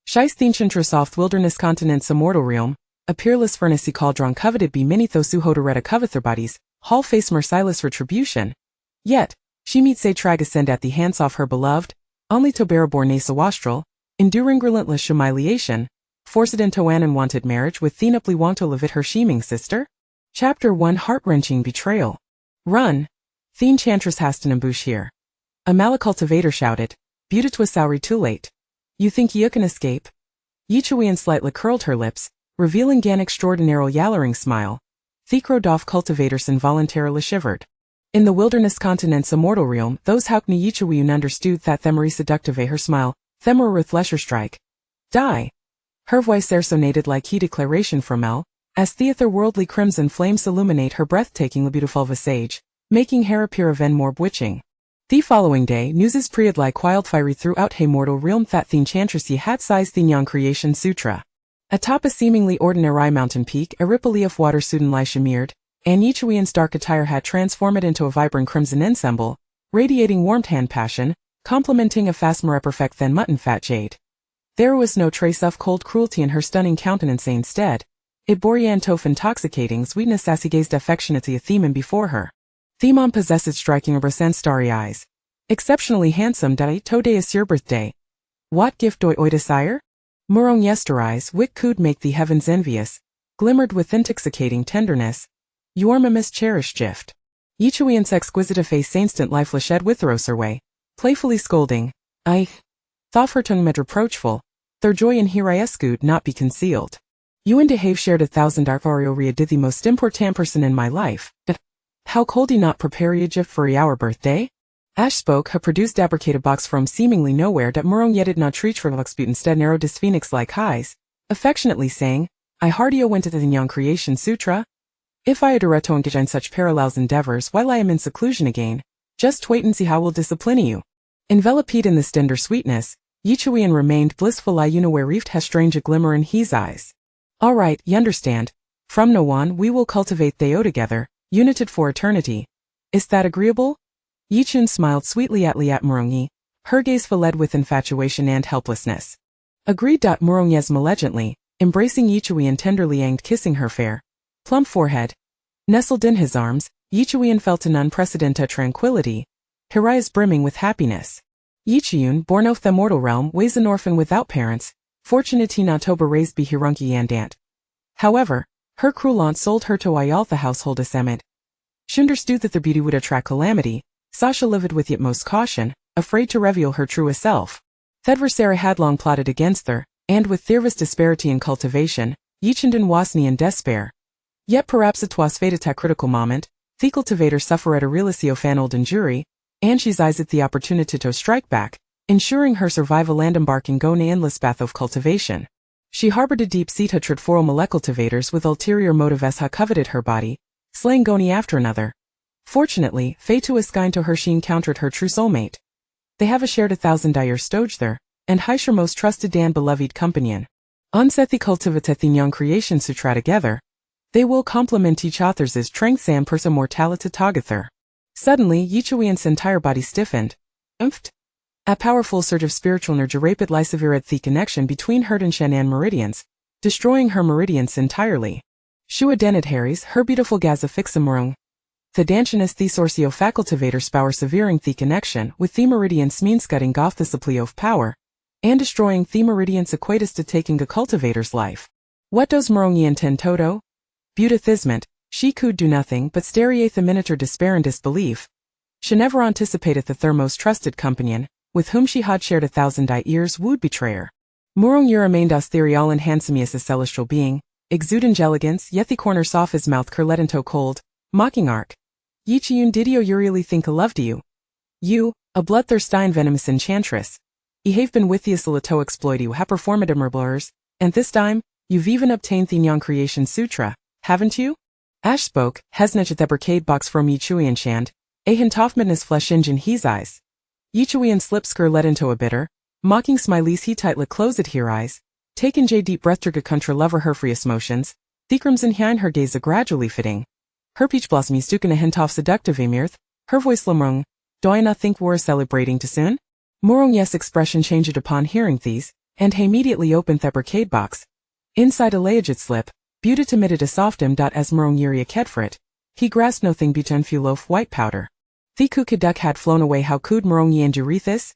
Scheist castoff wilderness continent's immortal realm, a peerless furnace cauldron coveted be many thosu hodereta covether bodies, hall face merciless retribution. Yet, she meets a trag ascend at the hands of her beloved, only to reborn nasa Wastrel, enduring relentless humiliation, forced into an unwanted marriage with thenuply wanto levit her scheming sister? Chapter 1 Heart-wrenching betrayal. Run! The enchantress hast an ambush here. A malacultivator shouted, Buta twas sorry too late. You think you can escape? Yichuian slightly curled her lips, revealing an extraordinary yallering smile. Thekrodoff cultivators involuntarily shivered. In the wilderness continent's immortal realm, those haukni Yichuian understood that themary seductive her smile, themmer with lesser strike. Die! Her voice resonated like he declaration from El, as the otherworldly crimson flames illuminate her breathtakingly beautiful visage, making her appear even more bewitching. The following day, newses spread like wildfire throughout hey mortal realm that the enchantress had sized the Nyang creation sutra. Atop a seemingly ordinary mountain peak, a ripple of water suddenly shimmered, and Yichuian's dark attire had transformed into a vibrant crimson ensemble, radiating warmth and passion, complementing a fast more perfect than mutton fat jade. There was no trace of cold cruelty in her stunning countenance instead. It bore tof intoxicating sweetness as he gazed affectionately at Themon before her. Themon possessed striking obras and starry eyes. Exceptionally handsome day, today is your birthday. What gift do I desire? Murong yesterise, wit could make the heavens envious, glimmered with intoxicating tenderness. Your mamma's cherished gift. Yichuian's exquisite face instant lifeless shed witheros her way, playfully scolding. I thought her tongue met reproachful, their joy in hiriescould not be concealed. You and have shared 1,000 arvario did the most important person in my life. How could he not prepare a gift for our birthday? Ash spoke, ha produced deprecated box from seemingly nowhere that Murong yet did not reach for Luxbut instead narrow dis phoenix like highs, affectionately saying, I hardly went to the Nyang creation sutra. If I adore to engage in such parallels endeavors while I am in seclusion again, just wait and see how we'll discipline you. Enveloped in this tender sweetness, Yichuian remained blissful. I where reefed has strange a glimmer in his eyes. All right, you understand. From now on we will cultivate Theo together, united for eternity. Is that agreeable? Yichun smiled sweetly at Murongi, her gaze filled with infatuation and helplessness. Agreed. Murongi malevolently, embracing Yichuian tenderly and kissing her fair, plump forehead. Nestled in his arms, Yichuian felt an unprecedented tranquility, her eyes brimming with happiness. Yichun, born of the mortal realm, was an orphan without parents, fortunately not to be raised by Hirunki and aunt. However, her cruel aunt sold her to Ayaltha household assembled. She understood that their beauty would attract calamity. Sasha lived with utmost caution, afraid to reveal her truest self. The adversary had long plotted against her, and with Thirva's disparity in cultivation, Yichenden Wasni in despair. Yet perhaps it was fate at a critical moment, the cultivator suffered a realisio fanold injury, and she seized the opportunity to strike back, ensuring her survival and embarking on an endless path of cultivation. She harbored a deep-seated hatred for molecultivators with ulterior motive as ha coveted her body, slaying Goni after another. Fortunately, fate was kind to her. She encountered her true soulmate. They have a shared 1,000 years stoj there, and Heisher most trusted and beloved companion. Unset the cultivatet the young creation sutra together. They will complement each other's strengths and persa mortality together. Suddenly, Yichuian's entire body stiffened. Umphed. A powerful surge of spiritual energy rapid lysevered the connection between her and Shen and meridians, destroying her meridians entirely. Shua dened Harry's, her beautiful gaza fixamurung. The dantionist the sorcio facultivator spower severing the connection with the meridians means cutting off the supply of power, and destroying the meridians equatus to taking a cultivator's life. What does Morongi intend toto? Beautifisment, she could do nothing but stare the miniature despair and disbelief. She never anticipated that their most trusted companion, with whom she had shared 1,000 years, would betray her. Morongi remained ethereal and handsome as a celestial being, exuding elegance, yet the corners off his mouth curled into cold, mocking arc. Yichiyun, did you really think I loved you? You, a bloodthirsty venomous enchantress. I have been with you to exploit you, ha performed blurs, and this time, you've even obtained the Nyang creation sutra, haven't you? Ash spoke, hesitant at the brocade box from Yichuian shand, a hint of madness flesh in his eyes. Yichuian's lips led into a bitter, mocking smileys he tightly closed her eyes, taken deep breath to contra lover her freest motions, the crimson behind her gaze gradually fitting. Her peach blossomies duken a hint of seductive emirth, her voice lemrung, do I not think we're celebrating too soon? Morong's expression changed upon hearing these, and he immediately opened the brocade box. Inside a legit slip, buta emitted a softum. As Murong Yiria Kedfrit, he grasped nothing but un few loaf white powder. The kukaduk had flown away how could Murong Yi and Jurithis?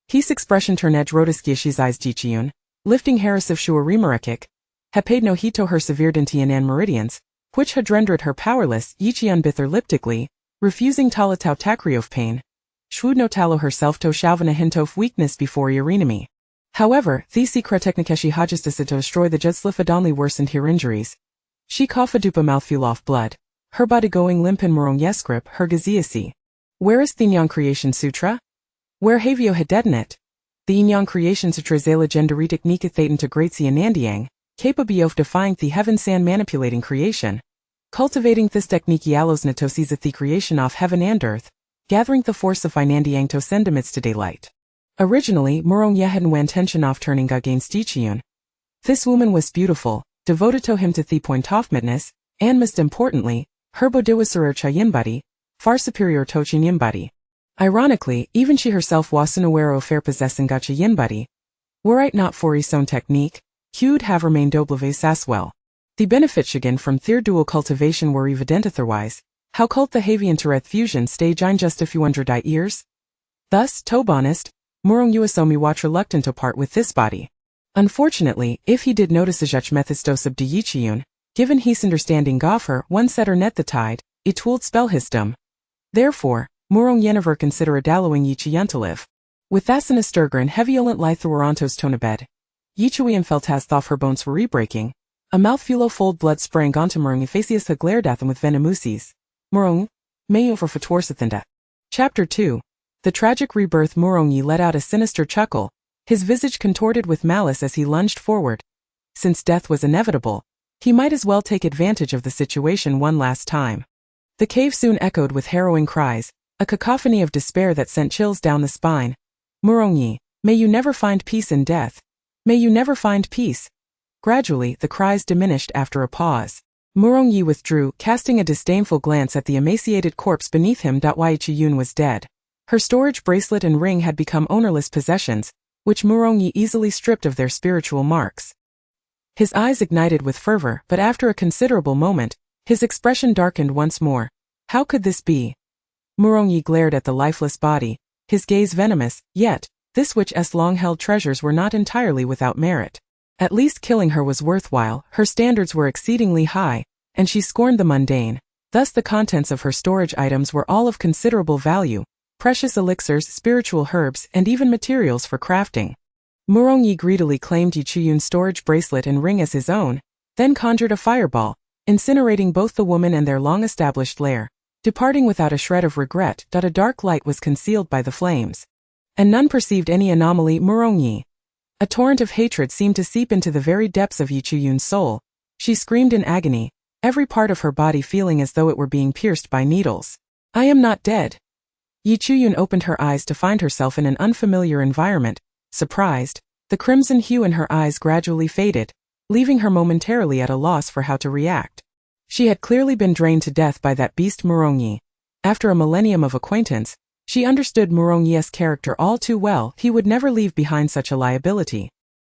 His expression turned edge rotiskiashis eyes Jichiyun, lifting harisiv shua rimarekik, had paid no heed to her severe dintian and meridians, which had rendered her powerless, Yichian bither liptically, refusing talatau takriov pain. Shwood no talo herself to shalvana hintof weakness before Yarinami. However, the secret technikeshi hajustis to destroy the judslif only worsened her injuries. She dupa mouthfeel off blood, her body going limp in Murong Yeskrip, her gaziasi. Where is the Inyang Creation Sutra? Where Havio had detonate? The Inyang Creation Sutra zela genderitic nikathaten to Gratsi and Nandiang, capable of defying the heaven sand manipulating creation. Cultivating this technique yalos natosis at the creation of heaven and earth, gathering the force of Inandiang to send amidst to daylight. Originally, Murong Yehen wan tension off turning against Jichiyun. This woman was beautiful, devoted to him to the point of midness, and most importantly, her bodiwasurer chayimbadi, far superior to Chinyimbadi. Ironically, even she herself wasn't aware of fair possessing Gachayimbadi. Were it not for his own technique, he'd have remained oblaves as well. The benefits again from their dual cultivation were evident otherwise. How cult the Havian Tereth fusion stage in just a few hundred years? Thus, to honest, Murong Uasomi watch reluctant to part with this body. Unfortunately, if he did notice a Juch Methistos of Yichiyun, given his understanding goffer one setter net the tide, it tooled spell histum. Therefore, Murong Yeniver consider a dallowing Yichiyun to live. With Thasana Sturgren heaviolent Lithuarantos tonabed. Yichuian felt as though her bones were rebreaking. A mouthful of fold blood sprang onto Murong Ephesius ha glaredatham with venemusis. Murong, mayo for Fatorsathinda. Chapter 2. The tragic rebirth. Murong Yi let out a sinister chuckle, his visage contorted with malice as he lunged forward. Since death was inevitable, he might as well take advantage of the situation one last time. The cave soon echoed with harrowing cries, a cacophony of despair that sent chills down the spine. Murong Yi, may you never find peace in death. May you never find peace. Gradually, the cries diminished after a pause. Murong Yi withdrew, casting a disdainful glance at the emaciated corpse beneath him. Yichiyun was dead. Her storage bracelet and ring had become ownerless possessions, which Murong Yi easily stripped of their spiritual marks. His eyes ignited with fervor, but after a considerable moment, his expression darkened once more. How could this be? Murong Yi glared at the lifeless body, his gaze venomous, yet, this witch's long-held treasures were not entirely without merit. At least killing her was worthwhile, her standards were exceedingly high, and she scorned the mundane, thus the contents of her storage items were all of considerable value, precious elixirs, spiritual herbs, and even materials for crafting. Murong Yi greedily claimed Yichiyun's storage bracelet and ring as his own, then conjured a fireball, incinerating both the woman and their long-established lair, departing without a shred of regret. A dark light was concealed by the flames, and none perceived any anomaly. Murong Yi. A torrent of hatred seemed to seep into the very depths of Yichiyun's soul. She screamed in agony, every part of her body feeling as though it were being pierced by needles. I am not dead. Yichiyun opened her eyes to find herself in an unfamiliar environment. Surprised, the crimson hue in her eyes gradually faded, leaving her momentarily at a loss for how to react. She had clearly been drained to death by that beast Murong Yi. After a millennium of acquaintance, she understood Murong Yi's character all too well. He would never leave behind such a liability.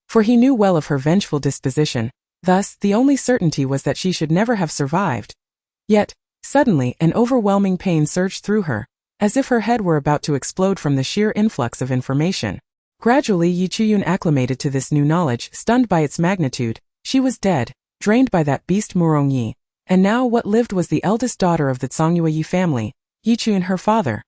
For he knew well of her vengeful disposition, thus the only certainty was that she should never have survived. Yet, suddenly an overwhelming pain surged through her, as if her head were about to explode from the sheer influx of information. Gradually Yichiyun acclimated to this new knowledge, stunned by its magnitude. She was dead, drained by that beast Murong Yi, and now what lived was the eldest daughter of the Tsongyue Yi family, Yichiyun her father.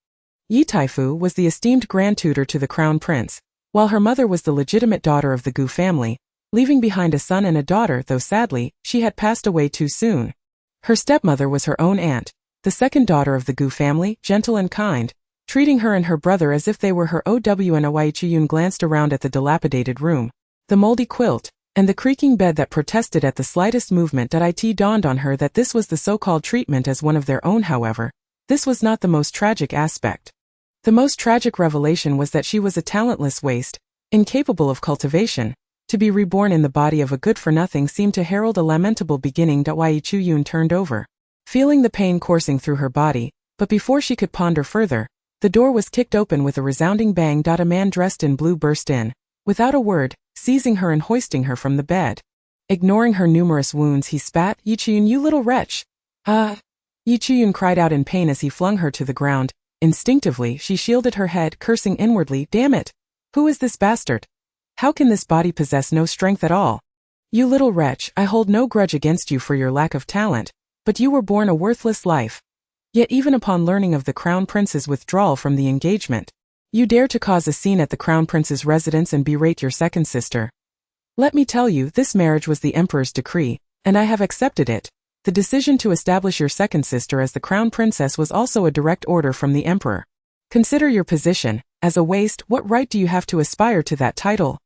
Yi Taifu was the esteemed grand-tutor to the crown prince, while her mother was the legitimate daughter of the Gu family, leaving behind a son and a daughter, though sadly, she had passed away too soon. Her stepmother was her own aunt, the second daughter of the Gu family, gentle and kind, treating her and her brother as if they were her own. Yichiyun glanced around at the dilapidated room, the moldy quilt, and the creaking bed that protested at the slightest movement. It dawned on her that this was the so-called treatment as one of their own. However, this was not the most tragic aspect. The most tragic revelation was that she was a talentless waste, incapable of cultivation. To be reborn in the body of a good-for-nothing seemed to herald a lamentable beginning. Yichiyun turned over, feeling the pain coursing through her body, but before she could ponder further, the door was kicked open with a resounding bang. A man dressed in blue burst in. Without a word, seizing her and hoisting her from the bed. Ignoring her numerous wounds, he spat, "Yichiyun, you little wretch!" "Ah!" Yichiyun cried out in pain as he flung her to the ground. Instinctively, she shielded her head, cursing inwardly, "Damn it! Who is this bastard? How can this body possess no strength at all? You little wretch, I hold no grudge against you for your lack of talent, but you were born a worthless life. Yet even upon learning of the Crown Prince's withdrawal from the engagement, you dare to cause a scene at the Crown Prince's residence and berate your second sister. Let me tell you, this marriage was the Emperor's decree, and I have accepted it. The decision to establish your second sister as the Crown Princess was also a direct order from the Emperor. Consider your position. As a waste, what right do you have to aspire to that title?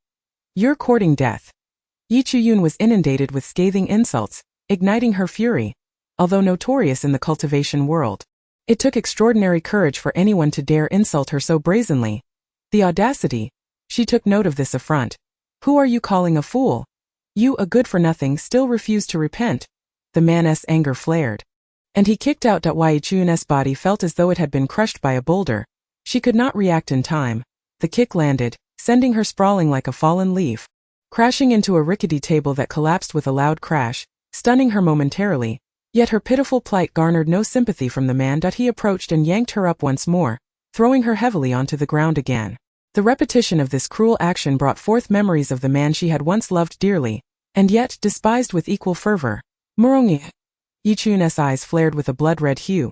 You're courting death." Yichiyun was inundated with scathing insults, igniting her fury. Although notorious in the cultivation world, it took extraordinary courage for anyone to dare insult her so brazenly. The audacity! She took note of this affront. "Who are you calling a fool? You, a good-for-nothing, still refuse to repent." The man's anger flared, and he kicked out. Yichiyun's body felt as though it had been crushed by a boulder. She could not react in time. The kick landed, sending her sprawling like a fallen leaf, crashing into a rickety table that collapsed with a loud crash, stunning her momentarily. Yet her pitiful plight garnered no sympathy from the man. He approached and yanked her up once more, throwing her heavily onto the ground again. The repetition of this cruel action brought forth memories of the man she had once loved dearly, and yet despised with equal fervor. "Murongi!" Yichiyun's eyes flared with a blood-red hue,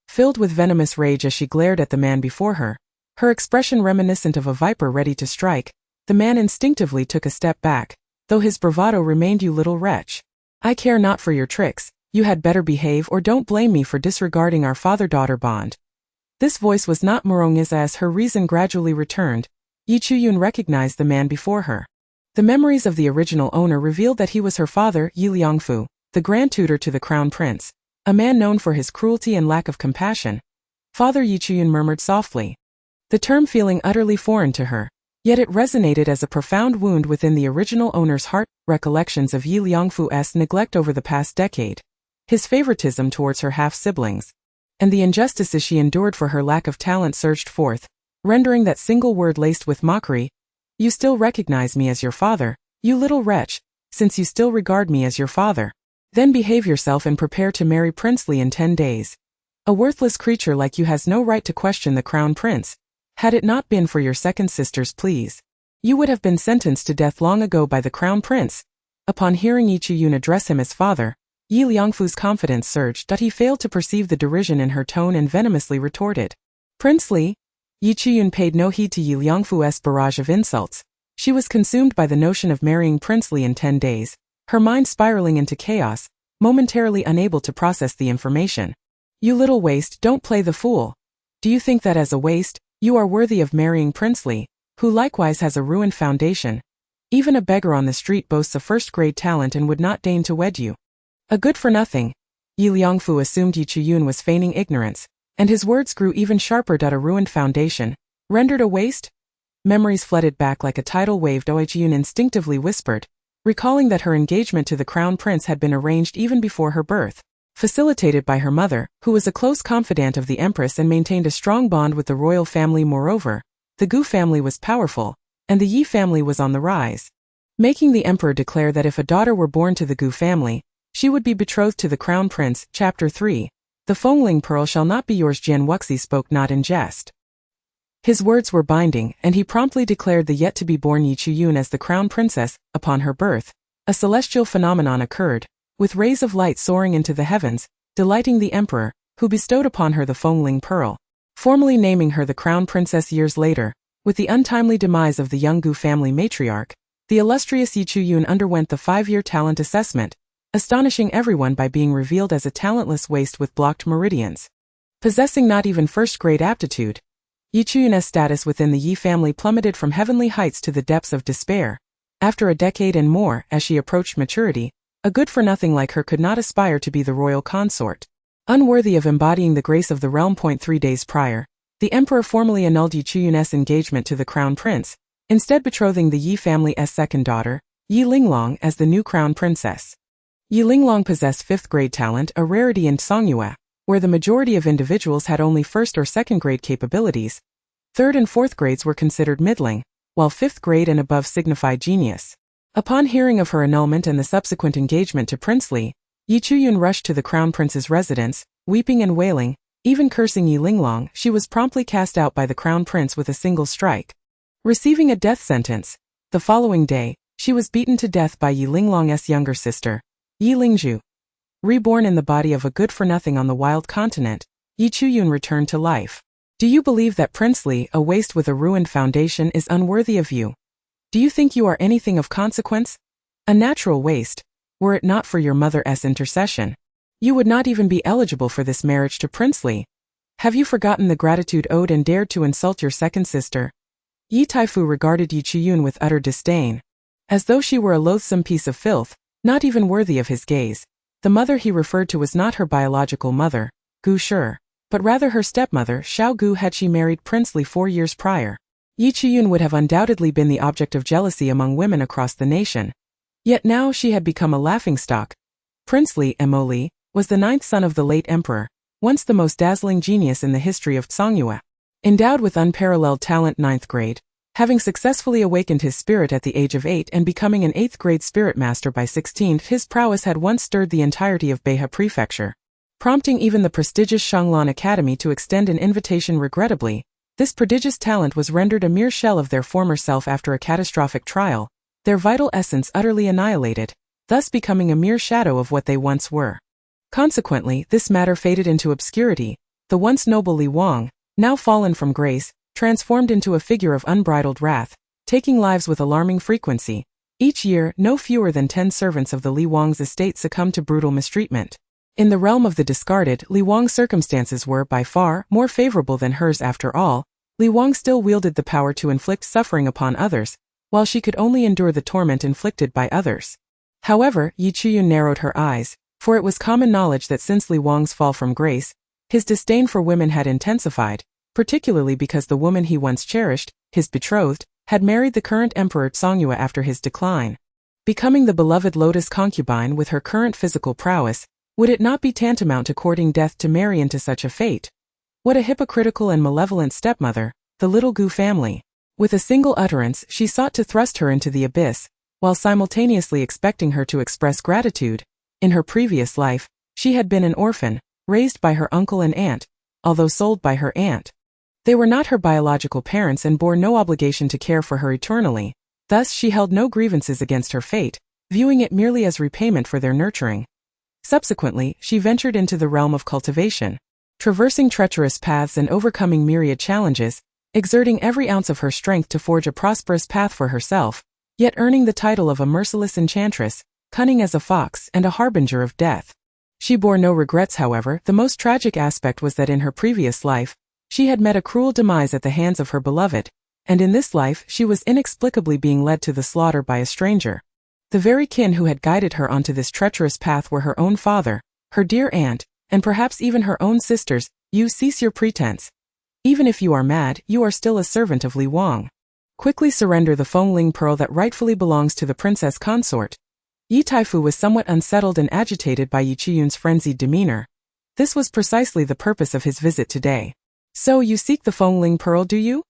filled with venomous rage as she glared at the man before her, her expression reminiscent of a viper ready to strike. The man instinctively took a step back, though his bravado remained. "You little wretch! I care not for your tricks. You had better behave or don't blame me for disregarding our father-daughter bond." This voice was not Murongi's. As her reason gradually returned, Yichiyun recognized the man before her. The memories of the original owner revealed that he was her father, Yi Liangfu, the grand tutor to the Crown Prince, a man known for his cruelty and lack of compassion. "Father," Yichiyun murmured softly, the term feeling utterly foreign to her, yet it resonated as a profound wound within the original owner's heart. Recollections of Yi Liangfu's neglect over the past decade, his favoritism towards her half-siblings, and the injustices she endured for her lack of talent surged forth, rendering that single word laced with mockery. "You still recognize me as your father, you little wretch, since you still regard me as your father. Then behave yourself and prepare to marry Princely in 10 days. A worthless creature like you has no right to question the Crown Prince. Had it not been for your second sister's pleas, you would have been sentenced to death long ago by the Crown Prince." Upon hearing Yichiyun address him as father, Yi Liangfu's confidence surged. He failed to perceive the derision in her tone and venomously retorted, "Princely?" Yichiyun paid no heed to Yi Liangfu's barrage of insults. She was consumed by the notion of marrying Princely in 10 days, her mind spiraling into chaos, momentarily unable to process the information. "You little waste, don't play the fool. Do you think that as a waste, you are worthy of marrying Princely, who likewise has a ruined foundation? Even a beggar on the street boasts a first-grade talent and would not deign to wed you. A good-for-nothing." Yi Liangfu assumed Yichiyun was feigning ignorance, and his words grew even sharper. "A ruined foundation, rendered a waste?" Memories flooded back like a tidal wave. Yichiyun instinctively whispered, recalling that her engagement to the Crown Prince had been arranged even before her birth, facilitated by her mother, who was a close confidant of the Empress and maintained a strong bond with the royal family. Moreover, the Gu family was powerful, and the Yi family was on the rise, making the Emperor declare that if a daughter were born to the Gu family, she would be betrothed to the Crown Prince. Chapter 3. "The Fengling pearl shall not be yours." Jian Wuxi spoke not in jest. His words were binding, and he promptly declared the yet-to-be-born Yichiyun as the Crown Princess. Upon her birth, a celestial phenomenon occurred, with rays of light soaring into the heavens, delighting the Emperor, who bestowed upon her the Fengling pearl, formally naming her the Crown Princess. Years later, with the untimely demise of the young Gu family matriarch, the illustrious Yichiyun underwent the 5-year talent assessment, astonishing everyone by being revealed as a talentless waste with blocked meridians. Possessing not even first-grade aptitude, Yichiyun's status within the Yi family plummeted from heavenly heights to the depths of despair. After a decade and more, as she approached maturity, a good-for-nothing like her could not aspire to be the royal consort. Unworthy of embodying the grace of the realm. 3 days prior, the Emperor formally annulled Yichiyun's engagement to the Crown Prince, instead betrothing the Yi family's second daughter, Yi Linglong, as the new Crown Princess. Yi Linglong possessed 5th-grade talent, a rarity in Songyue, where the majority of individuals had only 1st or 2nd grade capabilities. 3rd and 4th grades were considered middling. while 5th grade and above signified genius. Upon hearing of her annulment and the subsequent engagement to Prince Li, Yi Chuyun rushed to the crown prince's residence, weeping and wailing, even cursing Yi Linglong. She was promptly cast out by the crown prince with a single strike. Receiving a death sentence, the following day, she was beaten to death by Yi Linglong's younger sister, Yi Lingzhu. Reborn in the body of a good-for-nothing on the wild continent, Yi Chuyun returned to life. Do you believe that Prince Li, a waste with a ruined foundation, is unworthy of you? Do you think you are anything of consequence? A natural waste. Were it not for your mother's intercession, you would not even be eligible for this marriage to Prince Li. Have you forgotten the gratitude owed and dared to insult your second sister? Yi Taifu regarded Yi Chuyun with utter disdain, as though she were a loathsome piece of filth, not even worthy of his gaze. The mother he referred to was not her biological mother, Gu Shi, but rather her stepmother, Xiao Gu. Had she married Prince Li 4 years prior, Yi Chuyun would have undoubtedly been the object of jealousy among women across the nation. Yet now she had become a laughingstock. Prince Li Mo Li was the 9th son of the late emperor, once the most dazzling genius in the history of Songyue. Endowed with unparalleled talent 9th grade, having successfully awakened his spirit at the age of 8 and becoming an 8th grade spirit master by 16, his prowess had once stirred the entirety of Beihai Prefecture, prompting even the prestigious Shanglan Academy to extend an invitation. Regrettably, this prodigious talent was rendered a mere shell of their former self after a catastrophic trial, their vital essence utterly annihilated, thus becoming a mere shadow of what they once were. Consequently, this matter faded into obscurity. The once noble Li Wang, now fallen from grace, transformed into a figure of unbridled wrath, taking lives with alarming frequency. Each year, no fewer than 10 servants of the Li Wang's estate succumbed to brutal mistreatment. In the realm of the discarded, Li Wang's circumstances were, by far, more favorable than hers. After all, Li Wang still wielded the power to inflict suffering upon others, while she could only endure the torment inflicted by others. However, Yi Chuyun narrowed her eyes, for it was common knowledge that since Li Wang's fall from grace, his disdain for women had intensified, particularly because the woman he once cherished, his betrothed, had married the current emperor Songyue after his decline. Becoming the beloved lotus concubine with her current physical prowess, would it not be tantamount to courting death to marry into such a fate? What a hypocritical and malevolent stepmother, the little Gu family. With a single utterance, she sought to thrust her into the abyss, while simultaneously expecting her to express gratitude. In her previous life, she had been an orphan, raised by her uncle and aunt, although sold by her aunt. They were not her biological parents and bore no obligation to care for her eternally, thus she held no grievances against her fate, viewing it merely as repayment for their nurturing. Subsequently, she ventured into the realm of cultivation, traversing treacherous paths and overcoming myriad challenges, exerting every ounce of her strength to forge a prosperous path for herself, yet earning the title of a merciless enchantress, cunning as a fox and a harbinger of death. She bore no regrets. However, the most tragic aspect was that in her previous life, she had met a cruel demise at the hands of her beloved, and in this life she was inexplicably being led to the slaughter by a stranger. The very kin who had guided her onto this treacherous path were her own father, her dear aunt, and perhaps even her own sisters. You cease your pretense. Even if you are mad, you are still a servant of Li Wang. Quickly surrender the Fengling pearl that rightfully belongs to the princess consort. Yi Taifu was somewhat unsettled and agitated by Yi Chuyun's frenzied demeanor. This was precisely the purpose of his visit today. So you seek the Fengling pearl, do you?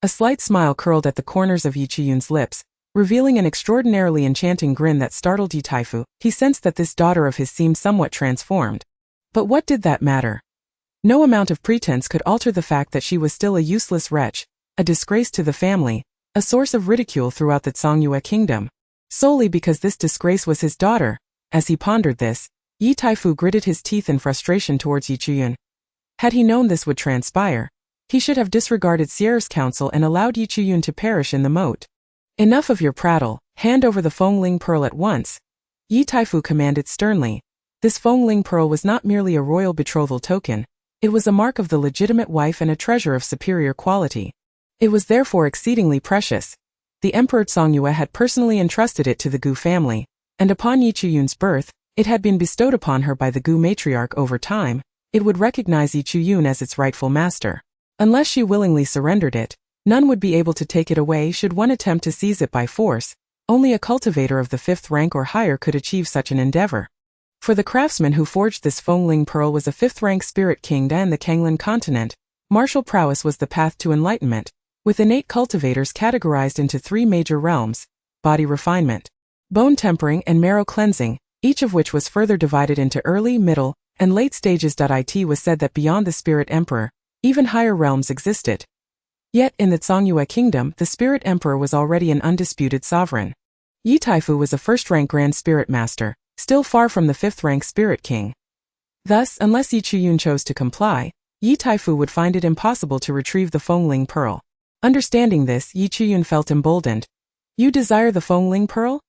A slight smile curled at the corners of Yi Chuyun's lips, revealing an extraordinarily enchanting grin that startled Yi Taifu. He sensed that this daughter of his seemed somewhat transformed. But what did that matter? No amount of pretense could alter the fact that she was still a useless wretch, a disgrace to the family, a source of ridicule throughout the Songyue kingdom. Solely because this disgrace was his daughter. As he pondered this, Yi Taifu gritted his teeth in frustration towards Yi Chuyun. Had he known this would transpire, he should have disregarded Sierra's counsel and allowed Yi Chuyun to perish in the moat. Enough of your prattle, hand over the Fengling pearl at once, Yi Taifu commanded sternly. This Fengling pearl was not merely a royal betrothal token, it was a mark of the legitimate wife and a treasure of superior quality. It was therefore exceedingly precious. The Emperor Songyue had personally entrusted it to the Gu family, and upon Yi Chuyun's birth, it had been bestowed upon her by the Gu matriarch. Over time, it would recognize Yi Chuyun as its rightful master. Unless she willingly surrendered it, none would be able to take it away should one attempt to seize it by force. Only a cultivator of the 5th rank or higher could achieve such an endeavor. For the craftsman who forged this Fengling pearl was a 5th rank spirit king in the Kanglan continent. Martial prowess was the path to enlightenment, with innate cultivators categorized into 3 major realms: body refinement, bone tempering, and marrow cleansing, each of which was further divided into early, middle, and late stages. It was said that beyond the Spirit Emperor, even higher realms existed. Yet, in the Songyue Kingdom, the Spirit Emperor was already an undisputed sovereign. Yi Taifu was a first-rank Grand Spirit Master, still far from the 5th-rank Spirit King. Thus, unless Yi Chuyun chose to comply, Yi Taifu would find it impossible to retrieve the Fengling Pearl. Understanding this, Yi Chuyun felt emboldened. "You desire the Fengling Pearl?"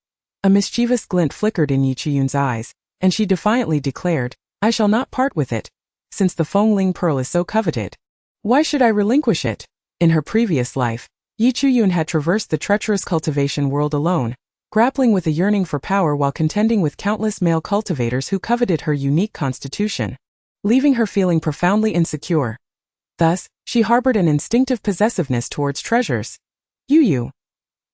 A mischievous glint flickered in Yi Chuyun's eyes, and she defiantly declared, "I shall not part with it, since the Fengling Pearl is so coveted. Why should I relinquish it?" In her previous life, Yi Chuyun had traversed the treacherous cultivation world alone, grappling with a yearning for power while contending with countless male cultivators who coveted her unique constitution, leaving her feeling profoundly insecure. Thus, she harbored an instinctive possessiveness towards treasures. Yi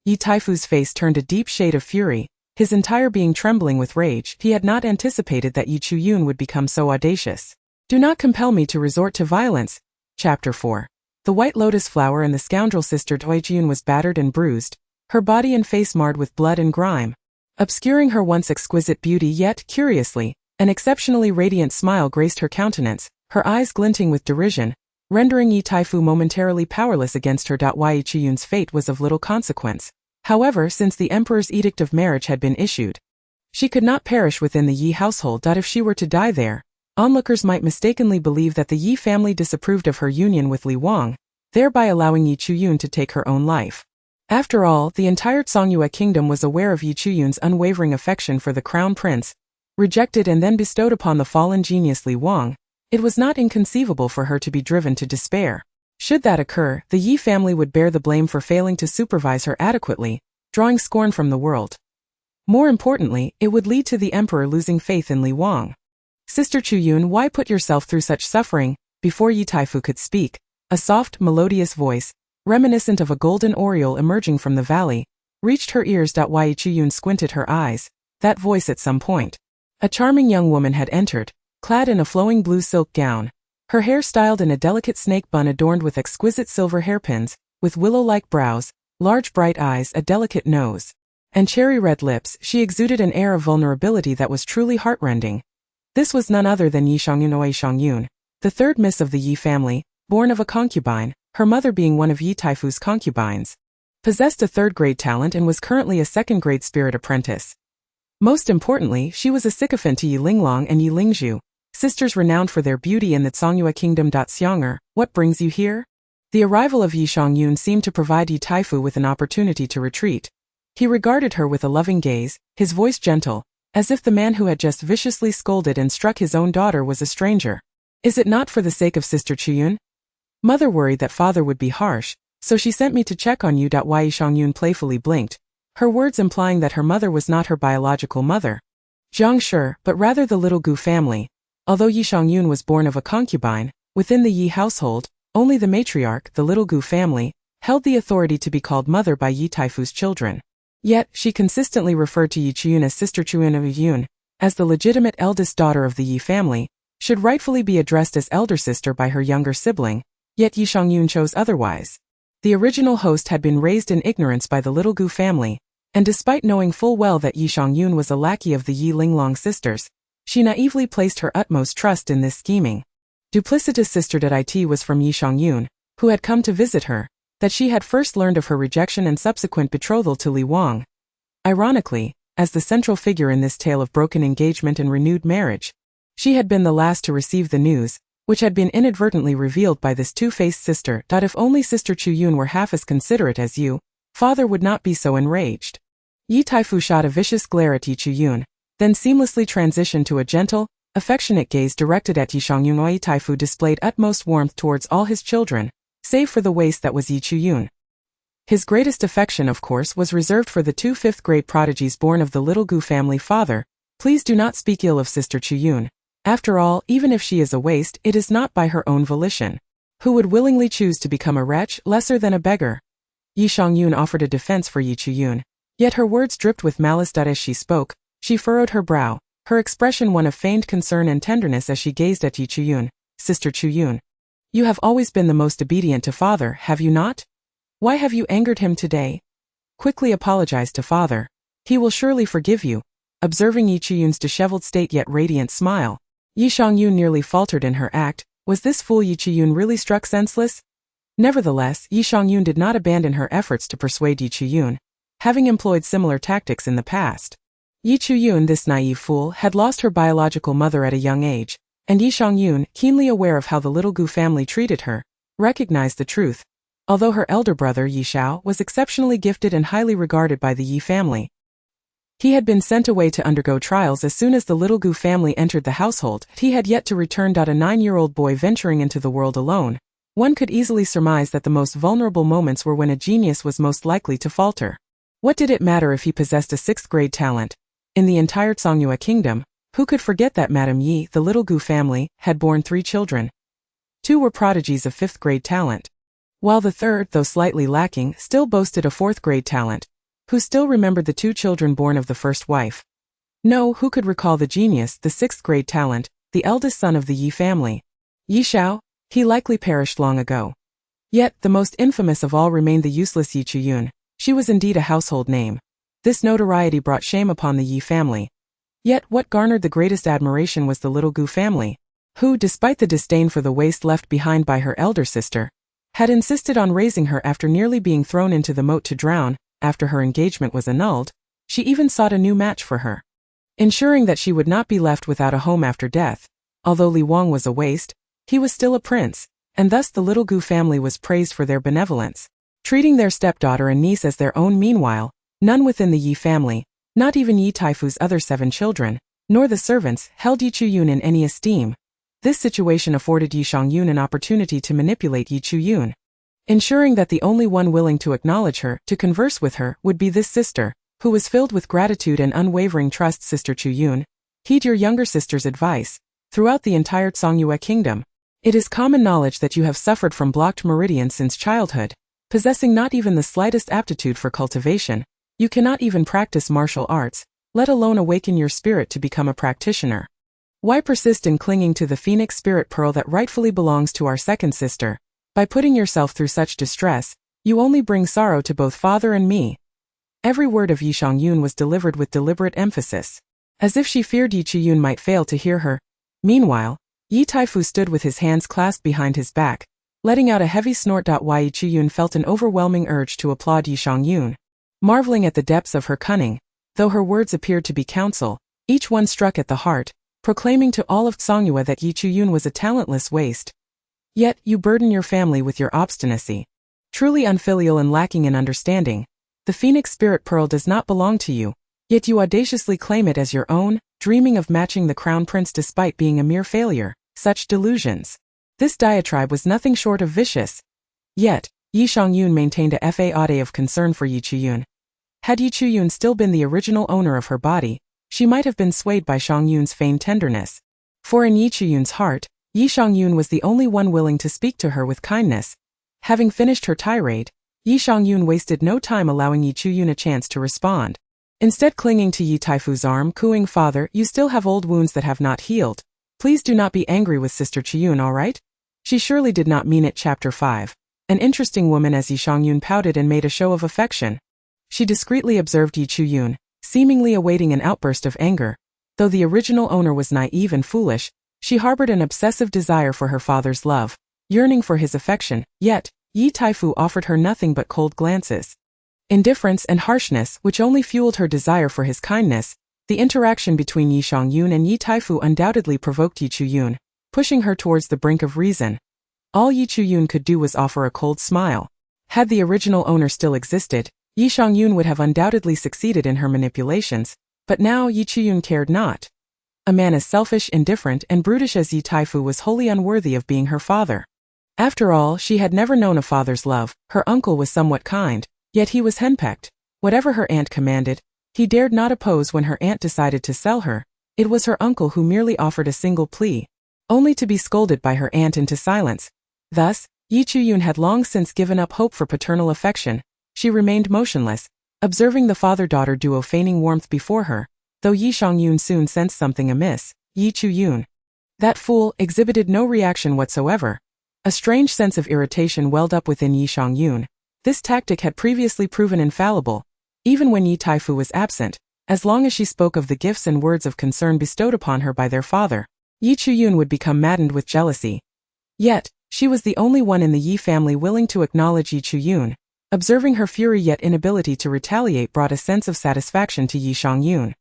Taifu's face turned a deep shade of fury, his entire being trembling with rage. He had not anticipated that Yi Chuyun would become so audacious. "Do not compel me to resort to violence." Chapter 4. The White Lotus Flower and the scoundrel sister Toijun was battered and bruised, her body and face marred with blood and grime, obscuring her once exquisite beauty. Yet, curiously, an exceptionally radiant smile graced her countenance, her eyes glinting with derision, rendering Yi Taifu momentarily powerless against her. Yi Chuyun's fate was of little consequence. However, since the emperor's edict of marriage had been issued, she could not perish within the Yi household. If she were to die there, onlookers might mistakenly believe that the Yi family disapproved of her union with Li Wang, thereby allowing Yi Chuyun to take her own life. After all, the entire Songyue Kingdom was aware of Yi Chuyun's unwavering affection for the crown prince, rejected and then bestowed upon the fallen genius Li Wang. It was not inconceivable for her to be driven to despair. Should that occur, the Yi family would bear the blame for failing to supervise her adequately, drawing scorn from the world. More importantly, it would lead to the emperor losing faith in Li Wang. "Sister Chuyun, why put yourself through such suffering?" Before Yi Taifu could speak, a soft, melodious voice, reminiscent of a golden oriole emerging from the valley, reached her ears. Yi Chuyun squinted her eyes. That voice at some point. A charming young woman had entered, clad in a flowing blue silk gown, her hair styled in a delicate snake bun adorned with exquisite silver hairpins, with willow-like brows, large bright eyes, a delicate nose, and cherry-red lips. She exuded an air of vulnerability that was truly heartrending. This was none other than Yi Xiangyun, the 3rd miss of the Yi family, born of a concubine, her mother being one of Yi Taifu's concubines, possessed a 3rd-grade talent and was currently a 2nd-grade spirit apprentice. Most importantly, she was a sycophant to Yi Linglong and Yi Lingzhu, sisters renowned for their beauty in the Songyue Kingdom. Xianger, what brings you here? The arrival of Yi Xiangyun seemed to provide Yi Taifu with an opportunity to retreat. He regarded her with a loving gaze, his voice gentle, as if the man who had just viciously scolded and struck his own daughter was a stranger. "Is it not for the sake of Sister Chuyun? Mother worried that father would be harsh, so she sent me to check on you." Yi Xiangyun playfully blinked, her words implying that her mother was not her biological mother, Jiang Shi, but rather the Little Gu family. Although Yi Xiangyun was born of a concubine, within the Yi household, only the matriarch, the Little Gu family, held the authority to be called mother by Yi Taifu's children. Yet, she consistently referred to Yi Chuyun as Sister Chuyun of Yun, as the legitimate eldest daughter of the Yi family, should rightfully be addressed as elder sister by her younger sibling, yet Yi Xiangyun chose otherwise. The original host had been raised in ignorance by the Little Gu family, and despite knowing full well that Yi Xiangyun was a lackey of the Yi Linglong sisters, she naively placed her utmost trust in this scheming, duplicitous sister. It was from Yi Xiangyun, who had come to visit her, that she had first learned of her rejection and subsequent betrothal to Li Wang. Ironically, as the central figure in this tale of broken engagement and renewed marriage, she had been the last to receive the news, which had been inadvertently revealed by this two-faced sister. If only Sister Chuyun were half as considerate as you, father would not be so enraged. Yi Taifu shot a vicious glare at Yi Chuyun, then seamlessly transitioned to a gentle, affectionate gaze directed at Yi Xiangyun. Yi Taifu displayed utmost warmth towards all his children, save for the waste that was Yi Chuyun. His greatest affection, of course, was reserved for the 2 5th-grade prodigies born of the Little Gu family. Father, please do not speak ill of Sister Chuyun. After all, even if she is a waste, it is not by her own volition. Who would willingly choose to become a wretch, lesser than a beggar? Yi Xiangyun offered a defense for Yi Chuyun, yet her words dripped with malice. As she spoke, she furrowed her brow, her expression one of feigned concern and tenderness as she gazed at Yi Chuyun. Sister Chuyun, you have always been the most obedient to father, have you not? Why have you angered him today? Quickly apologize to father. He will surely forgive you. Observing Yi Chuyun's disheveled state yet radiant smile, Yi Xiangyun nearly faltered in her act. Was this fool Yi Chuyun really struck senseless? Nevertheless, Yi Xiangyun did not abandon her efforts to persuade Yi Chuyun, having employed similar tactics in the past. Yi Chuyun, this naive fool, had lost her biological mother at a young age, and Yi Xiangyun, keenly aware of how the little Gu family treated her, recognized the truth. Although her elder brother Yi Xiao was exceptionally gifted and highly regarded by the Yi family, he had been sent away to undergo trials as soon as the little Gu family entered the household. He had yet to return. A 9-year-old boy venturing into the world alone. One could easily surmise that the most vulnerable moments were when a genius was most likely to falter. What did it matter if he possessed a 6th-grade talent? In the entire Songyue kingdom, who could forget that Madame Yi, the little Gu family, had borne 3 children? 2 were prodigies of 5th-grade talent, while the third, though slightly lacking, still boasted a 4th-grade talent. Who still remembered the 2 children born of the first wife? No, who could recall the genius, the 6th-grade talent, the eldest son of the Yi family? Yi Xiao? He likely perished long ago. Yet, the most infamous of all remained the useless Yi Chuyun. She was indeed a household name. This notoriety brought shame upon the Yi family. Yet, what garnered the greatest admiration was the little Gu family, who, despite the disdain for the waste left behind by her elder sister, had insisted on raising her after nearly being thrown into the moat to drown. After her engagement was annulled, she even sought a new match for her, ensuring that she would not be left without a home after death. Although Li Wang was a waste, he was still a prince, and thus the little Gu family was praised for their benevolence, treating their stepdaughter and niece as their own. Meanwhile, none within the Yi family, not even Yi Taifu's other 7 children, nor the servants, held Yi Chuyun in any esteem. This situation afforded Yi Xiangyun an opportunity to manipulate Yi Chuyun, ensuring that the only one willing to acknowledge her, to converse with her, would be this sister, who was filled with gratitude and unwavering trust. Sister Chuyun, heed your younger sister's advice. Throughout the entire Songyue kingdom, it is common knowledge that you have suffered from blocked meridians since childhood, possessing not even the slightest aptitude for cultivation. You cannot even practice martial arts, let alone awaken your spirit to become a practitioner. Why persist in clinging to the phoenix spirit pearl that rightfully belongs to our second sister? By putting yourself through such distress, you only bring sorrow to both father and me. Every word of Yi Xiangyun was delivered with deliberate emphasis, as if she feared Yi Chuyun might fail to hear her. Meanwhile, Yi Taifu stood with his hands clasped behind his back, letting out a heavy snort. While Yi Chuyun felt an overwhelming urge to applaud Yi Xiangyun, marveling at the depths of her cunning. Though her words appeared to be counsel, each one struck at the heart, proclaiming to all of Songyue that Yi Chuyun was a talentless waste. Yet, you burden your family with your obstinacy. Truly unfilial and lacking in understanding. The phoenix spirit pearl does not belong to you, yet you audaciously claim it as your own, dreaming of matching the crown prince despite being a mere failure. Such delusions. This diatribe was nothing short of vicious. Yet, Yi Xiangyun maintained a facade of concern for Yi Chuyun. Had Yi Chuyun still been the original owner of her body, she might have been swayed by Xiangyun's feigned tenderness. For in Yi Chuyun's heart, Yi Xiangyun was the only one willing to speak to her with kindness. Having finished her tirade, Yi Xiangyun wasted no time allowing Yi Chuyun a chance to respond. Instead clinging to Yi Taifu's arm, cooing, "Father, you still have old wounds that have not healed. Please do not be angry with Sister Chuyun, all right?" She surely did not mean it. Chapter 5. An interesting woman. As Yi Xiangyun pouted and made a show of affection, she discreetly observed Yi Chuyun, seemingly awaiting an outburst of anger. Though the original owner was naive and foolish, she harbored an obsessive desire for her father's love, yearning for his affection. Yet, Yi Taifu offered her nothing but cold glances, indifference and harshness, which only fueled her desire for his kindness. The interaction between Yi Xiangyun and Yi Taifu undoubtedly provoked Yi Chuyun, pushing her towards the brink of reason. All Yi Chuyun could do was offer a cold smile. Had the original owner still existed, Yi Xiangyun would have undoubtedly succeeded in her manipulations, but now Yi Chuyun cared not. A man as selfish, indifferent, and brutish as Yi Taifu was wholly unworthy of being her father. After all, she had never known a father's love. Her uncle was somewhat kind, yet he was henpecked. Whatever her aunt commanded, he dared not oppose. When her aunt decided to sell her, it was her uncle who merely offered a single plea, only to be scolded by her aunt into silence. Thus, Yi Chuyun had long since given up hope for paternal affection. She remained motionless, observing the father-daughter duo feigning warmth before her. Though Yi Xiangyun soon sensed something amiss, Yi Chuyun, that fool, exhibited no reaction whatsoever. A strange sense of irritation welled up within Yi Xiangyun. This tactic had previously proven infallible, even when Yi Taifu was absent, as long as she spoke of the gifts and words of concern bestowed upon her by their father. Yi Chuyun would become maddened with jealousy. Yet, she was the only one in the Yi family willing to acknowledge Yi Chuyun. Observing her fury yet inability to retaliate brought a sense of satisfaction to Yi Shangyun.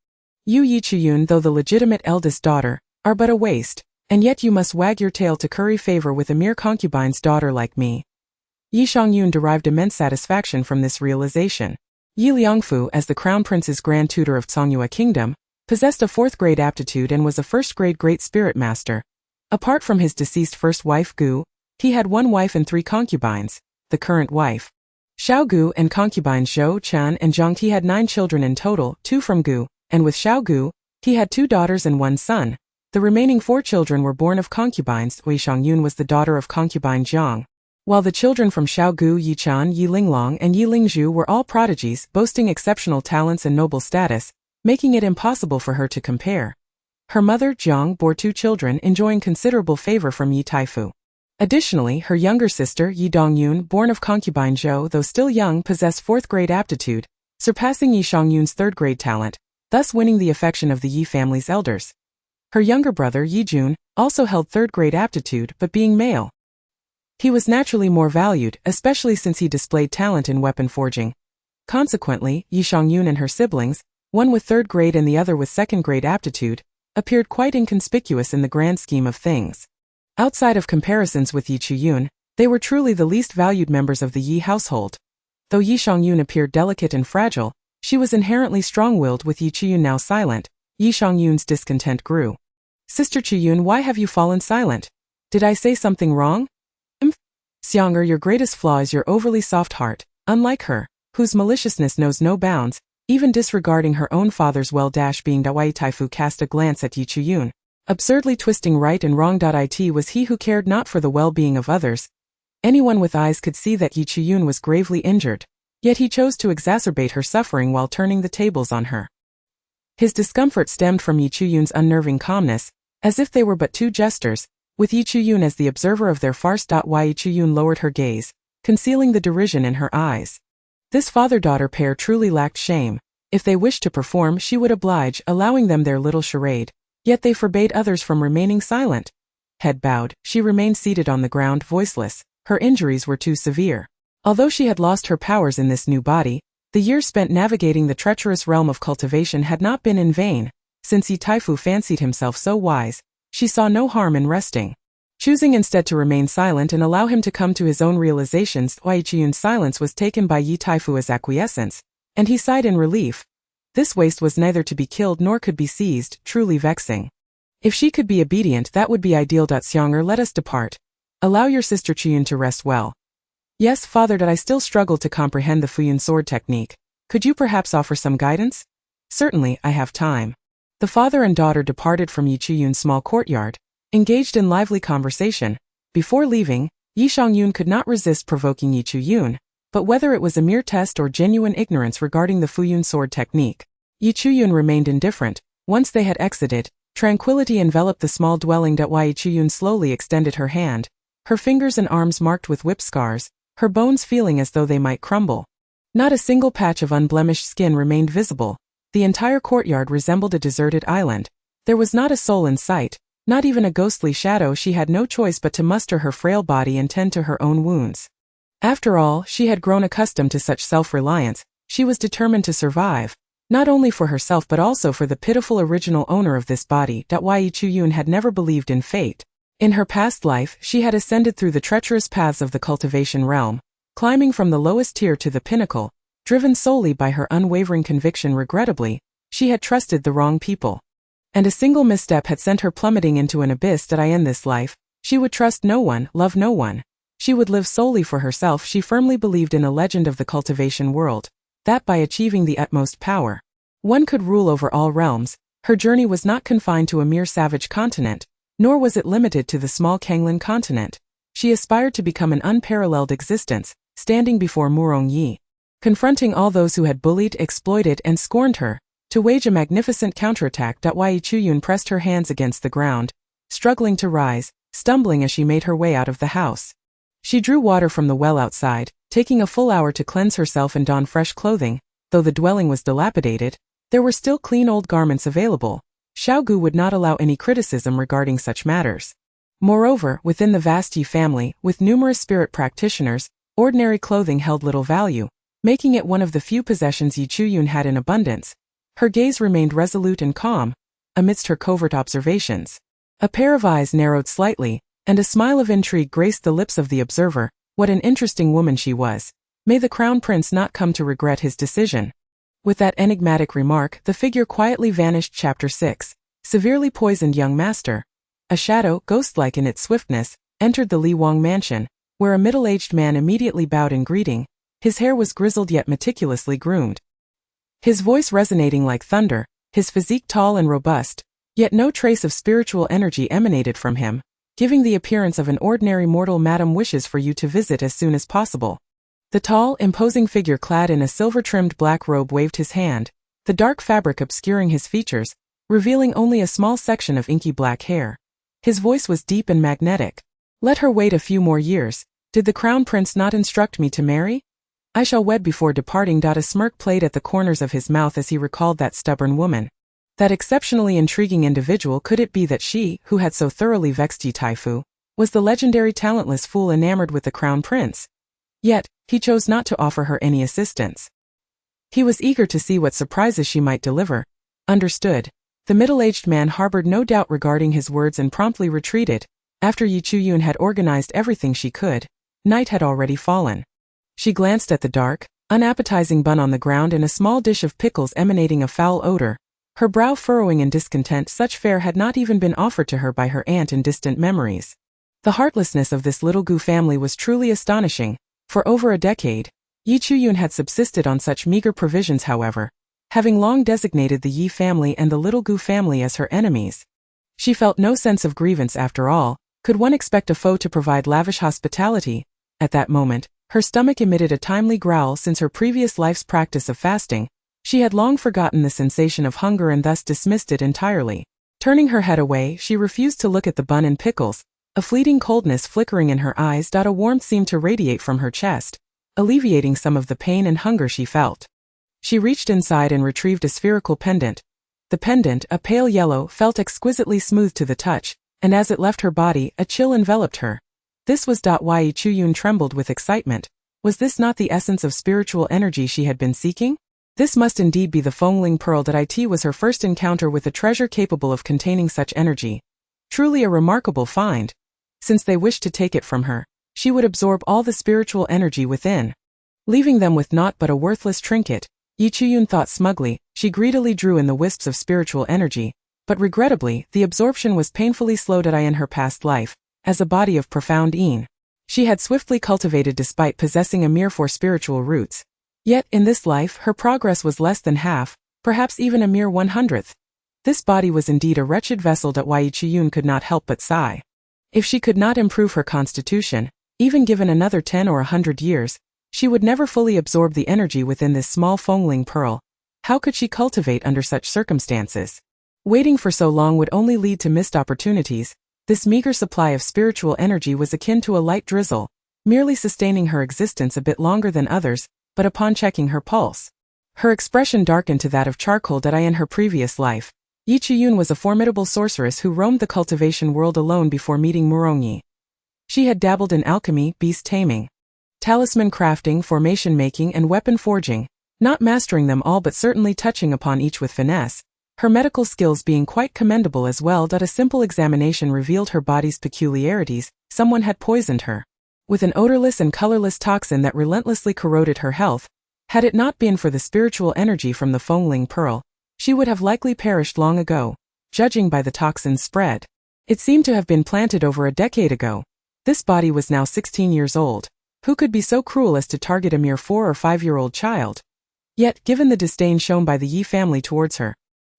You Yi Chuyun, though the legitimate eldest daughter, are but a waste, and yet you must wag your tail to curry favor with a mere concubine's daughter like me. Yi Shangyun derived immense satisfaction from this realization. Yi Liangfu, as the crown prince's grand tutor of Songyue Kingdom, possessed a 4th-grade aptitude and was a 1st-grade great spirit master. Apart from his deceased first wife Gu, he had 1 wife and 3 concubines. The current wife, Xiao Gu, and concubines Zhou Chan and Zhang Qi had 9 children in total, 2 from Gu, and with Xiao Gu, he had 2 daughters and 1 son. The remaining 4 children were born of concubines. Wei Shangyun was the daughter of concubine Jiang. While the children from Xiao Gu, Yi Chan, Yi Linglong, and Yi Lingzhu were all prodigies, boasting exceptional talents and noble status, making it impossible for her to compare. Her mother, Jiang, bore 2 children, enjoying considerable favor from Yi Taifu. Additionally, her younger sister, Yi Dongyun, born of concubine Zhou, though still young, possessed 4th-grade aptitude, surpassing Yi Shangyun's 3rd-grade talent, thus winning the affection of the Yi family's elders. Her younger brother, Yi Jun, also held 3rd-grade aptitude, but being male, he was naturally more valued, especially since he displayed talent in weapon forging. Consequently, Yi Shangyun and her siblings, one with 3rd grade and the other with 2nd-grade aptitude, appeared quite inconspicuous in the grand scheme of things. Outside of comparisons with Yi Chuyun, they were truly the least valued members of the Yi household. Though Yi Shangyun appeared delicate and fragile, she was inherently strong-willed. With Yi Chuyun now silent, Yi Shangyun's discontent grew. Sister Chuyun, why have you fallen silent? Did I say something wrong? Xiang'er, your greatest flaw is your overly soft heart, unlike her, whose maliciousness knows no bounds, even disregarding her own father's well-being. Yi Taifu cast a glance at Yi Chuyun, absurdly twisting right and wrong. It was he who cared not for the well-being of others. Anyone with eyes could see that Yi Chuyun was gravely injured, yet he chose to exacerbate her suffering while turning the tables on her. His discomfort stemmed from Yi Chuyun's unnerving calmness, as if they were but 2 jesters, with Yi Chuyun as the observer of their farce. Yi Chuyun lowered her gaze, concealing the derision in her eyes. This father-daughter pair truly lacked shame. If they wished to perform, she would oblige, allowing them their little charade, yet they forbade others from remaining silent. Head bowed, she remained seated on the ground, voiceless. Her injuries were too severe. Although she had lost her powers in this new body, the years spent navigating the treacherous realm of cultivation had not been in vain. Since Yi Taifu fancied himself so wise, she saw no harm in resting. Choosing instead to remain silent and allow him to come to his own realizations, Yi Chuyun's silence was taken by Yi Taifu as acquiescence, and he sighed in relief. This waste was neither to be killed nor could be seized, truly vexing. If she could be obedient, that would be ideal. Xiang'er, let us depart. Allow your sister Chuyun to rest well. Yes, father. I still struggle to comprehend the Fuyun sword technique. Could you perhaps offer some guidance? Certainly, I have time. The father and daughter departed from Yi Chuyun's small courtyard, engaged in lively conversation. Before leaving, Yi Shangyun could not resist provoking Yi Chuyun, but whether it was a mere test or genuine ignorance regarding the Fuyun sword technique, Yi Chuyun remained indifferent. Once they had exited, tranquility enveloped the small dwelling. Yi Chuyun slowly extended her hand, her fingers and arms marked with whip scars, her bones feeling as though they might crumble. Not a single patch of unblemished skin remained visible. The entire courtyard resembled a deserted island. There was not a soul in sight, not even a ghostly shadow. She had no choice but to muster her frail body and tend to her own wounds. After all, she had grown accustomed to such self-reliance. She was determined to survive, not only for herself but also for the pitiful original owner of this body. Yi Chuyun had never believed in fate. In her past life, she had ascended through the treacherous paths of the cultivation realm, climbing from the lowest tier to the pinnacle, driven solely by her unwavering conviction. Regrettably, she had trusted the wrong people, and a single misstep had sent her plummeting into an abyss. In this life, she would trust no one, love no one. She would live solely for herself. She firmly believed in a legend of the cultivation world, that by achieving the utmost power, one could rule over all realms. Her journey was not confined to a mere savage continent, nor was it limited to the small Kanglin continent. She aspired to become an unparalleled existence, standing before Murong Yi, confronting all those who had bullied, exploited, and scorned her, to wage a magnificent counterattack. Yi Chuyun pressed her hands against the ground, struggling to rise, stumbling as she made her way out of the house. She drew water from the well outside, Taking a full hour to cleanse herself and don fresh clothing, though the dwelling was dilapidated, there were still clean old garments available. Xiaogu would not allow any criticism regarding such matters. Moreover, within the vast Yi family, with numerous spirit practitioners, ordinary clothing held little value, making it one of the few possessions Yi Chuyun had in abundance. Her gaze remained resolute and calm, amidst her covert observations. A pair of eyes narrowed slightly, and a smile of intrigue graced the lips of the observer. What an interesting woman she was. May the crown prince not come to regret his decision. With that enigmatic remark, the figure quietly vanished. Chapter 6. Severely poisoned young master. A shadow, ghost-like in its swiftness, entered the Li Wang mansion, where a middle-aged man immediately bowed in greeting. His hair was grizzled yet meticulously groomed. His voice resonating like thunder, his physique tall and robust, yet no trace of spiritual energy emanated from him, giving the appearance of an ordinary mortal. Madam wishes for you to visit as soon as possible. The tall, imposing figure clad in a silver-trimmed black robe waved his hand, the dark fabric obscuring his features, revealing only a small section of inky black hair. His voice was deep and magnetic. Let her wait a few more years. Did the crown prince not instruct me to marry? I shall wed before departing. A smirk played at the corners of his mouth as he recalled that stubborn woman. That exceptionally intriguing individual. Could it be that she, who had so thoroughly vexed Yi Taifu, was the legendary talentless fool enamored with the crown prince? Yet, he chose not to offer her any assistance. He was eager to see what surprises she might deliver. Understood. The middle-aged man harbored no doubt regarding his words and promptly retreated. After Yi Chuyun had organized everything she could, night had already fallen. She glanced at the dark, unappetizing bun on the ground and a small dish of pickles emanating a foul odor, her brow furrowing in discontent. Such fare had not even been offered to her by her aunt in distant memories. The heartlessness of this little Gu family was truly astonishing. For over a decade, Yi Chuyun had subsisted on such meager provisions. However, having long designated the Yi family and the little Gu family as her enemies, she felt no sense of grievance. After all, could one expect a foe to provide lavish hospitality? At that moment, her stomach emitted a timely growl. Since her previous life's practice of fasting, she had long forgotten the sensation of hunger and thus dismissed it entirely. Turning her head away, she refused to look at the bun and pickles, a fleeting coldness flickering in her eyes. A warmth seemed to radiate from her chest, alleviating some of the pain and hunger she felt. She reached inside and retrieved a spherical pendant. The pendant, a pale yellow, felt exquisitely smooth to the touch, and as it left her body, a chill enveloped her. This was why Yi Chuyun trembled with excitement. Was this not the essence of spiritual energy she had been seeking? This must indeed be the Fengling Pearl. It was her first encounter with a treasure capable of containing such energy. Truly a remarkable find. Since they wished to take it from her, she would absorb all the spiritual energy within, leaving them with naught but a worthless trinket. Yi Chuyun thought smugly. She greedily drew in the wisps of spiritual energy, but regrettably, the absorption was painfully slowed. In her past life, as a body of profound yin, she had swiftly cultivated despite possessing a mere 4 spiritual roots. Yet, in this life, her progress was less than half, perhaps even a mere 100th. This body was indeed a wretched vessel. Yi Chuyun could not help but sigh. If she could not improve her constitution, even given another 10 or 100 years, she would never fully absorb the energy within this small Fengling Pearl. How could she cultivate under such circumstances? Waiting for so long would only lead to missed opportunities. This meager supply of spiritual energy was akin to a light drizzle, merely sustaining her existence a bit longer than others. But upon checking her pulse, her expression darkened to that of charcoal. In her previous life, Yi Chuyun was a formidable sorceress who roamed the cultivation world alone before meeting Murongyi. She had dabbled in alchemy, beast taming, talisman crafting, formation making, and weapon forging, not mastering them all but certainly touching upon each with finesse, her medical skills being quite commendable as well. A simple examination revealed her body's peculiarities. Someone had poisoned her with an odorless and colorless toxin that relentlessly corroded her health. Had it not been for the spiritual energy from the Fengling Pearl, she would have likely perished long ago, judging by the toxin's spread. It seemed to have been planted over a decade ago. This body was now 16 years old. Who could be so cruel as to target a mere 4 or 5-year-old child? Yet, given the disdain shown by the Yi family towards her,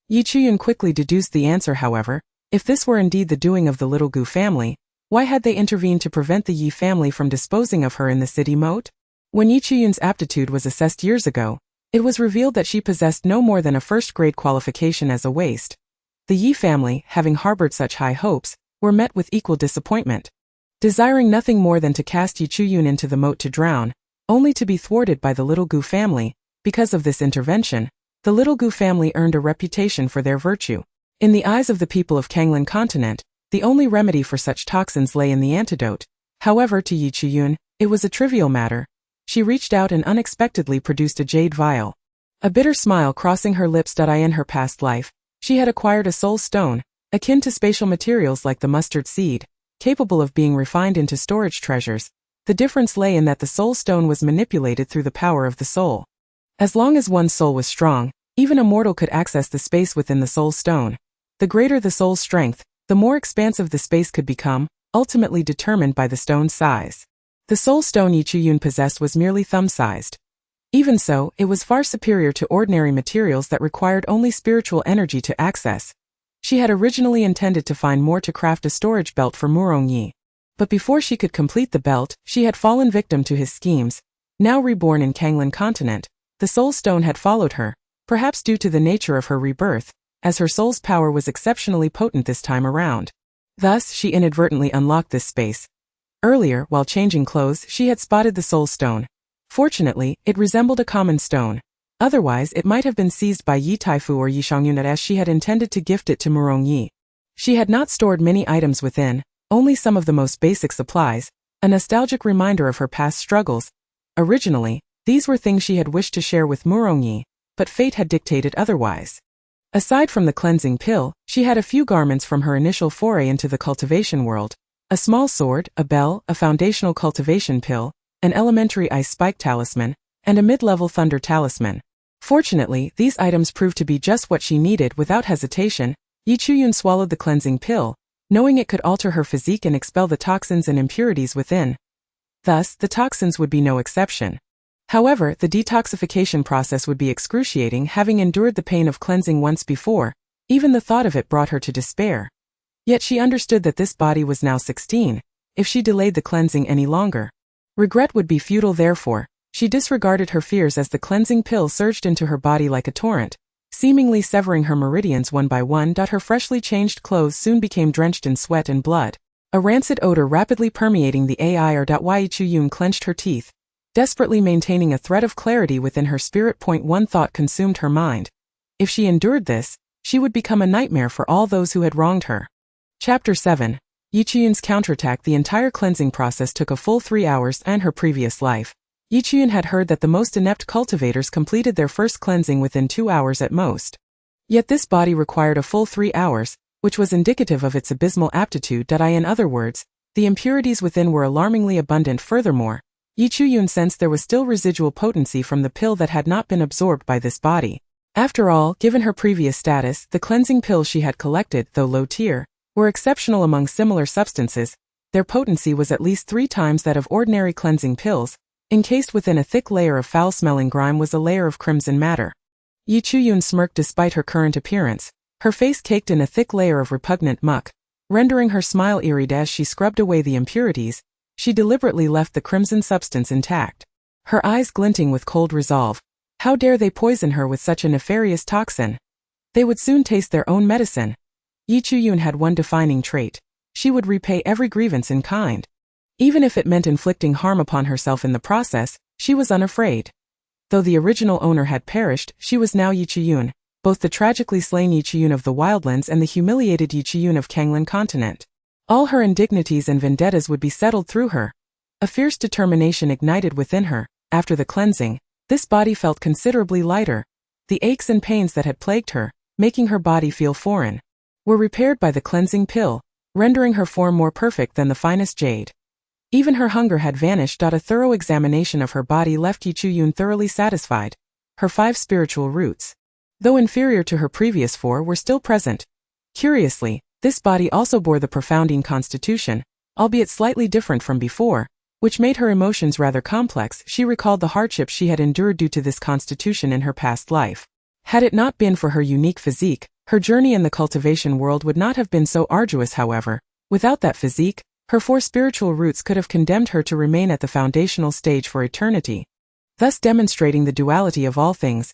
Yi Chuyun quickly deduced the answer. However, if this were indeed the doing of the little Gu family, why had they intervened to prevent the Yi family from disposing of her in the city moat? When Yi Chuyun's aptitude was assessed years ago, it was revealed that she possessed no more than a first-grade qualification as a waste. The Yi family, having harbored such high hopes, were met with equal disappointment. Desiring nothing more than to cast Yi Chuyun into the moat to drown, only to be thwarted by the Little Gu family. Because of this intervention, the Little Gu family earned a reputation for their virtue. In the eyes of the people of Kanglan continent, the only remedy for such toxins lay in the antidote. However, to Yi Chuyun, it was a trivial matter. She reached out and unexpectedly produced a jade vial. A bitter smile crossing her lips. In her past life, she had acquired a soul stone, akin to spatial materials like the mustard seed, capable of being refined into storage treasures. The difference lay in that the soul stone was manipulated through the power of the soul. As long as one's soul was strong, even a mortal could access the space within the soul stone. The greater the soul's strength, the more expansive the space could become, ultimately determined by the stone's size. The soul stone Yi Chuyun possessed was merely thumb-sized. Even so, it was far superior to ordinary materials that required only spiritual energy to access. She had originally intended to find more to craft a storage belt for Murongyi. But before she could complete the belt, she had fallen victim to his schemes. Now reborn in Kanglan continent, the soul stone had followed her, perhaps due to the nature of her rebirth, as her soul's power was exceptionally potent this time around. Thus, she inadvertently unlocked this space. Earlier, while changing clothes, she had spotted the soul stone. Fortunately, it resembled a common stone. Otherwise, it might have been seized by Yi Taifu or Yi Shangyun as she had intended to gift it to Murongyi. She had not stored many items within, only some of the most basic supplies, a nostalgic reminder of her past struggles. Originally, these were things she had wished to share with Murongyi, but fate had dictated otherwise. Aside from the cleansing pill, she had a few garments from her initial foray into the cultivation world: a small sword, a bell, a foundational cultivation pill, an elementary ice spike talisman, and a mid-level thunder talisman. Fortunately, these items proved to be just what she needed. Without hesitation, Yi Chuyun swallowed the cleansing pill, knowing it could alter her physique and expel the toxins and impurities within. Thus, the toxins would be no exception. However, the detoxification process would be excruciating. Having endured the pain of cleansing once before, even the thought of it brought her to despair. Yet she understood that this body was now 16. If she delayed the cleansing any longer, regret would be futile. Therefore, she disregarded her fears as the cleansing pill surged into her body like a torrent, seemingly severing her meridians one by one. Her freshly changed clothes soon became drenched in sweat and blood, a rancid odor rapidly permeating the air. Yi Chuyun clenched her teeth, desperately maintaining a thread of clarity within her spirit. One thought consumed her mind. If she endured this, she would become a nightmare for all those who had wronged her. Chapter 7. Yi Chuyun's counterattack. The entire cleansing process took a full 3 hours. In her previous life, Yi Chuyun had heard that the most inept cultivators completed their first cleansing within 2 hours at most. Yet this body required a full 3 hours, which was indicative of its abysmal aptitude. In other words, the impurities within were alarmingly abundant. Furthermore, Yi Chuyun sensed there was still residual potency from the pill that had not been absorbed by this body. After all, given her previous status, the cleansing pills she had collected, though low tier, were exceptional among similar substances. Their potency was at least 3 times that of ordinary cleansing pills. Encased within a thick layer of foul-smelling grime was a layer of crimson matter. Yi Chuyun smirked despite her current appearance, her face caked in a thick layer of repugnant muck, rendering her smile eerie. As she scrubbed away the impurities, she deliberately left the crimson substance intact, her eyes glinting with cold resolve. How dare they poison her with such a nefarious toxin? They would soon taste their own medicine. Yi Chuyun had one defining trait: she would repay every grievance in kind. Even if it meant inflicting harm upon herself in the process, she was unafraid. Though the original owner had perished, she was now Yi Chuyun, both the tragically slain Yi Chuyun of the Wildlands and the humiliated Yi Chuyun of Kanglan continent. All her indignities and vendettas would be settled through her. A fierce determination ignited within her. After the cleansing, this body felt considerably lighter. The aches and pains that had plagued her, making her body feel foreign, were repaired by the cleansing pill, rendering her form more perfect than the finest jade. Even her hunger had vanished. A thorough examination of her body left Yi Chuyun thoroughly satisfied. Her 5 spiritual roots, though inferior to her previous 4, were still present. Curiously, this body also bore the profounding constitution, albeit slightly different from before, which made her emotions rather complex. She recalled the hardships she had endured due to this constitution in her past life. Had it not been for her unique physique, her journey in the cultivation world would not have been so arduous. However, without that physique, her 4 spiritual roots could have condemned her to remain at the foundational stage for eternity, thus demonstrating the duality of all things.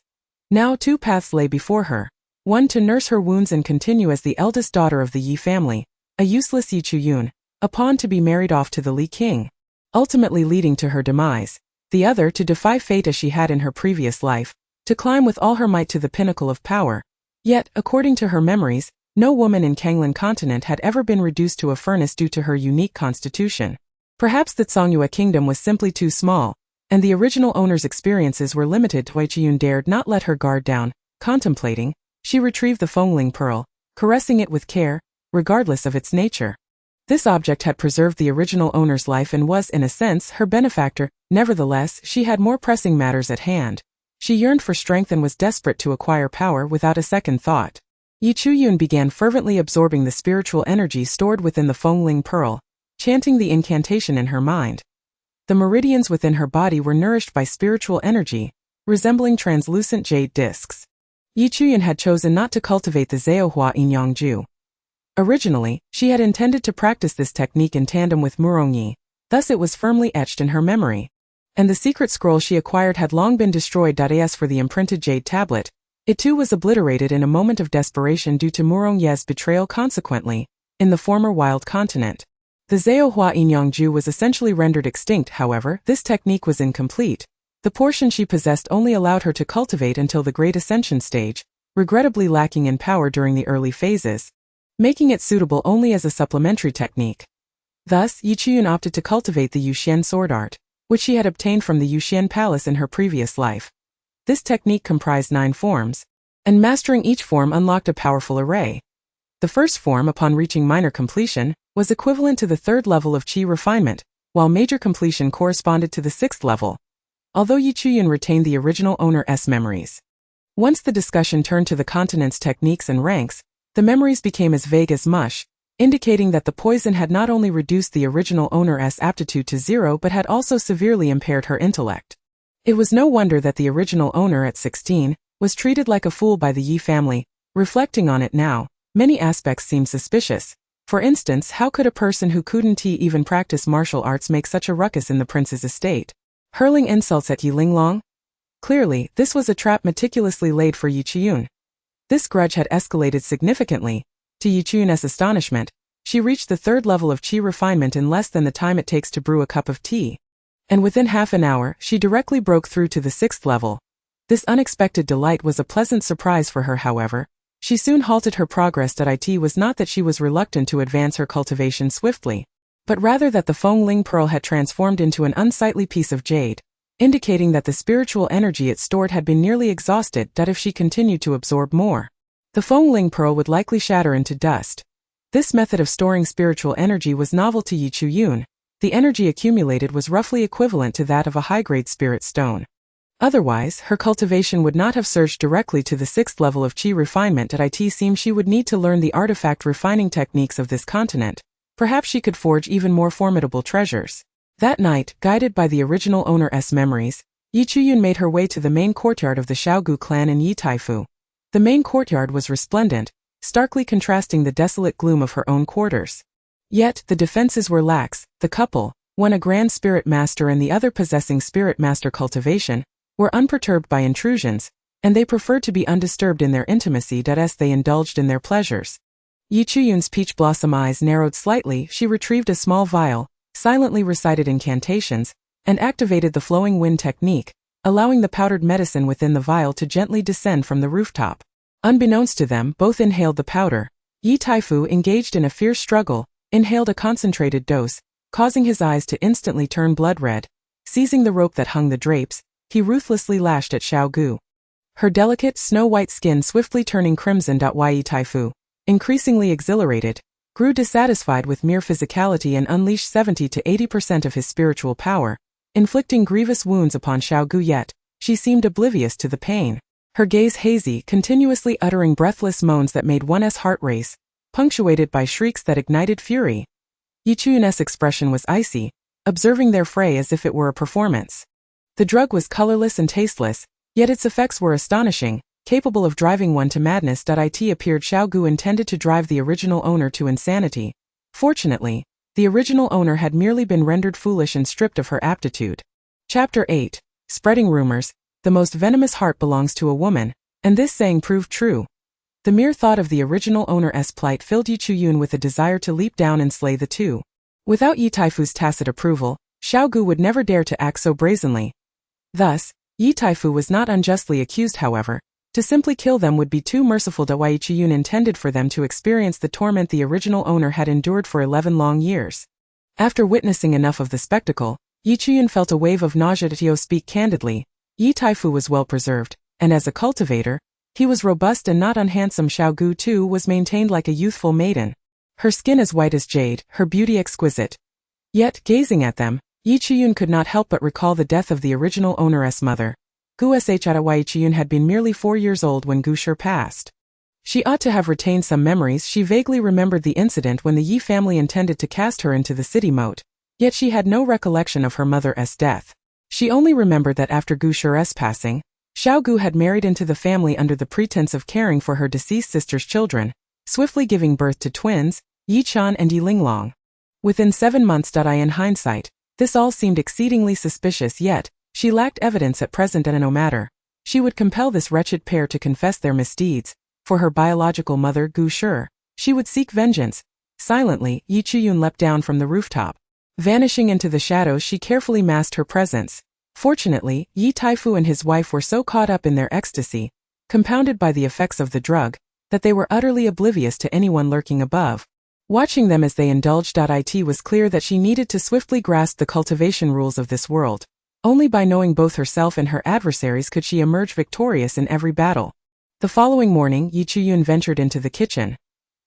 Now 2 paths lay before her. One, to nurse her wounds and continue as the eldest daughter of the Yi family, a useless Yi Chuyun, a pawn to be married off to the Li king, ultimately leading to her demise. the other to defy fate as she had in her previous life, to climb with all her might to the pinnacle of power. Yet, according to her memories, no woman in Kanglan continent had ever been reduced to a furnace due to her unique constitution. Perhaps the Songyue kingdom was simply too small, and the original owner's experiences were limited. Yichiyun dared not let her guard down. Contemplating, she retrieved the Fengling pearl, caressing it with care, regardless of its nature. This object had preserved the original owner's life and was, in a sense, her benefactor. Nevertheless, she had more pressing matters at hand. She yearned for strength and was desperate to acquire power without a second thought. Yichiyun began fervently absorbing the spiritual energy stored within the Fengling pearl, chanting the incantation in her mind. The meridians within her body were nourished by spiritual energy, resembling translucent jade discs. Yichiyun had chosen not to cultivate the Zaohua Inyangju. Originally, she had intended to practice this technique in tandem with Murongyi, thus it was firmly etched in her memory. And the secret scroll she acquired had long been destroyed. As for the imprinted jade tablet, it too was obliterated in a moment of desperation due to Murongye's betrayal. Consequently, in the former wild continent, the Zaohua Inyangju was essentially rendered extinct. However, this technique was incomplete. The portion she possessed only allowed her to cultivate until the Great Ascension stage, regrettably lacking in power during the early phases, making it suitable only as a supplementary technique. Thus, Yichiyun opted to cultivate the Yuxian sword art, which she had obtained from the Yuxian palace in her previous life. This technique comprised 9 forms, and mastering each form unlocked a powerful array. The first form, upon reaching minor completion, was equivalent to the 3rd level of qi refinement, while major completion corresponded to the 6th level. Although Yichiyun retained the original owner's memories. Once the discussion turned to the continent's techniques and ranks, the memories became as vague as mush, indicating that the poison had not only reduced the original owner's aptitude to 0 but had also severely impaired her intellect. It was no wonder that the original owner at 16 was treated like a fool by the Yi family. Reflecting on it now, many aspects seem suspicious. For instance, how could a person who couldn't even practice martial arts make such a ruckus in the prince's estate, hurling insults at Yi Linglong? Clearly, this was a trap meticulously laid for Yichiyun. This grudge had escalated significantly. To Yichiyun's astonishment, she reached the 3rd level of qi refinement in less than the time it takes to brew a cup of tea. And within half an hour, she directly broke through to the 6th level. This unexpected delight was a pleasant surprise for her. However, she soon halted her progress. It was not that she was reluctant to advance her cultivation swiftly, but rather that the Fengling pearl had transformed into an unsightly piece of jade, indicating that the spiritual energy it stored had been nearly exhausted. If she continued to absorb more, the Fengling pearl would likely shatter into dust. This method of storing spiritual energy was novel to Yichiyun. The energy accumulated was roughly equivalent to that of a high-grade spirit stone. Otherwise, her cultivation would not have surged directly to the 6th level of qi refinement. It seemed she would need to learn the artifact refining techniques of this continent. Perhaps she could forge even more formidable treasures. That night, guided by the original owner's memories, Yichiyun made her way to the main courtyard of the Xiaogu clan in Yitaifu. The main courtyard was resplendent, starkly contrasting the desolate gloom of her own quarters. Yet, the defenses were lax. The couple, one a grand spirit master and the other possessing spirit master cultivation, were unperturbed by intrusions, and they preferred to be undisturbed in their intimacy. As they indulged in their pleasures, Yichiyun's peach blossom eyes narrowed slightly. She retrieved a small vial, silently recited incantations, and activated the flowing wind technique, allowing the powdered medicine within the vial to gently descend from the rooftop. Unbeknownst to them, both inhaled the powder. Yi Taifu, engaged in a fierce struggle, inhaled a concentrated dose, causing his eyes to instantly turn blood red. Seizing the rope that hung the drapes, he ruthlessly lashed at Xiaogu. Her delicate, snow-white skin swiftly turning crimson. Yi Taifu, increasingly exhilarated, grew dissatisfied with mere physicality and unleashed 70 to 80% of his spiritual power, inflicting grievous wounds upon Xiaogu. Yet, she seemed oblivious to the pain. Her gaze hazy, continuously uttering breathless moans that made one's heart race, punctuated by shrieks that ignited fury. Yichiyun's expression was icy, observing their fray as if it were a performance. The drug was colorless and tasteless, yet its effects were astonishing, capable of driving one to madness. It appeared Xiaogu intended to drive the original owner to insanity. Fortunately, the original owner had merely been rendered foolish and stripped of her aptitude. Chapter 8. Spreading rumors. The most venomous heart belongs to a woman, and this saying proved true. The mere thought of the original owner's plight filled Yichiyun with a desire to leap down and slay the two. Without Yi Taifu's tacit approval, Xiaogu would never dare to act so brazenly. Thus, Yi Taifu was not unjustly accused however. To simply kill them would be too merciful. Yi Chiyun intended for them to experience the torment the original owner had endured for 11 long years. After witnessing enough of the spectacle, Yi Chiyun felt a wave of nausea. To speak candidly, Yi Taifu was well preserved, and as a cultivator, he was robust and not unhandsome. Xiao Gu too was maintained like a youthful maiden. Her skin as white as jade, her beauty exquisite. Yet, gazing at them, Yi Chiyun could not help but recall the death of the original owner's mother. Gu Shada. Yi Chiyun had been merely 4 years old when Gu Shi passed. She ought to have retained some memories. She vaguely remembered the incident when the Yi family intended to cast her into the city moat, yet she had no recollection of her mother's death. She only remembered that after Gu Shi's passing, Xiao Gu had married into the family under the pretense of caring for her deceased sister's children, swiftly giving birth to twins, Yi Chan and Yi Linglong. Within 7 months. In hindsight, this all seemed exceedingly suspicious, yet she lacked evidence at present, and no matter. She would compel this wretched pair to confess their misdeeds. For her biological mother Gu Shi, she would seek vengeance. Silently, Yi Chiyun leapt down from the rooftop. Vanishing into the shadows, she carefully masked her presence. Fortunately, Yi Taifu and his wife were so caught up in their ecstasy, compounded by the effects of the drug, that they were utterly oblivious to anyone lurking above. Watching them as they indulged, it was clear that she needed to swiftly grasp the cultivation rules of this world. Only by knowing both herself and her adversaries could she emerge victorious in every battle. The following morning, Yi Chiyun ventured into the kitchen.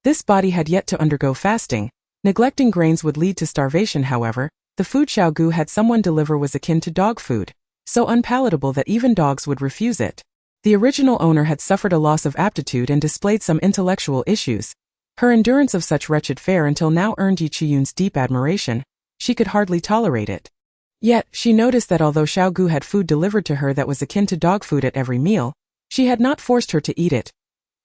This body had yet to undergo fasting. Neglecting grains would lead to starvation, however. The food Xiao Gu had someone deliver was akin to dog food, so unpalatable that even dogs would refuse it. The original owner had suffered a loss of aptitude and displayed some intellectual issues. Her endurance of such wretched fare until now earned Yi Chiyun's deep admiration. She could hardly tolerate it. Yet, she noticed that although Xiao Gu had food delivered to her that was akin to dog food at every meal, she had not forced her to eat it.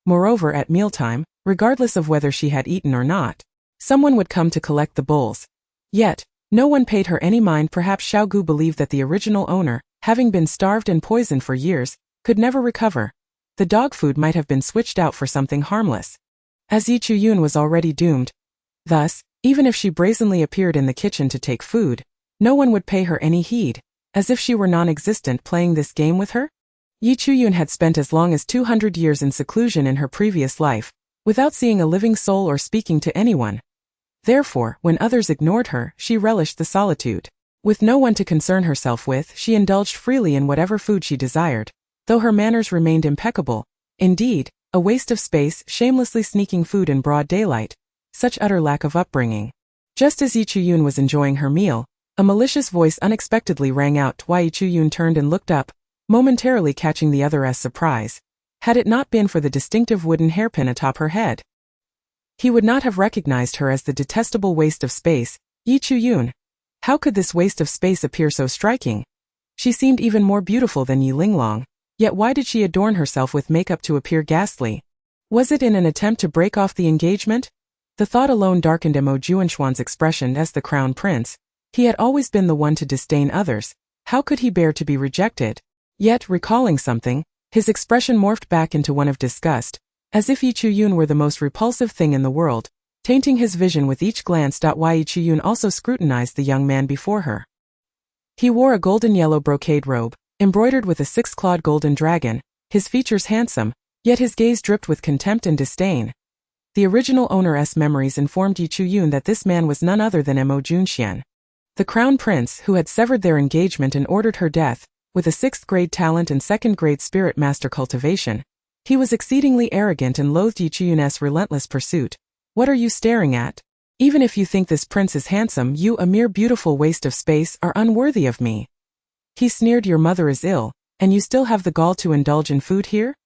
Moreover, at mealtime, regardless of whether she had eaten or not, someone would come to collect the bowls. Yet, no one paid her any mind. Perhaps Xiao Gu believed that the original owner, having been starved and poisoned for years, could never recover. The dog food might have been switched out for something harmless. As Yi Chiyun was already doomed. Thus, even if she brazenly appeared in the kitchen to take food, no one would pay her any heed, as if she were non-existent. Playing this game with her? Yi Chiyun had spent as long as 200 years in seclusion in her previous life, without seeing a living soul or speaking to anyone. Therefore, when others ignored her, she relished the solitude. With no one to concern herself with, she indulged freely in whatever food she desired, though her manners remained impeccable. Indeed, a waste of space, shamelessly sneaking food in broad daylight. Such utter lack of upbringing. Just as Yi Chiyun was enjoying her meal, a malicious voice unexpectedly rang out. Yi Chiyun turned and looked up, momentarily catching the other's surprise. Had it not been for the distinctive wooden hairpin atop her head, he would not have recognized her as the detestable waste of space, Yi Chiyun. How could this waste of space appear so striking? She seemed even more beautiful than Yi Linglong, yet why did she adorn herself with makeup to appear ghastly? Was it in an attempt to break off the engagement? The thought alone darkened Mo Juanxuan's expression as the crown prince. He had always been the one to disdain others. How could he bear to be rejected? Yet, recalling something, his expression morphed back into one of disgust, as if Yi Chiyun were the most repulsive thing in the world, tainting his vision with each glance. Yi Chiyun also scrutinized the young man before her. He wore a golden-yellow brocade robe, embroidered with a 6-clawed golden dragon, his features handsome, yet his gaze dripped with contempt and disdain. The original owner's memories informed Yi Chiyun that this man was none other than Mo Junxian, the crown prince who had severed their engagement and ordered her death. With a 6th-grade talent and 2nd-grade spirit master cultivation, he was exceedingly arrogant and loathed Yi Chiyun's relentless pursuit. What are you staring at? Even if you think this prince is handsome, you, a mere beautiful waste of space, are unworthy of me. He sneered. Your mother is ill, and you still have the gall to indulge in food here?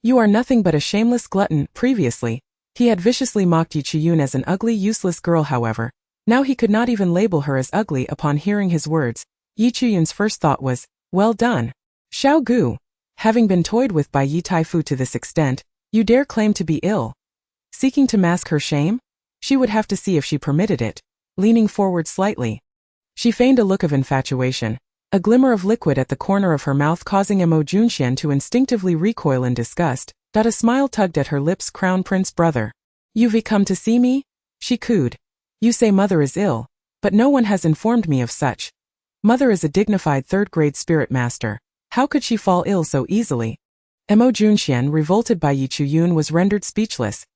You are nothing but a shameless glutton. Previously, he had viciously mocked Yi Chiyun as an ugly, useless girl. However, now he could not even label her as ugly. Upon hearing his words, Yi Chiyun's first thought was, well done, Xiao Gu. Having been toyed with by Yi Taifu to this extent, you dare claim to be ill? Seeking to mask her shame? She would have to see if she permitted it. Leaning forward slightly, she feigned a look of infatuation, a glimmer of liquid at the corner of her mouth causing Mo Junxian to instinctively recoil in disgust. A smile tugged at her lips. Crown Prince brother. You've come to see me? She cooed. You say mother is ill, but no one has informed me of such. Mother is a dignified 3rd-grade spirit master. How could she fall ill so easily? Mo Junxian, revolted by Yi Chuyun, was rendered speechless.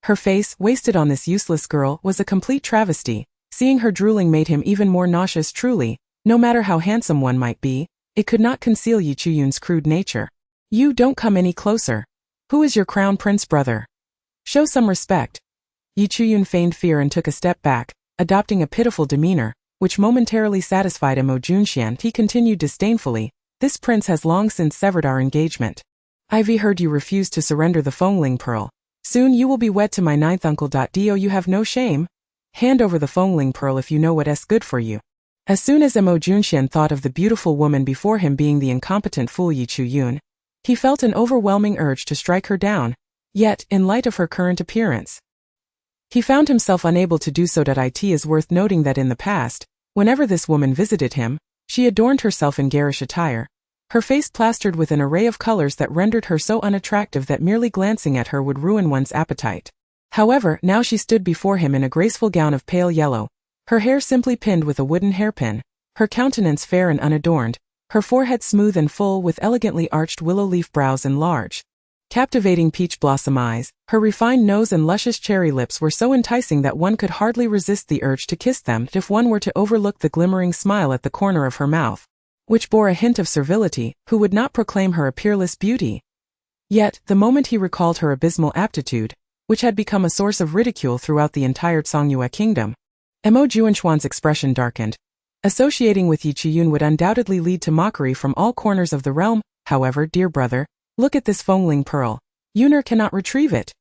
Her face, wasted on this useless girl, was a complete travesty. Seeing her drooling made him even more nauseous. Truly, no matter how handsome one might be, it could not conceal Yi Chuyun's crude nature. You don't come any closer. Who is your crown prince brother? Show some respect. Yi Chuyun feigned fear and took a step back, adopting a pitiful demeanor, which momentarily satisfied Mo Junxian. He continued disdainfully, this prince has long since severed our engagement. I've heard you refuse to surrender the Fengling pearl. Soon you will be wed to my ninth uncle. Do you have no shame? Hand over the Fengling pearl if you know what's good for you. As soon as Mo Junxian thought of the beautiful woman before him being the incompetent fool Yi Chuyun, he felt an overwhelming urge to strike her down. Yet, in light of her current appearance, he found himself unable to do so. It is worth noting that in the past, whenever this woman visited him, she adorned herself in garish attire, her face plastered with an array of colors that rendered her so unattractive that merely glancing at her would ruin one's appetite. However, now she stood before him in a graceful gown of pale yellow, her hair simply pinned with a wooden hairpin, her countenance fair and unadorned, her forehead smooth and full with elegantly arched willow leaf brows and large, captivating peach blossom eyes. Her refined nose and luscious cherry lips were so enticing that one could hardly resist the urge to kiss them if one were to overlook the glimmering smile at the corner of her mouth, which bore a hint of servility. Who would not proclaim her a peerless beauty? Yet, the moment he recalled her abysmal aptitude, which had become a source of ridicule throughout the entire Songyue kingdom, Mo Junxian's expression darkened. Associating with Yi Chuyun would undoubtedly lead to mockery from all corners of the realm. However, dear brother, look at this Fengling pearl. Yuner cannot retrieve it.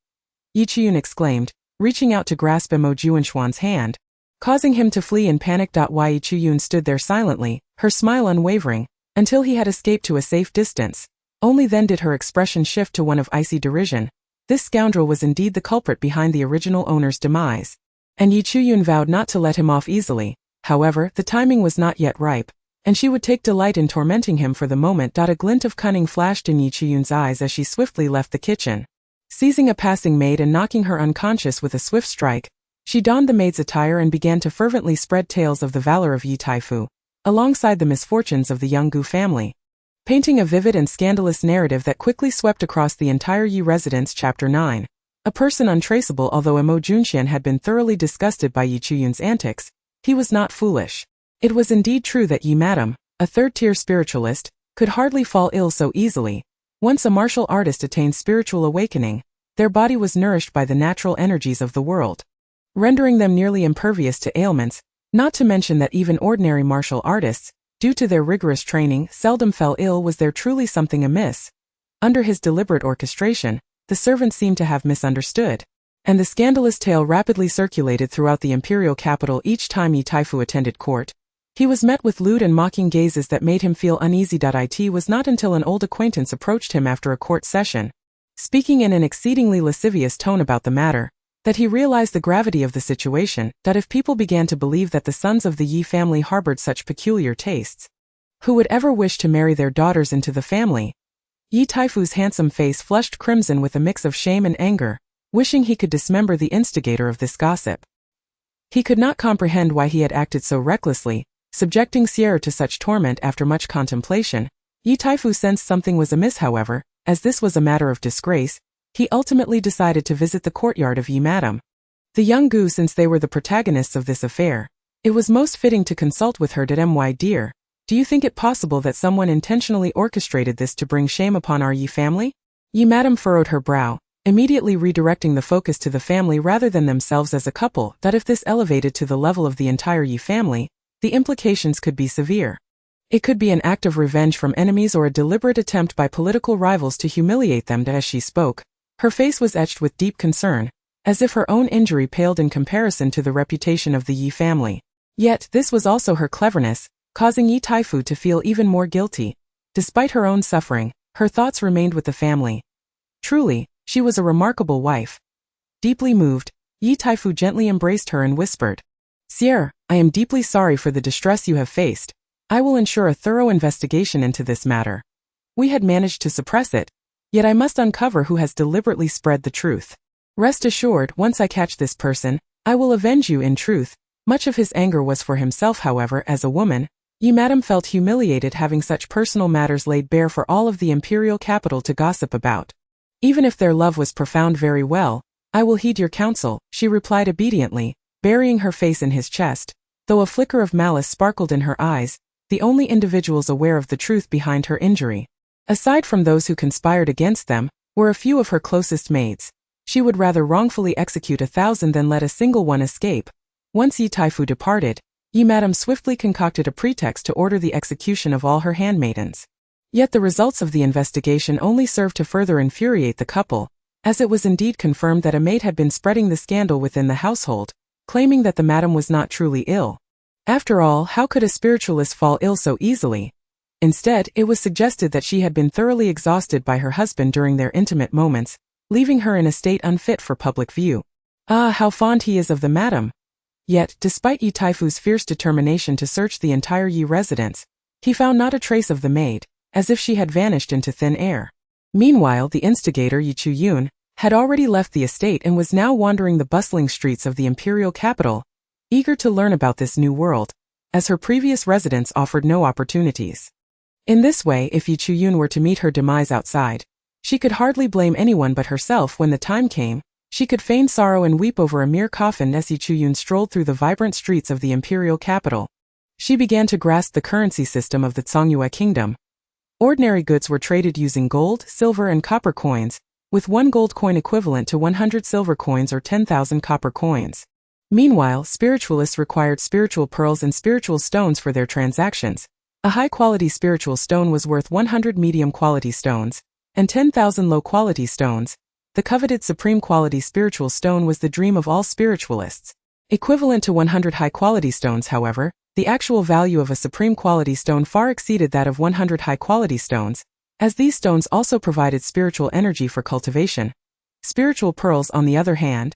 Yi Chuyun exclaimed, reaching out to grasp Mo Junxian's hand, causing him to flee in panic. Yi Chuyun stood there silently, her smile unwavering, until he had escaped to a safe distance. Only then did her expression shift to one of icy derision. This scoundrel was indeed the culprit behind the original owner's demise, and Yi Chuyun vowed not to let him off easily. However, the timing was not yet ripe, and she would take delight in tormenting him for the moment. A glint of cunning flashed in Yi Chuyun's eyes as she swiftly left the kitchen. Seizing a passing maid and knocking her unconscious with a swift strike, she donned the maid's attire and began to fervently spread tales of the valor of Yi Taifu, alongside the misfortunes of the young Gu family, painting a vivid and scandalous narrative that quickly swept across the entire Yi residence. Chapter 9. A person untraceable. Although Mo Junxian had been thoroughly disgusted by Yi Chuyun's antics, he was not foolish. It was indeed true that Yi Madam, a third-tier spiritualist, could hardly fall ill so easily. Once a martial artist attained spiritual awakening, their body was nourished by the natural energies of the world, rendering them nearly impervious to ailments, not to mention that even ordinary martial artists, due to their rigorous training, seldom fell ill. Was there truly something amiss? Under his deliberate orchestration, the servant seemed to have misunderstood, and the scandalous tale rapidly circulated throughout the imperial capital. Each time Yi Taifu attended court, he was met with lewd and mocking gazes that made him feel uneasy. It was not until an old acquaintance approached him after a court session, speaking in an exceedingly lascivious tone about the matter, that he realized the gravity of the situation. If people began to believe that the sons of the Yi family harbored such peculiar tastes, who would ever wish to marry their daughters into the family? Yi Taifu's handsome face flushed crimson with a mix of shame and anger, wishing he could dismember the instigator of this gossip. He could not comprehend why he had acted so recklessly, subjecting Sierra to such torment. After much contemplation, Yi Taifu sensed something was amiss. However, as this was a matter of disgrace, he ultimately decided to visit the courtyard of Yi Madam, the young Gu. Since they were the protagonists of this affair, it was most fitting to consult with her. My dear, do you think it possible that someone intentionally orchestrated this to bring shame upon our Yi family? Yi Madam furrowed her brow, immediately redirecting the focus to the family rather than themselves as a couple. If this elevated to the level of the entire Yi family, the implications could be severe. It could be an act of revenge from enemies or a deliberate attempt by political rivals to humiliate them. As she spoke, her face was etched with deep concern, as if her own injury paled in comparison to the reputation of the Yi family. Yet, this was also her cleverness, causing Yi Taifu to feel even more guilty. Despite her own suffering, her thoughts remained with the family. Truly, she was a remarkable wife. Deeply moved, Yi Taifu gently embraced her and whispered, Sierra, I am deeply sorry for the distress you have faced. I will ensure a thorough investigation into this matter. We had managed to suppress it, yet I must uncover who has deliberately spread the truth. Rest assured, once I catch this person, I will avenge you. In truth, much of his anger was for himself. However, as a woman, Yi Madam felt humiliated having such personal matters laid bare for all of the imperial capital to gossip about. Even if their love was profound, very well, I will heed your counsel, she replied obediently, burying her face in his chest, though a flicker of malice sparkled in her eyes, the only individuals aware of the truth behind her injury. Aside from those who conspired against them, were a few of her closest maids. She would rather wrongfully execute 1,000 than let a single one escape. Once Yi Taifu departed, Yi Madam swiftly concocted a pretext to order the execution of all her handmaidens. Yet the results of the investigation only served to further infuriate the couple, as it was indeed confirmed that a maid had been spreading the scandal within the household, claiming that the madam was not truly ill. After all, how could a spiritualist fall ill so easily? Instead, it was suggested that she had been thoroughly exhausted by her husband during their intimate moments, leaving her in a state unfit for public view. Ah, how fond he is of the madam! Yet, despite Yi Taifu's fierce determination to search the entire Yi residence, he found not a trace of the maid, as if she had vanished into thin air. Meanwhile, the instigator, Yi Chuyun, had already left the estate and was now wandering the bustling streets of the imperial capital, eager to learn about this new world, as her previous residence offered no opportunities. In this way, if Yi Chuyun were to meet her demise outside, she could hardly blame anyone but herself. When the time came, she could feign sorrow and weep over a mere coffin as Yi Chuyun strolled through the vibrant streets of the imperial capital. She began to grasp the currency system of the Zhongyue kingdom. Ordinary goods were traded using gold, silver and copper coins, with 1 gold coin equivalent to 100 silver coins or 10,000 copper coins. Meanwhile, spiritualists required spiritual pearls and spiritual stones for their transactions. A high-quality spiritual stone was worth 100 medium-quality stones, and 10,000 low-quality stones. The coveted supreme-quality spiritual stone was the dream of all spiritualists. Equivalent to 100 high-quality stones, however, the actual value of a supreme-quality stone far exceeded that of 100 high-quality stones, as these stones also provided spiritual energy for cultivation. Spiritual pearls, on the other hand,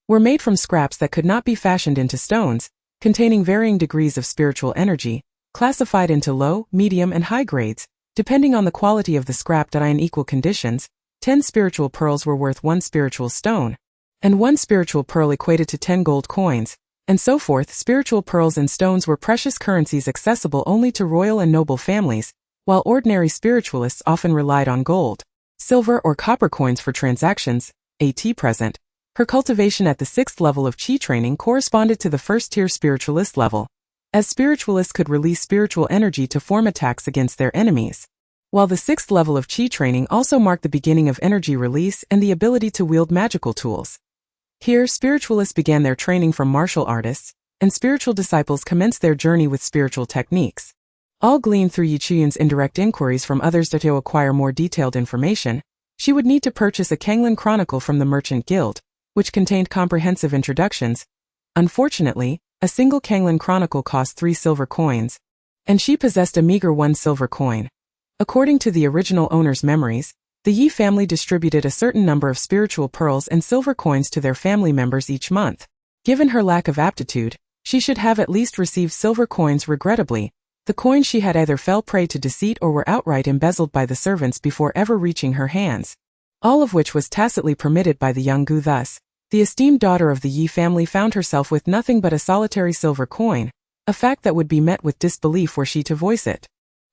were made from scraps that could not be fashioned into stones, containing varying degrees of spiritual energy, classified into low, medium and high grades, depending on the quality of the scrap. In equal conditions, 10 spiritual pearls were worth 1 spiritual stone, and 1 spiritual pearl equated to 10 gold coins, and so forth. Spiritual pearls and stones were precious currencies accessible only to royal and noble families, while ordinary spiritualists often relied on gold, silver or copper coins for transactions. At present, her cultivation at the 6th level of Qi training corresponded to the 1st-tier spiritualist level, as spiritualists could release spiritual energy to form attacks against their enemies, while the 6th level of Qi training also marked the beginning of energy release and the ability to wield magical tools. Here, spiritualists began their training from martial artists, and spiritual disciples commenced their journey with spiritual techniques. All gleaned through Yi Chuyun's indirect inquiries from others. To acquire more detailed information, she would need to purchase a Kanglin Chronicle from the Merchant Guild, which contained comprehensive introductions. Unfortunately, a single Kanglin Chronicle cost 3 silver coins, and she possessed a meager 1 silver coin. According to the original owner's memories, the Yi family distributed a certain number of spiritual pearls and silver coins to their family members each month. Given her lack of aptitude, she should have at least received silver coins. Regrettably, the coins she had either fell prey to deceit or were outright embezzled by the servants before ever reaching her hands, all of which was tacitly permitted by the young Gu. Thus, the esteemed daughter of the Yi family found herself with nothing but a solitary silver coin, a fact that would be met with disbelief were she to voice it.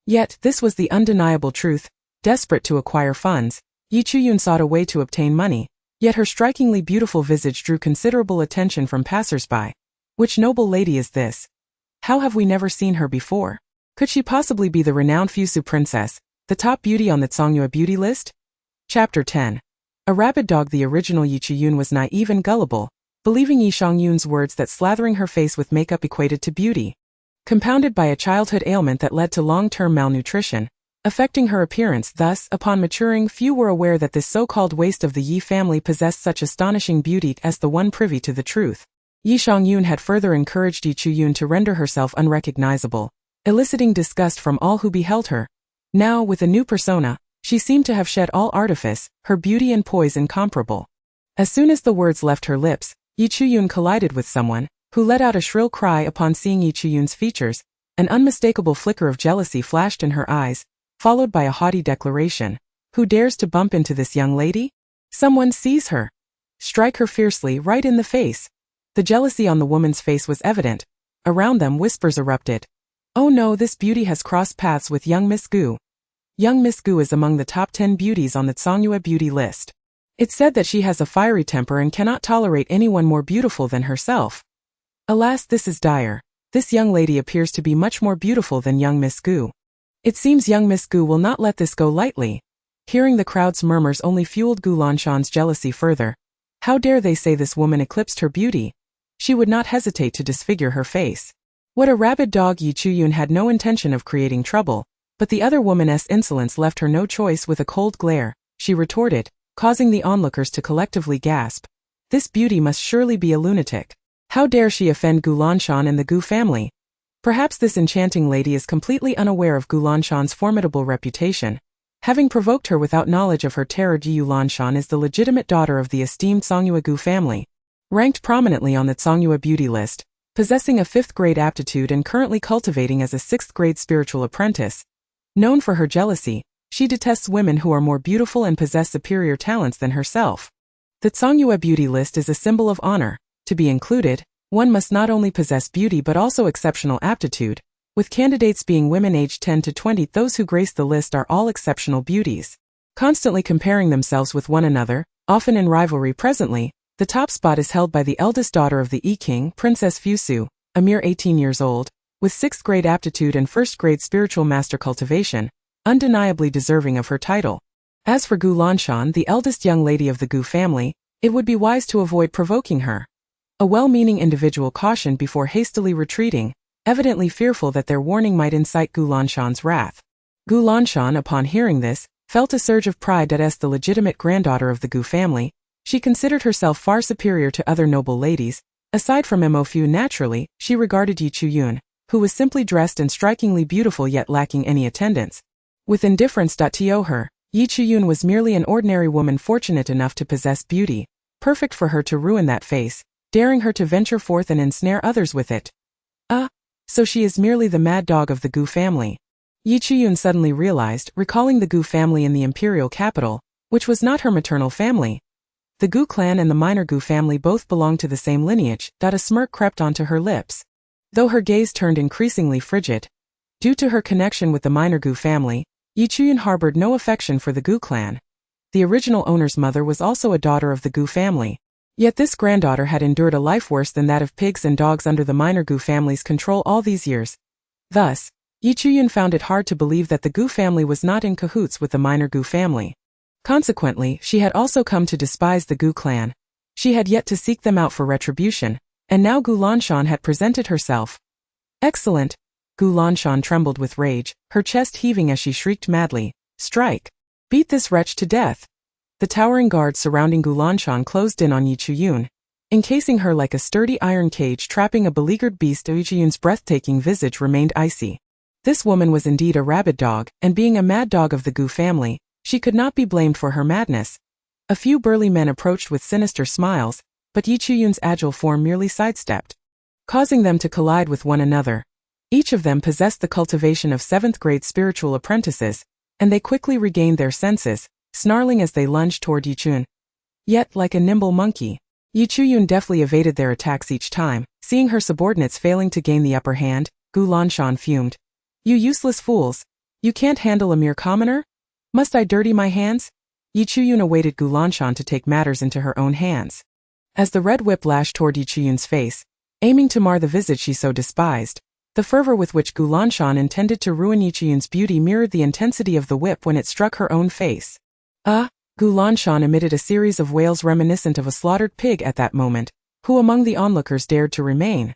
Yet, this was the undeniable truth. Desperate to acquire funds, Yi Chuyun sought a way to obtain money, yet her strikingly beautiful visage drew considerable attention from passers-by. Which noble lady is this? How have we never seen her before? Could she possibly be the renowned Fusu princess, the top beauty on the Zhongyue beauty list? Chapter 10. A rabid dog. The original Yi Chuyun was naive and gullible, believing Yi Shangyun's words that slathering her face with makeup equated to beauty. Compounded by a childhood ailment that led to long-term malnutrition, affecting her appearance. Thus, upon maturing, few were aware that this so-called waste of the Yi family possessed such astonishing beauty as the one privy to the truth. Yi Shangyun had further encouraged Yi Chuyun to render herself unrecognizable, eliciting disgust from all who beheld her. Now, with a new persona, she seemed to have shed all artifice, her beauty and poise incomparable. As soon as the words left her lips, Yi Chuyun collided with someone, who let out a shrill cry upon seeing Yi Chuyun's features. An unmistakable flicker of jealousy flashed in her eyes, followed by a haughty declaration. Who dares to bump into this young lady? Someone seize her. Strike her fiercely right in the face. The jealousy on the woman's face was evident. Around them whispers erupted. Oh no, this beauty has crossed paths with young Miss Gu. Young Miss Gu is among the top 10 beauties on the Tsangyue beauty list. It's said that she has a fiery temper and cannot tolerate anyone more beautiful than herself. Alas, this is dire. This young lady appears to be much more beautiful than young Miss Gu. It seems young Miss Gu will not let this go lightly. Hearing the crowd's murmurs only fueled Gu Lanshan's jealousy further. How dare they say this woman eclipsed her beauty? She would not hesitate to disfigure her face. What a rabid dog! Yi Chuyun had no intention of creating trouble, but the other woman's insolence left her no choice. With a cold glare, she retorted, causing the onlookers to collectively gasp. This beauty must surely be a lunatic. How dare she offend Gu Lanshan and the Gu family? Perhaps this enchanting lady is completely unaware of Gu Lanshan's formidable reputation. Having provoked her without knowledge of her terror, Yu Lanshan is the legitimate daughter of the esteemed Tsangyue Gu family, ranked prominently on the Tsangyue beauty list, possessing a 5th grade aptitude and currently cultivating as a 6th grade spiritual apprentice. Known for her jealousy, she detests women who are more beautiful and possess superior talents than herself. The Tsangyue beauty list is a symbol of honor. To be included, one must not only possess beauty but also exceptional aptitude, with candidates being women aged 10 to 20. Those who grace the list are all exceptional beauties. Constantly comparing themselves with one another, often in rivalry. Presently, the top spot is held by the eldest daughter of the King, Princess Fusu, a mere 18 years old, with 6th grade aptitude and 1st grade spiritual master cultivation, undeniably deserving of her title. As for Gu Lanshan, the eldest young lady of the Gu family, it would be wise to avoid provoking her. A well-meaning individual cautioned before hastily retreating, evidently fearful that their warning might incite Gu Lanshan's wrath. Gu Lanshan, upon hearing this, felt a surge of pride that as the legitimate granddaughter of the Gu family, she considered herself far superior to other noble ladies. Aside from Mofu, naturally, she regarded Yi Chuyun, who was simply dressed and strikingly beautiful yet lacking any attendance, with indifference. To her, Yi Chuyun was merely an ordinary woman fortunate enough to possess beauty, perfect for her to ruin that face, daring her to venture forth and ensnare others with it. So she is merely the mad dog of the Gu family. Yi Chuyun suddenly realized, recalling the Gu family in the imperial capital, which was not her maternal family. The Gu clan and the minor Gu family both belonged to the same lineage. A smirk crept onto her lips. Though her gaze turned increasingly frigid, due to her connection with the minor Gu family, Yi Chuyun harbored no affection for the Gu clan. The original owner's mother was also a daughter of the Gu family. Yet this granddaughter had endured a life worse than that of pigs and dogs under the minor Gu family's control all these years. Thus, Yi Chuyun found it hard to believe that the Gu family was not in cahoots with the minor Gu family. Consequently, she had also come to despise the Gu clan. She had yet to seek them out for retribution, and now Gu Lanshan had presented herself. Excellent! Gu Lanshan trembled with rage, her chest heaving as she shrieked madly, "Strike! Beat this wretch to death!" The towering guards surrounding Gu Lanshan closed in on Yi Chuyun, encasing her like a sturdy iron cage trapping a beleaguered beast. Yi Chuyun's breathtaking visage remained icy. This woman was indeed a rabid dog, and being a mad dog of the Gu family, she could not be blamed for her madness. A few burly men approached with sinister smiles, but Yi Chuyun's agile form merely sidestepped, causing them to collide with one another. Each of them possessed the cultivation of 7th grade spiritual apprentices, and they quickly regained their senses, snarling as they lunged toward Yi Chuyun. Yet, like a nimble monkey, Yi Chuyun deftly evaded their attacks each time. Seeing her subordinates failing to gain the upper hand, Gu Lanshan fumed. "You useless fools! You can't handle a mere commoner? Must I dirty my hands?" Yi Chuyun awaited Gu Lanshan to take matters into her own hands. As the red whip lashed toward Yi Chuyun's face, aiming to mar the visage she so despised, the fervor with which Gu Lanshan intended to ruin Yi Chuyun's beauty mirrored the intensity of the whip when it struck her own face. Gu Lanshan emitted a series of wails reminiscent of a slaughtered pig at that moment. Who among the onlookers dared to remain?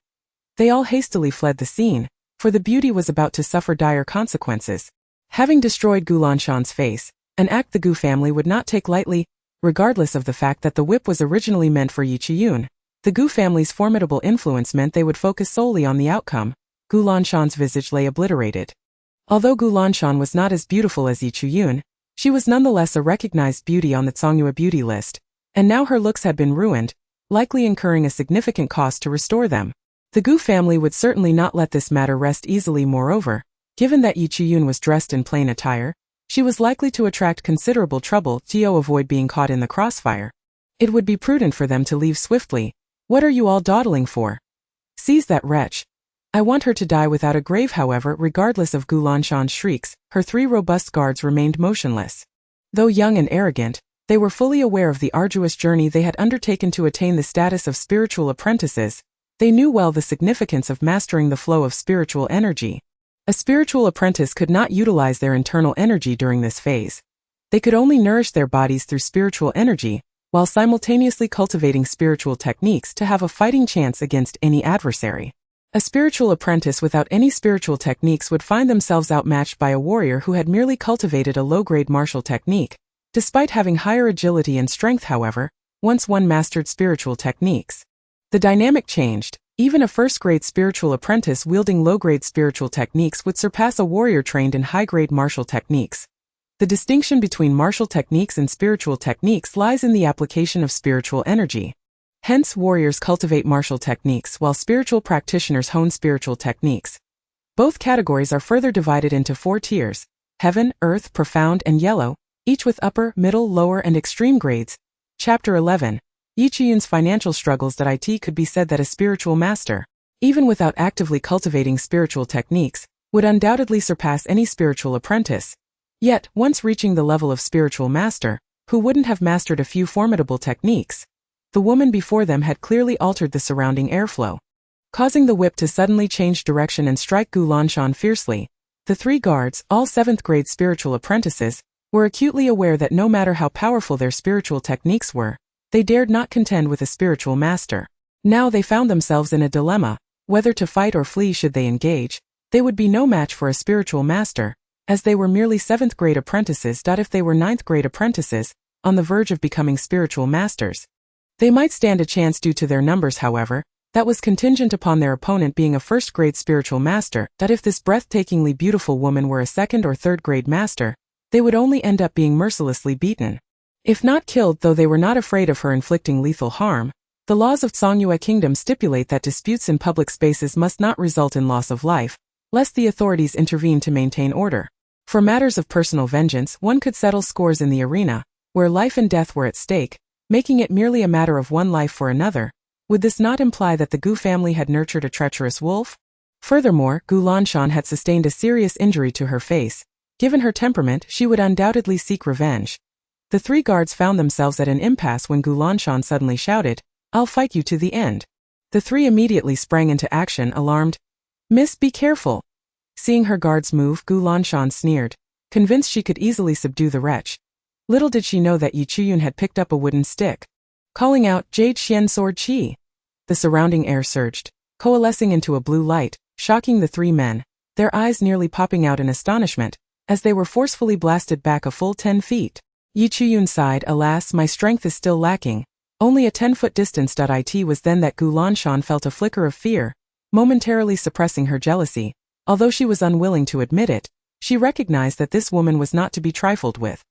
They all hastily fled the scene, for the beauty was about to suffer dire consequences. Having destroyed Gu Lanshan's face, an act the Gu family would not take lightly, regardless of the fact that the whip was originally meant for Yi Chuyun. The Gu family's formidable influence meant they would focus solely on the outcome. Gu Lanshan's visage lay obliterated. Although Gu Lanshan was not as beautiful as Yi Chuyun, she was nonetheless a recognized beauty on the Tsangyue beauty list, and now her looks had been ruined, likely incurring a significant cost to restore them. The Gu family would certainly not let this matter rest easily. Moreover, given that Yi Chuyun was dressed in plain attire, she was likely to attract considerable trouble to avoid being caught in the crossfire. It would be prudent for them to leave swiftly. "What are you all dawdling for? Seize that wretch!" I want her to die without a grave. However, regardless of Gulanshan's shrieks, her 3 robust guards remained motionless. Though young and arrogant, they were fully aware of the arduous journey they had undertaken to attain the status of spiritual apprentices. They knew well the significance of mastering the flow of spiritual energy. A spiritual apprentice could not utilize their internal energy during this phase. They could only nourish their bodies through spiritual energy, while simultaneously cultivating spiritual techniques to have a fighting chance against any adversary. A spiritual apprentice without any spiritual techniques would find themselves outmatched by a warrior who had merely cultivated a low-grade martial technique. Despite having higher agility and strength, however, once one mastered spiritual techniques, the dynamic changed. Even a first-grade spiritual apprentice wielding low-grade spiritual techniques would surpass a warrior trained in high-grade martial techniques. The distinction between martial techniques and spiritual techniques lies in the application of spiritual energy. Hence, warriors cultivate martial techniques while spiritual practitioners hone spiritual techniques. Both categories are further divided into 4 tiers: heaven, earth, profound, and yellow, each with upper, middle, lower, and extreme grades. Chapter 11. Yi Chiyun's financial struggles. It could be said that a spiritual master, even without actively cultivating spiritual techniques, would undoubtedly surpass any spiritual apprentice. Yet, once reaching the level of spiritual master, who wouldn't have mastered a few formidable techniques? The woman before them had clearly altered the surrounding airflow, causing the whip to suddenly change direction and strike Gulanshan fiercely. The 3 guards, all 7th-grade spiritual apprentices, were acutely aware that no matter how powerful their spiritual techniques were, they dared not contend with a spiritual master. Now they found themselves in a dilemma, whether to fight or flee. Should they engage, they would be no match for a spiritual master, as they were merely 7th-grade apprentices. If they were 9th-grade apprentices, on the verge of becoming spiritual masters, they might stand a chance due to their numbers. However, that was contingent upon their opponent being a first-grade spiritual master. If this breathtakingly beautiful woman were a 2nd or 3rd-grade master, they would only end up being mercilessly beaten. If not killed, though they were not afraid of her inflicting lethal harm. The laws of Songyue Kingdom stipulate that disputes in public spaces must not result in loss of life, lest the authorities intervene to maintain order. For matters of personal vengeance, one could settle scores in the arena, where life and death were at stake, making it merely a matter of one life for another. Would this not imply that the Gu family had nurtured a treacherous wolf? Furthermore, Gulanshan had sustained a serious injury to her face. Given her temperament, she would undoubtedly seek revenge. The 3 guards found themselves at an impasse when Gulanshan suddenly shouted, "I'll fight you to the end." The 3 immediately sprang into action, alarmed. "Miss, be careful." Seeing her guards move, Gulanshan sneered, convinced she could easily subdue the wretch. Little did she know that Yi Chiyun had picked up a wooden stick, calling out, "Jade Xian Sword Chi." The surrounding air surged, coalescing into a blue light, shocking the 3 men, their eyes nearly popping out in astonishment, as they were forcefully blasted back a full 10 feet. Yi Chiyun sighed, "Alas, my strength is still lacking." Only a 10-foot distance. It was then that Gulanshan felt a flicker of fear, momentarily suppressing her jealousy. Although she was unwilling to admit it, she recognized that this woman was not to be trifled with.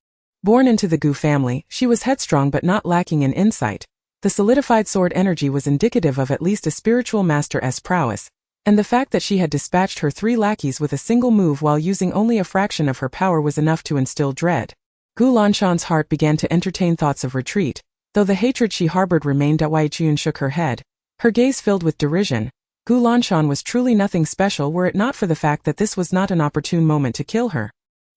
Born into the Gu family, she was headstrong but not lacking in insight. The solidified sword energy was indicative of at least a spiritual master's prowess, and the fact that she had dispatched her 3 lackeys with a single move while using only a fraction of her power was enough to instill dread. Gulanshan's heart began to entertain thoughts of retreat, though the hatred she harbored remained. Yi Chiyun shook her head, her gaze filled with derision. Gulanshan was truly nothing special were it not for the fact that this was not an opportune moment to kill her.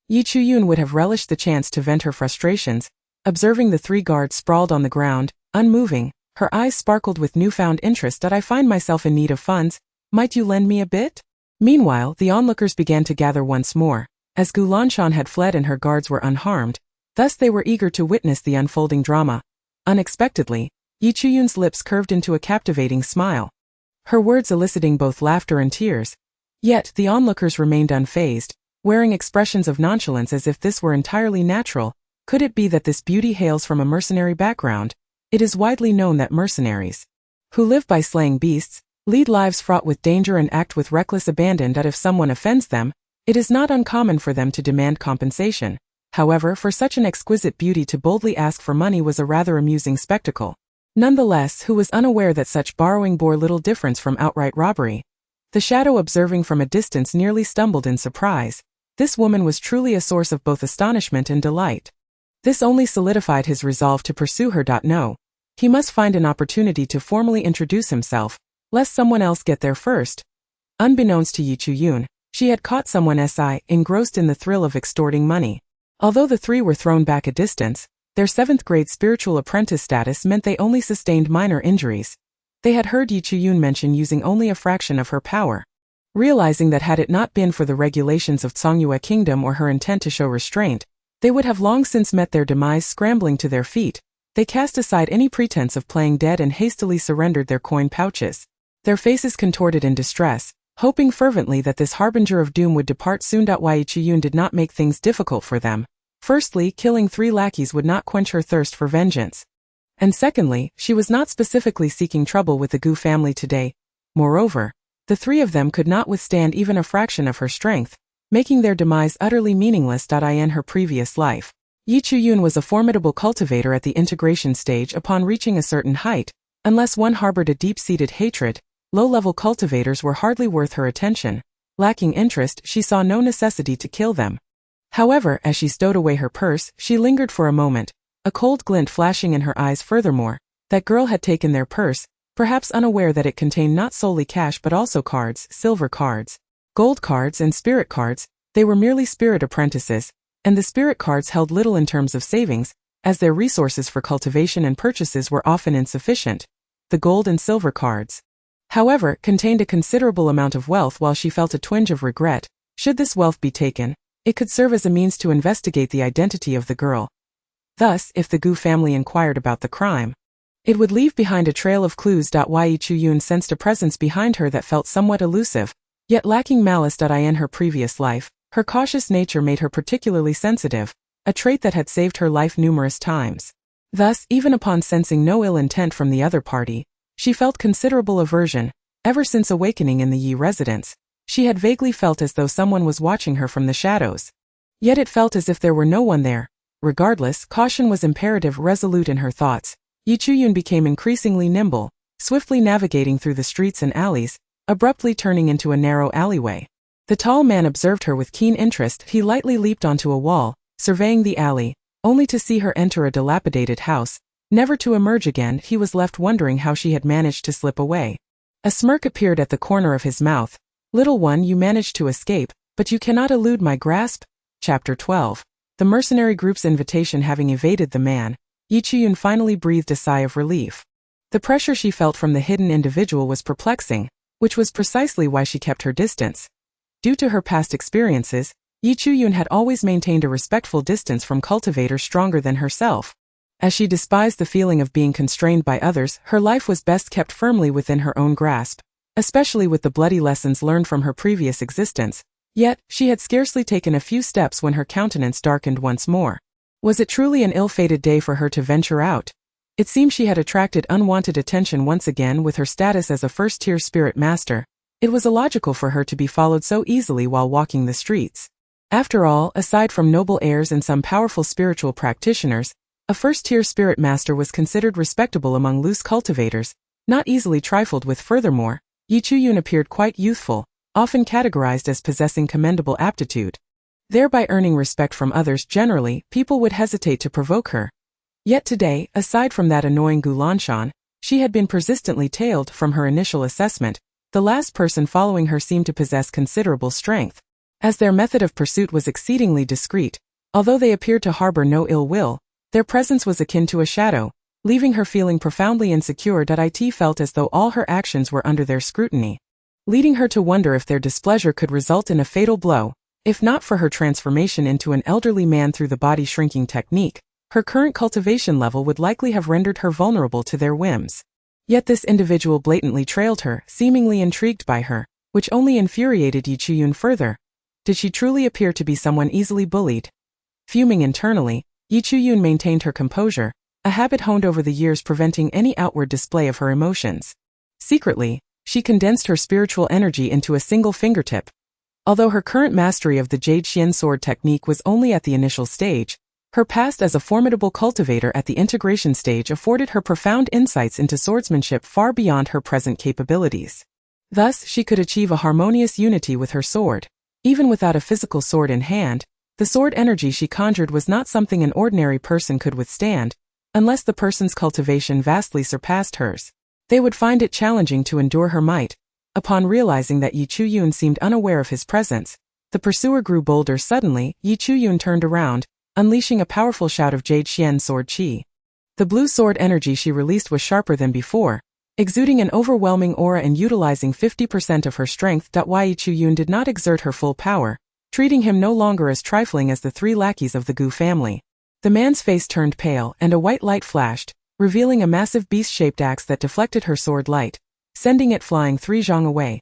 Yi Chiyun would have relished the chance to vent her frustrations. Observing the 3 guards sprawled on the ground, unmoving, her eyes sparkled with newfound interest. "I find myself in need of funds. Might you lend me a bit?" Meanwhile, the onlookers began to gather once more, as Gulanshan had fled and her guards were unharmed. Thus they were eager to witness the unfolding drama. Unexpectedly, Yi Chiyun's lips curved into a captivating smile, her words eliciting both laughter and tears. Yet the onlookers remained unfazed, wearing expressions of nonchalance as if this were entirely natural. Could it be that this beauty hails from a mercenary background? It is widely known that mercenaries, who live by slaying beasts, lead lives fraught with danger and act with reckless abandon. That if someone offends them, it is not uncommon for them to demand compensation. However, for such an exquisite beauty to boldly ask for money was a rather amusing spectacle. Nonetheless, who was unaware that such borrowing bore little difference from outright robbery? The shadow, observing from a distance, nearly stumbled in surprise. This woman was truly a source of both astonishment and delight. This only solidified his resolve to pursue her. No, he must find an opportunity to formally introduce himself, lest someone else get there first. Unbeknownst to Yi Chu-yun, she had caught someone engrossed in the thrill of extorting money. Although the three were thrown back a distance, their 7th-grade spiritual apprentice status meant they only sustained minor injuries. They had heard Yi Chu-yun mention using only a fraction of her power. Realizing that had it not been for the regulations of Tsangyue Kingdom or her intent to show restraint, they would have long since met their demise scrambling to their feet, they cast aside any pretense of playing dead and hastily surrendered their coin pouches. Their faces contorted in distress, hoping fervently that this harbinger of doom would depart soon. Yi Chu-yun did not make things difficult for them. Firstly, killing 3 lackeys would not quench her thirst for vengeance. And secondly, she was not specifically seeking trouble with the Gu family today. Moreover, the 3 of them could not withstand even a fraction of her strength, making their demise utterly meaningless. In her previous life, Yi Chu-yun was a formidable cultivator at the integration stage. Upon reaching a certain height, unless one harbored a deep-seated hatred, low-level cultivators were hardly worth her attention. Lacking interest, she saw no necessity to kill them. However, as she stowed away her purse, she lingered for a moment, a cold glint flashing in her eyes. Furthermore, that girl had taken their purse, perhaps unaware that it contained not solely cash but also cards, silver cards, gold cards and spirit cards. They were merely spirit apprentices, and the spirit cards held little in terms of savings, as their resources for cultivation and purchases were often insufficient. The gold and silver cards, however, contained a considerable amount of wealth. While she felt a twinge of regret, should this wealth be taken, it could serve as a means to investigate the identity of the girl. Thus, if the Gu family inquired about the crime, it would leave behind a trail of clues. Yi Chu-yun sensed a presence behind her that felt somewhat elusive, yet lacking malice. In her previous life, her cautious nature made her particularly sensitive, a trait that had saved her life numerous times. Thus, even upon sensing no ill intent from the other party, she felt considerable aversion. Ever since awakening in the Yi residence, she had vaguely felt as though someone was watching her from the shadows. Yet it felt as if there were no one there. Regardless, caution was imperative. Resolute in her thoughts, Yi Chu-yun became increasingly nimble, swiftly navigating through the streets and alleys, abruptly turning into a narrow alleyway. The tall man observed her with keen interest. He lightly leaped onto a wall, surveying the alley, only to see her enter a dilapidated house, never to emerge again. He was left wondering how she had managed to slip away. A smirk appeared at the corner of his mouth. Little one, you managed to escape, but you cannot elude my grasp. Chapter 12. The mercenary group's invitation having evaded the man, Yi Chu-yun finally breathed a sigh of relief. The pressure she felt from the hidden individual was perplexing, which was precisely why she kept her distance. Due to her past experiences, Yi Chu-yun had always maintained a respectful distance from cultivators stronger than herself. As she despised the feeling of being constrained by others, her life was best kept firmly within her own grasp, especially with the bloody lessons learned from her previous existence. Yet, she had scarcely taken a few steps when her countenance darkened once more. Was it truly an ill-fated day for her to venture out? It seemed she had attracted unwanted attention once again. With her status as a first-tier spirit master, it was illogical for her to be followed so easily while walking the streets. After all, aside from noble heirs and some powerful spiritual practitioners, a first-tier spirit master was considered respectable among loose cultivators, not easily trifled with. Furthermore, Yi Chu-yun appeared quite youthful, often categorized as possessing commendable aptitude, thereby earning respect from others. Generally, people would hesitate to provoke her. Yet today, aside from that annoying Gu Lanshan, she had been persistently tailed. From her initial assessment, the last person following her seemed to possess considerable strength. As their method of pursuit was exceedingly discreet, although they appeared to harbor no ill will, their presence was akin to a shadow, leaving her feeling profoundly insecure. It felt as though all her actions were under their scrutiny, leading her to wonder if their displeasure could result in a fatal blow. If not for her transformation into an elderly man through the body shrinking technique, her current cultivation level would likely have rendered her vulnerable to their whims. Yet this individual blatantly trailed her, seemingly intrigued by her, which only infuriated Yi Chu-yun further. Did she truly appear to be someone easily bullied? Fuming internally, Yi Chu-yun maintained her composure, a habit honed over the years preventing any outward display of her emotions. Secretly, she condensed her spiritual energy into a single fingertip. Although her current mastery of the Jade Xian sword technique was only at the initial stage, her past as a formidable cultivator at the integration stage afforded her profound insights into swordsmanship far beyond her present capabilities. Thus, she could achieve a harmonious unity with her sword. Even without a physical sword in hand, the sword energy she conjured was not something an ordinary person could withstand, unless the person's cultivation vastly surpassed hers. They would find it challenging to endure her might. Upon realizing that Yi Chu-yun seemed unaware of his presence, the pursuer grew bolder. Suddenly, Yi Chu-yun turned around, unleashing a powerful shout of Jade Xian sword chi. The blue sword energy she released was sharper than before, exuding an overwhelming aura and utilizing 50% of her strength. Yi Chu-yun did not exert her full power, treating him no longer as trifling as the three lackeys of the Gu family. The man's face turned pale and a white light flashed, revealing a massive beast-shaped axe that deflected her sword light, sending it flying 3 zhang away.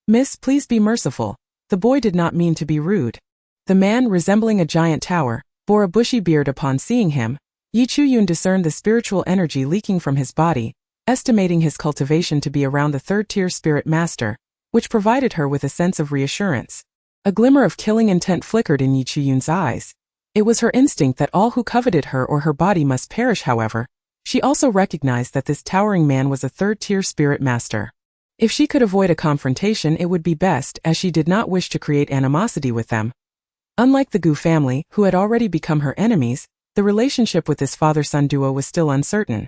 "Miss, please be merciful." The boy did not mean to be rude. The man, resembling a giant tower, bore a bushy beard. Upon seeing him, Yi Chu-yun discerned the spiritual energy leaking from his body, estimating his cultivation to be around the 3rd-tier spirit master, which provided her with a sense of reassurance. A glimmer of killing intent flickered in Yi Chu-yun's eyes. It was her instinct that all who coveted her or her body must perish. However, she also recognized that this towering man was a 3rd-tier spirit master. If she could avoid a confrontation, it would be best, as she did not wish to create animosity with them. Unlike the Gu family, who had already become her enemies, the relationship with this father-son duo was still uncertain.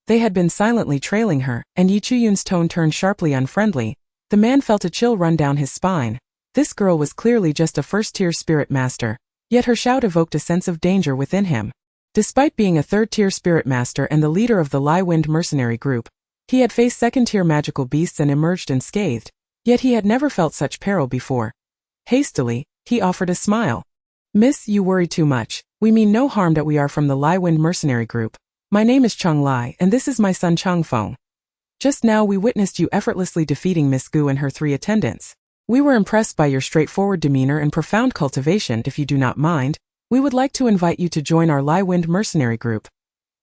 They had been silently trailing her, and Yi Chu-yun's tone turned sharply unfriendly. The man felt a chill run down his spine. This girl was clearly just a 1st-tier spirit master, yet her shout evoked a sense of danger within him. Despite being a 3rd-tier spirit master and the leader of the Lai Wind mercenary group, he had faced 2nd-tier magical beasts and emerged unscathed, yet he had never felt such peril before. Hastily, he offered a smile. "Miss, you worry too much. We mean no harm. We are from the Lai Wind mercenary group. My name is Cheng Lai and this is my son Cheng Feng. Just now we witnessed you effortlessly defeating Miss Gu and her 3 attendants. We were impressed by your straightforward demeanor and profound cultivation. If you do not mind, we would like to invite you to join our Lai Wind mercenary group."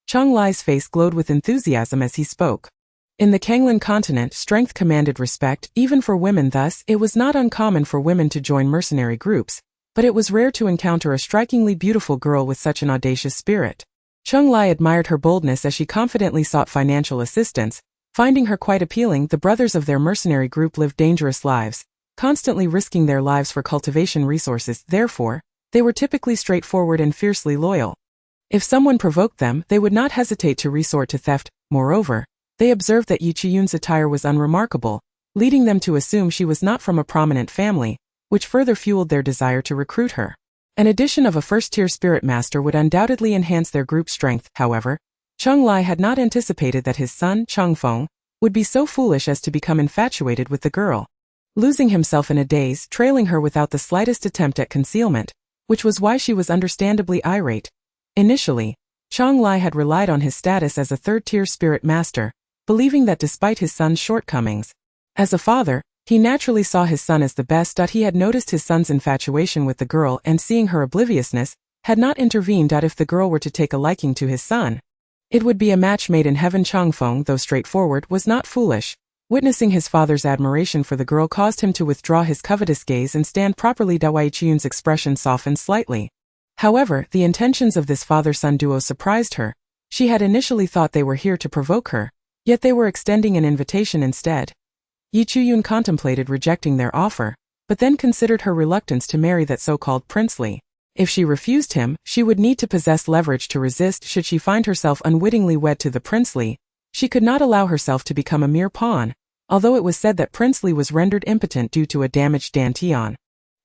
Cheng Lai's face glowed with enthusiasm as he spoke. In the Kanglan continent, strength commanded respect, even for women. Thus, it was not uncommon for women to join mercenary groups, but it was rare to encounter a strikingly beautiful girl with such an audacious spirit. Cheng Lai admired her boldness as she confidently sought financial assistance. Finding her quite appealing, the brothers of their mercenary group lived dangerous lives, constantly risking their lives for cultivation resources. Therefore, they were typically straightforward and fiercely loyal. If someone provoked them, they would not hesitate to resort to theft. Moreover, they observed that Yi Chu-yun's attire was unremarkable, leading them to assume she was not from a prominent family, which further fueled their desire to recruit her. An addition of a 1st-tier spirit master would undoubtedly enhance their group strength. However, Cheng Lai had not anticipated that his son, Cheng Feng, would be so foolish as to become infatuated with the girl. Losing himself in a daze, trailing her without the slightest attempt at concealment, which was why she was understandably irate. Initially, Cheng Lai had relied on his status as a 3rd-tier spirit master, believing that despite his son's shortcomings, as a father, he naturally saw his son as the best. He had noticed his son's infatuation with the girl and seeing her obliviousness, had not intervened. If the girl were to take a liking to his son, it would be a match made in heaven. Cheng Feng, though straightforward, was not foolish. Witnessing his father's admiration for the girl caused him to withdraw his covetous gaze and stand properly. Yi Chu-yun's expression softened slightly. However, the intentions of this father-son duo surprised her. She had initially thought they were here to provoke her, yet they were extending an invitation instead. Yi Chu-yun contemplated rejecting their offer, but then considered her reluctance to marry that so-called princely. If she refused him, she would need to possess leverage to resist. Should she find herself unwittingly wed to the princely, she could not allow herself to become a mere pawn, although it was said that princely was rendered impotent due to a damaged dantian.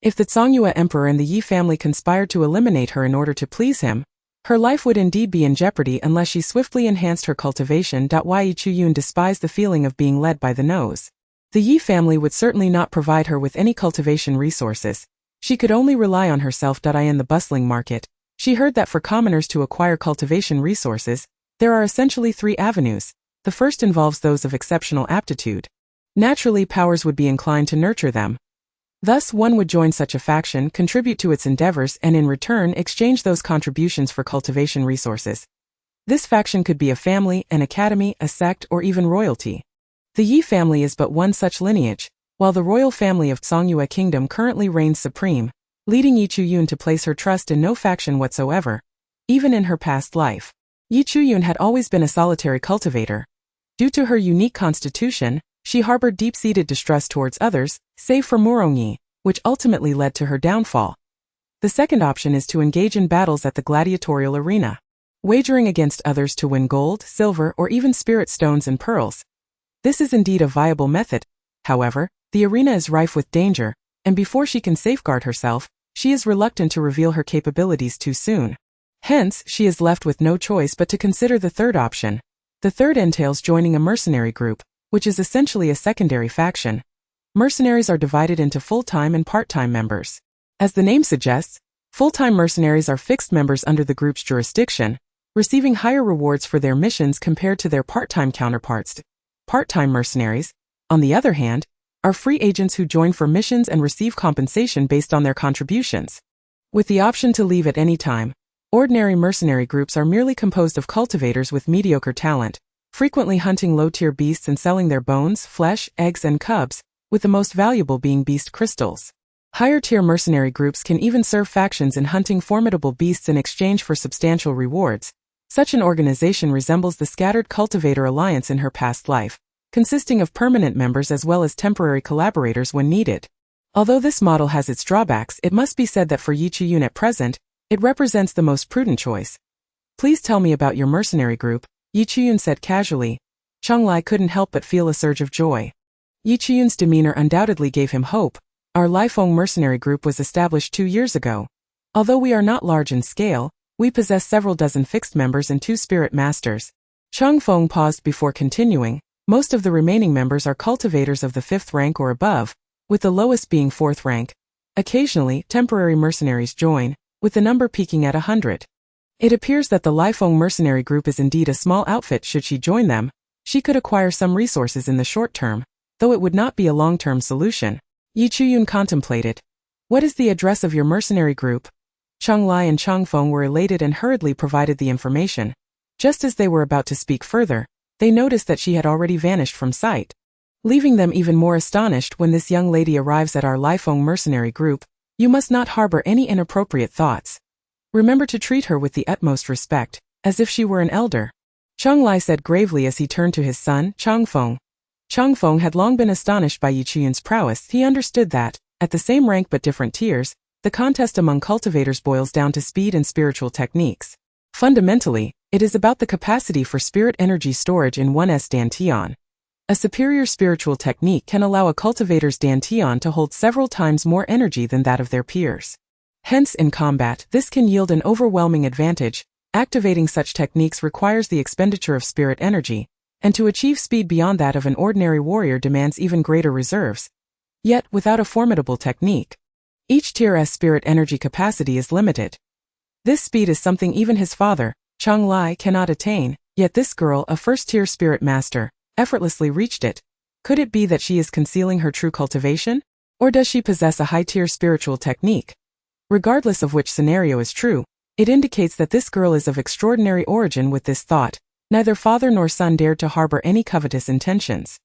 If the Songyue emperor and the Yi family conspired to eliminate her in order to please him, her life would indeed be in jeopardy unless she swiftly enhanced her cultivation. Yi Chu-yun despised the feeling of being led by the nose. The Yi family would certainly not provide her with any cultivation resources. She could only rely on herself. In the bustling market, she heard that for commoners to acquire cultivation resources, there are essentially 3 avenues. The first involves those of exceptional aptitude. Naturally, powers would be inclined to nurture them. Thus, one would join such a faction, contribute to its endeavors, and in return exchange those contributions for cultivation resources. This faction could be a family, an academy, a sect, or even royalty. The Yi family is but one such lineage, while the royal family of Songyue Kingdom currently reigns supreme, leading Yi Chu-yun to place her trust in no faction whatsoever, even in her past life. Yi Chu-yun had always been a solitary cultivator. Due to her unique constitution, she harbored deep-seated distrust towards others, save for Morongyi, which ultimately led to her downfall. The second option is to engage in battles at the gladiatorial arena, wagering against others to win gold, silver, or even spirit stones and pearls. This is indeed a viable method. However, the arena is rife with danger, and before she can safeguard herself, she is reluctant to reveal her capabilities too soon. Hence, she is left with no choice but to consider the third option. The third entails joining a mercenary group, which is essentially a secondary faction. Mercenaries are divided into full-time and part-time members. As the name suggests, full-time mercenaries are fixed members under the group's jurisdiction, receiving higher rewards for their missions compared to their part-time counterparts. Part-time mercenaries, on the other hand, are free agents who join for missions and receive compensation based on their contributions. With the option to leave at any time, ordinary mercenary groups are merely composed of cultivators with mediocre talent, frequently hunting low-tier beasts and selling their bones, flesh, eggs, and cubs, with the most valuable being beast crystals. Higher-tier mercenary groups can even serve factions in hunting formidable beasts in exchange for substantial rewards. Such an organization resembles the scattered cultivator alliance in her past life, consisting of permanent members as well as temporary collaborators when needed. Although this model has its drawbacks, it must be said that for Yi Chiyun at present, it represents the most prudent choice. Please tell me about your mercenary group, Yi Chiyun said casually. Cheng Lai couldn't help but feel a surge of joy. Yi Chiyun's demeanor undoubtedly gave him hope. Our Lifeng mercenary group was established 2 years ago. Although we are not large in scale, we possess several dozen fixed members and 2 spirit masters. Cheng Feng paused before continuing. Most of the remaining members are cultivators of the 5th rank or above, with the lowest being 4th rank. Occasionally, temporary mercenaries join, with the number peaking at 100. It appears that the Lifeng mercenary group is indeed a small outfit. Should she join them, she could acquire some resources in the short term, though it would not be a long-term solution. Yi Chiyun contemplated. What is the address of your mercenary group? Cheng Lai and Cheng Feng were elated and hurriedly provided the information. Just as they were about to speak further, they noticed that she had already vanished from sight. Leaving them even more astonished, when this young lady arrives at our Lifeng mercenary group, you must not harbor any inappropriate thoughts. Remember to treat her with the utmost respect, as if she were an elder. Cheng Lai said gravely as he turned to his son, Cheng Feng. Cheng Feng had long been astonished by Yi Chiyun's prowess. He understood that, at the same rank but different tiers, the contest among cultivators boils down to speed and spiritual techniques. Fundamentally, it is about the capacity for spirit energy storage in one's dantian. A superior spiritual technique can allow a cultivator's dantian to hold several times more energy than that of their peers. Hence, in combat, this can yield an overwhelming advantage. Activating such techniques requires the expenditure of spirit energy, and to achieve speed beyond that of an ordinary warrior demands even greater reserves. Yet, without a formidable technique, each tier's spirit energy capacity is limited. This speed is something even his father, Cheng Lai, cannot attain, yet this girl, a first-tier spirit master, effortlessly reached it. Could it be that she is concealing her true cultivation? Or does she possess a high-tier spiritual technique? Regardless of which scenario is true, it indicates that this girl is of extraordinary origin. With this thought, neither father nor son dared to harbor any covetous intentions.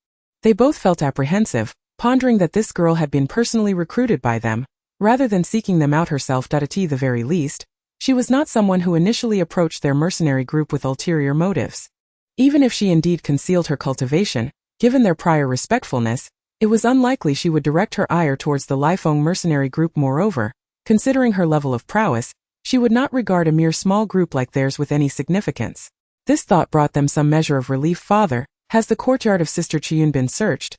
They both felt apprehensive, pondering that this girl had been personally recruited by them, rather than seeking them out herself. At the very least, she was not someone who initially approached their mercenary group with ulterior motives. Even if she indeed concealed her cultivation, given their prior respectfulness, it was unlikely she would direct her ire towards the Lifeng mercenary group. Moreover, considering her level of prowess, she would not regard a mere small group like theirs with any significance. This thought brought them some measure of relief. Father, has the courtyard of Sister Chiyun been searched?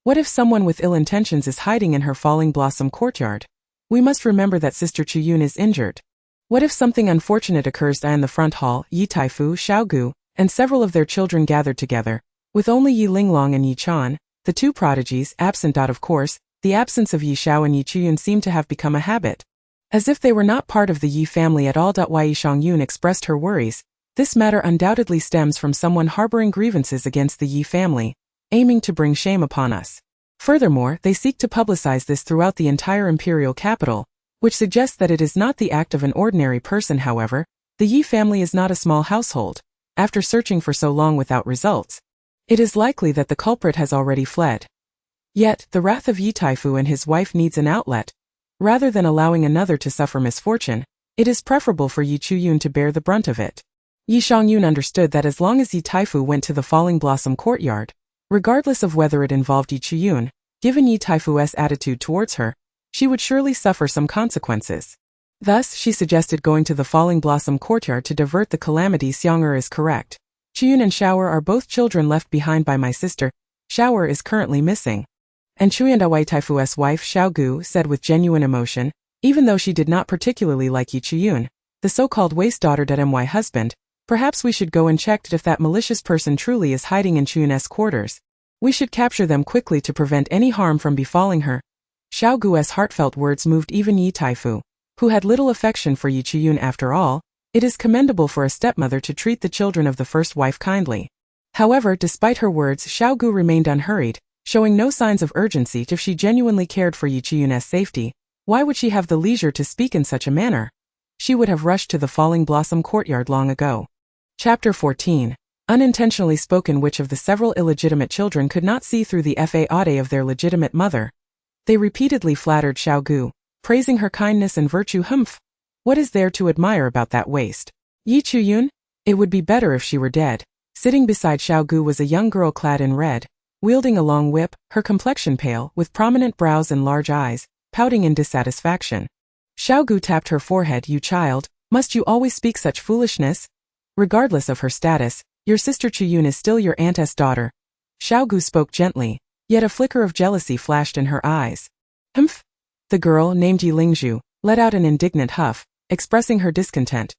What if someone with ill intentions is hiding in her falling blossom courtyard? We must remember that Sister Chiyun is injured. What if something unfortunate occurs? In the front hall, Yi Taifu, Xiaogu, and several of their children gathered together, with only Yi Linglong and Yi Chan, the 2 prodigies, absent. Of course, the absence of Yi Xiao and Yi Chiyun seemed to have become a habit. As if they were not part of the Yi family at all. Yi Shangyun expressed her worries. This matter undoubtedly stems from someone harboring grievances against the Yi family, aiming to bring shame upon us. Furthermore, they seek to publicize this throughout the entire imperial capital, which suggests that it is not the act of an ordinary person. However, the Yi family is not a small household. After searching for so long without results, it is likely that the culprit has already fled. Yet, the wrath of Yi Taifu and his wife needs an outlet. Rather than allowing another to suffer misfortune, it is preferable for Yi Chiyun to bear the brunt of it. Yi Shangyun understood that as long as Yi Taifu went to the Falling Blossom courtyard, regardless of whether it involved Yi Chiyun, given Yi Taifu's attitude towards her, she would surely suffer some consequences. Thus, she suggested going to the Falling Blossom courtyard to divert the calamity. Xiang'er is correct. Chiyun and Shower are both children left behind by my sister. Shower is currently missing. And Chuyandawai Taifu's wife Xiao Gu said with genuine emotion, even though she did not particularly like Yi Chuyun, the so-called waste daughter that my husband, perhaps we should go and check if that malicious person truly is hiding in Chuyun's quarters. We should capture them quickly to prevent any harm from befalling her. Xiao Gu's heartfelt words moved even Yi Taifu, who had little affection for Yi Chuyun after all. It is commendable for a stepmother to treat the children of the first wife kindly. However, despite her words, Xiao Gu remained unhurried, showing no signs of urgency. If she genuinely cared for Yi Chuyun's safety, why would she have the leisure to speak in such a manner? She would have rushed to the Falling Blossom courtyard long ago. Chapter 14. Unintentionally spoken. Which of the several illegitimate children could not see through the faade of their legitimate mother? They repeatedly flattered Xiao Gu, praising her kindness and virtue. Humph! What is there to admire about that waste? Yi Chuyun? It would be better if she were dead. Sitting beside Xiao Gu was a young girl clad in red, wielding a long whip, her complexion pale, with prominent brows and large eyes, pouting in dissatisfaction. Xiao Gu tapped her forehead. You child, must you always speak such foolishness? Regardless of her status, your sister Chuyun is still your aunt's daughter. Xiao Gu spoke gently, yet a flicker of jealousy flashed in her eyes. Humph! The girl, named Yi Lingzhu, let out an indignant huff, expressing her discontent.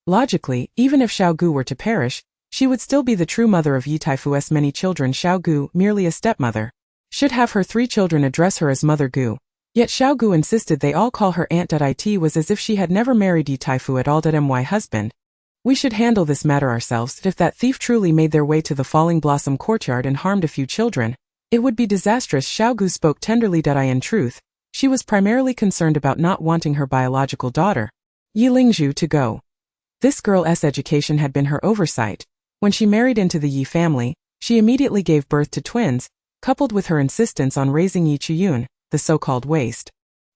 Logically, even if Xiao Gu were to perish, she would still be the true mother of Yi Taifu's many children. Xiao Gu, merely a stepmother, should have her 3 children address her as Mother Gu. Yet Xiao Gu insisted they all call her aunt. It was as if she had never married Yi Taifu at all. My husband. We should handle this matter ourselves. If that thief truly made their way to the Falling Blossom courtyard and harmed a few children, it would be disastrous. Xiao Gu spoke tenderly. In truth, she was primarily concerned about not wanting her biological daughter, Yi Lingzhu, to go. This girl's education had been her oversight. When she married into the Yi family, she immediately gave birth to twins, coupled with her insistence on raising Yi Chuyun, the so-called waste.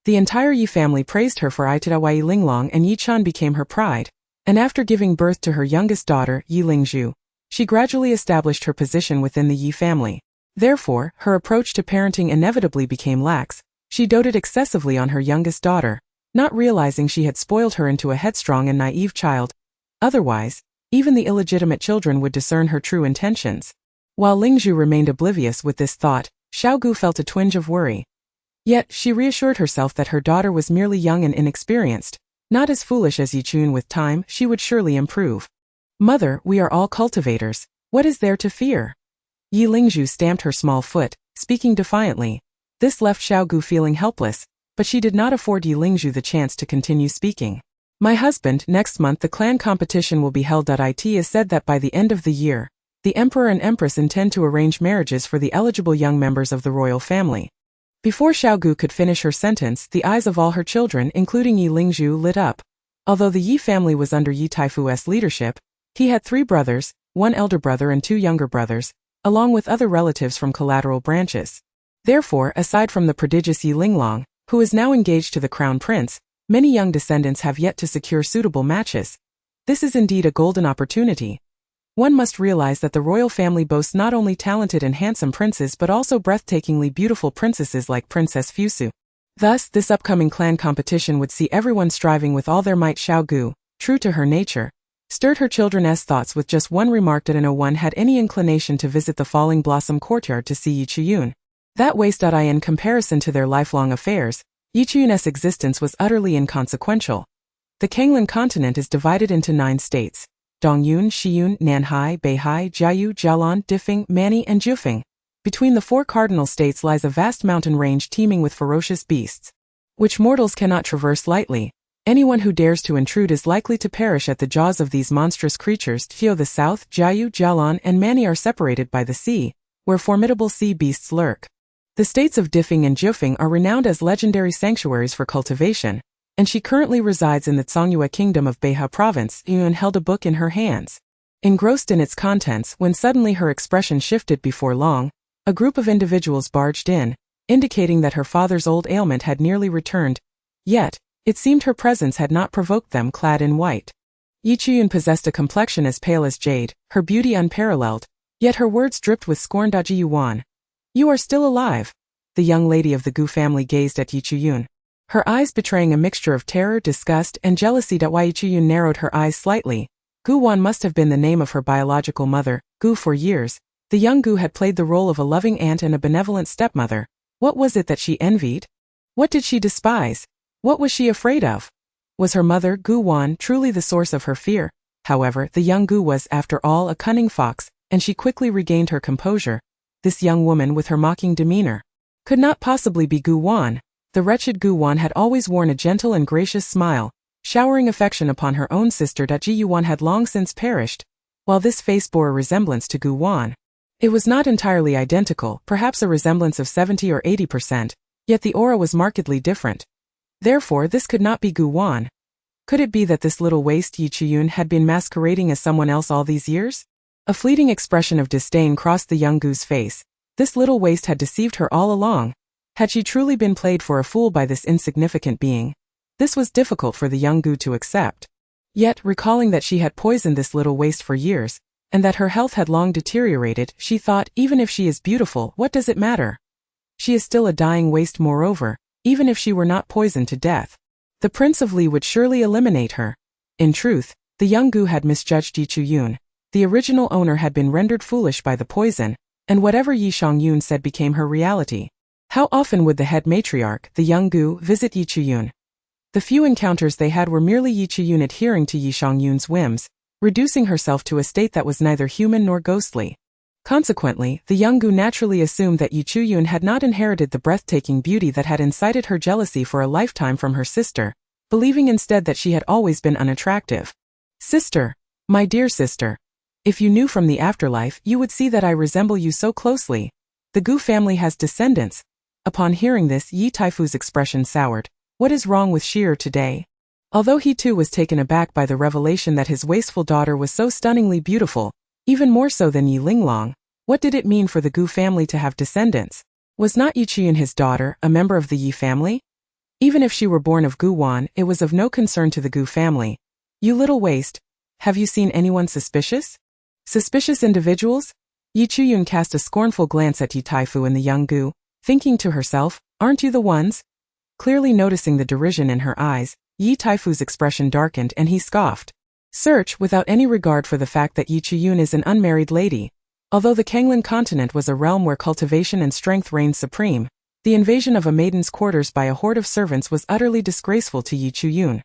The entire Yi family praised her for Itadawai Linglong, and Yi Chan became her pride. And after giving birth to her youngest daughter, Yi Lingzhu, she gradually established her position within the Yi family. Therefore, her approach to parenting inevitably became lax. She doted excessively on her youngest daughter, not realizing she had spoiled her into a headstrong and naive child. Otherwise, even the illegitimate children would discern her true intentions. While Lingzhu remained oblivious with this thought, Xiao Gu felt a twinge of worry. Yet, she reassured herself that her daughter was merely young and inexperienced, not as foolish as Yi Chuyun. With time, she would surely improve. Mother, we are all cultivators. What is there to fear? Yi Lingzhu stamped her small foot, speaking defiantly. This left Xiao Gu feeling helpless, but she did not afford Yi Lingzhu the chance to continue speaking. My husband, next month the clan competition will be held. It is said that by the end of the year, the emperor and empress intend to arrange marriages for the eligible young members of the royal family. Before Xiao Gu could finish her sentence, the eyes of all her children, including Yi Lingzhu, lit up. Although the Yi family was under Yi Taifu's leadership, he had 3 brothers, 1 elder brother and 2 younger brothers, along with other relatives from collateral branches. Therefore, aside from the prodigious Yi Linglong, who is now engaged to the crown prince, many young descendants have yet to secure suitable matches. This is indeed a golden opportunity. One must realize that the royal family boasts not only talented and handsome princes but also breathtakingly beautiful princesses like Princess Fusu. Thus, this upcoming clan competition would see everyone striving with all their might. Xiao Gu, true to her nature, stirred her children's thoughts with just one remark that no one had any inclination to visit the Falling Blossom courtyard to see Yi Chuyun. That waste. In comparison to their lifelong affairs, Yi Chuyun's existence was utterly inconsequential. The Kanglan continent is divided into 9 states: Dongyun, Shiyun, Nanhai, Beihai, Jiayu, Jialan, Difeng, Mani, and Jufeng. Between the 4 cardinal states lies a vast mountain range teeming with ferocious beasts, which mortals cannot traverse lightly. Anyone who dares to intrude is likely to perish at the jaws of these monstrous creatures. To the south, Jiayu, Jialan, and Mani are separated by the sea, where formidable sea beasts lurk. The states of Difeng and Jufeng are renowned as legendary sanctuaries for cultivation, and she currently resides in the Zhongyue kingdom of Beihai province. Yuan held a book in her hands, engrossed in its contents, when suddenly her expression shifted. Before long, a group of individuals barged in, indicating that her father's old ailment had nearly returned. Yet, it seemed her presence had not provoked them. Clad in white, Yi Chuyun possessed a complexion as pale as jade, her beauty unparalleled, yet her words dripped with scorn. Daji Yuan, you are still alive. The young lady of the Gu family gazed at Yi Chuyun, her eyes betraying a mixture of terror, disgust, and jealousy. Yi Chuyun narrowed her eyes slightly. Gu Wan must have been the name of her biological mother. Gu. For years, the young Gu had played the role of a loving aunt and a benevolent stepmother. What was it that she envied? What did she despise? What was she afraid of? Was her mother, Gu Wan, truly the source of her fear? However, the young Gu was, after all, a cunning fox, and she quickly regained her composure. This young woman with her mocking demeanor could not possibly be Gu Wan. The wretched Gu Wan had always worn a gentle and gracious smile, showering affection upon her own sister. Ji Yuan had long since perished, while this face bore a resemblance to Gu Wan. It was not entirely identical, perhaps a resemblance of 70 or 80%, yet the aura was markedly different. Therefore, this could not be Gu Wan. Could it be that this little waste Yi Chiyun had been masquerading as someone else all these years? A fleeting expression of disdain crossed the young Gu's face. This little waste had deceived her all along. Had she truly been played for a fool by this insignificant being? This was difficult for the young Gu to accept. Yet, recalling that she had poisoned this little waste for years, and that her health had long deteriorated, she thought, even if she is beautiful, what does it matter? She is still a dying waste. Moreover, even if she were not poisoned to death, the Prince of Li would surely eliminate her. In truth, the young Gu had misjudged Yi Chiyun. The original owner had been rendered foolish by the poison, and whatever Yi Shangyun said became her reality. How often would the head matriarch, the young Gu, visit Yi Chiyun? The few encounters they had were merely Yi Chiyun adhering to Yi Shangyun's whims, reducing herself to a state that was neither human nor ghostly. Consequently, the young Gu naturally assumed that Yi Chiyun had not inherited the breathtaking beauty that had incited her jealousy for a lifetime from her sister, believing instead that she had always been unattractive. Sister, my dear sister, if you knew from the afterlife, you would see that I resemble you so closely. The Gu family has descendants. Upon hearing this, Yi Taifu's expression soured. What is wrong with Sheer today? Although he too was taken aback by the revelation that his wasteful daughter was so stunningly beautiful, even more so than Yi Linglong, what did it mean for the Gu family to have descendants? Was not Yi Chiyun his daughter, a member of the Yi family? Even if she were born of Gu Wan, it was of no concern to the Gu family. You little waste. Have you seen anyone suspicious? Suspicious individuals? Yi Chiyun cast a scornful glance at Yi Taifu and the young Gu, thinking to herself, aren't you the ones? Clearly noticing the derision in her eyes, Yi Taifu's expression darkened and he scoffed. Search, without any regard for the fact that Yi Chiyun is an unmarried lady. Although the Kanglan continent was a realm where cultivation and strength reigned supreme, the invasion of a maiden's quarters by a horde of servants was utterly disgraceful to Yi Chiyun.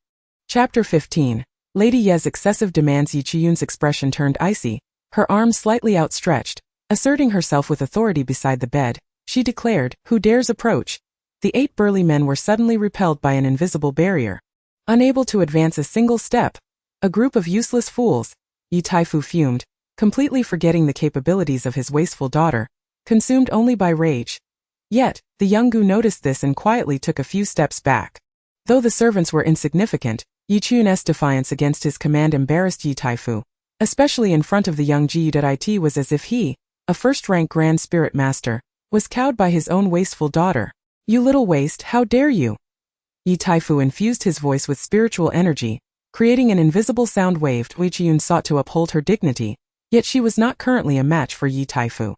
Chapter 15. Lady Ye's excessive demands. Yi Chiyun's expression turned icy, her arms slightly outstretched. Asserting herself with authority beside the bed, she declared, "Who dares approach?" The 8 burly men were suddenly repelled by an invisible barrier. Unable to advance a single step. A group of useless fools, Yi Taifu fumed, completely forgetting the capabilities of his wasteful daughter, consumed only by rage. Yet, the young Gu noticed this and quietly took a few steps back. Though the servants were insignificant, Yi Chiyun's defiance against his command embarrassed Yi Taifu, especially in front of the young Ji. It was as if he, a first-rank Grand Spirit Master, was cowed by his own wasteful daughter. You little waste, how dare you? Yi Taifu infused his voice with spiritual energy, creating an invisible sound wave. Yi Chiyun sought to uphold her dignity, yet she was not currently a match for Yi Taifu.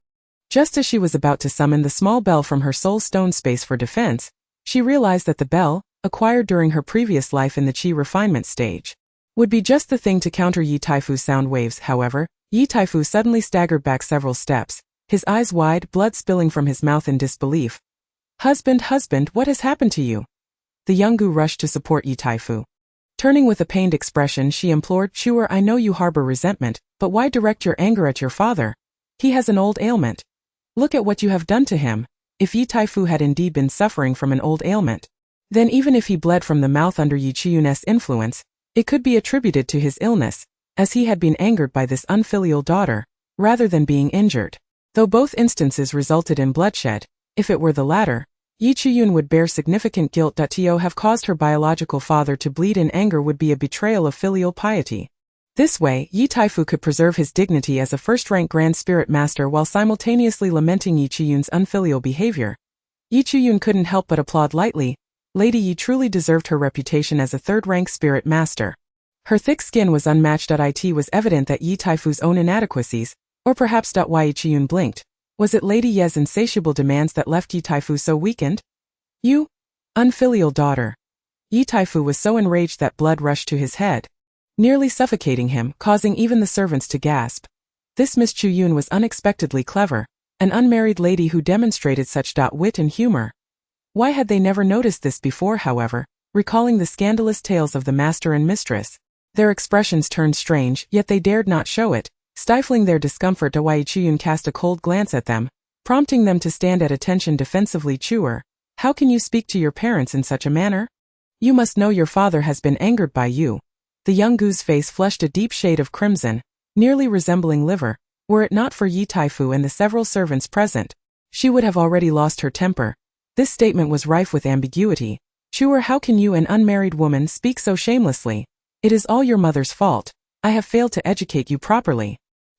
Just as she was about to summon the small bell from her soul stone space for defense, she realized that the bell, acquired during her previous life in the Qi refinement stage, would be just the thing to counter Yi Taifu's sound waves. However, Yi Taifu suddenly staggered back several steps, his eyes wide, blood spilling from his mouth in disbelief. Husband, what has happened to you? The young Gu rushed to support Yi Taifu. Turning with a pained expression, she implored, Chuer, I know you harbor resentment, but why direct your anger at your father? He has an old ailment. Look at what you have done to him. If Yi Taifu had indeed been suffering from an old ailment, then even if he bled from the mouth under Yi Chiyun's influence, it could be attributed to his illness, as he had been angered by this unfilial daughter, rather than being injured. Though both instances resulted in bloodshed, if it were the latter, Yi Chiyun would bear significant guilt. To have caused her biological father to bleed in anger would be a betrayal of filial piety. This way, Yi Taifu could preserve his dignity as a first-rank Grand Spirit Master while simultaneously lamenting Yi Chiyun's unfilial behavior. Yi Chiyun couldn't help but applaud lightly. Lady Yi truly deserved her reputation as a third-rank Spirit Master. Her thick skin was unmatched. It was evident that Yi Taifu's own inadequacies, or perhaps why Yi Chiyun blinked. Was it Lady Ye's insatiable demands that left Yi Taifu so weakened? You unfilial daughter. Yi Taifu was so enraged that blood rushed to his head, nearly suffocating him, causing even the servants to gasp. This Miss Chuyun was unexpectedly clever, An unmarried lady who demonstrated such wit and humor. Why had they never noticed this before, however, recalling the scandalous tales of the master and mistress? Their expressions turned strange, yet they dared not show it, stifling their discomfort. Yi Chuyun cast a cold glance at them, prompting them to stand at attention defensively. Chewer, how can you speak to your parents in such a manner? You must know your father has been angered by you. The young Gu's face flushed a deep shade of crimson, nearly resembling liver. Were it not for Yi Taifu and the several servants present, she would have already lost her temper. This statement was rife with ambiguity. Chewer, how can you, an unmarried woman, speak so shamelessly? It is all your mother's fault. I have failed to educate you properly.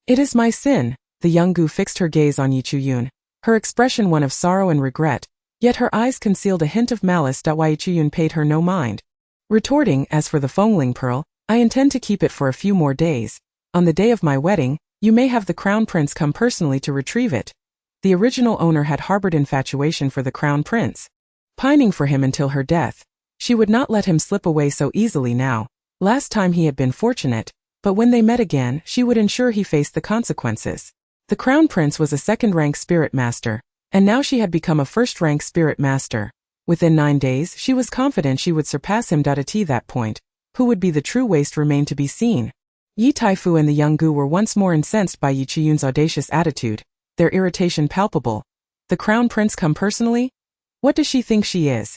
It is my sin. The young Gu fixed her gaze on Yi Chuyun, her expression one of sorrow and regret, yet her eyes concealed a hint of malice. Yi Chuyun paid her no mind, retorting, as for the Fengling pearl, I intend to keep it for a few more days. On the day of my wedding, you may have the crown prince come personally to retrieve it. The original owner had harbored infatuation for the crown prince, pining for him until her death. She would not let him slip away so easily now. Last time he had been fortunate, but when they met again, she would ensure he faced the consequences. The crown prince was a second-rank spirit master, and now she had become a first-rank spirit master. Within 9 days, she was confident she would surpass him. At that point, who would be the true waste remained to be seen. Yi Taifu and the young Gu were once more incensed by Yi Chuyun's audacious attitude, their irritation palpable. The crown prince come personally? What does she think she is?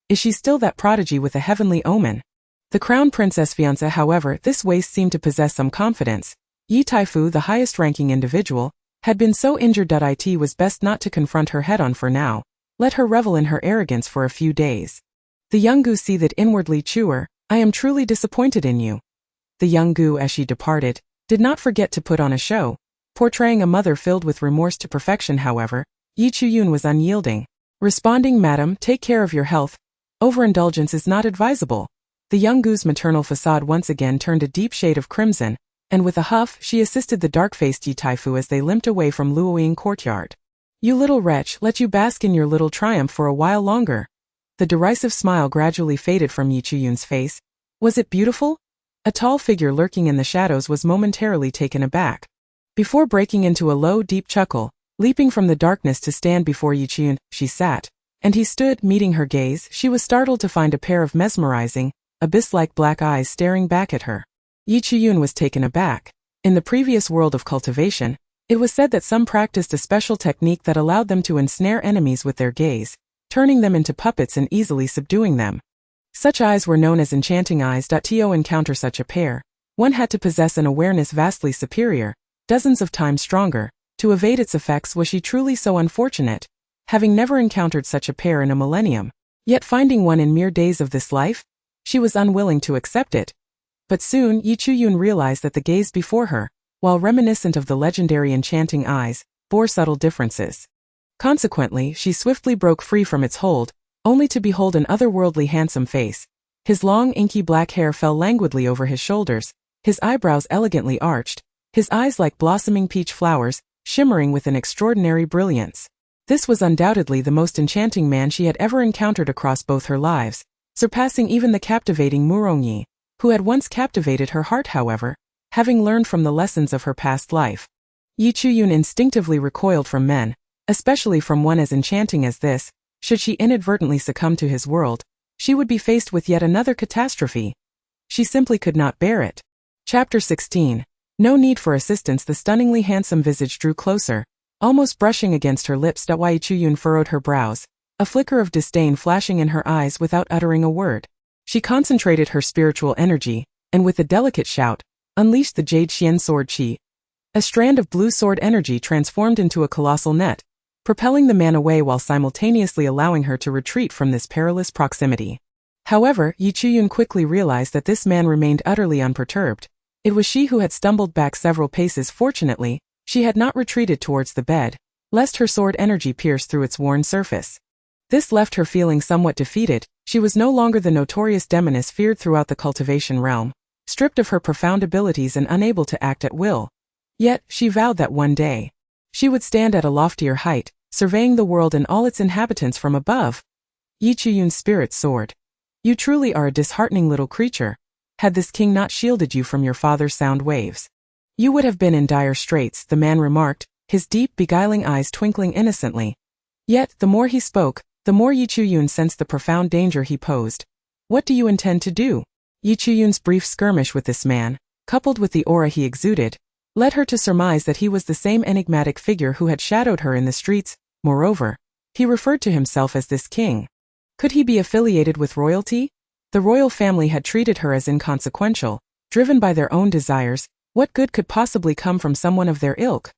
Is she still that prodigy with a heavenly omen? The crown princess fiancé, however, this waste seemed to possess some confidence. Yi Taifu, the highest-ranking individual, had been so injured that it was best not to confront her head-on for now. Let her revel in her arrogance for a few days. The young Gu seethed inwardly. Chewer, I am truly disappointed in you. The young Gu, as she departed, did not forget to put on a show, portraying a mother filled with remorse to perfection. However, Yi Chuyun was unyielding, responding, Madam, take care of your health. Overindulgence is not advisable. The young Gu's maternal facade once again turned a deep shade of crimson, and with a huff she assisted the dark-faced Yi Taifu as they limped away from Luoying courtyard. You little wretch, let you bask in your little triumph for a while longer. The derisive smile gradually faded from Yi Chuyun's face. Was it beautiful? A tall figure lurking in the shadows was momentarily taken aback, before breaking into a low, deep chuckle, leaping from the darkness to stand before Yi Chuyun. She sat, and he stood, meeting her gaze. She was startled to find a pair of mesmerizing, abyss-like black eyes staring back at her. Yi Chuyun was taken aback. In the previous world of cultivation, it was said that some practiced a special technique that allowed them to ensnare enemies with their gaze, turning them into puppets and easily subduing them. Such eyes were known as enchanting eyes. To encounter such a pair, one had to possess an awareness vastly superior, dozens of times stronger, to evade its effects. Was she truly so unfortunate, having never encountered such a pair in a millennium, yet finding one in mere days of this life? She was unwilling to accept it. But soon Yi Chuyun realized that the gaze before her, while reminiscent of the legendary enchanting eyes, bore subtle differences. Consequently, she swiftly broke free from its hold, only to behold an otherworldly handsome face. His long inky black hair fell languidly over his shoulders, his eyebrows elegantly arched, his eyes like blossoming peach flowers, shimmering with an extraordinary brilliance. This was undoubtedly the most enchanting man she had ever encountered across both her lives, surpassing even the captivating Murongyi, who had once captivated her heart. However, having learned from the lessons of her past life, Yi Chuyun instinctively recoiled from men, especially from one as enchanting as this. Should she inadvertently succumb to his world, she would be faced with yet another catastrophe. She simply could not bear it. Chapter 16. No need for assistance. The stunningly handsome visage drew closer, almost brushing against her lips. Yi Chuyun furrowed her brows, a flicker of disdain flashing in her eyes. Without uttering a word, she concentrated her spiritual energy, and with a delicate shout, unleashed the Jade Xian sword chi. A strand of blue sword energy transformed into a colossal net, propelling the man away while simultaneously allowing her to retreat from this perilous proximity. However, Yi Chuyun quickly realized that this man remained utterly unperturbed. It was she who had stumbled back several paces. Fortunately, she had not retreated towards the bed, lest her sword energy pierce through its worn surface. This left her feeling somewhat defeated. She was no longer the notorious Demoness feared throughout the cultivation realm, stripped of her profound abilities and unable to act at will. Yet, she vowed that one day, she would stand at a loftier height, surveying the world and all its inhabitants from above. Yi Chuyun's spirit soared. You truly are a disheartening little creature. Had this king not shielded you from your father's sound waves, you would have been in dire straits, the man remarked, his deep, beguiling eyes twinkling innocently. Yet, the more he spoke, the more Yi Chuyun sensed the profound danger he posed. What do you intend to do? Yi Chuyun's brief skirmish with this man, coupled with the aura he exuded, led her to surmise that he was the same enigmatic figure who had shadowed her in the streets. Moreover, he referred to himself as this king. Could he be affiliated with royalty? The royal family had treated her as inconsequential, driven by their own desires. What good could possibly come from someone of their ilk?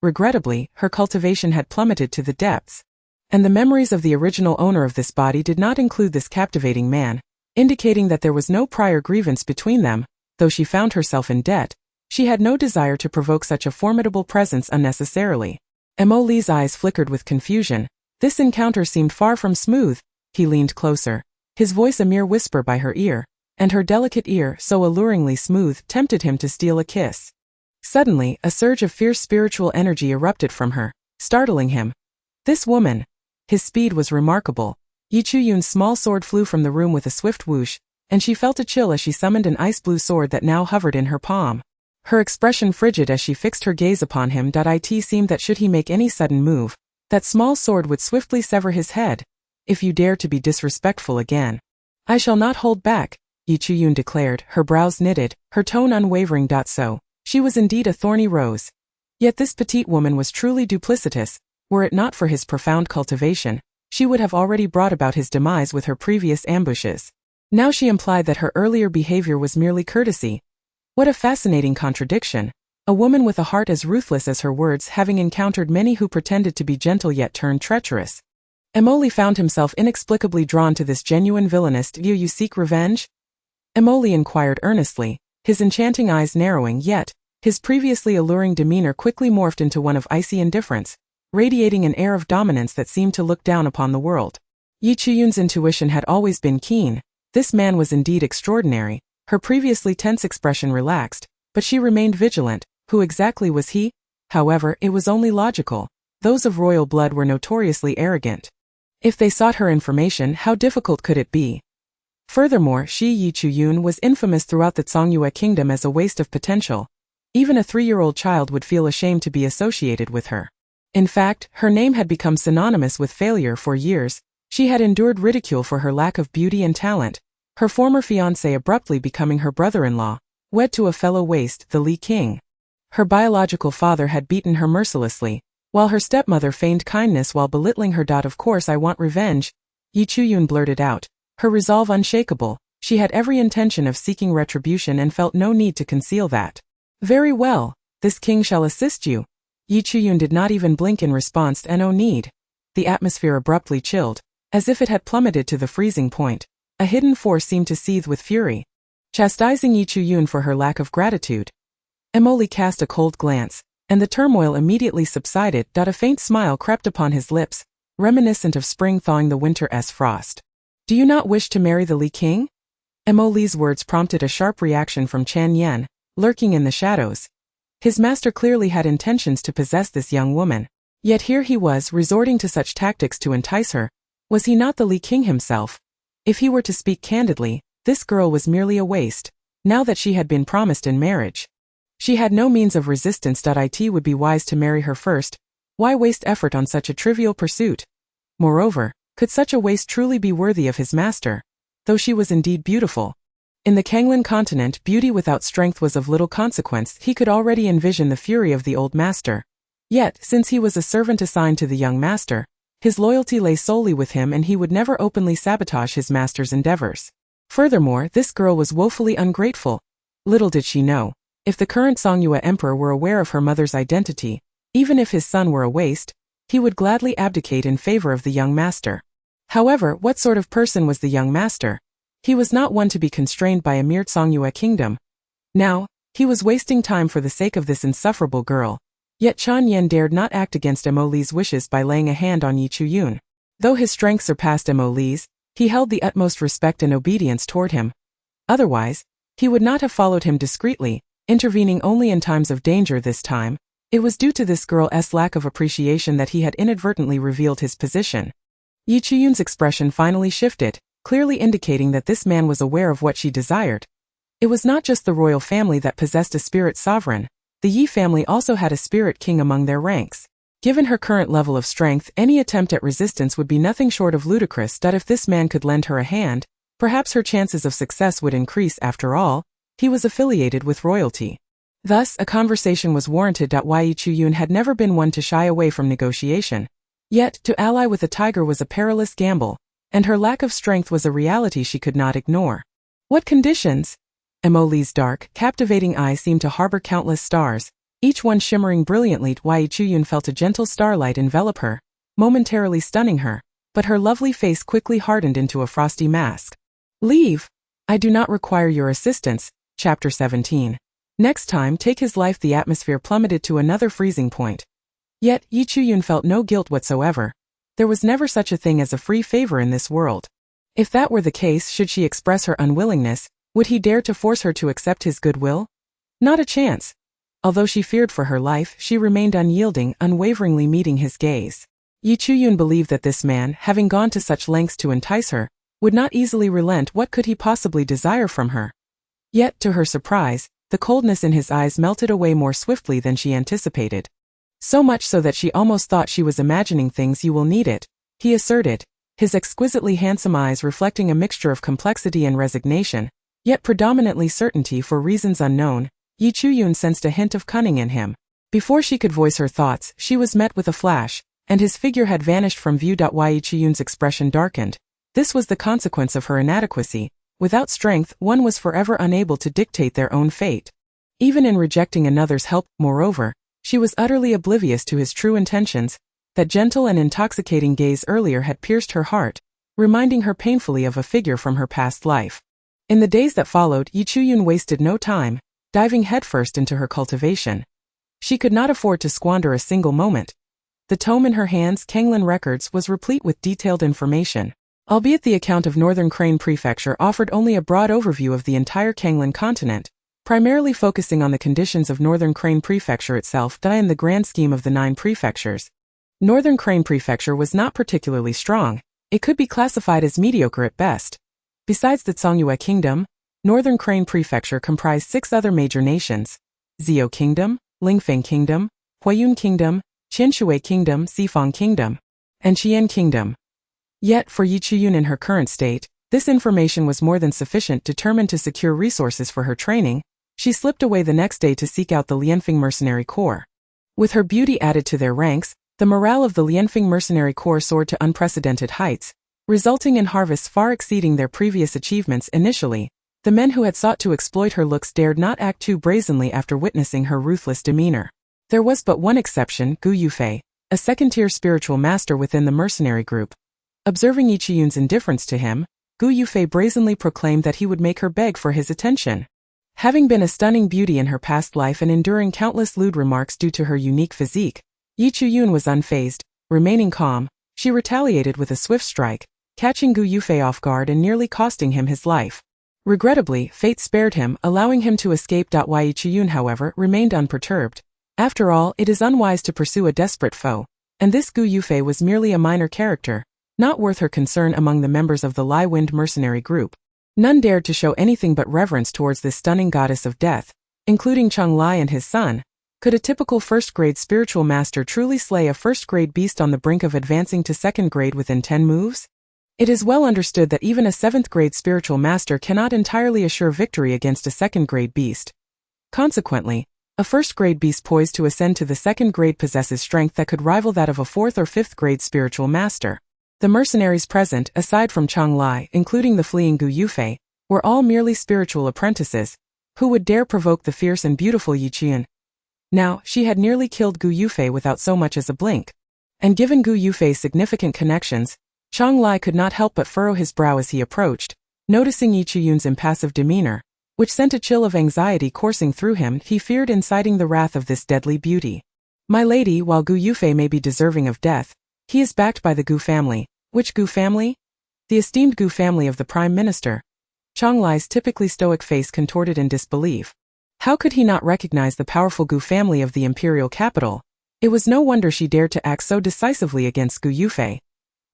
Regrettably, her cultivation had plummeted to the depths, and the memories of the original owner of this body did not include this captivating man, indicating that there was no prior grievance between them. Though she found herself in debt, she had no desire to provoke such a formidable presence unnecessarily. Mo Li's eyes flickered with confusion. This encounter seemed far from smooth. He leaned closer, his voice a mere whisper by her ear, and her delicate ear, so alluringly smooth, tempted him to steal a kiss. Suddenly, a surge of fierce spiritual energy erupted from her, startling him. This woman! His speed was remarkable. Yi Chuyun's small sword flew from the room with a swift whoosh, and she felt a chill as she summoned an ice-blue sword that now hovered in her palm. Her expression frigid as she fixed her gaze upon him. It seemed that should he make any sudden move, that small sword would swiftly sever his head. If you dare to be disrespectful again, I shall not hold back, Yi Chuyun declared, her brows knitted, her tone unwavering. So, she was indeed a thorny rose. Yet this petite woman was truly duplicitous. Were it not for his profound cultivation, she would have already brought about his demise with her previous ambushes. Now she implied that her earlier behavior was merely courtesy. What a fascinating contradiction. A woman with a heart as ruthless as her words, having encountered many who pretended to be gentle yet turned treacherous. Mo Li found himself inexplicably drawn to this genuine villainess. Do you seek revenge? Mo Li inquired earnestly, his enchanting eyes narrowing, yet his previously alluring demeanor quickly morphed into one of icy indifference, radiating an air of dominance that seemed to look down upon the world. Yi Chuyun's intuition had always been keen. This man was indeed extraordinary. Her previously tense expression relaxed, but she remained vigilant. Who exactly was he? However, it was only logical. Those of royal blood were notoriously arrogant. If they sought her information, how difficult could it be? Furthermore, Yi Chuyun was infamous throughout the Zhongyue kingdom as a waste of potential. Even a 3-year-old child would feel ashamed to be associated with her. In fact, her name had become synonymous with failure. For years, she had endured ridicule for her lack of beauty and talent, her former fiancé abruptly becoming her brother-in-law, wed to a fellow waste, the Li King. Her biological father had beaten her mercilessly, while her stepmother feigned kindness while belittling her. Of course I want revenge, Yi Chuyun blurted out, her resolve unshakable. She had every intention of seeking retribution and felt no need to conceal that. Very well, this king shall assist you. Yi Chuyun did not even blink in response. No need. The atmosphere abruptly chilled, as if it had plummeted to the freezing point. A hidden force seemed to seethe with fury, chastising Yi Chuyun for her lack of gratitude. Mo Li cast a cold glance, and the turmoil immediately subsided. A faint smile crept upon his lips, reminiscent of spring thawing the winter's frost. Do you not wish to marry the Li King? Mo Li's words prompted a sharp reaction from Chan Yen, lurking in the shadows. His master clearly had intentions to possess this young woman. Yet here he was, resorting to such tactics to entice her. Was he not the Li King himself? If he were to speak candidly, this girl was merely a waste, now that she had been promised in marriage. She had no means of resistance. It would be wise to marry her first. Why waste effort on such a trivial pursuit? Moreover, could such a waste truly be worthy of his master? Though she was indeed beautiful. In the Kanglan continent, beauty without strength was of little consequence. He could already envision the fury of the old master. Yet, since he was a servant assigned to the young master, his loyalty lay solely with him and he would never openly sabotage his master's endeavors. Furthermore, this girl was woefully ungrateful. Little did she know, if the current Zhongyue emperor were aware of her mother's identity, even if his son were a waste, he would gladly abdicate in favor of the young master. However, what sort of person was the young master? He was not one to be constrained by a mere Zhongyue kingdom. Now, he was wasting time for the sake of this insufferable girl. Yet Chan Yen dared not act against Mo Li's wishes by laying a hand on Yi Chuyun. Though his strength surpassed Mo Li's, he held the utmost respect and obedience toward him. Otherwise, he would not have followed him discreetly, intervening only in times of danger. This time, it was due to this girl's lack of appreciation that he had inadvertently revealed his position. Yi Chuyun's expression finally shifted, clearly indicating that this man was aware of what she desired. It was not just the royal family that possessed a spirit sovereign. The Yi family also had a spirit king among their ranks. Given her current level of strength, any attempt at resistance would be nothing short of ludicrous. That if this man could lend her a hand, perhaps her chances of success would increase. After all, he was affiliated with royalty. Thus, a conversation was warranted. Yi Chuyun had never been one to shy away from negotiation. Yet, to ally with a tiger was a perilous gamble, and her lack of strength was a reality she could not ignore. What conditions? Mo Li's dark, captivating eyes seemed to harbor countless stars, each one shimmering brilliantly. Yi Chuyun felt a gentle starlight envelop her, momentarily stunning her, but her lovely face quickly hardened into a frosty mask. Leave! I do not require your assistance. Chapter 17. Next time, take his life. The atmosphere plummeted to another freezing point. Yet, Yi Chuyun felt no guilt whatsoever. There was never such a thing as a free favor in this world. If that were the case, should she express her unwillingness, would he dare to force her to accept his goodwill? Not a chance. Although she feared for her life, she remained unyielding, unwaveringly meeting his gaze. Yi Chuyun believed that this man, having gone to such lengths to entice her, would not easily relent. What could he possibly desire from her? Yet, to her surprise, the coldness in his eyes melted away more swiftly than she anticipated. So much so that she almost thought she was imagining things. You will need it, he asserted, his exquisitely handsome eyes reflecting a mixture of complexity and resignation, yet predominantly certainty. For reasons unknown, Yi Chuyun sensed a hint of cunning in him. Before she could voice her thoughts, she was met with a flash, and his figure had vanished from view. Yi Chuyun's expression darkened. This was the consequence of her inadequacy. Without strength, one was forever unable to dictate their own fate. Even in rejecting another's help, moreover, she was utterly oblivious to his true intentions. That gentle and intoxicating gaze earlier had pierced her heart, reminding her painfully of a figure from her past life. In the days that followed, Yi Chuyun wasted no time, diving headfirst into her cultivation. She could not afford to squander a single moment. The tome in her hands, Kanglan Records, was replete with detailed information. Albeit the account of Northern Crane Prefecture offered only a broad overview of the entire Kanglan continent, primarily focusing on the conditions of Northern Crane Prefecture itself. In the grand scheme of the 9 prefectures, Northern Crane Prefecture was not particularly strong. It could be classified as mediocre at best. Besides the Zhongyue Kingdom, Northern Crane Prefecture comprised 6 other major nations: Zhou Kingdom, Lingfeng Kingdom, Huayun Kingdom, Qianshui Kingdom, Xifang Kingdom, and Qian Kingdom. Yet, for Yi Chuyun in her current state, this information was more than sufficient. Determined to secure resources for her training, she slipped away the next day to seek out the Lianfeng Mercenary Corps. With her beauty added to their ranks, the morale of the Lianfeng Mercenary Corps soared to unprecedented heights, resulting in harvests far exceeding their previous achievements. Initially, the men who had sought to exploit her looks dared not act too brazenly after witnessing her ruthless demeanor. There was but one exception: Gu Yufei, a second-tier spiritual master within the mercenary group. Observing Yi Chuyun's indifference to him, Gu Yufei brazenly proclaimed that he would make her beg for his attention. Having been a stunning beauty in her past life and enduring countless lewd remarks due to her unique physique, Yi Chuyun was unfazed. Remaining calm, she retaliated with a swift strike, catching Gu Yufei off guard and nearly costing him his life. Regrettably, fate spared him, allowing him to escape. Yi Chuyun, however, remained unperturbed. After all, it is unwise to pursue a desperate foe, and this Gu Yufei was merely a minor character, not worth her concern. Among the members of the Lai Wind mercenary group, none dared to show anything but reverence towards this stunning goddess of death, including Cheng Lai and his son. Could a typical first-grade spiritual master truly slay a first-grade beast on the brink of advancing to second grade within 10 moves? It is well understood that even a 7th-grade spiritual master cannot entirely assure victory against a second-grade beast. Consequently, a first-grade beast poised to ascend to the second grade possesses strength that could rival that of a 4th or 5th-grade spiritual master. The mercenaries present, aside from Cheng Lai, including the fleeing Gu Yufei, were all merely spiritual apprentices. Who would dare provoke the fierce and beautiful Yi Chuyun? Now, she had nearly killed Gu Yufei without so much as a blink. And given Gu Yufei's significant connections, Cheng Lai could not help but furrow his brow as he approached, noticing Yi Chuyun's impassive demeanor, which sent a chill of anxiety coursing through him. He feared inciting the wrath of this deadly beauty. My lady, while Gu Yufei may be deserving of death, he is backed by the Gu family. Which Gu family? The esteemed Gu family of the Prime Minister. Cheng Lai's typically stoic face contorted in disbelief. How could he not recognize the powerful Gu family of the imperial capital? It was no wonder she dared to act so decisively against Gu Yufei.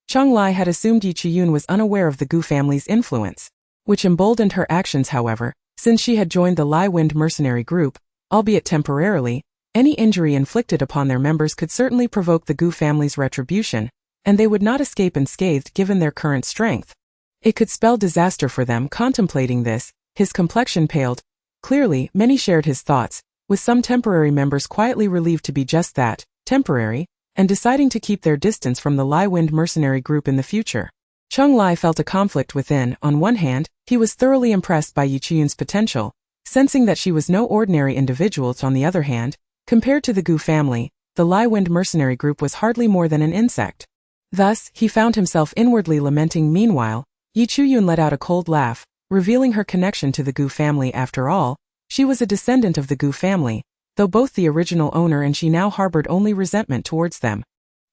Cheng Lai had assumed Yi Chuyun was unaware of the Gu family's influence, which emboldened her actions. However, since she had joined the Lai Wind mercenary group, albeit temporarily. Any injury inflicted upon their members could certainly provoke the Gu family's retribution, and they would not escape unscathed given their current strength. It could spell disaster for them. Contemplating this, his complexion paled. Clearly, many shared his thoughts, with some temporary members quietly relieved to be just that, temporary, and deciding to keep their distance from the Lai-Wind mercenary group in the future. Chung Lai felt a conflict within. On one hand, he was thoroughly impressed by Yi Chiyun's potential, sensing that she was no ordinary individual. On the other hand, compared to the Gu family, the Lai-Wind mercenary group was hardly more than an insect. Thus, he found himself inwardly lamenting. Meanwhile, Yi Chiyun let out a cold laugh, revealing her connection to the Gu family. After all, she was a descendant of the Gu family, though both the original owner and she now harbored only resentment towards them.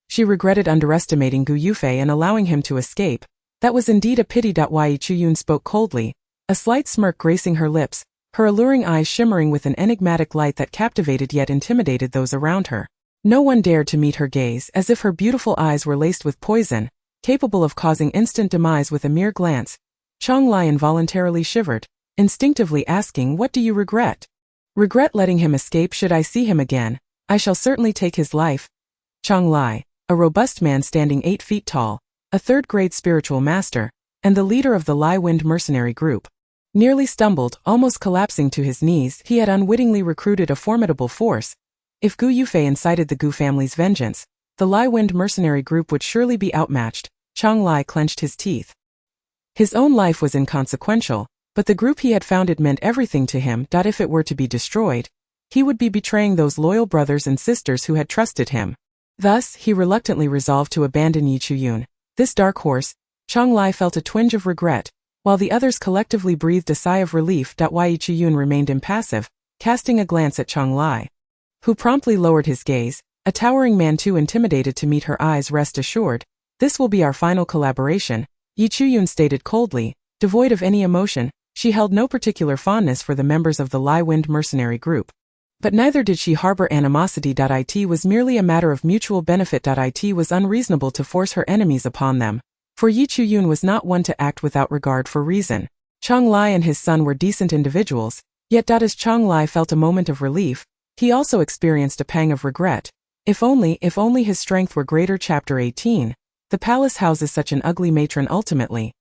She regretted underestimating Gu Yufei and allowing him to escape. That was indeed a pity. Yi Chiyun spoke coldly, a slight smirk gracing her lips, her alluring eyes shimmering with an enigmatic light that captivated yet intimidated those around her. No one dared to meet her gaze, as if her beautiful eyes were laced with poison, capable of causing instant demise with a mere glance. Chung Lai involuntarily shivered, instinctively asking, "What do you regret?" "Regret letting him escape. Should I see him again, I shall certainly take his life." Chung Lai, a robust man standing 8 feet tall, a third-grade spiritual master, and the leader of the Lai-Wind mercenary group, nearly stumbled, almost collapsing to his knees. He had unwittingly recruited a formidable force. If Gu Yufei incited the Gu family's vengeance, the Lai-Wind mercenary group would surely be outmatched. Chung Lai clenched his teeth. His own life was inconsequential, but the group he had founded meant everything to him. If it were to be destroyed, he would be betraying those loyal brothers and sisters who had trusted him. Thus, he reluctantly resolved to abandon Yi Chiyun, this dark horse. Chung Lai felt a twinge of regret, while the others collectively breathed a sigh of relief. Yi Chiyun remained impassive, casting a glance at Chung Lai, who promptly lowered his gaze, a towering man too intimidated to meet her eyes. "Rest assured, this will be our final collaboration," Yi Chiyun stated coldly, devoid of any emotion. She held no particular fondness for the members of the Lai-Wind mercenary group. But neither did she harbor animosity. It was merely a matter of mutual benefit. It was unreasonable to force her enemies upon them, for Yi Chiyun was not one to act without regard for reason. Chung Lai and his son were decent individuals, yet as Chung Lai felt a moment of relief, he also experienced a pang of regret. If only his strength were greater. Chapter 18. The palace houses such an ugly matron. Ultimately,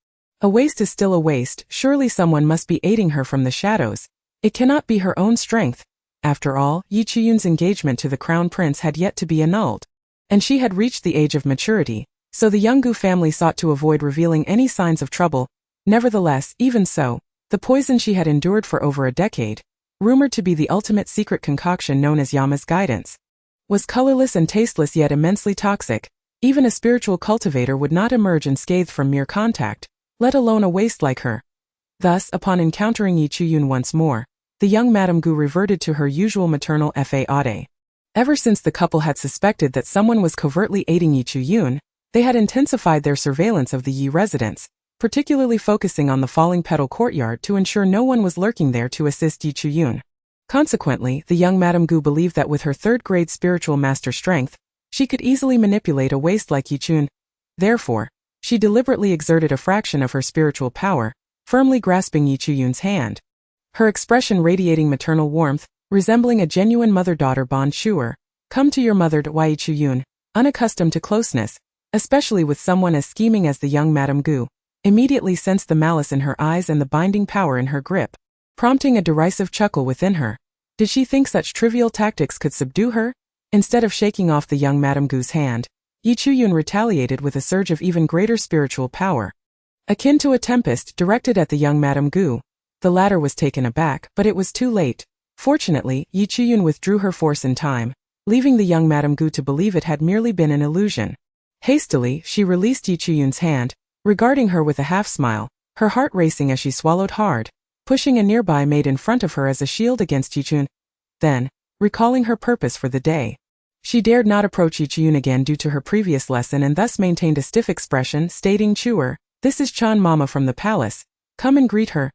a waste is still a waste. Surely someone must be aiding her from the shadows. It cannot be her own strength. After all, Yi Chiyun's engagement to the crown prince had yet to be annulled, and she had reached the age of maturity, so the young Gu family sought to avoid revealing any signs of trouble. Nevertheless, even so, the poison she had endured for over a decade, rumored to be the ultimate secret concoction known as Yama's guidance, was colorless and tasteless yet immensely toxic. Even a spiritual cultivator would not emerge unscathed from mere contact, let alone a waste like her. Thus, upon encountering Yi Chiyun once more, the young Madame Gu reverted to her usual maternal faade. Ever since the couple had suspected that someone was covertly aiding Yi Chiyun, they had intensified their surveillance of the Yi residence, particularly focusing on the falling petal courtyard to ensure no one was lurking there to assist Yi Chiyun. Consequently, the young Madame Gu believed that with her third-grade spiritual master strength, she could easily manipulate a waste like Yi Chiyun. Therefore, she deliberately exerted a fraction of her spiritual power, firmly grasping Yi Chiyun's hand. Her expression radiating maternal warmth, resembling a genuine mother-daughter bond. "Sure, come to your mother." Yi Chiyun, unaccustomed to closeness, especially with someone as scheming as the young Madame Gu, immediately sensed the malice in her eyes and the binding power in her grip, prompting a derisive chuckle within her. Did she think such trivial tactics could subdue her? Instead of shaking off the young Madame Gu's hand, Yi Chiyun retaliated with a surge of even greater spiritual power, akin to a tempest, directed at the young Madame Gu. The latter was taken aback, but it was too late. Fortunately, Yi Chiyun withdrew her force in time, leaving the young Madame Gu to believe it had merely been an illusion. Hastily, she released Yi Chiyun's hand, regarding her with a half-smile, her heart racing as she swallowed hard, pushing a nearby maid in front of her as a shield against Yi Chiyun. Then, recalling her purpose for the day, she dared not approach Yi Chiyun again due to her previous lesson and thus maintained a stiff expression, stating, "Chewer, this is Chan Mama from the palace. Come and greet her."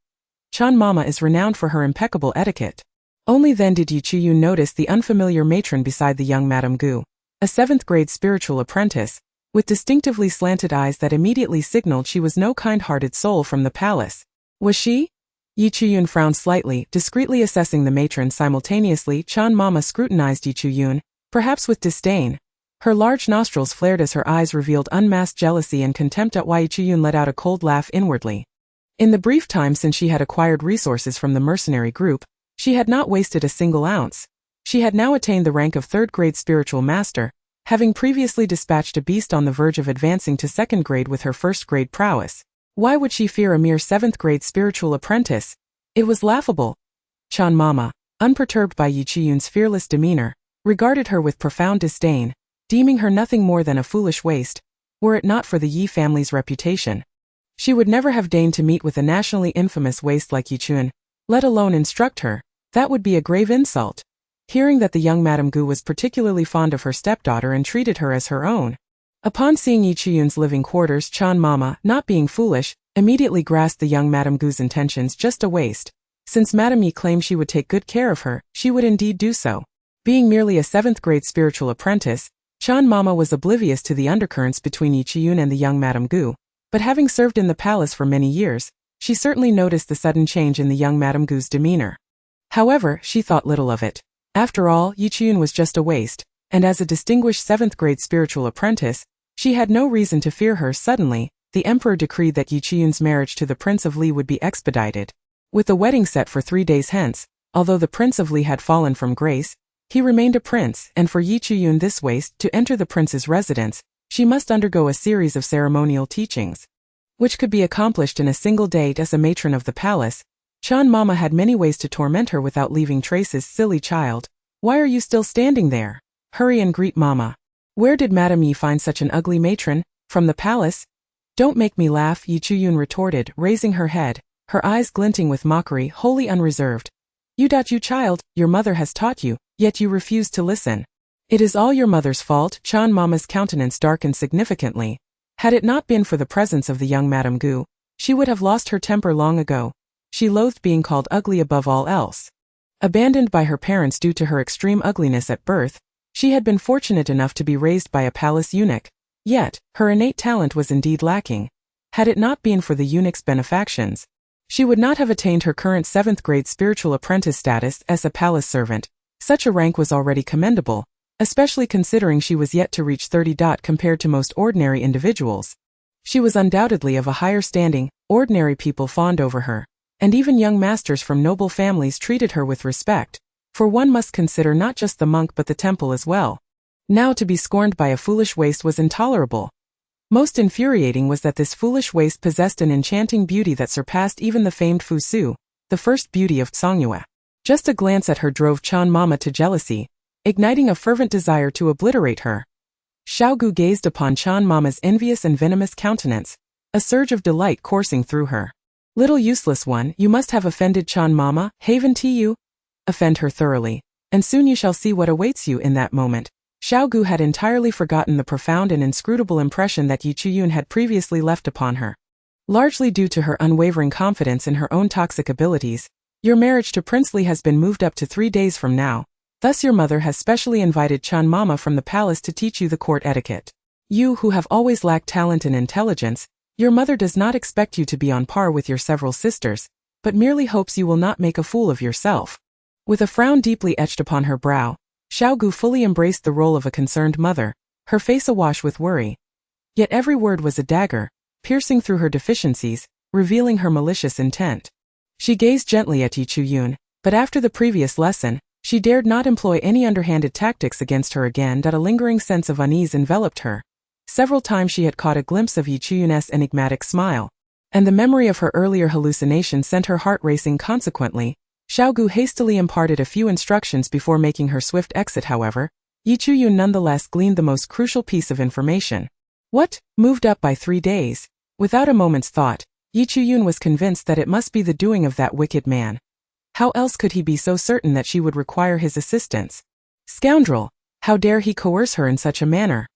Chan Mama is renowned for her impeccable etiquette. Only then did Yi Chiyun notice the unfamiliar matron beside the young Madame Gu, a 7th-grade spiritual apprentice, with distinctively slanted eyes that immediately signaled she was no kind-hearted soul from the palace. Was she? Yi Chuyun frowned slightly, discreetly assessing the matron. Simultaneously, Chan Mama scrutinized Yi Chuyun, perhaps with disdain. Her large nostrils flared as her eyes revealed unmasked jealousy and contempt at why Yi Chuyun let out a cold laugh inwardly. In the brief time since she had acquired resources from the mercenary group, she had not wasted a single ounce. She had now attained the rank of third-grade spiritual master, having previously dispatched a beast on the verge of advancing to second grade with her first-grade prowess. Why would she fear a mere seventh-grade spiritual apprentice? It was laughable. Chan Mama, unperturbed by Yi Chuyun's fearless demeanor, regarded her with profound disdain, deeming her nothing more than a foolish waste, were it not for the Yi family's reputation. She would never have deigned to meet with a nationally infamous waste like Yi Chuyun, let alone instruct her. That would be a grave insult. Hearing that the young Madame Gu was particularly fond of her stepdaughter and treated her as her own. Upon seeing Yi Chuyun's living quarters, Chan Mama, not being foolish, immediately grasped the young Madame Gu's intentions. Just a waste. Since Madame Yi claimed she would take good care of her, she would indeed do so. Being merely a seventh-grade spiritual apprentice, Chan Mama was oblivious to the undercurrents between Yi Chuyun and the young Madame Gu, but having served in the palace for many years, she certainly noticed the sudden change in the young Madame Gu's demeanor. However, she thought little of it. After all, Yi Chuyun was just a waste, and as a distinguished seventh-grade spiritual apprentice, she had no reason to fear her. Suddenly, the emperor decreed that Yi Chuyun's marriage to the Prince of Li would be expedited. With the wedding set for 3 days hence, although the Prince of Li had fallen from grace, he remained a prince, and for Yi Chuyun this waste to enter the prince's residence, she must undergo a series of ceremonial teachings, which could be accomplished in a single day. As a matron of the palace, Chan Mama had many ways to torment her without leaving traces. Silly child, why are you still standing there? Hurry and greet Mama. Where did Madame Yi find such an ugly matron? From the palace? Don't make me laugh, Yi Chuyun retorted, raising her head, her eyes glinting with mockery, wholly unreserved. You child, your mother has taught you, yet you refuse to listen. It is all your mother's fault. Chan Mama's countenance darkened significantly. Had it not been for the presence of the young Madame Gu, she would have lost her temper long ago. She loathed being called ugly above all else. Abandoned by her parents due to her extreme ugliness at birth, she had been fortunate enough to be raised by a palace eunuch. Yet, her innate talent was indeed lacking. Had it not been for the eunuch's benefactions, she would not have attained her current seventh-grade spiritual apprentice status as a palace servant. Such a rank was already commendable, especially considering she was yet to reach 30. Compared to most ordinary individuals, she was undoubtedly of a higher standing. Ordinary people fawned over her, and even young masters from noble families treated her with respect, for one must consider not just the monk but the temple as well. Now to be scorned by a foolish waste was intolerable. Most infuriating was that this foolish waste possessed an enchanting beauty that surpassed even the famed Fu Su, the first beauty of Songyue. Just a glance at her drove Chan Mama to jealousy, igniting a fervent desire to obliterate her. Xiaogu gazed upon Chan Mama's envious and venomous countenance, a surge of delight coursing through her. Little useless one, you must have offended Chan Mama, haven to you? Offend her thoroughly, and soon you shall see what awaits you. In that moment, Xiaogu had entirely forgotten the profound and inscrutable impression that Yi Chuyun had previously left upon her. Largely due to her unwavering confidence in her own toxic abilities, your marriage to Prince Li has been moved up to 3 days from now. Thus your mother has specially invited Chan Mama from the palace to teach you the court etiquette. You who have always lacked talent and intelligence, your mother does not expect you to be on par with your several sisters, but merely hopes you will not make a fool of yourself. With a frown deeply etched upon her brow, Xiaogu fully embraced the role of a concerned mother, her face awash with worry. Yet every word was a dagger, piercing through her deficiencies, revealing her malicious intent. She gazed gently at Yi Chuyun, but after the previous lesson, she dared not employ any underhanded tactics against her again. A lingering sense of unease enveloped her. Several times she had caught a glimpse of Yi Chuyun's enigmatic smile, and the memory of her earlier hallucination sent her heart racing. Consequently, Xiaogu hastily imparted a few instructions before making her swift exit. However, Yi Chuyun nonetheless gleaned the most crucial piece of information. What? Moved up by 3 days? Without a moment's thought, Yi Chuyun was convinced that it must be the doing of that wicked man. How else could he be so certain that she would require his assistance? Scoundrel! How dare he coerce her in such a manner?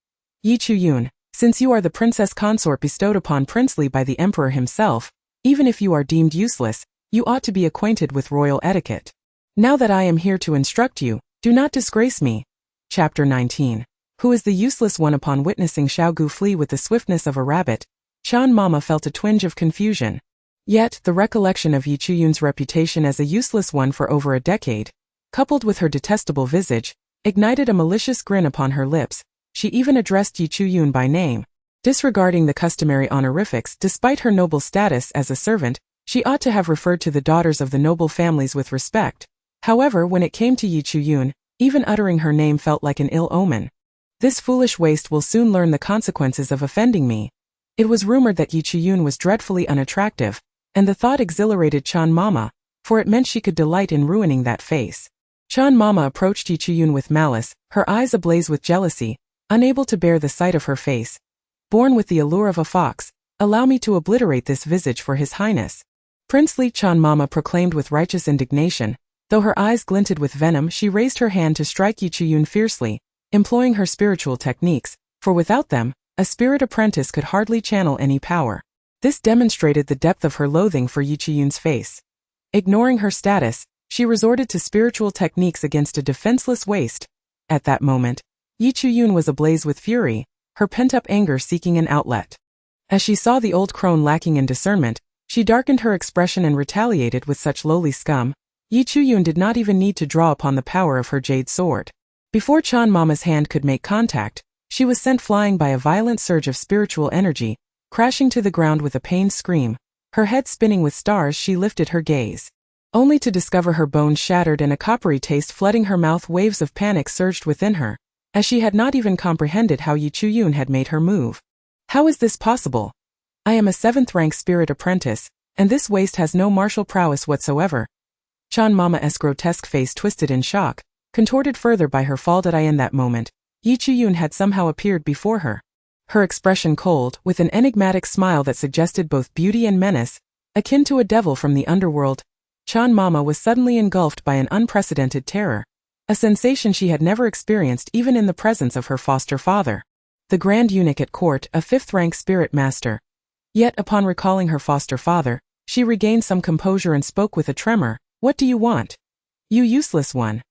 Yi Chuyun, since you are the princess consort bestowed upon Prince Li by the emperor himself, even if you are deemed useless, you ought to be acquainted with royal etiquette. Now that I am here to instruct you, do not disgrace me. Chapter 19. Who is the useless one? Upon witnessing Xiaogu flee with the swiftness of a rabbit, Chan Mama felt a twinge of confusion. Yet, the recollection of Yi Chuyun's reputation as a useless one for over a decade, coupled with her detestable visage, ignited a malicious grin upon her lips. She even addressed Yi Chuyun by name. Disregarding the customary honorifics despite her noble status as a servant, she ought to have referred to the daughters of the noble families with respect. However, when it came to Yi Chuyun, even uttering her name felt like an ill omen. This foolish waste will soon learn the consequences of offending me. It was rumored that Yi Chuyun was dreadfully unattractive, and the thought exhilarated Chan Mama, for it meant she could delight in ruining that face. Chan Mama approached Yi Chuyun with malice, her eyes ablaze with jealousy, unable to bear the sight of her face. Born with the allure of a fox, allow me to obliterate this visage for His Highness. Princely Chan Mama proclaimed with righteous indignation. Though her eyes glinted with venom, she raised her hand to strike Yi Chuyun fiercely, employing her spiritual techniques, for without them, a spirit apprentice could hardly channel any power. This demonstrated the depth of her loathing for Yi Chuyun's face. Ignoring her status, she resorted to spiritual techniques against a defenseless waste. At that moment, Yi Chuyun was ablaze with fury, her pent-up anger seeking an outlet. As she saw the old crone lacking in discernment, she darkened her expression and retaliated with such lowly scum. Yi Chuyun did not even need to draw upon the power of her jade sword. Before Chan Mama's hand could make contact, she was sent flying by a violent surge of spiritual energy, crashing to the ground with a pained scream. Her head spinning with stars, she lifted her gaze, only to discover her bones shattered and a coppery taste flooding her mouth. Waves of panic surged within her, as she had not even comprehended how Yi Chuyun had made her move. How is this possible? I am a 7th-rank spirit apprentice, and this waste has no martial prowess whatsoever. Chan Mama's grotesque face twisted in shock, contorted further by her fall. In that moment, Yi Chuyun had somehow appeared before her. Her expression cold, with an enigmatic smile that suggested both beauty and menace, akin to a devil from the underworld. Chan Mama was suddenly engulfed by an unprecedented terror, a sensation she had never experienced even in the presence of her foster father, the Grand Eunuch at court, a 5th-rank spirit master. Yet upon recalling her foster father, she regained some composure and spoke with a tremor. What do you want? You useless one.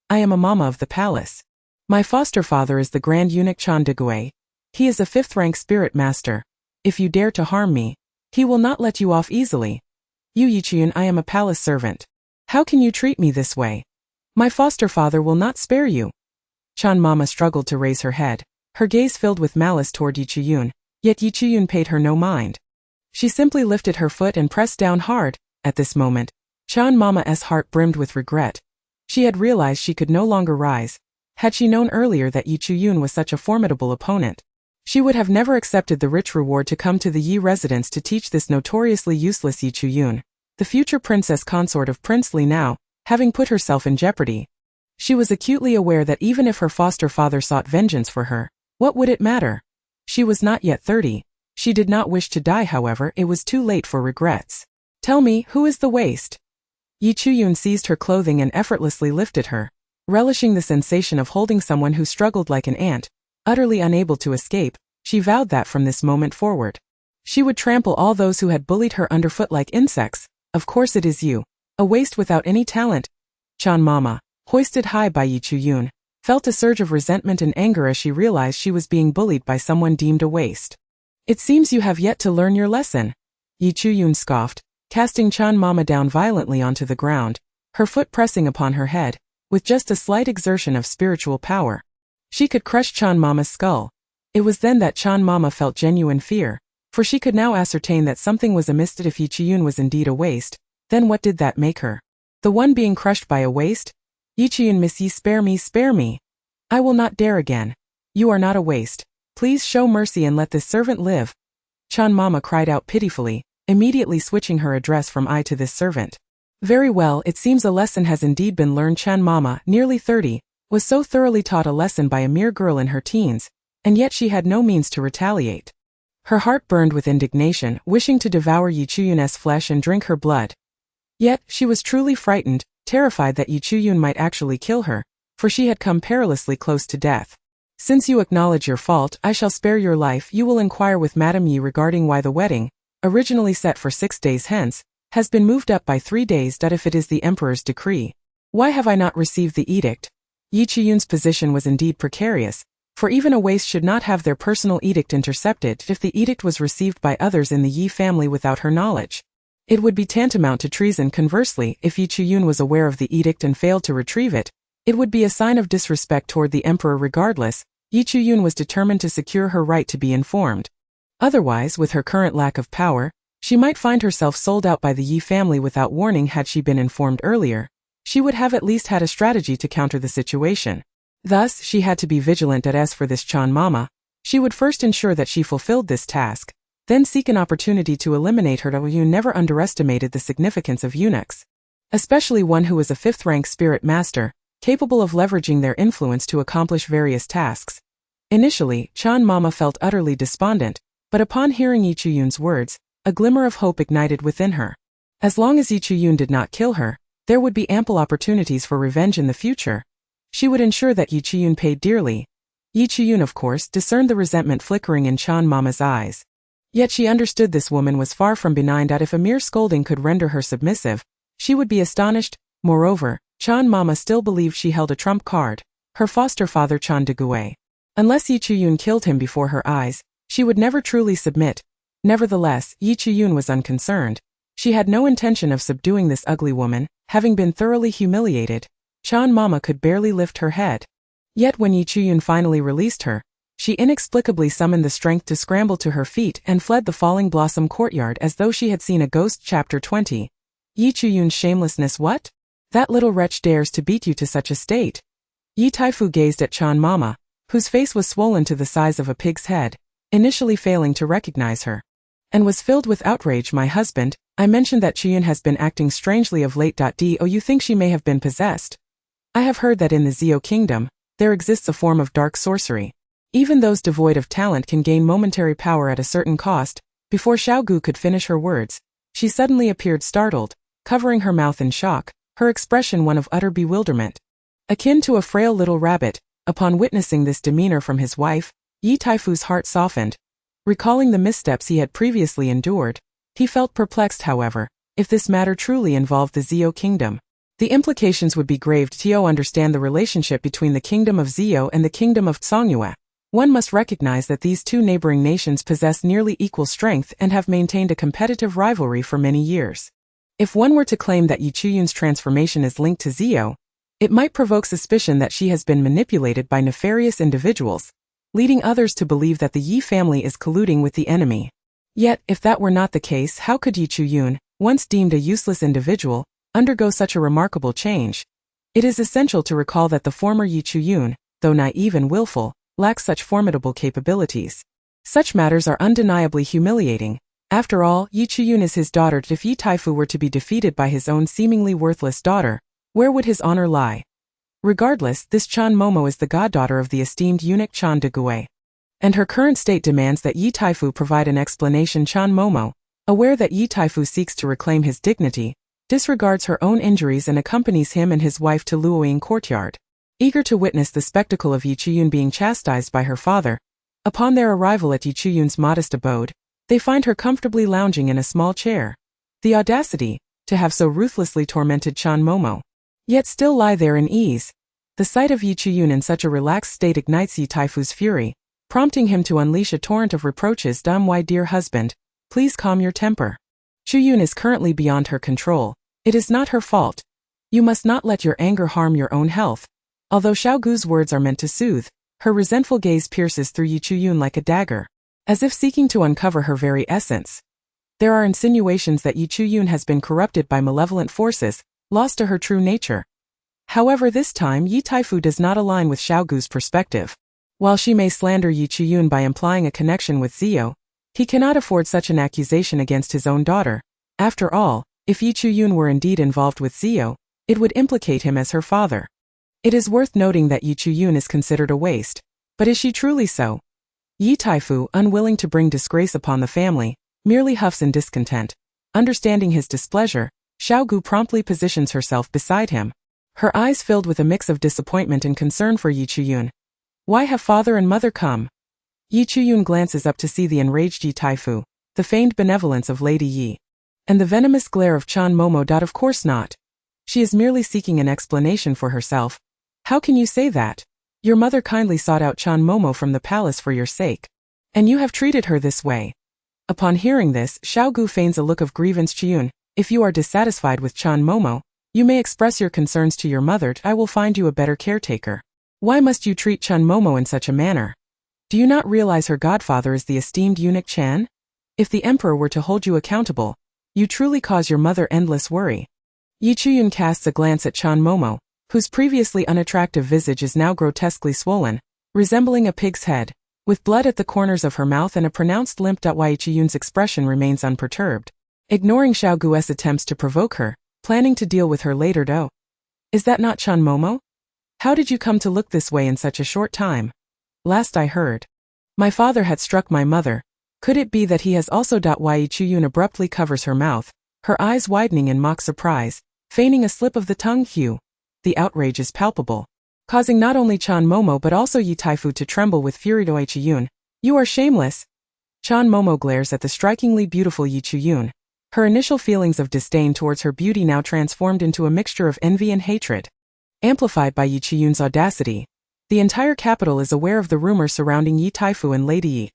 I am a mama of the palace. My foster father is the Grand Eunuch Chan Degui. He is a 5th-rank spirit master. If you dare to harm me, he will not let you off easily. You Yi Chuyun, I am a palace servant. How can you treat me this way? My foster father will not spare you. Chan Mama struggled to raise her head, her gaze filled with malice toward Yi Chuyun, yet Yi Chuyun paid her no mind. She simply lifted her foot and pressed down hard. At this moment, Chan Mama's heart brimmed with regret. She had realized she could no longer rise. Had she known earlier that Yi Chuyun was such a formidable opponent, she would have never accepted the rich reward to come to the Yi residence to teach this notoriously useless Yi Chuyun, the future princess consort of Prince Li now, having put herself in jeopardy. She was acutely aware that even if her foster father sought vengeance for her, what would it matter? She was not yet 30. She did not wish to die, however, it was too late for regrets. Tell me, who is the waste? Yi Chuyun seized her clothing and effortlessly lifted her, relishing the sensation of holding someone who struggled like an ant, utterly unable to escape. She vowed that from this moment forward, she would trample all those who had bullied her underfoot like insects. Of course it is you, a waste without any talent. Chan Mama, hoisted high by Yi Chuyun, felt a surge of resentment and anger as she realized she was being bullied by someone deemed a waste. It seems you have yet to learn your lesson. Yi Chuyun scoffed, casting Chan Mama down violently onto the ground, her foot pressing upon her head. With just a slight exertion of spiritual power, she could crush Chan Mama's skull. It was then that Chan Mama felt genuine fear, for she could now ascertain that something was amiss. If Yi Chuyun was indeed a waste, then what did that make her? The one being crushed by a waste? Yi Chuyun, miss, ye spare me, spare me. I will not dare again. You are not a waste. Please show mercy and let this servant live. Chan Mama cried out pitifully, immediately switching her address from I to this servant. Very well, it seems a lesson has indeed been learned. Chan Mama, nearly 30, was so thoroughly taught a lesson by a mere girl in her teens, and yet she had no means to retaliate. Her heart burned with indignation, wishing to devour Yi Chuyun's flesh and drink her blood. Yet, she was truly frightened, terrified that Yi Chuyun might actually kill her, for she had come perilously close to death. Since you acknowledge your fault, I shall spare your life. You will inquire with Madame Yi regarding why the wedding, originally set for 6 days hence, has been moved up by 3 days. If it is the emperor's decree, why have I not received the edict? Yi Chuyun's position was indeed precarious, for even a waste should not have their personal edict intercepted if the edict was received by others in the Yi family without her knowledge. It would be tantamount to treason. Conversely, if Yi Chuyun was aware of the edict and failed to retrieve it, it would be a sign of disrespect toward the emperor. Regardless, Yi Chuyun was determined to secure her right to be informed. Otherwise, with her current lack of power, she might find herself sold out by the Yi family without warning. Had she been informed earlier, she would have at least had a strategy to counter the situation. Thus, she had to be vigilant. As for this Chan Mama, she would first ensure that she fulfilled this task, then seek an opportunity to eliminate her. Yu never underestimated the significance of eunuchs, especially one who was a 5th-rank spirit master, capable of leveraging their influence to accomplish various tasks. Initially, Chan Mama felt utterly despondent, but upon hearing Yi Chuyun's words, a glimmer of hope ignited within her. As long as Yi Chuyun did not kill her, there would be ample opportunities for revenge in the future. She would ensure that Yi Chuyun paid dearly. Yi Chuyun, of course, discerned the resentment flickering in Chan Mama's eyes. Yet she understood this woman was far from benign. If a mere scolding could render her submissive, she would be astonished. Moreover, Chan Mama still believed she held a trump card, her foster father Chan Degui. Unless Yi Chuyun killed him before her eyes, she would never truly submit. Nevertheless, Yi Chuyun was unconcerned. She had no intention of subduing this ugly woman. Having been thoroughly humiliated, Chan Mama could barely lift her head. Yet when Yi Chuyun finally released her, she inexplicably summoned the strength to scramble to her feet and fled the falling blossom courtyard as though she had seen a ghost. Chapter 20. Yi Chuyun's shamelessness. What? That little wretch dares to beat you to such a state. Yi Taifu gazed at Chan Mama, whose face was swollen to the size of a pig's head, initially failing to recognize her, and was filled with outrage. My husband, I mentioned that Chuyun has been acting strangely of late. Do you think she may have been possessed? I have heard that in the Zio kingdom, there exists a form of dark sorcery. Even those devoid of talent can gain momentary power at a certain cost. Before Xiaogu could finish her words, she suddenly appeared startled, covering her mouth in shock, her expression one of utter bewilderment. Akin to a frail little rabbit, upon witnessing this demeanor from his wife, Yi Taifu's heart softened. Recalling the missteps he had previously endured, he felt perplexed. However, if this matter truly involved the Zio kingdom, the implications would be grave. To understand the relationship between the kingdom of Zio and the kingdom of Songyue, one must recognize that these two neighboring nations possess nearly equal strength and have maintained a competitive rivalry for many years. If one were to claim that Yi Chuyun's transformation is linked to Zio, it might provoke suspicion that she has been manipulated by nefarious individuals, leading others to believe that the Yi family is colluding with the enemy. Yet, if that were not the case, how could Yi Chuyun, once deemed a useless individual, undergo such a remarkable change? It is essential to recall that the former Yi Chuyun, though naive and willful, lacks such formidable capabilities. Such matters are undeniably humiliating. After all, Yi Chuyun is his daughter. If Yi Taifu were to be defeated by his own seemingly worthless daughter, where would his honor lie? Regardless, this Chan Momo is the goddaughter of the esteemed eunuch Chan Degui, and her current state demands that Yi Taifu provide an explanation. Chan Momo, aware that Yi Taifu seeks to reclaim his dignity, disregards her own injuries and accompanies him and his wife to Luoying courtyard, eager to witness the spectacle of Yi Chuyun being chastised by her father. Upon their arrival at Yi Chuyun's modest abode, they find her comfortably lounging in a small chair. The audacity, to have so ruthlessly tormented Chan Momo, yet still lie there in ease. The sight of Yi Chuyun in such a relaxed state ignites Yi Taifu's fury, prompting him to unleash a torrent of reproaches. My dear husband, please calm your temper. Chuyun is currently beyond her control. It is not her fault. You must not let your anger harm your own health. Although Xiaogu's words are meant to soothe, her resentful gaze pierces through Yi Chuyun like a dagger, as if seeking to uncover her very essence. There are insinuations that Yi Chuyun has been corrupted by malevolent forces, lost to her true nature. However, this time Yi Taifu does not align with Xiaogu's perspective. While she may slander Yi Chuyun by implying a connection with Zio, he cannot afford such an accusation against his own daughter. After all, if Yi Chuyun were indeed involved with Zio, it would implicate him as her father. It is worth noting that Yi Chuyun is considered a waste, but is she truly so? Yi Taifu, unwilling to bring disgrace upon the family, merely huffs in discontent. Understanding his displeasure, Xiaogu promptly positions herself beside him, her eyes filled with a mix of disappointment and concern for Yi Chuyun. Why have father and mother come? Yi Chuyun glances up to see the enraged Yi Taifu, the feigned benevolence of Lady Yi, and the venomous glare of Chan Momo. Of course not. She is merely seeking an explanation for herself. How can you say that? Your mother kindly sought out Chan Momo from the palace for your sake, and you have treated her this way. Upon hearing this, Xiaogu feigns a look of grievance. Chuyun, If you are dissatisfied with Chan Momo, you may express your concerns to your mother. I will find you a better caretaker. Why must you treat Chan Momo in such a manner? Do you not realize her godfather is the esteemed eunuch Chan? If the emperor were to hold you accountable, you truly cause your mother endless worry. Yi Chuyun casts a glance at Chan Momo, whose previously unattractive visage is now grotesquely swollen, resembling a pig's head, with blood at the corners of her mouth and a pronounced limp. Yi Chuyun's expression remains unperturbed, ignoring Xiao Guo's attempts to provoke her, planning to deal with her later. Is that not Chan Momo? How did you come to look this way in such a short time? Last I heard, my father had struck my mother. Could it be that he has also? Yi Chuyun abruptly covers her mouth, her eyes widening in mock surprise, feigning a slip of the tongue. The outrage is palpable, causing not only Chan Momo but also Yi Taifu to tremble with fury. Yi Chuyun, you are shameless. Chan Momo glares at the strikingly beautiful Yi Chuyun, her initial feelings of disdain towards her beauty now transformed into a mixture of envy and hatred. Amplified by Yi Chuyun's audacity, the entire capital is aware of the rumors surrounding Yi Taifu and Lady Yi.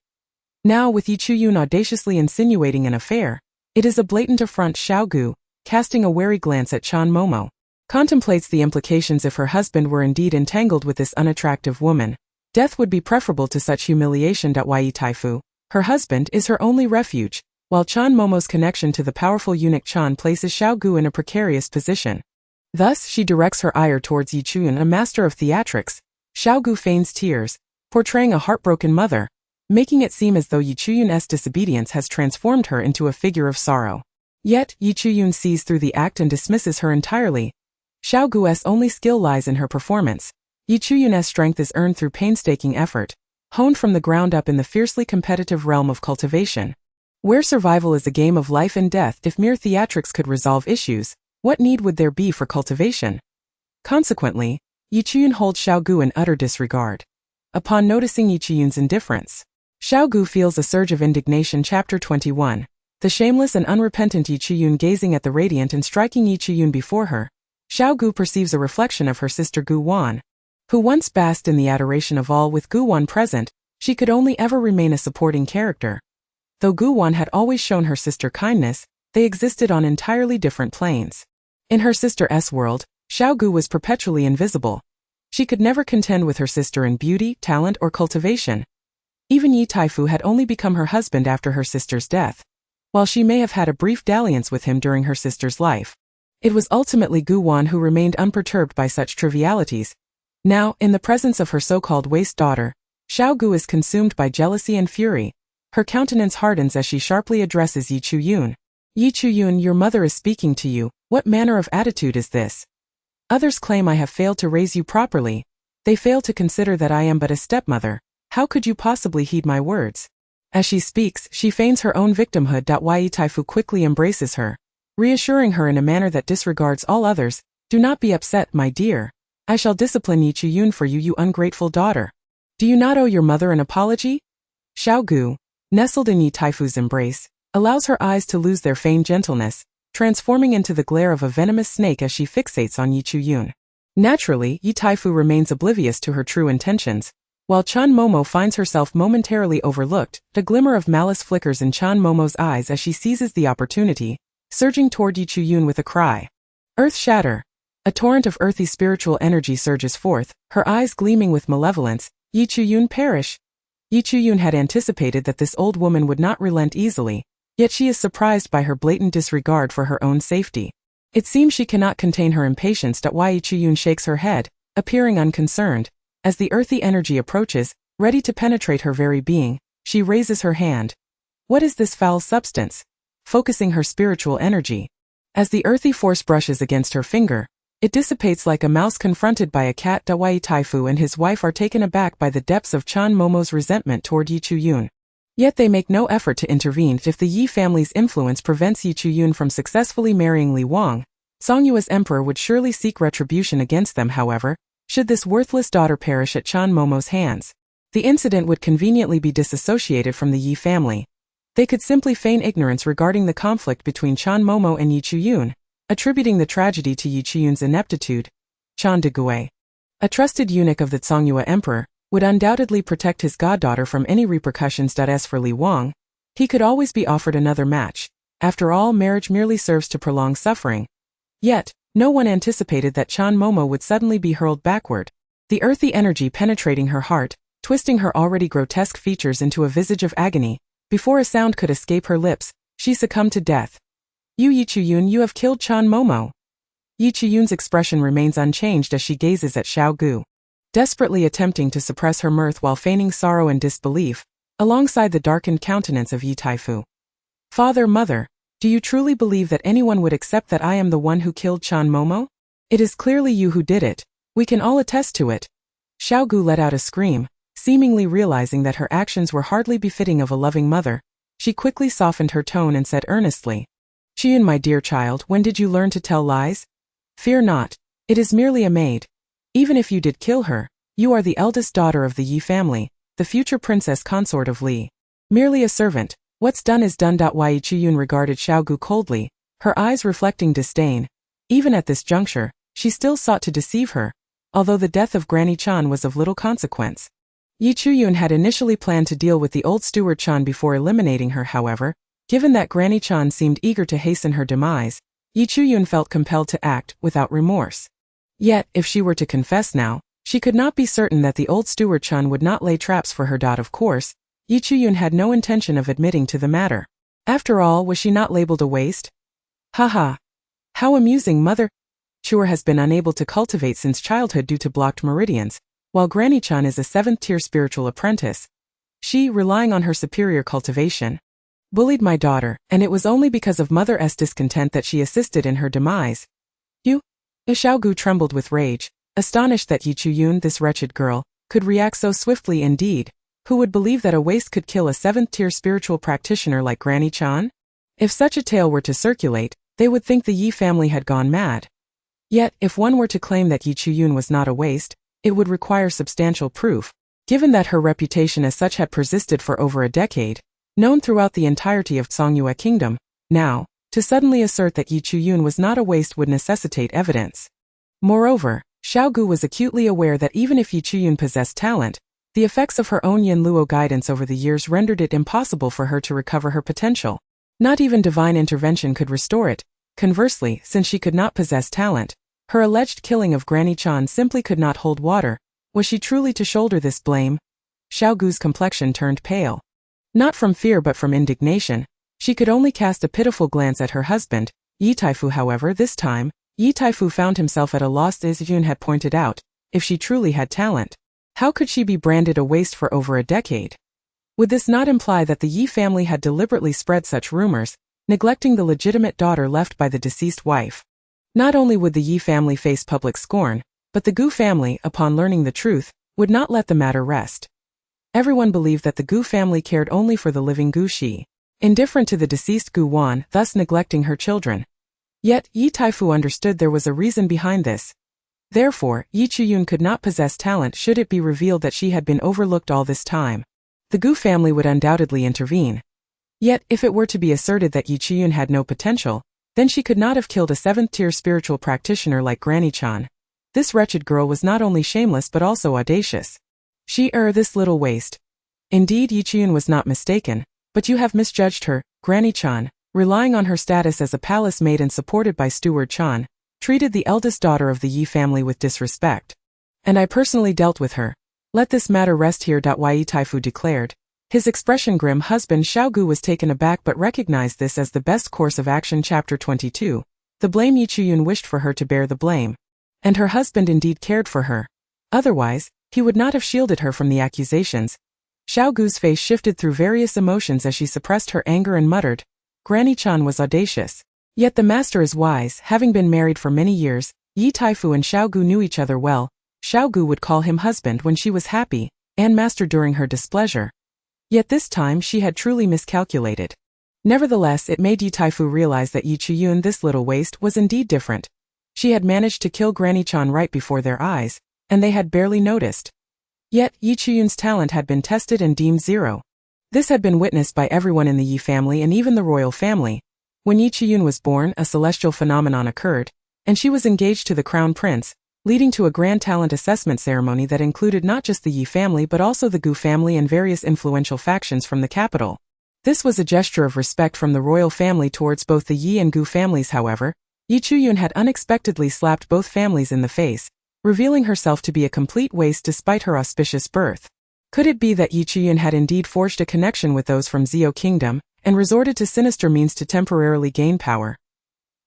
Now, with Yi Chuyun audaciously insinuating an affair, it is a blatant affront. Xiao Gu, casting a wary glance at Chan Momo, contemplates the implications if her husband were indeed entangled with this unattractive woman. Death would be preferable to such humiliation. Yi Taifu, her husband, is her only refuge, while Chan Momo's connection to the powerful eunuch Chan places Xiao Gu in a precarious position. Thus, she directs her ire towards Yi Chuyun, a master of theatrics. Xiao Gu feigns tears, portraying a heartbroken mother, making it seem as though Yi Chuyun's disobedience has transformed her into a figure of sorrow. Yet, Yi Chuyun sees through the act and dismisses her entirely. Xiao Gu's only skill lies in her performance. Yi Chuyun's strength is earned through painstaking effort, honed from the ground up in the fiercely competitive realm of cultivation, where survival is a game of life and death. If mere theatrics could resolve issues, what need would there be for cultivation? Consequently, Yi Chuyun holds Xiao Gu in utter disregard. Upon noticing Yi Chuyun's indifference, Xiao Gu feels a surge of indignation. Chapter 21. The shameless and unrepentant Yi Chuyun. Gazing at the radiant and striking Yi Chuyun before her, Xiao Gu perceives a reflection of her sister Gu Wan, who once basked in the adoration of all. With Gu Wan present, she could only ever remain a supporting character. Though Gu Wan had always shown her sister kindness, they existed on entirely different planes. In her sister's world, Xiao Gu was perpetually invisible. She could never contend with her sister in beauty, talent, or cultivation. Even Yi Taifu had only become her husband after her sister's death. While she may have had a brief dalliance with him during her sister's life, it was ultimately Gu Wan who remained unperturbed by such trivialities. Now, in the presence of her so-called waste daughter, Xiao Gu is consumed by jealousy and fury. Her countenance hardens as she sharply addresses Yi Chuyun. Yi Chuyun, your mother is speaking to you. What manner of attitude is this? Others claim I have failed to raise you properly. They fail to consider that I am but a stepmother. How could you possibly heed my words? As she speaks, she feigns her own victimhood. Yi Taifu quickly embraces her, reassuring her in a manner that disregards all others. Do not be upset, my dear. I shall discipline Yi Chuyun for you, you ungrateful daughter. Do you not owe your mother an apology? Xiao Gu, nestled in Yi Taifu's embrace, allows her eyes to lose their feigned gentleness, transforming into the glare of a venomous snake as she fixates on Yi Chuyun. Naturally, Yi Taifu remains oblivious to her true intentions. While Chan Momo finds herself momentarily overlooked, a glimmer of malice flickers in Chan Momo's eyes as she seizes the opportunity, surging toward Yi Chuyun with a cry. Earth shatter. A torrent of earthy spiritual energy surges forth, her eyes gleaming with malevolence. Yi Chuyun, perish. Yi Chuyun had anticipated that this old woman would not relent easily, yet she is surprised by her blatant disregard for her own safety. It seems she cannot contain her impatience. Yi Chuyun shakes her head, appearing unconcerned. As the earthy energy approaches, ready to penetrate her very being, she raises her hand. What is this foul substance? Focusing her spiritual energy. As the earthy force brushes against her finger, it dissipates like a mouse confronted by a cat. Yi Taifu and his wife are taken aback by the depths of Chan Momo's resentment toward Yi Chuyun. Yet they make no effort to intervene. If the Yi family's influence prevents Yi Chuyun from successfully marrying Li Wang, Songyua's emperor would surely seek retribution against them. However, should this worthless daughter perish at Chan Momo's hands, the incident would conveniently be disassociated from the Yi family. They could simply feign ignorance regarding the conflict between Chan Momo and Yi Chuyun, attributing the tragedy to Yi Chuyun's ineptitude. Chan Degue, a trusted eunuch of the Songyua emperor, would undoubtedly protect his goddaughter from any repercussions. As for Li Wang, he could always be offered another match. After all, marriage merely serves to prolong suffering. Yet, no one anticipated that Chan Momo would suddenly be hurled backward, the earthy energy penetrating her heart, twisting her already grotesque features into a visage of agony. Before a sound could escape her lips, she succumbed to death. "You Yi Chuyun, you have killed Chan Momo." Yi Chuyun's expression remains unchanged as she gazes at Xiao Gu, desperately attempting to suppress her mirth while feigning sorrow and disbelief, alongside the darkened countenance of Yi Taifu. "Father, mother, do you truly believe that anyone would accept that I am the one who killed Chan Momo? It is clearly you who did it. We can all attest to it." Xiao Gu let out a scream, seemingly realizing that her actions were hardly befitting of a loving mother. She quickly softened her tone and said earnestly, "Chiyun, my dear child, when did you learn to tell lies? Fear not. It is merely a maid. Even if you did kill her, you are the eldest daughter of the Yi family, the future princess consort of Li. Merely a servant. What's done is done. Yi Chuyun regarded Xiao Gu coldly, her eyes reflecting disdain. Even at this juncture, she still sought to deceive her, although the death of Granny Chan was of little consequence. Yi Chuyun had initially planned to deal with the old steward Chan before eliminating her. However, given that Granny Chan seemed eager to hasten her demise, Yi Chuyun felt compelled to act without remorse. Yet, if she were to confess now, she could not be certain that the old steward Chan would not lay traps for her. Of course, Yi Chuyun had no intention of admitting to the matter. After all, was she not labeled a waste? Haha. How amusing, mother. Chua has been unable to cultivate since childhood due to blocked meridians, while Granny Chan is a 7th-tier spiritual apprentice. She, relying on her superior cultivation, bullied my daughter, and it was only because of Mother's discontent that she assisted in her demise. You? Xiao Gu trembled with rage, astonished that Yi Chuyun, this wretched girl, could react so swiftly. Indeed, who would believe that a waste could kill a 7th-tier spiritual practitioner like Granny Chan? If such a tale were to circulate, they would think the Yi family had gone mad. Yet, if one were to claim that Yi Chuyun was not a waste, it would require substantial proof, given that her reputation as such had persisted for over a decade, known throughout the entirety of Songyue Kingdom. Now, to suddenly assert that Yi Chuyun was not a waste would necessitate evidence. Moreover, Xiao Gu was acutely aware that even if Yi Chuyun possessed talent, the effects of her own Yin Luo guidance over the years rendered it impossible for her to recover her potential. Not even divine intervention could restore it. Conversely, since she could not possess talent, her alleged killing of Granny Chan simply could not hold water. Was she truly to shoulder this blame? Xiao Gu's complexion turned pale. Not from fear but from indignation. She could only cast a pitiful glance at her husband, Yi Taifu. However, this time, Yi Taifu found himself at a loss. As Yun had pointed out, if she truly had talent, how could she be branded a waste for over a decade? Would this not imply that the Yi family had deliberately spread such rumors, neglecting the legitimate daughter left by the deceased wife? Not only would the Yi family face public scorn, but the Gu family, upon learning the truth, would not let the matter rest. Everyone believed that the Gu family cared only for the living Gu Shi, indifferent to the deceased Gu Wan, thus neglecting her children. Yet, Yi Taifu understood there was a reason behind this. Therefore, Yi Chuyun could not possess talent should it be revealed that she had been overlooked all this time. The Gu family would undoubtedly intervene. Yet, if it were to be asserted that Yi Chuyun had no potential, then she could not have killed a 7th-tier spiritual practitioner like Granny Chan. This wretched girl was not only shameless but also audacious. This little waste. Indeed, Yi Chuyun was not mistaken, but you have misjudged her. Granny Chan, relying on her status as a palace maid and supported by Steward Chan, treated the eldest daughter of the Yi family with disrespect. And I personally dealt with her. Let this matter rest here. Yi Taifu declared. His expression grim. Husband Xiao Gu was taken aback but recognized this as the best course of action. Chapter 22. The blame. Yi Chuyun wished for her to bear the blame. And her husband indeed cared for her. Otherwise, he would not have shielded her from the accusations. Xiao Gu's face shifted through various emotions as she suppressed her anger and muttered, Granny Chan was audacious. Yet the master is wise. Having been married for many years, Yi Taifu and Xiao Gu knew each other well. Xiao Gu would call him husband when she was happy, and master during her displeasure. Yet this time she had truly miscalculated. Nevertheless, it made Yi Taifu realize that Yi Chuyun, this little waste, was indeed different. She had managed to kill Granny Chan right before their eyes, and they had barely noticed. Yet, Yi Chuyun's talent had been tested and deemed zero. This had been witnessed by everyone in the Yi family and even the royal family. When Yi Chuyun was born, a celestial phenomenon occurred, and she was engaged to the crown prince, leading to a grand talent assessment ceremony that included not just the Yi family but also the Gu family and various influential factions from the capital. This was a gesture of respect from the royal family towards both the Yi and Gu families. However, Yi Chuyun had unexpectedly slapped both families in the face, revealing herself to be a complete waste despite her auspicious birth. Could it be that Yi Chuyun had indeed forged a connection with those from Zhou Kingdom, and resorted to sinister means to temporarily gain power?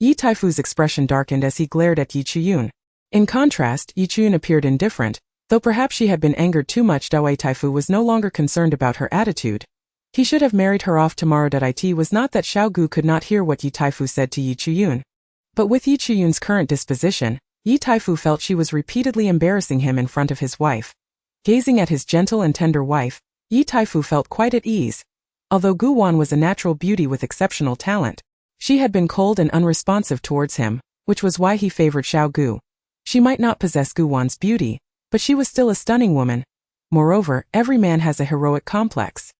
Yi Taifu's expression darkened as he glared at Yi Chuyun. In contrast, Yi Chuyun appeared indifferent, though perhaps she had been angered too much. Yi Taifu was no longer concerned about her attitude. He should have married her off tomorrow. It was not that Xiao Gu could not hear what Yi Taifu said to Yi Chuyun. But with Yi Chuyun's current disposition, Yi Taifu felt she was repeatedly embarrassing him in front of his wife. Gazing at his gentle and tender wife, Yi Taifu felt quite at ease. Although Gu Wan was a natural beauty with exceptional talent, she had been cold and unresponsive towards him, which was why he favored Xiao Gu. She might not possess Gu Wan's beauty, but she was still a stunning woman. Moreover, every man has a heroic complex.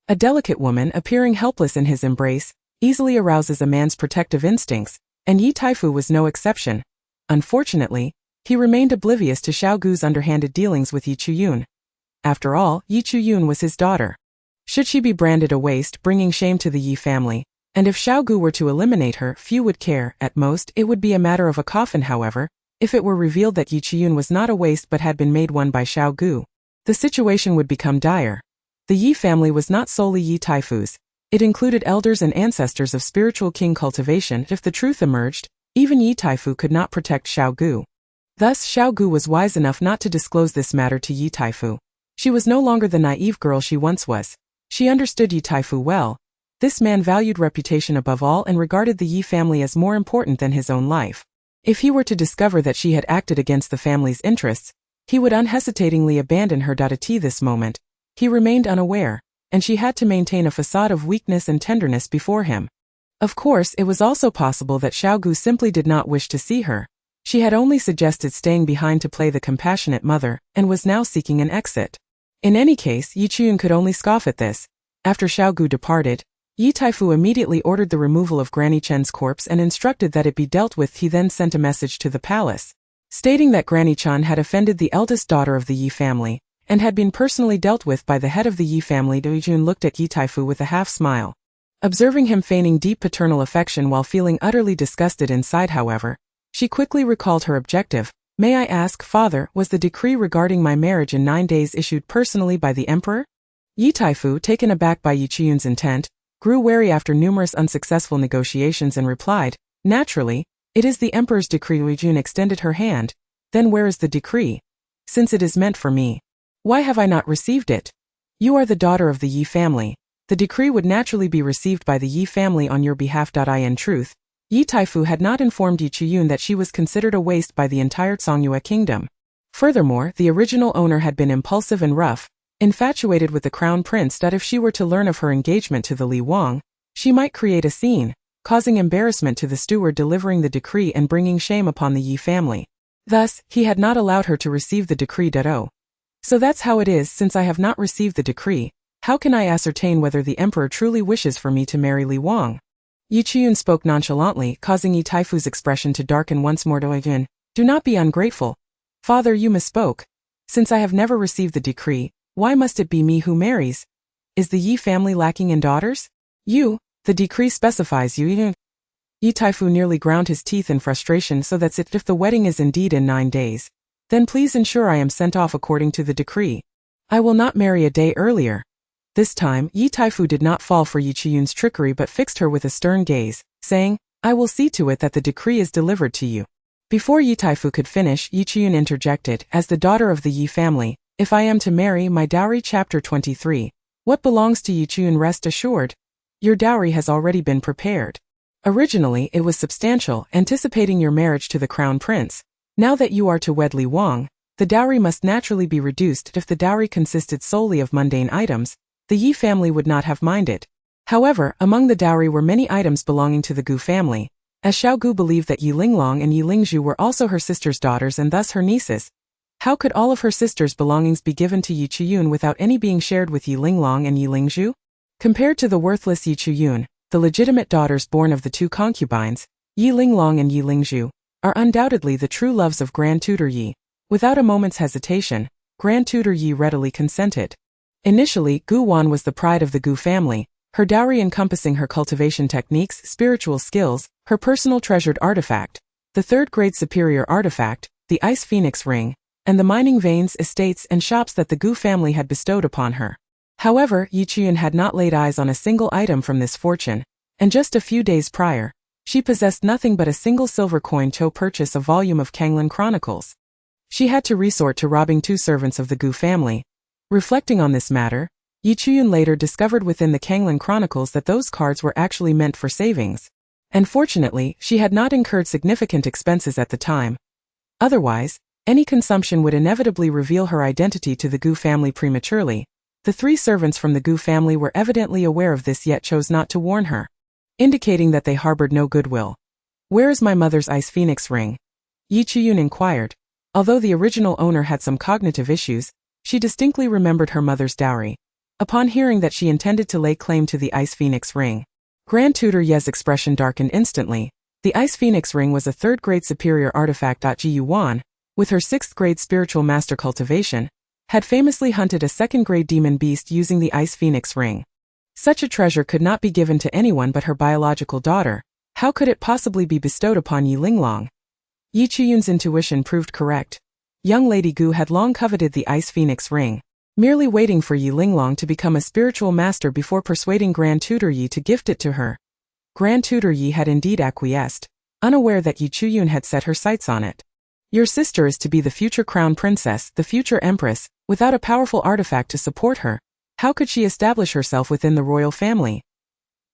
A delicate woman appearing helpless in his embrace easily arouses a man's protective instincts, and Yi Taifu was no exception. Unfortunately, he remained oblivious to Xiao Gu's underhanded dealings with Yi Chuyun. After all, Yi Chuyun was his daughter. Should she be branded a waste, bringing shame to the Yi family? And if Xiao Gu were to eliminate her, few would care. At most, it would be a matter of a coffin. However, if it were revealed that Yi Chuyun was not a waste but had been made one by Xiao Gu, the situation would become dire. The Yi family was not solely Yi Taifu's. It included elders and ancestors of spiritual king cultivation. If the truth emerged, even Yi Taifu could not protect Xiao Gu. Thus, Xiao Gu was wise enough not to disclose this matter to Yi Taifu. She was no longer the naive girl she once was. She understood Yi Taifu well. This man valued reputation above all and regarded the Yi family as more important than his own life. If he were to discover that she had acted against the family's interests, he would unhesitatingly abandon her. At this moment, he remained unaware, and she had to maintain a facade of weakness and tenderness before him. Of course, it was also possible that Xiao Gu simply did not wish to see her. She had only suggested staying behind to play the compassionate mother, and was now seeking an exit. In any case, Yi Chuyun could only scoff at this. After Xiao Gu departed, Yi Taifu immediately ordered the removal of Granny Chen's corpse and instructed that it be dealt with. He then sent a message to the palace, stating that Granny Chen had offended the eldest daughter of the Yi family, and had been personally dealt with by the head of the Yi family. Yi Jun looked at Yi Taifu with a half-smile. Observing him feigning deep paternal affection while feeling utterly disgusted inside, however, she quickly recalled her objective. May I ask, father, was the decree regarding my marriage in 9 days issued personally by the emperor? Yi Taifu, taken aback by Yi Chuyun's intent, grew wary after numerous unsuccessful negotiations and replied, naturally, it is the emperor's decree. Yi Jun extended her hand. Then where is the decree? Since it is meant for me, why have I not received it? You are the daughter of the Yi family. The decree would naturally be received by the Yi family on your behalf. In truth, Yi Taifu had not informed Yi Chuyun that she was considered a waste by the entire Songyue kingdom. Furthermore, the original owner had been impulsive and rough, infatuated with the crown prince. If she were to learn of her engagement to the Li Wang, she might create a scene, causing embarrassment to the steward delivering the decree and bringing shame upon the Yi family. Thus, he had not allowed her to receive the decree. So that's how it is. Since I have not received the decree, how can I ascertain whether the emperor truly wishes for me to marry Li Wang? Yi Chuyun spoke nonchalantly, causing Yi Taifu's expression to darken once more. Do not be ungrateful. Father, you misspoke. Since I have never received the decree, why must it be me who marries? Is the Yi family lacking in daughters? The decree specifies you. Yi Taifu nearly ground his teeth in frustration. So that's it. If the wedding is indeed in 9 days, then please ensure I am sent off according to the decree. I will not marry a day earlier. This time, Yi Taifu did not fall for Yi Chuyun's trickery but fixed her with a stern gaze, saying, I will see to it that the decree is delivered to you. Before Yi Taifu could finish, Yi Chuyun interjected, as the daughter of the Yi family, if I am to marry my dowry. Chapter 23. What belongs to Yi Chuyun? Rest assured, your dowry has already been prepared. Originally, it was substantial, anticipating your marriage to the crown prince. Now that you are to wed Li Wang, the dowry must naturally be reduced. If the dowry consisted solely of mundane items, the Yi family would not have minded. However, among the dowry were many items belonging to the Gu family, as Xiao Gu believed that Yi Linglong and Yi Lingzhu were also her sister's daughters and thus her nieces. How could all of her sister's belongings be given to Yi Chuyun without any being shared with Yi Linglong and Yi Lingzhu? Compared to the worthless Yi Chuyun, the legitimate daughters born of the 2 concubines, Yi Linglong and Yi Lingzhu, are undoubtedly the true loves of Grand Tutor Yi. Without a moment's hesitation, Grand Tutor Yi readily consented. Initially, Gu Wan was the pride of the Gu family. her dowry encompassing her cultivation techniques, spiritual skills, her personal treasured artifact, the third-grade superior artifact, the ice phoenix ring, and the mining veins, estates, and shops that the Gu family had bestowed upon her. However, Yi Chiyun had not laid eyes on a single item from this fortune, and just a few days prior, she possessed nothing but a single silver coin to purchase a volume of Kanglan Chronicles. She had to resort to robbing 2 servants of the Gu family. Reflecting on this matter, Yi Chiyun later discovered within the Kanglan Chronicles that those cards were actually meant for savings. And fortunately, she had not incurred significant expenses at the time. Otherwise, any consumption would inevitably reveal her identity to the Gu family prematurely. The 3 servants from the Gu family were evidently aware of this yet chose not to warn her, indicating that they harbored no goodwill. "Where is my mother's ice phoenix ring?" Yi Chiyun inquired. Although the original owner had some cognitive issues, she distinctly remembered her mother's dowry. Upon hearing that she intended to lay claim to the ice phoenix ring, Grand Tutor Ye's expression darkened instantly. The ice phoenix ring was a third-grade superior artifact. Ji Yuan, with her 6th-grade spiritual master cultivation, had famously hunted a 2nd-grade demon beast using the ice phoenix ring. Such a treasure could not be given to anyone but her biological daughter. How could it possibly be bestowed upon Yi Linglong? Yi Chiyun's intuition proved correct. Young Lady Gu had long coveted the ice phoenix ring, merely waiting for Yi Linglong to become a spiritual master before persuading Grand Tutor Yi to gift it to her. Grand Tutor Yi had indeed acquiesced, unaware that Yi Chiyun had set her sights on it. "Your sister is to be the future crown princess, the future empress. Without a powerful artifact to support her, how could she establish herself within the royal family?"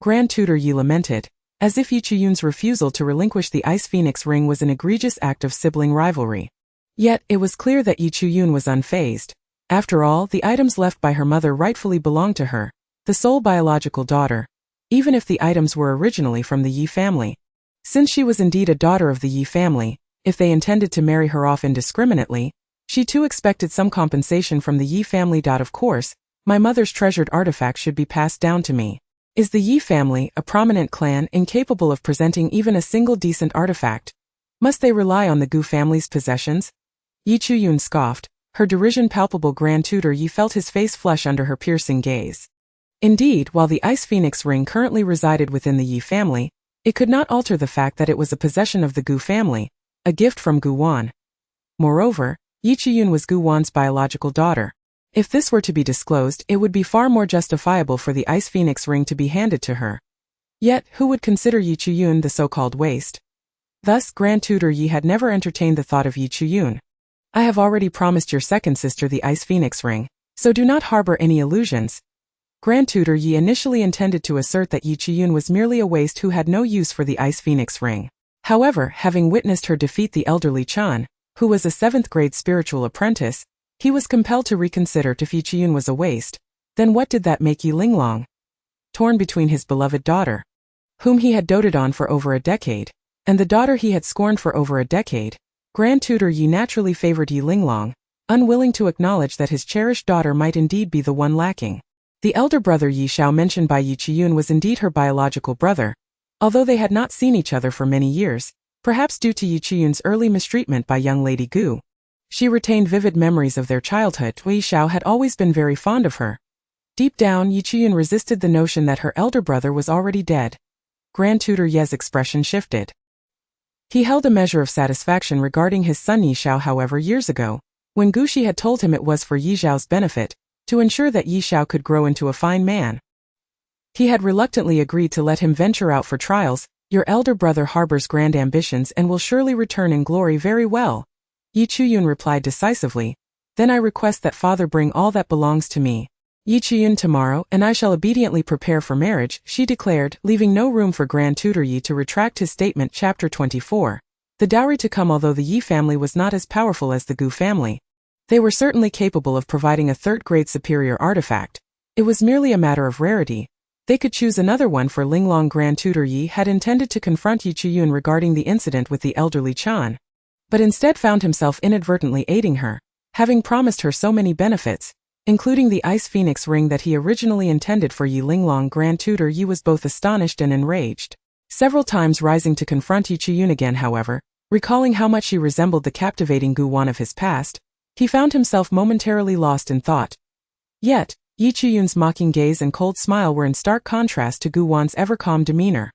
Grand Tutor Yi lamented, as if Yi Chiyun's refusal to relinquish the ice phoenix ring was an egregious act of sibling rivalry. Yet, it was clear that Yi Chiyun was unfazed. After all, the items left by her mother rightfully belonged to her, the sole biological daughter, even if the items were originally from the Yi family. Since she was indeed a daughter of the Yi family, if they intended to marry her off indiscriminately, she too expected some compensation from the Yi family. Of course, my mother's treasured artifact should be passed down to me. Is the Yi family, a prominent clan, incapable of presenting even a single decent artifact? Must they rely on the Gu family's possessions? Yi Chiyun scoffed, her derision palpable. Grand Tutor Yi felt his face flush under her piercing gaze. Indeed, while the ice phoenix ring currently resided within the Yi family, it could not alter the fact that it was a possession of the Gu family, a gift from Gu Wan. Moreover, Yi Chiyun was Gu Wan's biological daughter. If this were to be disclosed, it would be far more justifiable for the ice phoenix ring to be handed to her. Yet, who would consider Yi Chiyun the so-called waste? Thus, Grand Tutor Yi had never entertained the thought of Yi Chiyun. "I have already promised your second sister the ice phoenix ring, so do not harbor any illusions." Grand Tutor Yi initially intended to assert that Yi Chiyun was merely a waste who had no use for the ice phoenix ring. However, having witnessed her defeat the elderly Chan, who was a 7th-grade spiritual apprentice, he was compelled to reconsider if Yi Chiyun was a waste. Then what did that make Yi Linglong? Torn between his beloved daughter, whom he had doted on for over a decade, and the daughter he had scorned for over a decade, Grand Tutor Yi naturally favored Yi Linglong, unwilling to acknowledge that his cherished daughter might indeed be the one lacking. The elder brother Yi Xiao mentioned by Yi Chiyun was indeed her biological brother, although they had not seen each other for many years, perhaps due to Yi Chiyun's early mistreatment by young Lady Gu. She retained vivid memories of their childhood. Yi Xiao had always been very fond of her. Deep down, Yi Chiyun resisted the notion that her elder brother was already dead. Grand Tutor Ye's expression shifted. He held a measure of satisfaction regarding his son Yi Xiao. However, years ago, when Gu Shi had told him it was for Yi Xiao's benefit, to ensure that Yi Xiao could grow into a fine man, he had reluctantly agreed to let him venture out for trials. "Your elder brother harbors grand ambitions and will surely return in glory. Very well," Yi Chiyun replied decisively. "Then I request that father bring all that belongs to me, Yi Chiyun, tomorrow, and I shall obediently prepare for marriage," she declared, leaving no room for Grand Tutor Yi to retract his statement. Chapter 24. The dowry to come. Although the Yi family was not as powerful as the Gu family, they were certainly capable of providing a third-grade superior artifact. It was merely a matter of rarity. They could choose another one for Linglong. Grand Tutor Yi had intended to confront Yi Chiyun regarding the incident with the elderly Chan, but instead found himself inadvertently aiding her, having promised her so many benefits, including the ice phoenix ring that he originally intended for Yi Linglong. Grand Tutor Yi was both astonished and enraged, several times rising to confront Yi Chiyun again. However, recalling how much she resembled the captivating Gu Wan of his past, he found himself momentarily lost in thought. Yet, Yi Chuyun's mocking gaze and cold smile were in stark contrast to Gu Wan's ever-calm demeanor,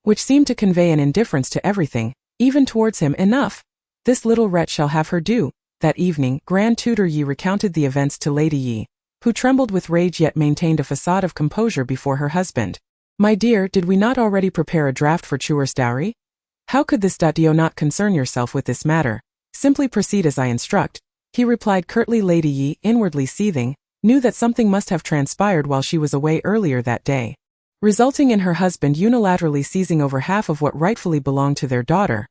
which seemed to convey an indifference to everything, even towards him. Enough! This little wretch shall have her due. That evening, Grand Tutor Yi recounted the events to Lady Yi, who trembled with rage yet maintained a facade of composure before her husband. My dear, did we not already prepare a draft for Chuer's dowry? How could this do not concern yourself with this matter? Simply proceed as I instruct, he replied curtly. Lady Yi, inwardly seething, knew that something must have transpired while she was away earlier that day, resulting in her husband unilaterally seizing over half of what rightfully belonged to their daughter.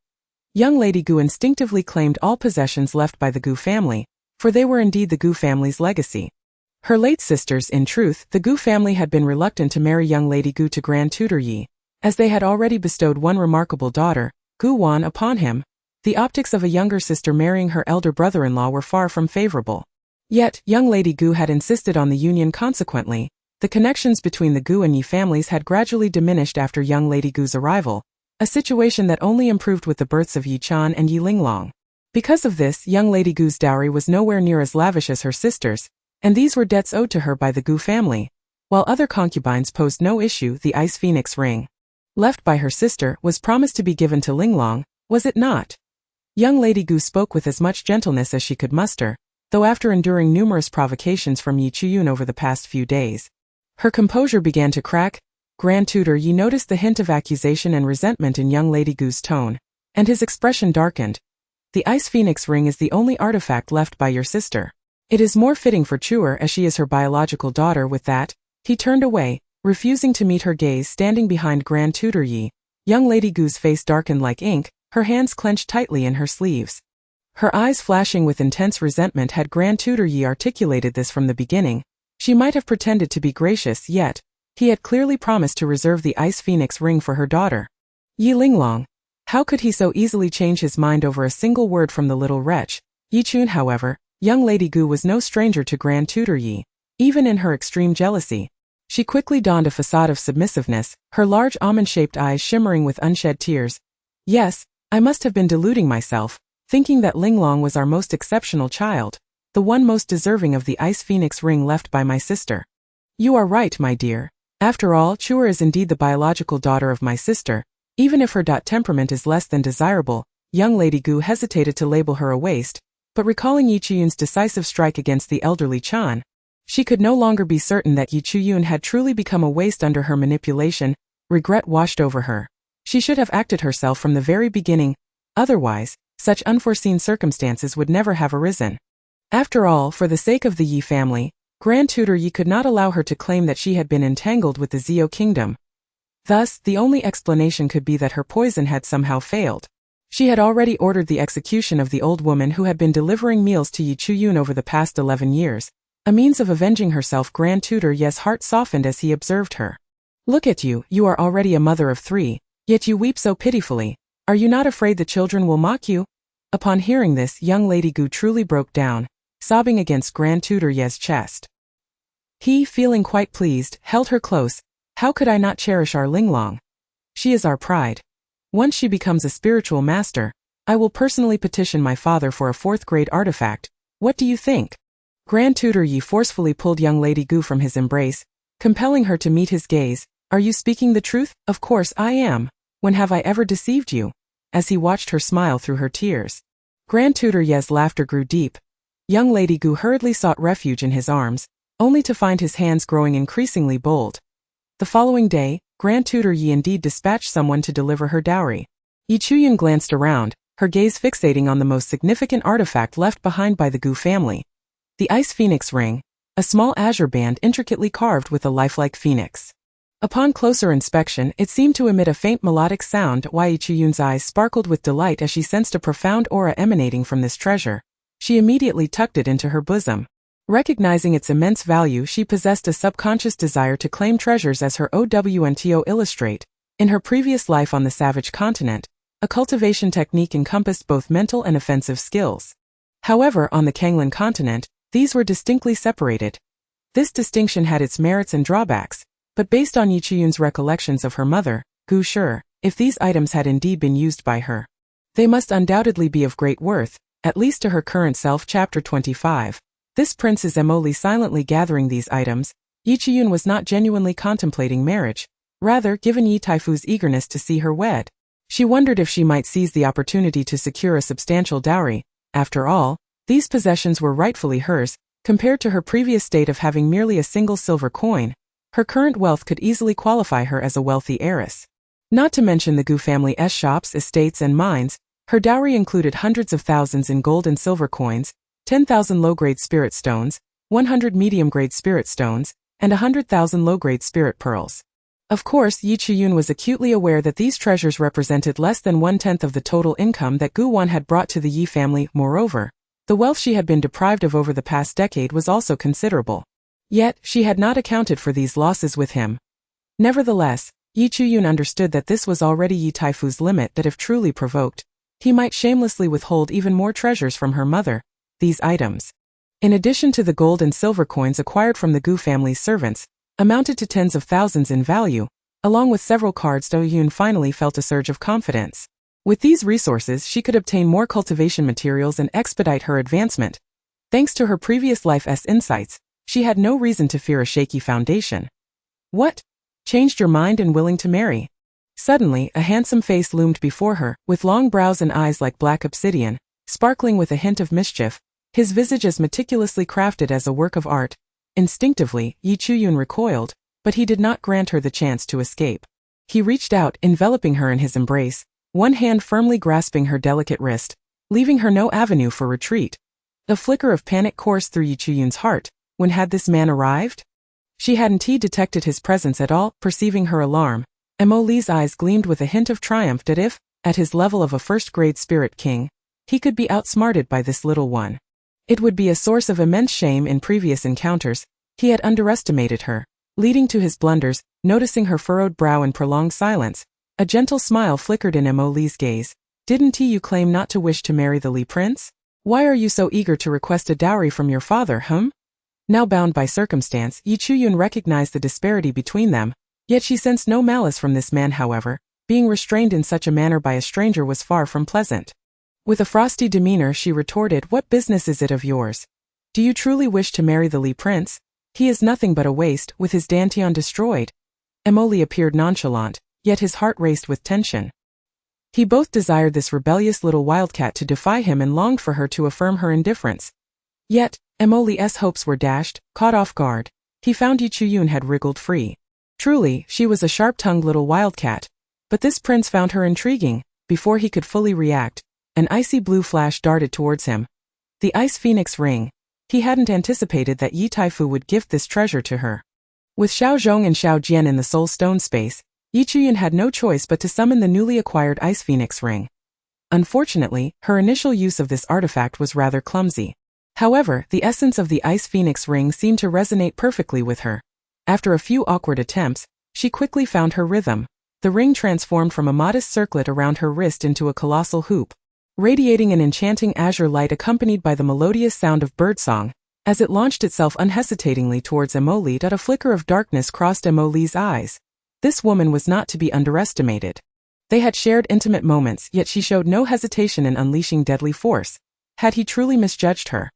Young Lady Gu instinctively claimed all possessions left by the Gu family, for they were indeed the Gu family's legacy. Her late sisters, in truth, the Gu family had been reluctant to marry young Lady Gu to Grand Tutor Yi, as they had already bestowed one remarkable daughter, Gu Wan, upon him. The optics of a younger sister marrying her elder brother-in-law were far from favorable. Yet, young Lady Gu had insisted on the union. Consequently, the connections between the Gu and Yi families had gradually diminished after young Lady Gu's arrival, a situation that only improved with the births of Yi Chan and Yi Linglong. Because of this, young Lady Gu's dowry was nowhere near as lavish as her sisters', and these were debts owed to her by the Gu family, while other concubines posed no issue. The ice phoenix ring, left by her sister, was promised to be given to Linglong, was it not? Young Lady Gu spoke with as much gentleness as she could muster, though after enduring numerous provocations from Yi Chuyun over the past few days, her composure began to crack. Grand Tutor Yi noticed the hint of accusation and resentment in young Lady Gu's tone, and his expression darkened. The ice phoenix ring is the only artifact left by your sister. It is more fitting for Chuer as she is her biological daughter. With that, he turned away, refusing to meet her gaze. Standing behind Grand Tutor Yi, young Lady Gu's face darkened like ink, her hands clenched tightly in her sleeves, her eyes flashing with intense resentment. Had Grand Tutor Yi articulated this from the beginning, she might have pretended to be gracious, yet he had clearly promised to reserve the ice phoenix ring for her daughter, Yi Linglong. How could he so easily change his mind over a single word from the little wretch? Yi Chun, however, young Lady Gu was no stranger to Grand Tutor Yi, even in her extreme jealousy. She quickly donned a facade of submissiveness, her large almond-shaped eyes shimmering with unshed tears. Yes, I must have been deluding myself, thinking that Linglong was our most exceptional child, the one most deserving of the ice phoenix ring left by my sister. You are right, my dear. After all, Chuer is indeed the biological daughter of my sister, even if her temperament is less than desirable. Young Lady Gu hesitated to label her a waste, but recalling Yi Chuyun's decisive strike against the elderly Chan, she could no longer be certain that Yi Chuyun had truly become a waste under her manipulation. Regret washed over her. She should have acted herself from the very beginning, otherwise, such unforeseen circumstances would never have arisen. After all, for the sake of the Yi family, Grand Tutor Yi could not allow her to claim that she had been entangled with the Zio kingdom. Thus, the only explanation could be that her poison had somehow failed. She had already ordered the execution of the old woman who had been delivering meals to Yi Chuyun over the past 11 years, a means of avenging herself. Grand Tutor Yi's heart softened as he observed her. Look at you, you are already a mother of 3, yet you weep so pitifully. Are you not afraid the children will mock you? Upon hearing this, young Lady Gu truly broke down, sobbing against Grand Tutor Yi's chest. He, feeling quite pleased, held her close. How could I not cherish our Linglong? She is our pride. Once she becomes a spiritual master, I will personally petition my father for a 4th-grade artifact. What do you think? Grand Tutor Yi forcefully pulled young Lady Gu from his embrace, compelling her to meet his gaze. Are you speaking the truth? Of course I am. When have I ever deceived you? As he watched her smile through her tears. Grand Tutor Yi's laughter grew deep. Young Lady Gu hurriedly sought refuge in his arms, only to find his hands growing increasingly bold. The following day, Grand Tutor Yi indeed dispatched someone to deliver her dowry. Yi Chuyun glanced around, her gaze fixating on the most significant artifact left behind by the Gu family. The ice phoenix ring, a small azure band intricately carved with a lifelike phoenix. Upon closer inspection, it seemed to emit a faint melodic sound. Yi Chuyun's eyes sparkled with delight as she sensed a profound aura emanating from this treasure. She immediately tucked it into her bosom. Recognizing its immense value, she possessed a subconscious desire to claim treasures as her OWNTO illustrate. In her previous life on the Savage Continent, a cultivation technique encompassed both mental and offensive skills. However, on the Kanglan continent, these were distinctly separated. This distinction had its merits and drawbacks, but based on Yi Chuyun's recollections of her mother, Gu Shi, if these items had indeed been used by her, they must undoubtedly be of great worth, at least to her current self. Chapter 25. This prince is Emily silently gathering these items. Yi Chiyun was not genuinely contemplating marriage. Rather, given Yi Taifu's eagerness to see her wed, she wondered if she might seize the opportunity to secure a substantial dowry. After all, these possessions were rightfully hers. Compared to her previous state of having merely a single silver coin, her current wealth could easily qualify her as a wealthy heiress. Not to mention the Gu family's shops, estates and mines, her dowry included hundreds of thousands in gold and silver coins, 10,000 low-grade spirit stones, 100 medium-grade spirit stones, and 100,000 low-grade spirit pearls. Of course, Yi Chiyun was acutely aware that these treasures represented less than 1/10 of the total income that Gu Wan had brought to the Yi family. Moreover, the wealth she had been deprived of over the past decade was also considerable. Yet, she had not accounted for these losses with him. Nevertheless, Yi Chiyun understood that this was already Yi Taifu's limit, that if truly provoked, he might shamelessly withhold even more treasures from her mother. These items, in addition to the gold and silver coins acquired from the Gu family's servants, amounted to tens of thousands in value, along with several cards. Do Yun finally felt a surge of confidence. With these resources, she could obtain more cultivation materials and expedite her advancement. Thanks to her previous life's insights, she had no reason to fear a shaky foundation. What? Changed your mind and willing to marry? Suddenly, a handsome face loomed before her, with long brows and eyes like black obsidian, sparkling with a hint of mischief, his visage as meticulously crafted as a work of art. Instinctively, Yi Chiyun recoiled, but he did not grant her the chance to escape. He reached out, enveloping her in his embrace, one hand firmly grasping her delicate wrist, leaving her no avenue for retreat. A flicker of panic coursed through Yi Chiyun's heart. When had this man arrived? She hadn't detected his presence at all. Perceiving her alarm, Emily's eyes gleamed with a hint of triumph that if, at his level of a first-grade spirit king, he could be outsmarted by this little one, it would be a source of immense shame. In previous encounters, he had underestimated her, leading to his blunders. Noticing her furrowed brow and prolonged silence, a gentle smile flickered in Emily's gaze. Didn't you claim not to wish to marry the Li prince? Why are you so eager to request a dowry from your father, Now bound by circumstance, Yi Chiyun recognized the disparity between them, yet she sensed no malice from this man. However, being restrained in such a manner by a stranger was far from pleasant. With a frosty demeanor she retorted, "What business is it of yours? Do you truly wish to marry the Li prince? He is nothing but a waste, with his dantian destroyed." Emily appeared nonchalant, yet his heart raced with tension. He both desired this rebellious little wildcat to defy him and longed for her to affirm her indifference. Yet, Emily's hopes were dashed. Caught off guard, he found Yi Chiyun had wriggled free. Truly, she was a sharp-tongued little wildcat. But this prince found her intriguing. Before he could fully react, an icy blue flash darted towards him. The ice phoenix ring. He hadn't anticipated that Yi Taifu would gift this treasure to her. With Xiao Zhong and Xiao Jian in the soul stone space, Yi Chiyun had no choice but to summon the newly acquired ice phoenix ring. Unfortunately, her initial use of this artifact was rather clumsy. However, the essence of the ice phoenix ring seemed to resonate perfectly with her. After a few awkward attempts, she quickly found her rhythm. The ring transformed from a modest circlet around her wrist into a colossal hoop, radiating an enchanting azure light accompanied by the melodious sound of birdsong. As it launched itself unhesitatingly towards Emily, a flicker of darkness crossed Emily's eyes. This woman was not to be underestimated. They had shared intimate moments, yet she showed no hesitation in unleashing deadly force. Had he truly misjudged her?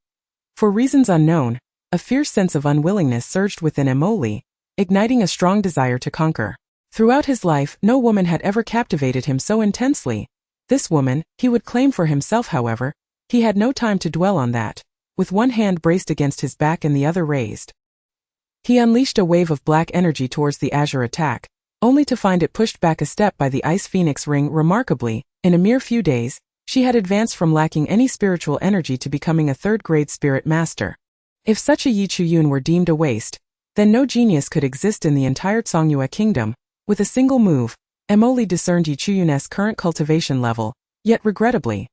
For reasons unknown, a fierce sense of unwillingness surged within Emily, igniting a strong desire to conquer. Throughout his life, no woman had ever captivated him so intensely. This woman, he would claim for himself. However, he had no time to dwell on that. With one hand braced against his back and the other raised, he unleashed a wave of black energy towards the azure attack, only to find it pushed back a step by the ice phoenix ring. Remarkably, in a mere few days, she had advanced from lacking any spiritual energy to becoming a third-grade spirit master. If such a Yi Chiyun were deemed a waste, then no genius could exist in the entire Songyue kingdom. With a single move, Emily discerned Yi Chiyun's current cultivation level, yet regrettably,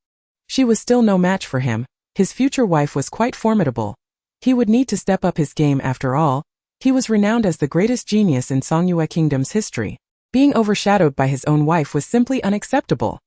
she was still no match for him. His future wife was quite formidable. He would need to step up his game. After all, he was renowned as the greatest genius in Songyue Kingdom's history. Being overshadowed by his own wife was simply unacceptable.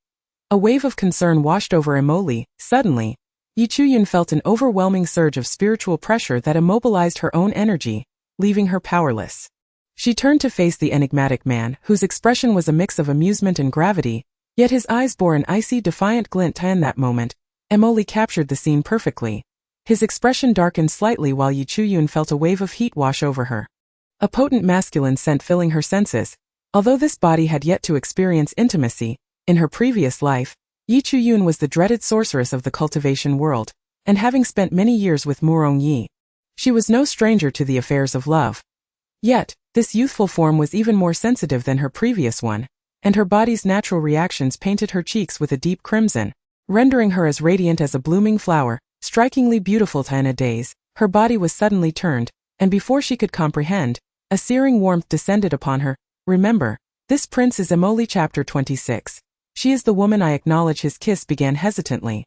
A wave of concern washed over Emily. Suddenly, Yi Chiyun felt an overwhelming surge of spiritual pressure that immobilized her own energy, leaving her powerless. She turned to face the enigmatic man, whose expression was a mix of amusement and gravity, yet his eyes bore an icy, defiant glint. In that moment, Emily captured the scene perfectly. His expression darkened slightly while Yi Chuyun felt a wave of heat wash over her. A potent masculine scent filling her senses. Although this body had yet to experience intimacy, in her previous life, Yi Chuyun was the dreaded sorceress of the cultivation world, and having spent many years with Murong Yi, she was no stranger to the affairs of love. Yet, this youthful form was even more sensitive than her previous one, and her body's natural reactions painted her cheeks with a deep crimson, rendering her as radiant as a blooming flower, strikingly beautiful. In a daze, her body was suddenly turned, and before she could comprehend, a searing warmth descended upon her. Remember, this prince is Emoli. Chapter 26. She is the woman I acknowledge. His kiss began hesitantly.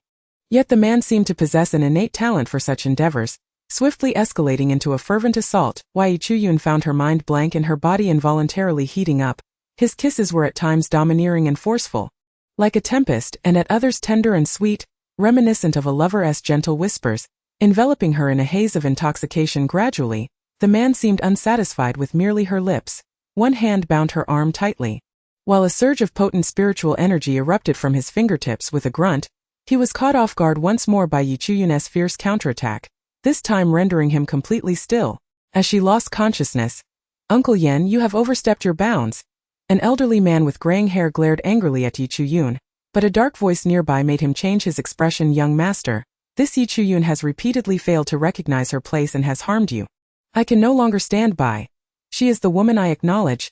Yet the man seemed to possess an innate talent for such endeavors, swiftly escalating into a fervent assault. Yi Chuyun found her mind blank and her body involuntarily heating up. His kisses were at times domineering and forceful, like a tempest, and at others tender and sweet, reminiscent of a lover's gentle whispers, enveloping her in a haze of intoxication. Gradually, the man seemed unsatisfied with merely her lips. One hand bound her arm tightly. While a surge of potent spiritual energy erupted from his fingertips with a grunt, he was caught off guard once more by Yi Chuyun's fierce counterattack, this time rendering him completely still. As she lost consciousness, "Uncle Yen, you have overstepped your bounds." An elderly man with graying hair glared angrily at Yi Chuyun, but a dark voice nearby made him change his expression. "Young master, this Yi Chuyun has repeatedly failed to recognize her place and has harmed you. I can no longer stand by. She is the woman I acknowledge."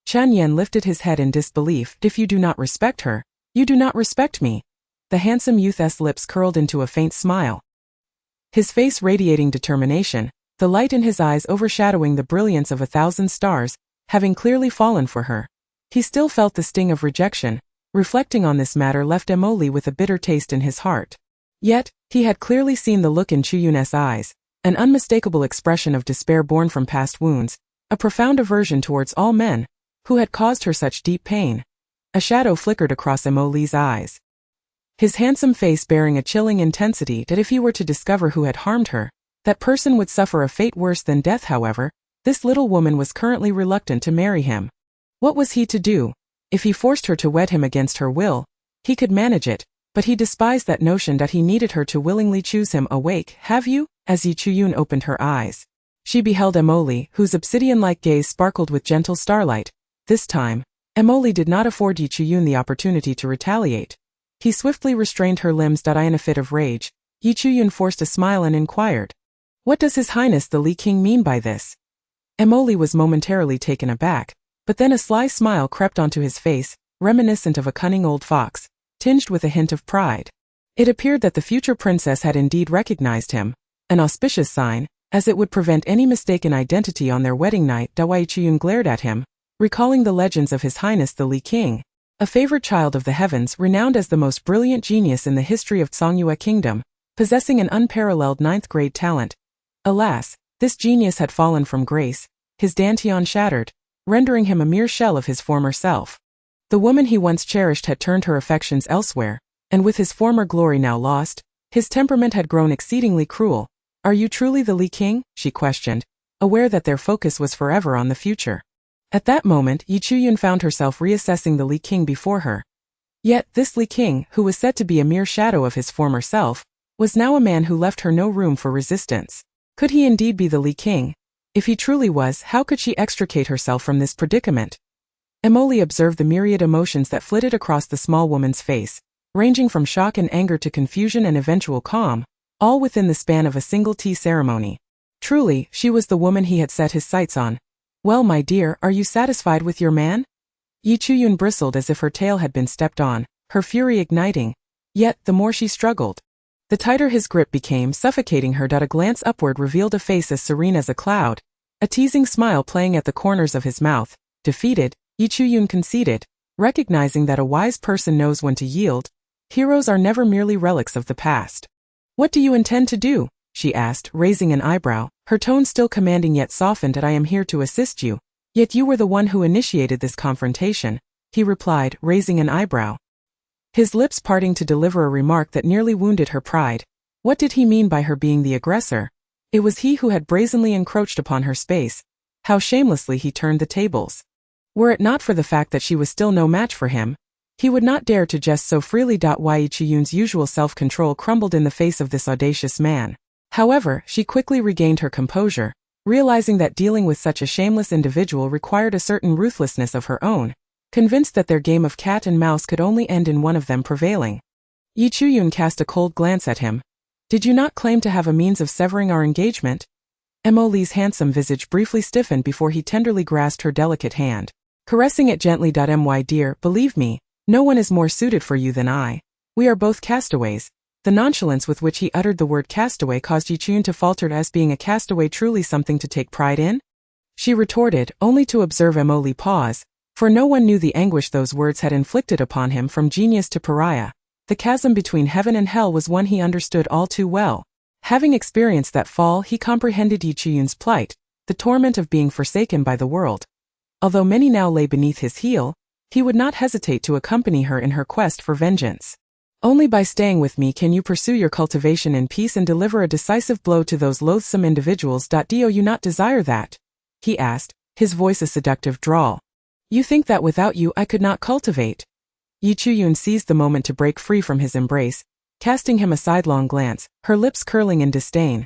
Chen Yen lifted his head in disbelief. "If you do not respect her, you do not respect me." The handsome youth's lips curled into a faint smile, his face radiating determination, the light in his eyes overshadowing the brilliance of 1,000 stars, having clearly fallen for her. He still felt the sting of rejection. Reflecting on this matter left Emoli with a bitter taste in his heart. Yet, he had clearly seen the look in Chuyun's eyes, an unmistakable expression of despair born from past wounds, a profound aversion towards all men who had caused her such deep pain. A shadow flickered across Emoli's eyes, his handsome face bearing a chilling intensity that if he were to discover who had harmed her, that person would suffer a fate worse than death. However, this little woman was currently reluctant to marry him. What was he to do? If he forced her to wed him against her will, he could manage it, but he despised that notion that he needed her to willingly choose him. "Awake, have you?" As Yi Chuyun opened her eyes, she beheld Emoli, whose obsidian-like gaze sparkled with gentle starlight. This time, Emoli did not afford Yi Chuyun the opportunity to retaliate. He swiftly restrained her limbs. In a fit of rage, Yi Chuyun forced a smile and inquired, "What does His Highness the Li King mean by this?" Emoli was momentarily taken aback, but then a sly smile crept onto his face, reminiscent of a cunning old fox, tinged with a hint of pride. It appeared that the future princess had indeed recognized him, an auspicious sign, as it would prevent any mistaken identity on their wedding night. Yi Chuyun glared at him, recalling the legends of His Highness the Li King, a favored child of the heavens renowned as the most brilliant genius in the history of Songyue Kingdom, possessing an unparalleled 9th-grade talent. Alas, this genius had fallen from grace, his dantian shattered, rendering him a mere shell of his former self. The woman he once cherished had turned her affections elsewhere, and with his former glory now lost, his temperament had grown exceedingly cruel. "Are you truly the Li King?" she questioned, aware that their focus was forever on the future. At that moment, Yi Chuyun found herself reassessing the Li King before her. Yet, this Li King, who was said to be a mere shadow of his former self, was now a man who left her no room for resistance. Could he indeed be the Li King? If he truly was, how could she extricate herself from this predicament? Emoli observed the myriad emotions that flitted across the small woman's face, ranging from shock and anger to confusion and eventual calm, all within the span of a single tea ceremony. Truly, she was the woman he had set his sights on. "Well, my dear, are you satisfied with your man?" Yi Chuyun bristled as if her tail had been stepped on, her fury igniting. Yet, the more she struggled, the tighter his grip became, suffocating her. A glance upward revealed a face as serene as a cloud, a teasing smile playing at the corners of his mouth. Defeated, Yi Chuyun conceded, recognizing that a wise person knows when to yield. Heroes are never merely relics of the past. "What do you intend to do?" she asked, raising an eyebrow, her tone still commanding yet softened. "I am here to assist you." "Yet you were the one who initiated this confrontation," he replied, raising an eyebrow, his lips parting to deliver a remark that nearly wounded her pride. What did he mean by her being the aggressor? It was he who had brazenly encroached upon her space. How shamelessly he turned the tables. Were it not for the fact that she was still no match for him, he would not dare to jest so freely. Yi Chuyun's usual self-control crumbled in the face of this audacious man. However, she quickly regained her composure, realizing that dealing with such a shameless individual required a certain ruthlessness of her own, convinced that their game of cat and mouse could only end in one of them prevailing. Yi Chuyun cast a cold glance at him. Did you not claim to have a means of severing our engagement? Mo Li's handsome visage briefly stiffened before he tenderly grasped her delicate hand, caressing it gently. My dear, believe me, no one is more suited for you than I. We are both castaways. The nonchalance with which he uttered the word castaway caused Yi Chun to falter. As being a castaway truly something to take pride in? She retorted, only to observe Mo Li pause, for no one knew the anguish those words had inflicted upon him. From genius to pariah, the chasm between heaven and hell was one he understood all too well. Having experienced that fall, he comprehended Yi Chuyun's plight, the torment of being forsaken by the world. Although many now lay beneath his heel, he would not hesitate to accompany her in her quest for vengeance. Only by staying with me can you pursue your cultivation in peace and deliver a decisive blow to those loathsome individuals. Do you not desire that? He asked, his voice a seductive drawl. You think that without you I could not cultivate? Yi Chuyun seized the moment to break free from his embrace, casting him a sidelong glance, her lips curling in disdain.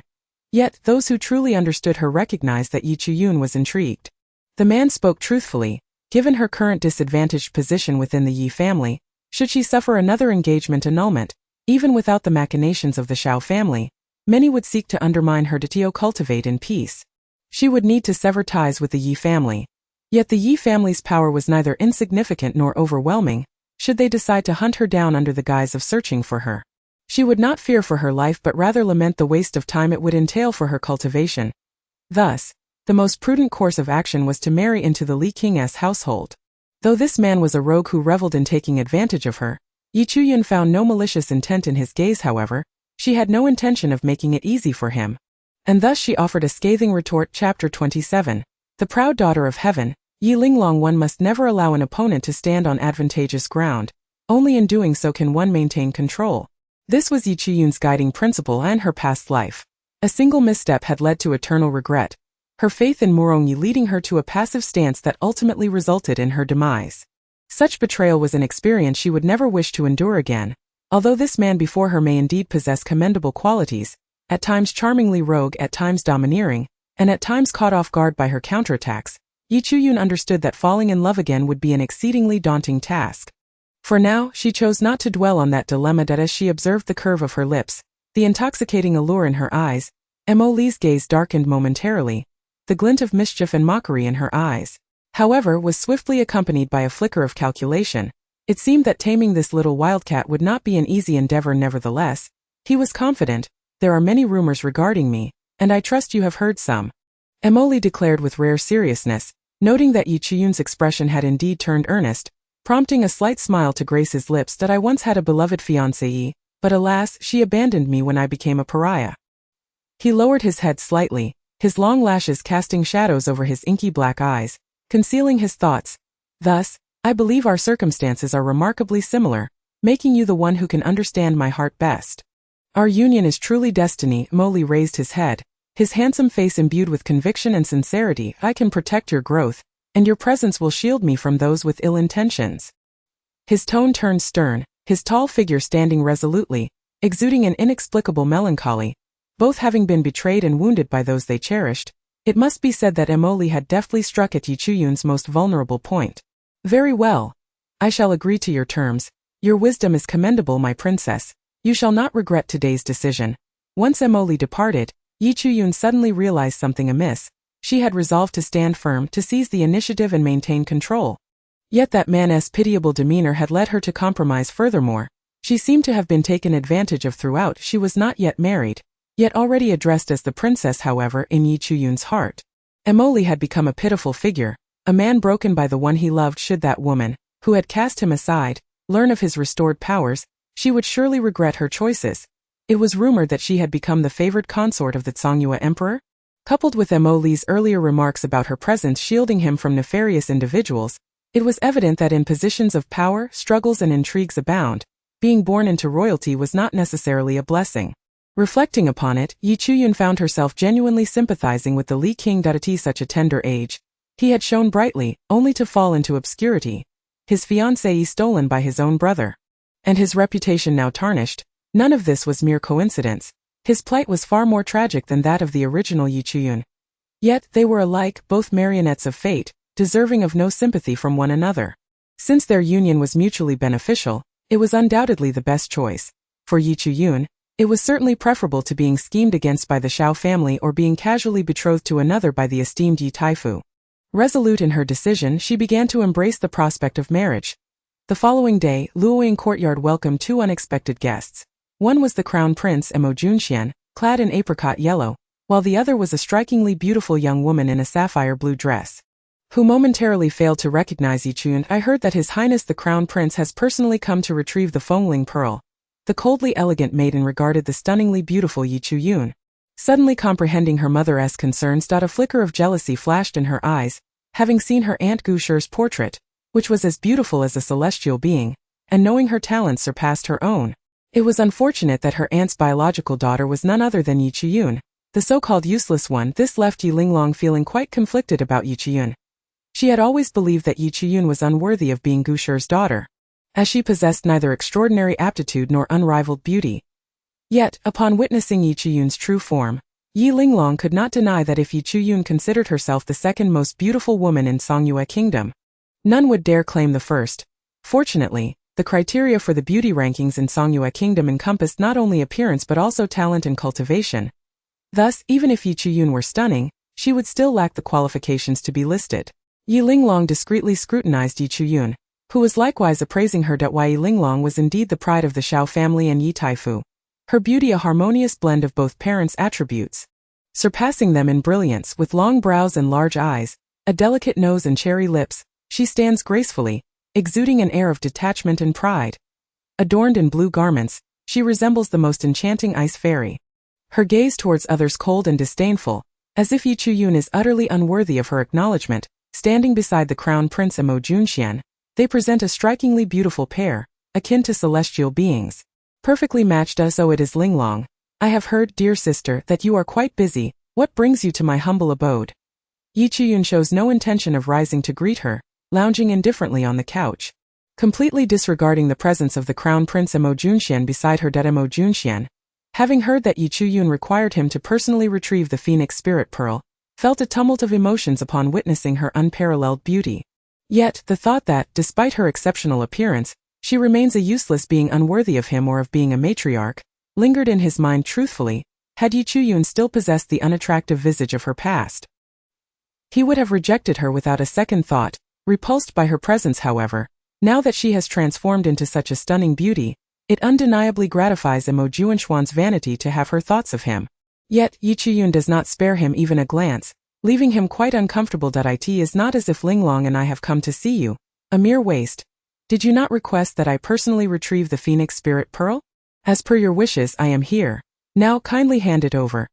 Yet, those who truly understood her recognized that Yi Chuyun was intrigued. The man spoke truthfully. Given her current disadvantaged position within the Yi family, should she suffer another engagement annulment, even without the machinations of the Shao family, many would seek to undermine her to cultivate in peace. She would need to sever ties with the Yi family. Yet the Yi family's power was neither insignificant nor overwhelming, should they decide to hunt her down under the guise of searching for her. She would not fear for her life but rather lament the waste of time it would entail for her cultivation. Thus, the most prudent course of action was to marry into the Li King's household. Though this man was a rogue who reveled in taking advantage of her, Yi Chuyun found no malicious intent in his gaze. However, she had no intention of making it easy for him. And thus she offered a scathing retort. Chapter 27. The proud daughter of heaven, Yi Linglong. One must never allow an opponent to stand on advantageous ground. Only in doing so can one maintain control. This was Yi Chuyun's guiding principle and her past life. A single misstep had led to eternal regret, her faith in Murong Yi leading her to a passive stance that ultimately resulted in her demise. Such betrayal was an experience she would never wish to endure again. Although this man before her may indeed possess commendable qualities, at times charmingly rogue, at times domineering, and at times caught off guard by her counterattacks, Yi Chuyun understood that falling in love again would be an exceedingly daunting task. For now, she chose not to dwell on that dilemma. As she observed the curve of her lips, the intoxicating allure in her eyes, Mo Li's gaze darkened momentarily. The glint of mischief and mockery in her eyes, however, was swiftly accompanied by a flicker of calculation. It seemed that taming this little wildcat would not be an easy endeavor. Nevertheless, he was confident. There are many rumors regarding me, and I trust you have heard some. Mo Li declared with rare seriousness, noting that Yi Chuyun's expression had indeed turned earnest, prompting a slight smile to grace his lips. That I once had a beloved fiancée, but alas, she abandoned me when I became a pariah. He lowered his head slightly, his long lashes casting shadows over his inky black eyes, concealing his thoughts. Thus, I believe our circumstances are remarkably similar, making you the one who can understand my heart best. Our union is truly destiny. Mo Li raised his head, his handsome face imbued with conviction and sincerity. I can protect your growth, and your presence will shield me from those with ill intentions. His tone turned stern, his tall figure standing resolutely, exuding an inexplicable melancholy. Both having been betrayed and wounded by those they cherished, it must be said that Mo Li had deftly struck at Yi Chuyun's most vulnerable point. Very well. I shall agree to your terms. Your wisdom is commendable, my princess. You shall not regret today's decision. Once Mo Li departed, Yi Chuyun suddenly realized something amiss. She had resolved to stand firm, to seize the initiative and maintain control. Yet that man's pitiable demeanor had led her to compromise. Furthermore, she seemed to have been taken advantage of throughout. She was not yet married, yet already addressed as the princess. However, in Yi Chuyun's heart, Mo Li had become a pitiful figure, a man broken by the one he loved. Should that woman, who had cast him aside, learn of his restored powers, she would surely regret her choices. It was rumored that she had become the favored consort of the Songyue emperor. Coupled with Mo Li's earlier remarks about her presence shielding him from nefarious individuals, it was evident that in positions of power, struggles and intrigues abound. Being born into royalty was not necessarily a blessing. Reflecting upon it, Yi Chuyun found herself genuinely sympathizing with the Li King. At such a tender age, he had shone brightly, only to fall into obscurity. His fiancée stolen by his own brother, and his reputation now tarnished. None of this was mere coincidence. His plight was far more tragic than that of the original Yi Chuyun. Yet, they were alike, both marionettes of fate, deserving of no sympathy from one another. Since their union was mutually beneficial, it was undoubtedly the best choice. For Yi Chuyun, it was certainly preferable to being schemed against by the Shao family or being casually betrothed to another by the esteemed Yi Taifu. Resolute in her decision, she began to embrace the prospect of marriage. The following day, Luoying courtyard welcomed two unexpected guests. One was the crown prince Mo Junxian, clad in apricot yellow, while the other was a strikingly beautiful young woman in a sapphire blue dress, who momentarily failed to recognize Yi Chun. I heard that His Highness the Crown Prince has personally come to retrieve the Fengling pearl. The coldly elegant maiden regarded the stunningly beautiful Yi Chuyun. Suddenly comprehending her mother's concerns, a flicker of jealousy flashed in her eyes, having seen her Aunt Gu Shi's portrait, which was as beautiful as a celestial being, and knowing her talents surpassed her own. It was unfortunate that her aunt's biological daughter was none other than Yi Chuyun, the so-called useless one. This left Yi Linglong feeling quite conflicted about Yi Chuyun. She had always believed that Yi Chuyun was unworthy of being Gu Shi's daughter, as she possessed neither extraordinary aptitude nor unrivaled beauty. Yet, upon witnessing Yi Chuyun's true form, Yi Linglong could not deny that if Yi Chuyun considered herself the second most beautiful woman in Songyue Kingdom, none would dare claim the first. Fortunately, the criteria for the beauty rankings in Songyue Kingdom encompassed not only appearance but also talent and cultivation. Thus, even if Yi Chuyun were stunning, she would still lack the qualifications to be listed. Yi Linglong discreetly scrutinized Yi Chuyun, who was likewise appraising her. Yi Linglong was indeed the pride of the Shao family and Yi Taifu, her beauty a harmonious blend of both parents' attributes, surpassing them in brilliance. With long brows and large eyes, a delicate nose and cherry lips, she stands gracefully, exuding an air of detachment and pride. Adorned in blue garments, she resembles the most enchanting ice fairy. Her gaze towards others cold and disdainful, as if Yi Chuyun is utterly unworthy of her acknowledgement. Standing beside the crown prince Mo Junxian, they present a strikingly beautiful pair, akin to celestial beings. Perfectly matched. So it is, Linglong. I have heard, dear sister, that you are quite busy. What brings you to my humble abode? Yi Chuyun shows no intention of rising to greet her, lounging indifferently on the couch. Completely disregarding the presence of the crown prince Mo Junxian beside her. Mo Junxian, having heard that Yi Chuyun required him to personally retrieve the phoenix spirit pearl, felt a tumult of emotions upon witnessing her unparalleled beauty. Yet, the thought that, despite her exceptional appearance, she remains a useless being unworthy of him or of being a matriarch, lingered in his mind truthfully. Had Yi Chuyun still possessed the unattractive visage of her past, he would have rejected her without a second thought. Repulsed by her presence, however, now that she has transformed into such a stunning beauty, it undeniably gratifies Mo Junxian's vanity to have her thoughts of him. Yet, Yi Chuyun does not spare him even a glance, leaving him quite uncomfortable. It is not as if Linglong and I have come to see you. A mere waste. Did you not request that I personally retrieve the phoenix spirit pearl? As per your wishes, I am here. Now kindly hand it over.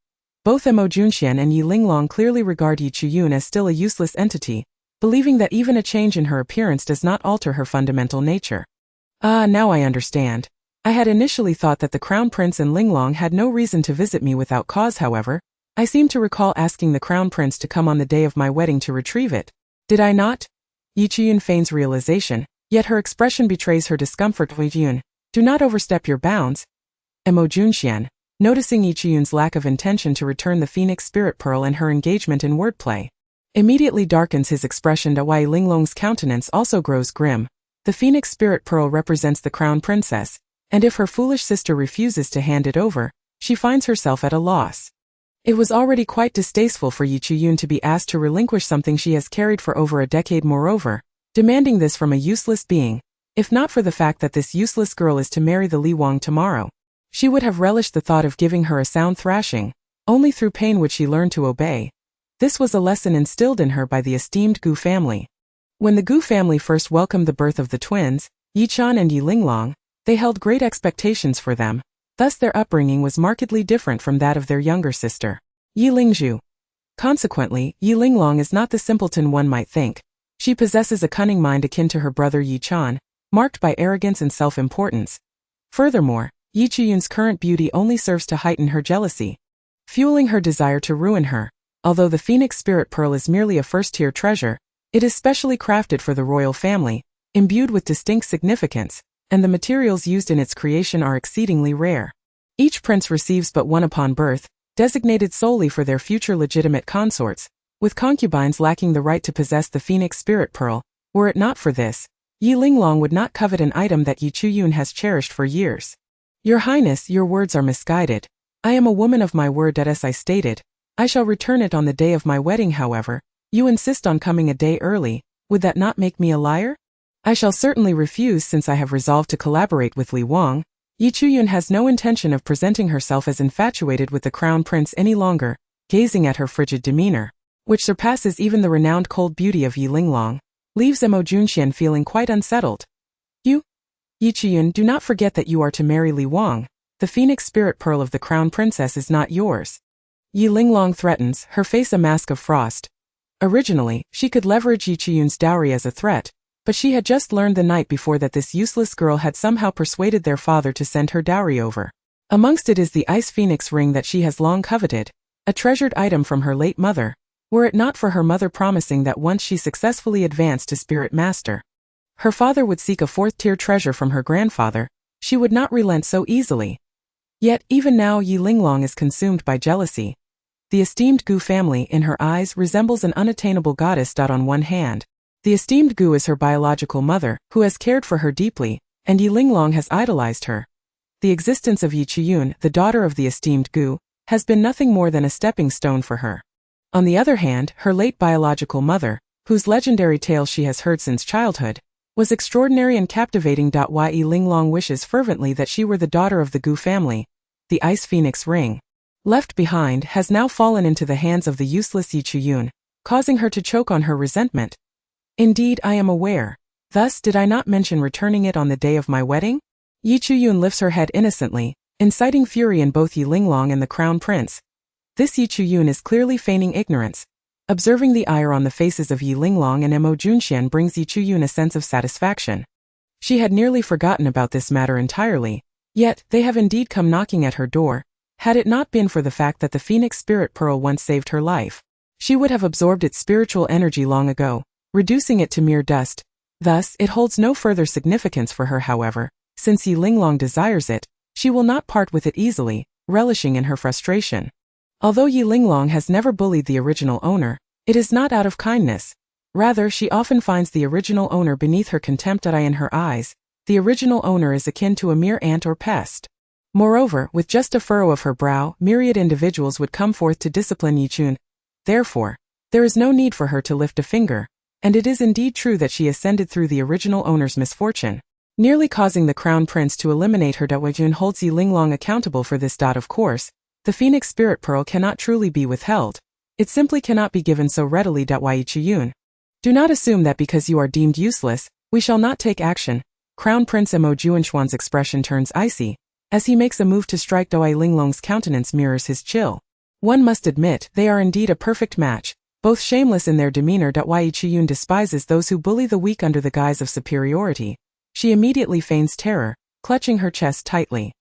Both Mo Junxian and Yi Linglong clearly regard Yi Chuyun as still a useless entity, believing that even a change in her appearance does not alter her fundamental nature. Ah, now I understand. I had initially thought that the Crown Prince and Linglong had no reason to visit me without cause. However, I seem to recall asking the Crown Prince to come on the day of my wedding to retrieve it. Did I not? Yi Chuyun feigns realization, yet her expression betrays her discomfort. Yi Chuyun, do not overstep your bounds. Mo Junxian, noticing Yi Chuyun's lack of intention to return the phoenix spirit pearl and her engagement in wordplay, immediately darkens his expression. Yi Linglong's countenance also grows grim. The phoenix spirit pearl represents the crown princess, and if her foolish sister refuses to hand it over, she finds herself at a loss. It was already quite distasteful for Yi Chuyun to be asked to relinquish something she has carried for over a decade. Moreover, demanding this from a useless being, if not for the fact that this useless girl is to marry the Li Wang tomorrow, she would have relished the thought of giving her a sound thrashing. Only through pain would she learn to obey. This was a lesson instilled in her by the esteemed Gu family. When the Gu family first welcomed the birth of the twins, Yi Chan and Yi Linglong, they held great expectations for them. Thus their upbringing was markedly different from that of their younger sister, Yi Lingzhu. Consequently, Yi Linglong is not the simpleton one might think. She possesses a cunning mind akin to her brother Yi Chan, marked by arrogance and self-importance. Furthermore, Yi Chuyun's current beauty only serves to heighten her jealousy, fueling her desire to ruin her. Although the phoenix spirit pearl is merely a first-tier treasure, it is specially crafted for the royal family, imbued with distinct significance, and the materials used in its creation are exceedingly rare. Each prince receives but one upon birth, designated solely for their future legitimate consorts, with concubines lacking the right to possess the phoenix spirit pearl. Were it not for this, Yi Linglong would not covet an item that Yi Chuyun has cherished for years. Your Highness, your words are misguided. I am a woman of my word that as I stated, I shall return it on the day of my wedding. However, you insist on coming a day early. Would that not make me a liar? I shall certainly refuse, since I have resolved to collaborate with Li Wang. Yi Chuyun has no intention of presenting herself as infatuated with the crown prince any longer, gazing at her frigid demeanor, which surpasses even the renowned cold beauty of Yi Linglong, leaves Mo Junxian feeling quite unsettled. You, Yi Chuyun, do not forget that you are to marry Li Wang. The phoenix spirit pearl of the crown princess is not yours. Yi Linglong threatens, her face a mask of frost. Originally, she could leverage Yi Chuyun's dowry as a threat, but she had just learned the night before that this useless girl had somehow persuaded their father to send her dowry over. Amongst it is the ice phoenix ring that she has long coveted, a treasured item from her late mother, were it not for her mother promising that once she successfully advanced to spirit master, her father would seek a fourth-tier treasure from her grandfather. She would not relent so easily. Yet, even now Yi Linglong is consumed by jealousy. The esteemed Gu family, in her eyes, resembles an unattainable goddess. On one hand, the esteemed Gu is her biological mother, who has cared for her deeply, and Yi Linglong has idolized her. The existence of Yi Chuyun, the daughter of the esteemed Gu, has been nothing more than a stepping stone for her. On the other hand, her late biological mother, whose legendary tales she has heard since childhood, was extraordinary and captivating. Yi Linglong wishes fervently that she were the daughter of the Gu family. The ice phoenix ring, left behind, has now fallen into the hands of the useless Yi Chuyun, causing her to choke on her resentment. Indeed, I am aware. Thus, did I not mention returning it on the day of my wedding? Yi Chuyun lifts her head innocently, inciting fury in both Yi Linglong and the crown prince. This Yi Chuyun is clearly feigning ignorance. Observing the ire on the faces of Yi Linglong and Mo Junxian brings Yi Chuyun a sense of satisfaction. She had nearly forgotten about this matter entirely, yet they have indeed come knocking at her door. Had it not been for the fact that the phoenix spirit pearl once saved her life, she would have absorbed its spiritual energy long ago, reducing it to mere dust. Thus, it holds no further significance for her. However, since Yi Linglong desires it, she will not part with it easily, relishing in her frustration. Although Yi Linglong has never bullied the original owner, it is not out of kindness. Rather, she often finds the original owner beneath her contempt. In her eyes, the original owner is akin to a mere ant or pest. Moreover, with just a furrow of her brow, myriad individuals would come forth to discipline Yi Chun. Therefore, there is no need for her to lift a finger, and it is indeed true that she ascended through the original owner's misfortune, nearly causing the crown prince to eliminate her. Yi Chun holds Yi Linglong accountable for this. Of course, the phoenix spirit pearl cannot truly be withheld. It simply cannot be given so readily. Yi Chuyun, do not assume that because you are deemed useless, we shall not take action. Crown Prince Mo Junxian's expression turns icy, as he makes a move to strike. Yi Linglong's countenance mirrors his chill. One must admit, they are indeed a perfect match, both shameless in their demeanor. Yi Chuyun despises those who bully the weak under the guise of superiority. She immediately feigns terror, clutching her chest tightly.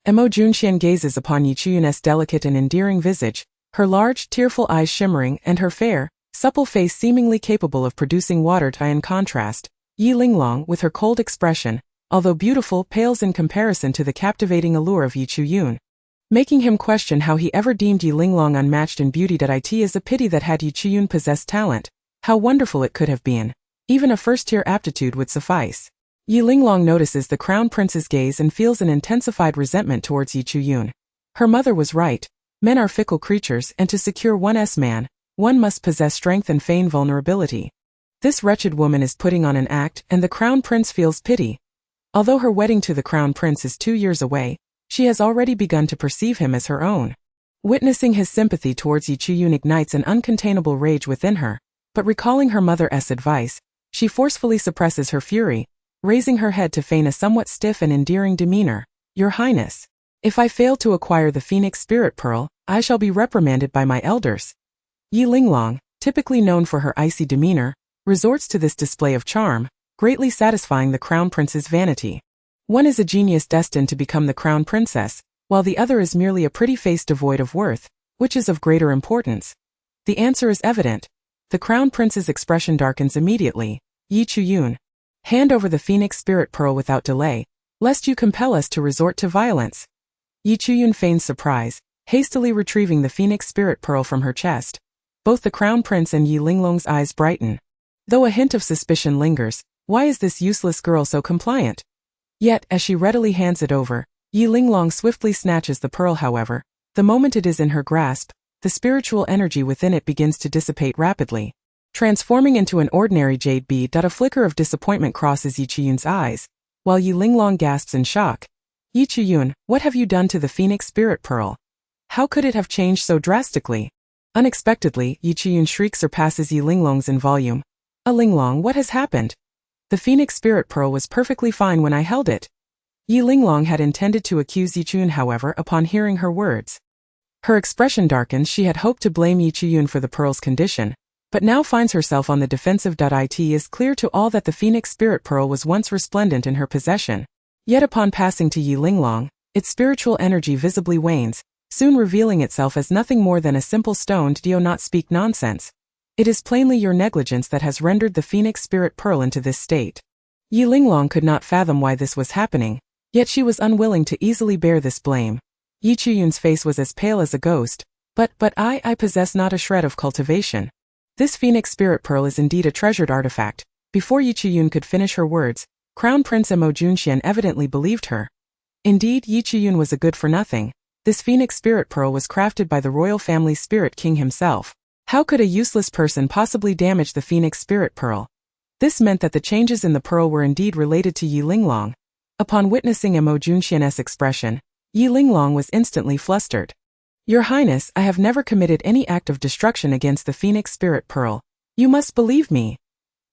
Mo Junxian gazes upon Yi Chuyun's delicate and endearing visage, her large, tearful eyes shimmering, and her fair, supple face seemingly capable of producing water. In contrast, Yi Linglong, with her cold expression, although beautiful, pales in comparison to the captivating allure of Yi Chuyun, making him question how he ever deemed Yi Linglong unmatched in beauty. It is a pity that had Yi Chuyun possessed talent, how wonderful it could have been. Even a first-tier aptitude would suffice. Yi Linglong notices the crown prince's gaze and feels an intensified resentment towards Yi Chuyun. Her mother was right. Men are fickle creatures, and to secure one's man, one must possess strength and feign vulnerability. This wretched woman is putting on an act, and the crown prince feels pity. Although her wedding to the crown prince is 2 years away, she has already begun to perceive him as her own. Witnessing his sympathy towards Yi Chuyun ignites an uncontainable rage within her, but recalling her mother's advice, she forcefully suppresses her fury, raising her head to feign a somewhat stiff and endearing demeanor. Your Highness, if I fail to acquire the phoenix spirit pearl, I shall be reprimanded by my elders. Yi Linglong, typically known for her icy demeanor, resorts to this display of charm, greatly satisfying the crown prince's vanity. One is a genius destined to become the crown princess, while the other is merely a pretty face devoid of worth. Which is of greater importance? The answer is evident. The crown prince's expression darkens immediately. Yi Chuyun, hand over the phoenix spirit pearl without delay, lest you compel us to resort to violence. Yi Chuyun feigned surprise, hastily retrieving the phoenix spirit pearl from her chest. Both the crown prince and Yi Linglong's eyes brighten. Though a hint of suspicion lingers, why is this useless girl so compliant? Yet, as she readily hands it over, Yi Linglong swiftly snatches the pearl. However, the moment it is in her grasp, the spiritual energy within it begins to dissipate rapidly, transforming into an ordinary jade bead. A flicker of disappointment crosses Yi Chuyun's eyes, while Yi Linglong gasps in shock. Yi Chuyun, what have you done to the phoenix spirit pearl? How could it have changed so drastically? Unexpectedly, Yi Chuyun shriek surpasses Yi Linglong's in volume. Linglong, what has happened? The phoenix spirit pearl was perfectly fine when I held it. Yi Linglong had intended to accuse Yi Chuyun, however, upon hearing her words. Her expression darkens. She had hoped to blame Yi Chuyun for the pearl's condition, but now finds herself on the defensive. It is clear to all that the phoenix spirit pearl was once resplendent in her possession. Yet upon passing to Yi Linglong, its spiritual energy visibly wanes, soon revealing itself as nothing more than a simple stone. Do not speak nonsense. It is plainly your negligence that has rendered the phoenix spirit pearl into this state. Yi Linglong could not fathom why this was happening, yet she was unwilling to easily bear this blame. Yi Chuyun's face was as pale as a ghost. But I possess not a shred of cultivation. This phoenix spirit pearl is indeed a treasured artifact. Before Yi Chuyun could finish her words, Crown Prince Mo Junxian evidently believed her. Indeed, Yi Chuyun was a good-for-nothing. This phoenix spirit pearl was crafted by the royal family's spirit king himself. How could a useless person possibly damage the phoenix spirit pearl? This meant that the changes in the pearl were indeed related to Yi Linglong. Upon witnessing Mo Junxian's expression, Yi Linglong was instantly flustered. Your Highness, I have never committed any act of destruction against the phoenix spirit pearl. You must believe me.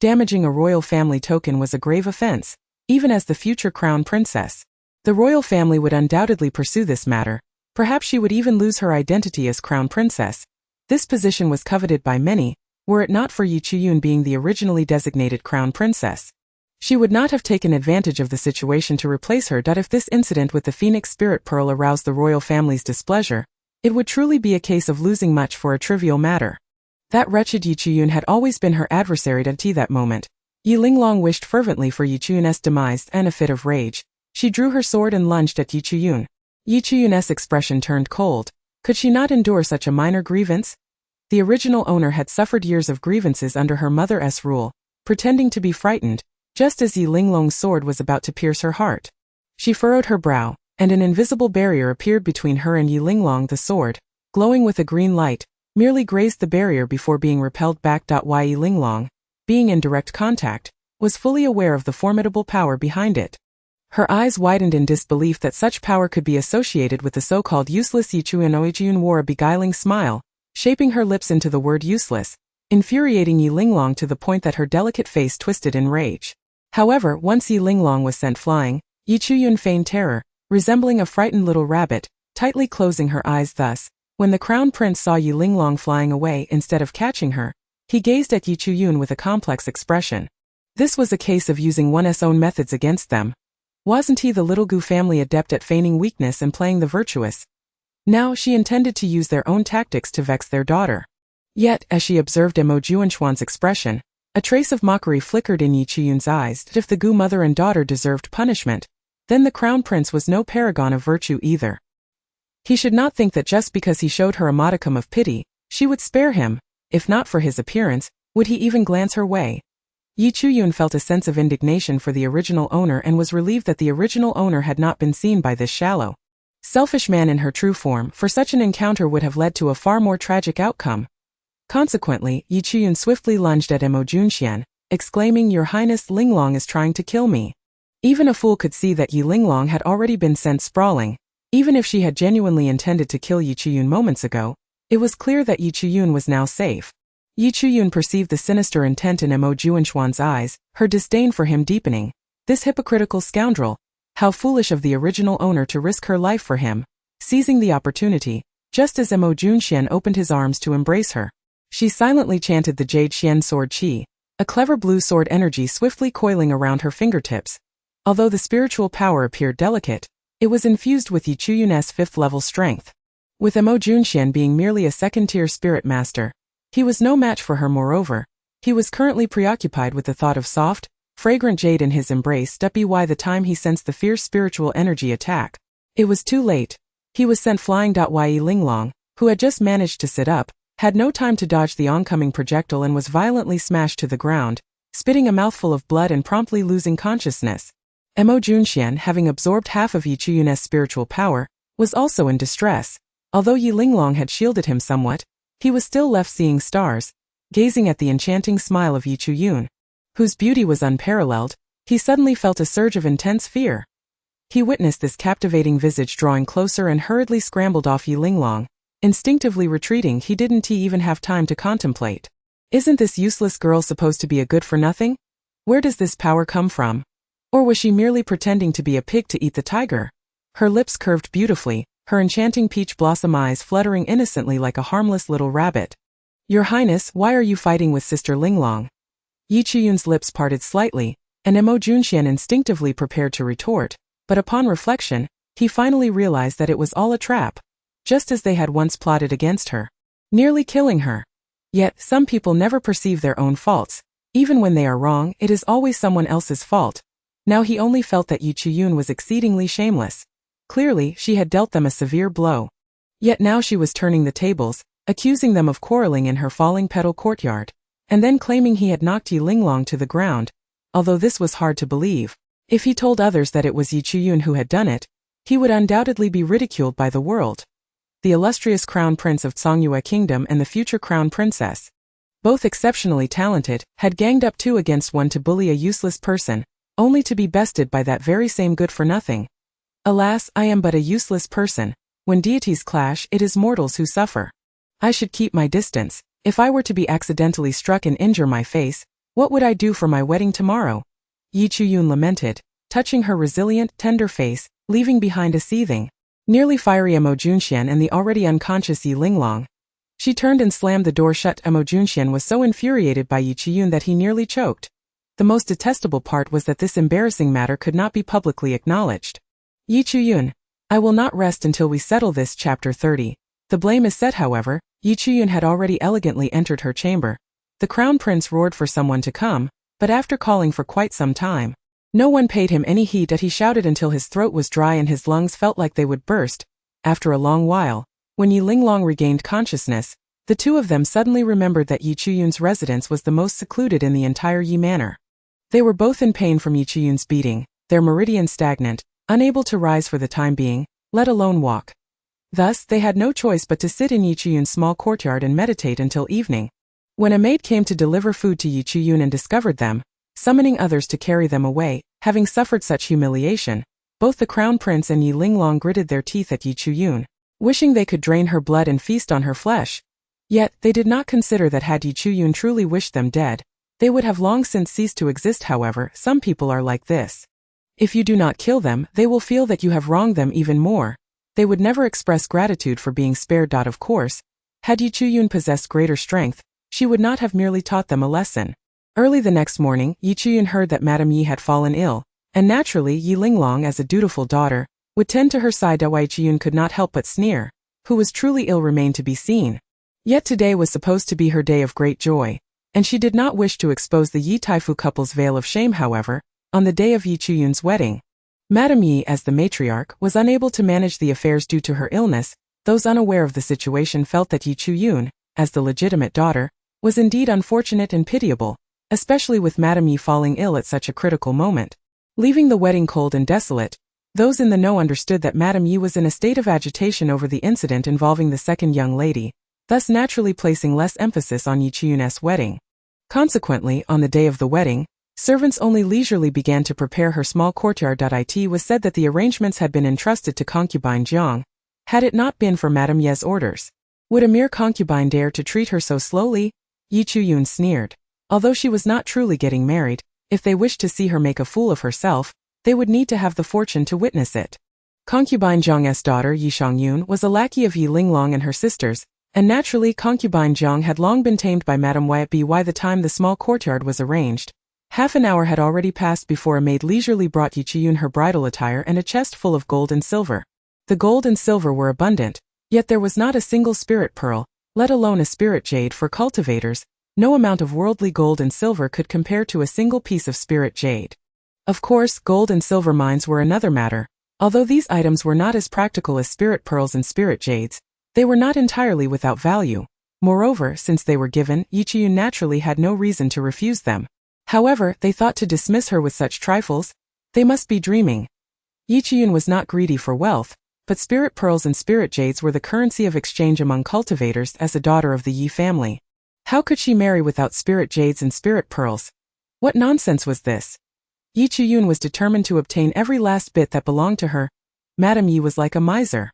Damaging a royal family token was a grave offense, even as the future crown princess. The royal family would undoubtedly pursue this matter. Perhaps she would even lose her identity as crown princess. This position was coveted by many, were it not for Yi Chuyun being the originally designated crown princess. She would not have taken advantage of the situation to replace her. If this incident with the phoenix spirit pearl aroused the royal family's displeasure, it would truly be a case of losing much for a trivial matter. That wretched Yi Chuyun had always been her adversary. At that moment, Yi Linglong wished fervently for Yi Chuyun's demise. In a fit of rage, she drew her sword and lunged at Yi Chuyun. Yi Chuyun's expression turned cold. Could she not endure such a minor grievance? The original owner had suffered years of grievances under her mother's rule, pretending to be frightened, just as Yi Linglong's sword was about to pierce her heart. She furrowed her brow, and an invisible barrier appeared between her and Yi Linglong. The sword, glowing with a green light, merely grazed the barrier before being repelled back. Yi Linglong, being in direct contact, was fully aware of the formidable power behind it. Her eyes widened in disbelief that such power could be associated with the so-called useless Yi Chuyun. Yi Chuyun wore a beguiling smile, shaping her lips into the word useless, infuriating Yi Linglong to the point that her delicate face twisted in rage. However, once Yi Linglong was sent flying, Yi Chuyun feigned terror, resembling a frightened little rabbit, tightly closing her eyes. Thus, when the crown prince saw Yi Linglong flying away instead of catching her, he gazed at Yi Chuyun with a complex expression. This was a case of using one's own methods against them. Wasn't he the little Gu family adept at feigning weakness and playing the virtuous? Now she intended to use their own tactics to vex their daughter. Yet, as she observed Mo Junxian's expression, a trace of mockery flickered in Yi Chuyun's eyes. If the Gu mother and daughter deserved punishment, then the crown prince was no paragon of virtue either. He should not think that just because he showed her a modicum of pity, she would spare him. If not for his appearance, would he even glance her way? Yi Chuyun felt a sense of indignation for the original owner and was relieved that the original owner had not been seen by this shallow, selfish man in her true form, for such an encounter would have led to a far more tragic outcome. Consequently, Yi Chuyun swiftly lunged at Mo Junxian, exclaiming, Your Highness, Linglong is trying to kill me. Even a fool could see that Yi Linglong had already been sent sprawling. Even if she had genuinely intended to kill Yi Chuyun moments ago, it was clear that Yi Chuyun was now safe. Yi Chuyun perceived the sinister intent in Mo Junxian's eyes, her disdain for him deepening. This hypocritical scoundrel! How foolish of the original owner to risk her life for him. Seizing the opportunity, just as Mo Junxian opened his arms to embrace her, she silently chanted the Jade Xian Sword Qi, a clever blue sword energy swiftly coiling around her fingertips. Although the spiritual power appeared delicate, it was infused with Yi Chuyun's 5th-level strength. With Mo Junxian being merely a second-tier spirit master, he was no match for her. Moreover, he was currently preoccupied with the thought of soft, fragrant jade in his embrace. By the time he sensed the fierce spiritual energy attack, it was too late. He was sent flying. Yi Linglong, who had just managed to sit up, had no time to dodge the oncoming projectile and was violently smashed to the ground, spitting a mouthful of blood and promptly losing consciousness. Mo Junxian, having absorbed half of Yi Chuyun's spiritual power, was also in distress. Although Yi Linglong had shielded him somewhat, he was still left seeing stars, gazing at the enchanting smile of Yi Chuyun, whose beauty was unparalleled. He suddenly felt a surge of intense fear. He witnessed this captivating visage drawing closer and hurriedly scrambled off Yi Linglong. Instinctively retreating, he didn't even have time to contemplate. Isn't this useless girl supposed to be a good-for-nothing? Where does this power come from? Or was she merely pretending to be a pig to eat the tiger? Her lips curved beautifully, her enchanting peach blossom eyes fluttering innocently like a harmless little rabbit. Your Highness, why are you fighting with Sister Linglong? Yi Chuyun's lips parted slightly, and Mo Junxian instinctively prepared to retort, but upon reflection, he finally realized that it was all a trap, just as they had once plotted against her, nearly killing her. Yet, some people never perceive their own faults. Even when they are wrong, it is always someone else's fault. Now he only felt that Yi Chuyun was exceedingly shameless. Clearly, she had dealt them a severe blow. Yet now she was turning the tables, accusing them of quarreling in her falling petal courtyard, and then claiming he had knocked Yi Linglong to the ground. Although this was hard to believe, if he told others that it was Yi Chuyun who had done it, he would undoubtedly be ridiculed by the world. The illustrious crown prince of Songyue Kingdom and the future crown princess, both exceptionally talented, had ganged up 2-against-1 to bully a useless person, only to be bested by that very same good-for-nothing. Alas, I am but a useless person. When deities clash, it is mortals who suffer. I should keep my distance. If I were to be accidentally struck and injure my face, what would I do for my wedding tomorrow? Yi Chuyun lamented, touching her resilient, tender face, leaving behind a seething, nearly fiery Mo Junxian and the already unconscious Yi Linglong. She turned and slammed the door shut. Mo Junxian was so infuriated by Yi Chuyun that he nearly choked. The most detestable part was that this embarrassing matter could not be publicly acknowledged. Yi Chuyun, I will not rest until we settle this. Chapter 30. The blame is set. However, Yi Chuyun had already elegantly entered her chamber. The crown prince roared for someone to come, but after calling for quite some time, no one paid him any heed. He shouted until his throat was dry and his lungs felt like they would burst. After a long while, when Yi Linglong regained consciousness, the two of them suddenly remembered that Yi Chuyun's residence was the most secluded in the entire Yi Manor. They were both in pain from Yi Chuyun's beating, their meridian stagnant, unable to rise for the time being, let alone walk. Thus, they had no choice but to sit in Yi Chuyun's small courtyard and meditate until evening. When a maid came to deliver food to Yi Chuyun and discovered them, summoning others to carry them away, having suffered such humiliation, both the crown prince and Yi Linglong gritted their teeth at Yi Chuyun, wishing they could drain her blood and feast on her flesh. Yet, they did not consider that had Yi Chuyun truly wished them dead, they would have long since ceased to exist. However, some people are like this. If you do not kill them, they will feel that you have wronged them even more. They would never express gratitude for being spared. Of course, had Yi Chuyun possessed greater strength, she would not have merely taught them a lesson. Early the next morning, Yi Chuyun heard that Madame Yi had fallen ill, and naturally Yi Linglong, as a dutiful daughter, would tend to her side. Yi Chuyun could not help but sneer. Who was truly ill remained to be seen. Yet today was supposed to be her day of great joy, and she did not wish to expose the Yi Taifu couple's veil of shame. However, on the day of Yi Chuyun's wedding, Madame Yi, as the matriarch, was unable to manage the affairs due to her illness. Those unaware of the situation felt that Yi Chuyun, as the legitimate daughter, was indeed unfortunate and pitiable, especially with Madame Yi falling ill at such a critical moment. Leaving the wedding cold and desolate, those in the know understood that Madame Yi was in a state of agitation over the incident involving the second young lady, thus naturally placing less emphasis on Yi Chuyun's wedding. Consequently, on the day of the wedding, servants only leisurely began to prepare her small courtyard. It was said that the arrangements had been entrusted to concubine Jiang. Had it not been for Madame Ye's orders, would a mere concubine dare to treat her so slowly? Yi Chuyun sneered. Although she was not truly getting married, if they wished to see her make a fool of herself, they would need to have the fortune to witness it. Concubine Jiang's daughter Yi Shangyun was a lackey of Yi Linglong and her sisters, and naturally concubine Jiang had long been tamed by Madame Yi. By the time the small courtyard was arranged, half an hour had already passed before a maid leisurely brought Yi Chuyun her bridal attire and a chest full of gold and silver. The gold and silver were abundant, yet there was not a single spirit pearl, let alone a spirit jade for cultivators. No amount of worldly gold and silver could compare to a single piece of spirit jade. Of course, gold and silver mines were another matter. Although these items were not as practical as spirit pearls and spirit jades, they were not entirely without value. Moreover, since they were given, Yichiyun naturally had no reason to refuse them. However, they thought to dismiss her with such trifles. They must be dreaming. Yichiyun was not greedy for wealth, but spirit pearls and spirit jades were the currency of exchange among cultivators as a daughter of the Yi family. How could she marry without spirit jades and spirit pearls? What nonsense was this? Yichiyun was determined to obtain every last bit that belonged to her. Madame Yi was like a miser.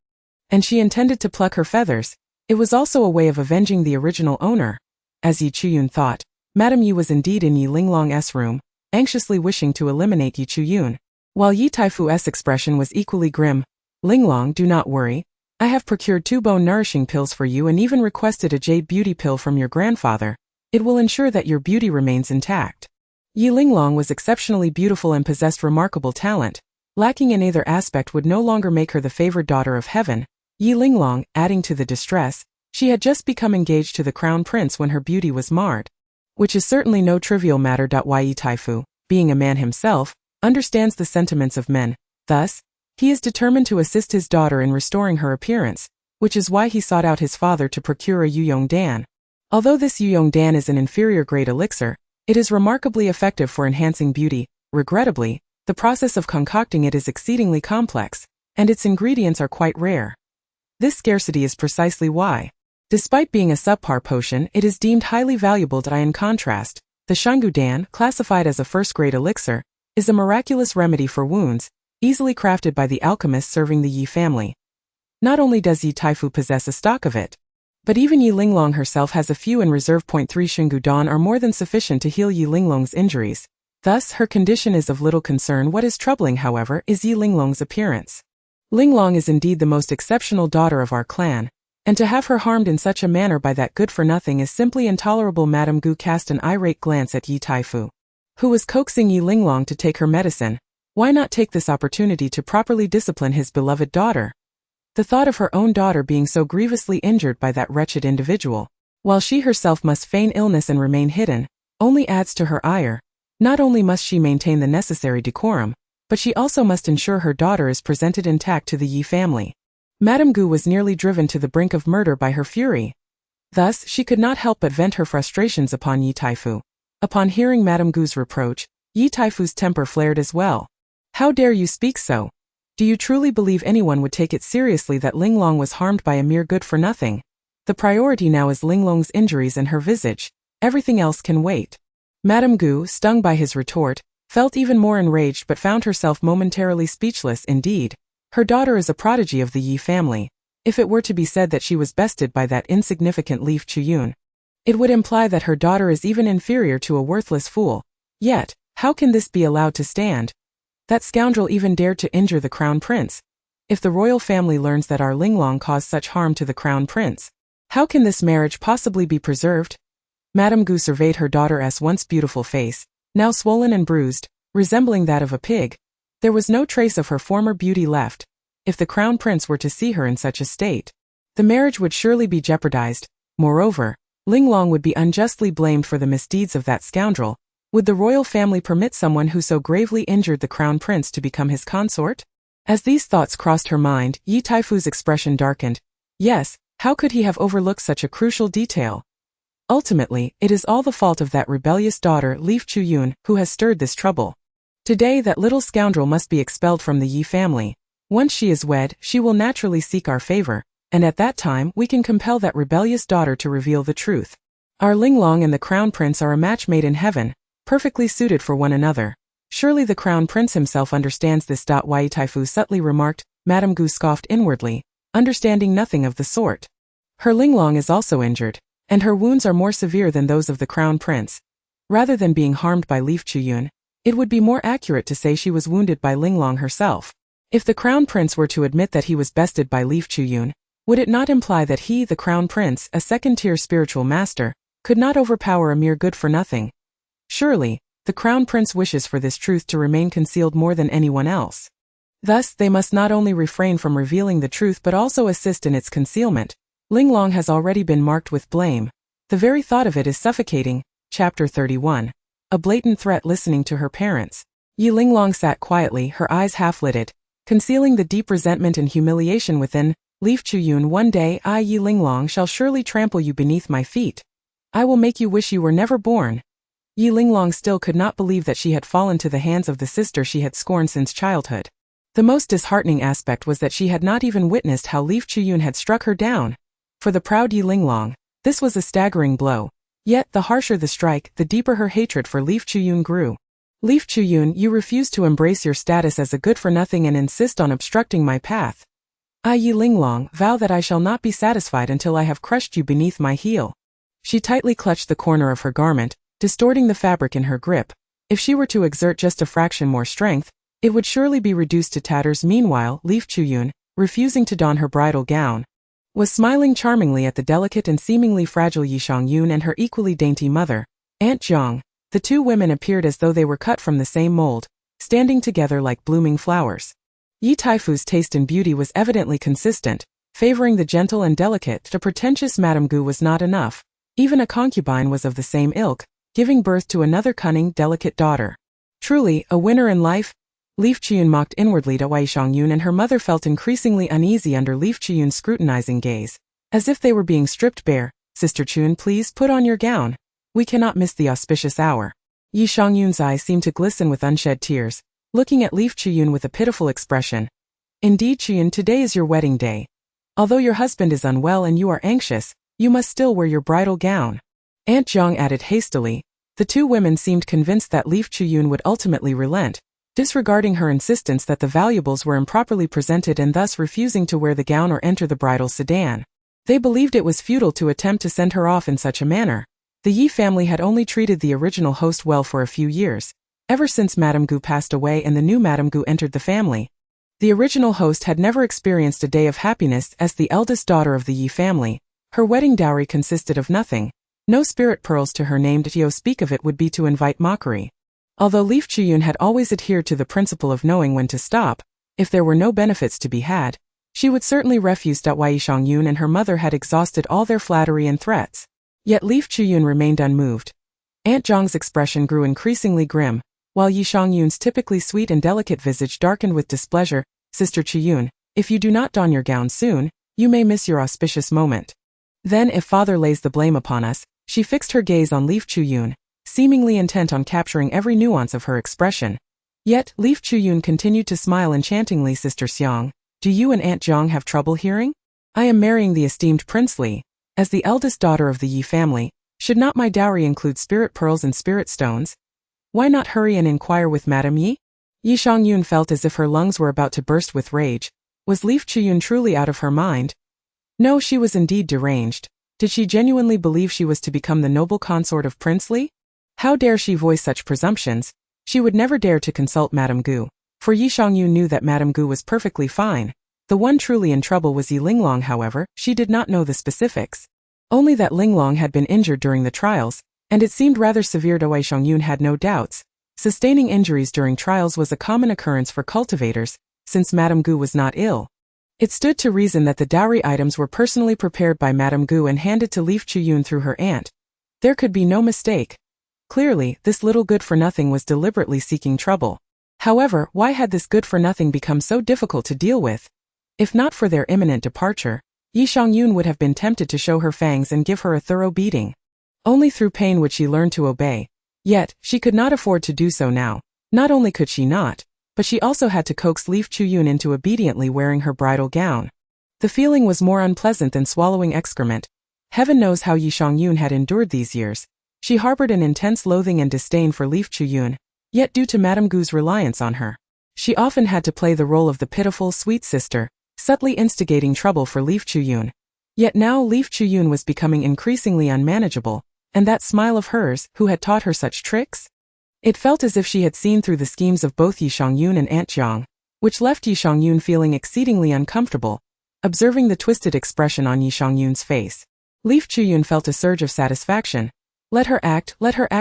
And she intended to pluck her feathers. It was also a way of avenging the original owner. As Yichiyun thought, Madame Yi was indeed in Yi Linglong's room, anxiously wishing to eliminate Yichiyun. While Yi Taifu's expression was equally grim. Linglong, do not worry. I have procured 2 bone-nourishing pills for you and even requested a jade beauty pill from your grandfather. It will ensure that your beauty remains intact. Yi Linglong was exceptionally beautiful and possessed remarkable talent. Lacking in either aspect would no longer make her the favored daughter of heaven. Yi Linglong, adding to the distress, she had just become engaged to the crown prince when her beauty was marred. Which is certainly no trivial matter. Yi Taifu, being a man himself, understands the sentiments of men. Thus, he is determined to assist his daughter in restoring her appearance, which is why he sought out his father to procure a Yuyong Dan. Although this Yuyong Dan is an inferior grade elixir, it is remarkably effective for enhancing beauty. Regrettably, the process of concocting it is exceedingly complex, and its ingredients are quite rare. This scarcity is precisely why, despite being a subpar potion, it is deemed highly valuable. In contrast, the Shangu Dan, classified as a first-grade elixir, is a miraculous remedy for wounds, easily crafted by the alchemists serving the Yi family. Not only does Yi Taifu possess a stock of it, but even Yi Linglong herself has a few in reserve. 3 Shingu Dan are more than sufficient to heal Yi Linglong's injuries. Thus, her condition is of little concern. What is troubling, however, is Yi Linglong's appearance. Linglong is indeed the most exceptional daughter of our clan, and to have her harmed in such a manner by that good-for-nothing is simply intolerable. Madame Gu cast an irate glance at Yi Taifu, who was coaxing Yi Linglong to take her medicine. Why not take this opportunity to properly discipline his beloved daughter? The thought of her own daughter being so grievously injured by that wretched individual, while she herself must feign illness and remain hidden, only adds to her ire. Not only must she maintain the necessary decorum, but she also must ensure her daughter is presented intact to the Yi family. Madame Gu was nearly driven to the brink of murder by her fury. Thus, she could not help but vent her frustrations upon Yi Taifu. Upon hearing Madame Gu's reproach, Yi Taifu's temper flared as well. How dare you speak so? Do you truly believe anyone would take it seriously that Linglong was harmed by a mere good-for-nothing? The priority now is Linglong's injuries and her visage. Everything else can wait. Madame Gu, stung by his retort, felt even more enraged but found herself momentarily speechless. Indeed, her daughter is a prodigy of the Yi family. If it were to be said that she was bested by that insignificant Leaf Chuyun, it would imply that her daughter is even inferior to a worthless fool. Yet, how can this be allowed to stand? That scoundrel even dared to injure the crown prince. If the royal family learns that our Linglong caused such harm to the crown prince, how can this marriage possibly be preserved? Madame Gu surveyed her daughter's once beautiful face, now swollen and bruised, resembling that of a pig. There was no trace of her former beauty left. If the crown prince were to see her in such a state, the marriage would surely be jeopardized. Moreover, Linglong would be unjustly blamed for the misdeeds of that scoundrel. Would the royal family permit someone who so gravely injured the crown prince to become his consort? As these thoughts crossed her mind, Yi Taifu's expression darkened. Yes, how could he have overlooked such a crucial detail? Ultimately, it is all the fault of that rebellious daughter Leaf Chuyun who has stirred this trouble. Today that little scoundrel must be expelled from the Yi family. Once she is wed, she will naturally seek our favor, and at that time we can compel that rebellious daughter to reveal the truth. Our Linglong and the crown prince are a match made in heaven, perfectly suited for one another. Surely the crown prince himself understands this. Yi Taifu subtly remarked. Madame Gu scoffed inwardly, understanding nothing of the sort. Her Linglong is also injured, and her wounds are more severe than those of the crown prince. Rather than being harmed by Leaf Chuyun, it would be more accurate to say she was wounded by Linglong herself. If the crown prince were to admit that he was bested by Leaf Chuyun, would it not imply that he, the crown prince, a second-tier spiritual master, could not overpower a mere good-for-nothing? Surely, the crown prince wishes for this truth to remain concealed more than anyone else. Thus, they must not only refrain from revealing the truth but also assist in its concealment. Linglong has already been marked with blame. The very thought of it is suffocating. Chapter 31. A blatant threat. Listening to her parents, Yi Linglong sat quietly, her eyes half-lidded. Concealing the deep resentment and humiliation within, Leaf Chuyun, one day I Yi Linglong shall surely trample you beneath my feet. I will make you wish you were never born. Yi Linglong still could not believe that she had fallen to the hands of the sister she had scorned since childhood. The most disheartening aspect was that she had not even witnessed how Leaf Chuyun had struck her down. For the proud Yi Linglong, this was a staggering blow. Yet, the harsher the strike, the deeper her hatred for Leaf Chuyun grew. Leaf Chuyun, you refuse to embrace your status as a good-for-nothing and insist on obstructing my path. I Yi Linglong, vow that I shall not be satisfied until I have crushed you beneath my heel. She tightly clutched the corner of her garment, distorting the fabric in her grip. If she were to exert just a fraction more strength, it would surely be reduced to tatters. Meanwhile, Leaf Chuyun, refusing to don her bridal gown, was smiling charmingly at the delicate and seemingly fragile Yi Xiangyun and her equally dainty mother, Aunt Jiang. The two women appeared as though they were cut from the same mold, standing together like blooming flowers. Yi Taifu's taste in beauty was evidently consistent, favoring the gentle and delicate. The pretentious Madame Gu was not enough. Even a concubine was of the same ilk, giving birth to another cunning, delicate daughter. Truly, a winner in life? Leaf Chuyun mocked inwardly to Yi Xiangyun, and her mother felt increasingly uneasy under Leaf Chuyun's scrutinizing gaze, as if they were being stripped bare. Sister Chun, please put on your gown. We cannot miss the auspicious hour. Yi Xiangyun's eyes seemed to glisten with unshed tears, looking at Leaf Chuyun with a pitiful expression. Indeed, Chuyun, today is your wedding day. Although your husband is unwell and you are anxious, you must still wear your bridal gown. Aunt Jiang added hastily. The two women seemed convinced that Leaf Chuyun would ultimately relent, disregarding her insistence that the valuables were improperly presented and thus refusing to wear the gown or enter the bridal sedan. They believed it was futile to attempt to send her off in such a manner. The Yi family had only treated the original host well for a few years, ever since Madame Gu passed away and the new Madame Gu entered the family. The original host had never experienced a day of happiness. As the eldest daughter of the Yi family, her wedding dowry consisted of nothing. No spirit pearls to her name. To speak of it would be to invite mockery. Although Leaf Chuyun had always adhered to the principle of knowing when to stop, if there were no benefits to be had, she would certainly refuse. Yi Xiangyun and her mother had exhausted all their flattery and threats. Yet Leaf Chuyun remained unmoved. Aunt Jiang's expression grew increasingly grim, while Yi Xiangyun's typically sweet and delicate visage darkened with displeasure. Sister Chuyun, if you do not don your gown soon, you may miss your auspicious moment. Then if father lays the blame upon us, she fixed her gaze on Leaf Chuyun, seemingly intent on capturing every nuance of her expression. Yet, Leaf Chuyun continued to smile enchantingly. Sister Xiang, do you and Aunt Jiang have trouble hearing? I am marrying the esteemed Prince Li. As the eldest daughter of the Yi family, should not my dowry include spirit pearls and spirit stones? Why not hurry and inquire with Madame Yi? Yi Xiangyun felt as if her lungs were about to burst with rage. Was Leaf Chuyun truly out of her mind? No, she was indeed deranged. Did she genuinely believe she was to become the noble consort of Prince Li? How dare she voice such presumptions? She would never dare to consult Madame Gu, for Yi Xiangyun knew that Madame Gu was perfectly fine. The one truly in trouble was Yi Linglong. However, she did not know the specifics. Only that Linglong had been injured during the trials, and it seemed rather severe. Yi Xiangyun had no doubts. Sustaining injuries during trials was a common occurrence for cultivators, since Madame Gu was not ill. It stood to reason that the dowry items were personally prepared by Madame Gu and handed to Leaf Chuyun through her aunt. There could be no mistake. Clearly, this little good-for-nothing was deliberately seeking trouble. However, why had this good-for-nothing become so difficult to deal with? If not for their imminent departure, Yi Xiangyun would have been tempted to show her fangs and give her a thorough beating. Only through pain would she learn to obey. Yet, she could not afford to do so now. Not only could she not, but she also had to coax Leaf Chuyun into obediently wearing her bridal gown. The feeling was more unpleasant than swallowing excrement. Heaven knows how Yi Xiangyun had endured these years. She harbored an intense loathing and disdain for Leaf Chuyun, yet due to Madame Gu's reliance on her, she often had to play the role of the pitiful, sweet sister, subtly instigating trouble for Leaf Chuyun. Yet now Leaf Chuyun was becoming increasingly unmanageable, and that smile of hers, who had taught her such tricks? It felt as if she had seen through the schemes of both Yi Xiangyun and Aunt Jiang, which left Yi Xiangyun feeling exceedingly uncomfortable. Observing the twisted expression on Yi Xiangyun's face, Leaf Chuyun felt a surge of satisfaction. Let her act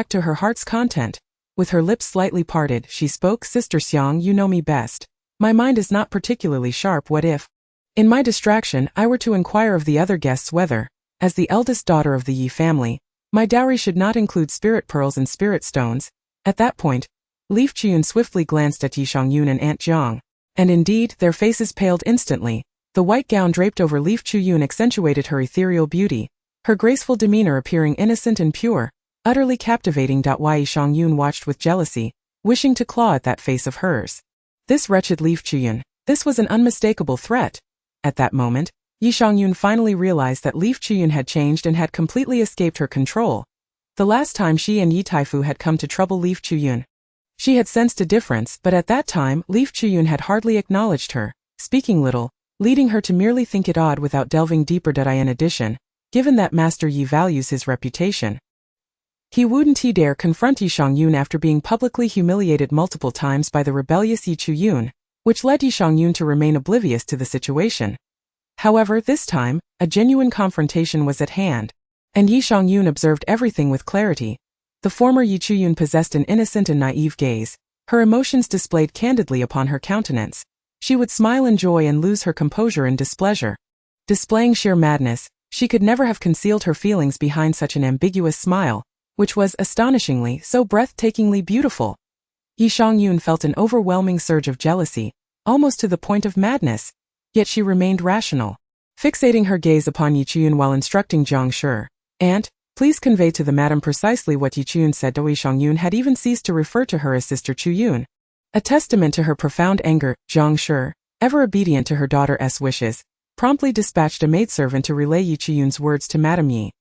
to her heart's content. With her lips slightly parted, she spoke. Sister Xiang, you know me best. My mind is not particularly sharp. What if, in my distraction, I were to inquire of the other guests whether, as the eldest daughter of the Yi family, my dowry should not include spirit pearls and spirit stones? At that point, Leaf Chuyun swiftly glanced at Yi Xiangyun and Aunt Jiang. And indeed, their faces paled instantly. The white gown draped over Leaf Chuyun accentuated her ethereal beauty, her graceful demeanor appearing innocent and pure, utterly captivating. Yi Shangyun watched with jealousy, wishing to claw at that face of hers. This wretched Leaf Chuyun, this was an unmistakable threat. At that moment, Yi Shangyun finally realized that Leaf Chuyun had changed and had completely escaped her control. The last time she and Yi Taifu had come to trouble Leaf Chuyun, she had sensed a difference, but at that time Leaf Chuyun had hardly acknowledged her, speaking little, leading her to merely think it odd without delving deeper. In addition, given that Master Yi values his reputation, he wouldn't dare confront Yi Shangyun after being publicly humiliated multiple times by the rebellious Yi Chuyun, which led Yi Shangyun to remain oblivious to the situation. However, this time, a genuine confrontation was at hand, and Yi Shangyun observed everything with clarity. The former Yi Chuyun possessed an innocent and naive gaze, her emotions displayed candidly upon her countenance. She would smile in joy and lose her composure in displeasure. Displaying sheer madness, she could never have concealed her feelings behind such an ambiguous smile, which was, astonishingly, so breathtakingly beautiful. Yi Shangyun felt an overwhelming surge of jealousy, almost to the point of madness, yet she remained rational. Fixating her gaze upon Yi Chuyun while instructing Jiang Shi, "Aunt, please convey to the madam precisely what Yi Chuyun said." Yi Shangyun had even ceased to refer to her as Sister Chuyun. A testament to her profound anger, Jiang Shi, ever obedient to her daughter's wishes, promptly dispatched a maidservant to relay Yi Chuyun's words to Madame Yi.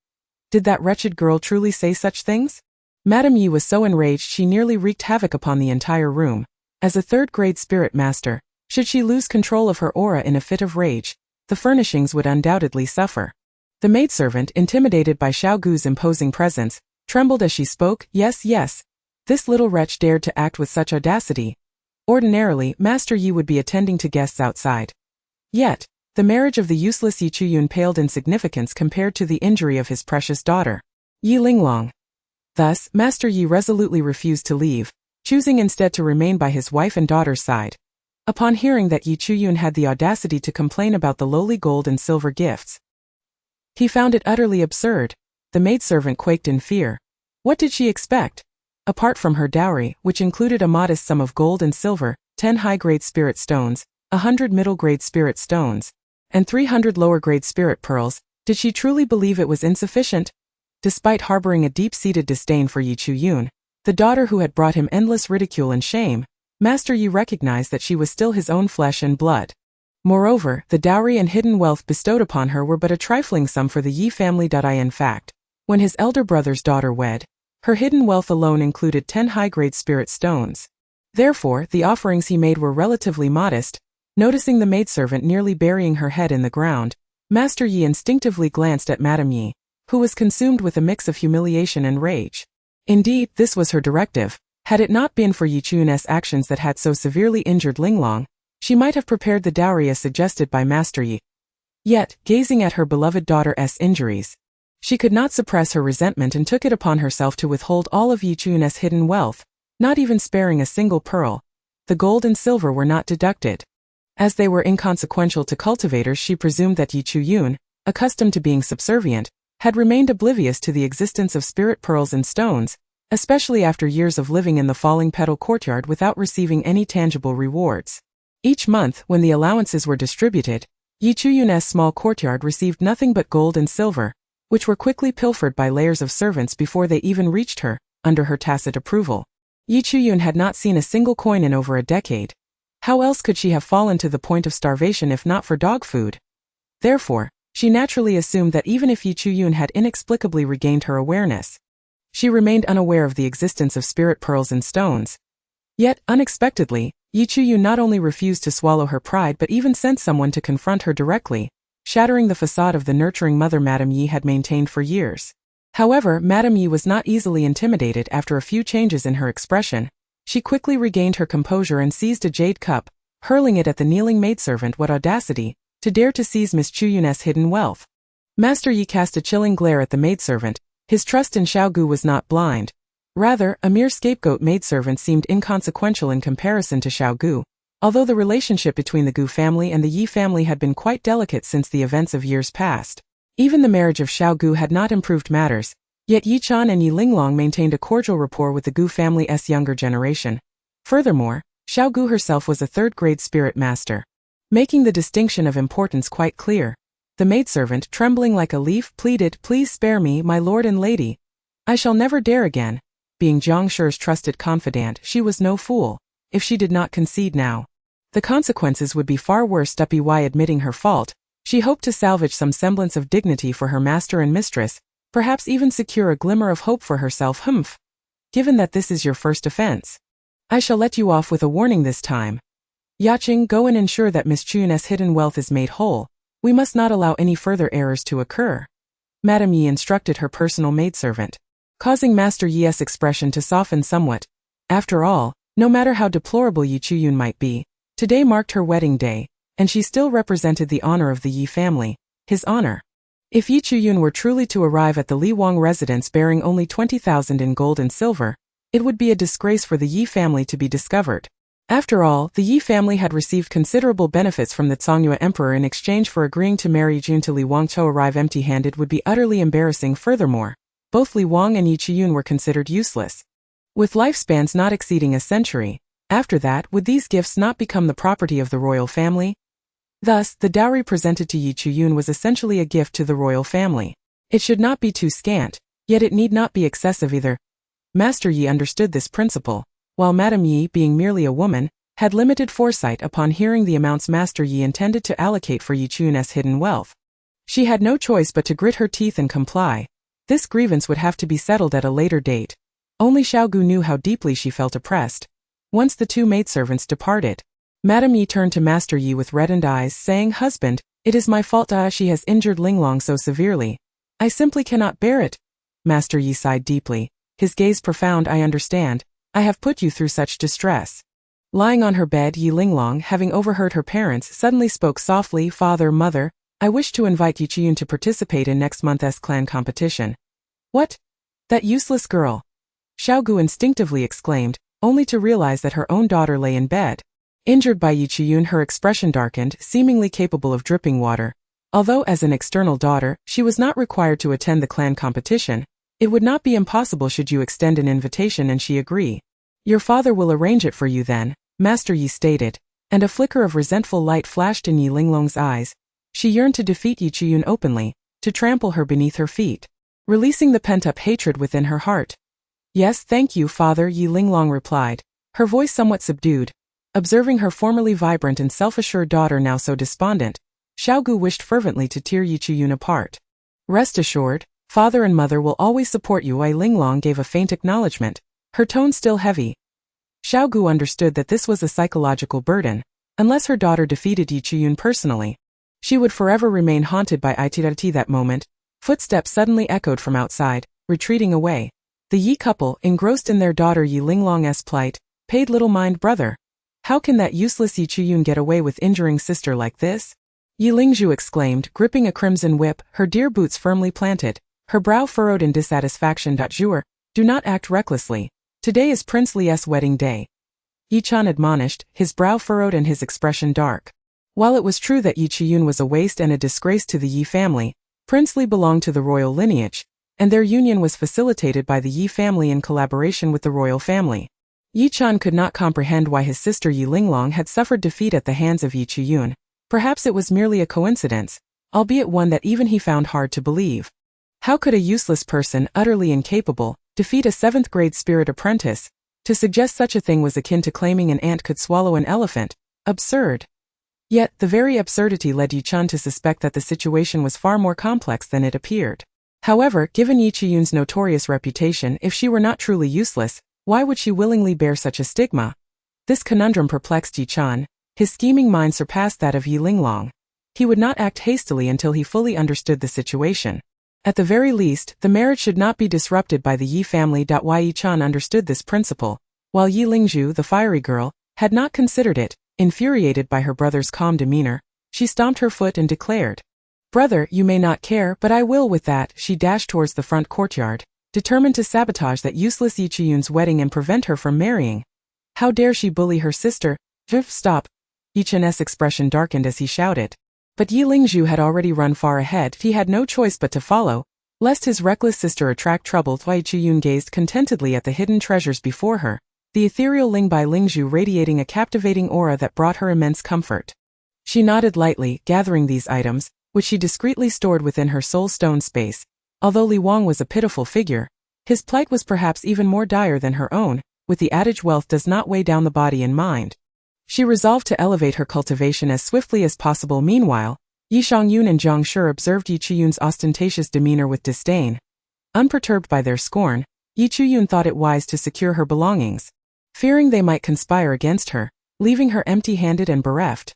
Did that wretched girl truly say such things? Madame Yi was so enraged she nearly wreaked havoc upon the entire room. As a third-grade spirit master, should she lose control of her aura in a fit of rage, the furnishings would undoubtedly suffer. The maidservant, intimidated by Xiao Gu's imposing presence, trembled as she spoke. Yes, this little wretch dared to act with such audacity. Ordinarily, Master Yi would be attending to guests outside. Yet, the marriage of the useless Yi Chuyun paled in significance compared to the injury of his precious daughter, Yi Linglong. Thus, Master Yi resolutely refused to leave, choosing instead to remain by his wife and daughter's side. Upon hearing that Yi Chuyun had the audacity to complain about the lowly gold and silver gifts, he found it utterly absurd. The maidservant quaked in fear. What did she expect? Apart from her dowry, which included a modest sum of gold and silver, 10 high-grade spirit stones, 100 middle-grade spirit stones, and 300 lower-grade spirit pearls, did she truly believe it was insufficient? Despite harboring a deep-seated disdain for Yi Chuyun, the daughter who had brought him endless ridicule and shame, Master Yi recognized that she was still his own flesh and blood. Moreover, the dowry and hidden wealth bestowed upon her were but a trifling sum for the Yi family. In fact, when his elder brother's daughter wed, her hidden wealth alone included 10 high-grade spirit stones. Therefore, the offerings he made were relatively modest. Noticing the maidservant nearly burying her head in the ground, Master Yi instinctively glanced at Madame Yi, who was consumed with a mix of humiliation and rage. Indeed, this was her directive. Had it not been for Yi Chuyun's actions that had so severely injured Linglong, she might have prepared the dowry as suggested by Master Yi. Yet, gazing at her beloved daughter's injuries, she could not suppress her resentment and took it upon herself to withhold all of Yi Chuyun's hidden wealth, not even sparing a single pearl. The gold and silver were not deducted. As they were inconsequential to cultivators, she presumed that Yi Chuyun, accustomed to being subservient, had remained oblivious to the existence of spirit pearls and stones, especially after years of living in the falling petal courtyard without receiving any tangible rewards. Each month, when the allowances were distributed, Yi Chuyun's small courtyard received nothing but gold and silver, which were quickly pilfered by layers of servants before they even reached her, under her tacit approval. Yi Chuyun had not seen a single coin in over a decade. How else could she have fallen to the point of starvation if not for dog food? Therefore, she naturally assumed that even if Yi Chuyun had inexplicably regained her awareness, she remained unaware of the existence of spirit pearls and stones. Yet, unexpectedly, Yi Chuyun not only refused to swallow her pride but even sent someone to confront her directly, shattering the facade of the nurturing mother Madame Yi had maintained for years. However, Madame Yi was not easily intimidated. After a few changes in her expression, she quickly regained her composure and seized a jade cup, hurling it at the kneeling maidservant. What audacity, to dare to seize Miss Chuyun's hidden wealth! Master Yi cast a chilling glare at the maidservant. His trust in Xiao Gu was not blind. Rather, a mere scapegoat maidservant seemed inconsequential in comparison to Xiao Gu, although the relationship between the Gu family and the Yi family had been quite delicate since the events of years past. Even the marriage of Xiao Gu had not improved matters, yet Yi Chan and Yi Linglong maintained a cordial rapport with the Gu family's younger generation. Furthermore, Xiaogu herself was a third-grade spirit master, making the distinction of importance quite clear. The maidservant, trembling like a leaf, pleaded, "Please spare me, my lord and lady. I shall never dare again." Being Jiang Shi's trusted confidant, she was no fool. If she did not concede now, the consequences would be far worse. By admitting her fault, she hoped to salvage some semblance of dignity for her master and mistress, perhaps even secure a glimmer of hope for herself. Given that this is your first offense, I shall let you off with a warning this time. Yaqing, go and ensure that Miss Chun's hidden wealth is made whole. We must not allow any further errors to occur. Madame Yi instructed her personal maidservant, causing Master Yi's expression to soften somewhat. After all, no matter how deplorable Yi Chuyun might be, today marked her wedding day, and she still represented the honor of the Yi family, his honor. If Yi Chuyun were truly to arrive at the Li Wang residence bearing only 20,000 in gold and silver, it would be a disgrace for the Yi family to be discovered. After all, the Yi family had received considerable benefits from the Zongyue emperor in exchange for agreeing to marry Jun. To Li Wang to arrive empty-handed would be utterly embarrassing. Furthermore, both Li Wang and Yi Chuyun were considered useless, with lifespans not exceeding a century. After that, would these gifts not become the property of the royal family? Thus, the dowry presented to Yi Chuyun was essentially a gift to the royal family. It should not be too scant, yet it need not be excessive either. Master Yi understood this principle, while Madame Yi, being merely a woman, had limited foresight upon hearing the amounts Master Yi intended to allocate for Yi Chun's hidden wealth. She had no choice but to grit her teeth and comply. This grievance would have to be settled at a later date. Only Xiaogu knew how deeply she felt oppressed. Once the two maidservants departed, Madame Yi turned to Master Yi with reddened eyes, saying, "Husband, it is my fault she has injured Linglong so severely. I simply cannot bear it." Master Yi sighed deeply, his gaze profound. "I understand. I have put you through such distress." Lying on her bed, Yi Linglong, having overheard her parents, suddenly spoke softly, "Father, mother, I wish to invite Yi Chuyun to participate in next month's clan competition." "What? That useless girl!" Xiaogu instinctively exclaimed, only to realize that her own daughter lay in bed. Injured by Yi Chuyun, her expression darkened, seemingly capable of dripping water. Although as an external daughter, she was not required to attend the clan competition, it would not be impossible should you extend an invitation and she agree. "Your father will arrange it for you then," Master Yi stated, and a flicker of resentful light flashed in Yi Linglong's eyes. She yearned to defeat Yi Chuyun openly, to trample her beneath her feet, releasing the pent-up hatred within her heart. "Yes, thank you, father," Yi Linglong replied, her voice somewhat subdued. Observing her formerly vibrant and self-assured daughter now so despondent, Xiaogu wished fervently to tear Yi Chuyun apart. "Rest assured, father and mother will always support you." Yi Linglong gave a faint acknowledgement, her tone still heavy. Xiaogu understood that this was a psychological burden. Unless her daughter defeated Yi Chuyun personally, she would forever remain haunted by Itirati. That moment, footsteps suddenly echoed from outside, retreating away. The Yi couple, engrossed in their daughter Yi Linglong's plight, paid little mind. "Brother, how can that useless Yi Chuyun get away with injuring sister like this?" Yi Lingzhu exclaimed, gripping a crimson whip, her dear boots firmly planted, her brow furrowed in dissatisfaction. "Zhuer, do not act recklessly. Today is Prince Li's wedding day." Yi Chan admonished, his brow furrowed and his expression dark. While it was true that Yi Chuyun was a waste and a disgrace to the Yi family, Prince Li belonged to the royal lineage, and their union was facilitated by the Yi family in collaboration with the royal family. Yi Chan could not comprehend why his sister Yi Linglong had suffered defeat at the hands of Yi Chuyun. Perhaps it was merely a coincidence, albeit one that even he found hard to believe. How could a useless person, utterly incapable, defeat a 7th-grade spirit apprentice? To suggest such a thing was akin to claiming an ant could swallow an elephant. Absurd. Yet, the very absurdity led Yi Chan to suspect that the situation was far more complex than it appeared. However, given Yi Chuyun's notorious reputation, if she were not truly useless, why would she willingly bear such a stigma? This conundrum perplexed Yi Chan. His scheming mind surpassed that of Yi Linglong. He would not act hastily until he fully understood the situation. At the very least, the marriage should not be disrupted by the Yi family. Yi Chan understood this principle, while Yi Lingzhu, the fiery girl, had not considered it. Infuriated by her brother's calm demeanor, she stomped her foot and declared, "Brother, you may not care, but I will." With that, she dashed towards the front courtyard, determined to sabotage that useless Yi Chuyun's wedding and prevent her from marrying. How dare she bully her sister? Stop. Yi Chen's expression darkened as he shouted. But Yi Lingzhu had already run far ahead. He had no choice but to follow, lest his reckless sister attract trouble. Yi Chuyun gazed contentedly at the hidden treasures before her, the ethereal Ling Bai Lingzhu radiating a captivating aura that brought her immense comfort. She nodded lightly, gathering these items, which she discreetly stored within her soul stone space. Although Li Wang was a pitiful figure, his plight was perhaps even more dire than her own, with the adage wealth does not weigh down the body and mind. She resolved to elevate her cultivation as swiftly as possible. Meanwhile, Yi Shangyun and Zhang Shi observed Yi Chuyun's ostentatious demeanor with disdain. Unperturbed by their scorn, Yi Chuyun thought it wise to secure her belongings, fearing they might conspire against her, leaving her empty-handed and bereft.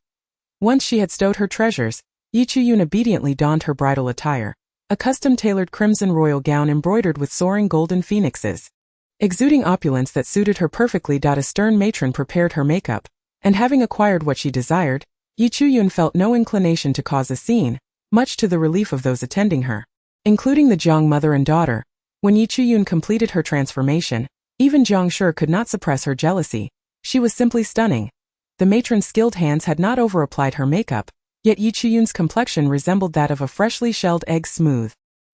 Once she had stowed her treasures, Yi Chuyun obediently donned her bridal attire, a custom-tailored crimson royal gown embroidered with soaring golden phoenixes. Exuding opulence that suited her perfectly, a stern matron prepared her makeup, and having acquired what she desired, Yi Chuyun felt no inclination to cause a scene, much to the relief of those attending her, including the Jiang mother and daughter. When Yi Chuyun completed her transformation, even Zhang Shi could not suppress her jealousy. She was simply stunning. The matron's skilled hands had not over-applied her makeup, yet Yi Chuyun's complexion resembled that of a freshly shelled egg, smooth,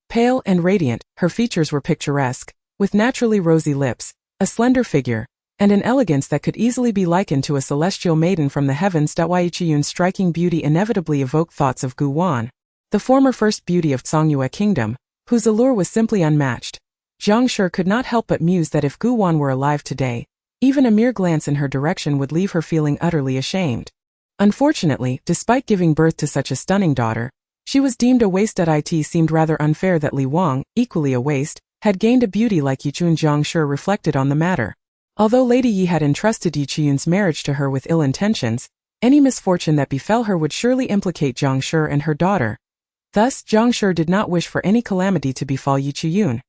pale and radiant. Her features were picturesque, with naturally rosy lips, a slender figure, and an elegance that could easily be likened to a celestial maiden from the heavens. Yi Chuyun's striking beauty inevitably evoked thoughts of Gu Wan, the former first beauty of Songyue Kingdom, whose allure was simply unmatched. Zhang Shi could not help but muse that if Gu Wan were alive today, even a mere glance in her direction would leave her feeling utterly ashamed. Unfortunately, despite giving birth to such a stunning daughter, she was deemed a waste. It seemed rather unfair that Li Wang, equally a waste, had gained a beauty like Yi Chuyun. Zhang Shi reflected on the matter. Although Lady Yi had entrusted Yi Chuyun's marriage to her with ill intentions, any misfortune that befell her would surely implicate Zhang Shi and her daughter. Thus, Zhang Shi did not wish for any calamity to befall Yi Chuyun.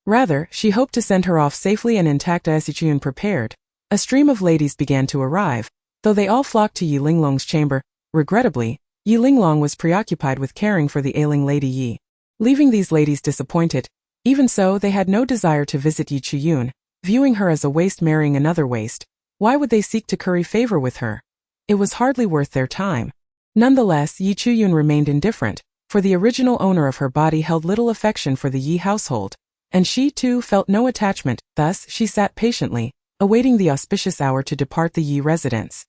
Rather, she hoped to send her off safely and intact. As Yi Chuyun prepared, a stream of ladies began to arrive, though they all flocked to Yi Linglong's chamber. Regrettably, Yi Linglong was preoccupied with caring for the ailing Lady Yi, leaving these ladies disappointed. Even so, they had no desire to visit Yi Chuyun, viewing her as a waste marrying another waste. Why would they seek to curry favor with her? It was hardly worth their time. Nonetheless, Yi Chuyun remained indifferent, for the original owner of her body held little affection for the Yi household, and she too felt no attachment. Thus, she sat patiently, awaiting the auspicious hour to depart the Yi residence.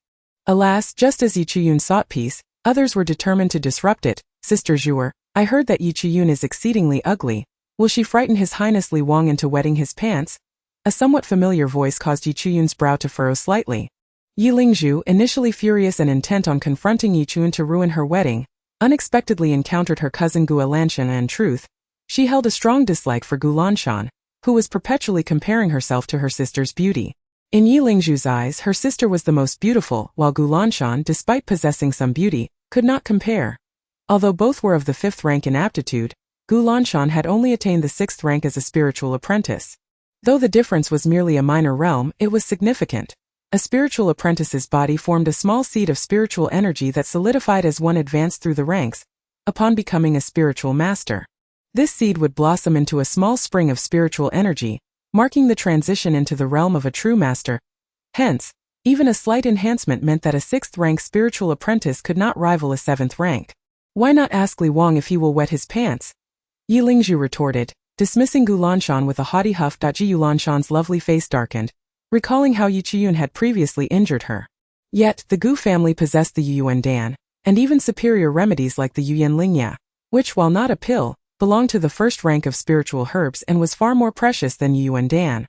Alas, just as Yi Chuyun sought peace, others were determined to disrupt it. Sister Zhuer, I heard that Yi Chuyun is exceedingly ugly. Will she frighten His Highness Li Wang into wetting his pants? A somewhat familiar voice caused Yi Chuyun's brow to furrow slightly. Yi Lingzhu, initially furious and intent on confronting Yi Chuyun to ruin her wedding, unexpectedly encountered her cousin Gu Lanshan, and in truth, she held a strong dislike for Gu Lanshan, who was perpetually comparing herself to her sister's beauty. In Yi Lingzhu's eyes, her sister was the most beautiful, while Gu Lanshan, despite possessing some beauty, could not compare. Although both were of the 5th rank in aptitude, Gu Lanshan had only attained the 6th rank as a spiritual apprentice. Though the difference was merely a minor realm, it was significant. A spiritual apprentice's body formed a small seed of spiritual energy that solidified as one advanced through the ranks. Upon becoming a spiritual master, this seed would blossom into a small spring of spiritual energy, marking the transition into the realm of a true master. Hence, even a slight enhancement meant that a 6th rank spiritual apprentice could not rival a 7th rank. Why not ask Li Wang if he will wet his pants? Yi Lingzhu retorted, dismissing Gu Lanshan with a haughty huff. Gu Lanshan's lovely face darkened, recalling how Yi Chuyun had previously injured her. Yet, the Gu family possessed the Yuan Dan, and even superior remedies like the Yuyan Lingya, which, while not a pill, belonged to the 1st rank of spiritual herbs and was far more precious than Yuan Dan.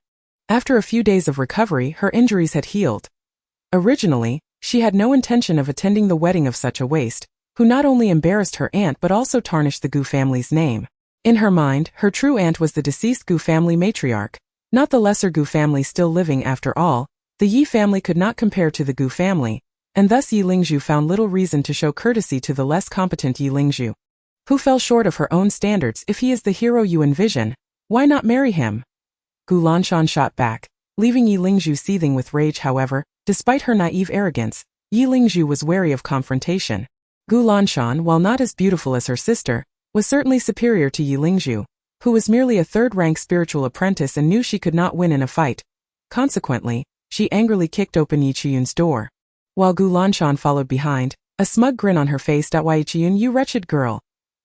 After a few days of recovery, her injuries had healed. Originally, she had no intention of attending the wedding of such a waste, who not only embarrassed her aunt but also tarnished the Gu family's name. In her mind, her true aunt was the deceased Gu family matriarch, not the lesser Gu family still living. After all, the Yi family could not compare to the Gu family, and thus Yi Lingzhu found little reason to show courtesy to the less competent Yi Lingzhu, who fell short of her own standards. If he is the hero you envision, why not marry him? Gu Lanshan shot back, leaving Yi Lingzhu seething with rage. However, despite her naive arrogance, Yi Lingzhu was wary of confrontation. Gu Lanshan, while not as beautiful as her sister, was certainly superior to Yi Lingzhu, who was merely a 3rd-rank spiritual apprentice and knew she could not win in a fight. Consequently, she angrily kicked open Yi Chuyun's door. While Gu Lanshan followed behind, a smug grin on her face. Why, Yi Chuyun, you wretched girl!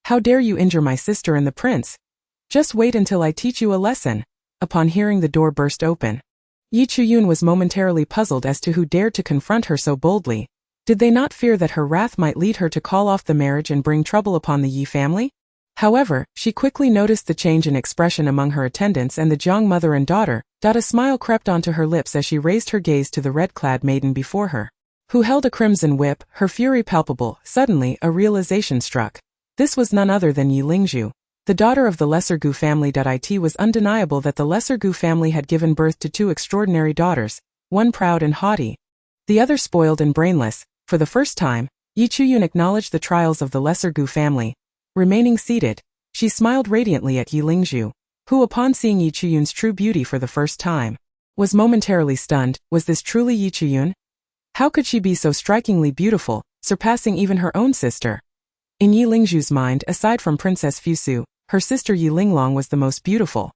How dare you injure my sister and the prince? Just wait until I teach you a lesson. Upon hearing the door burst open, Yi Chuyun was momentarily puzzled as to who dared to confront her so boldly. Did they not fear that her wrath might lead her to call off the marriage and bring trouble upon the Yi family? However, she quickly noticed the change in expression among her attendants and the Jiang mother and daughter. A smile crept onto her lips as she raised her gaze to the red-clad maiden before her, who held a crimson whip, her fury palpable. Suddenly, a realization struck. This was none other than Yi Lingzhu, the daughter of the Lesser Gu family. It was undeniable that the Lesser Gu family had given birth to two extraordinary daughters, one proud and haughty, the other spoiled and brainless. For the first time, Yi Chuyun acknowledged the trials of the Lesser Gu family. Remaining seated, she smiled radiantly at Yi Lingzhu, who upon seeing Yi Chuyun's true beauty for the first time, was momentarily stunned. Was this truly Yi Chuyun? How could she be so strikingly beautiful, surpassing even her own sister? In Yi Lingzhu's mind, aside from Princess Fusu, her sister Yi Linglong was the most beautiful.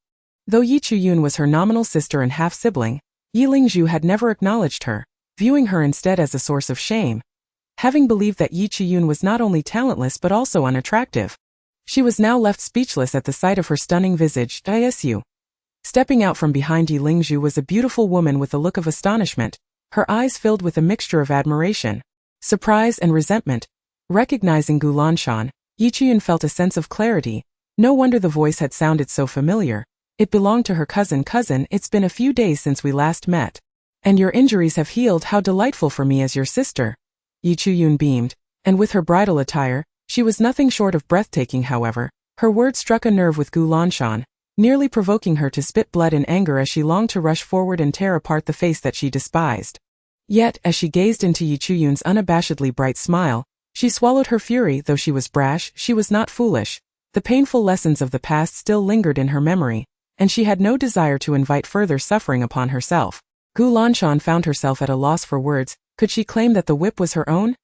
Though Yi Chuyun was her nominal sister and half-sibling, Yi Lingzhu had never acknowledged her, viewing her instead as a source of shame, having believed that Yi Chuyun was not only talentless but also unattractive. She was now left speechless at the sight of her stunning visage. Stepping out from behind Yi Lingzhu was a beautiful woman with a look of astonishment, her eyes filled with a mixture of admiration, surprise and resentment. Recognizing Gu Lanshan, Yi Chuyun felt a sense of clarity. No wonder the voice had sounded so familiar. It belonged to her cousin. Cousin, it's been a few days since we last met. And your injuries have healed. How delightful for me as your sister. Yi Chuyun beamed, and with her bridal attire, she was nothing short of breathtaking. However, her words struck a nerve with Gu Lanshan, nearly provoking her to spit blood in anger as she longed to rush forward and tear apart the face that she despised. Yet, as she gazed into Yi Chuyun's unabashedly bright smile, she swallowed her fury. Though she was brash, she was not foolish. The painful lessons of the past still lingered in her memory, and she had no desire to invite further suffering upon herself. Gu Lanshan found herself at a loss for words. Could she claim that the whip was her own?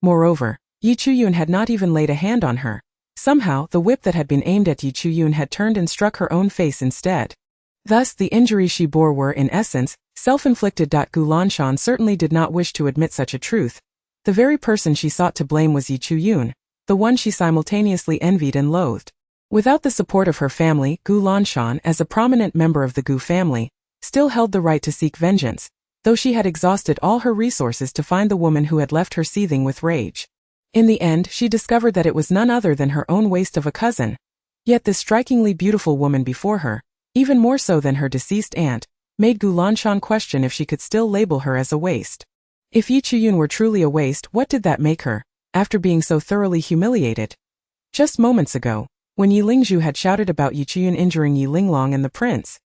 Moreover, Yi Chuyun had not even laid a hand on her. Somehow, the whip that had been aimed at Yi Chuyun had turned and struck her own face instead. Thus, the injuries she bore were, in essence, self-inflicted. Gu Lanshan certainly did not wish to admit such a truth. The very person she sought to blame was Yi Chuyun, the one she simultaneously envied and loathed. Without the support of her family, Gu Lanshan, as a prominent member of the Gu family, still held the right to seek vengeance, though she had exhausted all her resources to find the woman who had left her seething with rage. In the end, she discovered that it was none other than her own waste of a cousin. Yet this strikingly beautiful woman before her, even more so than her deceased aunt, made Gu Lanshan question if she could still label her as a waste. If Yi Chuyun were truly a waste, what did that make her, after being so thoroughly humiliated? Just moments ago, when Yi Lingzhu had shouted about Yi Chuyun injuring Yi Linglong and the prince,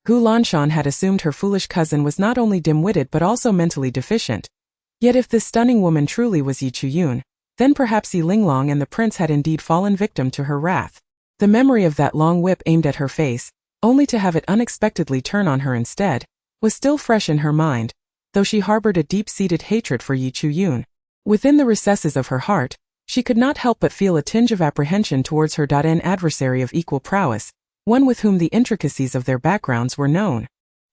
Gu Lanshan had assumed her foolish cousin was not only dim-witted but also mentally deficient. Yet if this stunning woman truly was Yi Chuyun, then perhaps Yi Linglong and the prince had indeed fallen victim to her wrath. The memory of that long whip aimed at her face, only to have it unexpectedly turn on her instead, was still fresh in her mind, though she harbored a deep-seated hatred for Yi Chuyun. Within the recesses of her heart, she could not help but feel a tinge of apprehension towards her adversary of equal prowess, one with whom the intricacies of their backgrounds were known.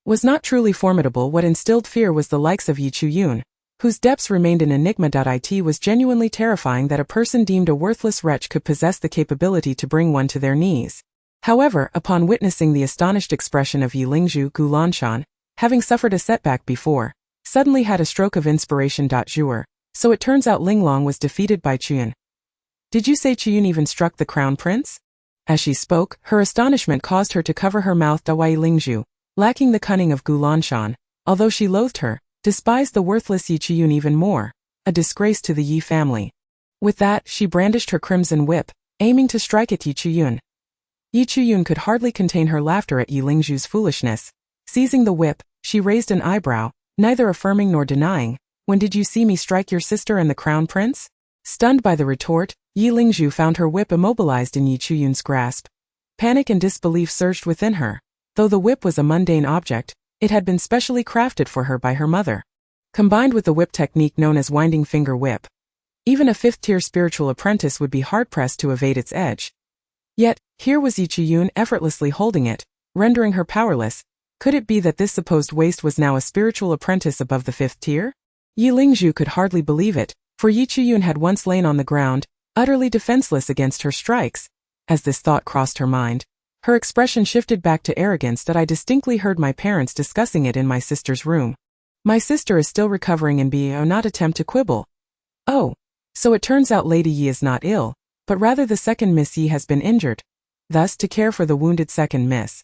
Was not truly formidable. What instilled fear was the likes of Yi Chuyun, whose depths remained an enigma. It was genuinely terrifying that a person deemed a worthless wretch could possess the capability to bring one to their knees. However, upon witnessing the astonished expression of Yi Lingzhu, Gu Lanshan, having suffered a setback before, suddenly had a stroke of inspiration. Zhuer, so it turns out Linglong was defeated by Chuyun. Did you say Chuyun even struck the crown prince? As she spoke, her astonishment caused her to cover her mouth. Yi Lingzhu, lacking the cunning of Gu Lanshan, although she loathed her, despised the worthless Yi Chuyun even more, a disgrace to the Yi family. With that, she brandished her crimson whip, aiming to strike at Yi Chuyun. Yi Chuyun could hardly contain her laughter at Yi Lingzhu's foolishness. Seizing the whip, she raised an eyebrow, neither affirming nor denying. When did you see me strike your sister and the crown prince? Stunned by the retort, Yi Lingzhu found her whip immobilized in Yi Chuyun's grasp. Panic and disbelief surged within her. Though the whip was a mundane object, it had been specially crafted for her by her mother. Combined with the whip technique known as winding finger whip, even a fifth-tier spiritual apprentice would be hard-pressed to evade its edge. Yet, here was Yi Chuyun effortlessly holding it, rendering her powerless. Could it be that this supposed waste was now a spiritual apprentice above the fifth tier? Yi Lingzhu could hardly believe it, for Yi Chuyun had once lain on the ground, utterly defenseless against her strikes. As this thought crossed her mind, Her expression shifted back to arrogance that I distinctly heard my parents discussing it in my sister's room. My sister is still recovering and will not attempt to quibble. Oh, so it turns out Lady Yi is not ill, but rather the second Miss Yi has been injured. Thus, to care for the wounded second Miss.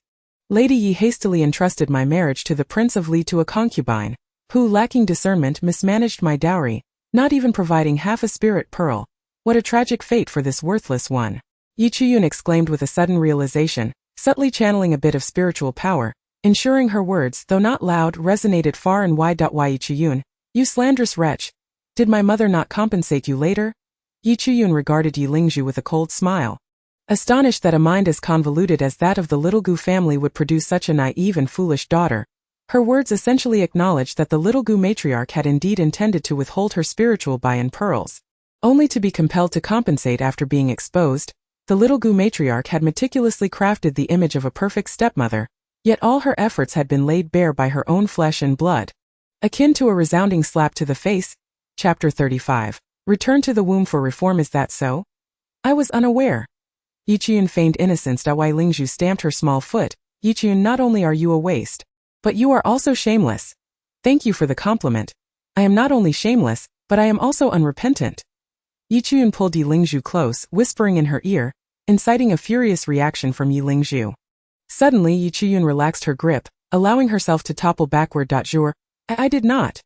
Lady Yi hastily entrusted my marriage to the Prince of Li to a concubine, who, lacking discernment, mismanaged my dowry, not even providing half a spirit pearl. What a tragic fate for this worthless one. Yi Chuyun exclaimed with a sudden realization, subtly channeling a bit of spiritual power, ensuring her words, though not loud, resonated far and wide. Why, Yi Chuyun, you slanderous wretch? Did my mother not compensate you later? Yi Chuyun regarded Yi Lingzhu with a cold smile. Astonished that a mind as convoluted as that of the little Gu family would produce such a naive and foolish daughter, her words essentially acknowledged that the little Gu matriarch had indeed intended to withhold her spiritual buy-in pearls, only to be compelled to compensate after being exposed. The little Gu matriarch had meticulously crafted the image of a perfect stepmother, yet all her efforts had been laid bare by her own flesh and blood. Akin to a resounding slap to the face. Chapter 35. Return to the womb for reform. Is that so? I was unaware. Yi Chuyun feigned innocence. Wai Lingzhu stamped her small foot. Yi Chuyun, not only are you a waste, but you are also shameless. Thank you for the compliment. I am not only shameless, but I am also unrepentant. Yi Chuyun pulled Yi Lingzhu close, whispering in her ear, inciting a furious reaction from Yi Lingzhu. Suddenly Yi Chuyun relaxed her grip, allowing herself to topple backward. Jure, I did not.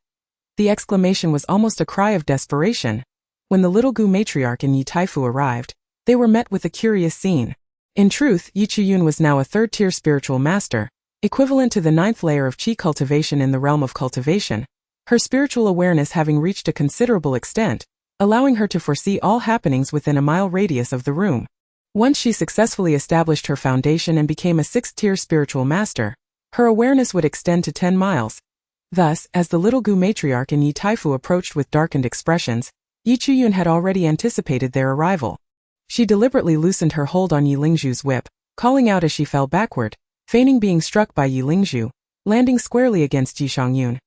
The exclamation was almost a cry of desperation. When the little Gu matriarch and Yi Taifu arrived, they were met with a curious scene. In truth, Yi Chuyun was now a third-tier spiritual master, equivalent to the 9th layer of qi cultivation in the realm of cultivation, her spiritual awareness having reached a considerable extent, allowing her to foresee all happenings within a mile radius of the room. Once she successfully established her foundation and became a 6th-tier spiritual master, her awareness would extend to 10 miles. Thus, as the little Gu matriarch and Yi Taifu approached with darkened expressions, Yi Chuyun had already anticipated their arrival. She deliberately loosened her hold on Yi Lingzhu's whip, calling out as she fell backward, feigning being struck by Yi Lingzhu, landing squarely against Yi Shangyun.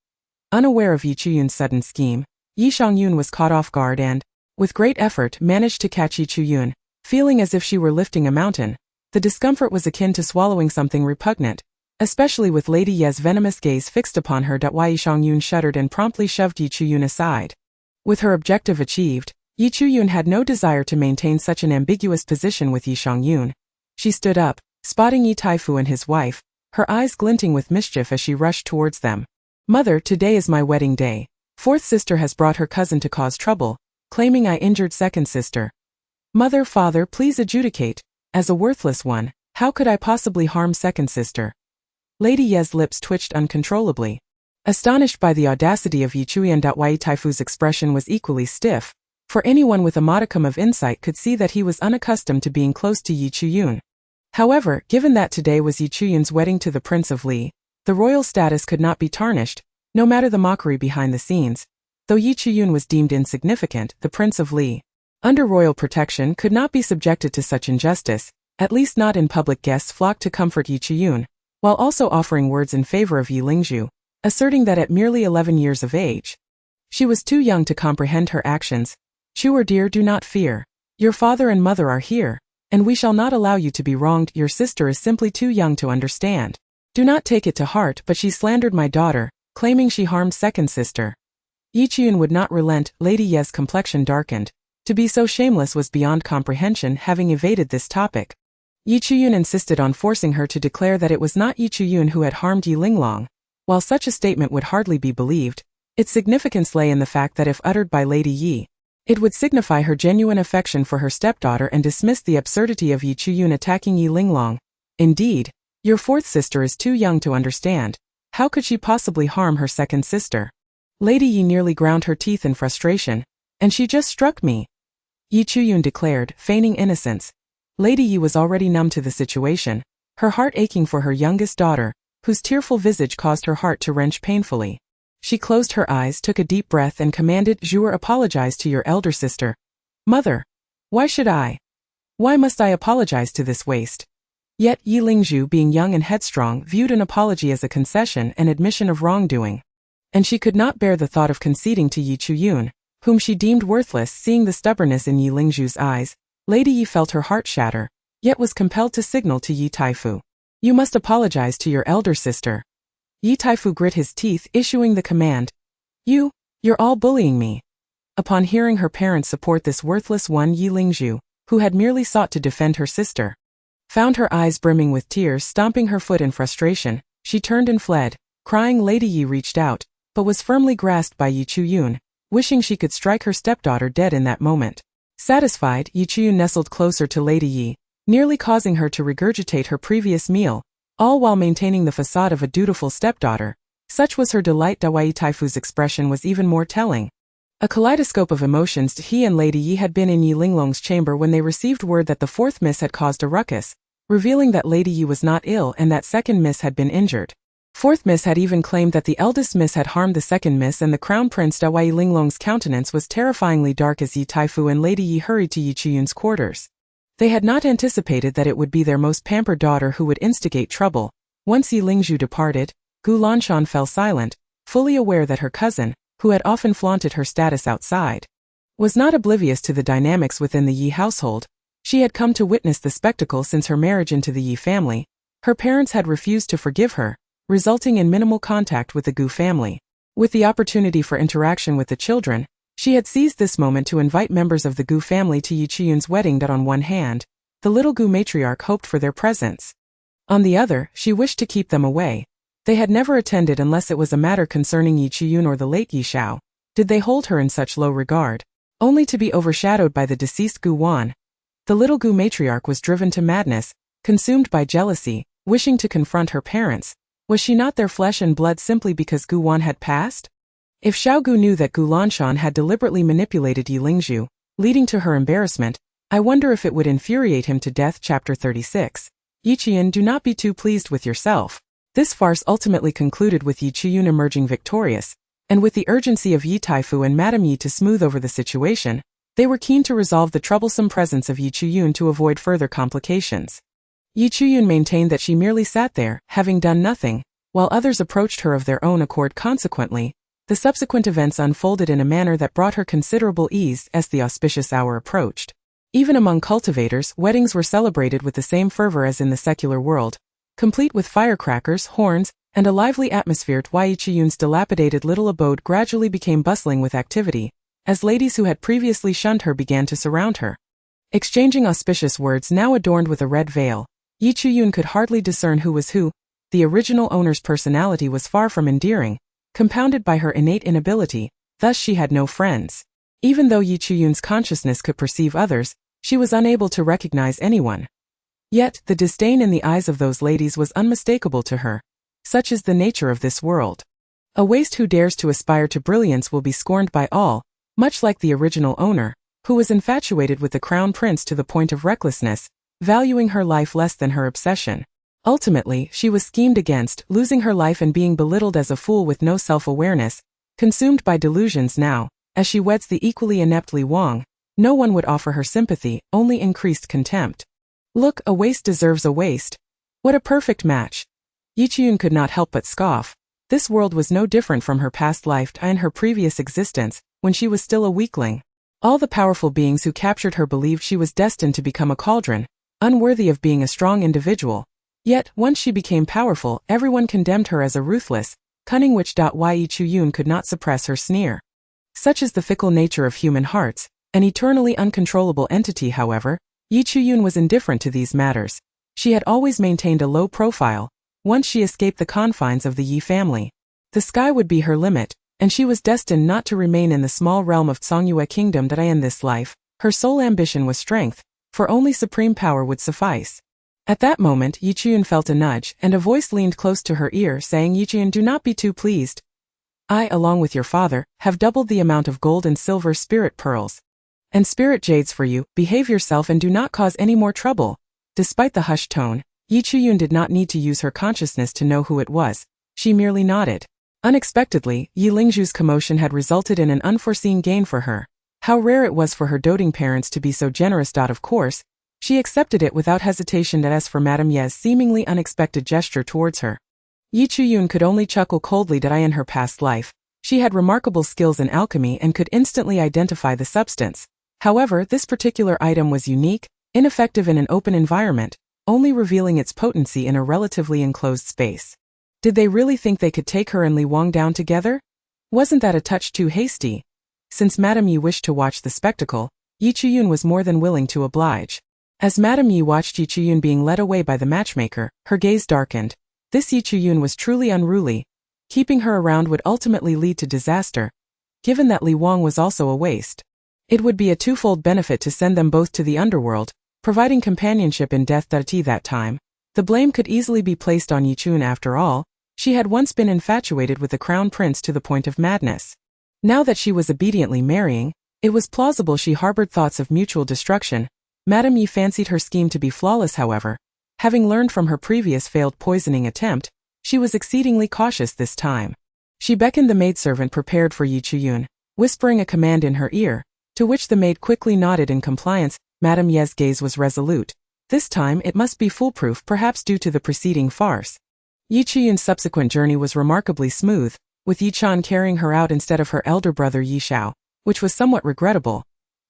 Unaware of Yi Chuyun's sudden scheme, Yi Shangyun was caught off guard and, with great effort, managed to catch Yi Chuyun, feeling as if she were lifting a mountain. The discomfort was akin to swallowing something repugnant, especially with Lady Ye's venomous gaze fixed upon her. Yi Shangyun shuddered and promptly shoved Yi Chuyun aside. With her objective achieved, Yi Chuyun had no desire to maintain such an ambiguous position with Yi Shangyun. She stood up, spotting Yi Taifu and his wife, her eyes glinting with mischief as she rushed towards them. Mother, today is my wedding day. Fourth sister has brought her cousin to cause trouble, claiming I injured second sister. Mother, father, please adjudicate. As a worthless one, how could I possibly harm second sister? Lady Ye's lips twitched uncontrollably. Astonished by the audacity of Yi Chuyun. Yi Taifu's expression was equally stiff, for anyone with a modicum of insight could see that he was unaccustomed to being close to Yi Chuyun. However, given that today was Yi Chuyun's wedding to the Prince of Li, the royal status could not be tarnished, no matter the mockery behind the scenes. Though Yi Chuyun was deemed insignificant, the Prince of Li, under royal protection, could not be subjected to such injustice, at least not in public. Guests flocked to comfort Yi Chuyun, while also offering words in favor of Yi Lingzhu, asserting that at merely 11 years of age, she was too young to comprehend her actions. Chuer dear, do not fear. Your father and mother are here, and we shall not allow you to be wronged. Your sister is simply too young to understand. Do not take it to heart, but she slandered my daughter, claiming she harmed second sister. Yi Chuyun would not relent. Lady Ye's complexion darkened. To be so shameless was beyond comprehension. Having evaded this topic, Yi Chuyun insisted on forcing her to declare that it was not Yi Chuyun who had harmed Yi Linglong. While such a statement would hardly be believed, its significance lay in the fact that if uttered by Lady Yi, it would signify her genuine affection for her stepdaughter and dismiss the absurdity of Yi Chuyun attacking Yi Linglong. Indeed, your fourth sister is too young to understand. How could she possibly harm her second sister? Lady Yi nearly ground her teeth in frustration. And she just struck me, Yi Chuyun declared, feigning innocence. Lady Yi was already numb to the situation, her heart aching for her youngest daughter, whose tearful visage caused her heart to wrench painfully. She closed her eyes, took a deep breath and commanded, Jure, apologize to your elder sister. Mother, why should I? Why must I apologize to this waste? Yet Yi Lingzhu, being young and headstrong, viewed an apology as a concession and admission of wrongdoing. And she could not bear the thought of conceding to Yi Chuyun, whom she deemed worthless. Seeing the stubbornness in Yi Lingzhu's eyes, Lady Yi felt her heart shatter. yet was compelled to signal to Yi Taifu. You must apologize to your elder sister. Yi Taifu grit his teeth, issuing the command. You're all bullying me. Upon hearing her parents support this worthless one, Yi Lingzhu, who had merely sought to defend her sister, found her eyes brimming with tears, stomping her foot in frustration, she turned and fled, crying. Lady Yi reached out, but was firmly grasped by Yi Chuyun, wishing she could strike her stepdaughter dead in that moment. Satisfied, Yi Chuyun nestled closer to Lady Yi, nearly causing her to regurgitate her previous meal, all while maintaining the facade of a dutiful stepdaughter. Such was her delight that Yi Taifu's expression was even more telling. A kaleidoscope of emotions. He and Lady Yi had been in Yi Linglong's chamber when they received word that the fourth miss had caused a ruckus, revealing that Lady Yi was not ill and that second miss had been injured. Fourth miss had even claimed that the eldest miss had harmed the second miss, and the crown prince Yi Linglong's countenance was terrifyingly dark as Yi Taifu and Lady Yi hurried to Yi Chuyun's quarters. They had not anticipated that it would be their most pampered daughter who would instigate trouble. Once Yi Lingzhu departed, Gu Lanshan fell silent, fully aware that her cousin, who had often flaunted her status outside, was not oblivious to the dynamics within the Yi household. She had come to witness the spectacle since her marriage into the Yi family. Her parents had refused to forgive her, resulting in minimal contact with the Gu family. With the opportunity for interaction with the children, she had seized this moment to invite members of the Gu family to Yi Chuyun's wedding. That on one hand, the little Gu matriarch hoped for their presence. On the other, she wished to keep them away. They had never attended unless it was a matter concerning Yi Chuyun or the late Yi Shao. Did they hold her in such low regard? Only to be overshadowed by the deceased Gu Wan. The little Gu matriarch was driven to madness, consumed by jealousy, wishing to confront her parents. Was she not their flesh and blood simply because Gu Wan had passed? If Xiao Gu knew that Gu Lanshan had deliberately manipulated Yi Lingzhu, leading to her embarrassment, I wonder if it would infuriate him to death. Chapter 36. Yi Chuyun, do not be too pleased with yourself. This farce ultimately concluded with Yi Chuyun emerging victorious, and with the urgency of Yi Taifu and Madame Yi to smooth over the situation, they were keen to resolve the troublesome presence of Yi Chuyun to avoid further complications. Yi Chuyun maintained that she merely sat there, having done nothing, while others approached her of their own accord. Consequently, the subsequent events unfolded in a manner that brought her considerable ease as the auspicious hour approached. Even among cultivators, weddings were celebrated with the same fervor as in the secular world, complete with firecrackers, horns, and a lively atmosphere. Yi Chuyun's dilapidated little abode gradually became bustling with activity, as ladies who had previously shunned her began to surround her. Exchanging auspicious words now adorned with a red veil, Yi Chuyun could hardly discern who was who. The original owner's personality was far from endearing, compounded by her innate inability, thus she had no friends. Even though Yi Chuyun's consciousness could perceive others, she was unable to recognize anyone. Yet, the disdain in the eyes of those ladies was unmistakable to her. Such is the nature of this world. A waste who dares to aspire to brilliance will be scorned by all, much like the original owner, who was infatuated with the crown prince to the point of recklessness, valuing her life less than her obsession. Ultimately, she was schemed against, losing her life and being belittled as a fool with no self-awareness, consumed by delusions. Now, as she weds the equally inept Li Wang, no one would offer her sympathy, only increased contempt. Look, a waste deserves a waste. What a perfect match. Yi Chuyun could not help but scoff. This world was no different from her past life and her previous existence, when she was still a weakling. All the powerful beings who captured her believed she was destined to become a cauldron, unworthy of being a strong individual. Yet, once she became powerful, everyone condemned her as a ruthless, cunning witch. Yi Chuyun could not suppress her sneer. Such is the fickle nature of human hearts, an eternally uncontrollable entity. However, Yi Chuyun was indifferent to these matters. She had always maintained a low profile. Once she escaped the confines of the Yi family, the sky would be her limit, and she was destined not to remain in the small realm of Songyue Kingdom. In this life, her sole ambition was strength, for only supreme power would suffice. At that moment, Yi Chuyun felt a nudge, and a voice leaned close to her ear, saying, Yi Chuyun, do not be too pleased. I, along with your father, have doubled the amount of gold and silver spirit pearls and spirit jades for you. Behave yourself and do not cause any more trouble. Despite the hushed tone, Yi Chuyun did not need to use her consciousness to know who it was. She merely nodded. Unexpectedly, Yi Lingzhu's commotion had resulted in an unforeseen gain for her. How rare it was for her doting parents to be so generous. Of course, she accepted it without hesitation. As for Madame Ye's seemingly unexpected gesture towards her, Yi Chuyun could only chuckle coldly. In her past life, she had remarkable skills in alchemy and could instantly identify the substance. However, this particular item was unique, ineffective in an open environment, only revealing its potency in a relatively enclosed space. Did they really think they could take her and Li Wang down together? Wasn't that a touch too hasty? Since Madame Yi wished to watch the spectacle, Yi Chuyun was more than willing to oblige. As Madame Yi watched Yi Chuyun being led away by the matchmaker, her gaze darkened. This Yi Chuyun was truly unruly. Keeping her around would ultimately lead to disaster, given that Li Wang was also a waste. It would be a twofold benefit to send them both to the underworld, providing companionship in death. That time, the blame could easily be placed on Yi Chun. After all, she had once been infatuated with the crown prince to the point of madness. Now that she was obediently marrying, it was plausible she harbored thoughts of mutual destruction. Madame Yi fancied her scheme to be flawless. However, having learned from her previous failed poisoning attempt, she was exceedingly cautious this time. She beckoned the maidservant prepared for Yi Chuyun, whispering a command in her ear, to which the maid quickly nodded in compliance. Madame Ye's gaze was resolute. This time it must be foolproof, perhaps due to the preceding farce. Yi Chuyun's subsequent journey was remarkably smooth, with Yi Chan carrying her out instead of her elder brother Yi Xiao, which was somewhat regrettable.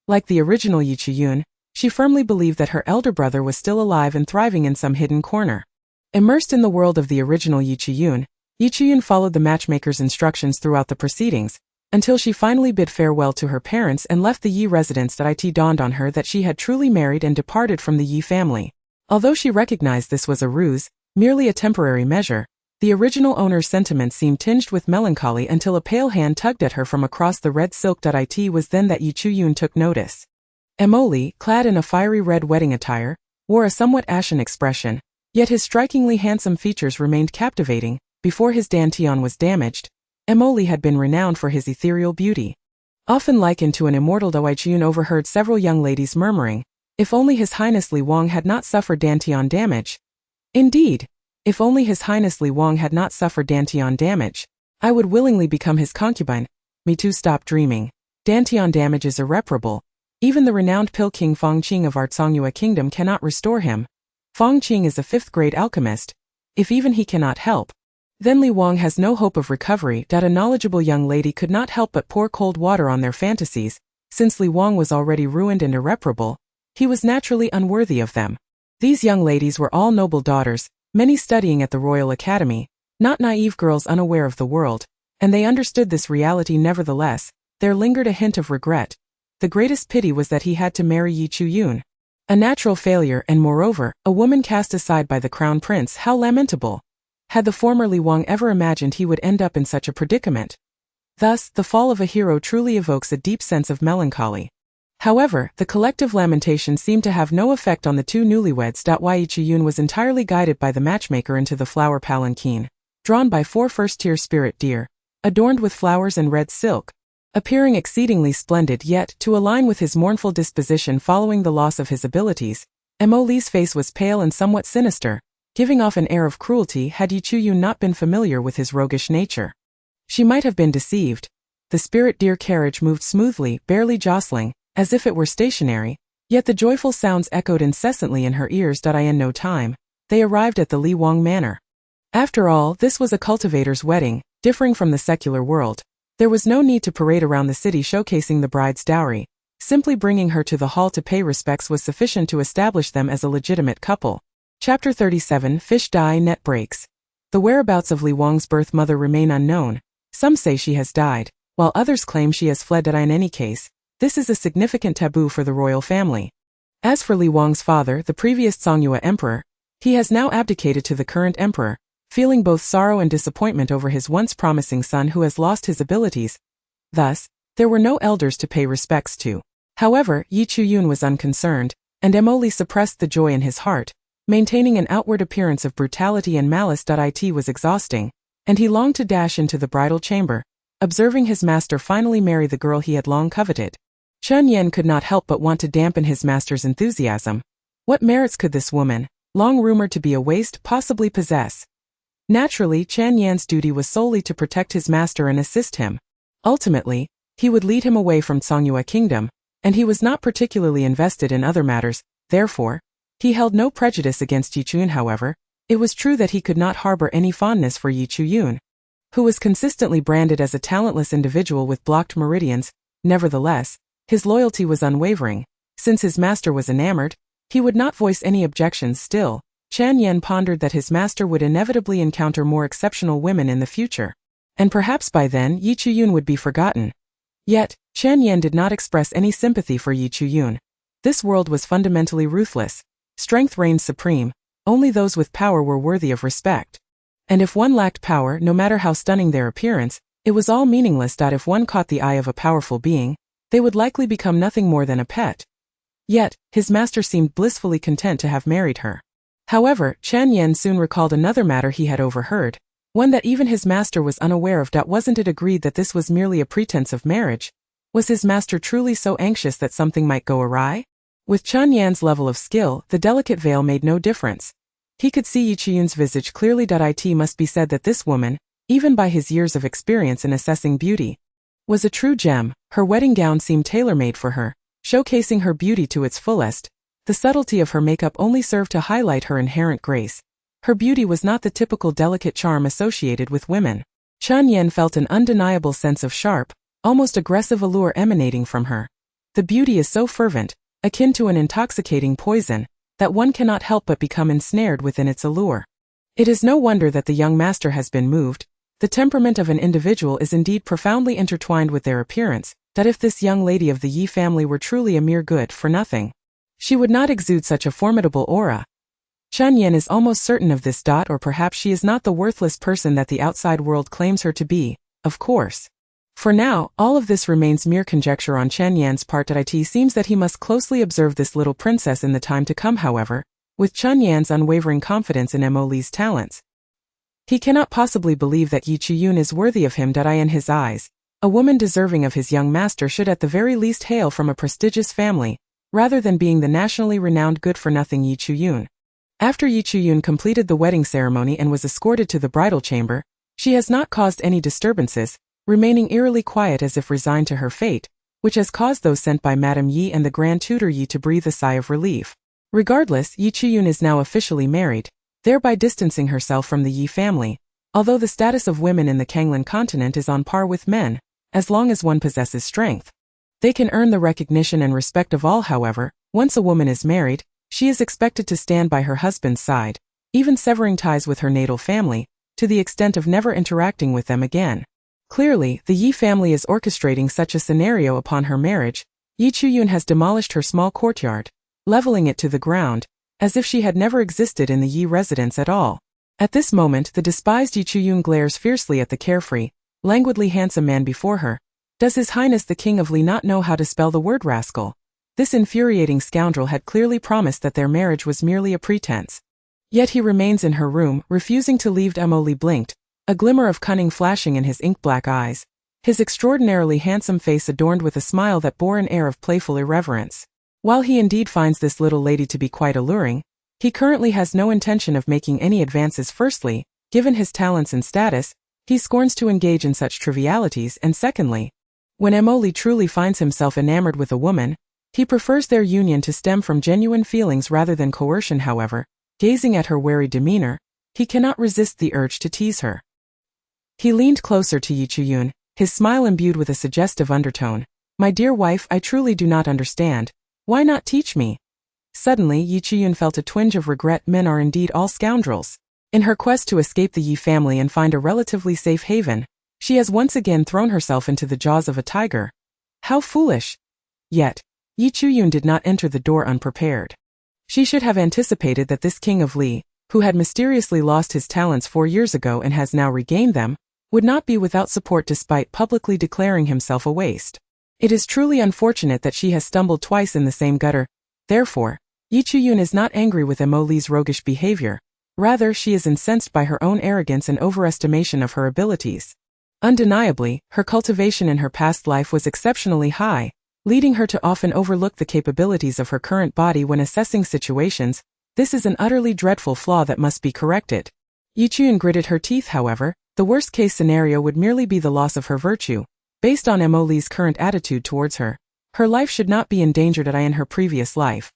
Like the original Yi Chuyun, she firmly believed that her elder brother was still alive and thriving in some hidden corner. Immersed in the world of the original Yi Chuyun followed the matchmaker's instructions throughout the proceedings, until she finally bid farewell to her parents and left the Yi residence. It dawned on her that she had truly married and departed from the Yi family. Although she recognized this was a ruse, merely a temporary measure, the original owner's sentiments seemed tinged with melancholy until a pale hand tugged at her from across the red silk. It was then that Yi Chuyun took notice. Emoli, clad in a fiery red wedding attire, wore a somewhat ashen expression, yet his strikingly handsome features remained captivating. Before his dantian was damaged, Emoli had been renowned for his ethereal beauty. Often likened to an immortal, Yi Chuyun overheard several young ladies murmuring, if only His Highness Li Wang had not suffered dantian damage. Indeed, if only His Highness Li Wang had not suffered dantian damage, I would willingly become his concubine. Me too. Stop dreaming. Dantian damage is irreparable. Even the renowned pill king Fong Qing of Artsangyue Kingdom cannot restore him. Fong Qing is a 5th-grade alchemist. If even he cannot help, then Li Wang has no hope of recovery. A knowledgeable young lady could not help but pour cold water on their fantasies. Since Li Wang was already ruined and irreparable, he was naturally unworthy of them. These young ladies were all noble daughters, many studying at the Royal Academy, not naive girls unaware of the world, and they understood this reality. Nevertheless, there lingered a hint of regret. The greatest pity was that he had to marry Yi Chuyun. A natural failure and, moreover, a woman cast aside by the crown prince. How lamentable! Had the former Li Wang ever imagined he would end up in such a predicament? Thus, the fall of a hero truly evokes a deep sense of melancholy. However, the collective lamentation seemed to have no effect on the two newlyweds. Yi Chuyun was entirely guided by the matchmaker into the flower palanquin, drawn by 4 first-tier spirit deer, adorned with flowers and red silk. Appearing exceedingly splendid, yet, to align with his mournful disposition following the loss of his abilities, Emoli's face was pale and somewhat sinister, giving off an air of cruelty. Had Yi Chuyun not been familiar with his roguish nature, she might have been deceived. The spirit deer carriage moved smoothly, barely jostling, as if it were stationary, yet the joyful sounds echoed incessantly in her ears. In no time, they arrived at the Li Wang manor. After all, this was a cultivator's wedding, differing from the secular world. There was no need to parade around the city showcasing the bride's dowry. Simply bringing her to the hall to pay respects was sufficient to establish them as a legitimate couple. Chapter 37. Fish die, net breaks. The whereabouts of Li Wang's birth mother remain unknown. Some say she has died, while others claim she has fled. In any case, this is a significant taboo for the royal family. As for Li Wang's father, the previous Songyue emperor, he has now abdicated to the current emperor, feeling both sorrow and disappointment over his once promising son who has lost his abilities. Thus, there were no elders to pay respects to. However, Yi Chuyun was unconcerned, and Emoli suppressed the joy in his heart, maintaining an outward appearance of brutality and malice. It was exhausting, and he longed to dash into the bridal chamber, observing his master finally marry the girl he had long coveted. Chen Yan could not help but want to dampen his master's enthusiasm. What merits could this woman, long rumored to be a waste, possibly possess? Naturally, Chen Yan's duty was solely to protect his master and assist him. Ultimately, he would lead him away from Songyue Kingdom, and he was not particularly invested in other matters. Therefore, he held no prejudice against Yi Chuyun. However, it was true that he could not harbor any fondness for Yi Chuyun, who was consistently branded as a talentless individual with blocked meridians. Nevertheless, his loyalty was unwavering. Since his master was enamored, He would not voice any objections still. Chan Yen pondered that his master would inevitably encounter more exceptional women in the future. And perhaps by then Yi Chuyun would be forgotten. Yet, Chan Yen did not express any sympathy for Yi Chuyun. This world was fundamentally ruthless. Strength reigned supreme. Only those with power were worthy of respect. And if one lacked power, no matter how stunning their appearance, it was all meaningless. If one caught the eye of a powerful being, they would likely become nothing more than a pet. Yet, his master seemed blissfully content to have married her. However, Chan Yen soon recalled another matter he had overheard, one that even his master was unaware of. Wasn't it agreed that this was merely a pretense of marriage? Was his master truly so anxious that something might go awry? With Chan Yan's level of skill, the delicate veil made no difference. He could see Yi Chuyun's visage clearly. It must be said that this woman, even by his years of experience in assessing beauty, was a true gem. Her wedding gown seemed tailor-made for her, showcasing her beauty to its fullest. The subtlety of her makeup only served to highlight her inherent grace. Her beauty was not the typical delicate charm associated with women. Chan Yen felt an undeniable sense of sharp, almost aggressive allure emanating from her. The beauty is so fervent, akin to an intoxicating poison, that one cannot help but become ensnared within its allure. It is no wonder that the young master has been moved. The temperament of an individual is indeed profoundly intertwined with their appearance, that if this young lady of the Yi family were truly a mere good-for-nothing, she would not exude such a formidable aura. Chan Yen is almost certain of this. Or perhaps she is not the worthless person that the outside world claims her to be, of course. For now, all of this remains mere conjecture on Chan Yan's part. It seems that he must closely observe this little princess in the time to come. However, with Chan Yan's unwavering confidence in Mo Li's talents, he cannot possibly believe that Yi Chuyun is worthy of him. In his eyes, a woman deserving of his young master should at the very least hail from a prestigious family, rather than being the nationally renowned good-for-nothing Yi Chuyun. After Yi Chuyun completed the wedding ceremony and was escorted to the bridal chamber, she has not caused any disturbances, remaining eerily quiet as if resigned to her fate, which has caused those sent by Madame Yi and the Grand Tutor Yi to breathe a sigh of relief. Regardless, Yi Chuyun is now officially married, thereby distancing herself from the Yi family, although the status of women in the Kanglan continent is on par with men, as long as one possesses strength. They can earn the recognition and respect of all. However, once a woman is married, she is expected to stand by her husband's side, even severing ties with her natal family, to the extent of never interacting with them again. Clearly, the Yi family is orchestrating such a scenario upon her marriage. Yi Chuyun has demolished her small courtyard, leveling it to the ground, as if she had never existed in the Yi residence at all. At this moment, the despised Yi Chuyun glares fiercely at the carefree, languidly handsome man before her. Does His Highness the King of Li not know how to spell the word rascal? This infuriating scoundrel had clearly promised that their marriage was merely a pretense. Yet he remains in her room, refusing to leave. Mo Li blinked, a glimmer of cunning flashing in his ink-black eyes, his extraordinarily handsome face adorned with a smile that bore an air of playful irreverence. While he indeed finds this little lady to be quite alluring, he currently has no intention of making any advances. Firstly, given his talents and status, he scorns to engage in such trivialities, and secondly, when Mo Li truly finds himself enamored with a woman, he prefers their union to stem from genuine feelings rather than coercion. However, gazing at her wary demeanor, he cannot resist the urge to tease her. He leaned closer to Yi Chuyun, his smile imbued with a suggestive undertone. My dear wife, I truly do not understand. Why not teach me? Suddenly, Yi Chuyun felt a twinge of regret. Men are indeed all scoundrels. In her quest to escape the Yi family and find a relatively safe haven, she has once again thrown herself into the jaws of a tiger. How foolish! Yet, Yi Chuyun did not enter the door unprepared. She should have anticipated that this king of Li, who had mysteriously lost his talents 4 years ago and has now regained them, would not be without support despite publicly declaring himself a waste. It is truly unfortunate that she has stumbled twice in the same gutter. Therefore, Yi Chuyun is not angry with Mo Li's roguish behavior. Rather, she is incensed by her own arrogance and overestimation of her abilities. Undeniably, her cultivation in her past life was exceptionally high, leading her to often overlook the capabilities of her current body when assessing situations. This is an utterly dreadful flaw that must be corrected. Yi Chuyun gritted her teeth. However, the worst-case scenario would merely be the loss of her virtue. Based on Mo Li's current attitude towards her, her life should not be endangered in her previous life.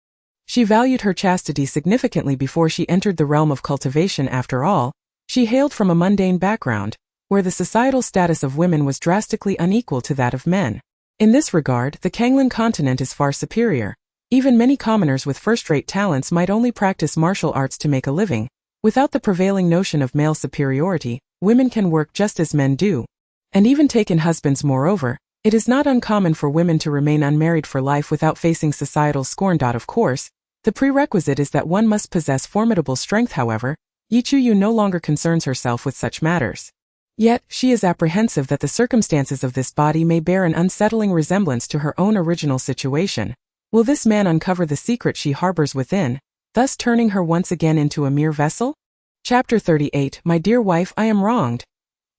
She valued her chastity significantly before she entered the realm of cultivation. After all, she hailed from a mundane background, where the societal status of women was drastically unequal to that of men. In this regard, the Kanglan continent is far superior. Even many commoners with first-rate talents might only practice martial arts to make a living. Without the prevailing notion of male superiority, women can work just as men do. And even taken husbands moreover, it is not uncommon for women to remain unmarried for life without facing societal scorn. Of course, the prerequisite is that one must possess formidable strength. However, Yi Chu-yun no longer concerns herself with such matters. Yet, she is apprehensive that the circumstances of this body may bear an unsettling resemblance to her own original situation. Will this man uncover the secret she harbors within, thus turning her once again into a mere vessel? Chapter 38. My dear wife, I am wronged.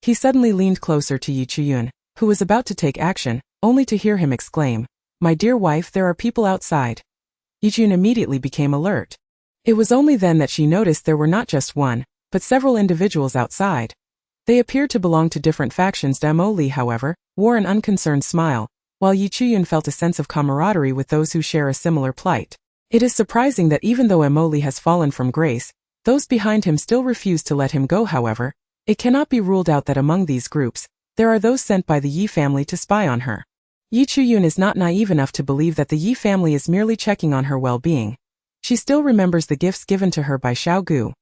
He suddenly leaned closer to Yi Chu-yun, who was about to take action, only to hear him exclaim, "My dear wife, there are people outside." Yi Chu-yun immediately became alert. It was only then that she noticed there were not just one, but several individuals outside. They appeared to belong to different factions. Mo Li, however, wore an unconcerned smile, while Yi Chu-yun felt a sense of camaraderie with those who share a similar plight. It is surprising that even though Mo Li has fallen from grace, those behind him still refuse to let him go. However, it cannot be ruled out that among these groups, there are those sent by the Yi family to spy on her. Yi Chu-yun is not naive enough to believe that the Yi family is merely checking on her well-being. She still remembers the gifts given to her by Xiao Gu.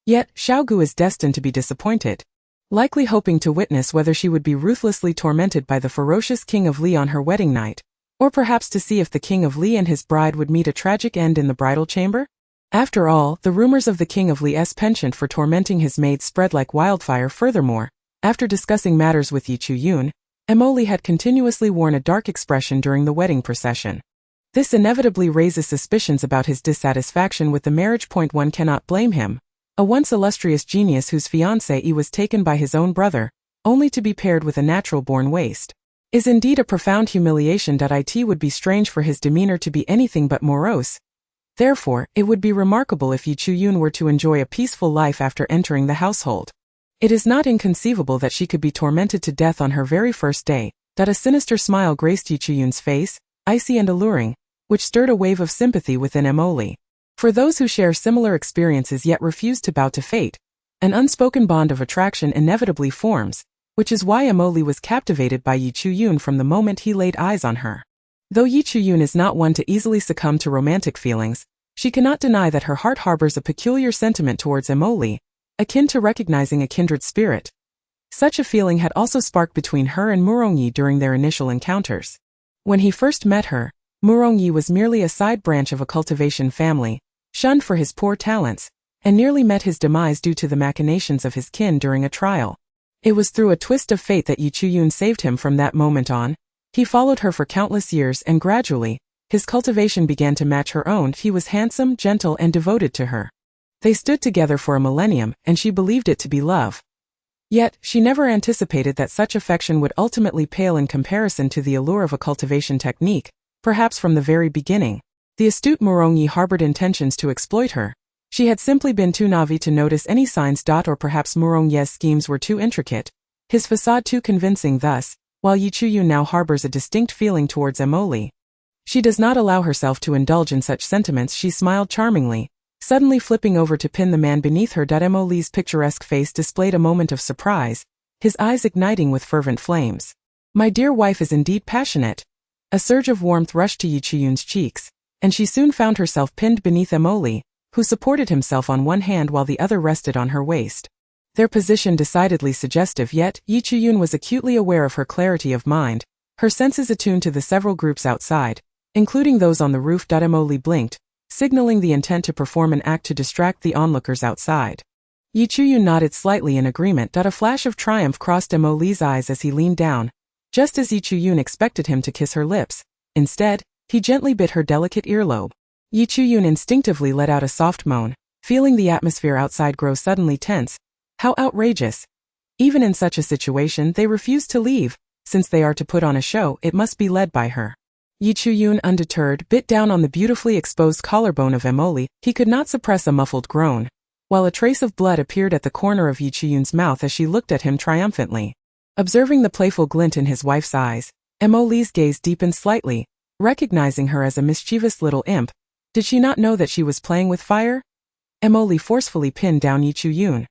Yet, Xiao Gu is destined to be disappointed, likely hoping to witness whether she would be ruthlessly tormented by the ferocious King of Li on her wedding night, or perhaps to see if the King of Li and his bride would meet a tragic end in the bridal chamber. After all, the rumors of the King of Li's penchant for tormenting his maid spread like wildfire. Furthermore, after discussing matters with Yi Chu-yun, Mo Li had continuously worn a dark expression during the wedding procession. This inevitably raises suspicions about his dissatisfaction with the marriage. One cannot blame him. A once illustrious genius whose fiancée was taken by his own brother, only to be paired with a natural-born waste, is indeed a profound humiliation. It would be strange for his demeanor to be anything but morose. Therefore, it would be remarkable if Yi Chu-yun were to enjoy a peaceful life after entering the household. It is not inconceivable that she could be tormented to death on her very first day. A sinister smile graced Yi Chu-yun's face, icy and alluring, which stirred a wave of sympathy within Mo Li. For those who share similar experiences yet refuse to bow to fate, an unspoken bond of attraction inevitably forms, which is why Mo Li was captivated by Yi Chu-yun from the moment he laid eyes on her. Though Yi Chu-yun is not one to easily succumb to romantic feelings, she cannot deny that her heart harbors a peculiar sentiment towards Mo Li, akin to recognizing a kindred spirit. Such a feeling had also sparked between her and Murongyi during their initial encounters. When he first met her, Murongyi was merely a side branch of a cultivation family, shunned for his poor talents, and nearly met his demise due to the machinations of his kin during a trial. It was through a twist of fate that Yi Chu-yun saved him. From that moment on, he followed her for countless years, and gradually, his cultivation began to match her own. He was handsome, gentle, and devoted to her. They stood together for a millennium, and she believed it to be love. Yet, she never anticipated that such affection would ultimately pale in comparison to the allure of a cultivation technique. Perhaps from the very beginning, the astute Murongyi harbored intentions to exploit her. She had simply been too naive to notice any signs. Or perhaps Murongyi's schemes were too intricate, his facade too convincing. Thus, while Yi Chu-yun now harbors a distinct feeling towards Mo Li, she does not allow herself to indulge in such sentiments. She smiled charmingly, suddenly flipping over to pin the man beneath her. Mo Li's picturesque face displayed a moment of surprise, his eyes igniting with fervent flames. My dear wife is indeed passionate. A surge of warmth rushed to Yi Chu-yun's cheeks, and she soon found herself pinned beneath Mo Li, who supported himself on one hand while the other rested on her waist. Their position decidedly suggestive, yet Yi Chu-yun was acutely aware of her clarity of mind, her senses attuned to the several groups outside, including those on the roof. Mo Li blinked, signaling the intent to perform an act to distract the onlookers outside. Yi Chu-yun nodded slightly in agreement. A flash of triumph crossed Mo Li's eyes as he leaned down, just as Yi Chu-yun expected him to kiss her lips. Instead, he gently bit her delicate earlobe. Yi Chu-yun instinctively let out a soft moan, feeling the atmosphere outside grow suddenly tense. How outrageous! Even in such a situation, they refuse to leave. Since they are to put on a show, it must be led by her. Yi Chu-yun, undeterred, bit down on the beautifully exposed collarbone of Mo Li. He could not suppress a muffled groan, while a trace of blood appeared at the corner of Yi Chu-yun's mouth as she looked at him triumphantly. Observing the playful glint in his wife's eyes, Mo Li's gaze deepened slightly, recognizing her as a mischievous little imp. Did she not know that she was playing with fire? Mo Li forcefully pinned down Yi Chu-yun,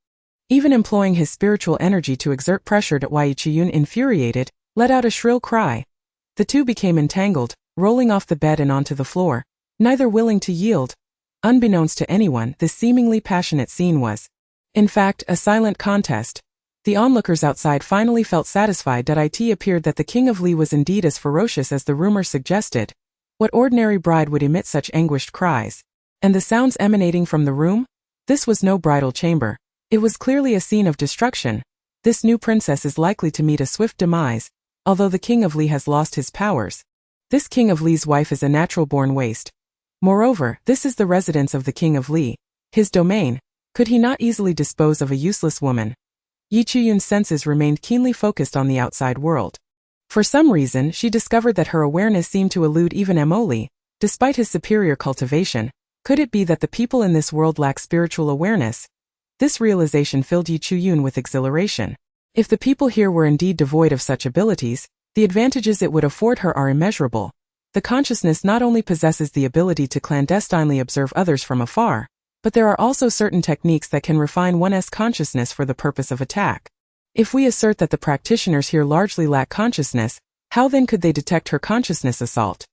even employing his spiritual energy to exert pressure. Yi Chu-yun, infuriated, let out a shrill cry. The two became entangled, rolling off the bed and onto the floor, neither willing to yield. Unbeknownst to anyone, this seemingly passionate scene was, in fact, a silent contest. The onlookers outside finally felt satisfied that it appeared that the King of Li was indeed as ferocious as the rumor suggested. What ordinary bride would emit such anguished cries? And the sounds emanating from the room? This was no bridal chamber. It was clearly a scene of destruction. This new princess is likely to meet a swift demise, although the King of Li has lost his powers. This King of Li's wife is a natural-born waste. Moreover, this is the residence of the King of Li, his domain. Could he not easily dispose of a useless woman? Yi Chuyun's senses remained keenly focused on the outside world. For some reason, she discovered that her awareness seemed to elude even Emoli, despite his superior cultivation. Could it be that the people in this world lack spiritual awareness? This realization filled Yi Chuyun with exhilaration. If the people here were indeed devoid of such abilities, the advantages it would afford her are immeasurable. The consciousness not only possesses the ability to clandestinely observe others from afar, but there are also certain techniques that can refine one's consciousness for the purpose of attack. If we assert that the practitioners here largely lack consciousness, how then could they detect her consciousness assault?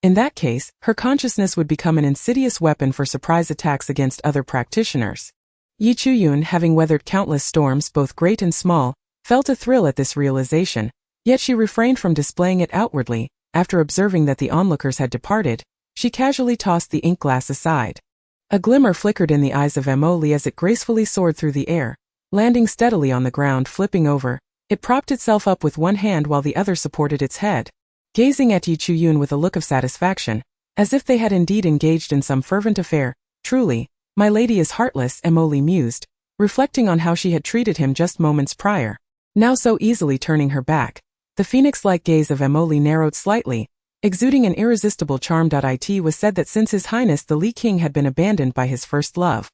In that case, her consciousness would become an insidious weapon for surprise attacks against other practitioners. Yi Chuyun, having weathered countless storms both great and small, felt a thrill at this realization, yet she refrained from displaying it outwardly. After observing that the onlookers had departed, she casually tossed the ink glass aside. A glimmer flickered in the eyes of Emoli as it gracefully soared through the air, landing steadily on the ground. Flipping over, it propped itself up with one hand while the other supported its head. Gazing at Yi Chuyun with a look of satisfaction, as if they had indeed engaged in some fervent affair. Truly, my lady is heartless, Emoli mused, reflecting on how she had treated him just moments prior, now so easily turning her back. The phoenix-like gaze of Emoli narrowed slightly, exuding an irresistible charm. It was said that since His Highness the Li King had been abandoned by his first love,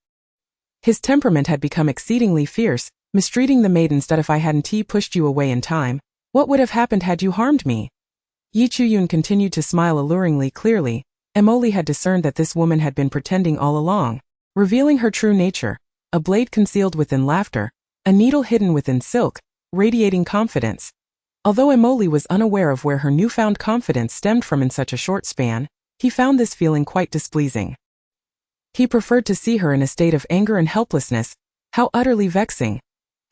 his temperament had become exceedingly fierce, mistreating the maidens. That if I hadn't pushed you away in time, what would have happened had you harmed me? Yi Chuyun continued to smile alluringly. Clearly, Emoli had discerned that this woman had been pretending all along, revealing her true nature, a blade concealed within laughter, a needle hidden within silk, radiating confidence. Although Emoli was unaware of where her newfound confidence stemmed from in such a short span, he found this feeling quite displeasing. He preferred to see her in a state of anger and helplessness. How utterly vexing!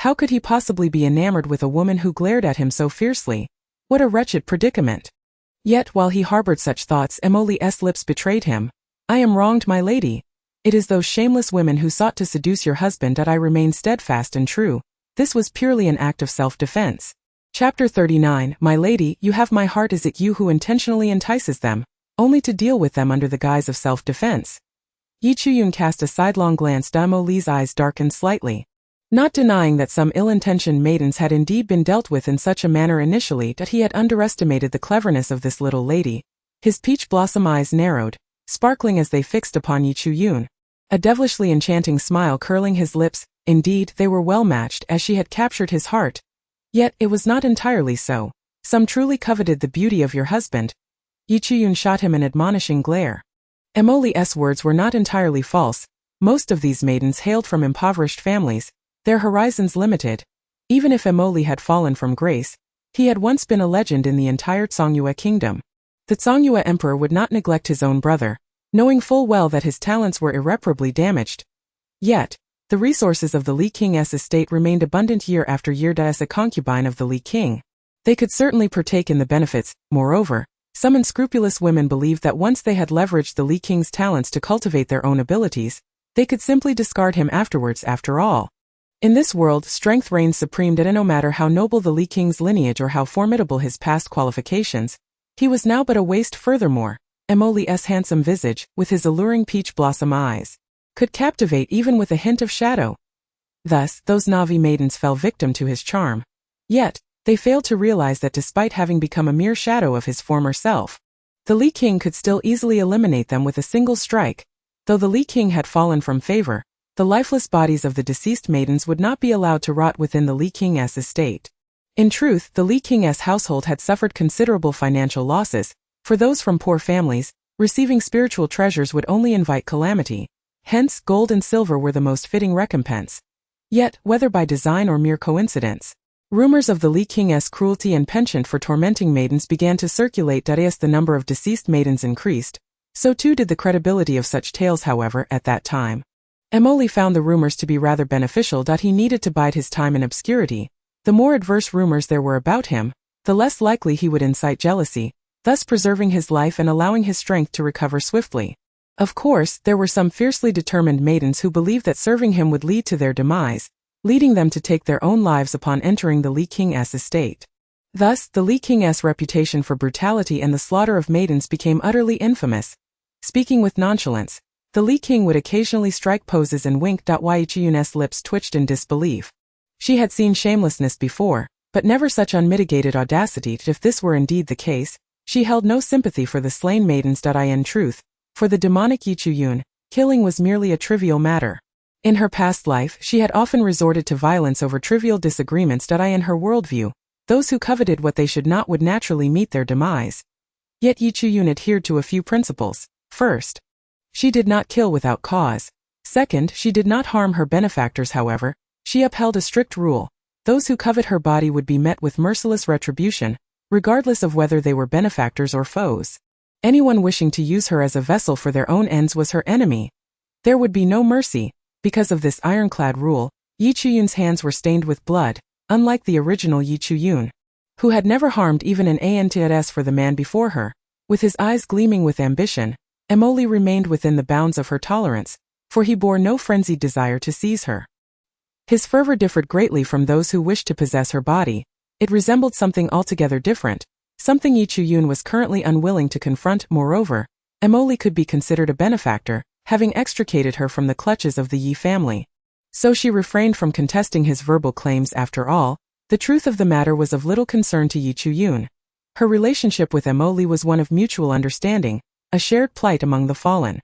How could he possibly be enamored with a woman who glared at him so fiercely? What a wretched predicament! Yet while he harbored such thoughts, Emoli's lips betrayed him. I am wronged, my lady. It is those shameless women who sought to seduce your husband that I remain steadfast and true. This was purely an act of self-defense. Chapter 39. My lady, you have my heart. Is it you who intentionally entices them, only to deal with them under the guise of self-defense? Yi Chuyun cast a sidelong glance. Emoli's eyes darkened slightly. Not denying that some ill-intentioned maidens had indeed been dealt with in such a manner initially, that he had underestimated the cleverness of this little lady. His peach blossom eyes narrowed, sparkling as they fixed upon Yi Chuyun, a devilishly enchanting smile curling his lips. Indeed, they were well matched, as she had captured his heart. Yet, it was not entirely so. Some truly coveted the beauty of your husband. Yi Chuyun shot him an admonishing glare. Emoli's words were not entirely false. Most of these maidens hailed from impoverished families, their horizons limited. Even if Emoli had fallen from grace, he had once been a legend in the entire Songyue kingdom. The Songyue emperor would not neglect his own brother, knowing full well that his talents were irreparably damaged. Yet, the resources of the Li King's estate remained abundant year after year. As a concubine of the Li King, they could certainly partake in the benefits. Moreover, some unscrupulous women believed that once they had leveraged the Li King's talents to cultivate their own abilities, they could simply discard him afterwards. After all, in this world, strength reigns supreme. No matter how noble the Li King's lineage or how formidable his past qualifications, he was now but a waste. Furthermore, Emoli's handsome visage, with his alluring peach blossom eyes, could captivate even with a hint of shadow. Thus, those Navi maidens fell victim to his charm. Yet, they failed to realize that despite having become a mere shadow of his former self, the Li King could still easily eliminate them with a single strike. Though the Li King had fallen from favor, the lifeless bodies of the deceased maidens would not be allowed to rot within the Li King's estate. In truth, the Li King's household had suffered considerable financial losses. For those from poor families, receiving spiritual treasures would only invite calamity. Hence, gold and silver were the most fitting recompense. Yet, whether by design or mere coincidence, rumors of the Li King's cruelty and penchant for tormenting maidens began to circulate. As the number of deceased maidens increased, So too did the credibility of such tales, however, at that time. Emoli found the rumors to be rather beneficial. He needed to bide his time in obscurity. The more adverse rumors there were about him, the less likely he would incite jealousy, thus preserving his life and allowing his strength to recover swiftly. Of course, there were some fiercely determined maidens who believed that serving him would lead to their demise, leading them to take their own lives upon entering the Lee King's estate. Thus, the Lee King's reputation for brutality and the slaughter of maidens became utterly infamous. Speaking with nonchalance, the Lee King would occasionally strike poses and wink. Yi Chiyun's lips twitched in disbelief. She had seen shamelessness before, but never such unmitigated audacity. If this were indeed the case, she held no sympathy for the slain maidens. In truth, for the demonic Yi Chiyun, killing was merely a trivial matter. In her past life, she had often resorted to violence over trivial disagreements. In her worldview, those who coveted what they should not would naturally meet their demise. Yet Yi Chiyun adhered to a few principles. First, she did not kill without cause. Second, she did not harm her benefactors. However, she upheld a strict rule: those who covet her body would be met with merciless retribution, regardless of whether they were benefactors or foes. Anyone wishing to use her as a vessel for their own ends was her enemy. There would be no mercy. Because of this ironclad rule, Yi Chiyun's hands were stained with blood, unlike the original Yi Chiyun, who had never harmed even an ants for the man before her. With his eyes gleaming with ambition, Emoli remained within the bounds of her tolerance, for he bore no frenzied desire to seize her. His fervor differed greatly from those who wished to possess her body. It resembled something altogether different, something Yi Chiyun was currently unwilling to confront. Moreover, Emoli could be considered a benefactor, having extricated her from the clutches of the Yi family. So she refrained from contesting his verbal claims. After all, the truth of the matter was of little concern to Yi Chiyun. Her relationship with Emoli was one of mutual understanding, a shared plight among the fallen.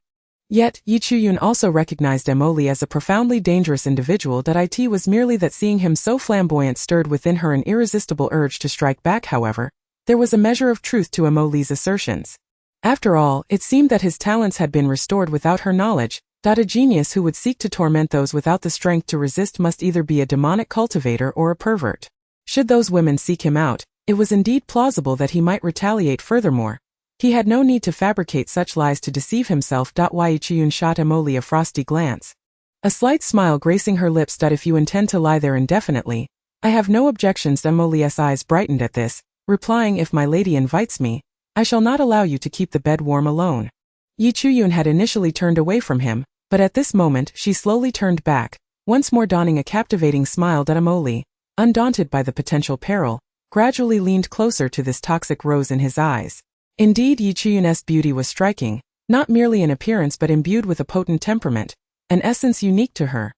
Yet, Yi Chiyun also recognized Emoli as a profoundly dangerous individual. It was merely that seeing him so flamboyant stirred within her an irresistible urge to strike back. However, there was a measure of truth to Emoli's assertions. After all, it seemed that his talents had been restored without her knowledge. A genius who would seek to torment those without the strength to resist must either be a demonic cultivator or a pervert. Should those women seek him out, it was indeed plausible that he might retaliate. Furthermore, he had no need to fabricate such lies to deceive himself. Yi Chiyun shot Emoli a frosty glance, a slight smile gracing her lips. If you intend to lie there indefinitely, I have no objections. Emoli's eyes brightened at this, replying, if my lady invites me, I shall not allow you to keep the bed warm alone. Yi Chiyun had initially turned away from him, but at this moment she slowly turned back, once more donning a captivating smile. Emoli, undaunted by the potential peril, gradually leaned closer. To this toxic rose in his eyes. Indeed, Yi Chiyun's beauty was striking, not merely in appearance but imbued with a potent temperament, an essence unique to her.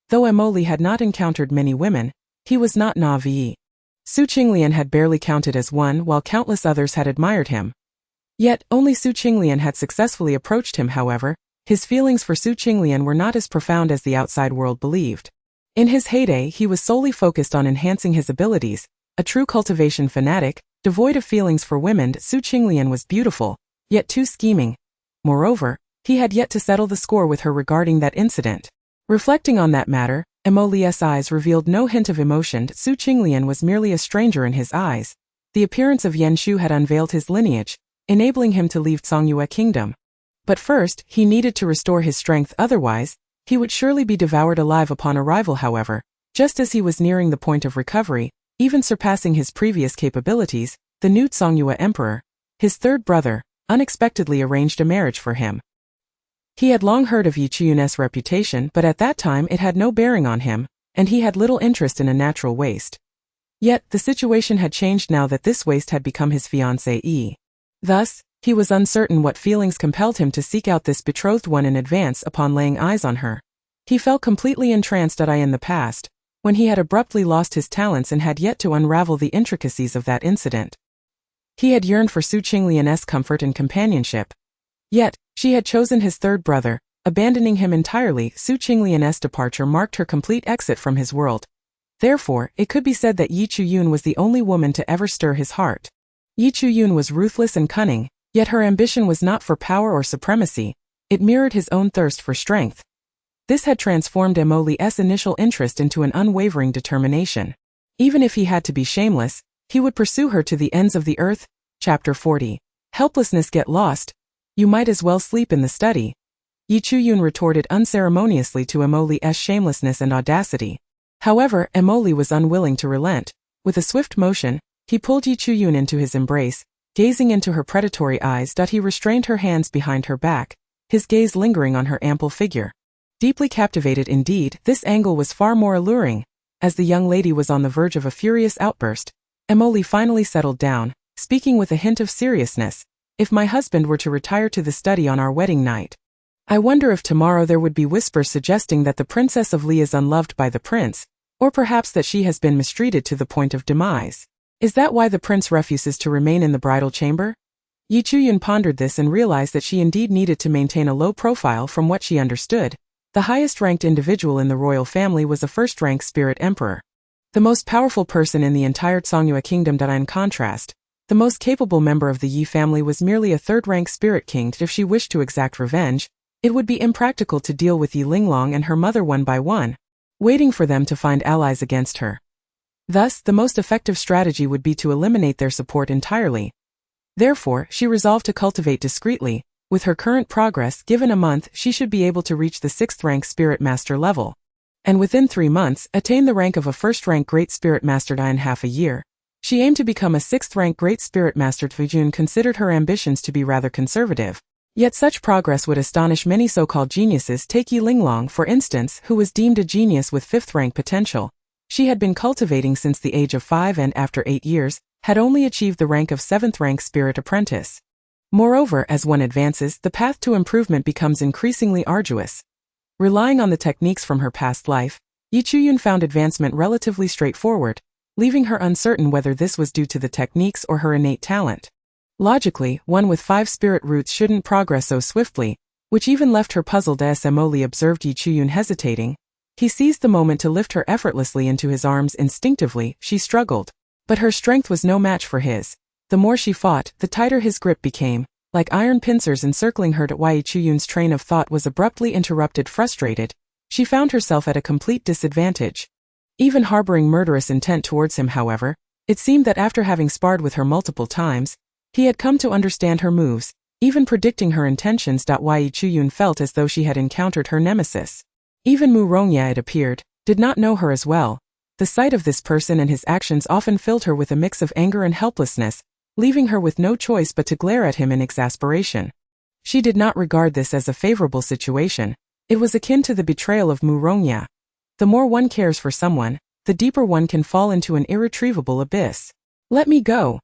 Though Emoli had not encountered many women, he was not naive. Su Qinglian had barely counted as one, while countless others had admired him. Yet, only Su Qinglian had successfully approached him. However, his feelings for Su Qinglian were not as profound as the outside world believed. In his heyday, he was solely focused on enhancing his abilities, a true cultivation fanatic, devoid of feelings for women. Su Qinglian was beautiful, yet too scheming. Moreover, he had yet to settle the score with her regarding that incident. Reflecting on that matter, Emoli's eyes revealed no hint of emotion. Su Qinglian was merely a stranger in his eyes. The appearance of Yan Shu had unveiled his lineage, enabling him to leave Songyue Kingdom. But first, he needed to restore his strength, otherwise, he would surely be devoured alive upon arrival. However, just as he was nearing the point of recovery, even surpassing his previous capabilities, the new Songyue Emperor, his third brother, unexpectedly arranged a marriage for him. He had long heard of Yi Chiyun's reputation, but at that time it had no bearing on him, and he had little interest in a natural waste. Yet, the situation had changed now that this waste had become his fiancée. Thus, he was uncertain what feelings compelled him to seek out this betrothed one in advance. Upon laying eyes on her, he felt completely entranced. In the past, when he had abruptly lost his talents and had yet to unravel the intricacies of that incident, he had yearned for Su Qinglian's comfort and companionship. Yet, she had chosen his third brother, abandoning him entirely. Su Qinglian's departure marked her complete exit from his world. Therefore, it could be said that Yi Chiyun was the only woman to ever stir his heart. Yi Chiyun was ruthless and cunning, yet her ambition was not for power or supremacy, it mirrored his own thirst for strength. This had transformed Emoli's initial interest into an unwavering determination. Even if he had to be shameless, he would pursue her to the ends of the earth. Chapter 40. Helplessness. Get lost. You might as well sleep in the study. Yi Chuyun retorted unceremoniously to Emoli's shamelessness and audacity. However, Emoli was unwilling to relent. With a swift motion, he pulled Yi Chuyun into his embrace. Gazing into her predatory eyes, he restrained her hands behind her back, his gaze lingering on her ample figure. Deeply captivated indeed, this angle was far more alluring. As the young lady was on the verge of a furious outburst, Emoli finally settled down, speaking with a hint of seriousness. If my husband were to retire to the study on our wedding night, I wonder if tomorrow there would be whispers suggesting that the Princess of Li is unloved by the prince, or perhaps that she has been mistreated to the point of demise. Is that why the prince refuses to remain in the bridal chamber? Yi Chuyun pondered this and realized that she indeed needed to maintain a low profile. From what she understood, the highest-ranked individual in the royal family was a first-rank spirit emperor. The most powerful person in the entire Songyue kingdom. In contrast, the most capable member of the Yi family was merely a third-rank spirit king. If she wished to exact revenge, it would be impractical to deal with Yi Linglong and her mother one by one, waiting for them to find allies against her. Thus, the most effective strategy would be to eliminate their support entirely. Therefore, she resolved to cultivate discreetly. With her current progress, given a month, she should be able to reach the 6th rank Spirit Master level. And within 3 months, attain the rank of a 1st rank Great Spirit Master. In half a year, she aimed to become a 6th rank Great Spirit Master. Tvujun considered her ambitions to be rather conservative. Yet such progress would astonish many so-called geniuses. Take Yi Linglong, for instance, who was deemed a genius with 5th rank potential. She had been cultivating since the age of 5 and, after 8 years, had only achieved the rank of 7th rank Spirit Apprentice. Moreover, as one advances, the path to improvement becomes increasingly arduous. Relying on the techniques from her past life, Yi Chuyun found advancement relatively straightforward, leaving her uncertain whether this was due to the techniques or her innate talent. Logically, one with 5 spirit roots shouldn't progress so swiftly, which even left her puzzled as Emoli observed Yi Chuyun hesitating. He seized the moment to lift her effortlessly into his arms. Instinctively, she struggled. But her strength was no match for his. The more she fought, the tighter his grip became, like iron pincers encircling her. Yi Chuyun's train of thought was abruptly interrupted. Frustrated, she found herself at a complete disadvantage. Even harboring murderous intent towards him, however, it seemed that after having sparred with her multiple times, he had come to understand her moves, even predicting her intentions. Yi Chuyun felt as though she had encountered her nemesis. Even Mu Rongya, it appeared, did not know her as well. The sight of this person and his actions often filled her with a mix of anger and helplessness, leaving her with no choice but to glare at him in exasperation. She did not regard this as a favorable situation. It was akin to the betrayal of Mu Rongya. The more one cares for someone, the deeper one can fall into an irretrievable abyss. "Let me go,"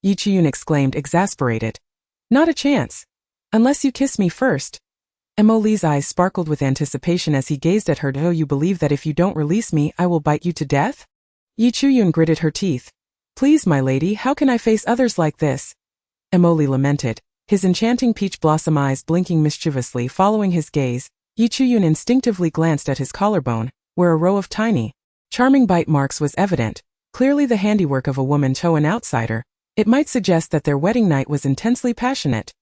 Yi Chuyun exclaimed, exasperated. "Not a chance. Unless you kiss me first." Emoli's eyes sparkled with anticipation as he gazed at her. "Oh, you believe that if you don't release me, I will bite you to death?" Yi Chuyun gritted her teeth. "Please, my lady, how can I face others like this?" Emoli lamented, his enchanting peach blossom eyes blinking mischievously. Following his gaze, Yi Chuyun instinctively glanced at his collarbone, where a row of tiny, charming bite marks was evident, clearly the handiwork of a woman. To an outsider, it might suggest that their wedding night was intensely passionate.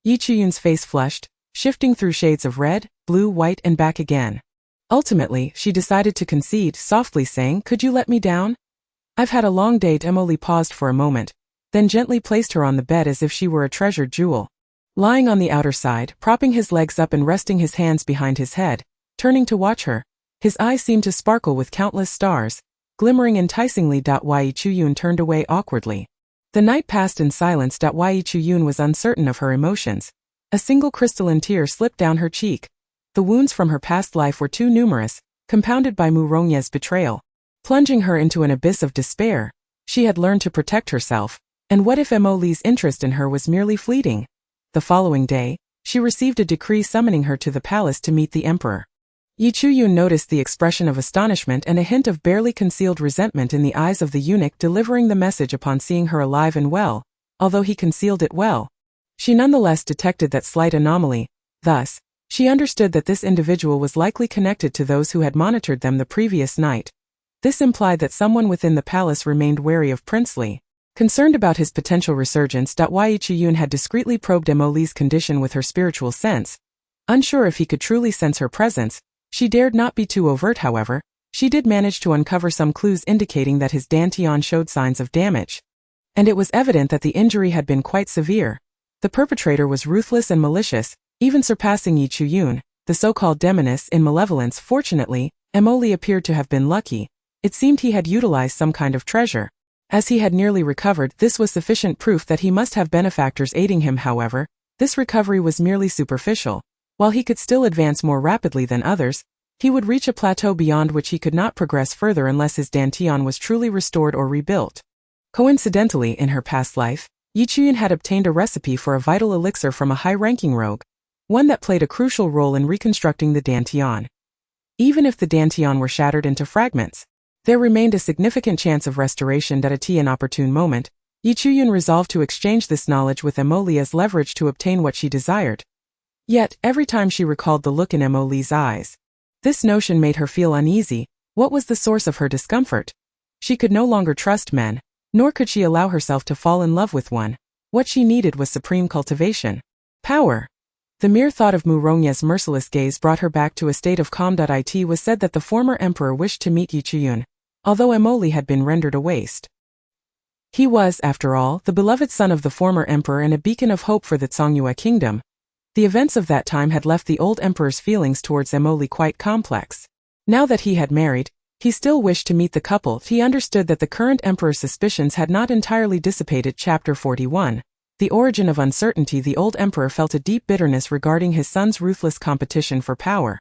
Yi Chuyun's face flushed, shifting through shades of red, blue, white, and back again. Ultimately, she decided to concede, softly saying, "Could you let me down? I've had a long day." Emoli paused for a moment, then gently placed her on the bed as if she were a treasured jewel. Lying on the outer side, propping his legs up and resting his hands behind his head, turning to watch her, his eyes seemed to sparkle with countless stars, glimmering enticingly. Yi Chuyun turned away awkwardly. The night passed in silence. Yi Chuyun was uncertain of her emotions. A single crystalline tear slipped down her cheek. The wounds from her past life were too numerous, compounded by Mu Rongya's betrayal, plunging her into an abyss of despair. She had learned to protect herself, and what if Emoli's interest in her was merely fleeting? The following day, she received a decree summoning her to the palace to meet the emperor. Yi Chuyun noticed the expression of astonishment and a hint of barely concealed resentment in the eyes of the eunuch delivering the message upon seeing her alive and well. Although he concealed it well, she nonetheless detected that slight anomaly. Thus, she understood that this individual was likely connected to those who had monitored them the previous night. This implied that someone within the palace remained wary of Prince Li. Concerned about his potential resurgence, Yi Chuyun had discreetly probed Emoli's condition with her spiritual sense. Unsure if he could truly sense her presence, she dared not be too overt. However, she did manage to uncover some clues indicating that his dantian showed signs of damage. And it was evident that the injury had been quite severe. The perpetrator was ruthless and malicious, even surpassing Yi Chuyun, the so-called Demoness, in malevolence. Fortunately, Emoli appeared to have been lucky. It seemed he had utilized some kind of treasure. As he had nearly recovered, this was sufficient proof that he must have benefactors aiding him. However, this recovery was merely superficial. While he could still advance more rapidly than others, he would reach a plateau beyond which he could not progress further unless his dantian was truly restored or rebuilt. Coincidentally, in her past life, Yi Chuyun had obtained a recipe for a vital elixir from a high-ranking rogue, one that played a crucial role in reconstructing the dantian. Even if the dantian were shattered into fragments, there remained a significant chance of restoration. At an opportune moment, Yi Chuyun resolved to exchange this knowledge with Emoli as leverage to obtain what she desired. Yet, every time she recalled the look in Emoli's eyes, this notion made her feel uneasy. What was the source of her discomfort? She could no longer trust men, nor could she allow herself to fall in love with one. What she needed was supreme cultivation. Power. The mere thought of Mu Rongye's merciless gaze brought her back to a state of calm. It was said that the former emperor wished to meet Yi Chuyun, although Emoli had been rendered a waste. He was, after all, the beloved son of the former emperor and a beacon of hope for the Songyue kingdom. The events of that time had left the old emperor's feelings towards Emoli quite complex. Now that he had married, he still wished to meet the couple. He understood that the current emperor's suspicions had not entirely dissipated. Chapter 41. The origin of uncertainty. The old emperor felt a deep bitterness regarding his son's ruthless competition for power,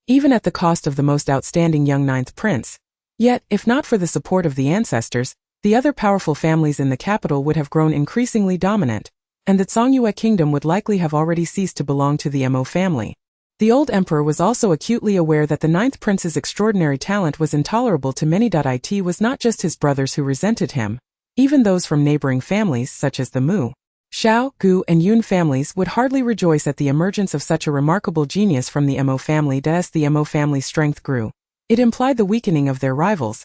even at the cost of the most outstanding young ninth prince. Yet, if not for the support of the ancestors, the other powerful families in the capital would have grown increasingly dominant, and the Songyue kingdom would likely have already ceased to belong to the Mo family. The old emperor was also acutely aware that the ninth prince's extraordinary talent was intolerable to many. It was not just his brothers who resented him. Even those from neighboring families such as the Mu, Xiao, Gu and Yun families would hardly rejoice at the emergence of such a remarkable genius from the Mo family. As the Mo family's strength grew, it implied the weakening of their rivals.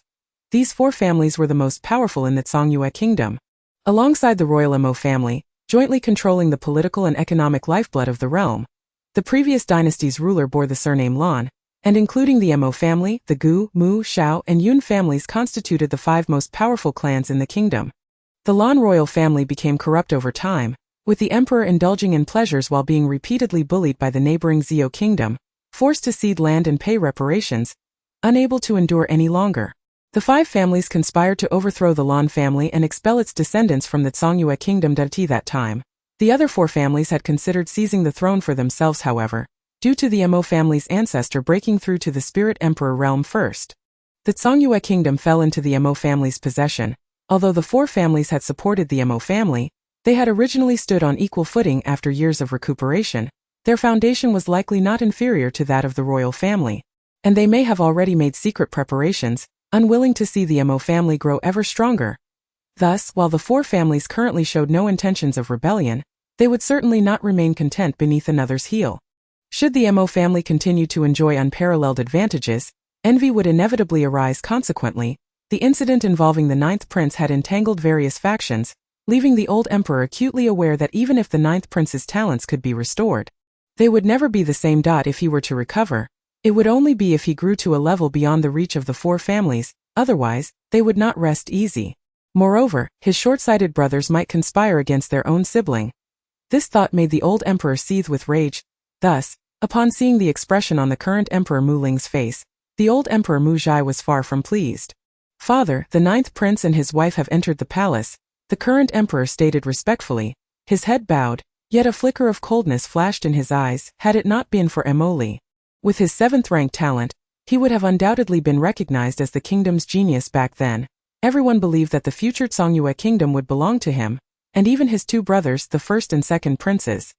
These four families were the most powerful in the Songyue kingdom. Alongside the royal Mo family, jointly controlling the political and economic lifeblood of the realm, the previous dynasty's ruler bore the surname Lan, and including the Mo family, the Gu, Mu, Xiao, and Yun families constituted the five most powerful clans in the kingdom. The Lan royal family became corrupt over time, with the emperor indulging in pleasures while being repeatedly bullied by the neighboring Zhou kingdom, forced to cede land and pay reparations, unable to endure any longer. The five families conspired to overthrow the Lan family and expel its descendants from the Songyue kingdom. At that time, the other four families had considered seizing the throne for themselves. However, due to the Mo family's ancestor breaking through to the spirit emperor realm first, the Songyue kingdom fell into the Mo family's possession. Although the four families had supported the Mo family, they had originally stood on equal footing. After years of recuperation, their foundation was likely not inferior to that of the royal family, and they may have already made secret preparations, unwilling to see the Mo family grow ever stronger. Thus, while the four families currently showed no intentions of rebellion, they would certainly not remain content beneath another's heel. Should the Mo family continue to enjoy unparalleled advantages, envy would inevitably arise. Consequently, the incident involving the ninth prince had entangled various factions, leaving the old emperor acutely aware that even if the ninth prince's talents could be restored, they would never be the same. If he were to recover, it would only be if he grew to a level beyond the reach of the four families. Otherwise, they would not rest easy. Moreover, his short-sighted brothers might conspire against their own sibling. This thought made the old emperor seethe with rage. Thus, upon seeing the expression on the current emperor Mu Ling's face, the old emperor Mu Zhai was far from pleased. "Father, the ninth prince and his wife have entered the palace," the current emperor stated respectfully, his head bowed, yet a flicker of coldness flashed in his eyes. Had it not been for Emoli, with his seventh-rank talent, he would have undoubtedly been recognized as the kingdom's genius back then. Everyone believed that the future Songyue kingdom would belong to him, and even his two brothers, the first and second princes,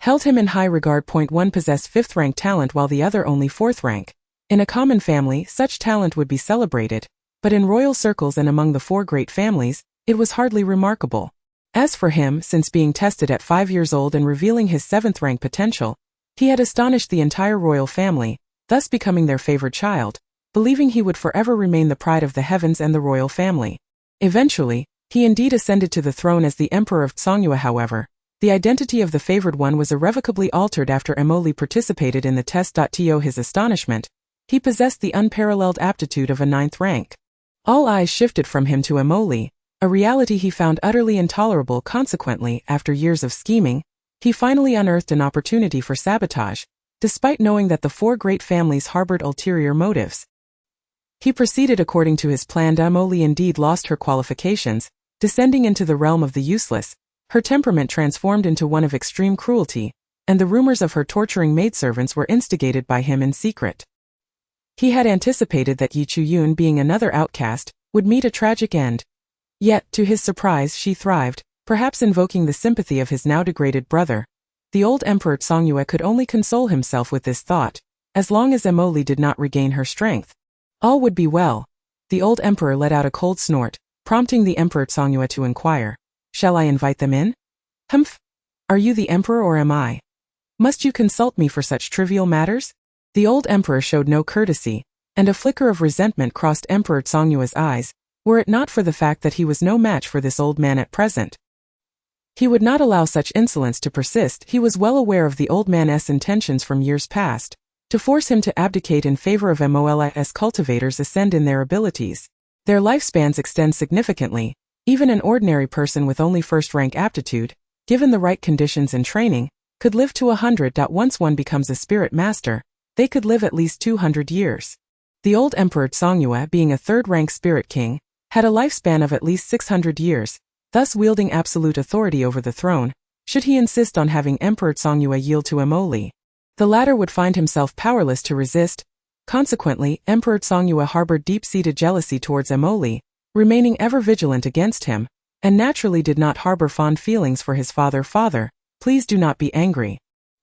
held him in high regard. One possessed fifth-rank talent while the other only fourth rank. In a common family, such talent would be celebrated, but in royal circles and among the four great families, it was hardly remarkable. As for him, since being tested at 5 years old and revealing his seventh-rank potential, he had astonished the entire royal family, thus becoming their favored child, believing he would forever remain the pride of the heavens and the royal family. Eventually, he indeed ascended to the throne as the emperor of Songyue. However, the identity of the favored one was irrevocably altered after Emoli participated in the test. To his astonishment, he possessed the unparalleled aptitude of a ninth rank. All eyes shifted from him to Emoli, a reality he found utterly intolerable. Consequently, after years of scheming, He finally unearthed an opportunity for sabotage, despite knowing that the four great families harbored ulterior motives. He proceeded according to his plan. Emily indeed lost her qualifications, descending into the realm of the useless, her temperament transformed into one of extreme cruelty, and the rumors of her torturing maidservants were instigated by him in secret. He had anticipated that Yi Chu-yun, being another outcast, would meet a tragic end. Yet, to his surprise, she thrived, perhaps invoking the sympathy of his now degraded brother. The old Emperor Songyue could only console himself with this thought. As long as Emily did not regain her strength, all would be well. The old emperor let out a cold snort, prompting the Emperor Songyue to inquire, "Shall I invite them in?" "Humph! Are you the emperor or am I? Must you consult me for such trivial matters?" The old emperor showed no courtesy, and a flicker of resentment crossed Emperor Songyue's eyes, were it not for the fact that he was no match for this old man at present. He would not allow such insolence to persist. He was well aware of the old man's intentions from years past, to force him to abdicate in favor of MOLS cultivators ascend in their abilities. Their lifespans extend significantly. Even an ordinary person with only first-rank aptitude, given the right conditions and training, could live to 100. Once one becomes a spirit master, they could live at least 200 years. The old Emperor Songyue, being a third-rank spirit king, had a lifespan of at least 600 years, thus wielding absolute authority over the throne, should he insist on having Emperor Songyue yield to Emoli. The latter would find himself powerless to resist. Consequently, Emperor Songyue harbored deep-seated jealousy towards Emoli, remaining ever vigilant against him, and naturally did not harbor fond feelings for his father. "Father, please do not be angry.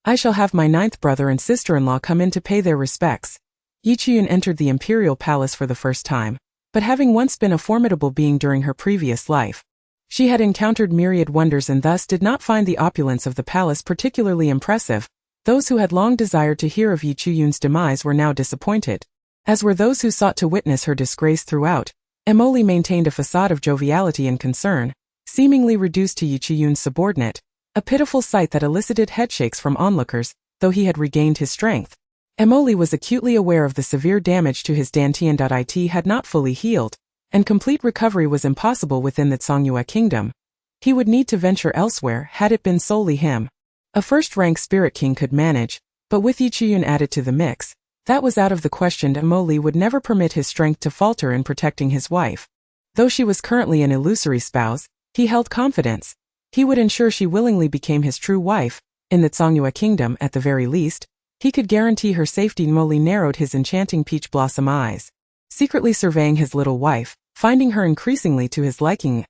I shall have my 9th brother and sister-in-law come in to pay their respects." Yi Chu-yun entered the imperial palace for the first time, but having once been a formidable being during her previous life, she had encountered myriad wonders and thus did not find the opulence of the palace particularly impressive. Those who had long desired to hear of Yi Chu-yun's demise were now disappointed, as were those who sought to witness her disgrace throughout. Emoli maintained a facade of joviality and concern, seemingly reduced to Yi Chu-yun's subordinate, a pitiful sight that elicited headshakes from onlookers, though he had regained his strength. Emoli was acutely aware of the severe damage to his dantian. It had not fully healed, and complete recovery was impossible within the Songyue kingdom. He would need to venture elsewhere had it been solely him. A first-rank spirit king could manage, but with Yi Chu-yun added to the mix, that was out of the question. Emoli would never permit his strength to falter in protecting his wife. Though she was currently an illusory spouse, he held confidence. He would ensure she willingly became his true wife. In the Songyue kingdom, at the very least, he could guarantee her safety. Emoli narrowed his enchanting peach blossom eyes, secretly surveying his little wife, finding her increasingly to his liking.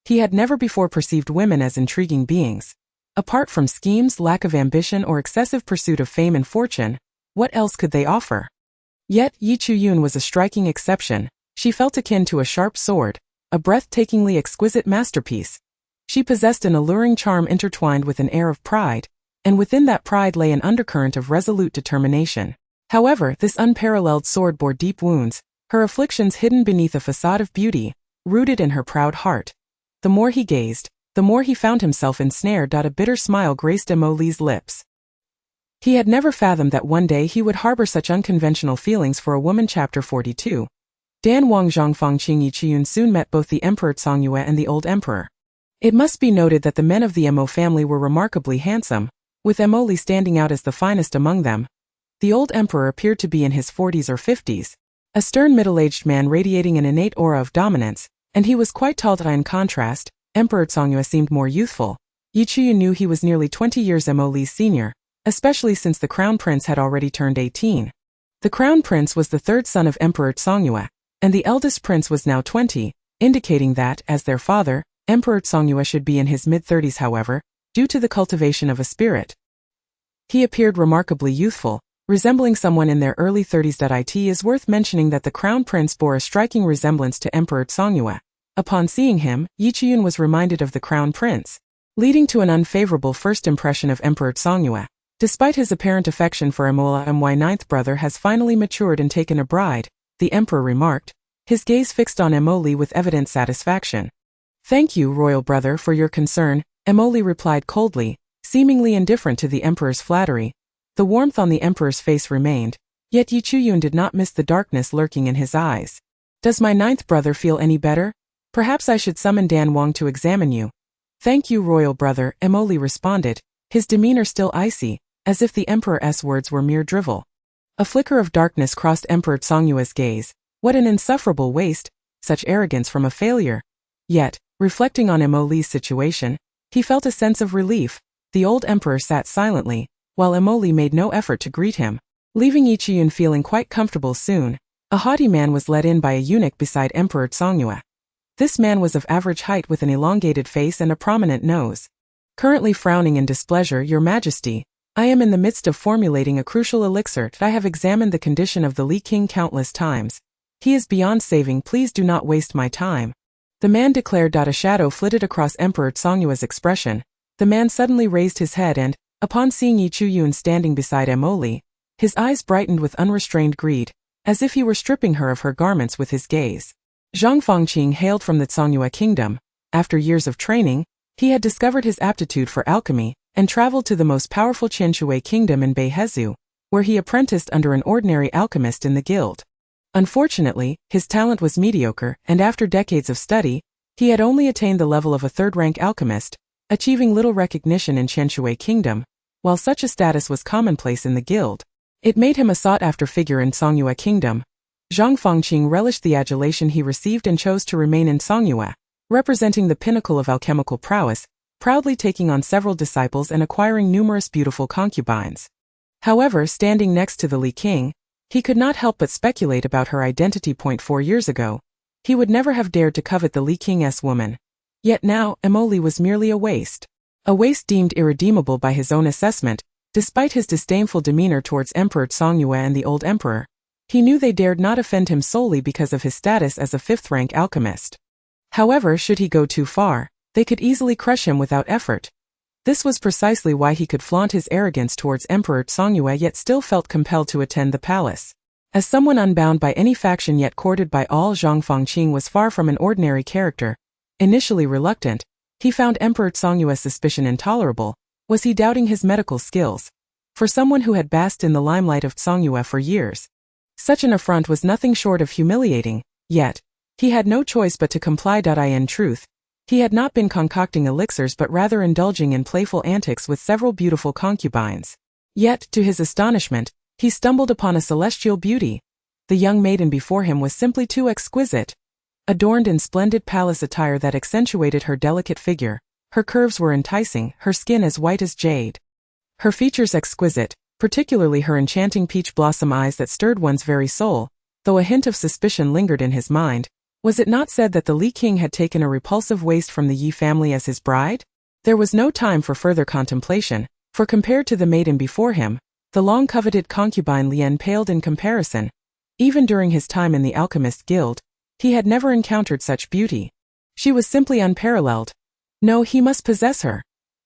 He had never before perceived women as intriguing beings. Apart from schemes, lack of ambition, or excessive pursuit of fame and fortune, what else could they offer? Yet, Yi Chu-yun was a striking exception. She felt akin to a sharp sword, a breathtakingly exquisite masterpiece. She possessed an alluring charm intertwined with an air of pride, and within that pride lay an undercurrent of resolute determination. However, this unparalleled sword bore deep wounds, her afflictions hidden beneath a facade of beauty, rooted in her proud heart. The more he gazed, the more he found himself ensnared. A bitter smile graced Emoli's lips. He had never fathomed that one day he would harbor such unconventional feelings for a woman. Chapter 42. Dan Wang Zhongfang Qing Yi Chu-yun soon met both the Emperor Songyue and the old emperor. It must be noted that the men of the Mo family were remarkably handsome, with Emoli standing out as the finest among them. The old emperor appeared to be in his 40s or 50s, a stern middle-aged man radiating an innate aura of dominance, and he was quite tall. In contrast, Emperor Songyue seemed more youthful. Yi Chu-yun knew he was nearly 20 years Emoli's senior, especially since the crown prince had already turned 18. The crown prince was the third son of Emperor Songyue, and the eldest prince was now 20, indicating that, as their father, Emperor Songyue should be in his mid-30s. However, due to the cultivation of a spirit, he appeared remarkably youthful, resembling someone in their early 30s. It is worth mentioning that the crown prince bore a striking resemblance to Emperor Songyue. Upon seeing him, Yi Chu-yun was reminded of the crown prince, leading to an unfavorable first impression of Emperor Songyue. Despite his apparent affection for Emola, my 9th brother has finally matured and taken a bride, the emperor remarked, his gaze fixed on Emoli with evident satisfaction. "Thank you, royal brother, for your concern," Emoli replied coldly, seemingly indifferent to the emperor's flattery. The warmth on the emperor's face remained, yet Yi Chu-yun did not miss the darkness lurking in his eyes. "Does my 9th brother feel any better? Perhaps I should summon Dan Wang to examine you." "Thank you, royal brother," Emoli responded, his demeanor still icy, as if the emperor's words were mere drivel. A flicker of darkness crossed Emperor Songyue's gaze. What an insufferable waste, such arrogance from a failure. Yet, reflecting on Emoli's situation, he felt a sense of relief. The old emperor sat silently, while Emoli made no effort to greet him, leaving Yichiyun feeling quite comfortable soon. A haughty man was led in by a eunuch beside Emperor Songyue. This man was of average height with an elongated face and a prominent nose. Currently frowning in displeasure, Your Majesty, I am in the midst of formulating a crucial elixir. I have examined the condition of the Li King countless times. He is beyond saving. Please do not waste my time. The man declared. A shadow flitted across Emperor Songyue's expression. The man suddenly raised his head and, upon seeing Yichiyun standing beside Emoli, his eyes brightened with unrestrained greed, as if he were stripping her of her garments with his gaze. Zhang Fangqing hailed from the Songyue kingdom. After years of training, he had discovered his aptitude for alchemy, and traveled to the most powerful Qianshui kingdom in Beihezu, where he apprenticed under an ordinary alchemist in the guild. Unfortunately, his talent was mediocre, and after decades of study, he had only attained the level of a third-rank alchemist, achieving little recognition in Qianshui kingdom. While such a status was commonplace in the guild, it made him a sought-after figure in Songyue kingdom. Zhang Fangqing relished the adulation he received and chose to remain in Songyue, representing the pinnacle of alchemical prowess, proudly taking on several disciples and acquiring numerous beautiful concubines. However, standing next to the Li King, he could not help but speculate about her identity. 4 years ago, he would never have dared to covet the Li King's woman. Yet now, Emoli was merely a waste. A waste deemed irredeemable by his own assessment, despite his disdainful demeanor towards Emperor Songyue and the old emperor. He knew they dared not offend him solely because of his status as a fifth-rank alchemist. However, should he go too far, they could easily crush him without effort. This was precisely why he could flaunt his arrogance towards Emperor Songyue yet still felt compelled to attend the palace. As someone unbound by any faction yet courted by all, Zhang Fangqing was far from an ordinary character. Initially reluctant, he found Emperor Songyue's suspicion intolerable. Was he doubting his medical skills? For someone who had basked in the limelight of Songyue for years, such an affront was nothing short of humiliating. Yet, he had no choice but to comply. In truth, he had not been concocting elixirs but rather indulging in playful antics with several beautiful concubines. Yet, to his astonishment, he stumbled upon a celestial beauty. The young maiden before him was simply too exquisite. Adorned in splendid palace attire that accentuated her delicate figure, her curves were enticing, her skin as white as jade. Her features exquisite, particularly her enchanting peach blossom eyes that stirred one's very soul, though a hint of suspicion lingered in his mind. Was it not said that the Li King had taken a repulsive waste from the Yi family as his bride? There was no time for further contemplation, for compared to the maiden before him, the long-coveted concubine Lian paled in comparison. Even during his time in the Alchemist Guild, he had never encountered such beauty. She was simply unparalleled. No, he must possess her.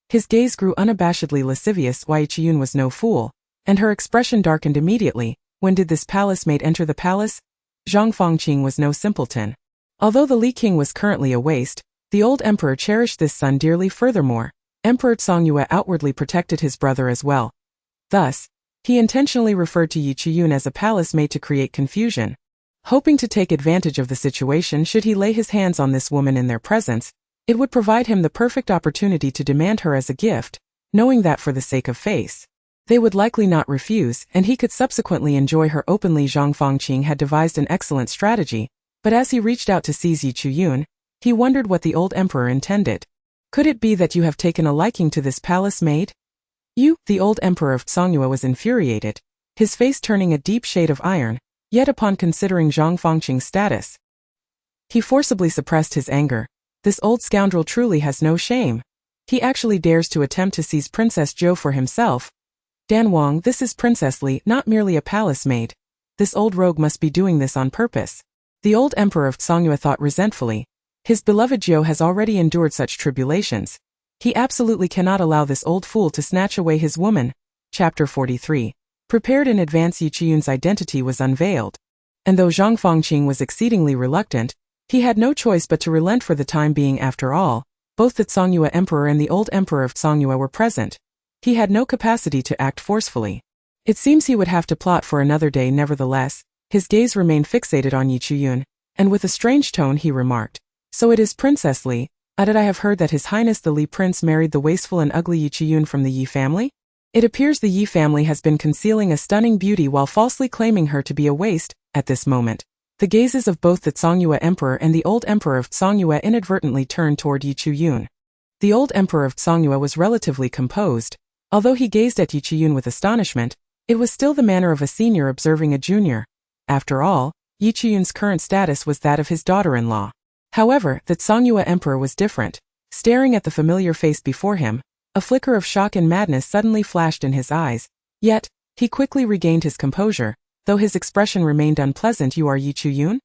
His gaze grew unabashedly lascivious. Yichiyun was no fool, and her expression darkened immediately. When did this palace maid enter the palace? Zhang Fangqing was no simpleton. Although the Li King was currently a waste, the old emperor cherished this son dearly. Furthermore, Emperor Songyue outwardly protected his brother as well. Thus, he intentionally referred to Yichiyun as a palace maid to create confusion. Hoping to take advantage of the situation should he lay his hands on this woman in their presence, it would provide him the perfect opportunity to demand her as a gift, knowing that for the sake of face, they would likely not refuse, and he could subsequently enjoy her openly. Zhang Fangqing had devised an excellent strategy, but as he reached out to seize Yichiyun, he wondered what the old emperor intended. Could it be that you have taken a liking to this palace maid? You, the old emperor of Songyue was infuriated, his face turning a deep shade of iron, yet upon considering Zhang Fangqing's status, he forcibly suppressed his anger. This old scoundrel truly has no shame. He actually dares to attempt to seize Princess Zhou for himself. Dan Wang, this is Princess Li, not merely a palace maid. This old rogue must be doing this on purpose. The old emperor of Songyue thought resentfully. His beloved Zhou has already endured such tribulations. He absolutely cannot allow this old fool to snatch away his woman. Chapter 43. Prepared in advance, Yichiyun's identity was unveiled. And though Zhang Fangqing was exceedingly reluctant, he had no choice but to relent for the time being. After all, both the Songyue emperor and the old emperor of Songyue were present. He had no capacity to act forcefully. It seems he would have to plot for another day. Nevertheless, his gaze remained fixated on Yichiyun, and with a strange tone he remarked, "So it is Princess Li, Did I have heard that His Highness the Li Prince married the wasteful and ugly Yi Chiyun from the Yi family? It appears the Yi family has been concealing a stunning beauty while falsely claiming her to be a waste. At this moment, the gazes of both the Songyue Emperor and the old Emperor of Songyue inadvertently turned toward Yi Chiyun. The old Emperor of Songyue was relatively composed. Although he gazed at Yi Chiyun with astonishment, it was still the manner of a senior observing a junior. After all, Yi Chiyun's current status was that of his daughter-in-law. However, the Songyue Emperor was different. Staring at the familiar face before him, a flicker of shock and madness suddenly flashed in his eyes. Yet, he quickly regained his composure, though his expression remained unpleasant. You are Yi Chiyun?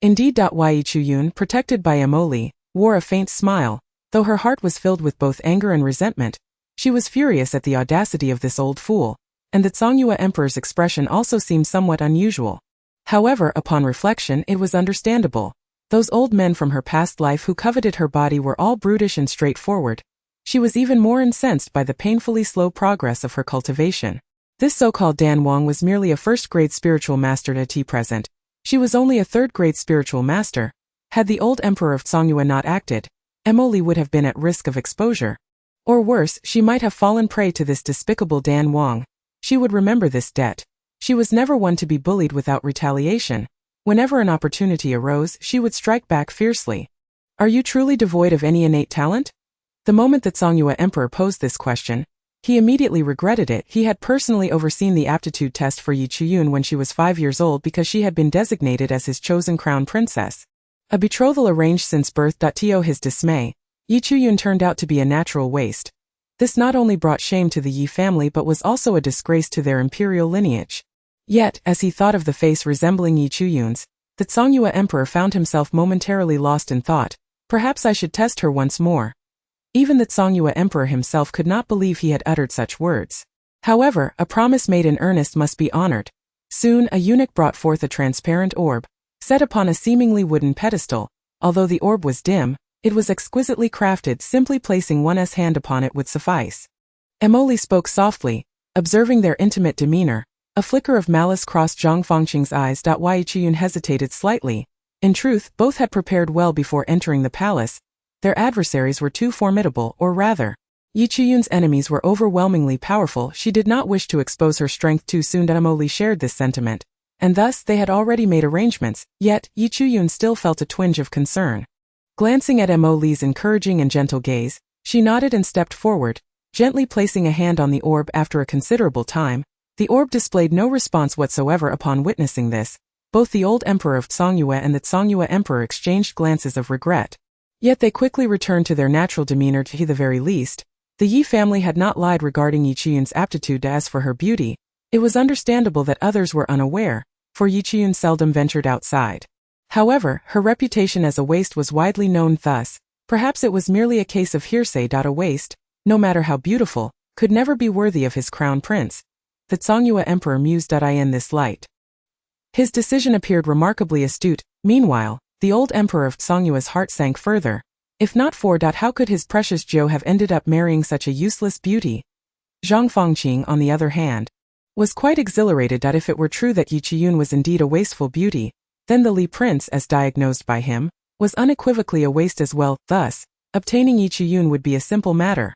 Indeed. Yi Chiyun, protected by Emoli, wore a faint smile, though her heart was filled with both anger and resentment. She was furious at the audacity of this old fool, and the Songyue Emperor's expression also seemed somewhat unusual. However, upon reflection, it was understandable. Those old men from her past life who coveted her body were all brutish and straightforward. She was even more incensed by the painfully slow progress of her cultivation. This so-called Dan Wang was merely a first-grade spiritual master at present. She was only a third-grade spiritual master. Had the old Emperor of Songyue not acted, Emoli would have been at risk of exposure. Or worse, she might have fallen prey to this despicable Dan Wang. She would remember this debt. She was never one to be bullied without retaliation. Whenever an opportunity arose, she would strike back fiercely. Are you truly devoid of any innate talent? The moment that Songyue Emperor posed this question, he immediately regretted it. He had personally overseen the aptitude test for Yi Chiyun when she was 5 years old because she had been designated as his chosen crown princess. A betrothal arranged since birth. To his dismay, Yi Chiyun turned out to be a natural waste. This not only brought shame to the Yi family but was also a disgrace to their imperial lineage. Yet, as he thought of the face resembling Yi Chiyun's, the Songyue Emperor found himself momentarily lost in thought. Perhaps I should test her once more. Even the Songyue Emperor himself could not believe he had uttered such words. However, a promise made in earnest must be honored. Soon a eunuch brought forth a transparent orb, set upon a seemingly wooden pedestal. Although the orb was dim, it was exquisitely crafted. Simply placing one's hand upon it would suffice. Emoli spoke softly, observing their intimate demeanor. A flicker of malice crossed Zhang Fangqing's eyes. Yi Chiyun hesitated slightly. In truth, both had prepared well before entering the palace. Their adversaries were too formidable, or rather, Yi Chiyun's enemies were overwhelmingly powerful. She did not wish to expose her strength too soon. Emoli shared this sentiment, and thus they had already made arrangements. Yet, Yi Chiyun still felt a twinge of concern. Glancing at Emoli's encouraging and gentle gaze, she nodded and stepped forward, gently placing a hand on the orb. After a considerable time, the orb displayed no response whatsoever. Upon witnessing this, both the old Emperor of Songyue and the Songyue Emperor exchanged glances of regret. Yet they quickly returned to their natural demeanor. To the very least, the Yi family had not lied regarding Yi Chiyun's aptitude. As for her beauty, it was understandable that others were unaware, for Yi Chiyun seldom ventured outside. However, her reputation as a waste was widely known. Thus, perhaps it was merely a case of hearsay. A waste, no matter how beautiful, could never be worthy of his crown prince. The Songyue Emperor mused. In this light, his decision appeared remarkably astute. Meanwhile, the old Emperor of Songyue's heart sank further. If not for how could his precious Zhou have ended up marrying such a useless beauty? Zhang Fangqing, on the other hand, was quite exhilarated. If it were true that Yi Chiyun was indeed a wasteful beauty, then the Li Prince, as diagnosed by him, was unequivocally a waste as well. Thus, obtaining Yi Chiyun would be a simple matter.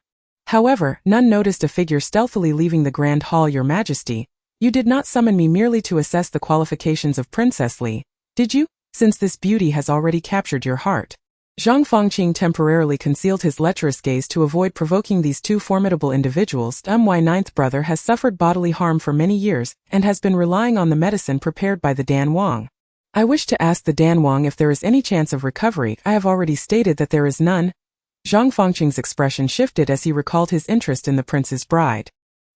However, none noticed a figure stealthily leaving the Grand Hall. Your Majesty, you did not summon me merely to assess the qualifications of Princess Li, did you? Since this beauty has already captured your heart. Zhang Fangqing temporarily concealed his lecherous gaze to avoid provoking these two formidable individuals. My ninth brother has suffered bodily harm for many years and has been relying on the medicine prepared by the Dan Wang. I wish to ask the Dan Wang if there is any chance of recovery. I have already stated that there is none. Zhang Fangqing's expression shifted as he recalled his interest in the prince's bride,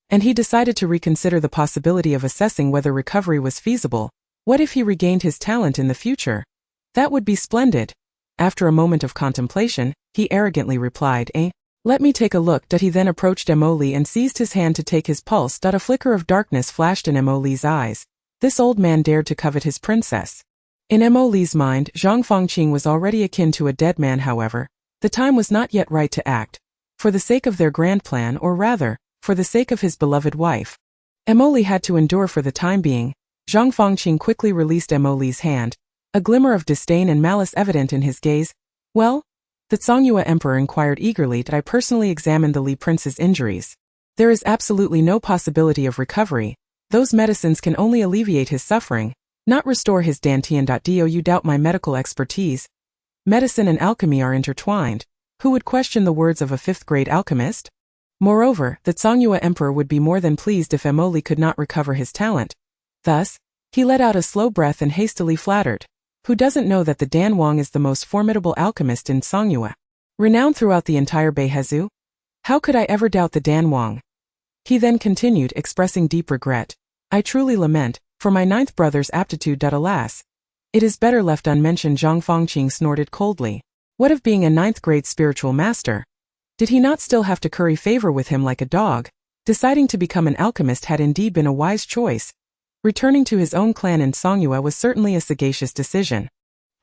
and he decided to reconsider the possibility of assessing whether recovery was feasible. What if he regained his talent in the future? That would be splendid. After a moment of contemplation, he arrogantly replied, Let me take a look. He then approached Emoli and seized his hand to take his pulse. A flicker of darkness flashed in Emoli's eyes. This old man dared to covet his princess. In Emoli's mind, Zhang Fangqing was already akin to a dead man. However, the time was not yet right to act. For the sake of their grand plan, or rather, for the sake of his beloved wife, Emoli had to endure for the time being. Zhang Fangqing quickly released Emoli's hand, a glimmer of disdain and malice evident in his gaze. Well, The Songyue Emperor inquired eagerly. Did I personally examine the Li Prince's injuries? There is absolutely no possibility of recovery. Those medicines can only alleviate his suffering, not restore his dantian. Do you doubt my medical expertise? Medicine and alchemy are intertwined. Who would question the words of a fifth-grade alchemist? Moreover, the Songyue Emperor would be more than pleased if Emoli could not recover his talent. Thus, he let out a slow breath and hastily flattered. Who doesn't know that the Dan Wang is the most formidable alchemist in Songyue, renowned throughout the entire Beihezu? How could I ever doubt the Dan Wang? He then continued, expressing deep regret. I truly lament, for my ninth brother's aptitude. Alas, it is better left unmentioned. Zhang Fangqing snorted coldly. What of being a ninth-grade spiritual master? Did he not still have to curry favor with him like a dog? Deciding to become an alchemist had indeed been a wise choice. Returning to his own clan in Songyue was certainly a sagacious decision.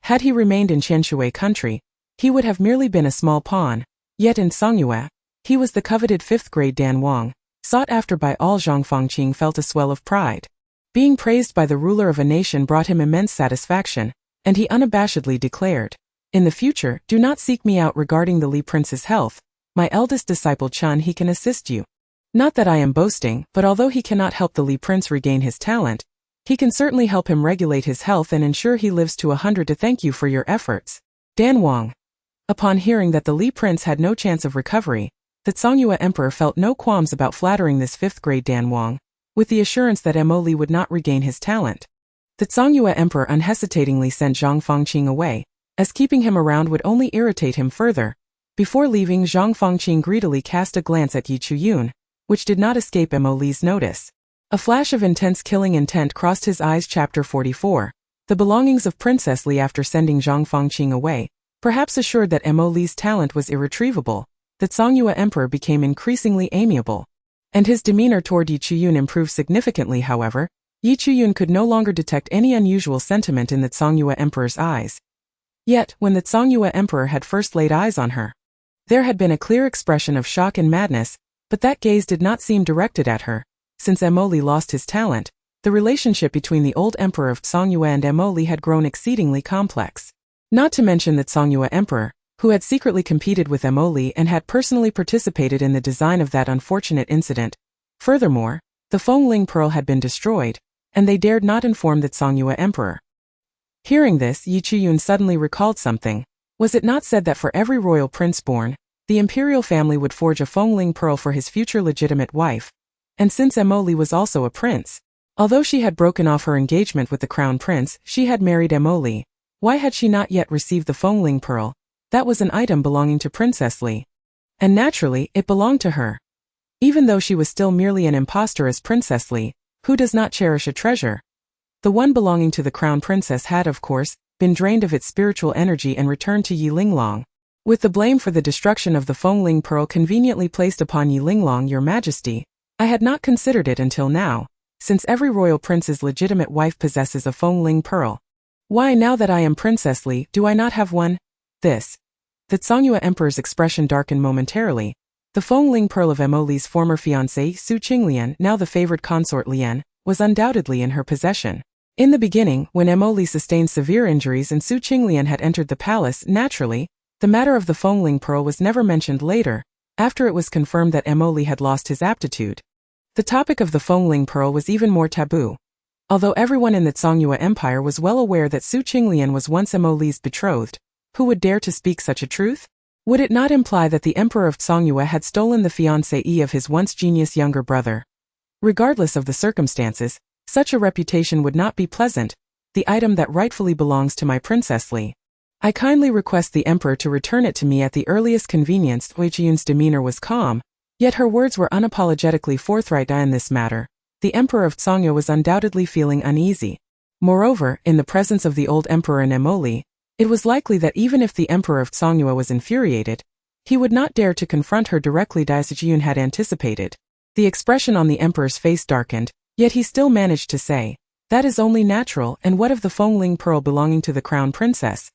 Had he remained in Qianshui country, he would have merely been a small pawn. Yet in Songyue, he was the coveted fifth-grade Dan Wang, sought after by all. Zhang Fangqing felt a swell of pride. Being praised by the ruler of a nation brought him immense satisfaction, and he unabashedly declared, in the future, do not seek me out regarding the Li Prince's health. My eldest disciple Chun he can assist you. Not that I am boasting, but although he cannot help the Li Prince regain his talent, he can certainly help him regulate his health and ensure he lives to 100. To thank you for your efforts, Dan Wang. Upon hearing that the Li Prince had no chance of recovery, the Songyue Emperor felt no qualms about flattering this fifth-grade Dan Wang, with the assurance that Emoli would not regain his talent. The Songyue Emperor unhesitatingly sent Zhang Fangqing away, as keeping him around would only irritate him further. Before leaving, Zhang Fangqing greedily cast a glance at Yi Chuyun, which did not escape Emoli's notice. A flash of intense killing intent crossed his eyes. Chapter 44. The belongings of Princess Li. After sending Zhang Fangqing away, perhaps assured that Emoli's talent was irretrievable, the Songyue Emperor became increasingly amiable, and his demeanor toward Yi Chuyun improved significantly. However, Yi Chuyun could no longer detect any unusual sentiment in the Songyue Emperor's eyes. Yet, when the Songyue Emperor had first laid eyes on her, there had been a clear expression of shock and madness, but that gaze did not seem directed at her. Since Emoli lost his talent, the relationship between the old emperor of Songyue and Emoli had grown exceedingly complex. Not to mention the Songyue Emperor, who had secretly competed with Emoli and had personally participated in the design of that unfortunate incident. Furthermore, the Fengling Pearl had been destroyed, and they dared not inform the Songyue Emperor. Hearing this, Yi Chuyun suddenly recalled something. Was it not said that for every royal prince born, the imperial family would forge a Fengling Pearl for his future legitimate wife? And since Emoli was also a prince, although she had broken off her engagement with the crown prince, she had married Emoli. Why had she not yet received the Fengling Pearl? That was an item belonging to Princess Li. And naturally, it belonged to her. Even though she was still merely an impostor as Princess Li, who does not cherish a treasure? The one belonging to the crown princess had, of course, been drained of its spiritual energy and returned to Yi Linglong. With the blame for the destruction of the Fengling Pearl conveniently placed upon Yi Linglong, Your Majesty, I had not considered it until now, since every royal prince's legitimate wife possesses a Fengling Pearl. Why, now that I am Princess Li, do I not have one? The Songyue Emperor's expression darkened momentarily. The Fengling Pearl of Emoli's former fiancé, Su Qinglian, now the favored consort Lian, was undoubtedly in her possession. In the beginning, when Emoli sustained severe injuries and Su Qinglian had entered the palace, naturally, the matter of the Fengling Pearl was never mentioned. Later, after it was confirmed that Emoli had lost his aptitude, the topic of the Fengling Pearl was even more taboo. Although everyone in the Songyue Empire was well aware that Su Qinglian was once Emoli's betrothed, who would dare to speak such a truth? Would it not imply that the Emperor of Songyue had stolen the fiancée of his once genius younger brother? Regardless of the circumstances, such a reputation would not be pleasant. The item that rightfully belongs to my Princess Li. I kindly request the Emperor to return it to me at the earliest convenience. Hui Jiyun's demeanor was calm, yet her words were unapologetically forthright in this matter. The Emperor of Songyue was undoubtedly feeling uneasy. Moreover, in the presence of the old Emperor and Emoli, it was likely that even if the Emperor of Songyue was infuriated, he would not dare to confront her directly. Daisijun had anticipated. The expression on the Emperor's face darkened, yet he still managed to say, that is only natural. And what of the Fengling Pearl belonging to the crown princess?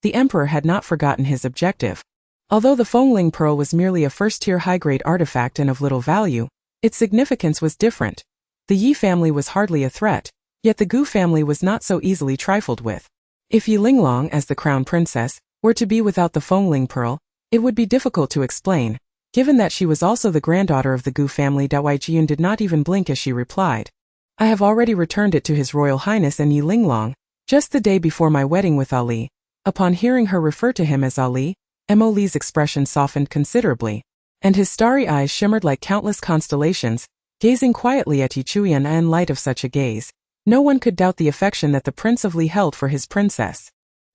The Emperor had not forgotten his objective. Although the Fengling Pearl was merely a first-tier high-grade artifact and of little value, its significance was different. The Yi family was hardly a threat, yet the Gu family was not so easily trifled with. If Yi Linglong, as the crown princess, were to be without the Fengling pearl, it would be difficult to explain, given that she was also the granddaughter of the Gu family. Wei Jiyun did not even blink as she replied. I have already returned it to His Royal Highness and Yi Linglong, just the day before my wedding with Ali. Upon hearing her refer to him as Ali, Mo Li's expression softened considerably, and his starry eyes shimmered like countless constellations, gazing quietly at Yi Chuyan. In light of such a gaze, no one could doubt the affection that the Prince of Li held for his princess.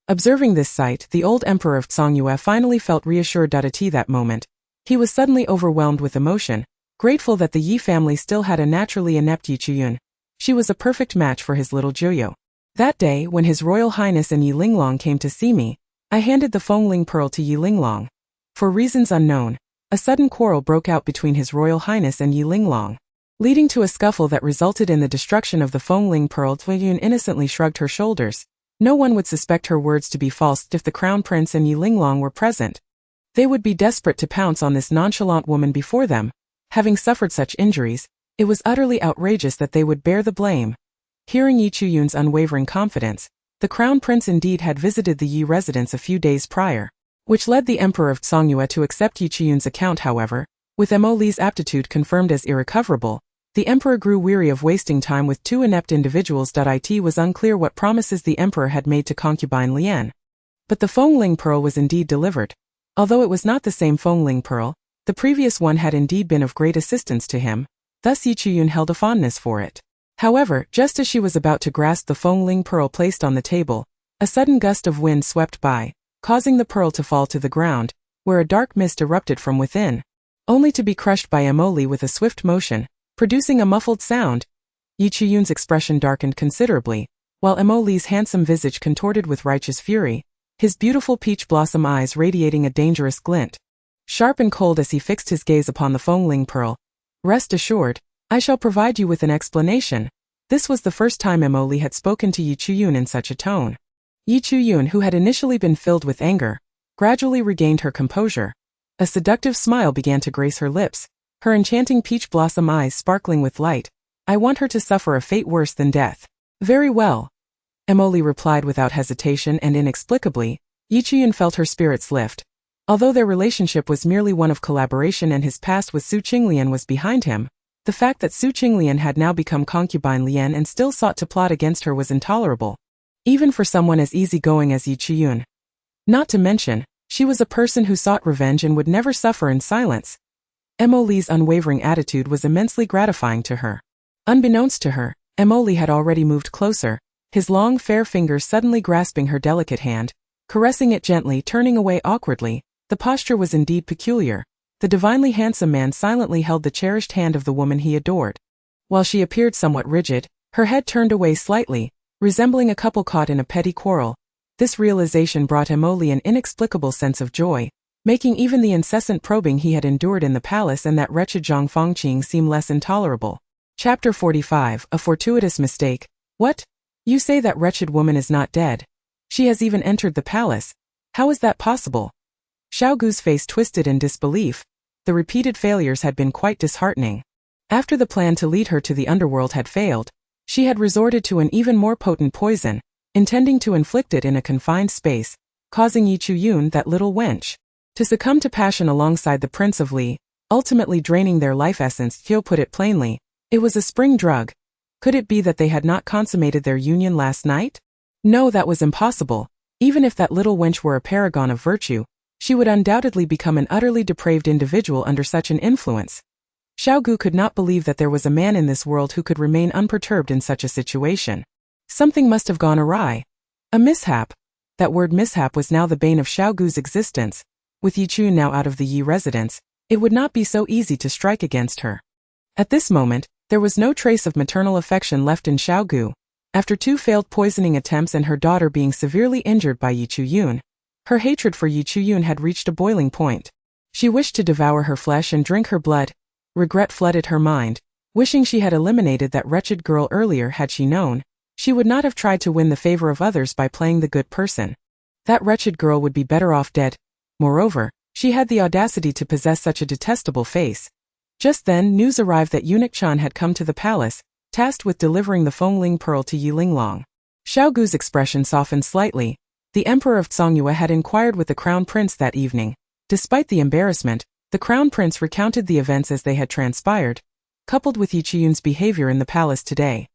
Observing this sight, the old Emperor of Songyue finally felt reassured. At that moment, he was suddenly overwhelmed with emotion, grateful that the Yi family still had a naturally inept Yi Chuyun. She was a perfect match for his little Juyo. That day, when His Royal Highness and Yi Linglong came to see me, I handed the Fengling pearl to Yi Linglong. For reasons unknown, a sudden quarrel broke out between His Royal Highness and Yi Linglong, leading to a scuffle that resulted in the destruction of the Fengling pearl. Yun innocently shrugged her shoulders. No one would suspect her words to be false if the Crown Prince and Yi Linglong were present. They would be desperate to pounce on this nonchalant woman before them. Having suffered such injuries, it was utterly outrageous that they would bear the blame. Hearing Yi Chuyun's unwavering confidence, the Crown Prince indeed had visited the Yi residence a few days prior, which led the Emperor of Songyue to accept Yi Chuyun's account. However, with Mo Li's aptitude confirmed as irrecoverable, the Emperor grew weary of wasting time with two inept individuals. It was unclear what promises the Emperor had made to concubine Lian. But the Fengling pearl was indeed delivered. Although it was not the same Fengling pearl, the previous one had indeed been of great assistance to him, thus Yi Chuyun held a fondness for it. However, just as she was about to grasp the Fengling pearl placed on the table, a sudden gust of wind swept by, causing the pearl to fall to the ground, where a dark mist erupted from within, only to be crushed by Mo Li with a swift motion, producing a muffled sound. Yi Chuyun's expression darkened considerably, while Mo Li's handsome visage contorted with righteous fury, his beautiful peach blossom eyes radiating a dangerous glint. Sharp and cold as he fixed his gaze upon the Fengling pearl. Rest assured, I shall provide you with an explanation. This was the first time Mo Li had spoken to Yi Chuyun in such a tone. Yi Chuyun, who had initially been filled with anger, gradually regained her composure. A seductive smile began to grace her lips, her enchanting peach blossom eyes sparkling with light. I want her to suffer a fate worse than death. Very well. Mo Li replied without hesitation, and inexplicably, Yi Chuyun felt her spirits lift. Although their relationship was merely one of collaboration and his past with Su Qinglian was behind him, the fact that Su Qinglian had now become concubine Lian and still sought to plot against her was intolerable, even for someone as easygoing as Yi Chuyun. Not to mention, she was a person who sought revenge and would never suffer in silence. Mo Li's unwavering attitude was immensely gratifying to her. Unbeknownst to her, Mo Li had already moved closer, his long fair fingers suddenly grasping her delicate hand, caressing it gently, turning away awkwardly. The posture was indeed peculiar. The divinely handsome man silently held the cherished hand of the woman he adored. While she appeared somewhat rigid, her head turned away slightly, resembling a couple caught in a petty quarrel. This realization brought Mo Li an inexplicable sense of joy, making even the incessant probing he had endured in the palace and that wretched Zhang Fengqing seem less intolerable. Chapter 45, A Fortuitous Mistake. What? You say that wretched woman is not dead? She has even entered the palace. How is that possible? Xiao Gu's face twisted in disbelief. The repeated failures had been quite disheartening. After the plan to lead her to the underworld had failed, she had resorted to an even more potent poison, intending to inflict it in a confined space, causing Yi Chuyun, that little wench, to succumb to passion alongside the Prince of Li, ultimately draining their life essence. Hyo put it plainly, it was a spring drug. Could it be that they had not consummated their union last night? No, that was impossible. Even if that little wench were a paragon of virtue, she would undoubtedly become an utterly depraved individual under such an influence. Xiao Gu could not believe that there was a man in this world who could remain unperturbed in such a situation. Something must have gone awry. A mishap. That word mishap was now the bane of Xiao Gu's existence. With Yi Chun now out of the Yi residence, it would not be so easy to strike against her. At this moment, there was no trace of maternal affection left in Xiao Gu. After 2 failed poisoning attempts and her daughter being severely injured by Yi Chuyun, her hatred for Yi Chuyun had reached a boiling point. She wished to devour her flesh and drink her blood. Regret flooded her mind, wishing she had eliminated that wretched girl earlier. Had she known, she would not have tried to win the favor of others by playing the good person. That wretched girl would be better off dead. Moreover, she had the audacity to possess such a detestable face. Just then, news arrived that Eunuch Chan had come to the palace, tasked with delivering the Fengling pearl to Yi Linglong. Xiao Gu's expression softened slightly. The Emperor of Songyue had inquired with the Crown Prince that evening. Despite the embarrassment, the Crown Prince recounted the events as they had transpired, coupled with Yi Chiyun's behavior in the palace today.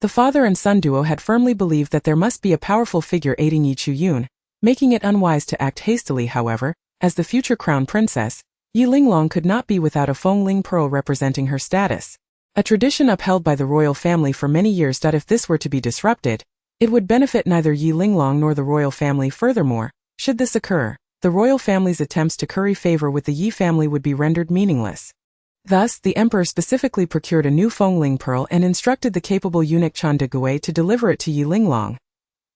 The father and son duo had firmly believed that there must be a powerful figure aiding Yi Chiyun, making it unwise to act hastily. However, as the future Crown Princess, Yi Linglong could not be without a Fengling pearl representing her status. A tradition upheld by the royal family for many years. If this were to be disrupted, it would benefit neither Yi Linglong nor the royal family. Furthermore, should this occur, the royal family's attempts to curry favor with the Yi family would be rendered meaningless. Thus, the emperor specifically procured a new Fengling pearl and instructed the capable eunuch Chan Degui to deliver it to Yi Linglong.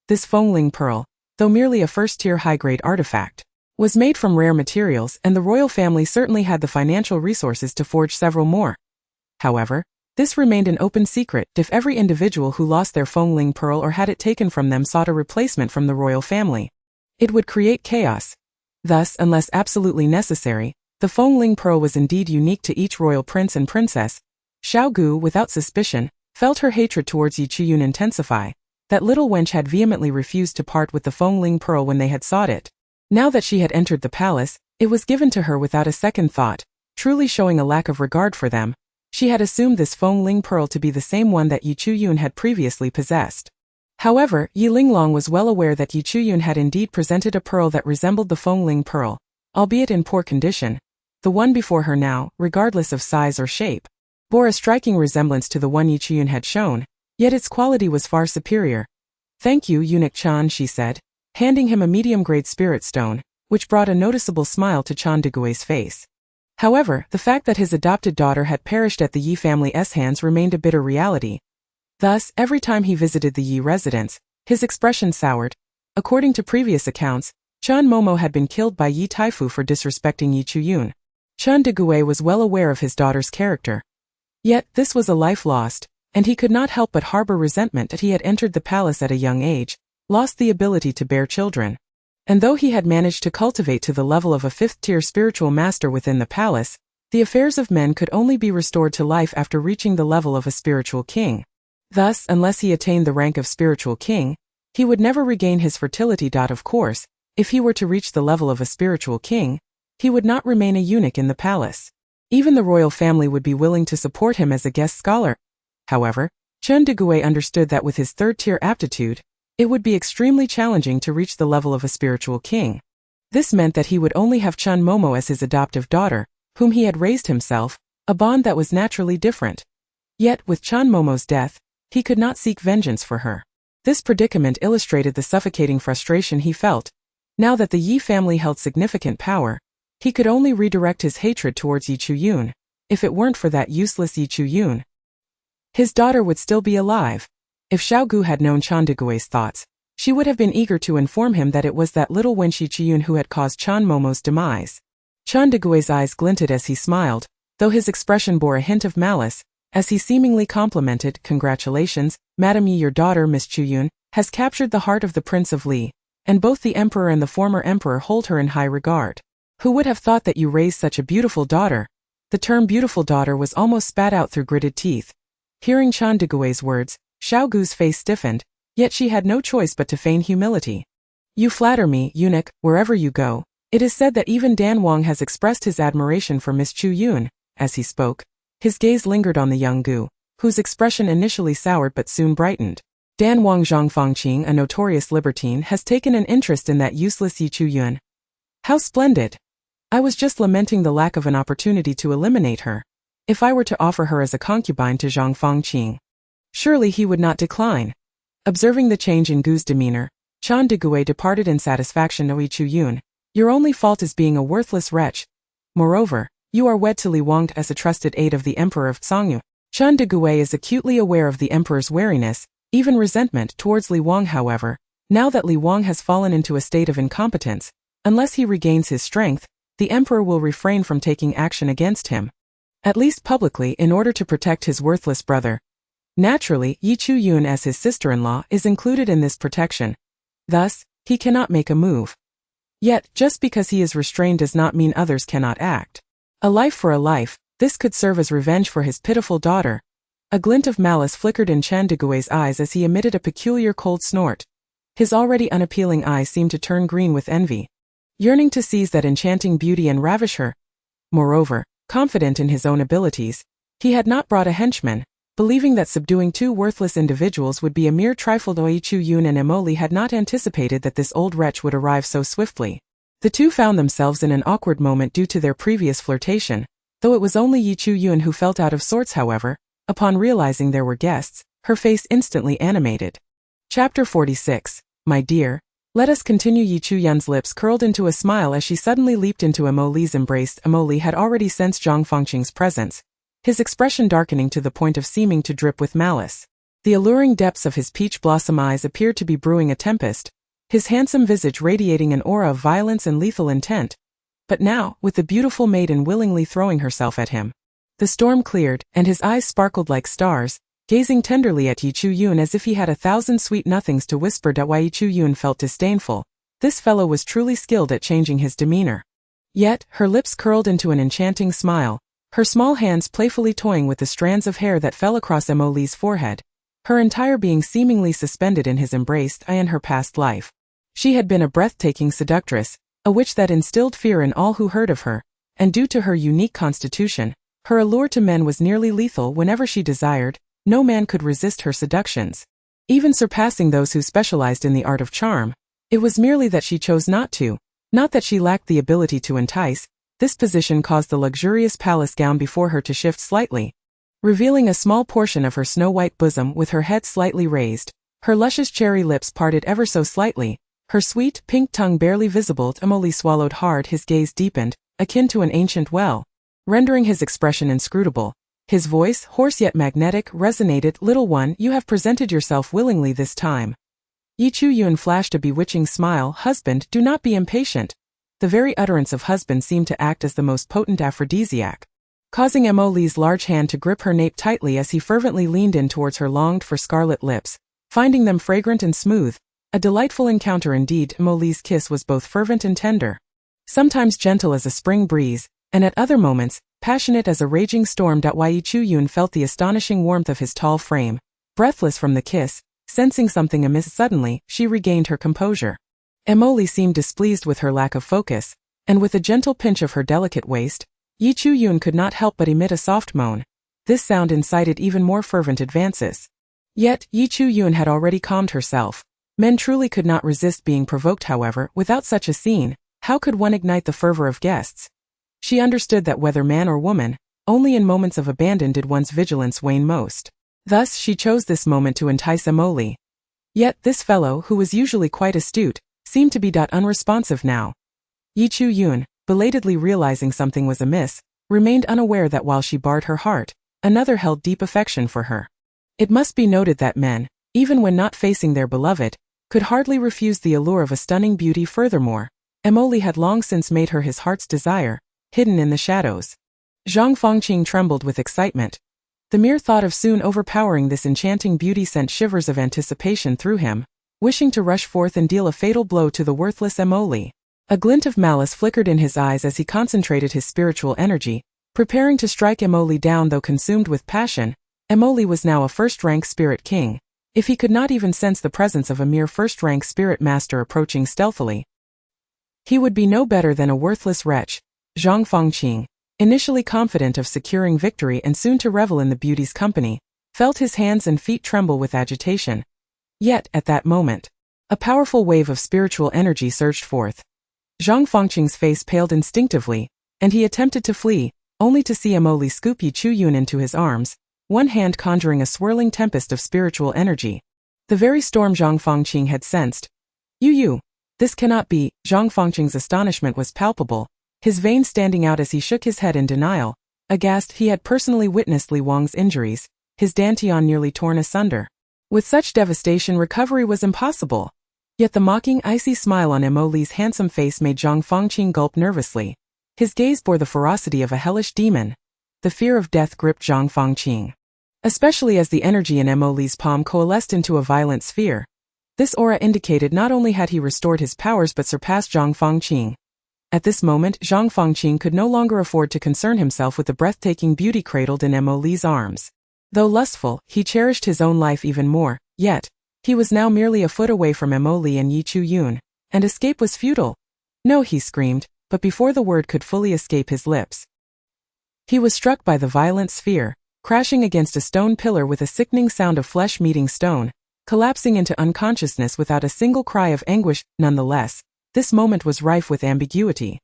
This Fengling pearl, though merely a first-tier high-grade artifact, was made from rare materials, and the royal family certainly had the financial resources to forge several more. However, this remained an open secret. If every individual who lost their Fengling pearl or had it taken from them sought a replacement from the royal family, it would create chaos. Thus, unless absolutely necessary, the Fengling pearl was indeed unique to each royal prince and princess. Xiao Gu, without suspicion, felt her hatred towards Yi Chiyun intensify. That little wench had vehemently refused to part with the Fengling pearl when they had sought it. Now that she had entered the palace, it was given to her without a second thought, truly showing a lack of regard for them. She had assumed this Fengling pearl to be the same one that Yi Chiyun had previously possessed. However, Yi Linglong was well aware that Yi Chiyun had indeed presented a pearl that resembled the Fengling pearl, albeit in poor condition. The one before her now, regardless of size or shape, bore a striking resemblance to the one Yi Chiyun had shown, yet its quality was far superior. "Thank you, Eunuch Chan," she said, handing him a medium-grade spirit stone, which brought a noticeable smile to Chan Degui's face. However, the fact that his adopted daughter had perished at the Yi family's hands remained a bitter reality. Thus, every time he visited the Yi residence, his expression soured. According to previous accounts, Chan Momo had been killed by Yi Taifu for disrespecting Yi Chiyun. Chan Degui was well aware of his daughter's character. Yet, this was a life lost, and he could not help but harbor resentment that he had entered the palace at a young age, lost the ability to bear children. And though he had managed to cultivate to the level of a fifth-tier spiritual master within the palace, the affairs of men could only be restored to life after reaching the level of a spiritual king. Thus, unless he attained the rank of spiritual king, he would never regain his fertility. Of course, if he were to reach the level of a spiritual king, he would not remain a eunuch in the palace. Even the royal family would be willing to support him as a guest scholar. However, Chan Degui understood that with his third-tier aptitude, it would be extremely challenging to reach the level of a spiritual king. This meant that he would only have Chan Momo as his adoptive daughter, whom he had raised himself, a bond that was naturally different. Yet, with Chan Momo's death, he could not seek vengeance for her. This predicament illustrated the suffocating frustration he felt. Now that the Yi family held significant power, he could only redirect his hatred towards Yi Chiyun. If it weren't for that useless Yi Chiyun, his daughter would still be alive. If Xiao Gu had known Chan Degui's thoughts, she would have been eager to inform him that it was that little wench Yi Chiyun who had caused Chan Momo's demise. Chan Degui's eyes glinted as he smiled, though his expression bore a hint of malice, as he seemingly complimented, "Congratulations, Madam Yi, your daughter, Miss Chiyun, has captured the heart of the Prince of Li, and both the Emperor and the former Emperor hold her in high regard. Who would have thought that you raised such a beautiful daughter?" The term beautiful daughter was almost spat out through gritted teeth. Hearing Chan Degui's words, Xiao Gu's face stiffened, yet she had no choice but to feign humility. "You flatter me, eunuch, wherever you go. It is said that even Dan Wang has expressed his admiration for Miss Chu Yun." As he spoke, his gaze lingered on the young Gu, whose expression initially soured but soon brightened. "Dan Wang Zhangfangqing, a notorious libertine, has taken an interest in that useless Yi Chu Yun. How splendid! I was just lamenting the lack of an opportunity to eliminate her. If I were to offer her as a concubine to Zhang Fangqing, surely he would not decline." Observing the change in Gu's demeanor, Chan Degui departed in satisfaction. "Yi Chu Yun, your only fault is being a worthless wretch. Moreover, you are wed to Li Wang as a trusted aide of the Emperor of Songyu." Chan Degui is acutely aware of the Emperor's wariness, even resentment towards Li Wang. However, now that Li Wang has fallen into a state of incompetence, unless he regains his strength, the Emperor will refrain from taking action against him, at least publicly, in order to protect his worthless brother. Naturally, Yi Chu Yun as his sister-in-law is included in this protection. Thus, he cannot make a move. Yet, just because he is restrained does not mean others cannot act. A life for a life, this could serve as revenge for his pitiful daughter. A glint of malice flickered in Chan Degui's eyes as he emitted a peculiar cold snort. His already unappealing eyes seemed to turn green with envy, yearning to seize that enchanting beauty and ravish her. Moreover, confident in his own abilities, he had not brought a henchman, believing that subduing two worthless individuals would be a mere trifle. Though Yi Chu-yun and Emily had not anticipated that this old wretch would arrive so swiftly. The two found themselves in an awkward moment due to their previous flirtation, though it was only Yi Chu-yun who felt out of sorts. However, upon realizing there were guests, her face instantly animated. Chapter 46. My dear, let us continue. Yi Chu-yun's lips curled into a smile as she suddenly leaped into Emily's embrace. Emily had already sensed Zhang Fengqing's presence, his expression darkening to the point of seeming to drip with malice. The alluring depths of his peach blossom eyes appeared to be brewing a tempest, his handsome visage radiating an aura of violence and lethal intent. But now, with the beautiful maiden willingly throwing herself at him, the storm cleared, and his eyes sparkled like stars, gazing tenderly at Yi Chu-yun as if he had 1,000 sweet nothings to whisper. Why Yi Chu-yun felt disdainful. This fellow was truly skilled at changing his demeanor. Yet, her lips curled into an enchanting smile, her small hands playfully toying with the strands of hair that fell across Emily's forehead, her entire being seemingly suspended in his embrace. In her past life, she had been a breathtaking seductress, a witch that instilled fear in all who heard of her, and due to her unique constitution, her allure to men was nearly lethal. Whenever she desired, no man could resist her seductions, even surpassing those who specialized in the art of charm. It was merely that she chose not to, not that she lacked the ability to entice. This position caused the luxurious palace gown before her to shift slightly, revealing a small portion of her snow-white bosom. With her head slightly raised, her luscious cherry lips parted ever so slightly, her sweet pink tongue barely visible. Emily swallowed hard. His gaze deepened, akin to an ancient well, rendering his expression inscrutable. His voice, hoarse yet magnetic, resonated. Little one, you have presented yourself willingly this time. Yi Chu-yun flashed a bewitching smile. Husband, do not be impatient. The very utterance of husband seemed to act as the most potent aphrodisiac, causing Emily's large hand to grip her nape tightly as he fervently leaned in towards her longed-for scarlet lips, finding them fragrant and smooth. A delightful encounter indeed. Emily's kiss was both fervent and tender, sometimes gentle as a spring breeze, and at other moments, passionate as a raging storm. Yi Chu-yun felt the astonishing warmth of his tall frame, breathless from the kiss, sensing something amiss. Suddenly, she regained her composure. Emily seemed displeased with her lack of focus, and with a gentle pinch of her delicate waist, Yi Chu-yun could not help but emit a soft moan. This sound incited even more fervent advances. Yet, Yi Chu-yun had already calmed herself. Men truly could not resist being provoked. However, without such a scene, how could one ignite the fervor of guests? She understood that whether man or woman, only in moments of abandon did one's vigilance wane most. Thus, she chose this moment to entice Emily. Yet, this fellow, who was usually quite astute, seemed to be unresponsive now. Yi Chu-yun, belatedly realizing something was amiss, remained unaware that while she barred her heart, another held deep affection for her. It must be noted that men, even when not facing their beloved, could hardly refuse the allure of a stunning beauty. Furthermore, Emily had long since made her his heart's desire, hidden in the shadows. Zhang Fengqing trembled with excitement. The mere thought of soon overpowering this enchanting beauty sent shivers of anticipation through him, wishing to rush forth and deal a fatal blow to the worthless Emily. A glint of malice flickered in his eyes as he concentrated his spiritual energy, preparing to strike Emily down. Though consumed with passion, Emily was now a first-rank spirit king. If he could not even sense the presence of a mere first-rank spirit master approaching stealthily, he would be no better than a worthless wretch. Zhang Fengqing, initially confident of securing victory and soon to revel in the beauty's company, felt his hands and feet tremble with agitation. Yet, at that moment, a powerful wave of spiritual energy surged forth. Zhang Fengqing's face paled instinctively, and he attempted to flee, only to see Emily scoop Yi Chu-yun into his arms, one hand conjuring a swirling tempest of spiritual energy. The very storm Zhang Fengqing had sensed. You, this cannot be. Zhang Fengqing's astonishment was palpable, his veins standing out as he shook his head in denial. Aghast, he had personally witnessed Li Wang's injuries, his dantian nearly torn asunder. With such devastation, recovery was impossible. Yet the mocking, icy smile on Emily's handsome face made Zhang Fengqing gulp nervously. His gaze bore the ferocity of a hellish demon. The fear of death gripped Zhang Fengqing, especially as the energy in Emily's palm coalesced into a violent sphere. This aura indicated not only had he restored his powers but surpassed Zhang Fengqing. At this moment, Zhang Fengqing could no longer afford to concern himself with the breathtaking beauty cradled in Emily's arms. Though lustful, he cherished his own life even more, yet, He was now merely a foot away from Emily and Yi Chu-yun, and escape was futile. No, he screamed, but before the word could fully escape his lips, he was struck by the violent sphere, crashing against a stone pillar with a sickening sound of flesh meeting stone, collapsing into unconsciousness without a single cry of anguish. Nonetheless, this moment was rife with ambiguity.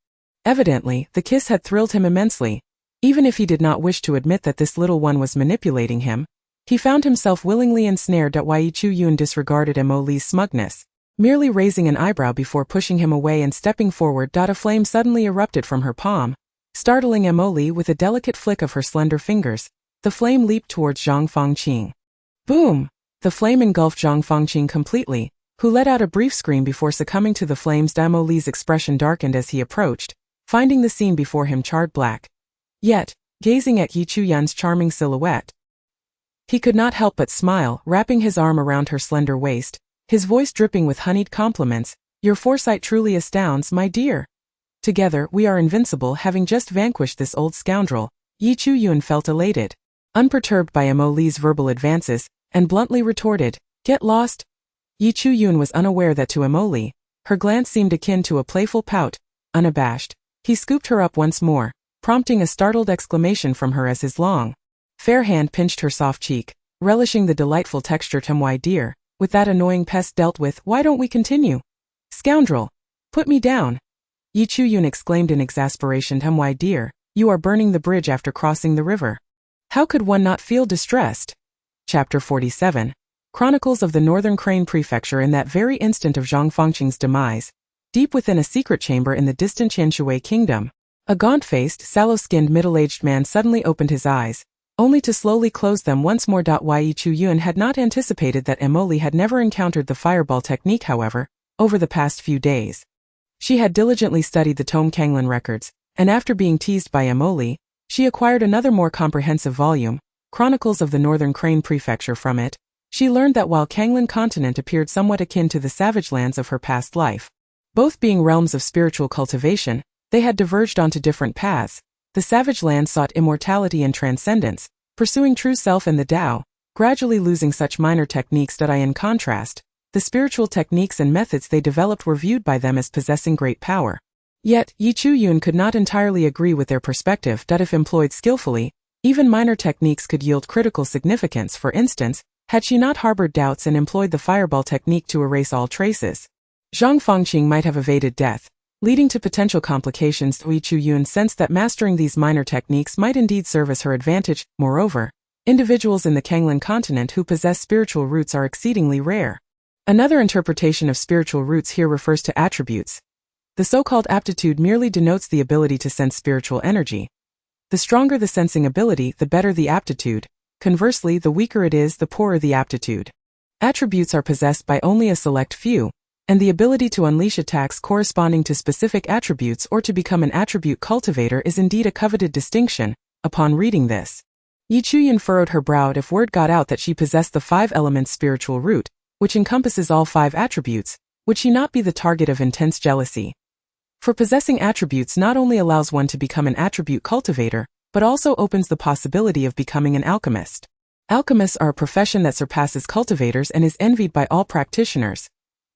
Evidently, the kiss had thrilled him immensely. Even if he did not wish to admit that this little one was manipulating him, he found himself willingly ensnared. Yi Chu-yun disregarded Emily's smugness, merely raising an eyebrow before pushing him away and stepping forward. A flame suddenly erupted from her palm, startling Emily with a delicate flick of her slender fingers. The flame leaped towards Zhang Fangqing. Boom! The flame engulfed Zhang Fangqing completely, who let out a brief scream before succumbing to the flames. Emily's expression darkened as he approached, finding the scene before him charred black. Yet, gazing at Yi Chu-yun's charming silhouette, he could not help but smile, wrapping his arm around her slender waist, his voice dripping with honeyed compliments. Your foresight truly astounds, my dear. Together, we are invincible. Having just vanquished this old scoundrel, Yi Chu-yun felt elated, unperturbed by Emily's verbal advances, and bluntly retorted, Get lost? Yi Chu-yun was unaware that to Emily, her glance seemed akin to a playful pout. Unabashed, he scooped her up once more, prompting a startled exclamation from her as his long, fair hand pinched her soft cheek, relishing the delightful texture. My dear, with that annoying pest dealt with, why don't we continue? Scoundrel! Put me down! Yi Chu-yun exclaimed in exasperation. My dear, you are burning the bridge after crossing the river. How could one not feel distressed? Chapter 47. Chronicles of the Northern Crane Prefecture. In that very instant of Zhang Fangqing's demise, deep within a secret chamber in the distant Qianshui kingdom, a gaunt-faced, sallow-skinned middle-aged man suddenly opened his eyes, only to slowly close them once more. Yi Chu-yun had not anticipated that Emily had never encountered the fireball technique. However, over the past few days, she had diligently studied the Tome Kanglan records, and after being teased by Emily, she acquired another more comprehensive volume, Chronicles of the Northern Crane Prefecture. From it, she learned that while Kanglan continent appeared somewhat akin to the savage lands of her past life, both being realms of spiritual cultivation, they had diverged onto different paths. The savage land sought immortality and transcendence, pursuing true self and the Tao, gradually losing such minor techniques. In contrast, the spiritual techniques and methods they developed were viewed by them as possessing great power. Yet, Yi Chu-yun could not entirely agree with their perspective. If employed skillfully, even minor techniques could yield critical significance. For instance, had she not harbored doubts and employed the fireball technique to erase all traces, Zhang Fangqing might have evaded death, leading to potential complications. Yi Chu-yun sensed that mastering these minor techniques might indeed serve as her advantage. Moreover, individuals in the Kanglan continent who possess spiritual roots are exceedingly rare. Another interpretation of spiritual roots here refers to attributes. The so-called aptitude merely denotes the ability to sense spiritual energy. The stronger the sensing ability, the better the aptitude. Conversely, the weaker it is, the poorer the aptitude. Attributes are possessed by only a select few, and the ability to unleash attacks corresponding to specific attributes or to become an attribute cultivator is indeed a coveted distinction. Upon reading this, Yi Chu-yun furrowed her brow. If word got out that she possessed the 5 elements spiritual root, which encompasses all 5 attributes, would she not be the target of intense jealousy? For possessing attributes not only allows one to become an attribute cultivator, but also opens the possibility of becoming an alchemist. Alchemists are a profession that surpasses cultivators and is envied by all practitioners.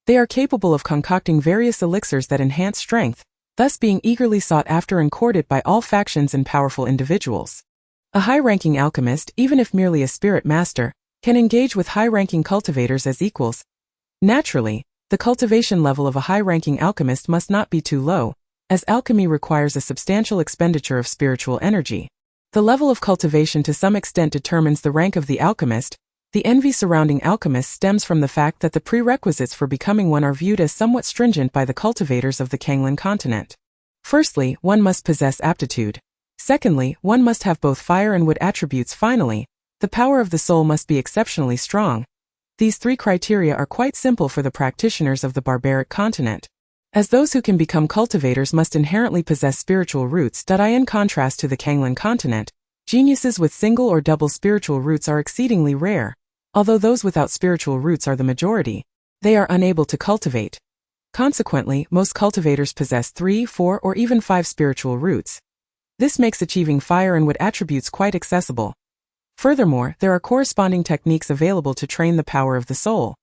They are capable of concocting various elixirs that enhance strength, thus being eagerly sought after and courted by all factions and powerful individuals. A high-ranking alchemist, even if merely a spirit master, can engage with high-ranking cultivators as equals. Naturally, the cultivation level of a high-ranking alchemist must not be too low, as alchemy requires a substantial expenditure of spiritual energy. The level of cultivation to some extent determines the rank of the alchemist. The envy surrounding alchemists stems from the fact that the prerequisites for becoming one are viewed as somewhat stringent by the cultivators of the Kanglan continent. Firstly, one must possess aptitude. Secondly, one must have both fire and wood attributes. Finally, the power of the soul must be exceptionally strong. These 3 criteria are quite simple for the practitioners of the barbaric continent, as those who can become cultivators must inherently possess spiritual roots. In contrast to the Kanglan continent, geniuses with single or double spiritual roots are exceedingly rare. Although those without spiritual roots are the majority, they are unable to cultivate. Consequently, most cultivators possess 3, 4, or even 5 spiritual roots. This makes achieving fire and wood attributes quite accessible. Furthermore, there are corresponding techniques available to train the power of the soul.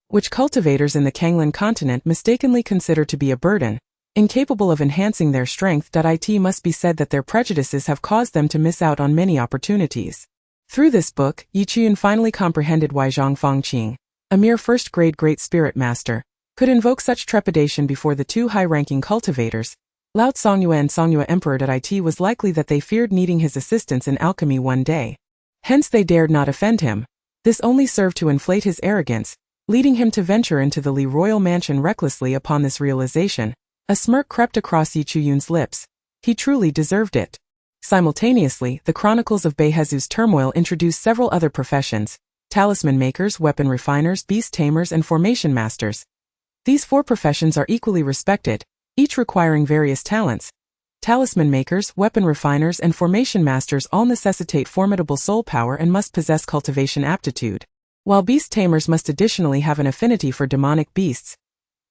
which cultivators in the Kanglan continent mistakenly consider to be a burden, incapable of enhancing their strength. It must be said that their prejudices have caused them to miss out on many opportunities. Through this book, Yi Chuyun finally comprehended why Zhang Fangqing, a mere first-grade Great Spirit Master, could invoke such trepidation before the two high-ranking cultivators, Lao Tsongyue and Songyue Emperor. It was likely that they feared needing his assistance in alchemy one day. Hence they dared not offend him. This only served to inflate his arrogance, leading him to venture into the Li royal mansion recklessly. Upon this realization, a smirk crept across Yi Chuyun's lips. He truly deserved it. Simultaneously, the chronicles of Beihezu's turmoil introduced several other professions: talisman makers, weapon refiners, beast tamers, and formation masters. These four professions are equally respected, each requiring various talents. Talisman makers, weapon refiners, and formation masters all necessitate formidable soul power and must possess cultivation aptitude, while beast tamers must additionally have an affinity for demonic beasts.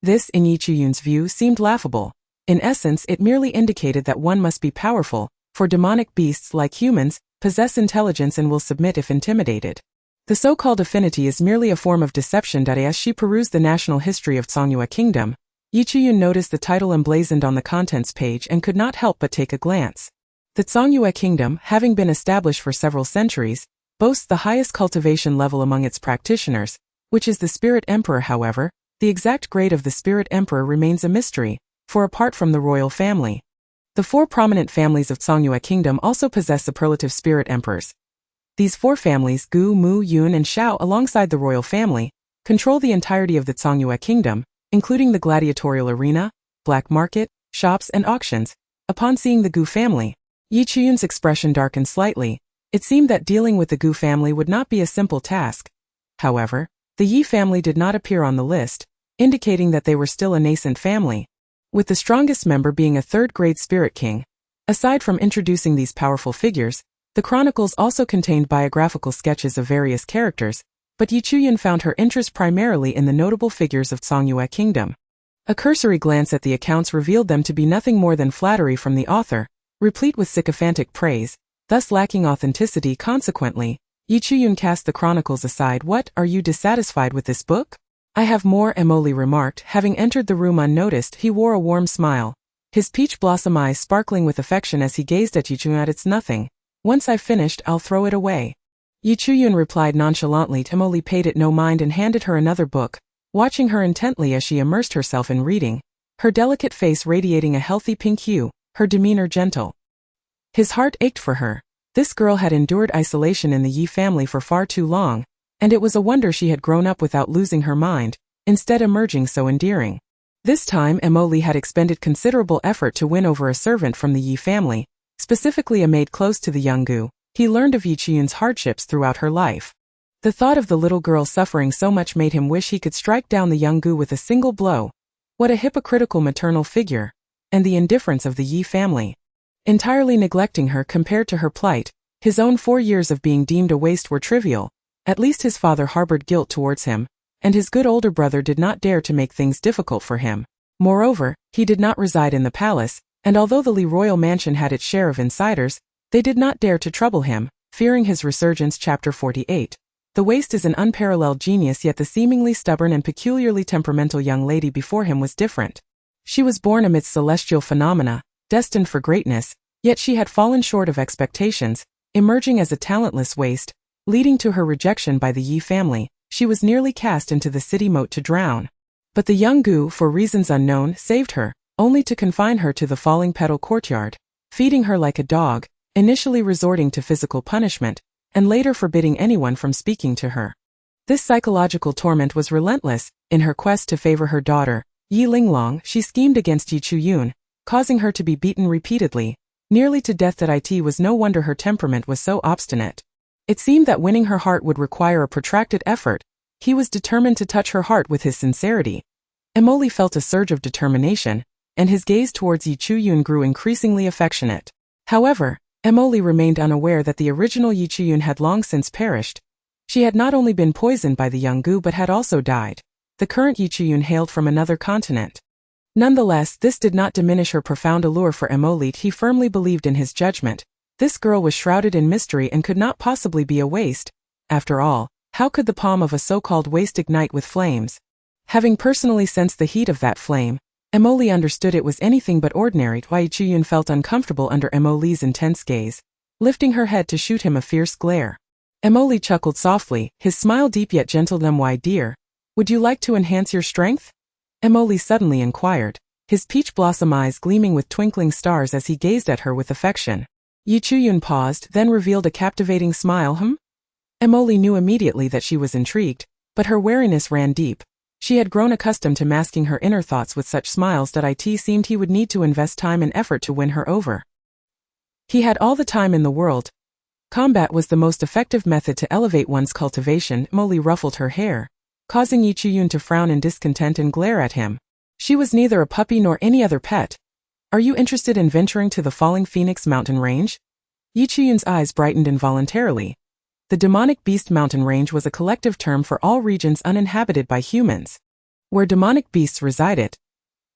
This, in Yi Chuyun's view, seemed laughable. In essence, it merely indicated that one must be powerful, for demonic beasts, like humans, possess intelligence and will submit if intimidated. The so-called affinity is merely a form of deception. As she perused the national history of Songyue Kingdom, Yi Chuyun noticed the title emblazoned on the contents page and could not help but take a glance. The Songyue Kingdom, having been established for several centuries, boasts the highest cultivation level among its practitioners, which is the Spirit Emperor. However, the exact grade of the Spirit Emperor remains a mystery, for apart from the royal family, the four prominent families of Songyue Kingdom also possess superlative Spirit Emperors. These four families, Gu, Mu, Yun, and Shao, alongside the royal family, control the entirety of the Songyue Kingdom, including the gladiatorial arena, black market, shops, and auctions. Upon seeing the Gu family, Yi Chuyun's expression darkened slightly. It seemed that dealing with the Gu family would not be a simple task. However, the Yi family did not appear on the list, indicating that they were still a nascent family, with the strongest member being a third-grade spirit king. Aside from introducing these powerful figures, the chronicles also contained biographical sketches of various characters, but Yi Chuyun found her interest primarily in the notable figures of Songyue Kingdom. A cursory glance at the accounts revealed them to be nothing more than flattery from the author, replete with sycophantic praise, thus lacking authenticity. Consequently, Yi Chuyun cast the chronicles aside. "What, are you dissatisfied with this book?" "I have more," Emoli remarked. Having entered the room unnoticed, he wore a warm smile, his peach blossom eyes sparkling with affection as he gazed at Yi Chuyun. "It's nothing. Once I've finished, I'll throw it away." Yi Chuyun replied nonchalantly. Emoli paid it no mind and handed her another book, watching her intently as she immersed herself in reading, her delicate face radiating a healthy pink hue, her demeanor gentle. His heart ached for her. This girl had endured isolation in the Yi family for far too long, and it was a wonder she had grown up without losing her mind, instead emerging so endearing. This time Emoli had expended considerable effort to win over a servant from the Yi family, specifically a maid close to the young Gu. He learned of Yi Chuyun's hardships throughout her life. The thought of the little girl suffering so much made him wish he could strike down the young Gu with a single blow. What a hypocritical maternal figure, and the indifference of the Yi family, entirely neglecting her compared to her plight. His own 4 years of being deemed a waste were trivial. At least his father harbored guilt towards him, and his good older brother did not dare to make things difficult for him. Moreover, he did not reside in the palace, and although the Li royal mansion had its share of insiders, they did not dare to trouble him, fearing his resurgence. Chapter 48. The waste is an unparalleled genius, yet the seemingly stubborn and peculiarly temperamental young lady before him was different. She was born amidst celestial phenomena, destined for greatness, yet she had fallen short of expectations, emerging as a talentless waste, leading to her rejection by the Yi family. She was nearly cast into the city moat to drown. But the young Gu, for reasons unknown, saved her, only to confine her to the falling petal courtyard, feeding her like a dog, initially resorting to physical punishment, and later forbidding anyone from speaking to her. This psychological torment was relentless. In her quest to favor her daughter, Yi Linglong, she schemed against Yi Chuyun, causing her to be beaten repeatedly, nearly to death. It was no wonder her temperament was so obstinate. It seemed that winning her heart would require a protracted effort. He was determined to touch her heart with his sincerity. Emoli felt a surge of determination, and his gaze towards Yi Chuyun grew increasingly affectionate. However, Emoli remained unaware that the original Yi Chuyun had long since perished. She had not only been poisoned by the young Gu but had also died. The current Yi Chuyun hailed from another continent. Nonetheless, this did not diminish her profound allure for Emoli. He firmly believed in his judgment. This girl was shrouded in mystery and could not possibly be a waste. After all, how could the palm of a so-called waste ignite with flames? Having personally sensed the heat of that flame, Emily understood it was anything but ordinary. Why Chiyun felt uncomfortable under Emily's intense gaze, lifting her head to shoot him a fierce glare. Emily chuckled softly, his smile deep yet gentle. Why, dear? Would you like to enhance your strength? Emily suddenly inquired, his peach blossom eyes gleaming with twinkling stars as he gazed at her with affection. Yi Chiyun paused, then revealed a captivating smile. Emily knew immediately that she was intrigued, but her wariness ran deep. She had grown accustomed to masking her inner thoughts with such smiles that it seemed he would need to invest time and effort to win her over. He had all the time in the world. Combat was the most effective method to elevate one's cultivation. Emily ruffled her hair, causing Yi Chiyun to frown in discontent and glare at him. She was neither a puppy nor any other pet. Are you interested in venturing to the Falling Phoenix mountain range? Yi Chiyun's eyes brightened involuntarily. The demonic beast mountain range was a collective term for all regions uninhabited by humans, where demonic beasts resided.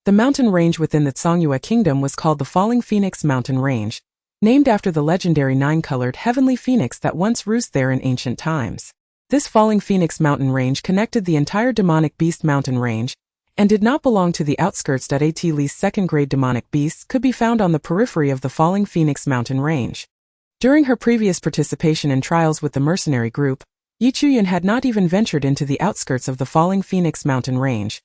The mountain range within the Songyue kingdom was called the Falling Phoenix mountain range, named after the legendary nine-colored heavenly phoenix that once roosted there in ancient times. This Falling Phoenix mountain range connected the entire demonic beast mountain range, and did not belong to the outskirts. At least second-grade demonic beasts could be found on the periphery of the Falling Phoenix mountain range. During her previous participation in trials with the mercenary group, Yi Chiyun had not even ventured into the outskirts of the Falling Phoenix mountain range.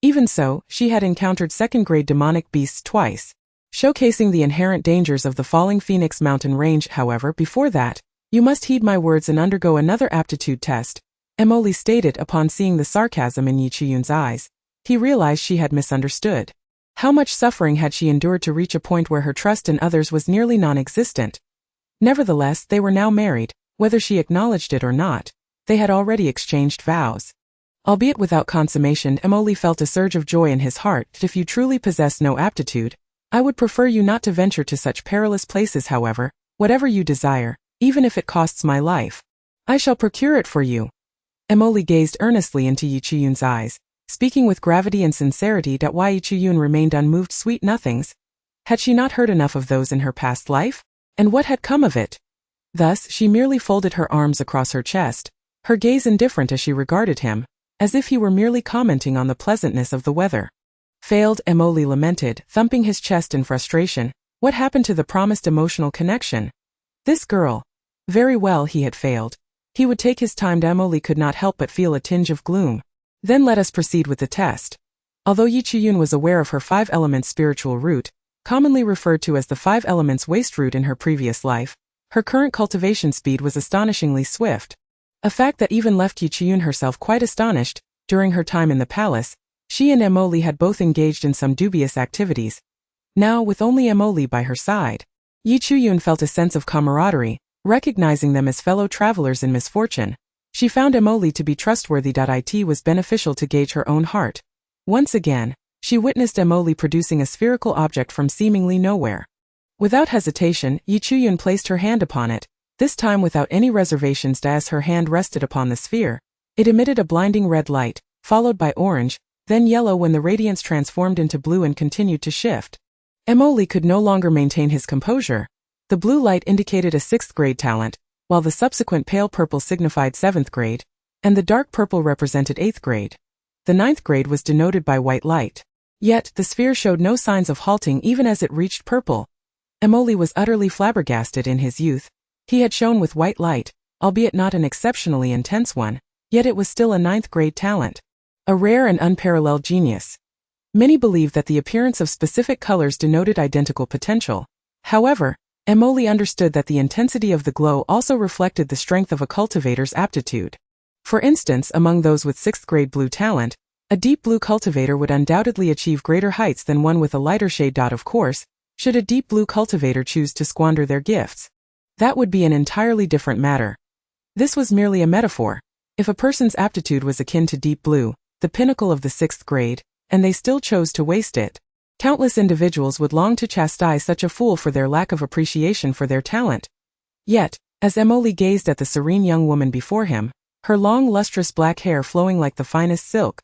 Even so, she had encountered second-grade demonic beasts twice, showcasing the inherent dangers of the Falling Phoenix mountain range. However, before that, you must heed my words and undergo another aptitude test, Emily stated upon seeing the sarcasm in Yi Chiyun's eyes. He realized she had misunderstood. How much suffering had she endured to reach a point where her trust in others was nearly non-existent? Nevertheless, they were now married, whether she acknowledged it or not. They had already exchanged vows. Albeit without consummation, Emily felt a surge of joy in his heart. If you truly possess no aptitude, I would prefer you not to venture to such perilous places. However, whatever you desire, even if it costs my life, I shall procure it for you. Emily gazed earnestly into Yi Chiyun's eyes, speaking with gravity and sincerity. Why Yi Chiyun remained unmoved. Sweet nothings. Had she not heard enough of those in her past life? And what had come of it? Thus, she merely folded her arms across her chest, her gaze indifferent as she regarded him, as if he were merely commenting on the pleasantness of the weather. Failed, Emily lamented, thumping his chest in frustration. What happened to the promised emotional connection? This girl. Very well, he had failed. He would take his time. Emily could not help but feel a tinge of gloom. Then let us proceed with the test. Although Yi Chiyun was aware of her 5-element spiritual root, commonly referred to as the 5 elements waste root in her previous life, her current cultivation speed was astonishingly swift. A fact that even left Yi Chiyun herself quite astonished. During her time in the palace, she and Emily had both engaged in some dubious activities. Now, with only Emily by her side, Yi Chiyun felt a sense of camaraderie, recognizing them as fellow travelers in misfortune. She found Emily to be trustworthy. It was beneficial to gauge her own heart. Once again, she witnessed Emily producing a spherical object from seemingly nowhere. Without hesitation, Yi Chiyun placed her hand upon it, this time without any reservations. As her hand rested upon the sphere, it emitted a blinding red light, followed by orange, then yellow when the radiance transformed into blue and continued to shift. Emily could no longer maintain his composure. The blue light indicated a 6th grade talent, while the subsequent pale purple signified 7th grade, and the dark purple represented 8th grade. The 9th grade was denoted by white light. Yet, the sphere showed no signs of halting even as it reached purple. Emily was utterly flabbergasted. In his youth, he had shone with white light, albeit not an exceptionally intense one, yet it was still a 9th grade talent. A rare and unparalleled genius. Many believed that the appearance of specific colors denoted identical potential. However, Emily understood that the intensity of the glow also reflected the strength of a cultivator's aptitude. For instance, among those with 6th grade blue talent, a deep blue cultivator would undoubtedly achieve greater heights than one with a lighter shade. Of course, should a deep blue cultivator choose to squander their gifts, that would be an entirely different matter. This was merely a metaphor. If a person's aptitude was akin to deep blue, the pinnacle of the 6th grade, and they still chose to waste it, countless individuals would long to chastise such a fool for their lack of appreciation for their talent. Yet, as Emily gazed at the serene young woman before him, her long lustrous black hair flowing like the finest silk,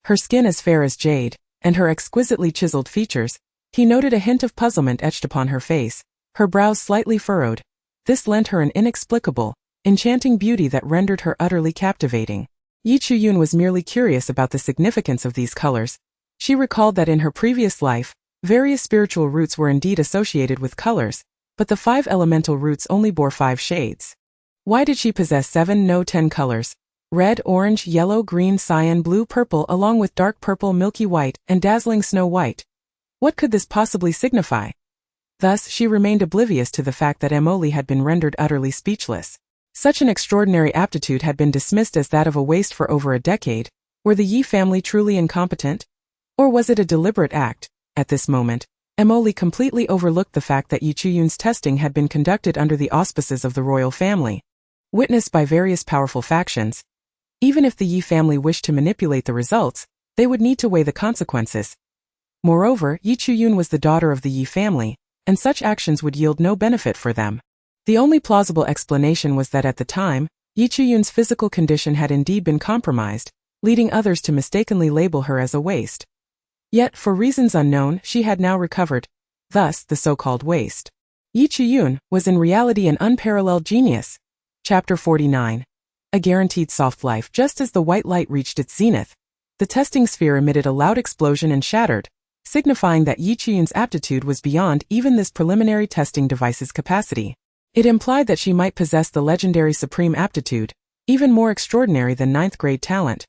her skin as fair as jade, and her exquisitely chiseled features, he noted a hint of puzzlement etched upon her face, her brows slightly furrowed. This lent her an inexplicable, enchanting beauty that rendered her utterly captivating. Yi Chuyun was merely curious about the significance of these colors. She recalled that in her previous life, various spiritual roots were indeed associated with colors, but the 5 elemental roots only bore 5 shades. Why did she possess 7, no 10 colors? Red, orange, yellow, green, cyan, blue, purple, along with dark purple, milky white, and dazzling snow white. What could this possibly signify? Thus, she remained oblivious to the fact that Emily had been rendered utterly speechless. Such an extraordinary aptitude had been dismissed as that of a waste for over a decade. Were the Yi family truly incompetent? Or was it a deliberate act? At this moment, Emily completely overlooked the fact that Yi Chuyun's testing had been conducted under the auspices of the royal family, witnessed by various powerful factions. Even if the Yi family wished to manipulate the results, they would need to weigh the consequences. Moreover, Yi Chuyun was the daughter of the Yi family, and such actions would yield no benefit for them. The only plausible explanation was that at the time, Yi Chuyun's physical condition had indeed been compromised, leading others to mistakenly label her as a waste. Yet, for reasons unknown, she had now recovered, thus the so-called waste. Yi Chuyun was in reality an unparalleled genius. Chapter 49. A guaranteed soft life. Just as the white light reached its zenith, the testing sphere emitted a loud explosion and shattered, signifying that Yi Chuyun's aptitude was beyond even this preliminary testing device's capacity. It implied that she might possess the legendary supreme aptitude, even more extraordinary than 9th-grade talent.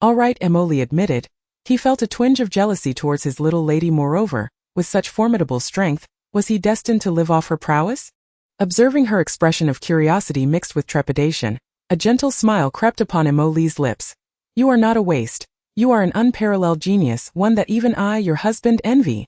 All right, Emily admitted. He felt a twinge of jealousy towards his little lady. Moreover, with such formidable strength, was he destined to live off her prowess? Observing her expression of curiosity mixed with trepidation, a gentle smile crept upon Emily's lips. You are not a waste. You are an unparalleled genius, one that even I, your husband, envy.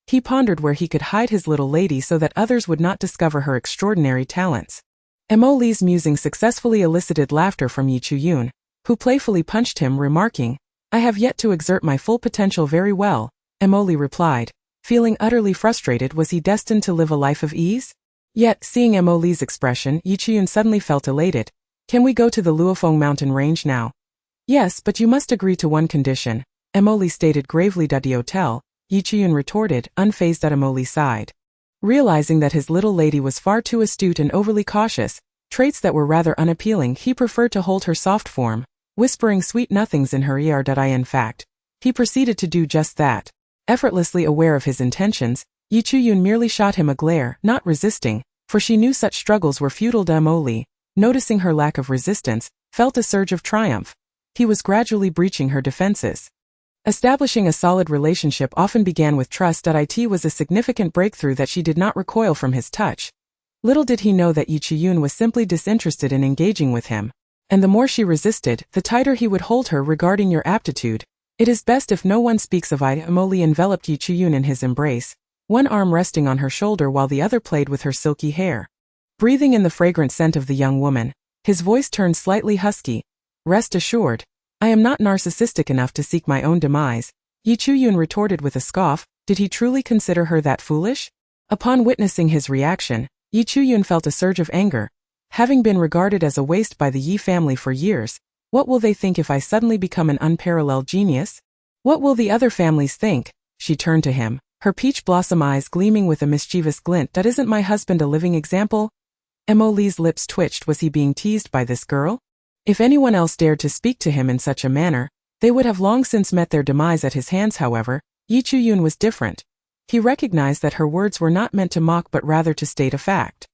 He pondered where he could hide his little lady so that others would not discover her extraordinary talents. Emily's musing successfully elicited laughter from Yi Chuyun, who playfully punched him, remarking, I have yet to exert my full potential. Very well, Emily replied. Feeling utterly frustrated, was he destined to live a life of ease? Yet, seeing Emily's expression, Yi Chuyun suddenly felt elated. Can we go to the Luofeng mountain range now? Yes, but you must agree to one condition, Emily stated gravely. The hotel, Yi Chuyun retorted, unfazed at Emily's side. Realizing that his little lady was far too astute and overly cautious, traits that were rather unappealing, he preferred to hold her soft form, whispering sweet nothings in her ear. In fact, he proceeded to do just that. Effortlessly aware of his intentions, Yi Chuyun merely shot him a glare, not resisting, for she knew such struggles were futile. Emily, noticing her lack of resistance, felt a surge of triumph. He was gradually breaching her defenses. Establishing a solid relationship often began with trust. It was a significant breakthrough that she did not recoil from his touch. Little did he know that Yi Chuyun was simply disinterested in engaging with him, and the more she resisted, the tighter he would hold her. Regarding your aptitude, it is best if no one speaks of it. Emily enveloped Yi Chuyun in his embrace, one arm resting on her shoulder while the other played with her silky hair. Breathing in the fragrant scent of the young woman, his voice turned slightly husky. Rest assured, I am not narcissistic enough to seek my own demise, Yi Chuyun retorted with a scoff. Did he truly consider her that foolish? Upon witnessing his reaction, Yi Chuyun felt a surge of anger. Having been regarded as a waste by the Yi family for years, what will they think if I suddenly become an unparalleled genius? What will the other families think? She turned to him, her peach blossom eyes gleaming with a mischievous glint. Isn't my husband a living example? Emily's lips twitched. Was he being teased by this girl? If anyone else dared to speak to him in such a manner, they would have long since met their demise at his hands. However, Yi Chuyun was different. He recognized that her words were not meant to mock but rather to state a fact.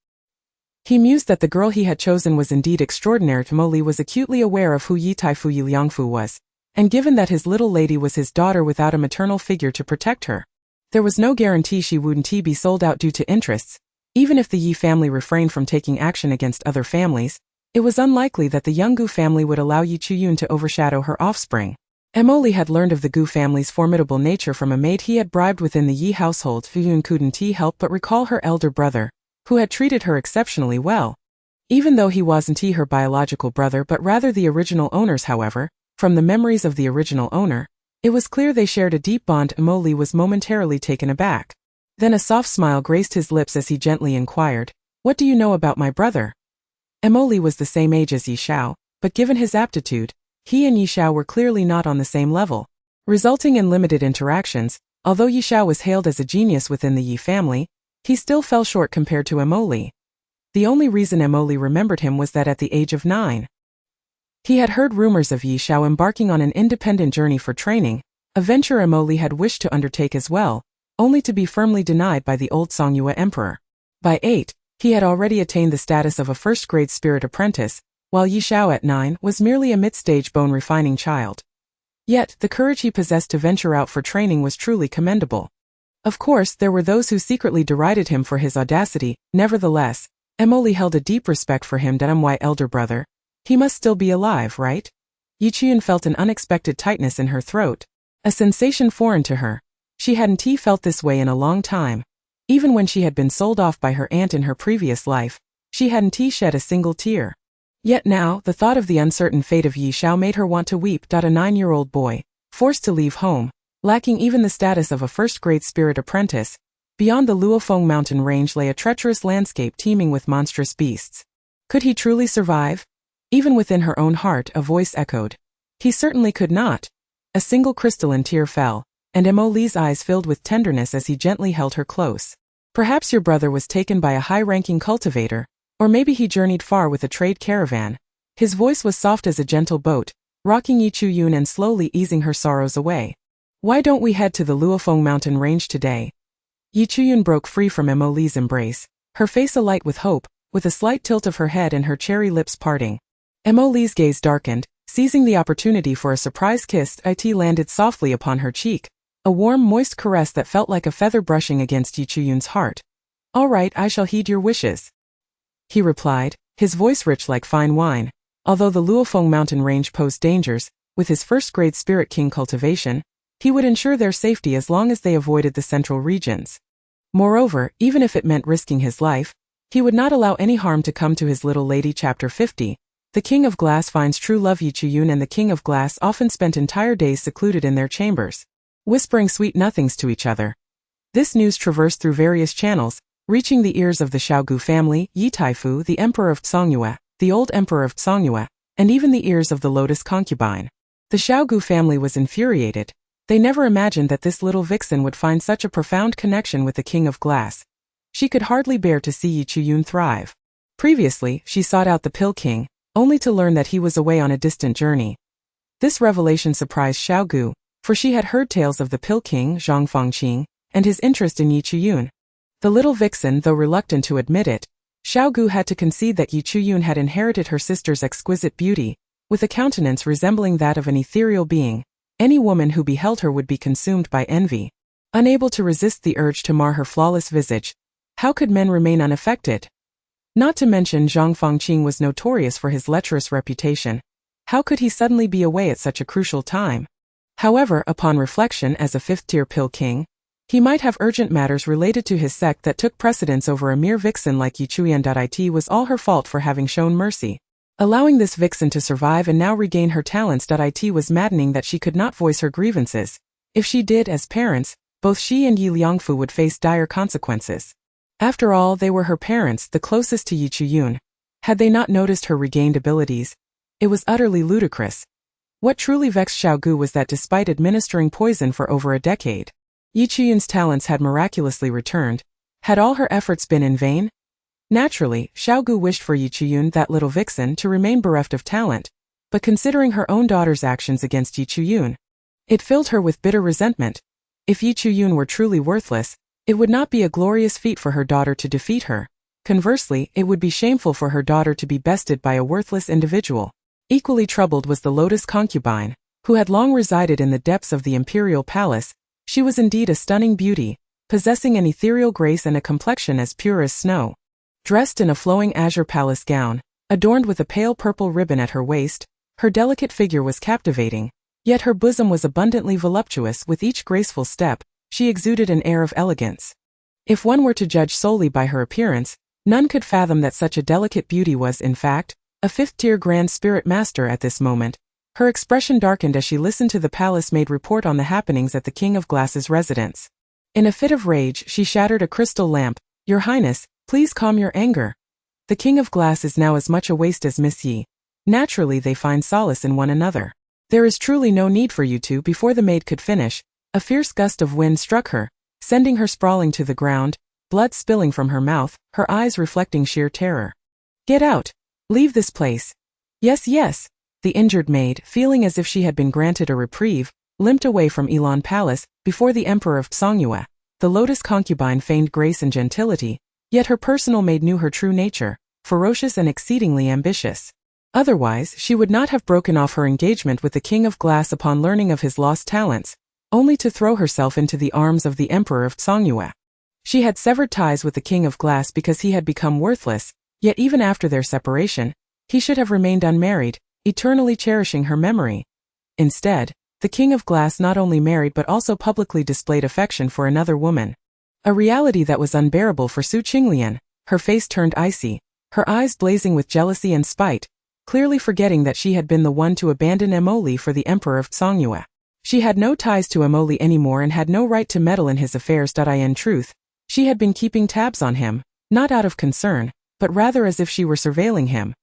He mused that the girl he had chosen was indeed extraordinary. Emily was acutely aware of who Yi Taifu Yi Liangfu was, and given that his little lady was his daughter without a maternal figure to protect her, there was no guarantee she wouldn't be sold out due to interests. Even if the Yi family refrained from taking action against other families, it was unlikely that the young Gu family would allow Yi Chuyun to overshadow her offspring. Emily had learned of the Gu family's formidable nature from a maid he had bribed within the Yi household. Chuyun couldn't help but recall her elder brother, who had treated her exceptionally well. Even though he wasn't her biological brother but rather the original owner's. However, from the memories of the original owner, it was clear they shared a deep bond. Emily was momentarily taken aback. Then a soft smile graced his lips as he gently inquired, What do you know about my brother? Emily was the same age as Yi Xiao, but given his aptitude, he and Yi Xiao were clearly not on the same level, resulting in limited interactions. Although Yi Xiao was hailed as a genius within the Yi family, he still fell short compared to Emily. The only reason Emily remembered him was that at the age of 9, He had heard rumors of Yi Xiao embarking on an independent journey for training, a venture Emily had wished to undertake as well, only to be firmly denied by the old Songyue emperor. By 8, he had already attained the status of a first-grade spirit apprentice, while Yi Xiao at 9 was merely a mid-stage bone-refining child. Yet, the courage he possessed to venture out for training was truly commendable. Of course, there were those who secretly derided him for his audacity. Nevertheless, Emily held a deep respect for him. My elder brother. He must still be alive, right? Yi Chiyun felt an unexpected tightness in her throat, a sensation foreign to her. She hadn't felt this way in a long time. Even when she had been sold off by her aunt in her previous life, she hadn't shed a single tear. Yet now, the thought of the uncertain fate of Yi Xiao made her want to weep. A 9-year-old boy, forced to leave home, lacking even the status of a first-grade spirit apprentice. Beyond the Luofeng mountain range lay a treacherous landscape teeming with monstrous beasts. Could he truly survive? Even within her own heart, a voice echoed. He certainly could not. A single crystalline tear fell, and Emily's eyes filled with tenderness as he gently held her close. Perhaps your brother was taken by a high-ranking cultivator, or maybe he journeyed far with a trade caravan. His voice was soft as a gentle boat, rocking Yi Chiyun and slowly easing her sorrows away. Why don't we head to the Luofeng mountain range today? Yi Chiyun broke free from Emily's embrace, her face alight with hope, with a slight tilt of her head and her cherry lips parting. Emily's gaze darkened, seizing the opportunity for a surprise kiss. It landed softly upon her cheek, a warm, moist caress that felt like a feather brushing against Yi Chiyun's heart. All right, I shall heed your wishes, he replied, his voice rich like fine wine. Although the Luofeng mountain range posed dangers, with his first-grade spirit king cultivation, he would ensure their safety as long as they avoided the central regions. Moreover, even if it meant risking his life, he would not allow any harm to come to his little lady. Chapter 50. The King of Glass finds true love. Yi Chiyun and the King of Glass often spent entire days secluded in their chambers, whispering sweet nothings to each other. This news traversed through various channels, reaching the ears of the Xiaogu family, Yi Taifu, the emperor of Songyue, the old emperor of Songyue, and even the ears of the Lotus concubine. The Xiaogu family was infuriated. They never imagined that this little vixen would find such a profound connection with the King of Glass. She could hardly bear to see Yi Chiyun thrive. Previously, she sought out the Pill King, only to learn that he was away on a distant journey. This revelation surprised Xiaogu, for she had heard tales of the Pill King, Zhang Fangqing, and his interest in Yi Chiyun. The little vixen, though reluctant to admit it, Xiaogu had to concede that Yi Chiyun had inherited her sister's exquisite beauty, with a countenance resembling that of an ethereal being. Any woman who beheld her would be consumed by envy. Unable to resist the urge to mar her flawless visage, how could men remain unaffected? Not to mention Zhang Fangqing was notorious for his lecherous reputation. How could he suddenly be away at such a crucial time? However, upon reflection, as a fifth-tier Pill King, he might have urgent matters related to his sect that took precedence over a mere vixen like Yi Chiyun. It was all her fault for having shown mercy, allowing this vixen to survive and now regain her talents. It was maddening that she could not voice her grievances. If she did, as parents, both she and Yi Liangfu would face dire consequences. After all, they were her parents, the closest to Yi Chiyun. Had they not noticed her regained abilities? It was utterly ludicrous. What truly vexed Xiaogu was that despite administering poison for over a decade, Yi Chiyun's talents had miraculously returned. Had all her efforts been in vain? Naturally, Xiaogu wished for Yi Chiyun, that little vixen, to remain bereft of talent, but considering her own daughter's actions against Yi Chiyun, it filled her with bitter resentment. If Yi Chiyun were truly worthless, it would not be a glorious feat for her daughter to defeat her. Conversely, it would be shameful for her daughter to be bested by a worthless individual. Equally troubled was the Lotus concubine, who had long resided in the depths of the imperial palace. She was indeed a stunning beauty, possessing an ethereal grace and a complexion as pure as snow. Dressed in a flowing azure palace gown, adorned with a pale purple ribbon at her waist, her delicate figure was captivating, yet her bosom was abundantly voluptuous. With each graceful step, she exuded an air of elegance. If one were to judge solely by her appearance, none could fathom that such a delicate beauty was, in fact, a fifth-tier Grand Spirit Master. At this moment, her expression darkened as she listened to the palace-maid report on the happenings at the King of Glass's residence. In a fit of rage, she shattered a crystal lamp. Your Highness, please calm your anger. The King of Glass is now as much a waste as Miss Yi. Naturally they find solace in one another. There is truly no need for you two. Before the maid could finish, a fierce gust of wind struck her, sending her sprawling to the ground, blood spilling from her mouth, her eyes reflecting sheer terror. Get out! Leave this place! Yes, yes! The injured maid, feeling as if she had been granted a reprieve, limped away from Elan Palace, before the emperor of Songyue. The lotus concubine feigned grace and gentility, yet her personal maid knew her true nature, ferocious and exceedingly ambitious. Otherwise, she would not have broken off her engagement with the King of Glass upon learning of his lost talents, only to throw herself into the arms of the emperor of Songyue. She had severed ties with the King of Glass because he had become worthless, yet even after their separation, he should have remained unmarried, eternally cherishing her memory. Instead, the King of Glass not only married but also publicly displayed affection for another woman. A reality that was unbearable for Su Qinglian. Her face turned icy, her eyes blazing with jealousy and spite, clearly forgetting that she had been the one to abandon Emoli for the emperor of Songyue. She had no ties to Emoli anymore and had no right to meddle in his affairs. In truth, she had been keeping tabs on him, not out of concern, but rather as if she were surveilling him.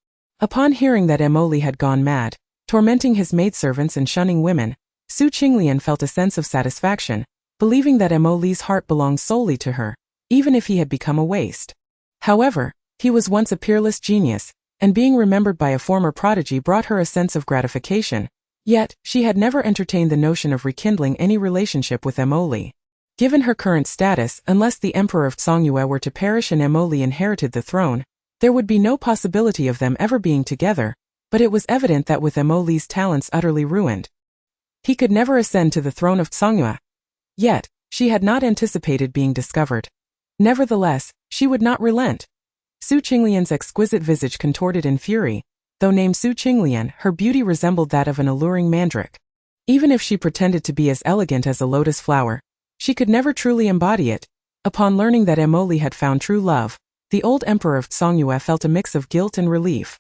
Upon hearing that Emoli had gone mad, tormenting his maidservants and shunning women, Su Qinglian felt a sense of satisfaction, believing that Emoli's heart belonged solely to her, even if he had become a waste. However, he was once a peerless genius, and being remembered by a former prodigy brought her a sense of gratification. Yet, she had never entertained the notion of rekindling any relationship with Emoli. Given her current status, unless the emperor of Songyue were to perish and Emoli inherited the throne, there would be no possibility of them ever being together, but it was evident that with Emoli's talents utterly ruined, he could never ascend to the throne of Songyue. Yet, she had not anticipated being discovered. Nevertheless, she would not relent. Su Qinglian's exquisite visage contorted in fury. Though named Su Qinglian, her beauty resembled that of an alluring mandrake. Even if she pretended to be as elegant as a lotus flower, she could never truly embody it. Upon learning that Emoli had found true love, the old emperor of Songyue felt a mix of guilt and relief.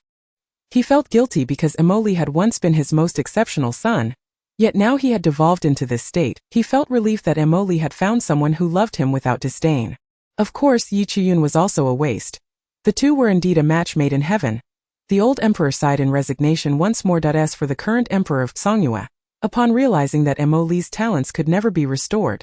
He felt guilty because Emoli had once been his most exceptional son, yet now he had devolved into this state. He felt relief that Emoli had found someone who loved him without disdain. Of course, Yi Qiyun was also a waste. The two were indeed a match made in heaven. The old emperor sighed in resignation once more. As for the current emperor of Songyue, upon realizing that Emoli's talents could never be restored,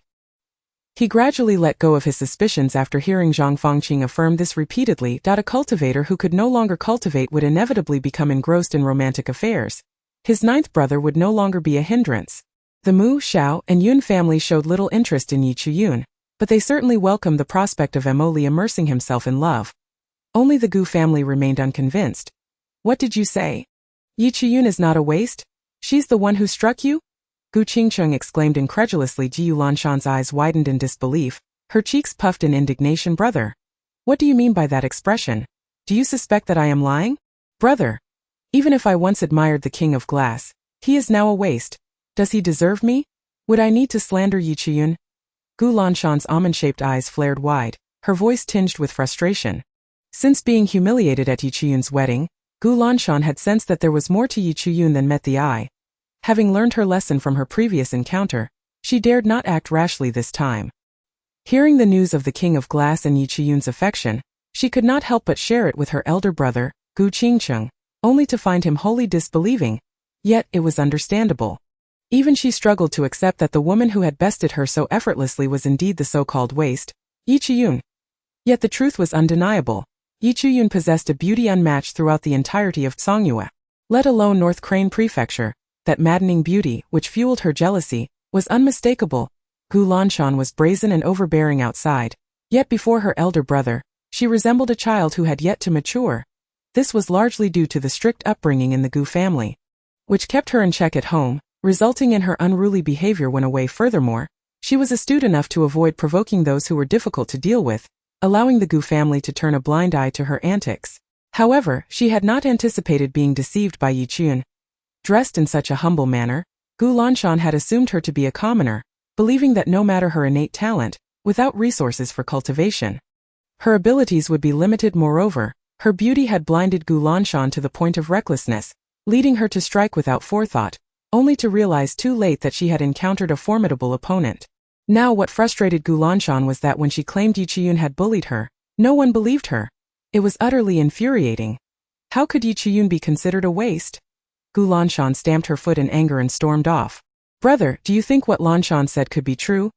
he gradually let go of his suspicions after hearing Zhang Fangqing affirm this repeatedly. A cultivator who could no longer cultivate would inevitably become engrossed in romantic affairs. His ninth brother would no longer be a hindrance. The Mu, Xiao, and Yun families showed little interest in Yi Qiyun, but they certainly welcomed the prospect of Emoli immersing himself in love. Only the Gu family remained unconvinced. What did you say? Yi Qiyun is not a waste? She's the one who struck you? Gu Qingcheng exclaimed incredulously. Ji Yulanshan's eyes widened in disbelief, her cheeks puffed in indignation. Brother, what do you mean by that expression? Do you suspect that I am lying? Brother, even if I once admired the King of Glass, he is now a waste. Does he deserve me? Would I need to slander Yi Qiyun? Gu Lanshan's almond-shaped eyes flared wide, her voice tinged with frustration. Since being humiliated at Yi Qiyun's wedding, Gu Lanshan had sensed that there was more to Yi Qiyun than met the eye. Having learned her lesson from her previous encounter, she dared not act rashly this time. Hearing the news of the King of Glass and Yi Qiyun's affection, she could not help but share it with her elder brother, Gu Qingcheng, only to find him wholly disbelieving. Yet, it was understandable. Even she struggled to accept that the woman who had bested her so effortlessly was indeed the so-called waste, Yi Qiyun. Yet the truth was undeniable. Yi Qiyun possessed a beauty unmatched throughout the entirety of Songyue. Let alone North Crane Prefecture, that maddening beauty, which fueled her jealousy, was unmistakable. Gu Lanshan was brazen and overbearing outside, yet before her elder brother, she resembled a child who had yet to mature. This was largely due to the strict upbringing in the Gu family, which kept her in check at home, resulting in her unruly behavior when away. Furthermore, she was astute enough to avoid provoking those who were difficult to deal with, allowing the Gu family to turn a blind eye to her antics. However, she had not anticipated being deceived by Yi Qiyun. Dressed in such a humble manner, Gu Lanshan had assumed her to be a commoner, believing that no matter her innate talent, without resources for cultivation, her abilities would be limited. Moreover, her beauty had blinded Gu Lanshan to the point of recklessness, leading her to strike without forethought, only to realize too late that she had encountered a formidable opponent. Now what frustrated Gu Lanshan was that when she claimed Yi Qiyun had bullied her, no one believed her. It was utterly infuriating. How could Yi Qiyun be considered a waste? Gu Lanshan stamped her foot in anger and stormed off. Brother, do you think what Lanshan said could be true?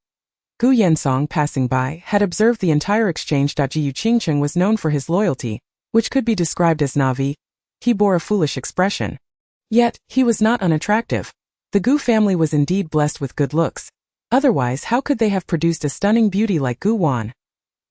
Gu Yensong, passing by, had observed the entire exchange. Ji Qingcheng was known for his loyalty, which could be described as Navi. He bore a foolish expression. Yet, he was not unattractive. The Gu family was indeed blessed with good looks. Otherwise, how could they have produced a stunning beauty like Gu Wan?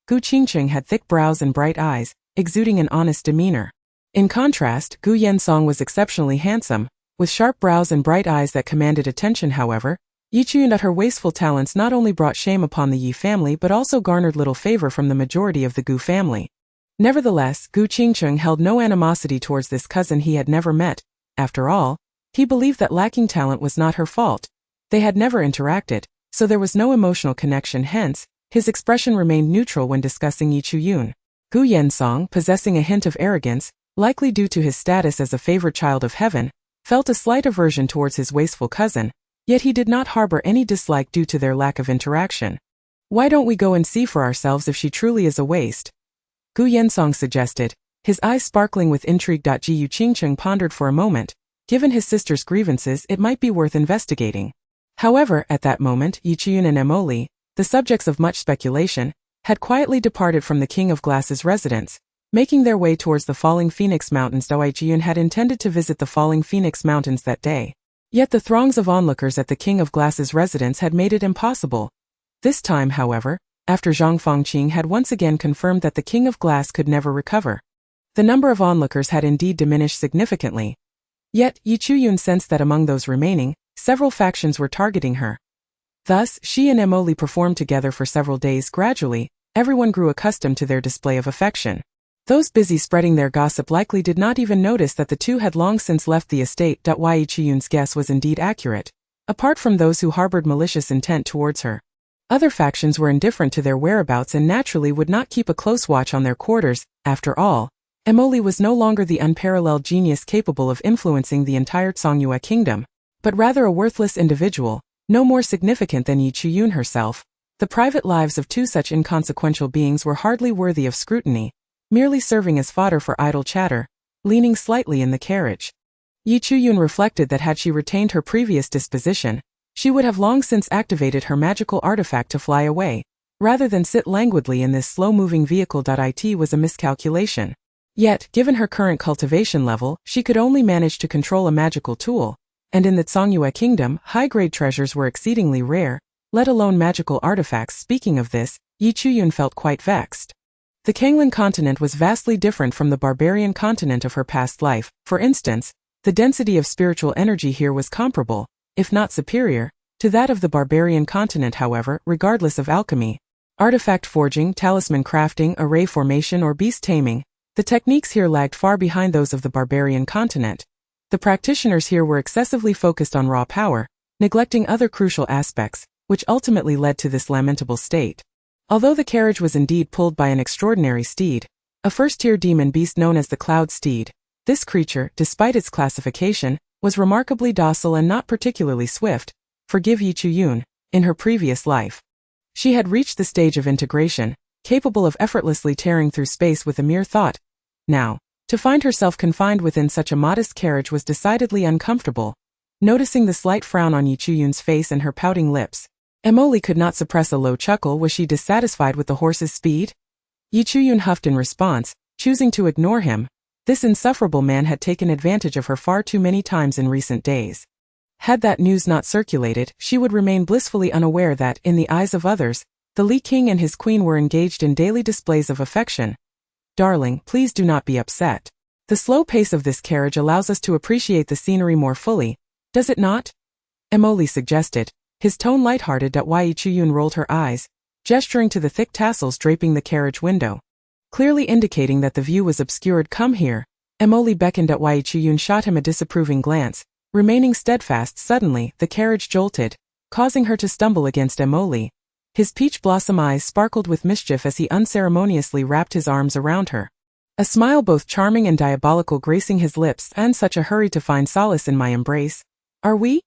Gu Qingqing had thick brows and bright eyes, exuding an honest demeanor. In contrast, Gu Yensong was exceptionally handsome, with sharp brows and bright eyes that commanded attention. However, Yi Chiyun, her wasteful talents not only brought shame upon the Yi family but also garnered little favor from the majority of the Gu family. Nevertheless, Gu Qingqing held no animosity towards this cousin he had never met. After all, he believed that lacking talent was not her fault. They had never interacted, so there was no emotional connection. Hence, his expression remained neutral when discussing Yi Chiyun. Gu Yensong, possessing a hint of arrogance, likely due to his status as a favored child of heaven, felt a slight aversion towards his wasteful cousin, yet he did not harbor any dislike due to their lack of interaction. "Why don't we go and see for ourselves if she truly is a waste?" Gu Yensong suggested, his eyes sparkling with intrigue. Yu Qingqing pondered for a moment. Given his sister's grievances, it might be worth investigating. However, at that moment, Yi Chiyun and Emoli, the subjects of much speculation, had quietly departed from the King of Glass's residence, making their way towards the Falling Phoenix Mountains. Yi Chiyun had intended to visit the Falling Phoenix Mountains that day. Yet the throngs of onlookers at the King of Glass's residence had made it impossible. This time, however, after Zhang Fangqing had once again confirmed that the King of Glass could never recover. The number of onlookers had indeed diminished significantly. Yet, Yi Chiyun sensed that among those remaining, several factions were targeting her. Thus, she and Emoli performed together for several days. Gradually, everyone grew accustomed to their display of affection. Those busy spreading their gossip likely did not even notice that the two had long since left the estate. Yi Chiyun's guess was indeed accurate, apart from those who harbored malicious intent towards her. Other factions were indifferent to their whereabouts and naturally would not keep a close watch on their quarters. After all, Emoli was no longer the unparalleled genius capable of influencing the entire Songyue kingdom, but rather a worthless individual, no more significant than Yi Chiyun herself. The private lives of two such inconsequential beings were hardly worthy of scrutiny, merely serving as fodder for idle chatter. Leaning slightly in the carriage, Yi Chiyun reflected that had she retained her previous disposition, she would have long since activated her magical artifact to fly away, rather than sit languidly in this slow-moving vehicle. It was a miscalculation. Yet, given her current cultivation level, she could only manage to control a magical tool, and in the Songyue kingdom, high-grade treasures were exceedingly rare, let alone magical artifacts. Speaking of this, Yi Chiyun felt quite vexed. The Kanglan continent was vastly different from the barbarian continent of her past life. For instance, the density of spiritual energy here was comparable, if not superior, to that of the barbarian continent. However, regardless of alchemy, artifact forging, talisman crafting, array formation, or beast taming, the techniques here lagged far behind those of the barbarian continent. The practitioners here were excessively focused on raw power, neglecting other crucial aspects, which ultimately led to this lamentable state. Although the carriage was indeed pulled by an extraordinary steed, a first-tier demon beast known as the Cloud Steed, this creature, despite its classification, was remarkably docile and not particularly swift. Forgive Yi Chiyun, in her previous life, she had reached the stage of integration, capable of effortlessly tearing through space with a mere thought. Now, to find herself confined within such a modest carriage was decidedly uncomfortable. Noticing the slight frown on Yi Chiyun's face and her pouting lips, Emoli could not suppress a low chuckle. Was she dissatisfied with the horse's speed? Yi Chiyun huffed in response, choosing to ignore him. This insufferable man had taken advantage of her far too many times in recent days. Had that news not circulated, she would remain blissfully unaware that, in the eyes of others, the Li King and his queen were engaged in daily displays of affection. Darling, please do not be upset. The slow pace of this carriage allows us to appreciate the scenery more fully, does it not? Emoli suggested, his tone lighthearted. Yi Chiyun rolled her eyes, gesturing to the thick tassels draping the carriage window, clearly indicating that the view was obscured. Come here. Emoli beckoned. Yi Chiyun shot him a disapproving glance, remaining steadfast. Suddenly, the carriage jolted, causing her to stumble against Emoli. His peach blossom eyes sparkled with mischief as he unceremoniously wrapped his arms around her. A smile both charming and diabolical gracing his lips. And such a hurry to find solace in my embrace, are we?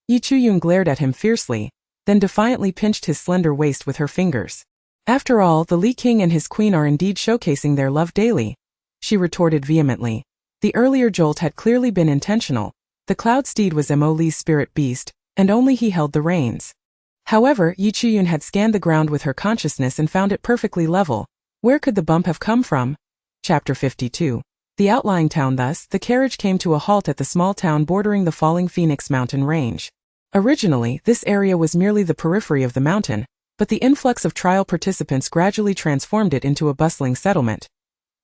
Yi Chiyun glared at him fiercely, then defiantly pinched his slender waist with her fingers. After all, the Li King and his queen are indeed showcasing their love daily, she retorted vehemently. The earlier jolt had clearly been intentional. The Cloud Steed was Emoli's spirit beast, and only he held the reins. However, Yi Chiyun had scanned the ground with her consciousness and found it perfectly level. Where could the bump have come from? Chapter 52. the outlying town. Thus, the carriage came to a halt at the small town bordering the falling Phoenix mountain range. Originally, this area was merely the periphery of the mountain, but the influx of trial participants gradually transformed it into a bustling settlement.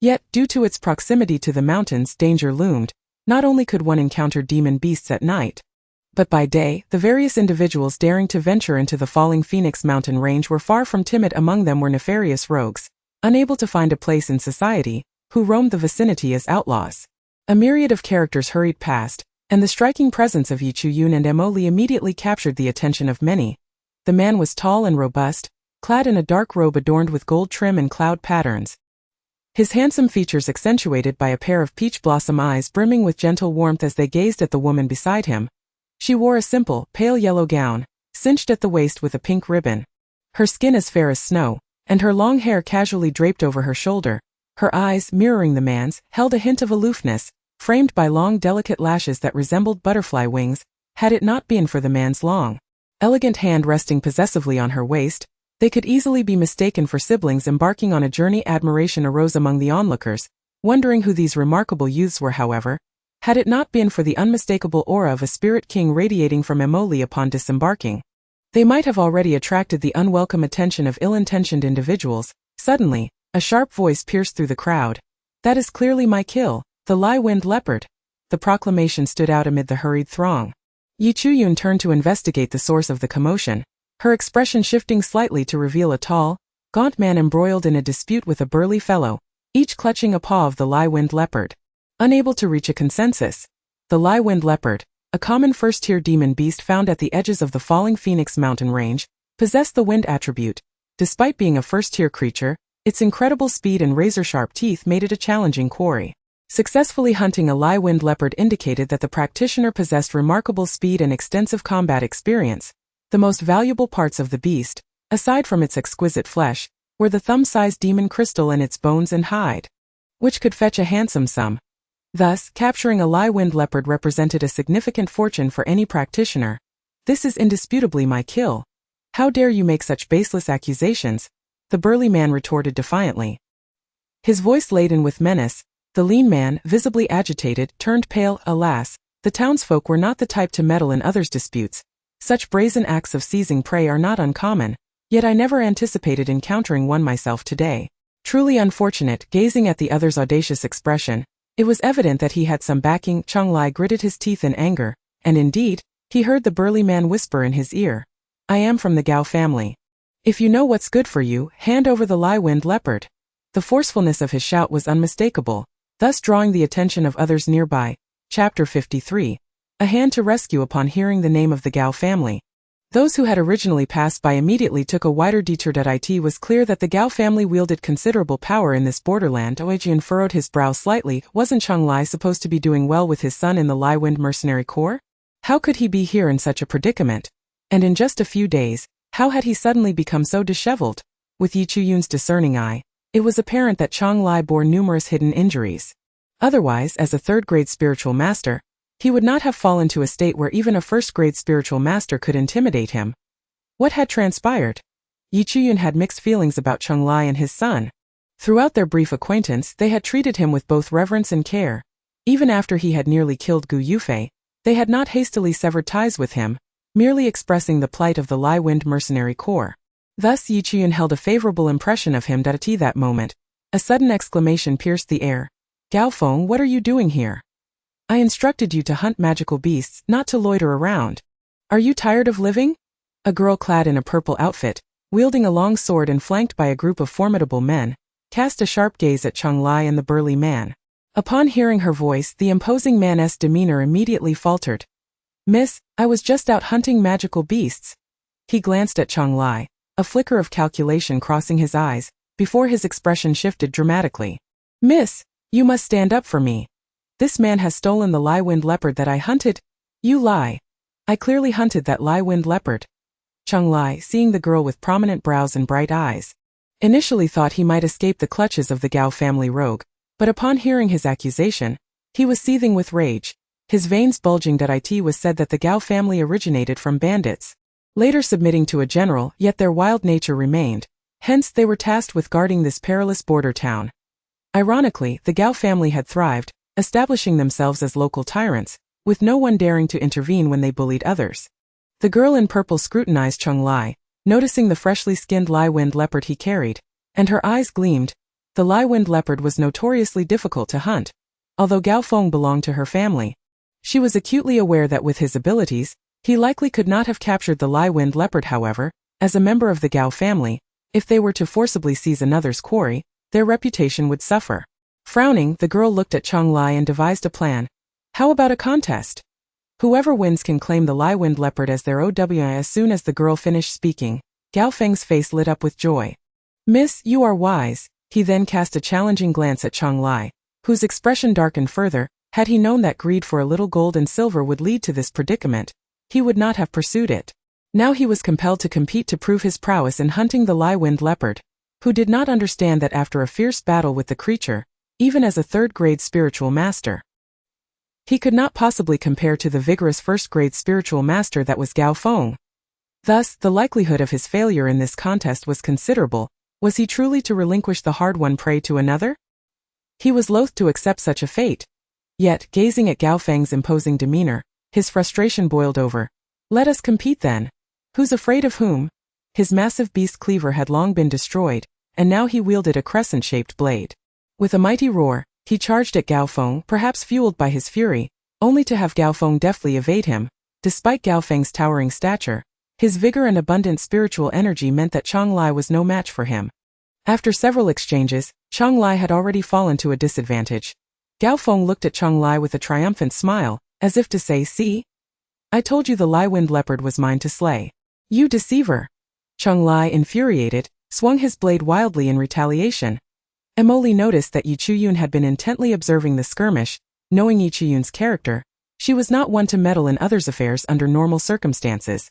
Yet, due to its proximity to the mountains, danger loomed. Not only could one encounter demon beasts at night, but by day, the various individuals daring to venture into the falling Phoenix mountain range were far from timid. Among them were nefarious rogues, unable to find a place in society, who roamed the vicinity as outlaws. A myriad of characters hurried past, and the striking presence of Yi Chu-yun and Emily immediately captured the attention of many. The man was tall and robust, clad in a dark robe adorned with gold trim and cloud patterns. His handsome features accentuated by a pair of peach blossom eyes brimming with gentle warmth as they gazed at the woman beside him. She wore a simple, pale yellow gown, cinched at the waist with a pink ribbon. Her skin as fair as snow, and her long hair casually draped over her shoulder. Her eyes, mirroring the man's, held a hint of aloofness, framed by long delicate lashes that resembled butterfly wings, had it not been for the man's long, elegant hand resting possessively on her waist. They could easily be mistaken for siblings embarking on a journey. Admiration arose among the onlookers, wondering who these remarkable youths were. However, had it not been for the unmistakable aura of a spirit king radiating from Emily upon disembarking, they might have already attracted the unwelcome attention of ill-intentioned individuals. Suddenly, a sharp voice pierced through the crowd. "That is clearly my kill, the lie-winged leopard." The proclamation stood out amid the hurried throng. Yi Chu-yun turned to investigate the source of the commotion, her expression shifting slightly to reveal a tall, gaunt man embroiled in a dispute with a burly fellow, each clutching a paw of the lie-winged leopard. Unable to reach a consensus, the lie-winged leopard, a common first-tier demon beast found at the edges of the falling Phoenix mountain range, possessed the wind attribute. Despite being a first-tier creature, its incredible speed and razor-sharp teeth made it a challenging quarry. Successfully hunting a lie-winged leopard indicated that the practitioner possessed remarkable speed and extensive combat experience. The most valuable parts of the beast, aside from its exquisite flesh, were the thumb-sized demon crystal and its bones and hide, which could fetch a handsome sum. Thus, capturing a lie-winged leopard represented a significant fortune for any practitioner. "This is indisputably my kill. How dare you make such baseless accusations?" the burly man retorted defiantly. His voice laden with menace. The lean man, visibly agitated, turned pale. Alas, the townsfolk were not the type to meddle in others' disputes. Such brazen acts of seizing prey are not uncommon, yet I never anticipated encountering one myself today. Truly unfortunate. Gazing at the other's audacious expression, it was evident that he had some backing. Chung Lai gritted his teeth in anger, and indeed, he heard the burly man whisper in his ear, "I am from the Gao family. If you know what's good for you, hand over the lie-winged leopard." The forcefulness of his shout was unmistakable, thus drawing the attention of others nearby. Chapter 53. A hand to rescue. Upon hearing the name of the Gao family, those who had originally passed by immediately took a wider detour. It was clear that the Gao family wielded considerable power in this borderland. Oijian furrowed his brow slightly. Wasn't Chung Lai supposed to be doing well with his son in the Lie-Wind mercenary corps? How could he be here in such a predicament? And in just a few days, how had he suddenly become so disheveled? With Yi Chu-yun's discerning eye, it was apparent that Chung Lai bore numerous hidden injuries. Otherwise, as a third-grade spiritual master, he would not have fallen to a state where even a first-grade spiritual master could intimidate him. What had transpired? Yi Chu-yun had mixed feelings about Chung Lai and his son. Throughout their brief acquaintance, they had treated him with both reverence and care. Even after he had nearly killed Gu Yufei, they had not hastily severed ties with him, merely expressing the plight of the Lie-Wind mercenary corps. Thus Yi Chu-yun held a favorable impression of him. At that moment, a sudden exclamation pierced the air. "Gao Feng, what are you doing here? I instructed you to hunt magical beasts, not to loiter around. Are you tired of living?" A girl clad in a purple outfit, wielding a long sword and flanked by a group of formidable men, cast a sharp gaze at Chung Lai and the burly man. Upon hearing her voice, the imposing man's demeanor immediately faltered. "Miss, I was just out hunting magical beasts." He glanced at Chung Lai, a flicker of calculation crossing his eyes, before his expression shifted dramatically. "Miss, you must stand up for me. This man has stolen the Lie-Wind leopard that I hunted." "You lie. I clearly hunted that Lie-Wind leopard." Chung Lai, seeing the girl with prominent brows and bright eyes, initially thought he might escape the clutches of the Gao family rogue, but upon hearing his accusation, he was seething with rage. His veins bulging. It was said that the Gao family originated from bandits, later submitting to a general, yet their wild nature remained. Hence they were tasked with guarding this perilous border town. Ironically, the Gao family had thrived, establishing themselves as local tyrants, with no one daring to intervene when they bullied others. The girl in purple scrutinized Chung Lai, noticing the freshly skinned Lai-wind leopard he carried, and her eyes gleamed. The Lai-wind leopard was notoriously difficult to hunt, although Gao Feng belonged to her family. She was acutely aware that with his abilities, he likely could not have captured the Lai-wind leopard. However, as a member of the Gao family, if they were to forcibly seize another's quarry, their reputation would suffer. Frowning, the girl looked at Chung Lai and devised a plan. How about a contest? Whoever wins can claim the Lai-wind leopard as their OWI. As soon as the girl finished speaking, Gao Feng's face lit up with joy. Miss, you are wise. He then cast a challenging glance at Chung Lai, whose expression darkened further. Had he known that greed for a little gold and silver would lead to this predicament, he would not have pursued it. Now he was compelled to compete to prove his prowess in hunting the Lai-wind leopard, who did not understand that after a fierce battle with the creature, even as a third-grade spiritual master, he could not possibly compare to the vigorous first-grade spiritual master that was Gao Feng. Thus, the likelihood of his failure in this contest was considerable. Was he truly to relinquish the hard-won prey to another? He was loath to accept such a fate. Yet, gazing at Gao Feng's imposing demeanor, his frustration boiled over. Let us compete then. Who's afraid of whom? His massive beast cleaver had long been destroyed, and now he wielded a crescent-shaped blade. With a mighty roar, he charged at Gao Feng, perhaps fueled by his fury, only to have Gao Feng deftly evade him. Despite Gao Feng's towering stature, his vigor and abundant spiritual energy meant that Chung Lai was no match for him. After several exchanges, Chung Lai had already fallen to a disadvantage. Gao Feng looked at Chung Lai with a triumphant smile, as if to say, see? I told you the Lai-wind leopard was mine to slay. You deceiver! Chung Lai, infuriated, swung his blade wildly in retaliation. Emily noticed that Yi Chuyun had been intently observing the skirmish. Knowing Yi Chuyun's character, she was not one to meddle in others' affairs under normal circumstances.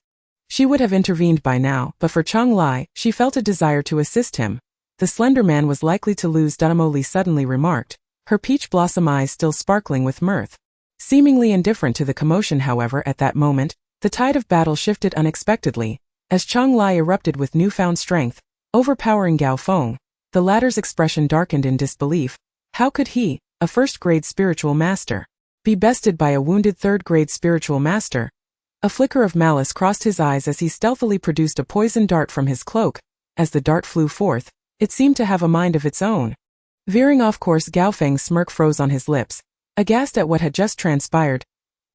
She would have intervened by now, but for Chung Lai, she felt a desire to assist him. The slender man was likely to lose. Emily suddenly remarked, her peach blossom eyes still sparkling with mirth. Seemingly indifferent to the commotion, however, at that moment, the tide of battle shifted unexpectedly, as Chung Lai erupted with newfound strength, overpowering Gao Feng. The latter's expression darkened in disbelief. How could he, a first-grade spiritual master, be bested by a wounded third-grade spiritual master? A flicker of malice crossed his eyes as he stealthily produced a poisoned dart from his cloak. As the dart flew forth, it seemed to have a mind of its own. Veering off course, Gao Feng's smirk froze on his lips, aghast at what had just transpired.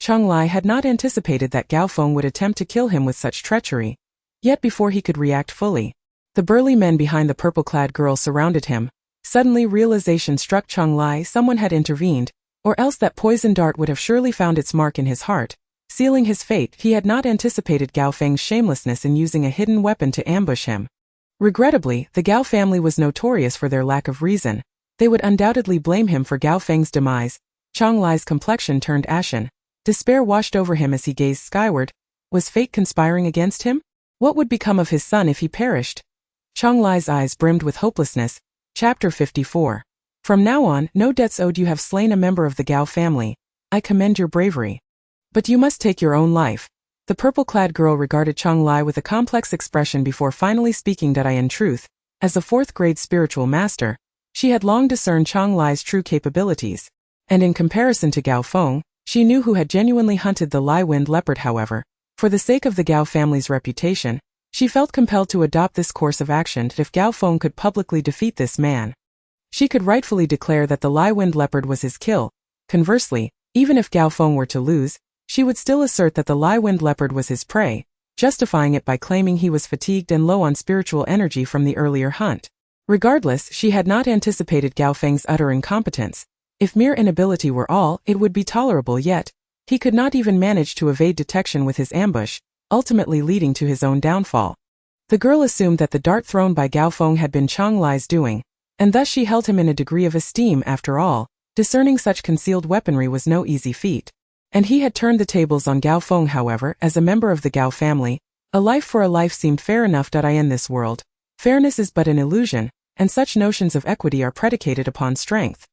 Chung Lai had not anticipated that Gao Feng would attempt to kill him with such treachery. Yet before he could react fully, the burly men behind the purple-clad girl surrounded him. Suddenly realization struck Chung Lai: someone had intervened, or else that poison dart would have surely found its mark in his heart, sealing his fate. He had not anticipated Gao Feng's shamelessness in using a hidden weapon to ambush him. Regrettably, the Gao family was notorious for their lack of reason. They would undoubtedly blame him for Gao Feng's demise. Chung Lai's complexion turned ashen. Despair washed over him as he gazed skyward. Was fate conspiring against him? What would become of his son if he perished? Chung Lai's eyes brimmed with hopelessness. Chapter 54. From now on, no debts owed. You have slain a member of the Gao family. I commend your bravery. But you must take your own life. The purple-clad girl regarded Chung Lai with a complex expression before finally speaking. That in truth, as a fourth-grade spiritual master, she had long discerned Chung Lai's true capabilities. And in comparison to Gao Feng, she knew who had genuinely hunted the Lai-wind leopard. However, for the sake of the Gao family's reputation, she felt compelled to adopt this course of action. If Gao Feng could publicly defeat this man, she could rightfully declare that the Lai-wind leopard was his kill. Conversely, even if Gao Feng were to lose, she would still assert that the Lai-wind leopard was his prey, justifying it by claiming he was fatigued and low on spiritual energy from the earlier hunt. Regardless, she had not anticipated Gao Feng's utter incompetence. If mere inability were all, it would be tolerable. Yet, he could not even manage to evade detection with his ambush, ultimately leading to his own downfall. The girl assumed that the dart thrown by Gao Feng had been Chung Lai's doing, and thus she held him in a degree of esteem. After all, discerning such concealed weaponry was no easy feat. And he had turned the tables on Gao Feng. However, as a member of the Gao family, a life for a life seemed fair enough. In this world, fairness is but an illusion, and such notions of equity are predicated upon strength.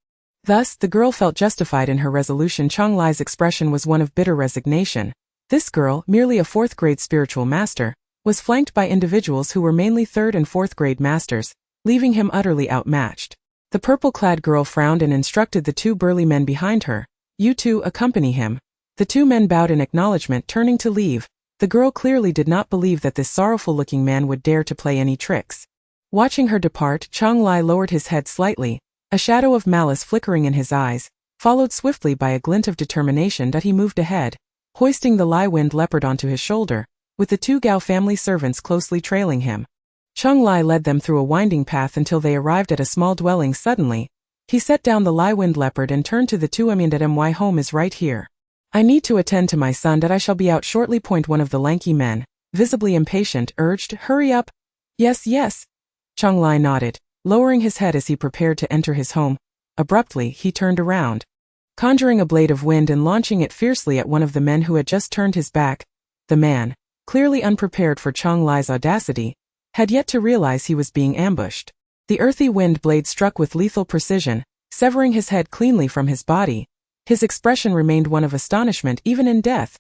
Thus, the girl felt justified in her resolution. Chung Lai's expression was one of bitter resignation. This girl, merely a fourth-grade spiritual master, was flanked by individuals who were mainly third and fourth-grade masters, leaving him utterly outmatched. The purple-clad girl frowned and instructed the two burly men behind her. "You two accompany him." The two men bowed in acknowledgement, turning to leave. The girl clearly did not believe that this sorrowful-looking man would dare to play any tricks. Watching her depart, Chang Lai lowered his head slightly, a shadow of malice flickering in his eyes, followed swiftly by a glint of determination that he moved ahead, hoisting the Lai-Wind leopard onto his shoulder, with the two Gao family servants closely trailing him. Chang Lai led them through a winding path until they arrived at a small dwelling. Suddenly, he set down the Lai-Wind leopard and turned to the two men. "My home is right here. I need to attend to my son. That I shall be out shortly." One of the lanky men, visibly impatient, urged. "Hurry up." "Yes, yes." Chang Lai nodded, lowering his head as he prepared to enter his home. Abruptly, he turned around, conjuring a blade of wind and launching it fiercely at one of the men who had just turned his back. The man, clearly unprepared for Chang Lai's audacity, had yet to realize he was being ambushed. The earthy wind blade struck with lethal precision, severing his head cleanly from his body. His expression remained one of astonishment even in death.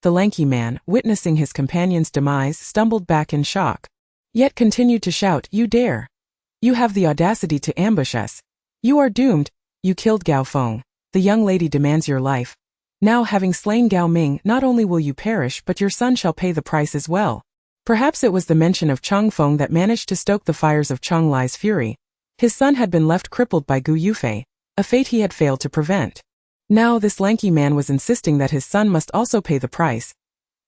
The lanky man, witnessing his companion's demise, stumbled back in shock, yet continued to shout, "You dare! You have the audacity to ambush us! You are doomed! You killed Gao Feng. The young lady demands your life. Now, having slain Gao Ming, not only will you perish but your son shall pay the price as well." Perhaps it was the mention of Chang Feng that managed to stoke the fires of Chang Lai's fury. His son had been left crippled by Gu Yufei, a fate he had failed to prevent. Now this lanky man was insisting that his son must also pay the price.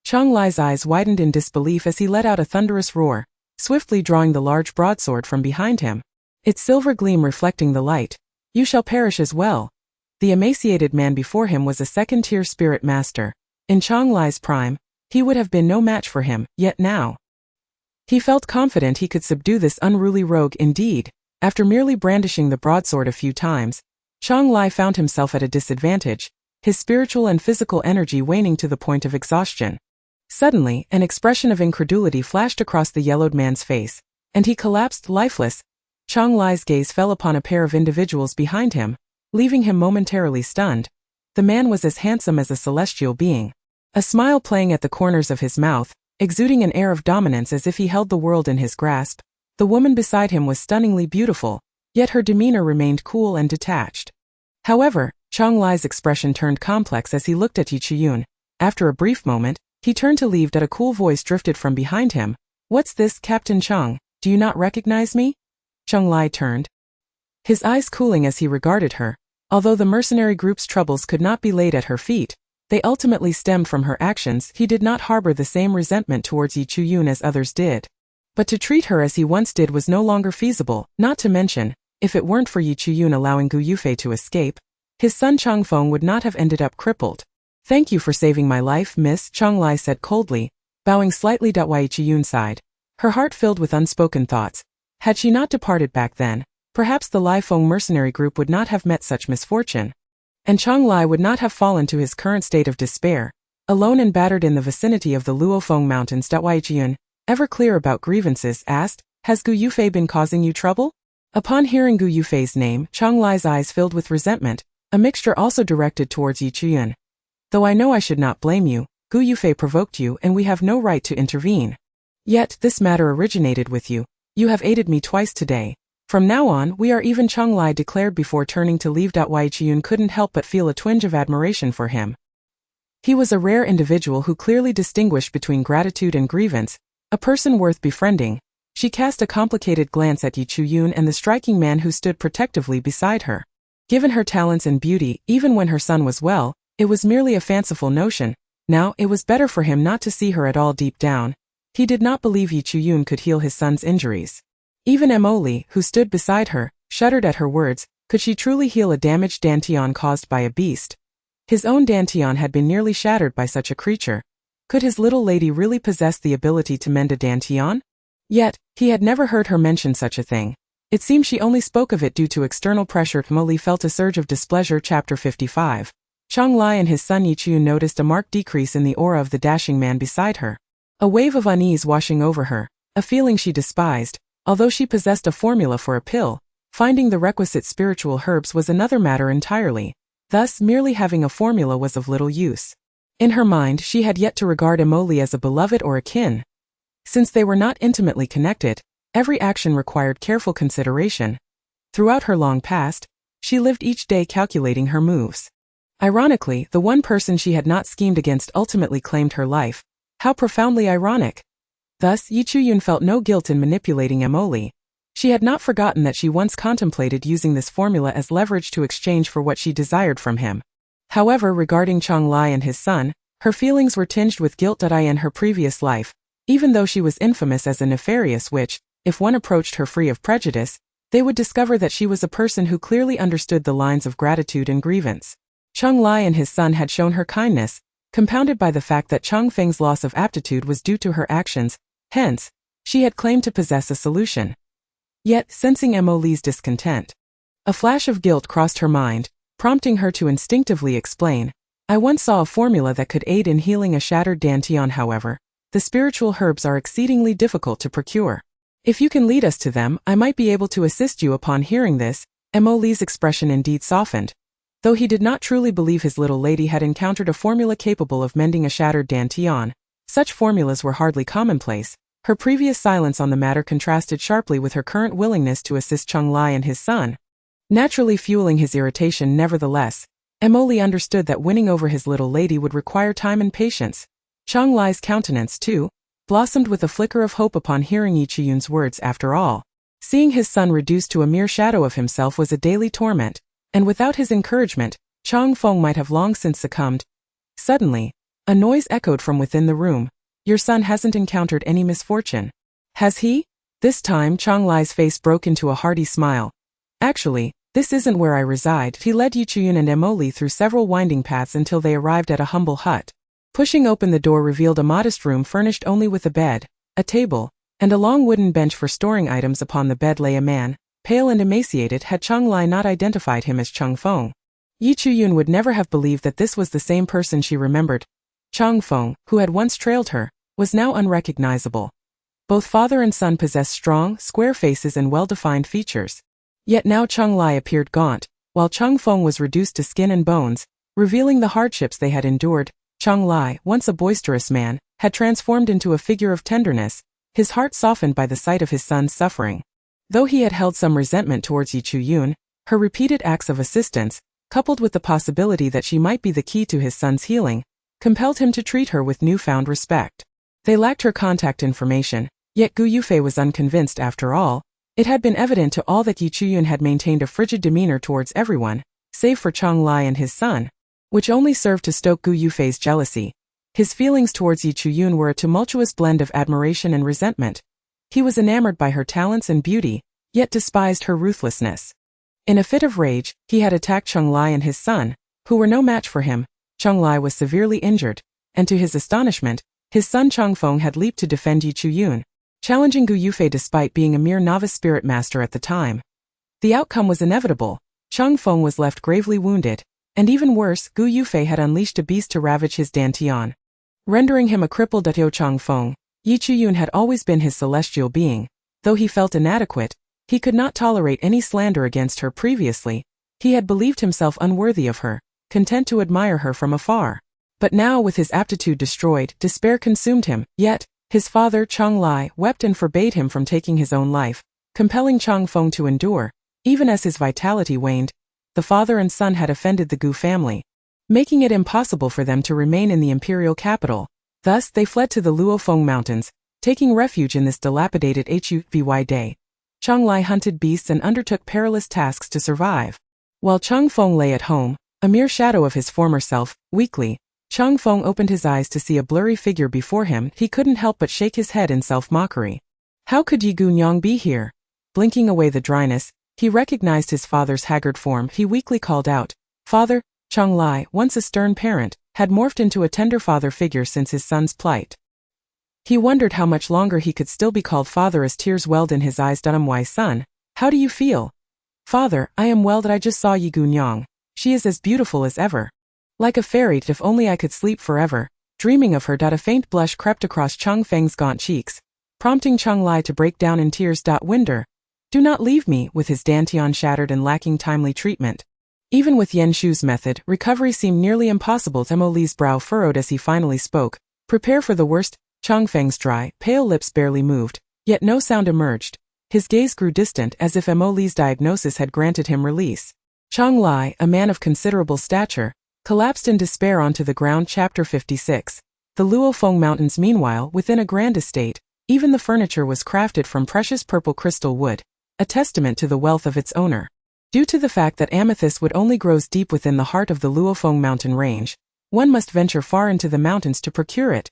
Chang Lai's eyes widened in disbelief as he let out a thunderous roar, swiftly drawing the large broadsword from behind him, its silver gleam reflecting the light. "You shall perish as well." The emaciated man before him was a second-tier spirit master. In Chang Lai's prime, he would have been no match for him, yet now he felt confident he could subdue this unruly rogue. Indeed, after merely brandishing the broadsword a few times, Chang Lai found himself at a disadvantage, his spiritual and physical energy waning to the point of exhaustion. Suddenly, an expression of incredulity flashed across the yellowed man's face, and he collapsed lifeless. Chang Lai's gaze fell upon a pair of individuals behind him, leaving him momentarily stunned. The man was as handsome as a celestial being, a smile playing at the corners of his mouth, exuding an air of dominance as if he held the world in his grasp. The woman beside him was stunningly beautiful, yet her demeanor remained cool and detached. However, Chang Lai's expression turned complex as he looked at Yi Chiyun. After a brief moment, he turned to leave, that a cool voice drifted from behind him. "What's this, Captain Chang? Do you not recognize me?" Chang Lai turned, his eyes cooling as he regarded her. Although the mercenary group's troubles could not be laid at her feet, they ultimately stemmed from her actions. He did not harbor the same resentment towards Yi Chiyun as others did. But to treat her as he once did was no longer feasible, not to mention, if it weren't for Yi Chiyun allowing Gu Yufei to escape, his son Chang Feng would not have ended up crippled. "Thank you for saving my life, miss," Chang Lai said coldly, bowing slightly. Yi Chiyun sighed, her heart filled with unspoken thoughts. Had she not departed back then, perhaps the Lai Feng mercenary group would not have met such misfortune, and Chang Lai would not have fallen to his current state of despair, alone and battered in the vicinity of the Luofeng Mountains. Yi Chiyun, ever clear about grievances, asked, "Has Gu Yufei been causing you trouble?" Upon hearing Gu Yufei's name, Chang Lai's eyes filled with resentment, a mixture also directed towards Yi Chiyun. "Though I know I should not blame you, Gu Yufei provoked you and we have no right to intervene. Yet this matter originated with you. You have aided me twice today. From now on, we are even," Chang Lai declared before turning to leave. Yi Chiyun couldn't help but feel a twinge of admiration for him. He was a rare individual who clearly distinguished between gratitude and grievance, a person worth befriending. She cast a complicated glance at Yi Chiyun and the striking man who stood protectively beside her. Given her talents and beauty, even when her son was well, it was merely a fanciful notion. Now, it was better for him not to see her at all. Deep down, he did not believe Yi Chiyun could heal his son's injuries. Even Emily, who stood beside her, shuddered at her words. Could she truly heal a damaged dantian caused by a beast? His own dantian had been nearly shattered by such a creature. Could his little lady really possess the ability to mend a dantian? Yet, he had never heard her mention such a thing. It seemed she only spoke of it due to external pressure. Emily felt a surge of displeasure. Chapter 55. Chang Lai and his son Yi Chiyun noticed a marked decrease in the aura of the dashing man beside her. A wave of unease washing over her, a feeling she despised. Although she possessed a formula for a pill, finding the requisite spiritual herbs was another matter entirely. Thus, merely having a formula was of little use. In her mind, she had yet to regard Emily as a beloved or a kin. Since they were not intimately connected, every action required careful consideration. Throughout her long past, she lived each day calculating her moves. Ironically, the one person she had not schemed against ultimately claimed her life. How profoundly ironic. Thus, Yi Chu-yun felt no guilt in manipulating Emoli. She had not forgotten that she once contemplated using this formula as leverage to exchange for what she desired from him. However, regarding Chang Lai and his son, her feelings were tinged with guilt in her previous life, even though she was infamous as a nefarious witch. If one approached her free of prejudice, they would discover that she was a person who clearly understood the lines of gratitude and grievance. Chang Lai and his son had shown her kindness, compounded by the fact that Chang Feng's loss of aptitude was due to her actions, hence, she had claimed to possess a solution. Yet, sensing Emoli's discontent, a flash of guilt crossed her mind, prompting her to instinctively explain, I once saw a formula that could aid in healing a shattered dantian. However, the spiritual herbs are exceedingly difficult to procure. If you can lead us to them, I might be able to assist you. Upon hearing this, Emoli's expression indeed softened. Though he did not truly believe his little lady had encountered a formula capable of mending a shattered dantian, such formulas were hardly commonplace. Her previous silence on the matter contrasted sharply with her current willingness to assist Chang Lai and his son, naturally fueling his irritation. Nevertheless, Emoli understood that winning over his little lady would require time and patience. Chang Lai's countenance, too, blossomed with a flicker of hope upon hearing Yi Chu-yun's words. After all, seeing his son reduced to a mere shadow of himself was a daily torment, and without his encouragement, Chang Feng might have long since succumbed. Suddenly, a noise echoed from within the room. Your son hasn't encountered any misfortune, has he? This time Chang Lai's face broke into a hearty smile. Actually, this isn't where I reside. He led Yi Chu-yun and Emoli through several winding paths until they arrived at a humble hut. Pushing open the door revealed a modest room furnished only with a bed, a table, and a long wooden bench for storing items. Upon the bed lay a man, pale and emaciated. Had Chang Lai not identified him as Chang Feng, Yi Chu-yun would never have believed that this was the same person she remembered. Chang Feng, who had once trailed her, was now unrecognizable. Both father and son possessed strong, square faces and well-defined features. Yet now Chang Lai appeared gaunt, while Chang Feng was reduced to skin and bones, revealing the hardships they had endured. Chang Lai, once a boisterous man, had transformed into a figure of tenderness, his heart softened by the sight of his son's suffering. Though he had held some resentment towards Yi Chu-yun, her repeated acts of assistance, coupled with the possibility that she might be the key to his son's healing, compelled him to treat her with newfound respect. They lacked her contact information, yet Gu Yufei was unconvinced. After all, it had been evident to all that Yi Chu-yun had maintained a frigid demeanor towards everyone, save for Chang Lai and his son, which only served to stoke Gu Yufei's jealousy. His feelings towards Yi Chu-yun were a tumultuous blend of admiration and resentment. He was enamored by her talents and beauty, yet despised her ruthlessness. In a fit of rage, he had attacked Chang Lai and his son, who were no match for him. Chang Lai was severely injured, and to his astonishment, his son Chang Feng had leaped to defend Yi Chu-yun, challenging Gu Yufei despite being a mere novice spirit master at the time. The outcome was inevitable. Chang Feng was left gravely wounded, and even worse, Gu Yufei had unleashed a beast to ravage his dantian, rendering him a crippled. Chang Feng, Yi Chu-yun had always been his celestial being. Though he felt inadequate, he could not tolerate any slander against her. Previously, he had believed himself unworthy of her, content to admire her from afar. But now, with his aptitude destroyed, despair consumed him. Yet, his father Chang Lai wept and forbade him from taking his own life, compelling Chang Feng to endure. Even as his vitality waned, the father and son had offended the Gu family, making it impossible for them to remain in the imperial capital. Thus, they fled to the Luofeng Mountains, taking refuge in this dilapidated Huvy day. Chang Lai hunted beasts and undertook perilous tasks to survive, while Chang Feng lay at home, a mere shadow of his former self. Weakly, Chang Feng opened his eyes to see a blurry figure before him. He couldn't help but shake his head in self-mockery. How could Yi Gunyang be here? Blinking away the dryness, he recognized his father's haggard form. He weakly called out, "Father." Chang Lai, once a stern parent, had morphed into a tender father figure since his son's plight. He wondered how much longer he could still be called father as tears welled in his eyes. "My son, how do you feel?" "Father, I am well. I just saw Yi Gunyang. She is as beautiful as ever. Like a fairy. If only I could sleep forever, dreaming of her." A faint blush crept across Chang Feng's gaunt cheeks, prompting Chang Lai to break down in tears. "Winder, do not leave me." With his dantian shattered and lacking timely treatment, even with Yen Shu's method, recovery seemed nearly impossible. Emoli's brow furrowed as he finally spoke. "Prepare for the worst." Chang Feng's dry, pale lips barely moved, yet no sound emerged. His gaze grew distant as if Emoli's diagnosis had granted him release. Chang Lai, a man of considerable stature, collapsed in despair onto the ground. Chapter 56. The Luofeng Mountains. Meanwhile, within a grand estate, even the furniture was crafted from precious purple crystal wood, a testament to the wealth of its owner. Due to the fact that amethyst wood only grows deep within the heart of the Luofeng mountain range, one must venture far into the mountains to procure it.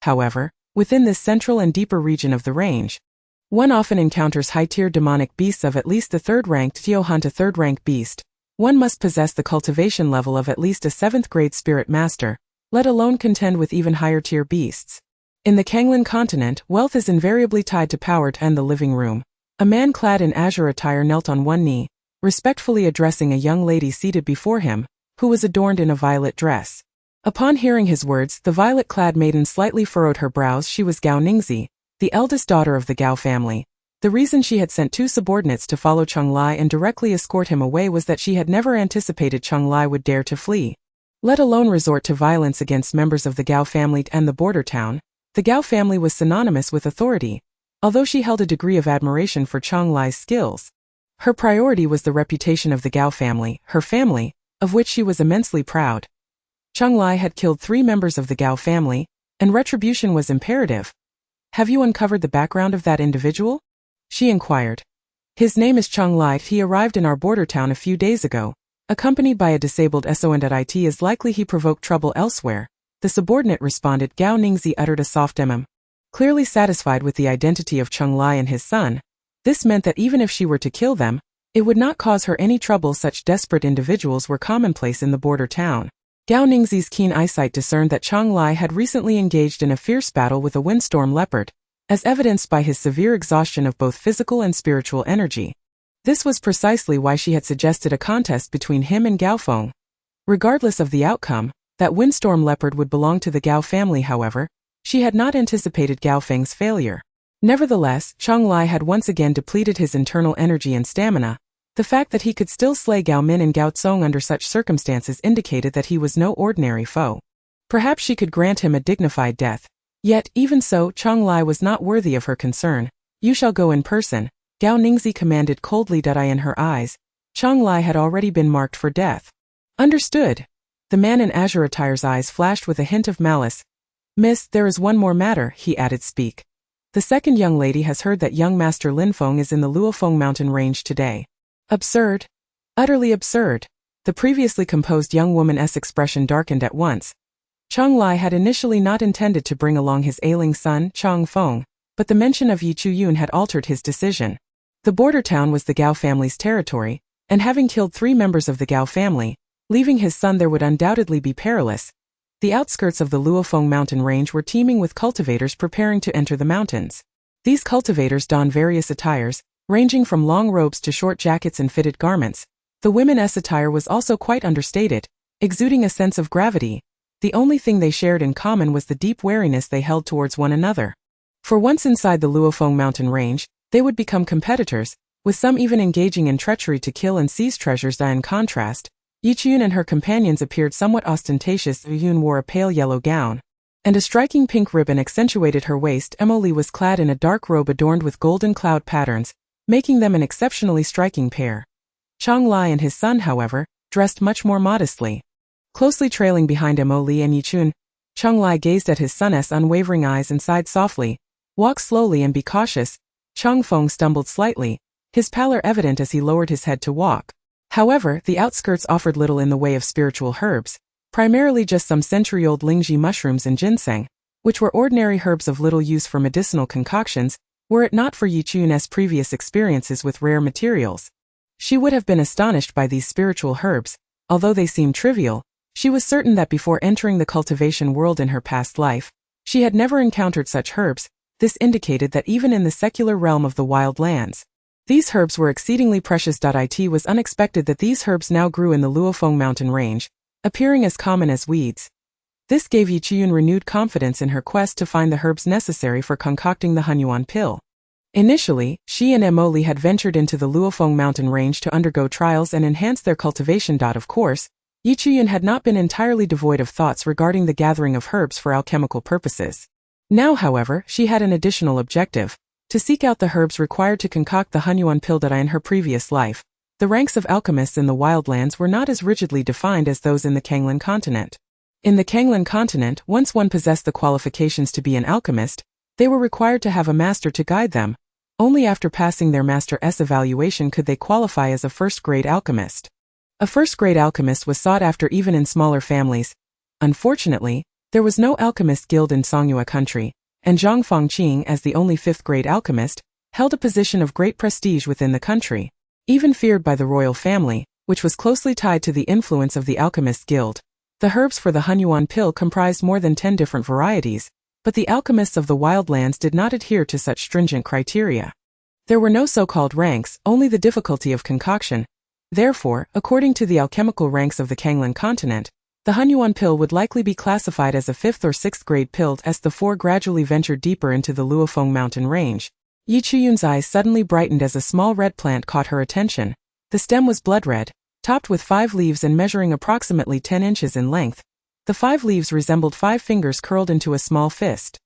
However, within this central and deeper region of the range, one often encounters high-tier demonic beasts of at least the third-ranked. To hunt a third-rank beast, one must possess the cultivation level of at least a 7th-grade spirit master, let alone contend with even higher-tier beasts. In the Kanglin continent, wealth is invariably tied to power. And the living room. A man clad in azure attire knelt on one knee, respectfully addressing a young lady seated before him, who was adorned in a violet dress. Upon hearing his words, the violet-clad maiden slightly furrowed her brows. She was Gao Ningzi, the eldest daughter of the Gao family. The reason she had sent 2 subordinates to follow Cheng Lai and directly escort him away was that she had never anticipated Cheng Lai would dare to flee, let alone resort to violence against members of the Gao family and the border town. The Gao family was synonymous with authority, although she held a degree of admiration for Cheng Lai's skills. Her priority was the reputation of the Gao family, her family, of which she was immensely proud. Cheng Lai had killed 3 members of the Gao family, and retribution was imperative. Have you uncovered the background of that individual? She inquired. His name is Cheng Lai. He arrived in our border town a few days ago, accompanied by a disabled SON. It is likely he provoked trouble elsewhere. The subordinate responded. Gao Ningzi uttered a soft clearly satisfied with the identity of Cheng Lai and his son. This meant that even if she were to kill them, it would not cause her any trouble. Such desperate individuals were commonplace in the border town. Gao Ningzi's keen eyesight discerned that Cheng Lai had recently engaged in a fierce battle with a windstorm leopard, as evidenced by his severe exhaustion of both physical and spiritual energy. This was precisely why she had suggested a contest between him and Gao Feng. Regardless of the outcome, that windstorm leopard would belong to the Gao family. However, she had not anticipated Gao Feng's failure. Nevertheless, Cheng Lai had once again depleted his internal energy and stamina. The fact that he could still slay Gao Min and Gao Tsong under such circumstances indicated that he was no ordinary foe. Perhaps she could grant him a dignified death. Yet, even so, Cheng Lai was not worthy of her concern. You shall go in person, Gao Ningzi commanded coldly. In her eyes, Cheng Lai had already been marked for death. Understood. The man in azure attire's eyes flashed with a hint of malice. Miss, there is one more matter, he added. Speak. The second young lady has heard that young Master Lin Feng is in the Luofeng mountain range today. Absurd. Utterly absurd. The previously composed young woman's expression darkened at once. Cheng Lai had initially not intended to bring along his ailing son, Chang Feng, but the mention of Yi Chuyun had altered his decision. The border town was the Gao family's territory, and having killed 3 members of the Gao family, leaving his son there would undoubtedly be perilous. The outskirts of the Luofeng mountain range were teeming with cultivators preparing to enter the mountains. These cultivators don various attires, ranging from long robes to short jackets and fitted garments. The women's attire was also quite understated, exuding a sense of gravity. The only thing they shared in common was the deep wariness they held towards one another. For once inside the Luofeng mountain range, they would become competitors, with some even engaging in treachery to kill and seize treasures. In contrast, Yi Chuyun and her companions appeared somewhat ostentatious. Yun wore a pale yellow gown, and a striking pink ribbon accentuated her waist. Emily was clad in a dark robe adorned with golden cloud patterns, making them an exceptionally striking pair. Cheng Lai and his son, however, dressed much more modestly. Closely trailing behind Emily and Yi Chun, Cheng Lai gazed at his son's unwavering eyes and sighed softly. Walk slowly and be cautious. Cheng Feng stumbled slightly, his pallor evident as he lowered his head to walk. However, the outskirts offered little in the way of spiritual herbs, primarily just some century-old lingji mushrooms and ginseng, which were ordinary herbs of little use for medicinal concoctions, were it not for Yi Chun's previous experiences with rare materials. She would have been astonished by these spiritual herbs. Although they seemed trivial, she was certain that before entering the cultivation world in her past life, she had never encountered such herbs. This indicated that even in the secular realm of the wild lands, these herbs were exceedingly precious. It was unexpected that these herbs now grew in the Luofeng mountain range, appearing as common as weeds. This gave Yi Chuyun renewed confidence in her quest to find the herbs necessary for concocting the Hunyuan pill. Initially, she and Emoli had ventured into the Luofeng mountain range to undergo trials and enhance their cultivation. Of course, Yi Chuyun had not been entirely devoid of thoughts regarding the gathering of herbs for alchemical purposes. Now, however, she had an additional objective. To seek out the herbs required to concoct the Hunyuan pill in her previous life, the ranks of alchemists in the wildlands were not as rigidly defined as those in the Kanglan continent. In the Kanglan continent, once one possessed the qualifications to be an alchemist, they were required to have a master to guide them. Only after passing their master's evaluation could they qualify as a first-grade alchemist. A first-grade alchemist was sought after even in smaller families. Unfortunately, there was no alchemist guild in Songhua country, and Zhang Fangqing, as the only fifth-grade alchemist, held a position of great prestige within the country, even feared by the royal family, which was closely tied to the influence of the alchemist guild. The herbs for the Hunyuan pill comprised more than 10 different varieties, but the alchemists of the wildlands did not adhere to such stringent criteria. There were no so-called ranks, only the difficulty of concoction. Therefore, according to the alchemical ranks of the Kanglan continent, the Hunyuan pill would likely be classified as a 5th or 6th grade pill as the four gradually ventured deeper into the Luofeng mountain range. Yi Chuyun's eyes suddenly brightened as a small red plant caught her attention. The stem was blood red, topped with 5 leaves and measuring approximately 10 inches in length. The 5 leaves resembled 5 fingers curled into a small fist.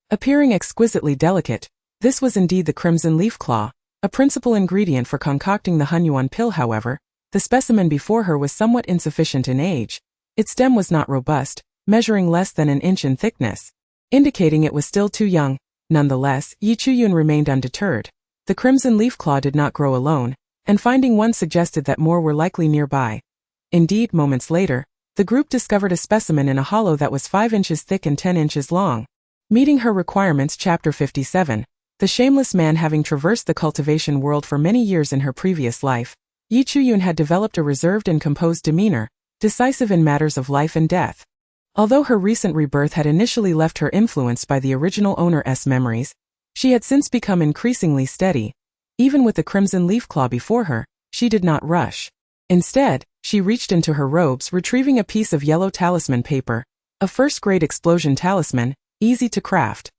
Appearing exquisitely delicate, this was indeed the crimson leaf claw, a principal ingredient for concocting the Hunyuan pill. However, the specimen before her was somewhat insufficient in age. Its stem was not robust, measuring less than an inch in thickness, indicating it was still too young. Nonetheless, Yi Chuyun remained undeterred. The crimson leaf claw did not grow alone, and finding one suggested that more were likely nearby. Indeed, moments later, the group discovered a specimen in a hollow that was 5 inches thick and 10 inches long. Meeting her requirements. Chapter 57. The shameless man. Having traversed the cultivation world for many years in her previous life, Yi Chuyun had developed a reserved and composed demeanor, decisive in matters of life and death. Although her recent rebirth had initially left her influenced by the original owner's memories, she had since become increasingly steady. Even with the crimson leaf claw before her, she did not rush. Instead, she reached into her robes, retrieving a piece of yellow talisman paper, a first-grade explosion talisman, easy to craft.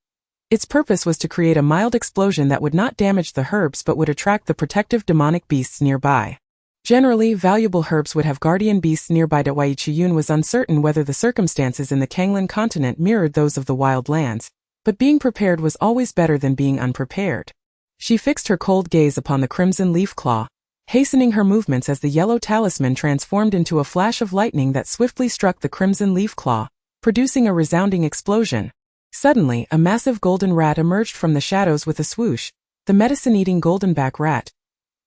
Its purpose was to create a mild explosion that would not damage the herbs but would attract the protective demonic beasts nearby. Generally, valuable herbs would have guardian beasts nearby. Yi Chuyun was uncertain whether the circumstances in the Kanglan continent mirrored those of the wild lands, but being prepared was always better than being unprepared. She fixed her cold gaze upon the crimson leaf claw, hastening her movements as the yellow talisman transformed into a flash of lightning that swiftly struck the crimson leaf claw, producing a resounding explosion. Suddenly, a massive golden rat emerged from the shadows with a swoosh, the medicine-eating goldenback rat.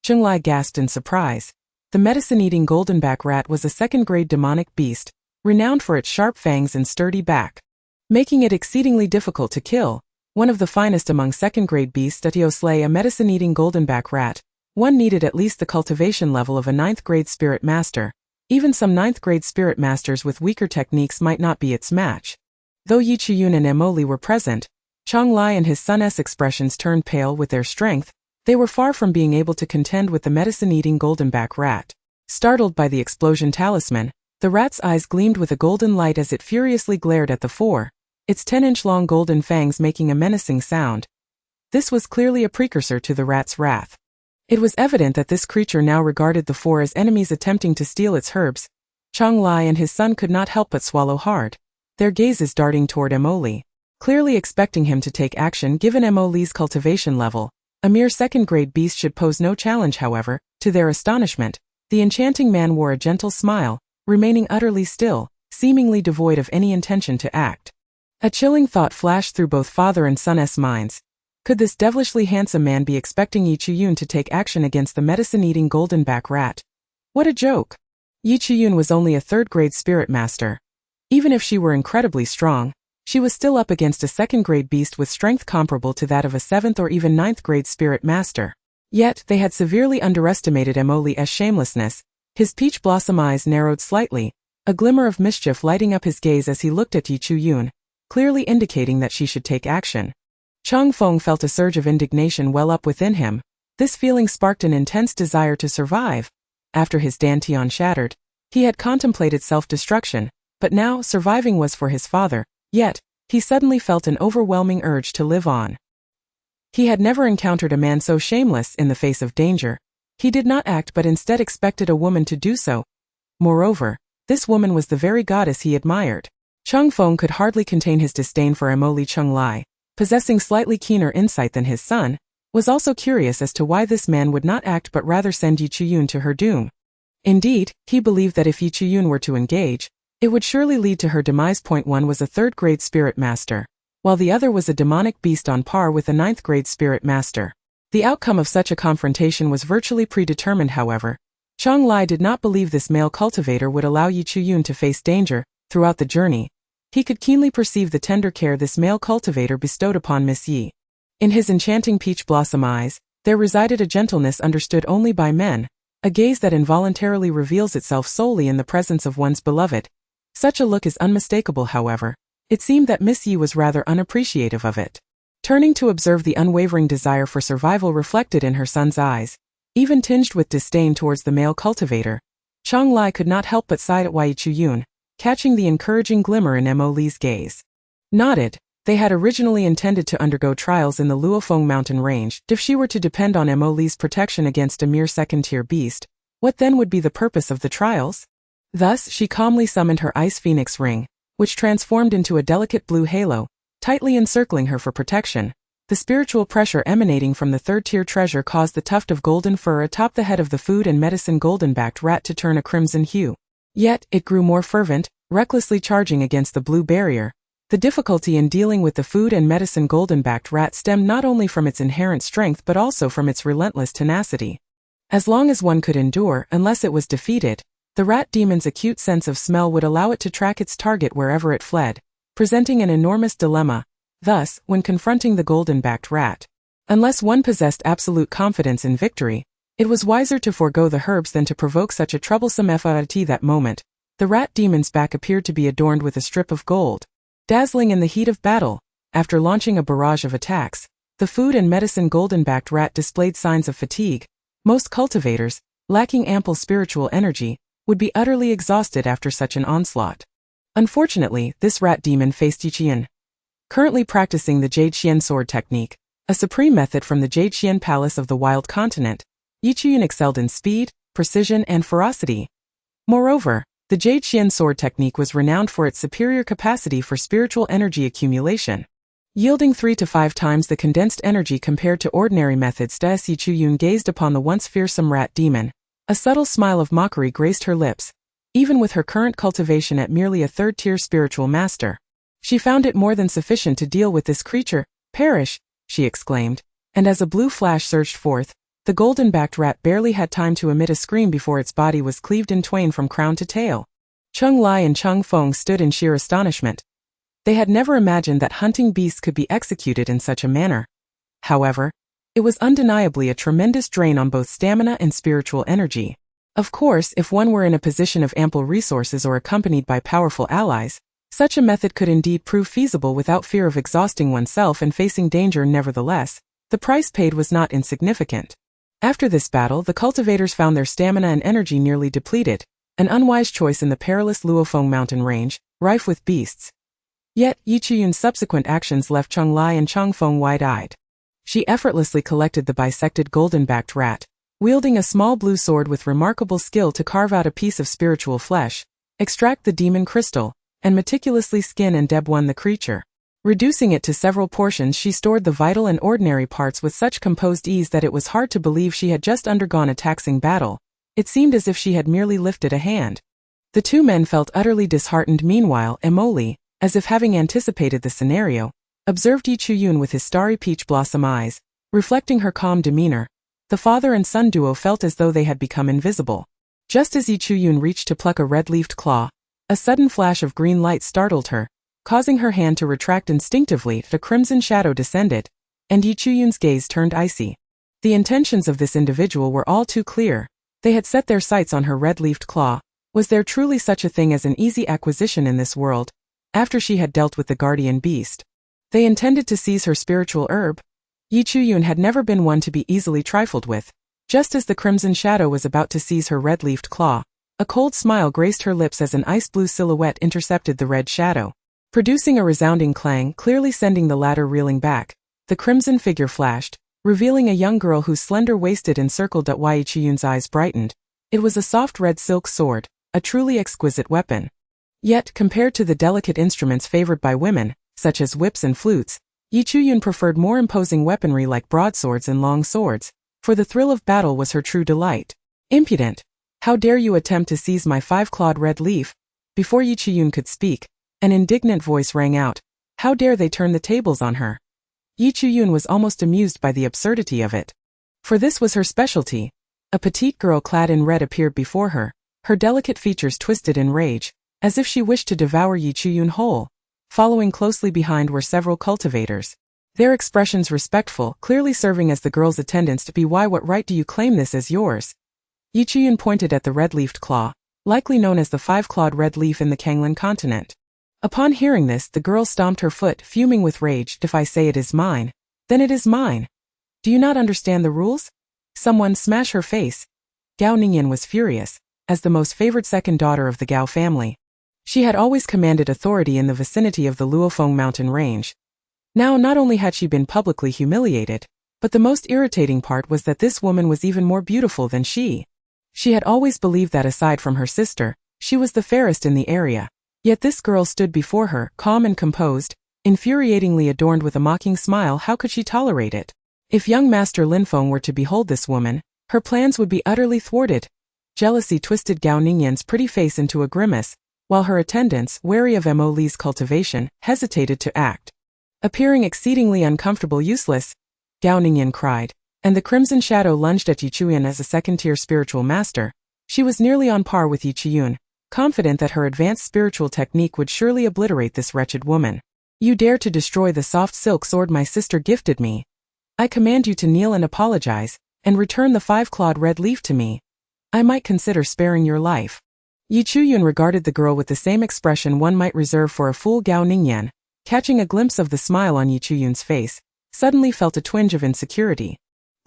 Chunglai gasped in surprise. The medicine-eating goldenback rat was a second-grade demonic beast, renowned for its sharp fangs and sturdy back, making it exceedingly difficult to kill. One of the finest among second-grade beasts. To slay a medicine-eating goldenback rat, one needed at least the cultivation level of a 9th-grade spirit master. Even some 9th-grade spirit masters with weaker techniques might not be its match. Though Yi Chuyun and Emoli were present, Chonglai and his son's expressions turned pale with their strength. They were far from being able to contend with the medicine-eating goldenback rat. Startled by the explosion talisman, the rat's eyes gleamed with a golden light as it furiously glared at the four, its 10-inch-long golden fangs making a menacing sound. This was clearly a precursor to the rat's wrath. It was evident that this creature now regarded the four as enemies attempting to steal its herbs. Chonglai and his son could not help but swallow hard, their gazes darting toward Emoli, clearly expecting him to take action given Emoli's cultivation level. A mere second-grade beast should pose no challenge. However, to their astonishment, the enchanting man wore a gentle smile, remaining utterly still, seemingly devoid of any intention to act. A chilling thought flashed through both father and son's minds. Could this devilishly handsome man be expecting Yi Chuyun to take action against the medicine-eating goldenback rat? What a joke! Yi Chuyun was only a 3rd-grade spirit master. Even if she were incredibly strong, she was still up against a second-grade beast with strength comparable to that of a 7th or even 9th-grade spirit master. Yet, they had severely underestimated Emoli's shamelessness. His peach blossom eyes narrowed slightly, a glimmer of mischief lighting up his gaze as he looked at Yi Chuyun, clearly indicating that she should take action. Chong Feng felt a surge of indignation well up within him. This feeling sparked an intense desire to survive. After his dantian shattered, he had contemplated self-destruction, but now surviving was for his father. Yet, he suddenly felt an overwhelming urge to live on. He had never encountered a man so shameless in the face of danger. He did not act but instead expected a woman to do so. Moreover, this woman was the very goddess he admired. Chung Feng could hardly contain his disdain for Emoli Chunglai. Possessing slightly keener insight than his son, was also curious as to why this man would not act but rather send Yi Chuyun to her doom. Indeed, he believed that if Yi Chuyun were to engage, it would surely lead to her demise. One was a third-grade spirit master, while the other was a demonic beast on par with a ninth-grade spirit master. The outcome of such a confrontation was virtually predetermined. However, Chang Lai did not believe this male cultivator would allow Yi Chuyun to face danger. Throughout the journey, he could keenly perceive the tender care this male cultivator bestowed upon Miss Yi. In his enchanting peach blossom eyes, there resided a gentleness understood only by men, a gaze that involuntarily reveals itself solely in the presence of one's beloved. Such a look is unmistakable. However, it seemed that Miss Yi was rather unappreciative of it. Turning to observe the unwavering desire for survival reflected in her son's eyes, even tinged with disdain towards the male cultivator, Chang Lai could not help but sigh at Yi Chuyun, catching the encouraging glimmer in Mo Li's gaze. Nodded. They had originally intended to undergo trials in the Luofeng mountain range. If she were to depend on Mo Li's protection against a mere second-tier beast, what then would be the purpose of the trials? Thus, she calmly summoned her ice phoenix ring, which transformed into a delicate blue halo, tightly encircling her for protection. The spiritual pressure emanating from the third-tier treasure caused the tuft of golden fur atop the head of the food and medicine golden-backed rat to turn a crimson hue. Yet, it grew more fervent, recklessly charging against the blue barrier. The difficulty in dealing with the food and medicine golden-backed rat stemmed not only from its inherent strength but also from its relentless tenacity. As long as one could endure, unless it was defeated, the rat demon's acute sense of smell would allow it to track its target wherever it fled, presenting an enormous dilemma. Thus, when confronting the golden-backed rat, unless one possessed absolute confidence in victory, it was wiser to forego the herbs than to provoke such a troublesome effort. At that moment, the rat demon's back appeared to be adorned with a strip of gold. Dazzling in the heat of battle, after launching a barrage of attacks, the food and medicine golden-backed rat displayed signs of fatigue. Most cultivators, lacking ample spiritual energy, would be utterly exhausted after such an onslaught. Unfortunately, this rat demon faced Yi Chuyun, currently practicing the Jade Xian sword technique, a supreme method from the Jade Xian palace of the wild continent. Yi Chuyun excelled in speed, precision, and ferocity. Moreover, the Jade Xian sword technique was renowned for its superior capacity for spiritual energy accumulation, yielding 3 to 5 times the condensed energy compared to ordinary methods. Yi Chuyun gazed upon the once fearsome rat demon. A subtle smile of mockery graced her lips. Even with her current cultivation at merely a third-tier spiritual master, she found it more than sufficient to deal with this creature. Perish, she exclaimed, and as a blue flash surged forth, the golden-backed rat barely had time to emit a scream before its body was cleaved in twain from crown to tail. Cheng Lai and Cheng Feng stood in sheer astonishment. They had never imagined that hunting beasts could be executed in such a manner. However, it was undeniably a tremendous drain on both stamina and spiritual energy. Of course, if one were in a position of ample resources or accompanied by powerful allies, such a method could indeed prove feasible without fear of exhausting oneself and facing danger. Nevertheless, the price paid was not insignificant. After this battle, the cultivators found their stamina and energy nearly depleted, an unwise choice in the perilous Luofeng mountain range, rife with beasts. Yet, Yi Chuyun's subsequent actions left Cheng Lai and Cheng Feng wide-eyed. She effortlessly collected the bisected golden-backed rat, wielding a small blue sword with remarkable skill to carve out a piece of spiritual flesh, extract the demon crystal, and meticulously skin and debone the creature. Reducing it to several portions, she stored the vital and ordinary parts with such composed ease that it was hard to believe she had just undergone a taxing battle. It seemed as if she had merely lifted a hand. The two men felt utterly disheartened. Meanwhile, Mo Li, as if having anticipated the scenario, observed Yi Chuyun with his starry peach blossom eyes, reflecting her calm demeanor. The father and son duo felt as though they had become invisible. Just as Yi Chuyun reached to pluck a red-leafed claw, a sudden flash of green light startled her, causing her hand to retract instinctively. The crimson shadow descended, and Yi Chuyun's gaze turned icy. The intentions of this individual were all too clear. They had set their sights on her red-leafed claw. Was there truly such a thing as an easy acquisition in this world? After she had dealt with the guardian beast, they intended to seize her spiritual herb. Yi Chuyun had never been one to be easily trifled with. Just as the crimson shadow was about to seize her red-leafed claw, a cold smile graced her lips as an ice-blue silhouette intercepted the red shadow, producing a resounding clang, clearly sending the latter reeling back. The crimson figure flashed, revealing a young girl whose slender waisted encircled Yi Chuyun's eyes brightened. It was a soft red silk sword, a truly exquisite weapon. Yet, compared to the delicate instruments favored by women, such as whips and flutes, Yi Chuyun preferred more imposing weaponry like broadswords and long swords, for the thrill of battle was her true delight. Impudent! How dare you attempt to seize my five-clawed red leaf? Before Yi Chuyun could speak, an indignant voice rang out. How dare they turn the tables on her? Yi Chuyun was almost amused by the absurdity of it. For this was her specialty. A petite girl clad in red appeared before her, her delicate features twisted in rage, as if she wished to devour Yi Chuyun whole. Following closely behind were several cultivators. Their expressions respectful, clearly serving as the girl's attendants to be. Why, what right do you claim this as yours? Yi Chuyun pointed at the red-leafed claw, likely known as the five-clawed red leaf in the Kanglan continent. Upon hearing this, the girl stomped her foot, fuming with rage. If I say it is mine, then it is mine. Do you not understand the rules? Someone smash her face. Gao Ningyan was furious. As the most favored second daughter of the Gao family, she had always commanded authority in the vicinity of the Luofeng mountain range. Now not only had she been publicly humiliated, but the most irritating part was that this woman was even more beautiful than she. She had always believed that aside from her sister, she was the fairest in the area. Yet this girl stood before her, calm and composed, infuriatingly adorned with a mocking smile. How could she tolerate it? If young Master Linfeng were to behold this woman, her plans would be utterly thwarted. Jealousy twisted Gao Ningyan's pretty face into a grimace, while her attendants, wary of Mo Li's cultivation, hesitated to act. Appearing exceedingly uncomfortable, useless, Gao Ningyan cried, and the crimson shadow lunged at Yi Chuyun as a second-tier spiritual master. She was nearly on par with Yi Chuyun, confident that her advanced spiritual technique would surely obliterate this wretched woman. You dare to destroy the soft silk sword my sister gifted me? I command you to kneel and apologize, and return the five-clawed red leaf to me. I might consider sparing your life. Yi Chuyun regarded the girl with the same expression one might reserve for a fool. Gao Ningyan, catching a glimpse of the smile on Yi Chuyun's face, suddenly felt a twinge of insecurity.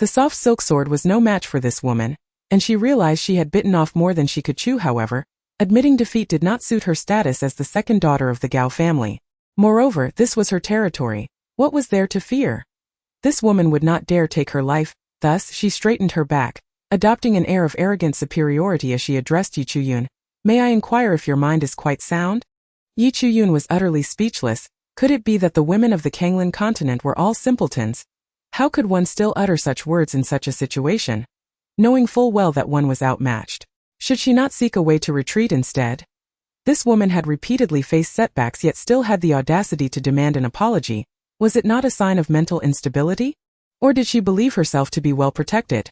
The soft silk sword was no match for this woman, and she realized she had bitten off more than she could chew. However, admitting defeat did not suit her status as the second daughter of the Gao family. Moreover, this was her territory. What was there to fear? This woman would not dare take her life. Thus, she straightened her back, adopting an air of arrogant superiority as she addressed Yi Chuyun. May I inquire if your mind is quite sound? Yi Chuyun was utterly speechless. Could it be that the women of the Kanglan continent were all simpletons? How could one still utter such words in such a situation, knowing full well that one was outmatched? Should she not seek a way to retreat instead? This woman had repeatedly faced setbacks yet still had the audacity to demand an apology. Was it not a sign of mental instability? Or did she believe herself to be well protected?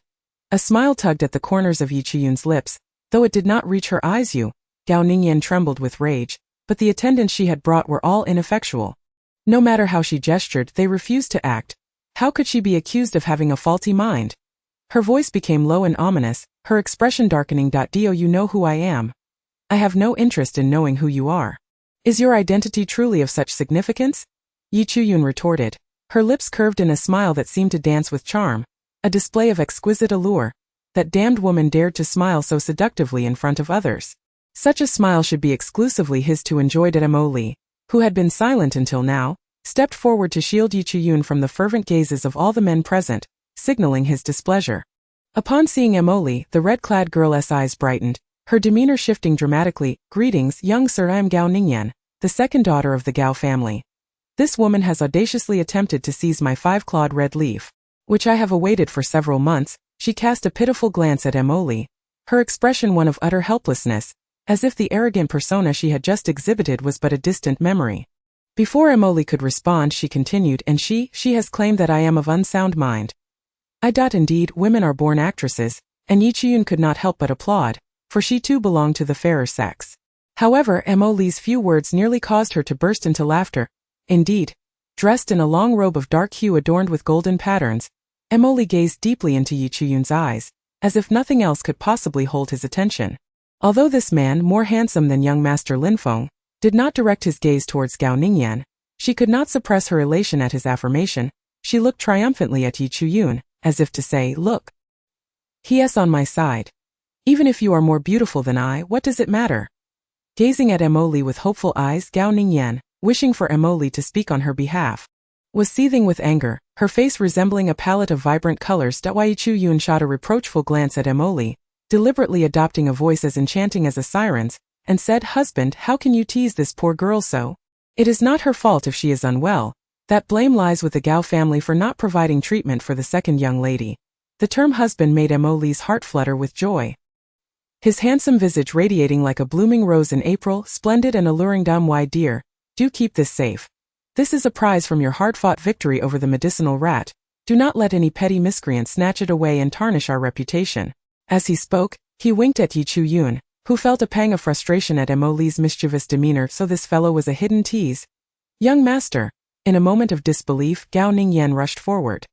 A smile tugged at the corners of Yi Chuyun's lips, though it did not reach her eyes. Gao Ningyan trembled with rage, but the attendants she had brought were all ineffectual. No matter how she gestured, they refused to act. How could she be accused of having a faulty mind? Her voice became low and ominous, her expression darkening. Do you know who I am? I have no interest in knowing who you are. Is your identity truly of such significance? Yi Chuyun retorted, her lips curved in a smile that seemed to dance with charm, a display of exquisite allure. That damned woman dared to smile so seductively in front of others. Such a smile should be exclusively his to enjoy. Mo Li, who had been silent until now, stepped forward to shield Yi Chuyun from the fervent gazes of all the men present, signaling his displeasure. Upon seeing Mo Li, the red-clad girl's eyes brightened, her demeanor shifting dramatically. Greetings, young sir, I am Gao Ningyan, the second daughter of the Gao family. This woman has audaciously attempted to seize my five-clawed red leaf, which I have awaited for several months. She cast a pitiful glance at Mo Li, her expression one of utter helplessness, as if the arrogant persona she had just exhibited was but a distant memory. Before Mo Li could respond, she continued, and she has claimed that I am of unsound mind. Indeed, women are born actresses, and Yi Chuyun could not help but applaud, for she too belonged to the fairer sex. However, Mo Li's few words nearly caused her to burst into laughter. Indeed, dressed in a long robe of dark hue adorned with golden patterns, Mo Li gazed deeply into Yi Chuyun's eyes, as if nothing else could possibly hold his attention. Although this man, more handsome than young Master Linfeng, did not direct his gaze towards Gao Ningyan, she could not suppress her elation at his affirmation. She looked triumphantly at Yi Chuyun, as if to say, look. He is on my side. Even if you are more beautiful than I, what does it matter? Gazing at Mo Li with hopeful eyes, Gao Ningyan, wishing for Mo Li to speak on her behalf, was seething with anger, her face resembling a palette of vibrant colors. Yi Chuyun shot a reproachful glance at Mo Li, deliberately adopting a voice as enchanting as a siren's, and said, Husband, how can you tease this poor girl so? It is not her fault if she is unwell. That blame lies with the Gao family for not providing treatment for the second young lady. The term husband made Mo Li's heart flutter with joy. His handsome visage radiating like a blooming rose in April, splendid and alluring. Why, dear, do keep this safe. This is a prize from your hard-fought victory over the medicinal rat. Do not let any petty miscreant snatch it away and tarnish our reputation. As he spoke, he winked at Yi Chu-yun, who felt a pang of frustration at Mo Li's mischievous demeanor. So this fellow was a hidden tease. Young master. In a moment of disbelief, Gao Ningyan rushed forward.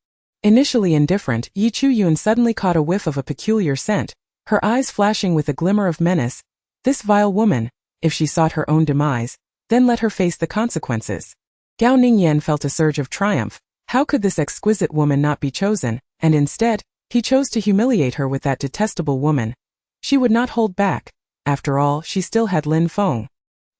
Initially indifferent, Yi Chu-yun suddenly caught a whiff of a peculiar scent, her eyes flashing with a glimmer of menace. This vile woman, if she sought her own demise, then let her face the consequences. Gao Ningyan felt a surge of triumph. How could this exquisite woman not be chosen, and instead, he chose to humiliate her with that detestable woman. She would not hold back. After all, she still had Lin Feng,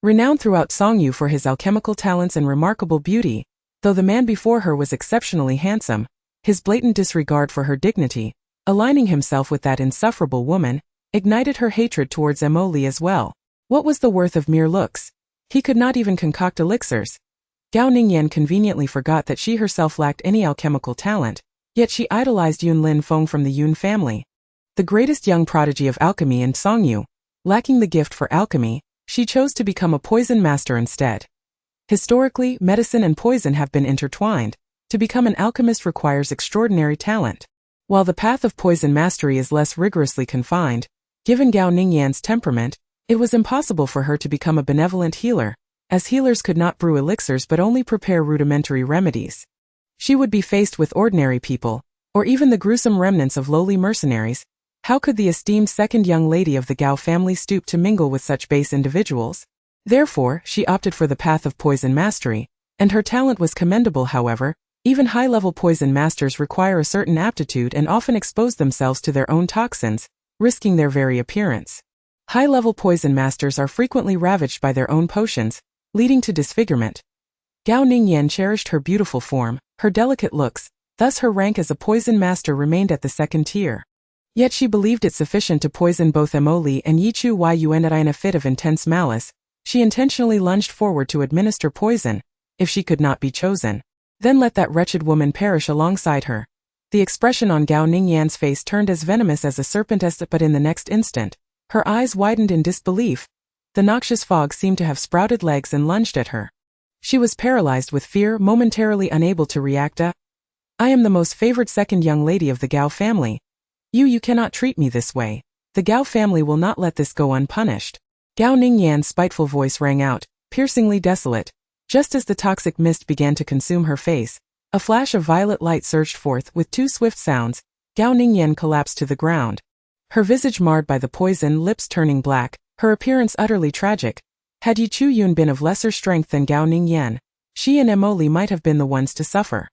renowned throughout Songyu for his alchemical talents and remarkable beauty. Though the man before her was exceptionally handsome, his blatant disregard for her dignity, aligning himself with that insufferable woman, ignited her hatred towards Mo Li as well. What was the worth of mere looks? He could not even concoct elixirs. Gao Ningyan conveniently forgot that she herself lacked any alchemical talent, yet she idolized Yun Lin Feng from the Yun family, the greatest young prodigy of alchemy in Songyu. Lacking the gift for alchemy, she chose to become a poison master instead. Historically, medicine and poison have been intertwined. To become an alchemist requires extraordinary talent. While the path of poison mastery is less rigorously confined, given Gao Ningyan's temperament, it was impossible for her to become a benevolent healer, as healers could not brew elixirs but only prepare rudimentary remedies. She would be faced with ordinary people, or even the gruesome remnants of lowly mercenaries. How could the esteemed second young lady of the Gao family stoop to mingle with such base individuals? Therefore, she opted for the path of poison mastery, and her talent was commendable. However, even high-level poison masters require a certain aptitude and often expose themselves to their own toxins, risking their very appearance. High-level poison masters are frequently ravaged by their own potions, leading to disfigurement. Gao Ningyan cherished her beautiful form, her delicate looks, thus her rank as a poison master remained at the second tier. Yet she believed it sufficient to poison both Mo Li and Yi Chu-yun. In a fit of intense malice, she intentionally lunged forward to administer poison. If she could not be chosen, then let that wretched woman perish alongside her. The expression on Gao Ningyan's face turned as venomous as a serpent, but in the next instant, her eyes widened in disbelief. The noxious fog seemed to have sprouted legs and lunged at her. She was paralyzed with fear, momentarily unable to react. I am the most favored second young lady of the Gao family. You cannot treat me this way. The Gao family will not let this go unpunished. Gao Ningyan's spiteful voice rang out, piercingly desolate. Just as the toxic mist began to consume her face, a flash of violet light surged forth. With two swift sounds, Gao Ningyan collapsed to the ground. Her visage marred by the poison, lips turning black, her appearance utterly tragic. Had Yi Chu-yun been of lesser strength than Gao Ningyan, she and Mo Li might have been the ones to suffer.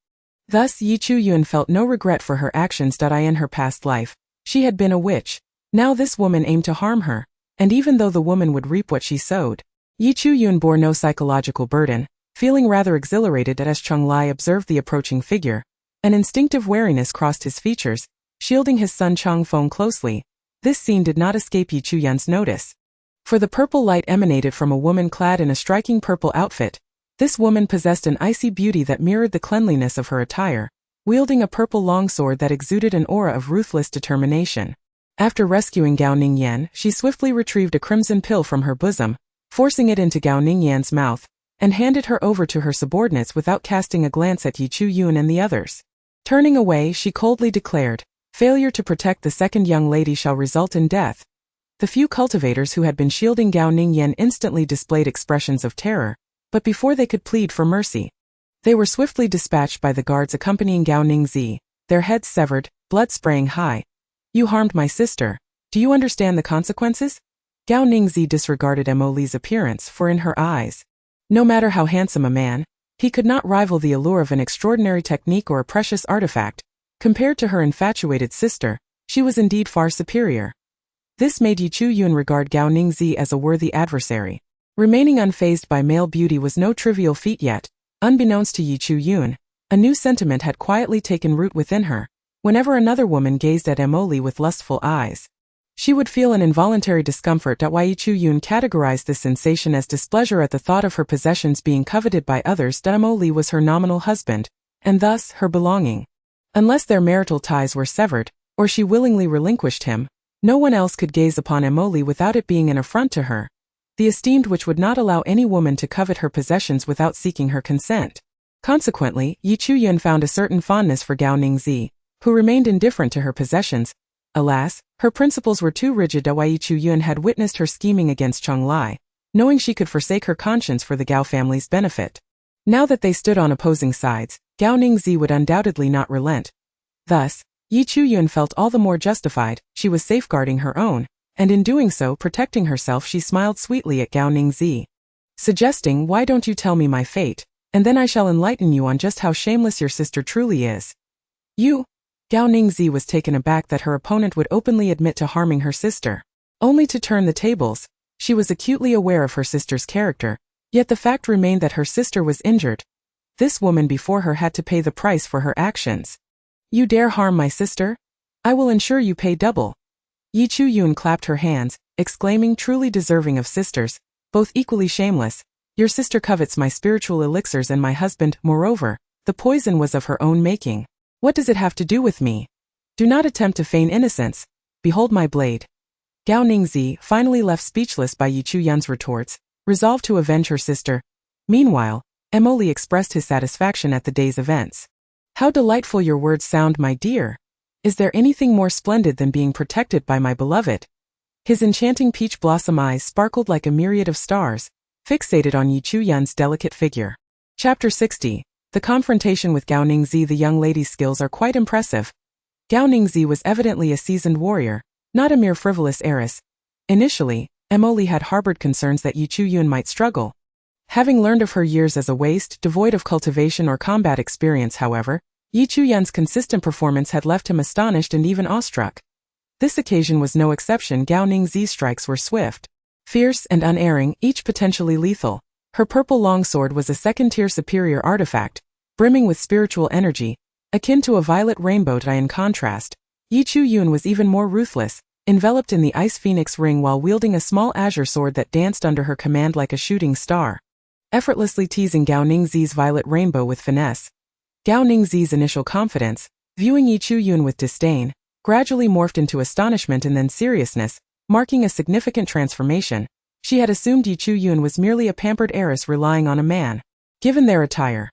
Thus Yi Chu-yun felt no regret for her actions. In her past life, she had been a witch. Now this woman aimed to harm her, and even though the woman would reap what she sowed, Yi Chu-yun bore no psychological burden, feeling rather exhilarated as Chung Lai observed the approaching figure. An instinctive wariness crossed his features, shielding his son Chang Feng closely. This scene did not escape Yi Chu-yun's notice. For the purple light emanated from a woman clad in a striking purple outfit. This woman possessed an icy beauty that mirrored the cleanliness of her attire, wielding a purple longsword that exuded an aura of ruthless determination. After rescuing Gao Ningyan, she swiftly retrieved a crimson pill from her bosom, forcing it into Gao Ningyan's mouth, and handed her over to her subordinates without casting a glance at Yi Chu-yun and the others. Turning away, she coldly declared, "Failure to protect the second young lady shall result in death." The few cultivators who had been shielding Gao Ningyan instantly displayed expressions of terror, but before they could plead for mercy, they were swiftly dispatched by the guards accompanying Gao Ningzi, their heads severed, blood spraying high. "You harmed my sister. Do you understand the consequences?" Gao Ningzi disregarded Mo Li's appearance, for in her eyes, no matter how handsome a man, he could not rival the allure of an extraordinary technique or a precious artifact. Compared to her infatuated sister, she was indeed far superior. This made Yi Chu-yun regard Gao Ningzi as a worthy adversary. Remaining unfazed by male beauty was no trivial feat yet. Unbeknownst to Yi Chu-yun, a new sentiment had quietly taken root within her. Whenever another woman gazed at Mo Li with lustful eyes, She would feel an involuntary discomfort. Yi Chu-yun categorized this sensation as displeasure at the thought of her possessions being coveted by others. Mo-li was her nominal husband, and thus her belonging. Unless their marital ties were severed, or she willingly relinquished him, no one else could gaze upon Mo-li without it being an affront to her, the esteemed which would not allow any woman to covet her possessions without seeking her consent. Consequently, Yi Chu-yun found a certain fondness for Gao Ningzi, who remained indifferent to her possessions. Alas, her principles were too rigid. Yi Chu-yun had witnessed her scheming against Cheng Lai, knowing she could forsake her conscience for the Gao family's benefit. Now that they stood on opposing sides, Gao Ningzi would undoubtedly not relent. Thus, Yi Chu-yun felt all the more justified. She was safeguarding her own, and in doing so protecting herself. She smiled sweetly at Gao Ningzi, suggesting, "Why don't you tell me my fate, and then I shall enlighten you on just how shameless your sister truly is." "You?" Gao Ningzi was taken aback that her opponent would openly admit to harming her sister. Only to turn the tables, she was acutely aware of her sister's character, yet the fact remained that her sister was injured. This woman before her had to pay the price for her actions. "You dare harm my sister? I will ensure you pay double." Yi Chu-yun clapped her hands, exclaiming, "Truly deserving of sisters, both equally shameless. Your sister covets my spiritual elixirs and my husband. Moreover, the poison was of her own making. What does it have to do with me? Do not attempt to feign innocence. Behold my blade." Gao Ningzi, finally left speechless by Yi Chu-yun's retorts, resolved to avenge her sister. Meanwhile, Mo-li expressed his satisfaction at the day's events. "How delightful your words sound, my dear. Is there anything more splendid than being protected by my beloved?" His enchanting peach blossom eyes sparkled like a myriad of stars, fixated on Yi Chu-yun's delicate figure. Chapter 60. The confrontation with Gao Ningzi. The young lady's skills are quite impressive. Gao Ningzi was evidently a seasoned warrior, not a mere frivolous heiress. Initially, Mo-li had harbored concerns that Yi Chu-yun might struggle. Having learned of her years as a waste, devoid of cultivation or combat experience, however, Yi Chu-yun's consistent performance had left him astonished and even awestruck. This occasion was no exception. Gao Ningzi's strikes were swift, fierce, and unerring, each potentially lethal. Her purple longsword was a second-tier superior artifact, brimming with spiritual energy, akin to a violet rainbow. In contrast, Yi Chu-yun was even more ruthless, enveloped in the ice phoenix ring while wielding a small azure sword that danced under her command like a shooting star, effortlessly teasing Gao Ningzi's violet rainbow with finesse. Gao Ningzi's initial confidence, viewing Yi Chu-yun with disdain, gradually morphed into astonishment and then seriousness, marking a significant transformation. She had assumed Yi Chu-yun was merely a pampered heiress relying on a man, given their attire.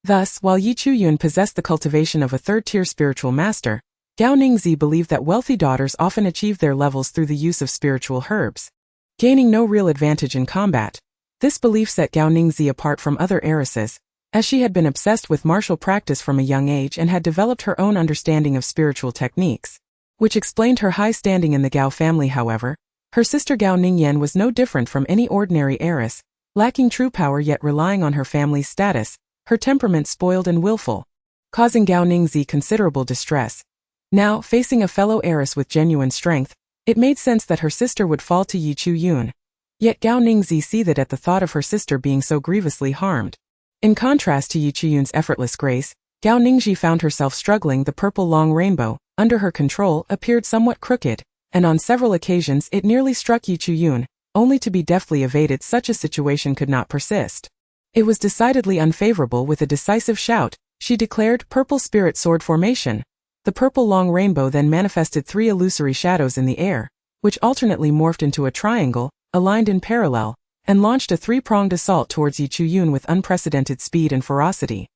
Thus, while Yi Chu-yun possessed the cultivation of a third-tier spiritual master, Gao Ningzi believed that wealthy daughters often achieved their levels through the use of spiritual herbs, gaining no real advantage in combat. This belief set Gao Ningzi apart from other heiresses, as she had been obsessed with martial practice from a young age and had developed her own understanding of spiritual techniques, which explained her high standing in the Gao family. However, her sister Gao Ningyan was no different from any ordinary heiress, lacking true power yet relying on her family's status, her temperament spoiled and willful, causing Gao Ningzi considerable distress. Now, facing a fellow heiress with genuine strength, it made sense that her sister would fall to Yi Chu-yun. Yet Gao Ningzi seethed at the thought of her sister being so grievously harmed. In contrast to Yi Chu-yun's effortless grace, Gao Ningzi found herself struggling. The purple long rainbow, under her control, appeared somewhat crooked, and on several occasions it nearly struck Yi Chu-yun, only to be deftly evaded. Such a situation could not persist. It was decidedly unfavorable. With a decisive shout, she declared, "Purple spirit sword formation." The purple long rainbow then manifested 3 illusory shadows in the air, which alternately morphed into a triangle, aligned in parallel, and launched a 3-pronged assault towards Yi Chu-yun with unprecedented speed and ferocity.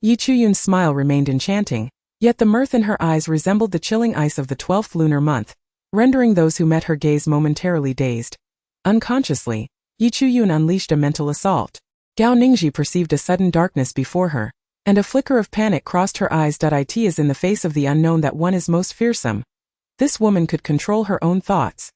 Yi Chu-yun's smile remained enchanting, yet the mirth in her eyes resembled the chilling ice of the 12th lunar month, rendering those who met her gaze momentarily dazed. Unconsciously, Yi Chu-yun unleashed a mental assault. Gao Ningzi perceived a sudden darkness before her, and a flicker of panic crossed her eyes. It is in the face of the unknown that one is most fearsome. This woman could control her own thoughts.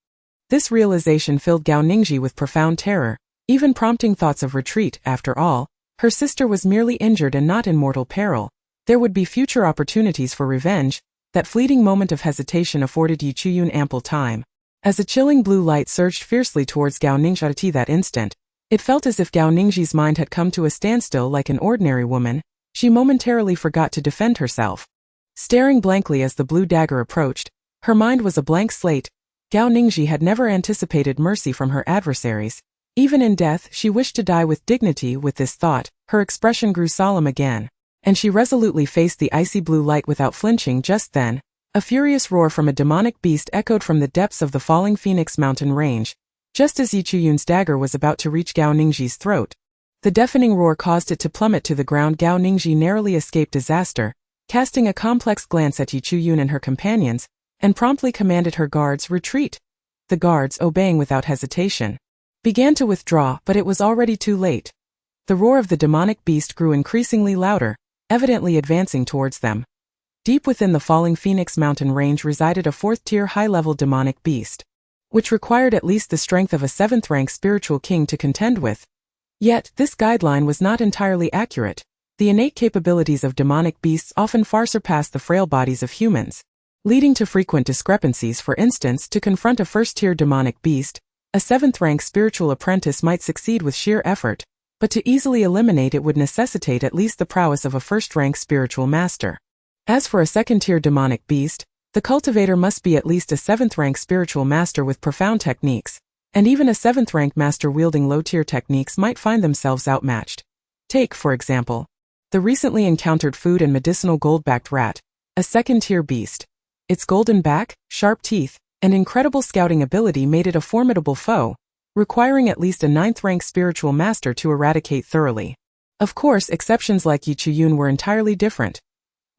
This realization filled Gao Ningzi with profound terror, even prompting thoughts of retreat. After all, her sister was merely injured and not in mortal peril. There would be future opportunities for revenge. That fleeting moment of hesitation afforded Yi Chu-yun ample time. As a chilling blue light surged fiercely towards Gao Ningzi that instant, it felt as if Gao Ningzi's mind had come to a standstill. Like an ordinary woman, she momentarily forgot to defend herself. Staring blankly as the blue dagger approached, her mind was a blank slate. Gao Ningji had never anticipated mercy from her adversaries. Even in death, she wished to die with dignity. With this thought, her expression grew solemn again, and she resolutely faced the icy blue light without flinching. Just then, a furious roar from a demonic beast echoed from the depths of the falling Phoenix mountain range, just as Yi Chuyun's dagger was about to reach Gao Ningji's throat. The deafening roar caused it to plummet to the ground. Gao Ningji narrowly escaped disaster, casting a complex glance at Yi Chuyun and her companions, and promptly commanded her guards, "Retreat." The guards, obeying without hesitation, began to withdraw, but it was already too late. The roar of the demonic beast grew increasingly louder, evidently advancing towards them. Deep within the falling Phoenix mountain range resided a fourth-tier high-level demonic beast, which required at least the strength of a seventh-rank spiritual king to contend with. Yet, this guideline was not entirely accurate. The innate capabilities of demonic beasts often far surpass the frail bodies of humans, leading to frequent discrepancies. For instance, to confront a first-tier demonic beast, a seventh-rank spiritual apprentice might succeed with sheer effort, but to easily eliminate it would necessitate at least the prowess of a first-rank spiritual master. As for a second-tier demonic beast, the cultivator must be at least a seventh-rank spiritual master with profound techniques, and even a seventh-rank master wielding low-tier techniques might find themselves outmatched. Take, for example, the recently encountered food and medicinal gold-backed rat, a second-tier beast. Its golden back, sharp teeth, and incredible scouting ability made it a formidable foe, requiring at least a ninth-rank spiritual master to eradicate thoroughly. Of course, exceptions like Yi Chuyun were entirely different.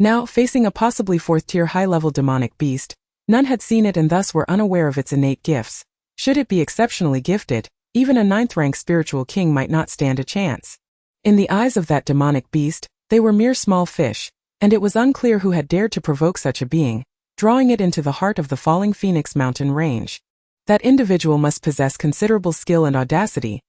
Now, facing a possibly fourth-tier high-level demonic beast, none had seen it and thus were unaware of its innate gifts. Should it be exceptionally gifted, even a ninth-rank spiritual king might not stand a chance. In the eyes of that demonic beast, they were mere small fish, and it was unclear who had dared to provoke such a being, drawing it into the heart of the falling Phoenix mountain range. That individual must possess considerable skill and audacity.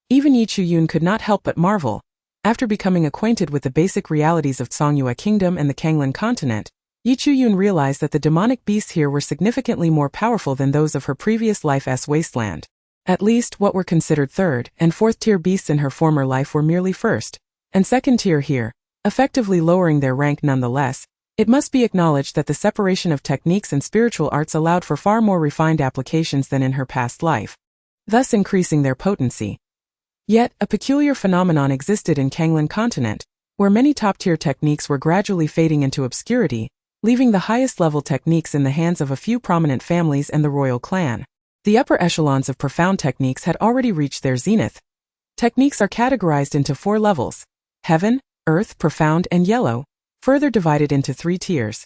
Even Yi Chuyun could not help but marvel. After becoming acquainted with the basic realities of Songyue Kingdom and the Kanglan continent, Yi Chuyun realized that the demonic beasts here were significantly more powerful than those of her previous life's wasteland. At least, what were considered third- and fourth-tier beasts in her former life were merely first- and second-tier here, effectively lowering their rank nonetheless. It must be acknowledged that the separation of techniques and spiritual arts allowed for far more refined applications than in her past life, thus increasing their potency. Yet, a peculiar phenomenon existed in Kanglan continent, where many top-tier techniques were gradually fading into obscurity, leaving the highest-level techniques in the hands of a few prominent families and the royal clan. The upper echelons of profound techniques had already reached their zenith. Techniques are categorized into 4 levels: heaven, earth, profound, and yellow, further divided into 3 tiers.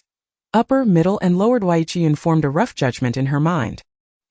Upper, middle, and lowered. Yi Chuyun formed a rough judgment in her mind.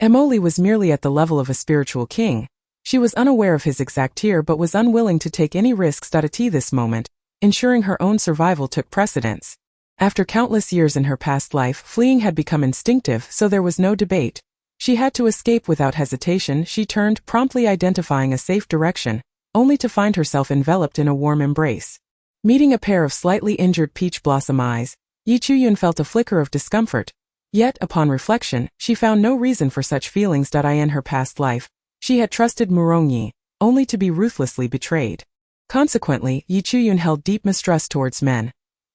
Emoli was merely at the level of a spiritual king. She was unaware of his exact tier but was unwilling to take any risks. At this moment, ensuring her own survival took precedence. After countless years in her past life, fleeing had become instinctive, so there was no debate. She had to escape without hesitation. She turned, promptly identifying a safe direction, only to find herself enveloped in a warm embrace. Meeting a pair of slightly injured peach blossom eyes, Yi Chuyun felt a flicker of discomfort. Yet, upon reflection, she found no reason for such feelings. In her past life, she had trusted Murongyi, only to be ruthlessly betrayed. Consequently, Yi Chuyun held deep mistrust towards men.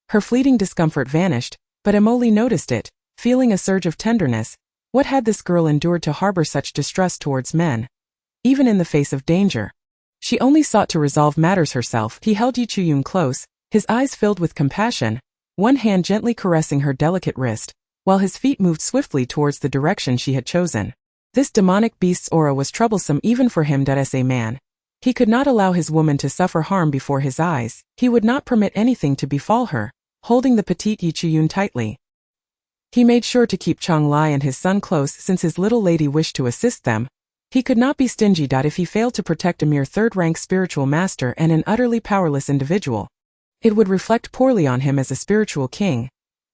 Her fleeting discomfort vanished, but Emoli noticed it, feeling a surge of tenderness. What had this girl endured to harbor such distrust towards men? Even in the face of danger, she only sought to resolve matters herself. He held Yi Chuyun close, his eyes filled with compassion, one hand gently caressing her delicate wrist, while his feet moved swiftly towards the direction she had chosen. This demonic beast's aura was troublesome even for him. As a man, he could not allow his woman to suffer harm before his eyes. He would not permit anything to befall her. Holding the petite Yi Chuyun tightly, he made sure to keep Chang Lai and his son close since his little lady wished to assist them. He could not be stingy. If he failed to protect a mere third-rank spiritual master and an utterly powerless individual, it would reflect poorly on him as a spiritual king.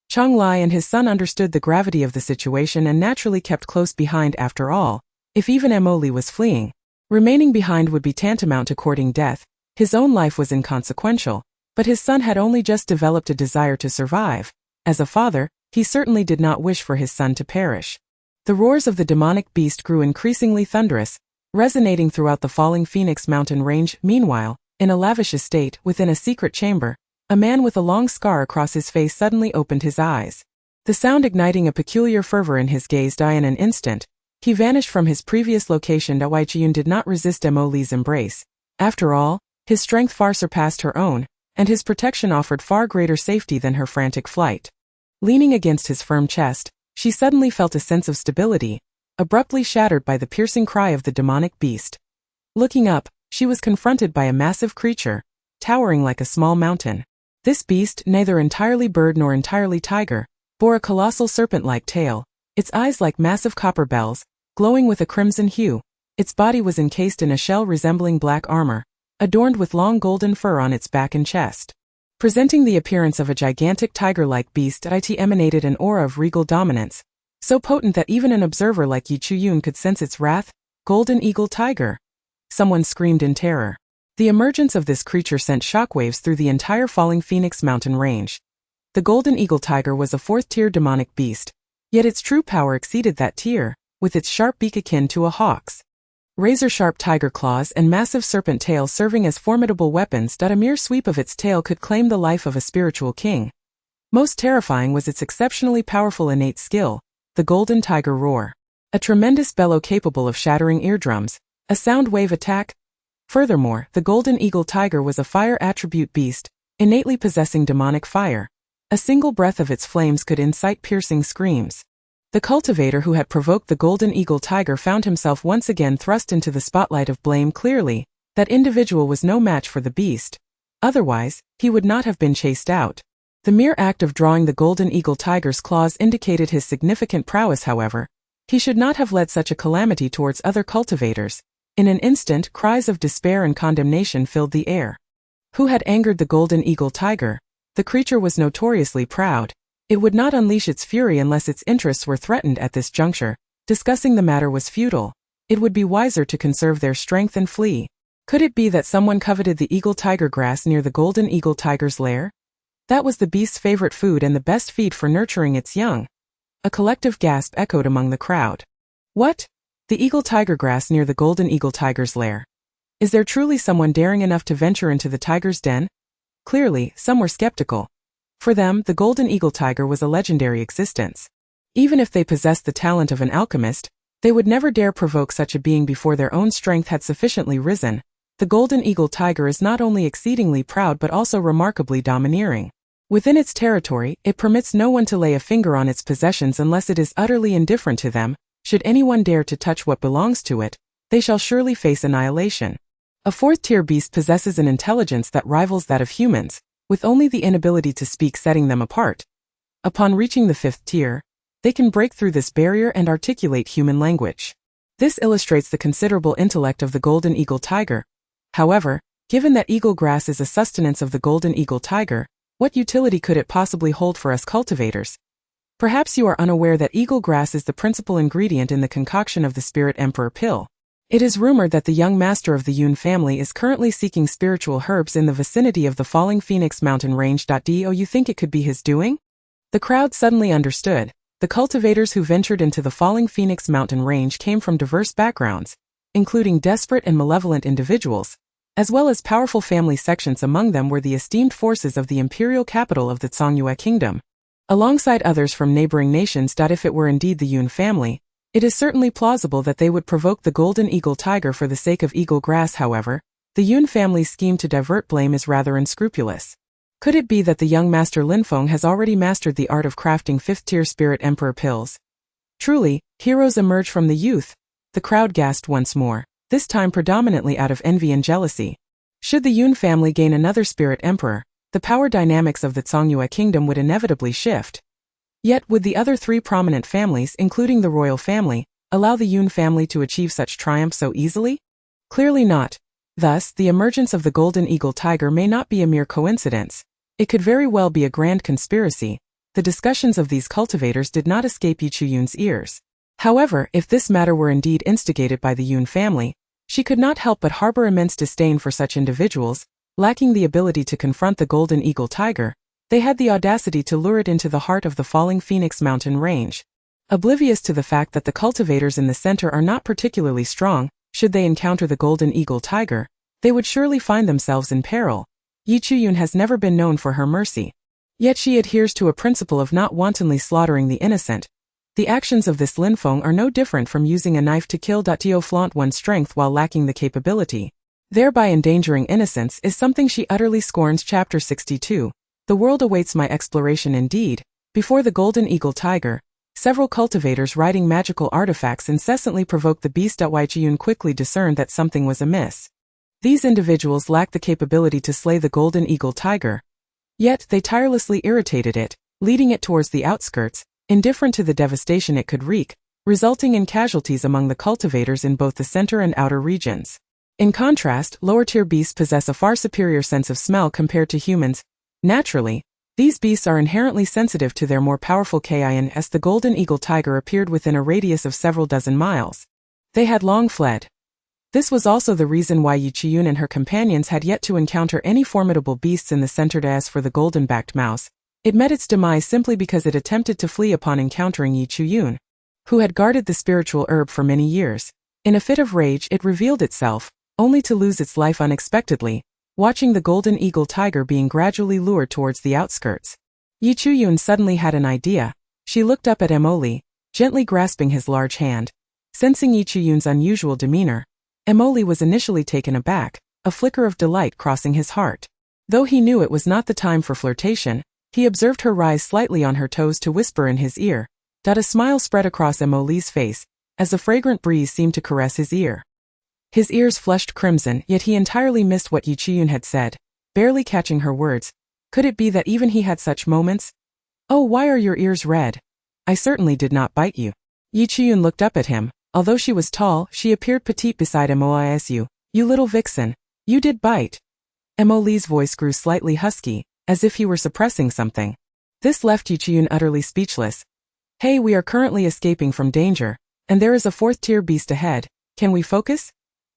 Chang Lai and his son understood the gravity of the situation and naturally kept close behind. After all, if even Emoli was fleeing, remaining behind would be tantamount to courting death. His own life was inconsequential, but his son had only just developed a desire to survive. As a father, he certainly did not wish for his son to perish. The roars of the demonic beast grew increasingly thunderous, resonating throughout the falling Phoenix mountain range. Meanwhile, in a lavish estate, within a secret chamber, a man with a long scar across his face suddenly opened his eyes, the sound igniting a peculiar fervor in his gaze. In an instant, He vanished from his previous location. Wei Chiyun did not resist Mo Li's embrace. After all, his strength far surpassed her own, and his protection offered far greater safety than her frantic flight. Leaning against his firm chest, she suddenly felt a sense of stability, abruptly shattered by the piercing cry of the demonic beast. Looking up, she was confronted by a massive creature, towering like a small mountain. This beast, neither entirely bird nor entirely tiger, bore a colossal serpent-like tail, its eyes like massive copper bells, glowing with a crimson hue. Its body was encased in a shell resembling black armor, adorned with long golden fur on its back and chest. Presenting the appearance of a gigantic tiger-like beast, it emanated an aura of regal dominance, so potent that even an observer like Yi Chuyun could sense its wrath. Golden eagle tiger! Someone screamed in terror. The emergence of this creature sent shockwaves through the entire Falling Phoenix mountain range. The golden eagle tiger was a fourth-tier demonic beast, yet its true power exceeded that tier, with its sharp beak akin to a hawk's. Razor-sharp tiger claws and massive serpent tail serving as formidable weapons. A mere sweep of its tail could claim the life of a spiritual king. Most terrifying was its exceptionally powerful innate skill, the golden tiger roar. A tremendous bellow capable of shattering eardrums, a sound wave attack. Furthermore, the golden eagle tiger was a fire attribute beast, innately possessing demonic fire. A single breath of its flames could incite piercing screams. The cultivator who had provoked the golden eagle tiger found himself once again thrust into the spotlight of blame. Clearly, that individual was no match for the beast. Otherwise, he would not have been chased out. The mere act of drawing the golden eagle tiger's claws indicated his significant prowess. However, he should not have led such a calamity towards other cultivators. In an instant, cries of despair and condemnation filled the air. Who had angered the golden eagle tiger? The creature was notoriously proud. It would not unleash its fury unless its interests were threatened at this juncture. Discussing the matter was futile. It would be wiser to conserve their strength and flee. Could it be that someone coveted the eagle-tiger grass near the golden eagle tiger's lair? That was the beast's favorite food and the best feed for nurturing its young. A collective gasp echoed among the crowd. What? The eagle-tiger grass near the golden eagle tiger's lair? Is there truly someone daring enough to venture into the tiger's den? Clearly, some were skeptical. For them, the golden eagle tiger was a legendary existence. Even if they possessed the talent of an alchemist, they would never dare provoke such a being before their own strength had sufficiently risen. The golden eagle tiger is not only exceedingly proud but also remarkably domineering. Within its territory, it permits no one to lay a finger on its possessions unless it is utterly indifferent to them. Should anyone dare to touch what belongs to it, they shall surely face annihilation. A fourth-tier beast possesses an intelligence that rivals that of humans, with only the inability to speak setting them apart. Upon reaching the fifth tier, they can break through this barrier and articulate human language. This illustrates the considerable intellect of the golden eagle tiger. However, given that eagle grass is a sustenance of the golden eagle tiger, what utility could it possibly hold for us cultivators? Perhaps you are unaware that eagle grass is the principal ingredient in the concoction of the Spirit Emperor pill. It is rumored that the young master of the Yun family is currently seeking spiritual herbs in the vicinity of the Falling Phoenix mountain range. Do you think it could be his doing? The crowd suddenly understood. The cultivators who ventured into the Falling Phoenix mountain range came from diverse backgrounds, including desperate and malevolent individuals, as well as powerful family sections. Among them were the esteemed forces of the imperial capital of the Zhongyue kingdom, alongside others from neighboring nations. If it were indeed the Yun family, it is certainly plausible that they would provoke the golden eagle tiger for the sake of eagle grass. However, the Yun family's scheme to divert blame is rather unscrupulous. Could it be that the young master Linfeng has already mastered the art of crafting fifth-tier Spirit Emperor pills? Truly, heroes emerge from the youth. The crowd gasped once more, this time predominantly out of envy and jealousy. Should the Yun family gain another Spirit Emperor, the power dynamics of the Zhongyue kingdom would inevitably shift. Yet would the other three prominent families, including the royal family, allow the Yun family to achieve such triumph so easily? Clearly not. Thus, the emergence of the golden eagle tiger may not be a mere coincidence. It could very well be a grand conspiracy. The discussions of these cultivators did not escape Yi Chuyun's ears. However, if this matter were indeed instigated by the Yun family, she could not help but harbor immense disdain for such individuals. Lacking the ability to confront the golden eagle tiger, they had the audacity to lure it into the heart of the Falling Phoenix mountain range. Oblivious to the fact that the cultivators in the center are not particularly strong, should they encounter the golden eagle tiger, they would surely find themselves in peril. Yi Chuyun has never been known for her mercy. Yet she adheres to a principle of not wantonly slaughtering the innocent. The actions of this linfeng are no different from using a knife to kill. To flaunt one's strength while lacking the capability, thereby endangering innocence, is something she utterly scorns. Chapter 62. The world awaits my exploration indeed. Before the golden eagle tiger, several cultivators riding magical artifacts incessantly provoked the beast. Yichiyun quickly discerned that something was amiss. These individuals lacked the capability to slay the golden eagle tiger. Yet they tirelessly irritated it, leading it towards the outskirts, indifferent to the devastation it could wreak, resulting in casualties among the cultivators in both the center and outer regions. In contrast, lower-tier beasts possess a far superior sense of smell compared to humans. Naturally, these beasts are inherently sensitive to their more powerful kin. As the golden eagle tiger appeared within a radius of several dozen miles, they had long fled. This was also the reason why Yichiyun and her companions had yet to encounter any formidable beasts in the center. As for the golden-backed mouse, it met its demise simply because it attempted to flee upon encountering Yichiyun, who had guarded the spiritual herb for many years. In a fit of rage, it revealed itself, only to lose its life unexpectedly, watching the golden eagle tiger being gradually lured towards the outskirts. Yichiyun suddenly had an idea. She looked up at Emoli, gently grasping his large hand. Sensing Yichiyun's unusual demeanor, Emoli was initially taken aback, a flicker of delight crossing his heart. Though he knew it was not the time for flirtation, he observed her rise slightly on her toes to whisper in his ear. A smile spread across Emoli's face, as a fragrant breeze seemed to caress his ear. His ears flushed crimson, yet he entirely missed what Yichiyun had said, barely catching her words. Could it be that even he had such moments? Oh, why are your ears red? I certainly did not bite you. Yichiyun looked up at him. Although she was tall, she appeared petite beside Moisu. You little vixen. You did bite. Emoli's voice grew slightly husky, as if he were suppressing something. This left Yichiyun utterly speechless. Hey, we are currently escaping from danger, and there is a fourth-tier beast ahead. Can we focus?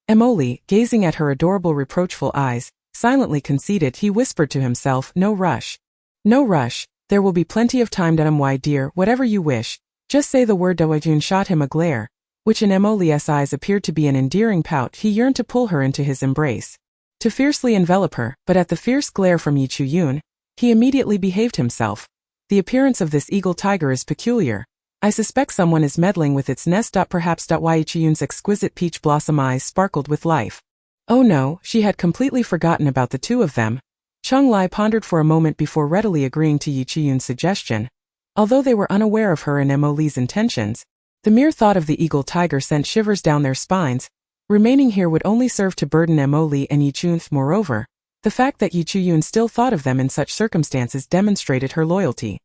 Emoli, gazing at her adorable reproachful eyes, silently conceded. He whispered to himself, no rush. No rush, there will be plenty of time. My dear, whatever you wish. Just say the word. Yichiyun shot him a glare, which in Emoli's eyes appeared to be an endearing pout. He yearned to pull her into his embrace, to fiercely envelop her, but at the fierce glare from Yichiyun, he immediately behaved himself. The appearance of this eagle tiger is peculiar. I suspect someone is meddling with its nest. Perhaps. Yichiyun's exquisite peach blossom eyes sparkled with life. Oh no, she had completely forgotten about the two of them. Cheng-Lai pondered for a moment before readily agreeing to Yichiyun's suggestion. Although they were unaware of her and Emoli's intentions, the mere thought of the eagle tiger sent shivers down their spines. Remaining here would only serve to burden Emoli and Yichiyun. Moreover, the fact that Yichiyun still thought of them in such circumstances demonstrated her loyalty.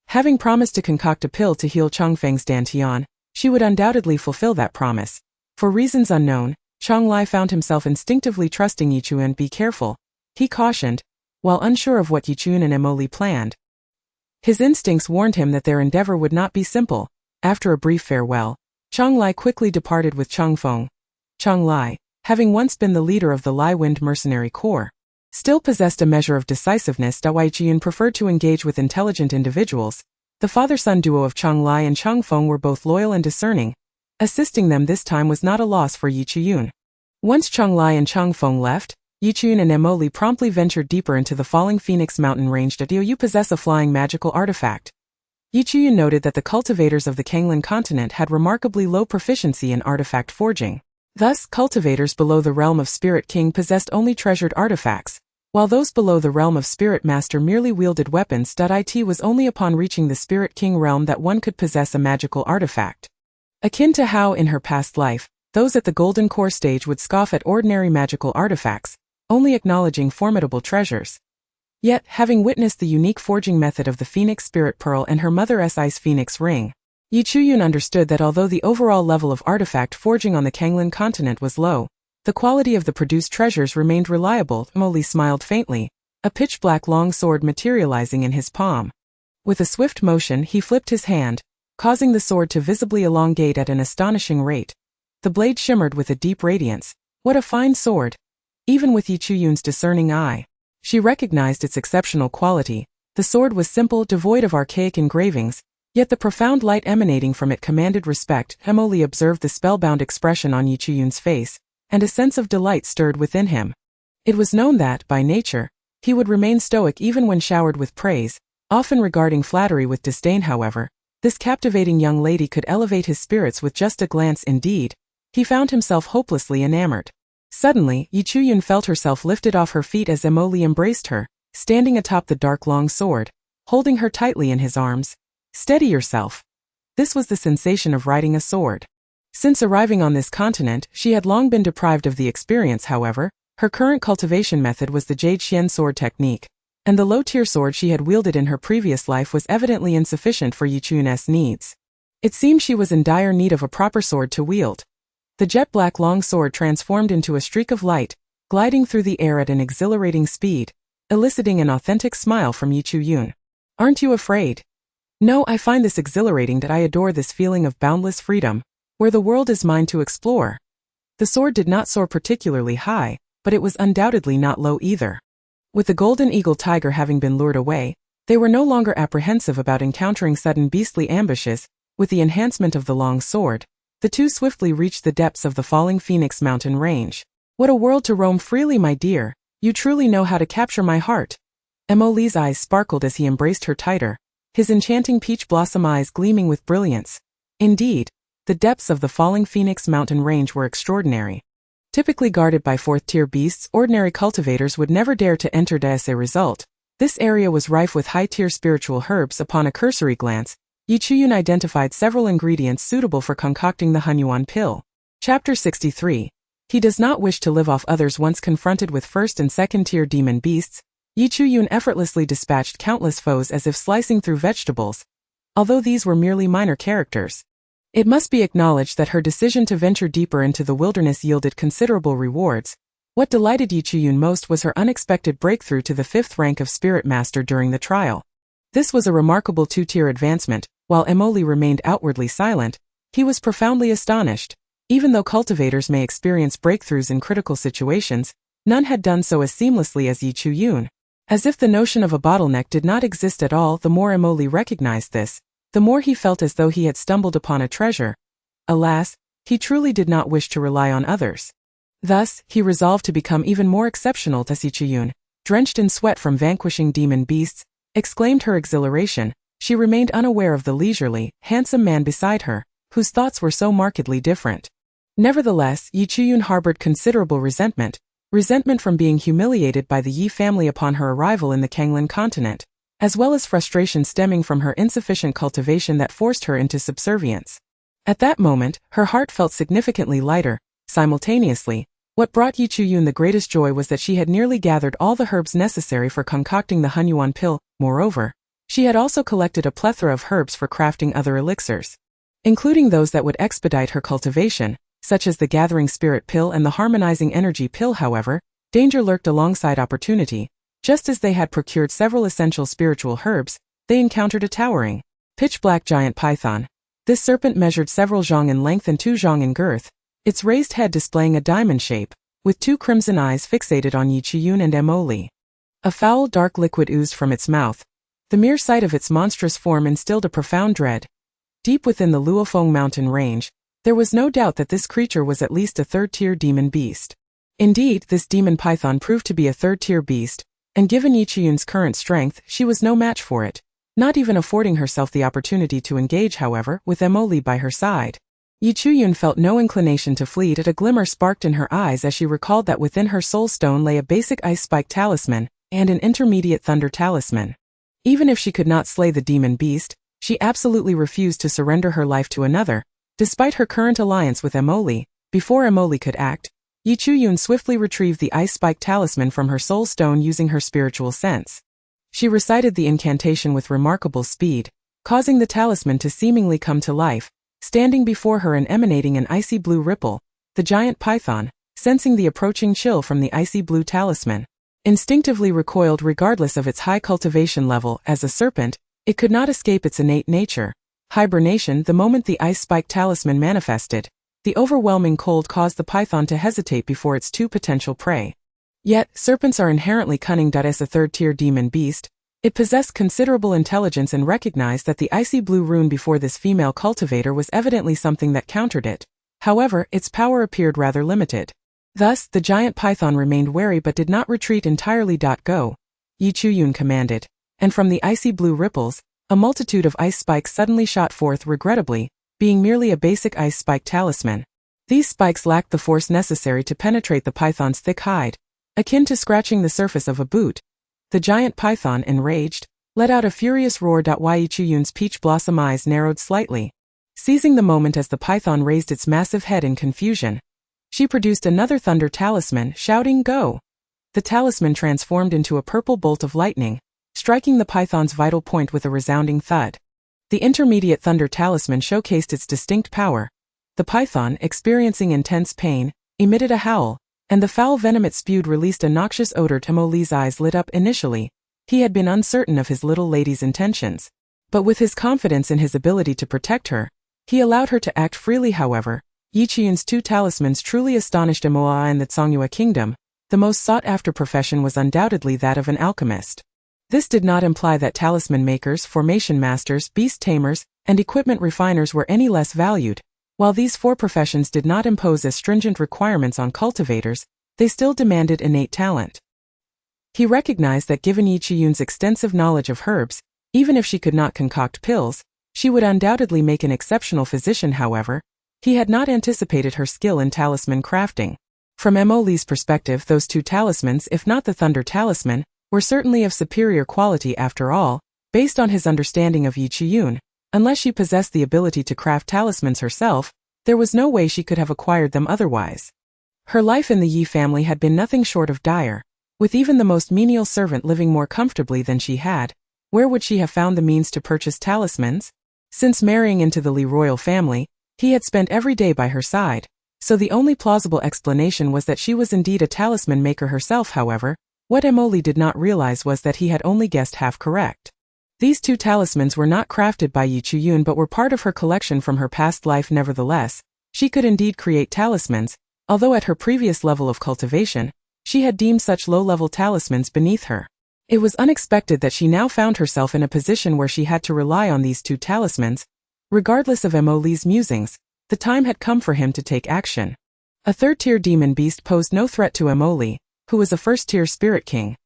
Having promised to concoct a pill to heal Chongfeng's dantian, she would undoubtedly fulfill that promise. For reasons unknown, Cheng-Lai found himself instinctively trusting Yichiyun. Be careful, he cautioned, while unsure of what Yichiyun and Emoli planned. His instincts warned him that their endeavor would not be simple. After a brief farewell, Cheng-Lai quickly departed with Chongfeng. Cheng-Lai, having once been the leader of the Lai Wind mercenary corps, still possessed a measure of decisiveness. Yichiyun preferred to engage with intelligent individuals. The father-son duo of Cheng-Lai and Chongfeng were both loyal and discerning. Assisting them this time was not a loss for Yichiyun. Once Cheng-Lai and Chongfeng left, Yichiyun and Emoli promptly ventured deeper into the falling Phoenix mountain range. Do you possess a flying magical artifact? Yichiyun noted that the cultivators of the Kanglan continent had remarkably low proficiency in artifact forging. Thus, cultivators below the realm of Spirit King possessed only treasured artifacts, while those below the realm of Spirit Master merely wielded weapons. It was only upon reaching the Spirit King realm that one could possess a magical artifact. Akin to how, in her past life, those at the Golden Core stage would scoff at ordinary magical artifacts, only acknowledging formidable treasures. Yet, having witnessed the unique forging method of the Phoenix Spirit Pearl and her mother's Ice Phoenix Ring, Yichiyun understood that although the overall level of artifact forging on the Kanglan continent was low, the quality of the produced treasures remained reliable. Emoli smiled faintly, a pitch-black long sword materializing in his palm. With a swift motion he flipped his hand, causing the sword to visibly elongate at an astonishing rate. The blade shimmered with a deep radiance. What a fine sword! Even with Yichiyun's discerning eye, she recognized its exceptional quality. The sword was simple, devoid of archaic engravings, yet the profound light emanating from it commanded respect. Emoli observed the spellbound expression on Yichiyun's face, and a sense of delight stirred within him. It was known that, by nature, he would remain stoic even when showered with praise, often regarding flattery with disdain. However, This captivating young lady could elevate his spirits with just a glance. Indeed, he found himself hopelessly enamored. Suddenly, Yi Chuyun felt herself lifted off her feet as Emoli embraced her, standing atop the dark long sword, holding her tightly in his arms. Steady yourself. This was the sensation of riding a sword. Since arriving on this continent, she had long been deprived of the experience. However, her current cultivation method was the Jade Xian sword technique, and the low-tier sword she had wielded in her previous life was evidently insufficient for Yi Chuyun's needs. It seemed she was in dire need of a proper sword to wield. The jet-black long sword transformed into a streak of light, gliding through the air at an exhilarating speed, eliciting an authentic smile from Yi Chuyun. Aren't you afraid? No, I find this exhilarating. That I adore this feeling of boundless freedom, where the world is mine to explore. The sword did not soar particularly high, but it was undoubtedly not low either. With the golden eagle tiger having been lured away, they were no longer apprehensive about encountering sudden beastly ambushes. With the enhancement of the long sword, the two swiftly reached the depths of the falling Phoenix mountain range. What a world to roam freely, my dear. You truly know how to capture my heart. Emoli's eyes sparkled as he embraced her tighter, his enchanting peach blossom eyes gleaming with brilliance. Indeed, the depths of the falling Phoenix mountain range were extraordinary. Typically guarded by fourth-tier beasts, ordinary cultivators would never dare to enter. As a result, this area was rife with high-tier spiritual herbs. Upon a cursory glance, Yi Chuyun identified several ingredients suitable for concocting the Hunyuan pill. Chapter 63. He does not wish to live off others. Once confronted with first- and second-tier demon beasts, Yi Chuyun effortlessly dispatched countless foes as if slicing through vegetables, although these were merely minor characters. It must be acknowledged that her decision to venture deeper into the wilderness yielded considerable rewards. What delighted Yi Chuyun most was her unexpected breakthrough to the 5th rank of Spirit Master during the trial. This was a remarkable 2-tier advancement. While Emoli remained outwardly silent, he was profoundly astonished. Even though cultivators may experience breakthroughs in critical situations, none had done so as seamlessly as Yi Chuyun. As if the notion of a bottleneck did not exist at all. The more Emoli recognized this, the more he felt as though he had stumbled upon a treasure. Alas, he truly did not wish to rely on others. Thus, he resolved to become even more exceptional. Yi Chuyun, drenched in sweat from vanquishing demon beasts, exclaimed her exhilaration. She remained unaware of the leisurely, handsome man beside her, whose thoughts were so markedly different. Nevertheless, Yi Chuyun harbored considerable resentment from being humiliated by the Yi family upon her arrival in the Kanglin continent, as well as frustration stemming from her insufficient cultivation that forced her into subservience. At that moment, her heart felt significantly lighter. Simultaneously, what brought Yi Chuyun the greatest joy was that she had nearly gathered all the herbs necessary for concocting the Hunyuan pill. Moreover, she had also collected a plethora of herbs for crafting other elixirs, including those that would expedite her cultivation, such as the gathering spirit pill and the harmonizing energy pill. However, danger lurked alongside opportunity. Just as they had procured several essential spiritual herbs, they encountered a towering, pitch-black giant python. This serpent measured several zhang in length and 2 zhang in girth, its raised head displaying a diamond shape, with 2 crimson eyes fixated on Yi Chuyun and Emoli. A foul dark liquid oozed from its mouth. The mere sight of its monstrous form instilled a profound dread. Deep within the Luofeng mountain range, there was no doubt that this creature was at least a 3rd-tier demon beast. Indeed, this demon python proved to be a 3rd-tier beast, and given Yi Chuyun's current strength, she was no match for it, not even affording herself the opportunity to engage. However, with Emoli by her side, Yi Chuyun felt no inclination to flee. A glimmer sparked in her eyes as she recalled that within her soul stone lay a basic ice spike talisman and an intermediate thunder talisman. Even if she could not slay the demon beast, she absolutely refused to surrender her life to another. Despite her current alliance with Emoli, before Emoli could act, Yi Chuyun swiftly retrieved the ice spike talisman from her soul stone using her spiritual sense. She recited the incantation with remarkable speed, causing the talisman to seemingly come to life. Standing before her and emanating an icy blue ripple, the giant python, sensing the approaching chill from the icy blue talisman, instinctively recoiled regardless of its high cultivation level. As a serpent, it could not escape its innate nature, hibernation. The moment the ice spike talisman manifested, the overwhelming cold caused the python to hesitate before its 2 potential prey. Yet, serpents are inherently cunning. As a 3rd-tier demon beast, it possessed considerable intelligence and recognized that the icy blue rune before this female cultivator was evidently something that countered it. However, its power appeared rather limited. Thus, the giant python remained wary but did not retreat entirely. Go, Yi Chuyun commanded, and from the icy blue ripples, A multitude of ice spikes suddenly shot forth regrettably, being merely a basic ice spike talisman. These spikes lacked the force necessary to penetrate the python's thick hide, akin to scratching the surface of a boot. The giant python, enraged, let out a furious roar. Yi Chuyun's peach blossom eyes narrowed slightly. Seizing the moment as the python raised its massive head in confusion, she produced another thunder talisman, shouting, "Go!" The talisman transformed into a purple bolt of lightning, striking the python's vital point with a resounding thud. The intermediate thunder talisman showcased its distinct power. The python, experiencing intense pain, emitted a howl, and the foul venom it spewed released a noxious odor. Li's eyes lit up initially. He had been uncertain of his little lady's intentions. But with his confidence in his ability to protect her, he allowed her to act freely. However, Yi Qian's two talismans truly astonished Moa in the Zhongyue kingdom. The most sought-after profession was undoubtedly that of an alchemist. This did not imply that talisman makers, formation masters, beast tamers, and equipment refiners were any less valued. While these four professions did not impose as stringent requirements on cultivators, they still demanded innate talent. He recognized that given Yi Qian's extensive knowledge of herbs, even if she could not concoct pills, she would undoubtedly make an exceptional physician. However, he had not anticipated her skill in talisman crafting. From Li's perspective, those two talismans, if not the thunder talisman, were certainly of superior quality. After all, based on his understanding of Yi Qian, unless she possessed the ability to craft talismans herself, there was no way she could have acquired them otherwise. Her life in the Yi family had been nothing short of dire. With even the most menial servant living more comfortably than she had, where would she have found the means to purchase talismans? Since marrying into the Li royal family, he had spent every day by her side, so the only plausible explanation was that she was indeed a talisman maker herself. However, what Li did not realize was that he had only guessed half correct. These two talismans were not crafted by Yi Qian but were part of her collection from her past life. Nevertheless, she could indeed create talismans, although at her previous level of cultivation, she had deemed such low-level talismans beneath her. It was unexpected that she now found herself in a position where she had to rely on these two talismans. Regardless of Li's musings, the time had come for him to take action. A third-tier demon beast posed no threat to Li, who was a first-tier spirit king.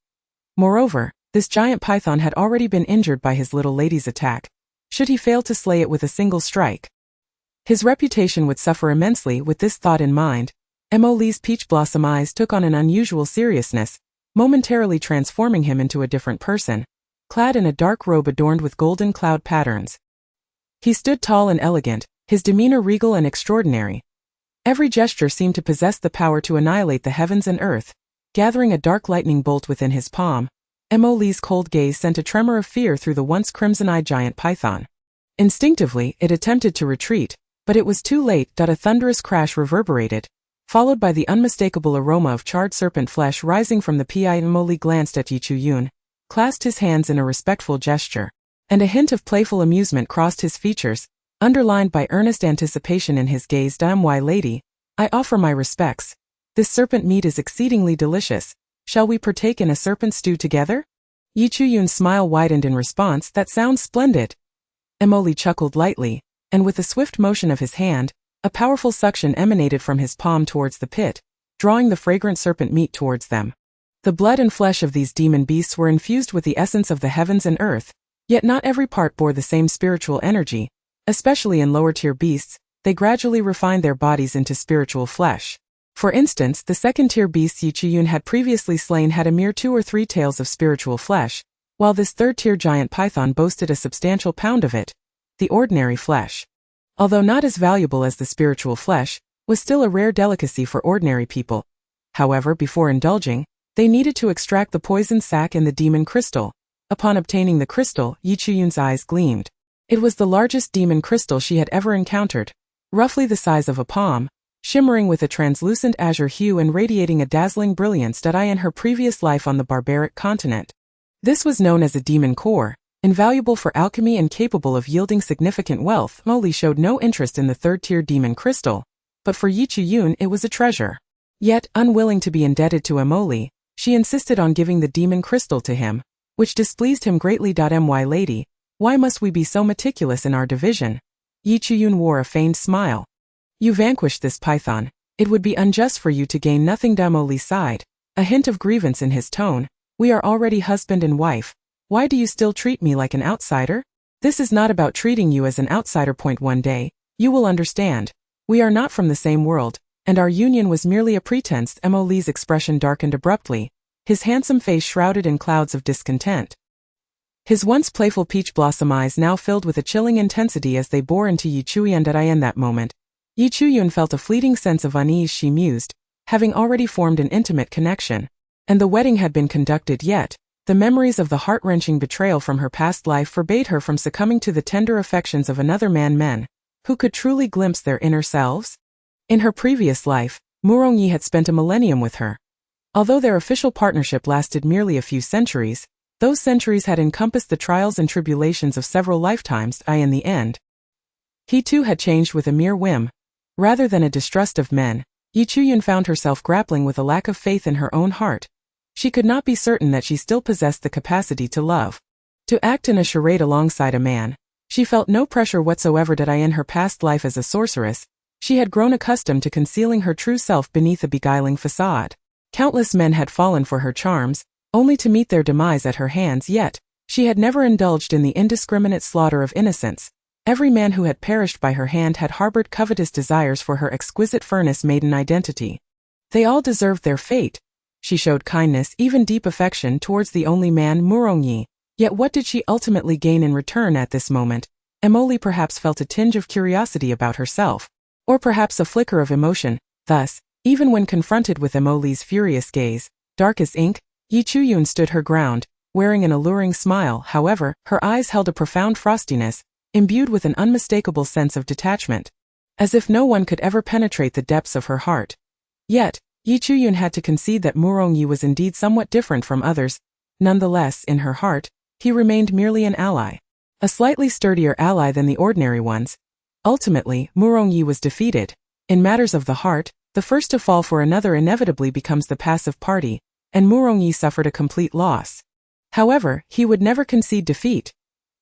Moreover, this giant python had already been injured by his little lady's attack. Should he fail to slay it with a single strike, his reputation would suffer immensely. With this thought in mind, Li's peach blossom eyes took on an unusual seriousness, momentarily transforming him into a different person, clad in a dark robe adorned with golden cloud patterns. He stood tall and elegant, his demeanor regal and extraordinary. Every gesture seemed to possess the power to annihilate the heavens and earth. Gathering a dark lightning bolt within his palm, Li's cold gaze sent a tremor of fear through the once crimson-eyed giant python. Instinctively, it attempted to retreat, but it was too late. A thunderous crash reverberated, followed by the unmistakable aroma of charred serpent flesh rising from the pi. Li glanced at Yi Qian, clasped his hands in a respectful gesture, and a hint of playful amusement crossed his features, underlined by earnest anticipation in his gaze. My lady, I offer my respects. This serpent meat is exceedingly delicious. Shall we partake in a serpent stew together? Yi Qian's smile widened in response. That sounds splendid. Li chuckled lightly, and with a swift motion of his hand, a powerful suction emanated from his palm towards the pit, drawing the fragrant serpent meat towards them. The blood and flesh of these demon beasts were infused with the essence of the heavens and earth, yet not every part bore the same spiritual energy. Especially in lower-tier beasts, they gradually refined their bodies into spiritual flesh. For instance, the second-tier beasts Yi Qian had previously slain had a mere 2 or 3 tails of spiritual flesh, while this third-tier giant python boasted a substantial pound of it, the ordinary flesh. Although not as valuable as the spiritual flesh, was still a rare delicacy for ordinary people. However, before indulging, they needed to extract the poison sac and the demon crystal. Upon obtaining the crystal, Yi Qian's eyes gleamed. It was the largest demon crystal she had ever encountered, roughly the size of a palm, shimmering with a translucent azure hue and radiating a dazzling brilliance. In her previous life on the barbaric continent, this was known as a demon core, invaluable for alchemy and capable of yielding significant wealth. Li showed no interest in the third-tier demon crystal, but for Yi Qian it was a treasure. Yet, unwilling to be indebted to Li, she insisted on giving the demon crystal to him, which displeased him greatly. My lady, why must we be so meticulous in our division? Yi Qian wore a feigned smile. You vanquished this python. It would be unjust for you to gain nothing. Li sighed, a hint of grievance in his tone. We are already husband and wife. Why do you still treat me like an outsider? This is not about treating you as an outsider. One day, you will understand. We are not from the same world, and our union was merely a pretense. Mo Lee's expression darkened abruptly, his handsome face shrouded in clouds of discontent. His once playful peach blossom eyes now filled with a chilling intensity as they bore into Yi Chuyun. In that moment, Yi Chuyun felt a fleeting sense of unease. She mused, having already formed an intimate connection, and the wedding had been conducted, yet the memories of the heart-wrenching betrayal from her past life forbade her from succumbing to the tender affections of another man. Men who could truly glimpse their inner selves? In her previous life, Murongyi had spent a millennium with her. Although their official partnership lasted merely a few centuries, those centuries had encompassed the trials and tribulations of several lifetimes. In the end, he too had changed with a mere whim. Rather than a distrust of men, Yi Chuyun found herself grappling with a lack of faith in her own heart. She could not be certain that she still possessed the capacity to love. To act in a charade alongside a man, she felt no pressure whatsoever. In her past life as a sorceress, she had grown accustomed to concealing her true self beneath a beguiling facade. Countless men had fallen for her charms, only to meet their demise at her hands, yet she had never indulged in the indiscriminate slaughter of innocence. Every man who had perished by her hand had harbored covetous desires for her exquisite furnace maiden identity. They all deserved their fate. She showed kindness, even deep affection, towards the only man, Murongyi. Yet what did she ultimately gain in return at this moment? Emily perhaps felt a tinge of curiosity about herself, or perhaps a flicker of emotion. Thus, even when confronted with Emily's furious gaze, dark as ink, Yi Chuyun stood her ground, wearing an alluring smile. However, her eyes held a profound frostiness, imbued with an unmistakable sense of detachment, as if no one could ever penetrate the depths of her heart. Yet, Yi Chuyun had to concede that Murongyi was indeed somewhat different from others. Nonetheless, in her heart, he remained merely an ally. A slightly sturdier ally than the ordinary ones. Ultimately, Murongyi was defeated. In matters of the heart, the first to fall for another inevitably becomes the passive party, and Murongyi suffered a complete loss. However, he would never concede defeat.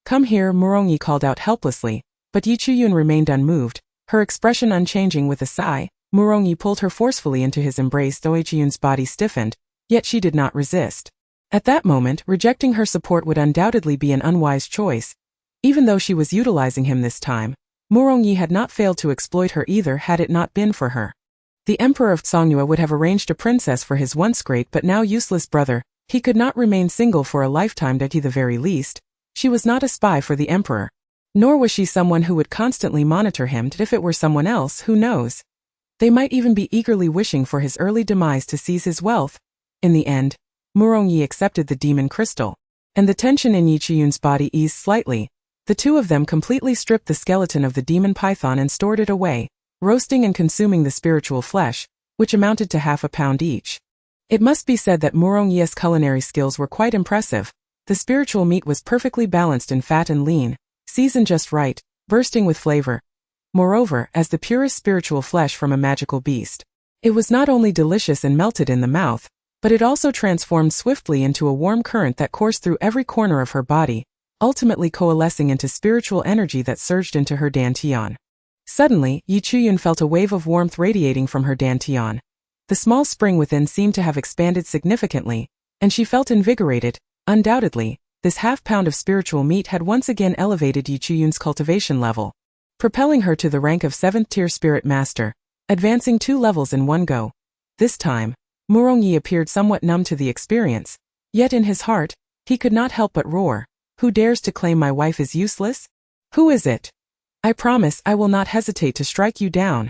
"Come here," Murongyi called out helplessly, but Yi Chuyun remained unmoved, her expression unchanging. With a sigh, Murongyi pulled her forcefully into his embrace. Though Yi Chuyun's body stiffened, yet she did not resist. At that moment, rejecting her support would undoubtedly be an unwise choice. Even though she was utilizing him this time, Murongyi had not failed to exploit her either. Had it not been for her, the Emperor of Songhua would have arranged a princess for his once great but now useless brother. He could not remain single for a lifetime. At the very least, she was not a spy for the Emperor. Nor was she someone who would constantly monitor him. If it were someone else, who knows? They might even be eagerly wishing for his early demise to seize his wealth. In the end, Murongyi accepted the demon crystal, and the tension in Yi Chuyun's body eased slightly. The two of them completely stripped the skeleton of the demon python and stored it away, roasting and consuming the spiritual flesh, which amounted to half a pound each. It must be said that Murongyi's culinary skills were quite impressive. The spiritual meat was perfectly balanced in fat and lean, seasoned just right, bursting with flavor. Moreover, as the purest spiritual flesh from a magical beast, it was not only delicious and melted in the mouth, but it also transformed swiftly into a warm current that coursed through every corner of her body, ultimately coalescing into spiritual energy that surged into her dantian. Suddenly, Yi Chuyun felt a wave of warmth radiating from her dantian. The small spring within seemed to have expanded significantly, and she felt invigorated. Undoubtedly, this half-pound of spiritual meat had once again elevated Yi Chuyun's cultivation level, propelling her to the rank of 7th-tier spirit master, advancing 2 levels in one go. This time, Murongyi appeared somewhat numb to the experience, yet in his heart, he could not help but roar. "Who dares to claim my wife is useless? Who is it? I promise I will not hesitate to strike you down."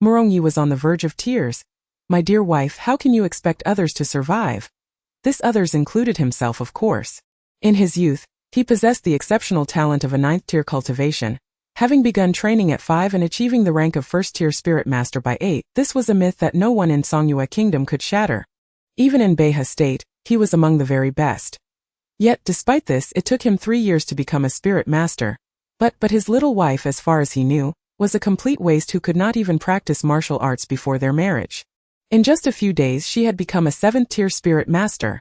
Murongyi was on the verge of tears. "My dear wife, how can you expect others to survive?" This others included himself, of course. In his youth, he possessed the exceptional talent of a 9th-tier cultivation, having begun training at 5 and achieving the rank of 1st-tier spirit master by 8. This was a myth that no one in Songhua Kingdom could shatter. Even in Beiha State, he was among the very best. Yet, despite this, it took him 3 years to become a spirit master. But his little wife, as far as he knew, was a complete waste who could not even practice martial arts before their marriage. In just a few days she had become a 7th-tier spirit master.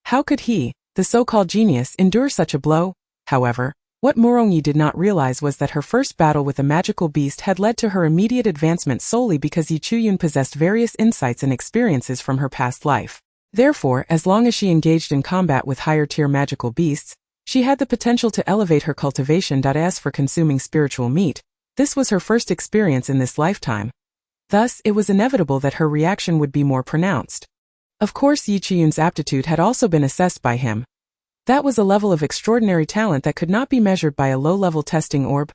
How could he, the so-called genius, endure such a blow? However, what Murongyi did not realize was that her first battle with a magical beast had led to her immediate advancement solely because Yi Chuyun possessed various insights and experiences from her past life. Therefore, as long as she engaged in combat with higher-tier magical beasts, She had the potential to elevate her cultivation. As for consuming spiritual meat, this was her first experience in this lifetime. Thus, it was inevitable that her reaction would be more pronounced. Of course, Yi Chiyun's aptitude had also been assessed by him. That was a level of extraordinary talent that could not be measured by a low-level testing orb.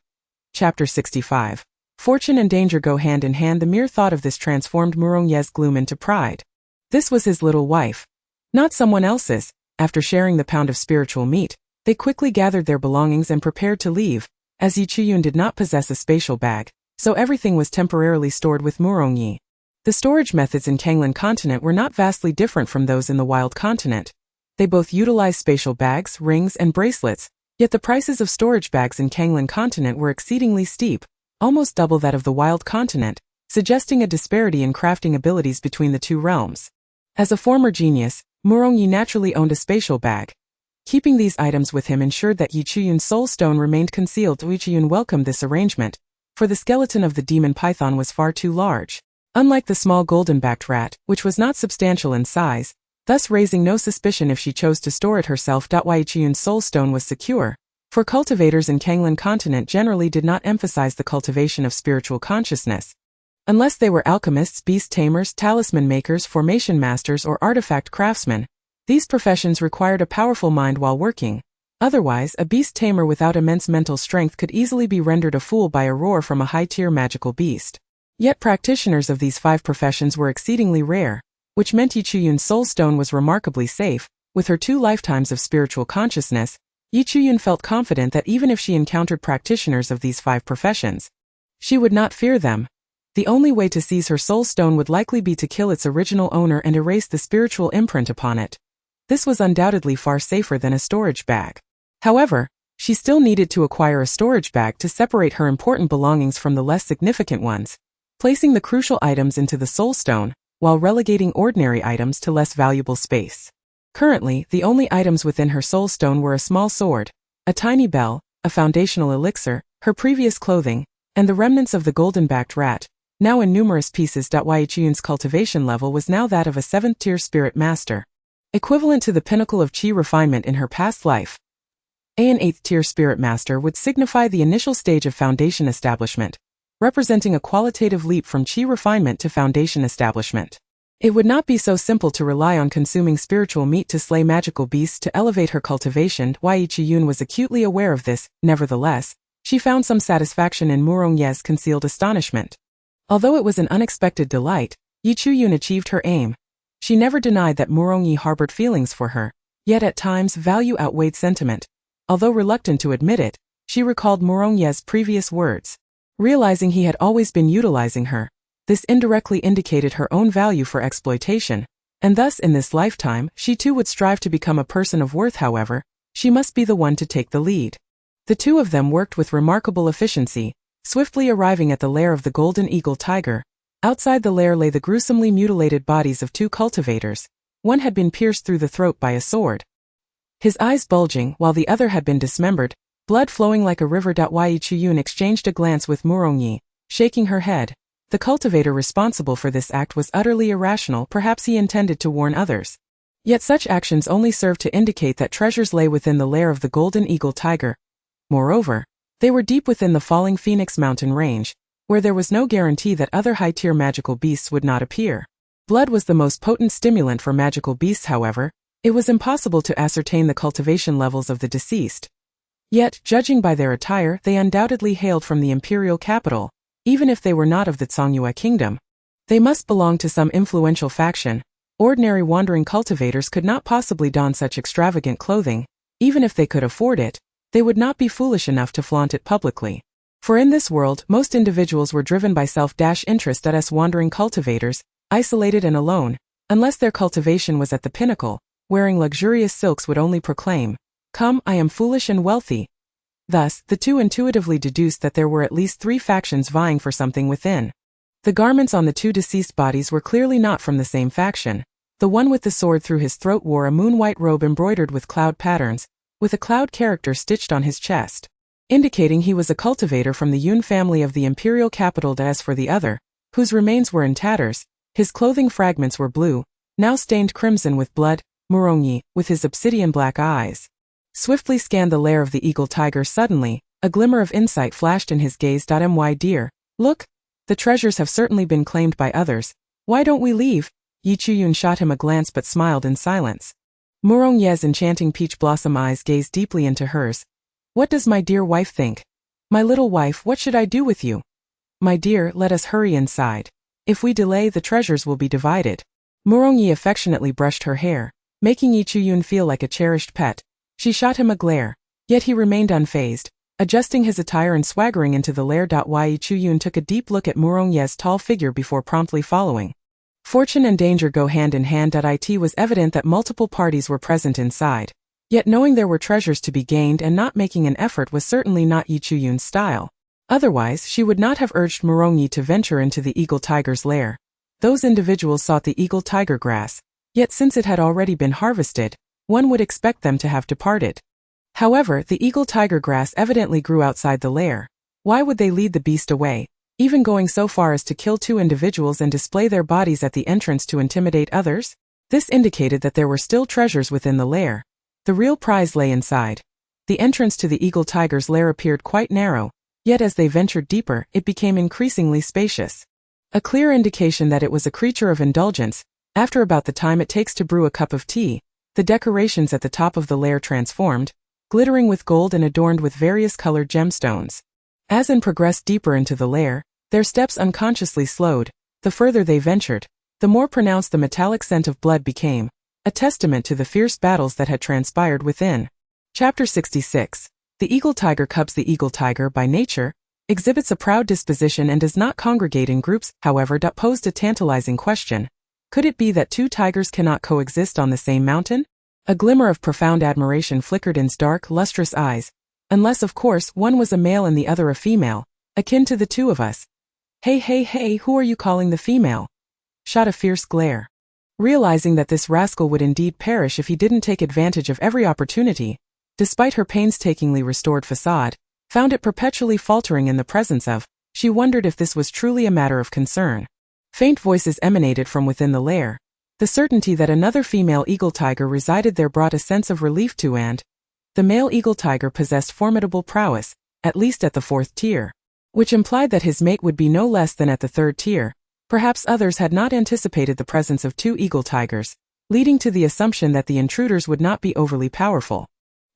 Chapter 65. Fortune and danger go hand in hand. The mere thought of this transformed Murongye's gloom into pride. This was his little wife, not someone else's. After sharing the pound of spiritual meat, they quickly gathered their belongings and prepared to leave, as Yi Chiyun did not possess a spatial bag, so everything was temporarily stored with Murongye. The storage methods in Kanglan continent were not vastly different from those in the wild continent. They both utilized spatial bags, rings, and bracelets, yet the prices of storage bags in Kanglan continent were exceedingly steep, almost double that of the wild continent, suggesting a disparity in crafting abilities between the two realms. As a former genius, Murongye naturally owned a spatial bag. Keeping these items with him ensured that Yi Chiyun's soul stone remained concealed. Yi Chiyun welcomed this arrangement, for the skeleton of the demon python was far too large. Unlike the small golden-backed rat, which was not substantial in size, thus raising no suspicion if she chose to store it herself. Yi Chiyun's soul stone was secure, for cultivators in Kanglan continent generally did not emphasize the cultivation of spiritual consciousness. Unless they were alchemists, beast tamers, talisman makers, formation masters, or artifact craftsmen, these professions required a powerful mind while working. Otherwise, a beast tamer without immense mental strength could easily be rendered a fool by a roar from a high-tier magical beast. Yet practitioners of these 5 professions were exceedingly rare, which meant Yi Chiyun's soul stone was remarkably safe. With her 2 lifetimes of spiritual consciousness, Yi Chiyun felt confident that even if she encountered practitioners of these 5 professions, she would not fear them. The only way to seize her soul stone would likely be to kill its original owner and erase the spiritual imprint upon it. This was undoubtedly far safer than a storage bag. However, she still needed to acquire a storage bag to separate her important belongings from the less significant ones, placing the crucial items into the soul stone, while relegating ordinary items to less valuable space. Currently, the only items within her soul stone were a small sword, a tiny bell, a foundational elixir, her previous clothing, and the remnants of the golden-backed rat, now in numerous pieces. Yi Chiyun's cultivation level was now that of a 7th-tier spirit master, equivalent to the pinnacle of chi refinement in her past life. An 8th-tier spirit master would signify the initial stage of foundation establishment, representing a qualitative leap from chi refinement to foundation establishment. It would not be so simple to rely on consuming spiritual meat to slay magical beasts to elevate her cultivation. Yi Chiyun was acutely aware of this. Nevertheless, she found some satisfaction in Murongye's concealed astonishment. Although it was an unexpected delight, Yi Chiyun achieved her aim. She never denied that Murongye harbored feelings for her, yet at times value outweighed sentiment. Although reluctant to admit it, she recalled Murongye's previous words. Realizing he had always been utilizing her, this indirectly indicated her own value for exploitation, and thus in this lifetime she too would strive to become a person of worth. However, she must be the one to take the lead. The 2 of them worked with remarkable efficiency, swiftly arriving at the lair of the golden eagle tiger. Outside the lair lay the gruesomely mutilated bodies of 2 cultivators. One had been pierced through the throat by a sword, his eyes bulging, while the other had been dismembered, blood flowing like a river. Yi Chiyun exchanged a glance with Murongye, shaking her head. The cultivator responsible for this act was utterly irrational. Perhaps he intended to warn others. Yet such actions only served to indicate that treasures lay within the lair of the golden eagle tiger. Moreover, they were deep within the falling Phoenix mountain range, where there was no guarantee that other high-tier magical beasts would not appear. Blood was the most potent stimulant for magical beasts. However, it was impossible to ascertain the cultivation levels of the deceased. Yet, judging by their attire, they undoubtedly hailed from the imperial capital, even if they were not of the Zhongyue kingdom. They must belong to some influential faction. Ordinary wandering cultivators could not possibly don such extravagant clothing. Even if they could afford it, they would not be foolish enough to flaunt it publicly. For in this world, most individuals were driven by self-interest. As wandering cultivators, isolated and alone, unless their cultivation was at the pinnacle, wearing luxurious silks would only proclaim, "Come, I am foolish and wealthy." Thus, the 2 intuitively deduced that there were at least 3 factions vying for something within. The garments on the 2 deceased bodies were clearly not from the same faction. The one with the sword through his throat wore a moon-white robe embroidered with cloud patterns, with a cloud character stitched on his chest, indicating he was a cultivator from the Yun family of the imperial capital. As for the other, whose remains were in tatters, his clothing fragments were blue, now stained crimson with blood. Murongye, with his obsidian black eyes, swiftly scanned the lair of the eagle tiger. Suddenly, a glimmer of insight flashed in his gaze. My dear, look, the treasures have certainly been claimed by others. Why don't we leave? Yi Chuyun shot him a glance but smiled in silence. Murongye's enchanting peach blossom eyes gazed deeply into hers. What does my dear wife think? My little wife, what should I do with you? My dear, let us hurry inside. If we delay, the treasures will be divided. Murongye affectionately brushed her hair, making Yi Chuyun feel like a cherished pet. She shot him a glare, yet he remained unfazed, adjusting his attire and swaggering into the lair. Yi Chuyun took a deep look at Murongye's tall figure before promptly following. Fortune and danger go hand in hand. It was evident that multiple parties were present inside. Yet knowing there were treasures to be gained and not making an effort was certainly not Yi Chuyun's style. Otherwise, she would not have urged Murongye to venture into the eagle tiger's lair. Those individuals sought the eagle tiger grass, yet since it had already been harvested, one would expect them to have departed. However, the eagle tiger grass evidently grew outside the lair. Why would they lead the beast away, even going so far as to kill 2 individuals and display their bodies at the entrance to intimidate others? This indicated that there were still treasures within the lair. The real prize lay inside. The entrance to the eagle tiger's lair appeared quite narrow, yet as they ventured deeper, it became increasingly spacious. A clear indication that it was a creature of indulgence. After about the time it takes to brew a cup of tea, the decorations at the top of the lair transformed, glittering with gold and adorned with various colored gemstones. As they progressed deeper into the lair, their steps unconsciously slowed. The further they ventured, the more pronounced the metallic scent of blood became, a testament to the fierce battles that had transpired within. Chapter 66. The eagle tiger cubs. The eagle tiger, by nature, exhibits a proud disposition and does not congregate in groups. However, posed a tantalizing question. Could it be that 2 tigers cannot coexist on the same mountain? A glimmer of profound admiration flickered in his dark, lustrous eyes. Unless, of course, one was a male and the other a female, akin to the 2 of us. Hey, who are you calling the female? Shot a fierce glare. Realizing that this rascal would indeed perish if he didn't take advantage of every opportunity, despite her painstakingly restored facade, found it perpetually faltering in the presence of, she wondered if this was truly a matter of concern. Faint voices emanated from within the lair. The certainty that another female eagle tiger resided there brought a sense of relief to and the male eagle tiger possessed formidable prowess, at least at the 4th tier, which implied that his mate would be no less than at the 3rd tier. Perhaps others had not anticipated the presence of 2 eagle tigers, leading to the assumption that the intruders would not be overly powerful.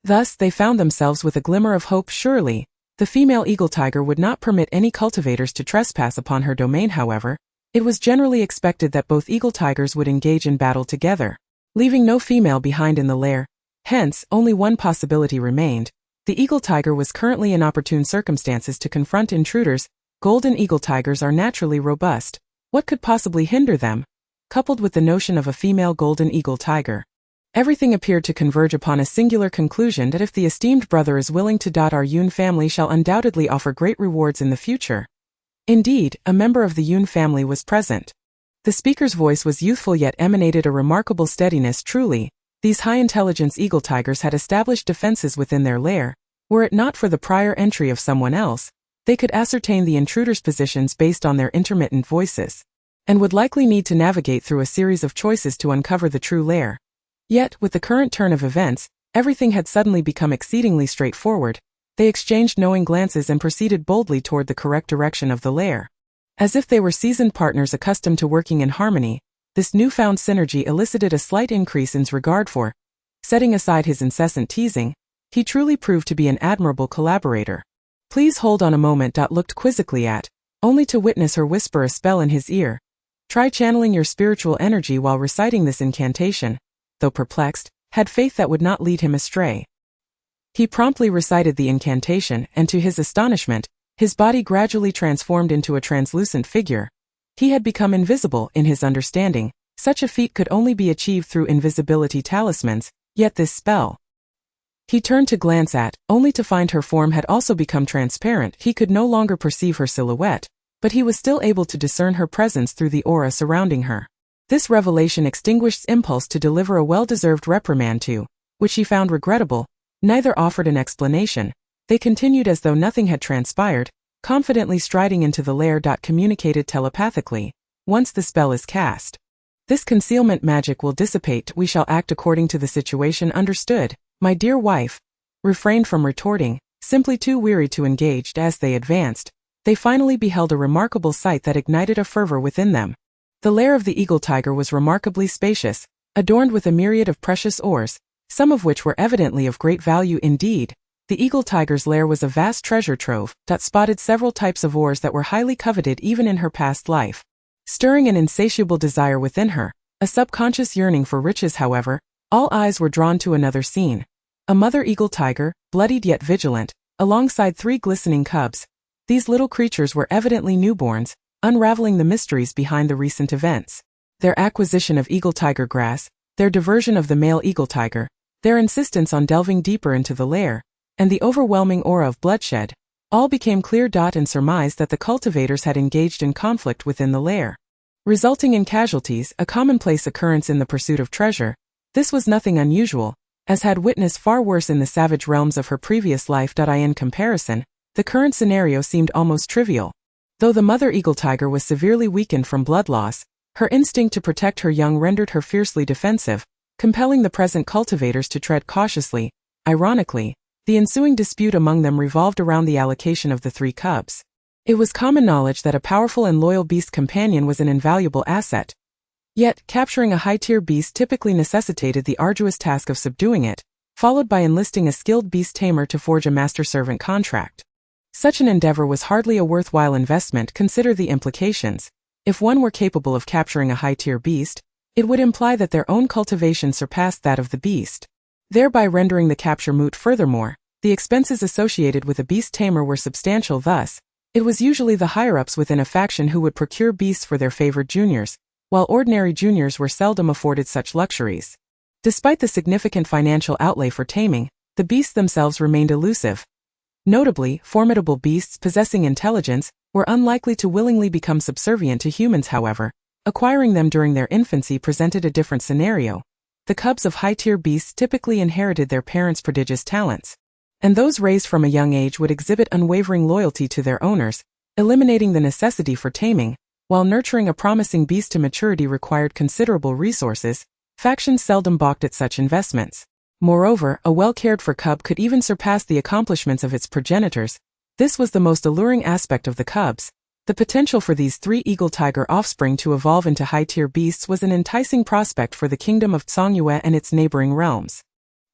Thus, they found themselves with a glimmer of hope. Surely, the female eagle tiger would not permit any cultivators to trespass upon her domain. However, it was generally expected that both eagle tigers would engage in battle together, leaving no female behind in the lair. Hence, only one possibility remained. The eagle tiger was currently in opportune circumstances to confront intruders. Golden eagle tigers are naturally robust. What could possibly hinder them? Coupled with the notion of a female golden eagle tiger, everything appeared to converge upon a singular conclusion that if the esteemed brother is willing to, our Yun family shall undoubtedly offer great rewards in the future. Indeed, a member of the Yun family was present. The speaker's voice was youthful yet emanated a remarkable steadiness. Truly, these high-intelligence eagle tigers had established defenses within their lair. Were it not for the prior entry of someone else, they could ascertain the intruders' positions based on their intermittent voices, and would likely need to navigate through a series of choices to uncover the true lair. Yet, with the current turn of events, everything had suddenly become exceedingly straightforward. They exchanged knowing glances and proceeded boldly toward the correct direction of the lair. As if they were seasoned partners accustomed to working in harmony, this newfound synergy elicited a slight increase in his regard for. Setting aside his incessant teasing, he truly proved to be an admirable collaborator. Please hold on a moment. Looked quizzically at, only to witness her whisper a spell in his ear. Try channeling your spiritual energy while reciting this incantation. Though perplexed, had faith that would not lead him astray. He promptly recited the incantation, and to his astonishment, his body gradually transformed into a translucent figure. He had become invisible. In his understanding, such a feat could only be achieved through invisibility talismans, yet this spell. He turned to glance at, only to find her form had also become transparent. He could no longer perceive her silhouette, but he was still able to discern her presence through the aura surrounding her. This revelation extinguished his impulse to deliver a well-deserved reprimand to, which he found regrettable. Neither offered an explanation. They continued as though nothing had transpired, confidently striding into the lair. Communicated telepathically. Once the spell is cast, this concealment magic will dissipate. We shall act according to the situation. Understood, my dear wife. refrained from retorting, simply too weary to engage. As they advanced, they finally beheld a remarkable sight that ignited a fervor within them. The lair of the eagle tiger was remarkably spacious, adorned with a myriad of precious ores, some of which were evidently of great value indeed. The eagle tiger's lair was a vast treasure trove that spotted several types of ores that were highly coveted even in her past life, stirring an insatiable desire within her, a subconscious yearning for riches. However, all eyes were drawn to another scene. A mother eagle tiger, bloodied yet vigilant, alongside 3 glistening cubs. These little creatures were evidently newborns, unraveling the mysteries behind the recent events. Their acquisition of eagle tiger grass, their diversion of the male eagle tiger, their insistence on delving deeper into the lair, and the overwhelming aura of bloodshed, all became clear. And surmised that the cultivators had engaged in conflict within the lair, resulting in casualties, a commonplace occurrence in the pursuit of treasure. This was nothing unusual, as had witnessed far worse in the savage realms of her previous life. In comparison, the current scenario seemed almost trivial. Though the mother eagle tiger was severely weakened from blood loss, her instinct to protect her young rendered her fiercely defensive, compelling the present cultivators to tread cautiously. Ironically, the ensuing dispute among them revolved around the allocation of the 3 cubs. It was common knowledge that a powerful and loyal beast companion was an invaluable asset. Yet, capturing a high-tier beast typically necessitated the arduous task of subduing it, followed by enlisting a skilled beast tamer to forge a master-servant contract. Such an endeavor was hardly a worthwhile investment. Consider the implications. If one were capable of capturing a high-tier beast, it would imply that their own cultivation surpassed that of the beast, thereby rendering the capture moot. Furthermore, the expenses associated with a beast tamer were substantial. Thus, it was usually the higher-ups within a faction who would procure beasts for their favored juniors, while ordinary juniors were seldom afforded such luxuries. Despite the significant financial outlay for taming, the beasts themselves remained elusive. Notably, formidable beasts possessing intelligence were unlikely to willingly become subservient to humans. However, acquiring them during their infancy presented a different scenario. The cubs of high-tier beasts typically inherited their parents' prodigious talents, and those raised from a young age would exhibit unwavering loyalty to their owners, eliminating the necessity for taming. While nurturing a promising beast to maturity required considerable resources, factions seldom balked at such investments. Moreover, a well-cared-for cub could even surpass the accomplishments of its progenitors. This was the most alluring aspect of the cubs. The potential for these 3 eagle tiger offspring to evolve into high-tier beasts was an enticing prospect for the kingdom of Tsangyue and its neighboring realms.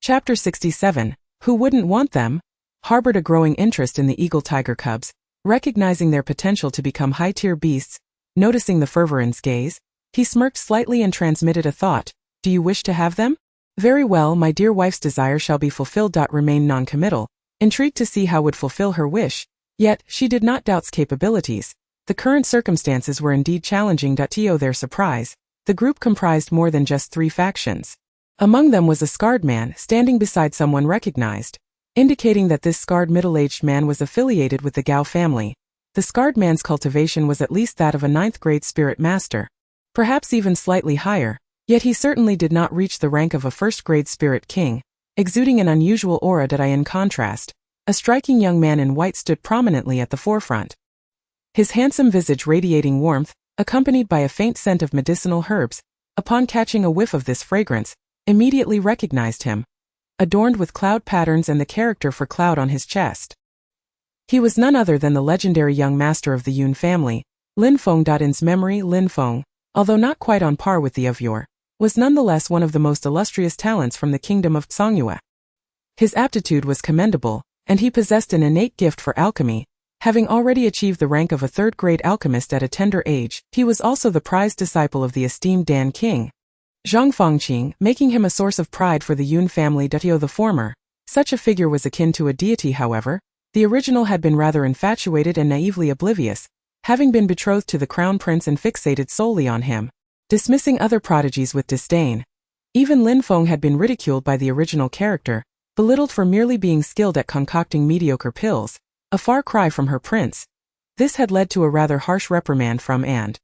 Chapter 67. Who wouldn't want them? Harbored a growing interest in the eagle tiger cubs, recognizing their potential to become high-tier beasts. Noticing the fervor in his gaze, he smirked slightly and transmitted a thought. Do you wish to have them? Very well, my dear wife's desire shall be fulfilled. Remained non-committal, intrigued to see how would fulfill her wish. Yet, she did not doubt's capabilities. The current circumstances were indeed challenging. To their surprise, the group comprised more than just 3 factions. Among them was a scarred man standing beside someone recognized, indicating that this scarred middle-aged man was affiliated with the Gao family. The scarred man's cultivation was at least that of a 9th-grade spirit master, perhaps even slightly higher, yet he certainly did not reach the rank of a 1st-grade spirit king, exuding an unusual aura. In contrast, a striking young man in white stood prominently at the forefront, his handsome visage radiating warmth, accompanied by a faint scent of medicinal herbs. Upon catching a whiff of this fragrance, immediately recognized him, adorned with cloud patterns and the character for cloud on his chest. He was none other than the legendary young master of the Yun family, Lin Feng. In's memory, Lin Feng, although not quite on par with the of yore, was nonetheless one of the most illustrious talents from the kingdom of Tsangyue. His aptitude was commendable, and he possessed an innate gift for alchemy. Having already achieved the rank of a 3rd-grade alchemist at a tender age, he was also the prized disciple of the esteemed Dan King, Zhang Fangqing, making him a source of pride for the Yun family. The former, such a figure was akin to a deity. However, the original had been rather infatuated and naively oblivious, having been betrothed to the crown prince and fixated solely on him, dismissing other prodigies with disdain. Even Lin Feng had been ridiculed by the original character, belittled for merely being skilled at concocting mediocre pills, a far cry from her prince. This had led to a rather harsh reprimand from and,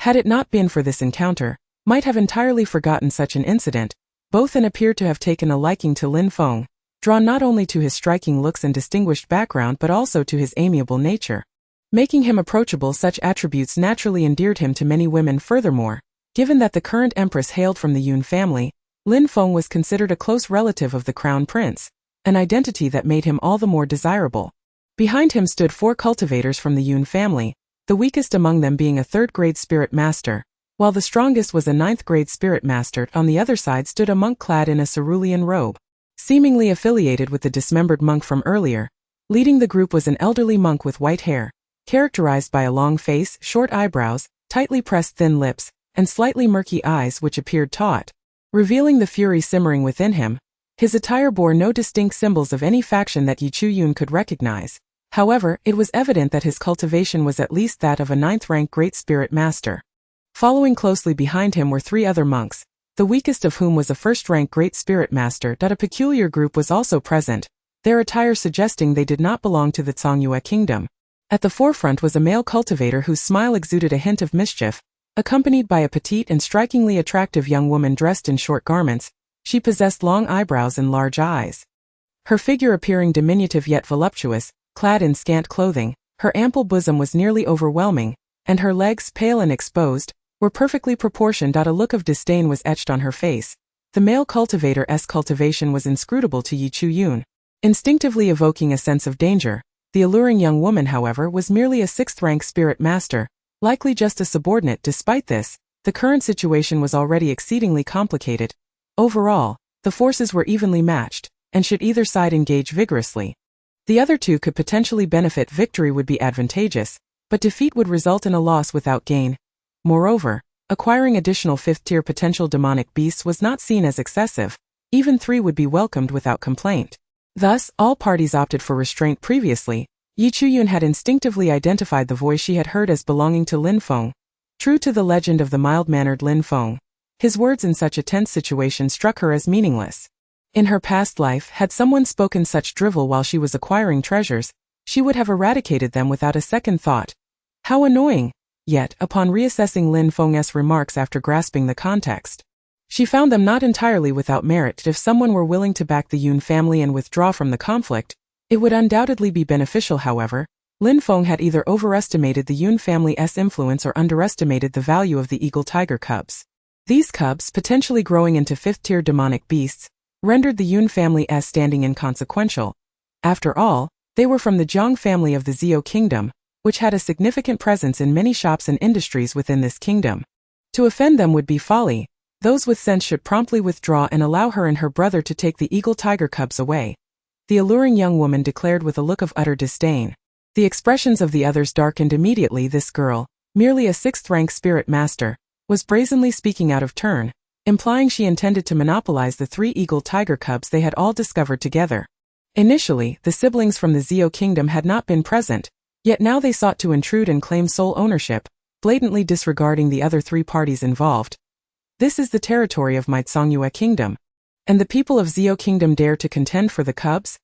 had it not been for this encounter, might have entirely forgotten such an incident. Both appeared to have taken a liking to Lin Feng, drawn not only to his striking looks and distinguished background but also to his amiable nature. Making him approachable, such attributes naturally endeared him to many women. Furthermore, given that the current empress hailed from the Yun family, Lin Feng was considered a close relative of the crown prince. an identity that made him all the more desirable. Behind him stood 4 cultivators from the Yun family, the weakest among them being a 3rd-grade spirit master, while the strongest was a 9th-grade spirit master. On the other side stood a monk clad in a cerulean robe, seemingly affiliated with the dismembered monk from earlier. Leading the group was an elderly monk with white hair, characterized by a long face, short eyebrows, tightly pressed thin lips, and slightly murky eyes which appeared taut, revealing the fury simmering within him. His attire bore no distinct symbols of any faction that Yi Chu-yun could recognize. However, it was evident that his cultivation was at least that of a 9th-rank Great Spirit Master. Following closely behind him were 3 other monks, the weakest of whom was a 1st-rank Great Spirit Master. A peculiar group was also present, their attire suggesting they did not belong to the Zhongyue kingdom. At the forefront was a male cultivator whose smile exuded a hint of mischief, accompanied by a petite and strikingly attractive young woman dressed in short garments. She possessed long eyebrows and large eyes. Her figure appearing diminutive yet voluptuous, clad in scant clothing, her ample bosom was nearly overwhelming, and her legs, pale and exposed, were perfectly proportioned. A look of disdain was etched on her face. The male cultivator's cultivation was inscrutable to Yi Chu-yun, instinctively evoking a sense of danger. The alluring young woman, however, was merely a 6th-rank spirit master, likely just a subordinate. Despite this, the current situation was already exceedingly complicated. Overall, the forces were evenly matched, and should either side engage vigorously, the other two could potentially benefit. Victory would be advantageous, but defeat would result in a loss without gain. Moreover, acquiring additional 5th-tier potential demonic beasts was not seen as excessive. Even 3 would be welcomed without complaint. Thus, all parties opted for restraint. Previously, Yi Chu-yun had instinctively identified the voice she had heard as belonging to Lin Feng. True to the legend of the mild-mannered Lin Feng, his words in such a tense situation struck her as meaningless. In her past life, had someone spoken such drivel while she was acquiring treasures, she would have eradicated them without a second thought. How annoying! Yet, upon reassessing Lin Feng's remarks after grasping the context, she found them not entirely without merit. If someone were willing to back the Yun family and withdraw from the conflict, it would undoubtedly be beneficial. However, Lin Feng had either overestimated the Yun family's influence or underestimated the value of the eagle tiger cubs. These cubs, potentially growing into 5th-tier demonic beasts, rendered the Yun family's standing inconsequential. After all, they were from the Jiang family of the Zhou kingdom, which had a significant presence in many shops and industries within this kingdom. To offend them would be folly. Those with sense should promptly withdraw and allow her and her brother to take the eagle tiger cubs away, the alluring young woman declared with a look of utter disdain. The expressions of the others darkened immediately. This girl, merely a 6th-rank spirit master, was brazenly speaking out of turn, implying she intended to monopolize the 3 eagle tiger cubs they had all discovered together. Initially, the siblings from the Zhou kingdom had not been present, yet now they sought to intrude and claim sole ownership, blatantly disregarding the other 3 parties involved. This is the territory of my Zhongyue kingdom, and the people of Zhou kingdom dare to contend for the cubs?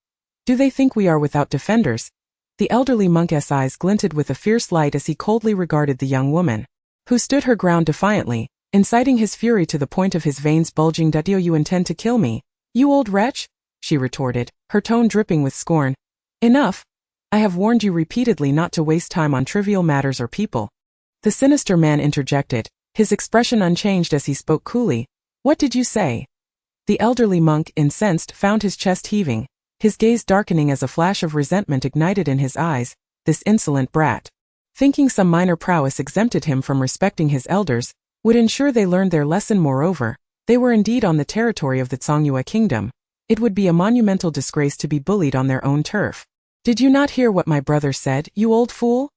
Do they think we are without defenders? The elderly monk's eyes glinted with a fierce light as he coldly regarded the young woman, who stood her ground defiantly, inciting his fury to the point of his veins bulging. "Do you intend to kill me, you old wretch?" she retorted, her tone dripping with scorn. "Enough. I have warned you repeatedly not to waste time on trivial matters or people." The sinister man interjected, his expression unchanged as he spoke coolly. "What did you say?" The elderly monk, incensed, found his chest heaving, his gaze darkening as a flash of resentment ignited in his eyes. This insolent brat, thinking some minor prowess exempted him from respecting his elders, would ensure they learned their lesson. Moreover, they were indeed on the territory of the Zhongyue kingdom. It would be a monumental disgrace to be bullied on their own turf. "Did you not hear what my brother said, you old fool?"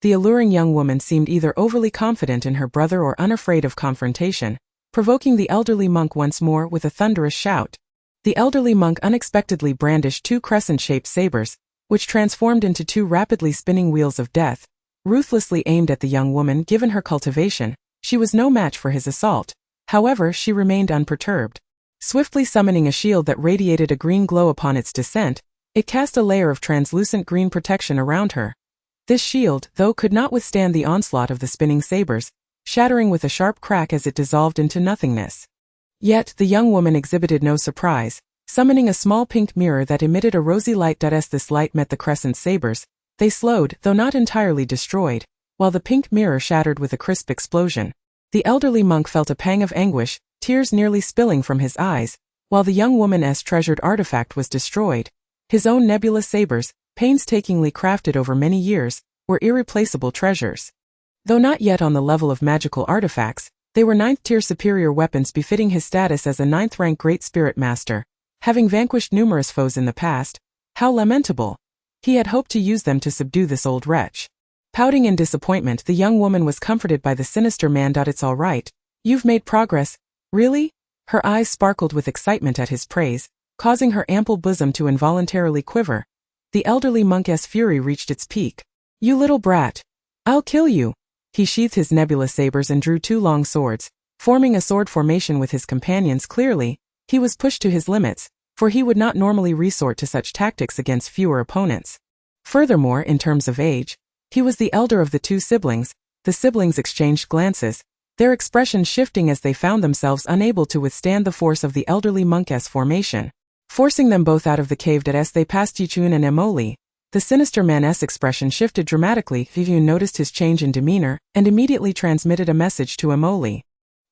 The alluring young woman seemed either overly confident in her brother or unafraid of confrontation, provoking the elderly monk once more with a thunderous shout. The elderly monk unexpectedly brandished 2 crescent-shaped sabers, which transformed into 2 rapidly spinning wheels of death, ruthlessly aimed at the young woman. Given her cultivation, she was no match for his assault. However, she remained unperturbed. Swiftly summoning a shield that radiated a green glow upon its descent, it cast a layer of translucent green protection around her. This shield, though, could not withstand the onslaught of the spinning sabers, shattering with a sharp crack as it dissolved into nothingness. Yet, the young woman exhibited no surprise, summoning a small pink mirror that emitted a rosy light. As this light met the crescent sabers, they slowed, though not entirely destroyed, while the pink mirror shattered with a crisp explosion. The elderly monk felt a pang of anguish, tears nearly spilling from his eyes, while the young woman's treasured artifact was destroyed. His own nebulous sabers, painstakingly crafted over many years, were irreplaceable treasures. Though not yet on the level of magical artifacts, they were 9th-tier superior weapons befitting his status as a 9th-rank Great Spirit Master. Having vanquished numerous foes in the past, how lamentable! He had hoped to use them to subdue this old wretch. Pouting in disappointment, the young woman was comforted by the sinister man. It's all right. You've made progress. Really? Her eyes sparkled with excitement at his praise, causing her ample bosom to involuntarily quiver. The elderly monk's fury reached its peak. You little brat! I'll kill you! He sheathed his nebulous sabers and drew 2 long swords, forming a sword formation with his companions. Clearly, he was pushed to his limits, for he would not normally resort to such tactics against fewer opponents. Furthermore, in terms of age, he was the elder of the 2 siblings. The siblings exchanged glances, their expressions shifting as they found themselves unable to withstand the force of the elderly monk's formation, forcing them both out of the cave. As they passed Yichun and Emoli, the sinister man's expression shifted dramatically. Yichun noticed his change in demeanor and immediately transmitted a message to Emoli.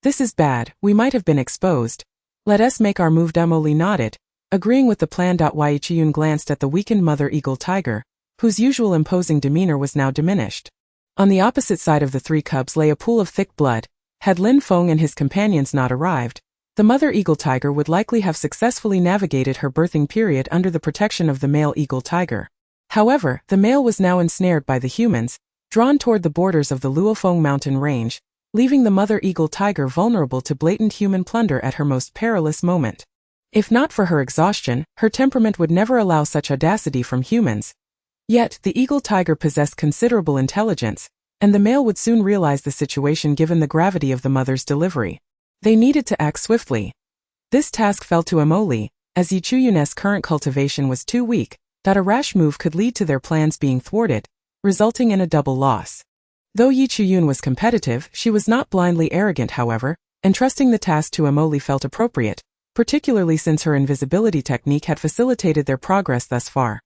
This is bad, we might have been exposed. Let us make our move. Emoli nodded, agreeing with the plan. Yichun glanced at the weakened mother eagle tiger, whose usual imposing demeanor was now diminished. On the opposite side of the 3 cubs lay a pool of thick blood. Had Lin Feng and his companions not arrived, the mother eagle tiger would likely have successfully navigated her birthing period under the protection of the male eagle tiger. However, the male was now ensnared by the humans, drawn toward the borders of the Luofeng mountain range, leaving the mother eagle tiger vulnerable to blatant human plunder at her most perilous moment. If not for her exhaustion, her temperament would never allow such audacity from humans. Yet, the eagle tiger possessed considerable intelligence, and the male would soon realize the situation given the gravity of the mother's delivery. They needed to act swiftly. This task fell to Emoli, as Yichuyun's current cultivation was too weak, that a rash move could lead to their plans being thwarted, resulting in a double loss. Though Yichuyun was competitive, she was not blindly arrogant. However, entrusting the task to Emoli felt appropriate, particularly since her invisibility technique had facilitated their progress thus far.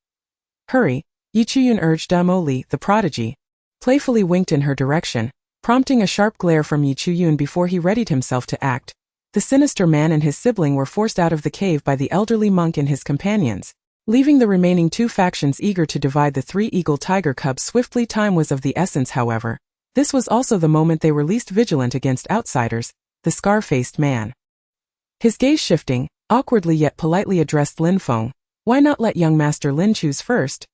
Hurry, Yichuyun urged. Emoli, the prodigy, playfully winked in her direction, prompting a sharp glare from Yichuyun before he readied himself to act. The sinister man and his sibling were forced out of the cave by the elderly monk and his companions, leaving the remaining 2 factions eager to divide the 3 eagle tiger cubs swiftly. Time was of the essence. However, this was also the moment they were least vigilant against outsiders, the scar-faced man. His gaze shifting, awkwardly yet politely addressed Lin Feng. Why not let young Master Lin choose first?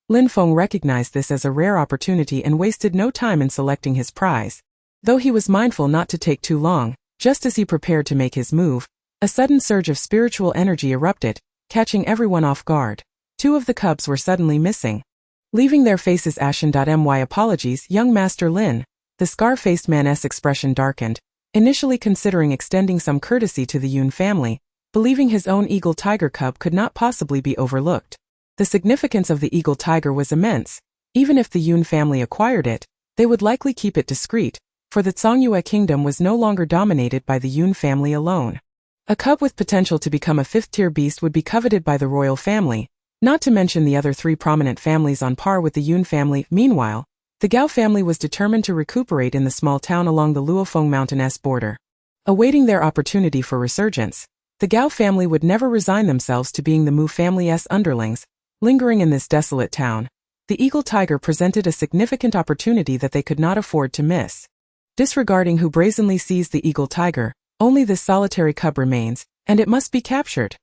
Lin Feng recognized this as a rare opportunity and wasted no time in selecting his prize. Though he was mindful not to take too long, just as he prepared to make his move, a sudden surge of spiritual energy erupted, catching everyone off guard. 2 of the cubs were suddenly missing, leaving their faces ashen. My apologies, young Master Lin. The scar-faced man's expression darkened, initially considering extending some courtesy to the Yun family, believing his own eagle tiger cub could not possibly be overlooked. The significance of the eagle tiger was immense. Even if the Yun family acquired it, they would likely keep it discreet, for the Zhongyue kingdom was no longer dominated by the Yun family alone. A cub with potential to become a 5th-tier beast would be coveted by the royal family, not to mention the other 3 prominent families on par with the Yun family. Meanwhile, the Gao family was determined to recuperate in the small town along the Luofeng mountainous border. Awaiting their opportunity for resurgence, the Gao family would never resign themselves to being the Mu family's underlings. Lingering in this desolate town, the eagle tiger presented a significant opportunity that they could not afford to miss. Disregarding who brazenly seized the eagle tiger, only this solitary cub remains, and it must be captured.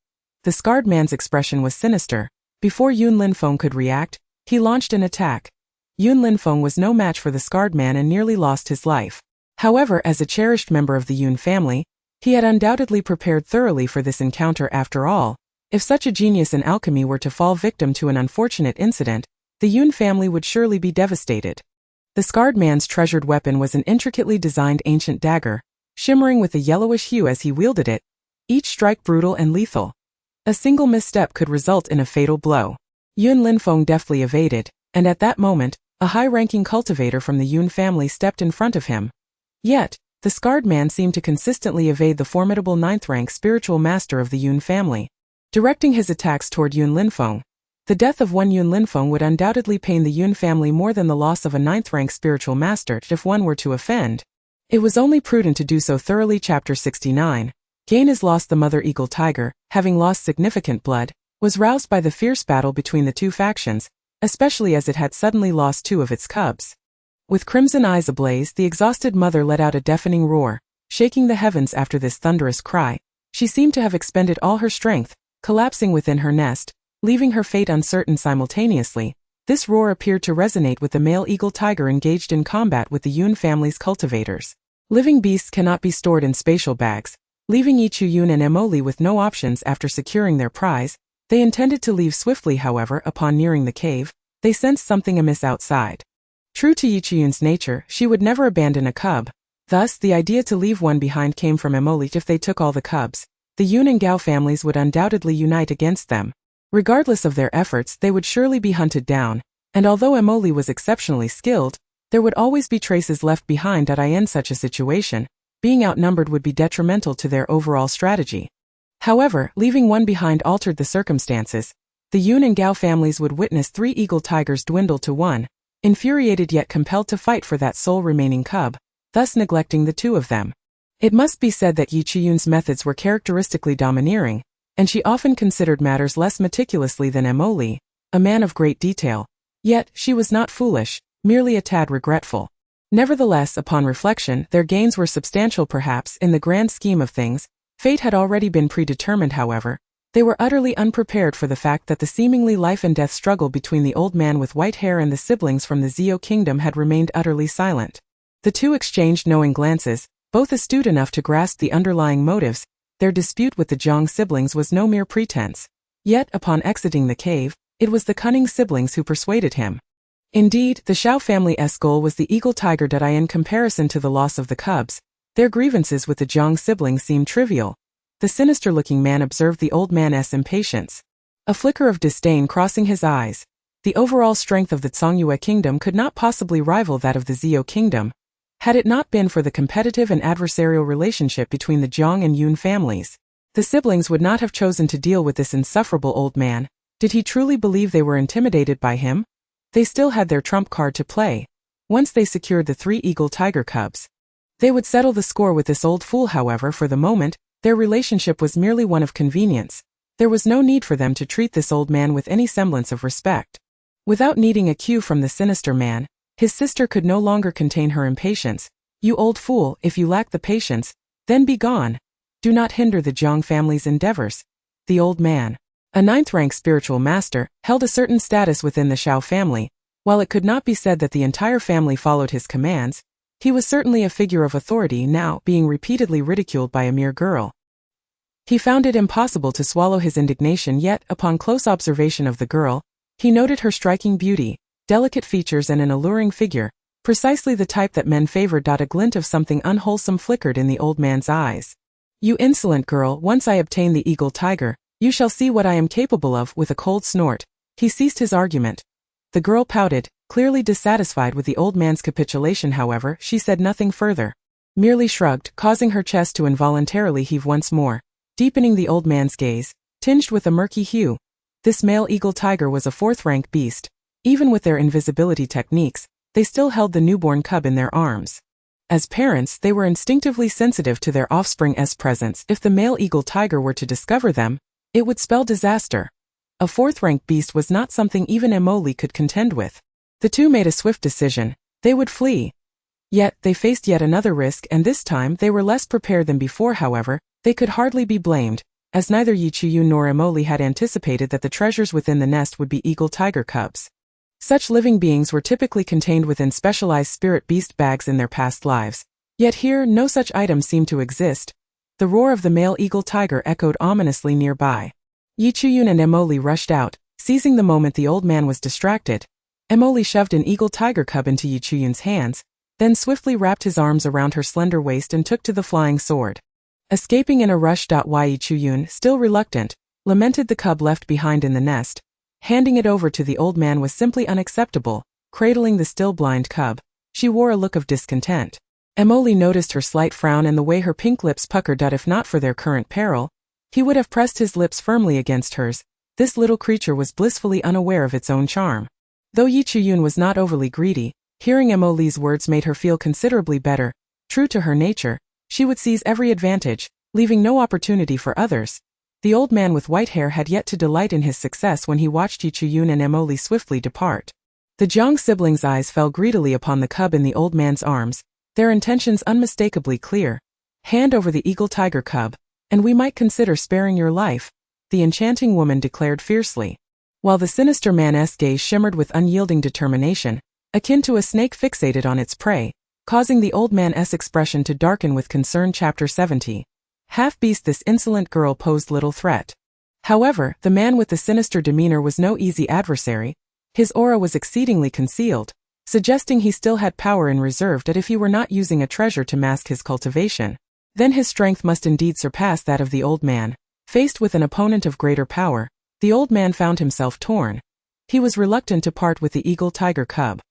The scarred man's expression was sinister. Before Yun Linfeng could react, he launched an attack. Yun Linfeng was no match for the scarred man and nearly lost his life. However, as a cherished member of the Yun family, he had undoubtedly prepared thoroughly for this encounter. After all, if such a genius in alchemy were to fall victim to an unfortunate incident, the Yun family would surely be devastated. The scarred man's treasured weapon was an intricately designed ancient dagger, shimmering with a yellowish hue as he wielded it, each strike brutal and lethal. A single misstep could result in a fatal blow. Yun Linfeng deftly evaded, and at that moment, a high-ranking cultivator from the Yun family stepped in front of him. Yet, the scarred man seemed to consistently evade the formidable 9th-rank spiritual master of the Yun family, directing his attacks toward Yun Linfeng. The death of one Yun Linfeng would undoubtedly pain the Yun family more than the loss of a 9th-rank spiritual master if one were to offend. It was only prudent to do so thoroughly. Chapter 69. Gain is lost. The mother eagle tiger, having lost significant blood, was roused by the fierce battle between the two factions, especially as it had suddenly lost 2 of its cubs. With crimson eyes ablaze, the exhausted mother let out a deafening roar, shaking the heavens. After this thunderous cry, she seemed to have expended all her strength, collapsing within her nest, leaving her fate uncertain. Simultaneously, this roar appeared to resonate with the male eagle tiger engaged in combat with the Yun family's cultivators. Living beasts cannot be stored in spatial bags, leaving Yichuyun and Emoli with no options. After securing their prize, they intended to leave swiftly. However, upon nearing the cave, they sensed something amiss outside. True to Yichuyun's nature, she would never abandon a cub. Thus, the idea to leave one behind came from Emoli. If they took all the cubs, the Yun and Gao families would undoubtedly unite against them. Regardless of their efforts, they would surely be hunted down, and although Emoli was exceptionally skilled, there would always be traces left behind. In such a situation, being outnumbered would be detrimental to their overall strategy. However, leaving one behind altered the circumstances. The Yun and Gao families would witness 3 eagle tigers dwindle to 1, infuriated yet compelled to fight for that sole remaining cub, thus neglecting the 2 of them. It must be said that Yichuyun's methods were characteristically domineering, and she often considered matters less meticulously than Emoli, a man of great detail. Yet, she was not foolish, merely a tad regretful. Nevertheless, upon reflection, their gains were substantial. Perhaps in the grand scheme of things, fate had already been predetermined. However, they were utterly unprepared for the fact that the seemingly life-and-death struggle between the old man with white hair and the siblings from the Zio kingdom had remained utterly silent. The 2 exchanged knowing glances, both astute enough to grasp the underlying motives. Their dispute with the Zhang siblings was no mere pretense. Yet, upon exiting the cave, it was the cunning siblings who persuaded him. Indeed, the Xiao family's goal was the eagle tiger. In comparison to the loss of the cubs, their grievances with the Zhang siblings seemed trivial. The sinister-looking man observed the old man's impatience, a flicker of disdain crossing his eyes. The overall strength of the Zhongyue kingdom could not possibly rival that of the Zio kingdom, had it not been for the competitive and adversarial relationship between the Zhang and Yun families. The siblings would not have chosen to deal with this insufferable old man. Did he truly believe they were intimidated by him? They still had their trump card to play. Once they secured the 3 eagle tiger cubs, they would settle the score with this old fool. However, for the moment, their relationship was merely one of convenience. There was no need for them to treat this old man with any semblance of respect. Without needing a cue from the sinister man, his sister could no longer contain her impatience. "You old fool, if you lack the patience, then be gone. Do not hinder the Zhang family's endeavors." The old man, a 9th-rank spiritual master, held a certain status within the Xiao family. While it could not be said that the entire family followed his commands, he was certainly a figure of authority now, being repeatedly ridiculed by a mere girl. He found it impossible to swallow his indignation, yet, upon close observation of the girl, he noted her striking beauty, delicate features and an alluring figure, precisely the type that men favored. A glint of something unwholesome flickered in the old man's eyes. "You insolent girl, once I obtain the eagle tiger, you shall see what I am capable of." With a cold snort, he ceased his argument. The girl pouted, clearly dissatisfied with the old man's capitulation. However, she said nothing further, merely shrugged, causing her chest to involuntarily heave once more, deepening the old man's gaze, tinged with a murky hue. This male eagle tiger was a 4th-rank beast. Even with their invisibility techniques, they still held the newborn cub in their arms. As parents, they were instinctively sensitive to their offspring's presence. If the male eagle tiger were to discover them, it would spell disaster. A 4th-rank beast was not something even Emoli could contend with. The 2 made a swift decision. They would flee. Yet, they faced yet another risk, and this time they were less prepared than before. However, they could hardly be blamed, as neither Yichuyun nor Emoli had anticipated that the treasures within the nest would be eagle tiger cubs. Such living beings were typically contained within specialized spirit beast bags in their past lives. Yet here, no such item seemed to exist. The roar of the male eagle tiger echoed ominously nearby. Yichuyun and Emoli rushed out, seizing the moment the old man was distracted. Emoli shoved an eagle tiger cub into Yichuyun's hands, then swiftly wrapped his arms around her slender waist and took to the flying sword. Escaping in a rush. Yichuyun, still reluctant, lamented the cub left behind in the nest. Handing it over to the old man was simply unacceptable. Cradling the still blind cub, she wore a look of discontent. Emoli noticed her slight frown and the way her pink lips puckered. If not for their current peril, he would have pressed his lips firmly against hers. This little creature was blissfully unaware of its own charm. Though Yichuyun was not overly greedy, hearing Emoli's words made her feel considerably better. True to her nature, she would seize every advantage. leaving no opportunity for others. The old man with white hair had yet to delight in his success when he watched Yi Chuyun and Emily swiftly depart. The Jiang siblings' eyes fell greedily upon the cub in the old man's arms, their intentions unmistakably clear. Hand over the eagle tiger cub, and we might consider sparing your life, the enchanting woman declared fiercely. While the sinister man's gaze shimmered with unyielding determination, akin to a snake fixated on its prey, causing the old man's expression to darken with concern. Chapter 70. Half-beast, this insolent girl posed little threat. However, the man with the sinister demeanor was no easy adversary. His aura was exceedingly concealed, suggesting he still had power in reserve that if he were not using a treasure to mask his cultivation, then his strength must indeed surpass that of the old man. Faced with an opponent of greater power, the old man found himself torn. He was reluctant to part with the eagle tiger cub.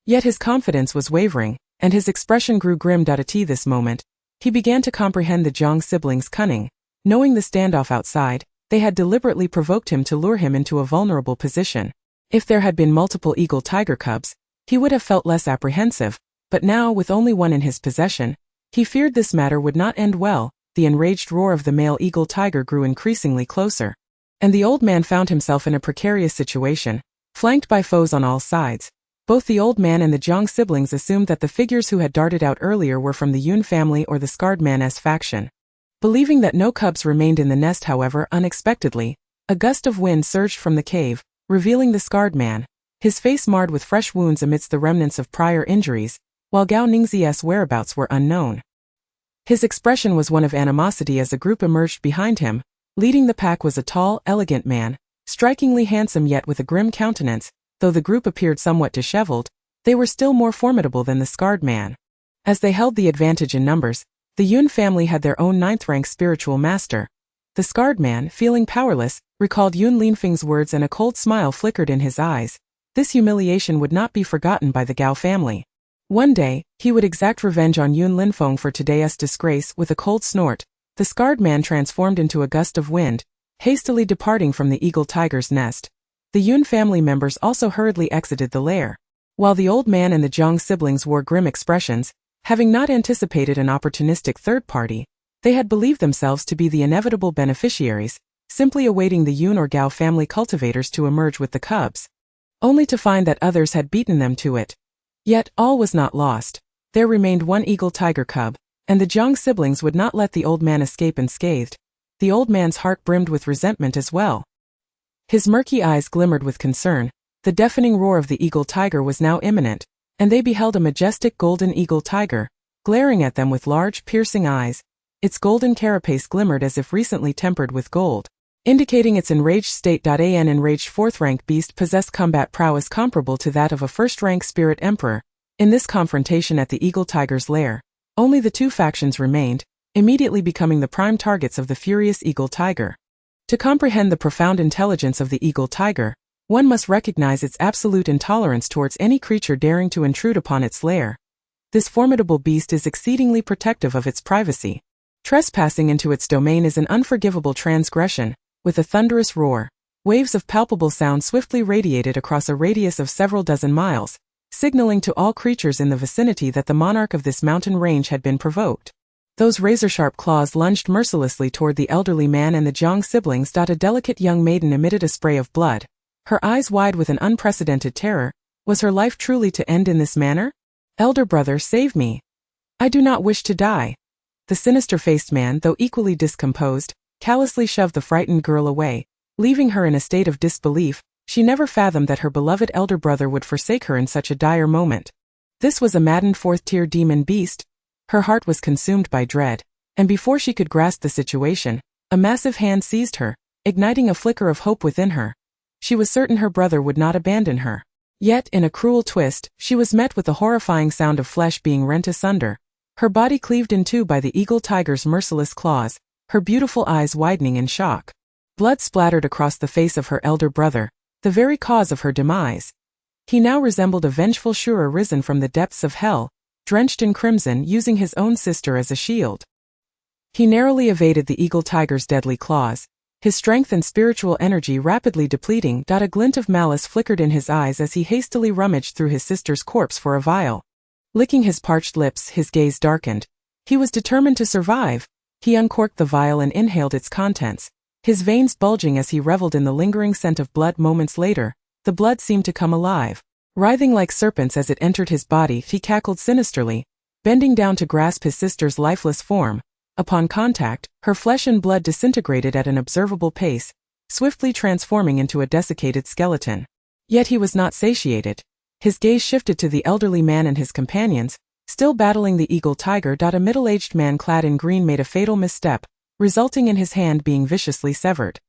Yet his confidence was wavering, and his expression grew grim. At this moment, he began to comprehend the Jiang siblings' cunning. Knowing the standoff outside, they had deliberately provoked him to lure him into a vulnerable position. If there had been multiple eagle tiger cubs, he would have felt less apprehensive, but now with only one in his possession, he feared this matter would not end well. The enraged roar of the male eagle tiger grew increasingly closer, and the old man found himself in a precarious situation, flanked by foes on all sides. Both the old man and the Jiang siblings assumed that the figures who had darted out earlier were from the Yun family or the scarred man's faction. Believing that no cubs remained in the nest, however, unexpectedly, a gust of wind surged from the cave, revealing the scarred man, his face marred with fresh wounds amidst the remnants of prior injuries, while Gao Ningzi's whereabouts were unknown. His expression was one of animosity as a group emerged behind him. Leading the pack was a tall, elegant man, strikingly handsome yet with a grim countenance. Though the group appeared somewhat disheveled, they were still more formidable than the scarred man. As they held the advantage in numbers, the Yun family had their own ninth-rank spiritual master. The scarred man, feeling powerless, recalled Yun Linfeng's words and a cold smile flickered in his eyes. This humiliation would not be forgotten by the Gao family. One day, he would exact revenge on Yun Linfeng for today's disgrace. With a cold snort, the scarred man transformed into a gust of wind, hastily departing from the eagle tiger's nest. The Yun family members also hurriedly exited the lair. While the old man and the Jiang siblings wore grim expressions, having not anticipated an opportunistic third party, they had believed themselves to be the inevitable beneficiaries, simply awaiting the Yun or Gao family cultivators to emerge with the cubs, only to find that others had beaten them to it. Yet, all was not lost. There remained one eagle tiger cub, and the Jiang siblings would not let the old man escape unscathed. The old man's heart brimmed with resentment as well. His murky eyes glimmered with concern. The deafening roar of the eagle tiger was now imminent, and they beheld a majestic golden eagle tiger, glaring at them with large, piercing eyes. Its golden carapace glimmered as if recently tempered with gold, indicating its enraged state. An enraged fourth-rank beast possessed combat prowess comparable to that of a first-rank spirit emperor. In this confrontation at the eagle tiger's lair, only the two factions remained, immediately becoming the prime targets of the furious eagle tiger. To comprehend the profound intelligence of the eagle tiger, one must recognize its absolute intolerance towards any creature daring to intrude upon its lair. This formidable beast is exceedingly protective of its privacy. Trespassing into its domain is an unforgivable transgression. With a thunderous roar, waves of palpable sound swiftly radiated across a radius of several dozen miles, signaling to all creatures in the vicinity that the monarch of this mountain range had been provoked. Those razor-sharp claws lunged mercilessly toward the elderly man and the Jiang siblings. A delicate young maiden emitted a spray of blood, her eyes wide with an unprecedented terror. Was her life truly to end in this manner? Elder brother, save me. I do not wish to die. The sinister-faced man, though equally discomposed, callously shoved the frightened girl away, leaving her in a state of disbelief. She never fathomed that her beloved elder brother would forsake her in such a dire moment. This was a maddened fourth-tier demon beast. Her heart was consumed by dread, and before she could grasp the situation, a massive hand seized her, igniting a flicker of hope within her. She was certain her brother would not abandon her. Yet, in a cruel twist, she was met with the horrifying sound of flesh being rent asunder, her body cleaved in two by the eagle tiger's merciless claws, her beautiful eyes widening in shock. Blood splattered across the face of her elder brother, the very cause of her demise. He now resembled a vengeful Shura risen from the depths of hell, drenched in crimson, using his own sister as a shield. He narrowly evaded the eagle tiger's deadly claws, his strength and spiritual energy rapidly depleting. A glint of malice flickered in his eyes as he hastily rummaged through his sister's corpse for a vial. Licking his parched lips, his gaze darkened. He was determined to survive. He uncorked the vial and inhaled its contents, his veins bulging as he reveled in the lingering scent of blood. Moments later, the blood seemed to come alive. Writhing like serpents as it entered his body, he cackled sinisterly, bending down to grasp his sister's lifeless form. Upon contact, her flesh and blood disintegrated at an observable pace, swiftly transforming into a desiccated skeleton. Yet he was not satiated. His gaze shifted to the elderly man and his companions, still battling the eagle tiger. A middle-aged man clad in green made a fatal misstep, resulting in his hand being viciously severed.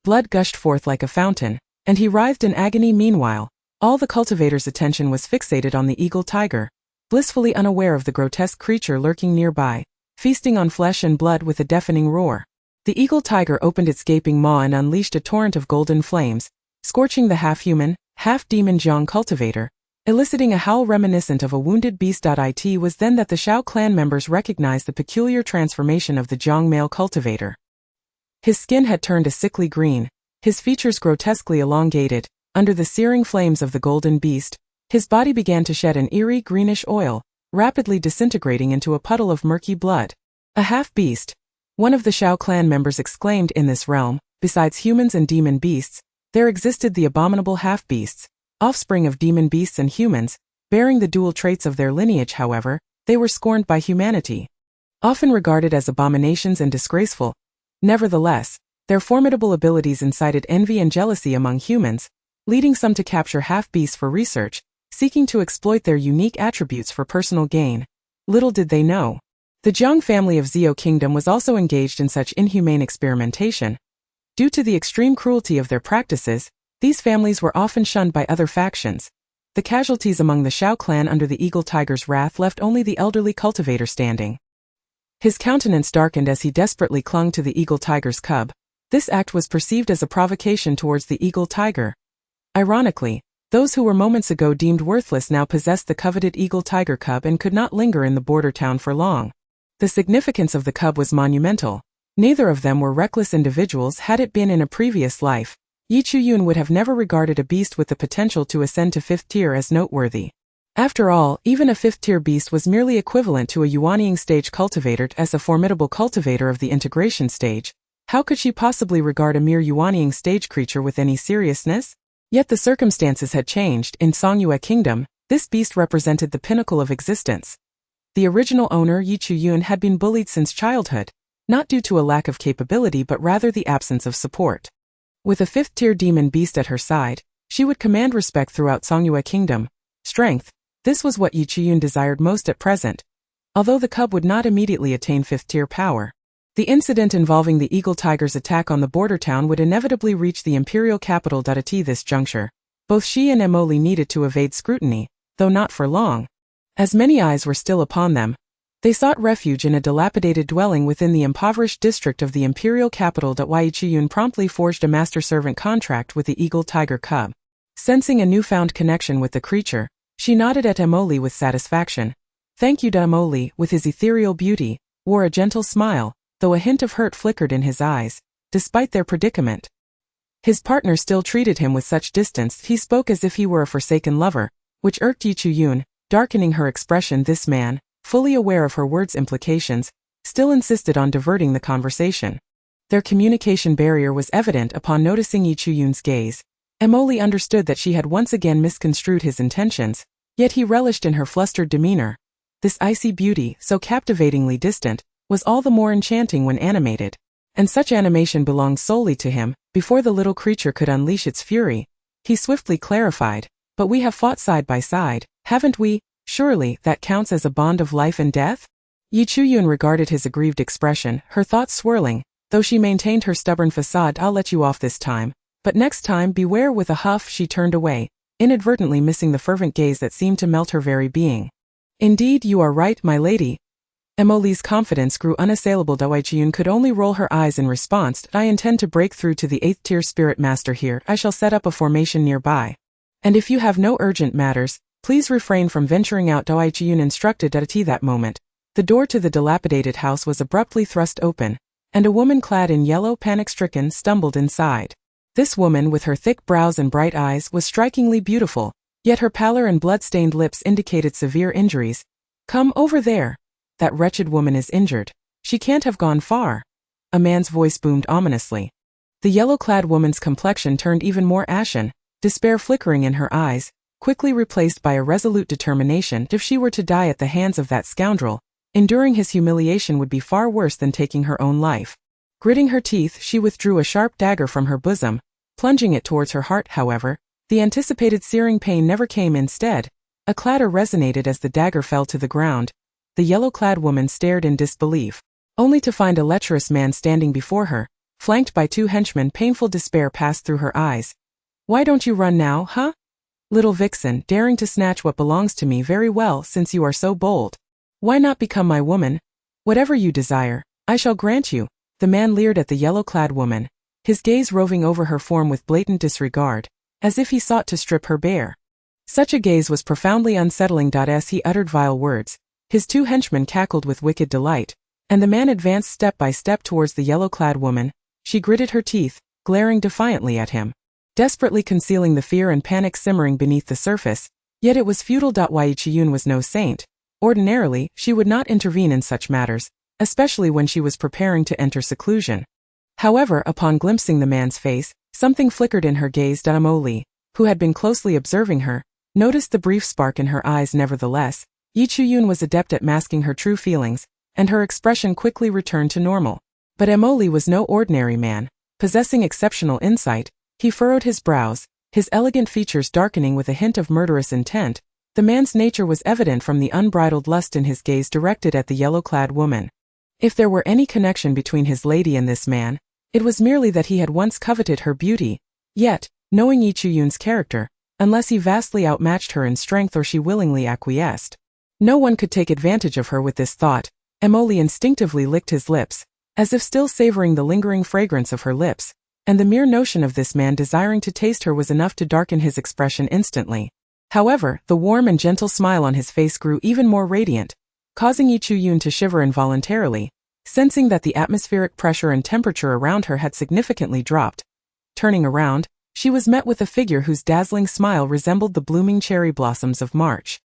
Blood gushed forth like a fountain, and he writhed in agony. Meanwhile, all the cultivator's attention was fixated on the eagle tiger, blissfully unaware of the grotesque creature lurking nearby, feasting on flesh and blood with a deafening roar. The eagle tiger opened its gaping maw and unleashed a torrent of golden flames, scorching the half-human, half-demon young cultivator, eliciting a howl reminiscent of a wounded beast. It was then that the Shao clan members recognized the peculiar transformation of the Jiang male cultivator. His skin had turned a sickly green, his features grotesquely elongated. Under the searing flames of the golden beast, his body began to shed an eerie greenish oil, rapidly disintegrating into a puddle of murky blood. A half-beast, one of the Shao clan members exclaimed. In this realm, besides humans and demon beasts, there existed the abominable half-beasts, offspring of demon beasts and humans, bearing the dual traits of their lineage. However, they were scorned by humanity, often regarded as abominations and disgraceful. Nevertheless, their formidable abilities incited envy and jealousy among humans, leading some to capture half-beasts for research, seeking to exploit their unique attributes for personal gain. Little did they know, the Jiang family of Zhou Kingdom was also engaged in such inhumane experimentation. Due to the extreme cruelty of their practices, these families were often shunned by other factions. The casualties among the Shao clan under the eagle tiger's wrath left only the elderly cultivator standing. His countenance darkened as he desperately clung to the eagle tiger's cub. This act was perceived as a provocation towards the eagle tiger. Ironically, those who were moments ago deemed worthless now possessed the coveted eagle tiger cub and could not linger in the border town for long. The significance of the cub was monumental. Neither of them were reckless individuals. Had it been in a previous life, Yi Chuyun would have never regarded a beast with the potential to ascend to 5th tier as noteworthy. After all, even a 5th tier beast was merely equivalent to a Yuanying stage cultivator. As a formidable cultivator of the integration stage, how could she possibly regard a mere Yuanying stage creature with any seriousness? Yet the circumstances had changed. In Songyue Kingdom, this beast represented the pinnacle of existence. The original owner, Yi Chuyun, had been bullied since childhood, not due to a lack of capability but rather the absence of support. With a 5th tier demon beast at her side, she would command respect throughout Songyue Kingdom. Strength, this was what Yi Chuyun desired most at present. Although the cub would not immediately attain 5th tier power, the incident involving the eagle tiger's attack on the border town would inevitably reach the imperial capital. At this juncture, both she and Emily needed to evade scrutiny, though not for long. As many eyes were still upon them, they sought refuge in a dilapidated dwelling within the impoverished district of the imperial capital. Yi Chuyun promptly forged a master-servant contract with the eagle tiger cub. Sensing a newfound connection with the creature, she nodded at Emily with satisfaction. Thank you. Emily, with his ethereal beauty, wore a gentle smile, though a hint of hurt flickered in his eyes. Despite their predicament, his partner still treated him with such distance. He spoke as if he were a forsaken lover, which irked Yi Chuyun, darkening her expression. This man, fully aware of her words' implications, still insisted on diverting the conversation. Their communication barrier was evident upon noticing Yi Chuyun's gaze. Emily understood that she had once again misconstrued his intentions, yet he relished in her flustered demeanor. This icy beauty, so captivatingly distant, was all the more enchanting when animated, and such animation belonged solely to him. Before the little creature could unleash its fury, he swiftly clarified, "But we have fought side by side, haven't we? Surely that counts as a bond of life and death?" Yi Chuyun regarded his aggrieved expression, her thoughts swirling, though she maintained her stubborn facade. "I'll let you off this time, but next time beware." With a huff she turned away, inadvertently missing the fervent gaze that seemed to melt her very being. "Indeed you are right, my lady." Emily's confidence grew unassailable. Yi Chuyun could only roll her eyes in response. "I intend to break through to the 8th tier spirit master here. I shall set up a formation nearby. And if you have no urgent matters, please refrain from venturing out." Yi Chuyun instructed. At that moment, the door to the dilapidated house was abruptly thrust open, and a woman clad in yellow, panic-stricken, stumbled inside. This woman, with her thick brows and bright eyes, was strikingly beautiful, yet her pallor and blood-stained lips indicated severe injuries. "Come over there. That wretched woman is injured. She can't have gone far. A man's voice boomed ominously. The yellow-clad woman's complexion turned even more ashen, despair flickering in her eyes, quickly replaced by a resolute determination. If she were to die at the hands of that scoundrel, enduring his humiliation would be far worse than taking her own life. Gritting her teeth, she withdrew a sharp dagger from her bosom, plunging it towards her heart. However, the anticipated searing pain never came. Instead, a clatter resonated as the dagger fell to the ground. The yellow-clad woman stared in disbelief, only to find a lecherous man standing before her, flanked by 2 henchmen. Painful despair passed through her eyes. "Why don't you run now, huh? Little vixen, daring to snatch what belongs to me? Very well, since you are so bold. Why not become my woman? Whatever you desire, I shall grant you." The man leered at the yellow-clad woman, his gaze roving over her form with blatant disregard, as if he sought to strip her bare. Such a gaze was profoundly unsettling. As he uttered vile words, his 2 henchmen cackled with wicked delight, and the man advanced step by step towards the yellow-clad woman. She gritted her teeth, glaring defiantly at him, desperately concealing the fear and panic simmering beneath the surface. Yet it was futile. Wei Chiyun was no saint. Ordinarily, she would not intervene in such matters, especially when she was preparing to enter seclusion. However, upon glimpsing the man's face, something flickered in her gaze. Mo Li, who had been closely observing her, noticed the brief spark in her eyes. Nevertheless, Yi Chuyun was adept at masking her true feelings, and her expression quickly returned to normal. But Mo Li was no ordinary man, possessing exceptional insight. He furrowed his brows, his elegant features darkening with a hint of murderous intent. The man's nature was evident from the unbridled lust in his gaze directed at the yellow-clad woman. If there were any connection between his lady and this man, it was merely that he had once coveted her beauty. Yet, knowing Yi Chuyun's character, unless he vastly outmatched her in strength or she willingly acquiesced, no one could take advantage of her. With this thought, Mo Li instinctively licked his lips, as if still savoring the lingering fragrance of her lips, and the mere notion of this man desiring to taste her was enough to darken his expression instantly. However, the warm and gentle smile on his face grew even more radiant, causing Yi Chuyun to shiver involuntarily, sensing that the atmospheric pressure and temperature around her had significantly dropped. Turning around, she was met with a figure whose dazzling smile resembled the blooming cherry blossoms of March.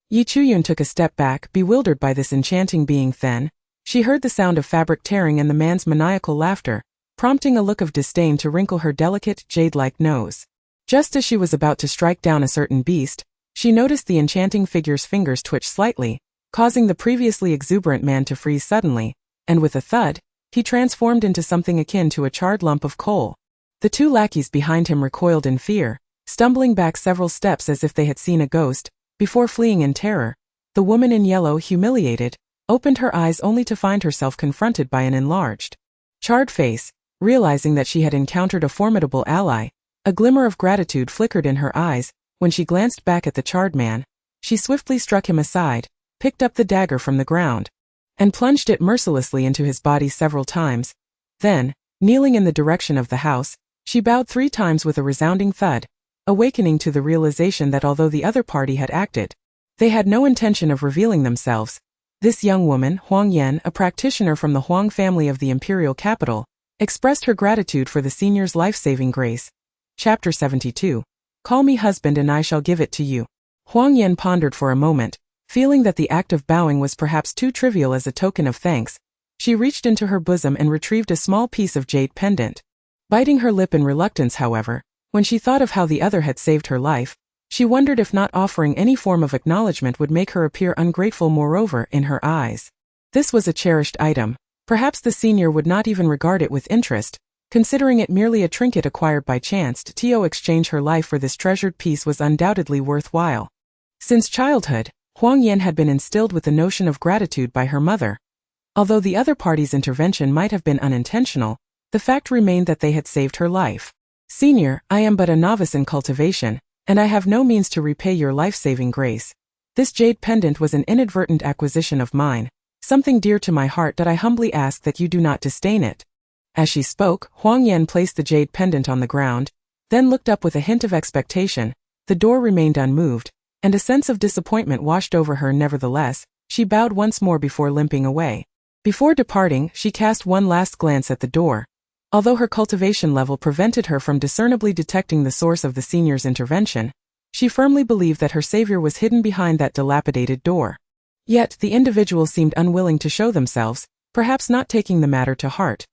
Yi Chuyun took a step back, bewildered by this enchanting being. Then, she heard the sound of fabric tearing and the man's maniacal laughter, prompting a look of disdain to wrinkle her delicate, jade-like nose. Just as she was about to strike down a certain beast, she noticed the enchanting figure's fingers twitch slightly, causing the previously exuberant man to freeze suddenly, and with a thud, he transformed into something akin to a charred lump of coal. The 2 lackeys behind him recoiled in fear, stumbling back several steps as if they had seen a ghost. Before fleeing in terror, the woman in yellow, humiliated, opened her eyes only to find herself confronted by an enlarged, charred face. Realizing that she had encountered a formidable ally, a glimmer of gratitude flickered in her eyes. When she glanced back at the charred man, she swiftly struck him aside, picked up the dagger from the ground, and plunged it mercilessly into his body several times. Then, kneeling in the direction of the house, she bowed 3 times with a resounding thud, awakening to the realization that although the other party had acted, they had no intention of revealing themselves. This young woman, Huang Yan, a practitioner from the Huang family of the imperial capital, expressed her gratitude for the senior's life-saving grace. Chapter 72. Call me husband and I shall give it to you. Huang Yan pondered for a moment, feeling that the act of bowing was perhaps too trivial as a token of thanks. She reached into her bosom and retrieved a small piece of jade pendant. Biting her lip in reluctance, however, when she thought of how the other had saved her life, she wondered if not offering any form of acknowledgement would make her appear ungrateful. Moreover, in her eyes, this was a cherished item. Perhaps the senior would not even regard it with interest, considering it merely a trinket acquired by chance. To exchange her life for this treasured piece was undoubtedly worthwhile. Since childhood, Huang Yan had been instilled with the notion of gratitude by her mother. Although the other party's intervention might have been unintentional, the fact remained that they had saved her life. Senior, I am but a novice in cultivation, and I have no means to repay your life-saving grace. This jade pendant was an inadvertent acquisition of mine, something dear to my heart, that I humbly ask that you do not disdain it. As she spoke, Huang Yan placed the jade pendant on the ground, then looked up with a hint of expectation. The door remained unmoved, and a sense of disappointment washed over her. Nevertheless, she bowed once more before limping away. Before departing, she cast one last glance at the door. Although her cultivation level prevented her from discernibly detecting the source of the senior's intervention, she firmly believed that her savior was hidden behind that dilapidated door. Yet, the individual seemed unwilling to show themselves, perhaps not taking the matter to heart.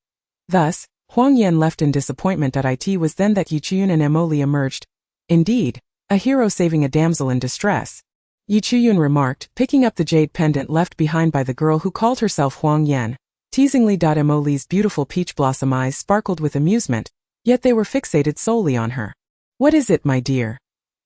Thus, Huang Yan left in disappointment. It was then that Yi Chuyun and Emily emerged. Indeed, a hero saving a damsel in distress. Yi Chuyun remarked, picking up the jade pendant left behind by the girl who called herself Huang Yan. Teasingly. Emily's beautiful peach blossom eyes sparkled with amusement, yet they were fixated solely on her. What is it, my dear?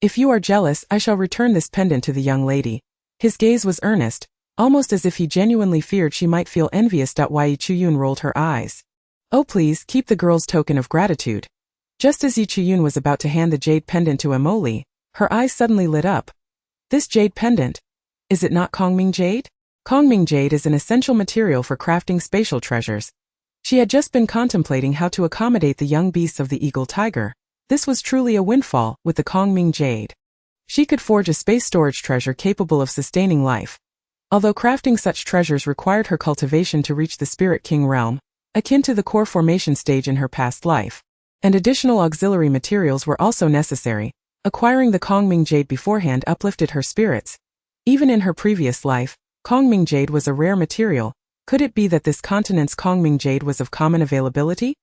If you are jealous, I shall return this pendant to the young lady. His gaze was earnest, almost as if he genuinely feared she might feel envious. Yi Chuyun rolled her eyes. Oh, please, keep the girl's token of gratitude. Just as Yi Chuyun was about to hand the jade pendant to Emily, her eyes suddenly lit up. This jade pendant? Is it not Kongming jade? Kongming jade is an essential material for crafting spatial treasures. She had just been contemplating how to accommodate the young beasts of the eagle tiger. This was truly a windfall. With the Kongming jade, she could forge a space storage treasure capable of sustaining life. Although crafting such treasures required her cultivation to reach the Spirit King realm, akin to the core formation stage in her past life, and additional auxiliary materials were also necessary, acquiring the Kongming jade beforehand uplifted her spirits. Even in her previous life, Kongming jade was a rare material. Could it be that this continent's Kongming jade was of common availability?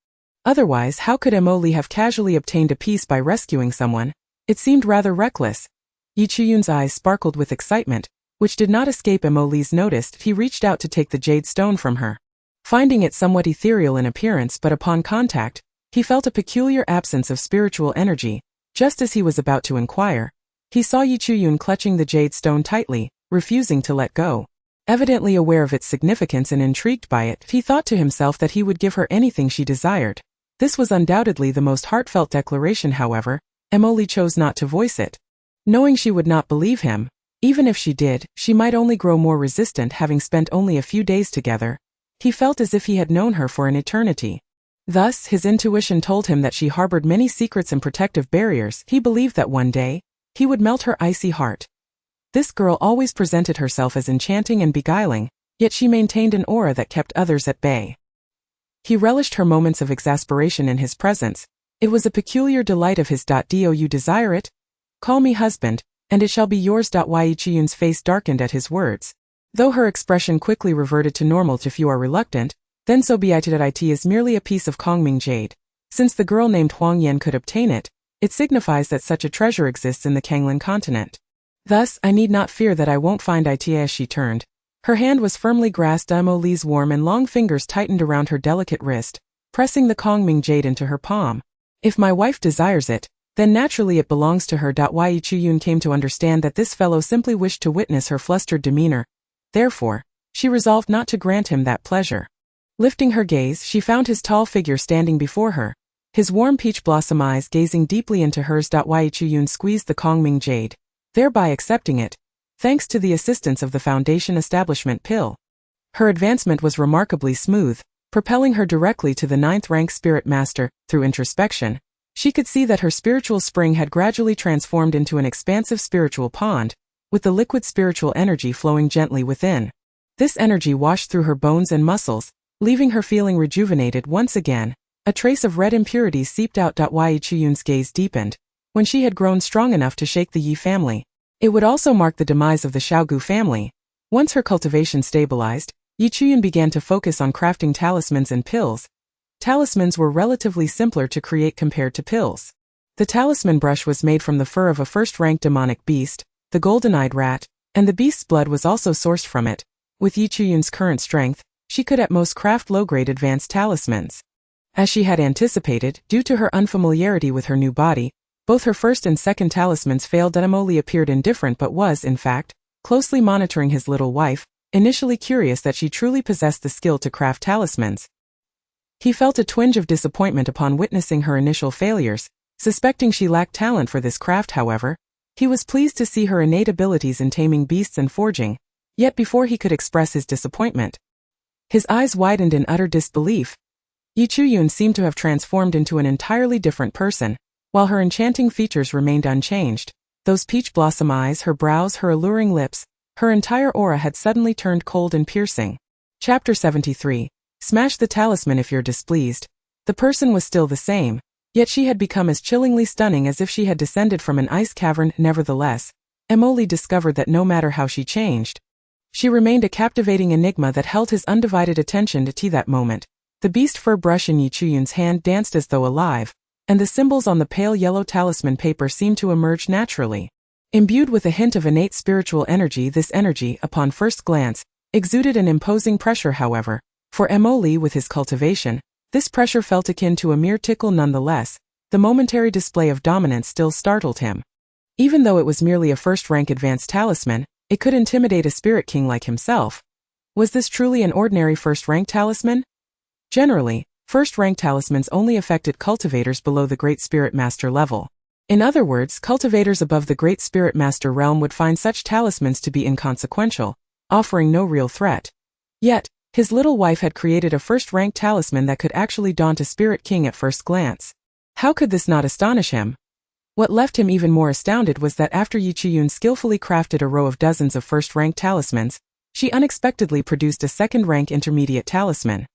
Otherwise, how could Emily have casually obtained a piece by rescuing someone? It seemed rather reckless. Yi Chuyun's eyes sparkled with excitement, which did not escape Emily's notice. He reached out to take the jade stone from her, finding it somewhat ethereal in appearance, but upon contact, he felt a peculiar absence of spiritual energy. Just as he was about to inquire, he saw Yi Chuyun clutching the jade stone tightly, refusing to let go. Evidently aware of its significance and intrigued by it, he thought to himself that he would give her anything she desired. This was undoubtedly the most heartfelt declaration. However, Emily chose not to voice it. Knowing she would not believe him, even if she did, she might only grow more resistant. Having spent only a few days together, he felt as if he had known her for an eternity. Thus, his intuition told him that she harbored many secrets and protective barriers. He believed that one day, he would melt her icy heart. This girl always presented herself as enchanting and beguiling, yet she maintained an aura that kept others at bay. He relished her moments of exasperation in his presence. It was a peculiar delight of his. Do you desire it? Call me husband, and it shall be yours. Yi Chuyun's face darkened at his words, though her expression quickly reverted to normal. If you are reluctant, then so be it. It is merely a piece of Kongming jade. Since the girl named Huang Yan could obtain it, it signifies that such a treasure exists in the Kanglan continent. Thus, I need not fear that I won't find it. As she turned, her hand was firmly grasped. Emily's warm and long fingers tightened around her delicate wrist, pressing the Kongming jade into her palm. If my wife desires it, then naturally it belongs to her. Yi Chuyun came to understand that this fellow simply wished to witness her flustered demeanor. Therefore, she resolved not to grant him that pleasure. Lifting her gaze, she found his tall figure standing before her, his warm peach blossom eyes gazing deeply into hers. Yi Chuyun squeezed the Kongming jade, thereby accepting it, thanks to the assistance of the Foundation Establishment pill. Her advancement was remarkably smooth, propelling her directly to the 9th rank Spirit Master. Through introspection, she could see that her spiritual spring had gradually transformed into an expansive spiritual pond, with the liquid spiritual energy flowing gently within. This energy washed through her bones and muscles, leaving her feeling rejuvenated once again. A trace of red impurities seeped out. Yi Chuyun's gaze deepened. When she had grown strong enough to shake the Yi family, it would also mark the demise of the Xiaogu family. Once her cultivation stabilized, Yi Chuyun began to focus on crafting talismans and pills. Talismans were relatively simpler to create compared to pills. The talisman brush was made from the fur of a first-rank demonic beast, the golden-eyed rat, and the beast's blood was also sourced from it. With Yi Chuyun's current strength, she could at most craft low-grade advanced talismans. As she had anticipated, due to her unfamiliarity with her new body, both her first and second talismans failed. Emily appeared indifferent but was, in fact, closely monitoring his little wife, initially curious that she truly possessed the skill to craft talismans. He felt a twinge of disappointment upon witnessing her initial failures, suspecting she lacked talent for this craft. However, he was pleased to see her innate abilities in taming beasts and forging. Yet before he could express his disappointment, his eyes widened in utter disbelief. Yi Chuyun seemed to have transformed into an entirely different person, while her enchanting features remained unchanged. Those peach blossom eyes, her brows, her alluring lips, her entire aura had suddenly turned cold and piercing. Chapter 73. Smash the talisman if you're displeased. The person was still the same, yet she had become as chillingly stunning as if she had descended from an ice cavern. Nevertheless, Emily discovered that no matter how she changed, She remained a captivating enigma that held his undivided attention to that moment. The beast fur brush in Yi Chuyun's hand danced as though alive, and the symbols on the pale yellow talisman paper seemed to emerge naturally. Imbued with a hint of innate spiritual energy, this energy, upon first glance, exuded an imposing pressure. However, for Mo with his cultivation, this pressure felt akin to a mere tickle nonetheless. The momentary display of dominance still startled him. Even though it was merely a first-rank advanced talisman, it could intimidate a spirit king like himself. Was this truly an ordinary first-rank talisman? Generally, first-rank talismans only affected cultivators below the Great Spirit Master level. In other words, cultivators above the Great Spirit Master realm would find such talismans to be inconsequential, offering no real threat. Yet, his little wife had created a first-rank talisman that could actually daunt a spirit king at first glance. How could this not astonish him? What left him even more astounded was that after Yi Chuyun skillfully crafted a row of dozens of first-rank talismans, she unexpectedly produced a second-rank intermediate talisman.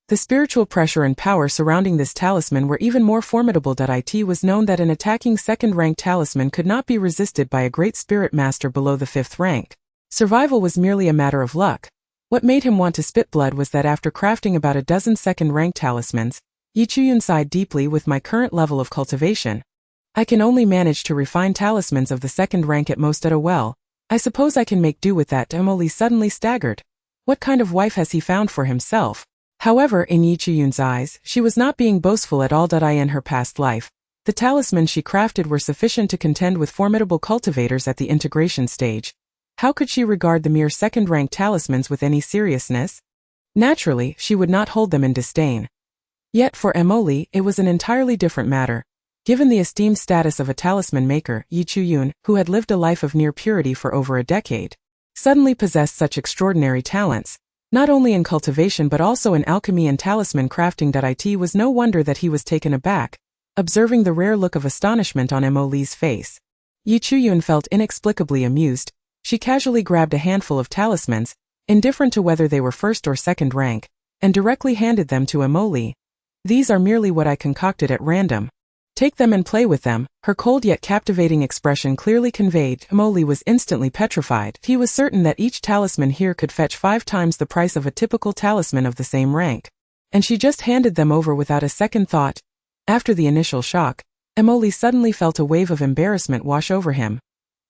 The spiritual pressure and power surrounding this talisman were even more formidable. It was known that an attacking second-rank talisman could not be resisted by a great spirit master below the 5th rank. Survival was merely a matter of luck. What made him want to spit blood was that after crafting about a dozen second-rank talismans, Yi Chuyun sighed deeply. With my current level of cultivation, I can only manage to refine talismans of the second rank at most. I suppose I can make do with that. Mo suddenly staggered. What kind of wife has he found for himself? However, in Yi Chuyun's eyes, she was not being boastful at all. In her past life, the talismans she crafted were sufficient to contend with formidable cultivators at the integration stage. How could she regard the mere second-rank talismans with any seriousness? Naturally, she would not hold them in disdain. Yet for Mo, it was an entirely different matter. Given the esteemed status of a talisman maker, Yi Chuyun, who had lived a life of near purity for over a decade, suddenly possessed such extraordinary talents, not only in cultivation but also in alchemy and talisman crafting. It was no wonder that he was taken aback, observing the rare look of astonishment on Mo's face. Yi Chuyun felt inexplicably amused. She casually grabbed a handful of talismans, indifferent to whether they were first or second rank, and directly handed them to Mo. These are merely what I concocted at random. Take them and play with them. Her cold yet captivating expression clearly conveyed. Mo was instantly petrified. He was certain that each talisman here could fetch 5 times the price of a typical talisman of the same rank. And she just handed them over without a second thought. After the initial shock, Mo suddenly felt a wave of embarrassment wash over him.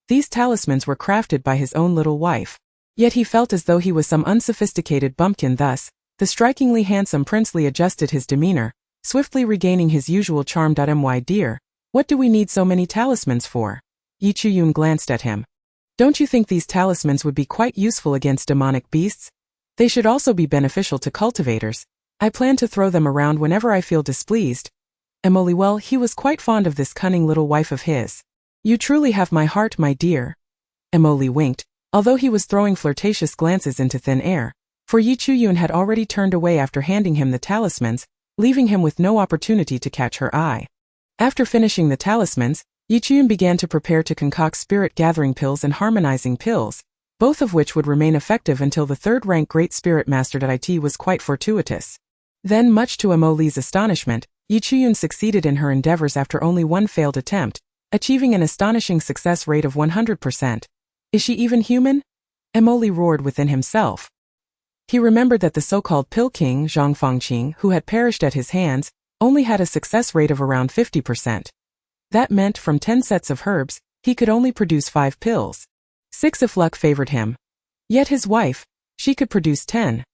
These talismans were crafted by his own little wife. Yet he felt as though he was some unsophisticated bumpkin. Thus, the strikingly handsome princely adjusted his demeanor, swiftly regaining his usual charm. My dear, what do we need so many talismans for? Yi Chuyun glanced at him. Don't you think these talismans would be quite useful against demonic beasts? They should also be beneficial to cultivators. I plan to throw them around whenever I feel displeased. Well, he was quite fond of this cunning little wife of his. You truly have my heart, my dear. Mo winked, although he was throwing flirtatious glances into thin air, for Yi Chuyun had already turned away after handing him the talismans, leaving him with no opportunity to catch her eye. After finishing the talismans, Yi Chuyun began to prepare to concoct spirit-gathering pills and harmonizing pills, both of which would remain effective until the 3rd-rank Great Spirit Master. It was quite fortuitous. Then, much to Mo's astonishment, Yi Chuyun succeeded in her endeavors after only one failed attempt, achieving an astonishing success rate of 100%. Is she even human? Mo roared within himself. He remembered that the so-called Pill King, Zhang Fangqing, who had perished at his hands, only had a success rate of around 50%. That meant from 10 sets of herbs, he could only produce 5 pills. 6 if luck favored him. Yet his wife, she could produce 10.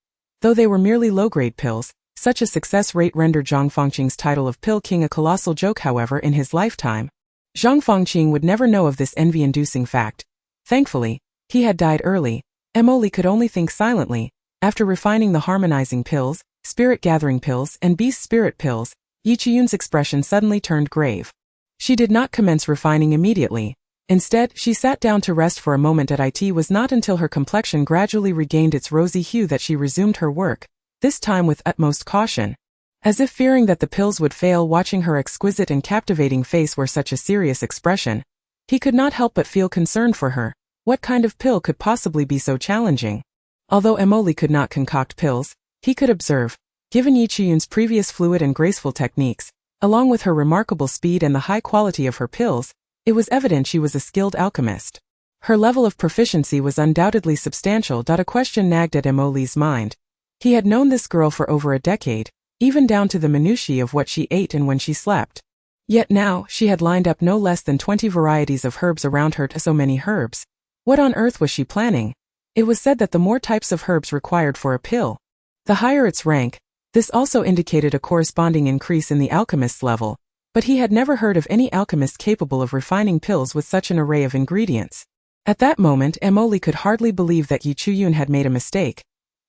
Though they were merely low-grade pills, such a success rate rendered Zhang Fangqing's title of Pill King a colossal joke. However, in his lifetime, Zhang Fangqing would never know of this envy-inducing fact. Thankfully, he had died early. Mo could only think silently. After refining the harmonizing pills, spirit-gathering pills, and beast spirit pills, Yi Chuyun's expression suddenly turned grave. She did not commence refining immediately. Instead, she sat down to rest for a moment. It was not until her complexion gradually regained its rosy hue that she resumed her work, this time with utmost caution. As if fearing that the pills would fail. Watching her exquisite and captivating face wear such a serious expression, he could not help but feel concerned for her. What kind of pill could possibly be so challenging? Although Mo could not concoct pills, he could observe. Given Yi Chuyun's previous fluid and graceful techniques, along with her remarkable speed and the high quality of her pills, it was evident she was a skilled alchemist. Her level of proficiency was undoubtedly substantial. A question nagged at Emily's mind. He had known this girl for over a decade, even down to the minutiae of what she ate and when she slept. Yet now, she had lined up no less than 20 varieties of herbs around her. So many herbs. What on earth was she planning? It was said that the more types of herbs required for a pill, the higher its rank. This also indicated a corresponding increase in the alchemist's level, but he had never heard of any alchemist capable of refining pills with such an array of ingredients. At that moment, Emily could hardly believe that Yi Chuyun had made a mistake.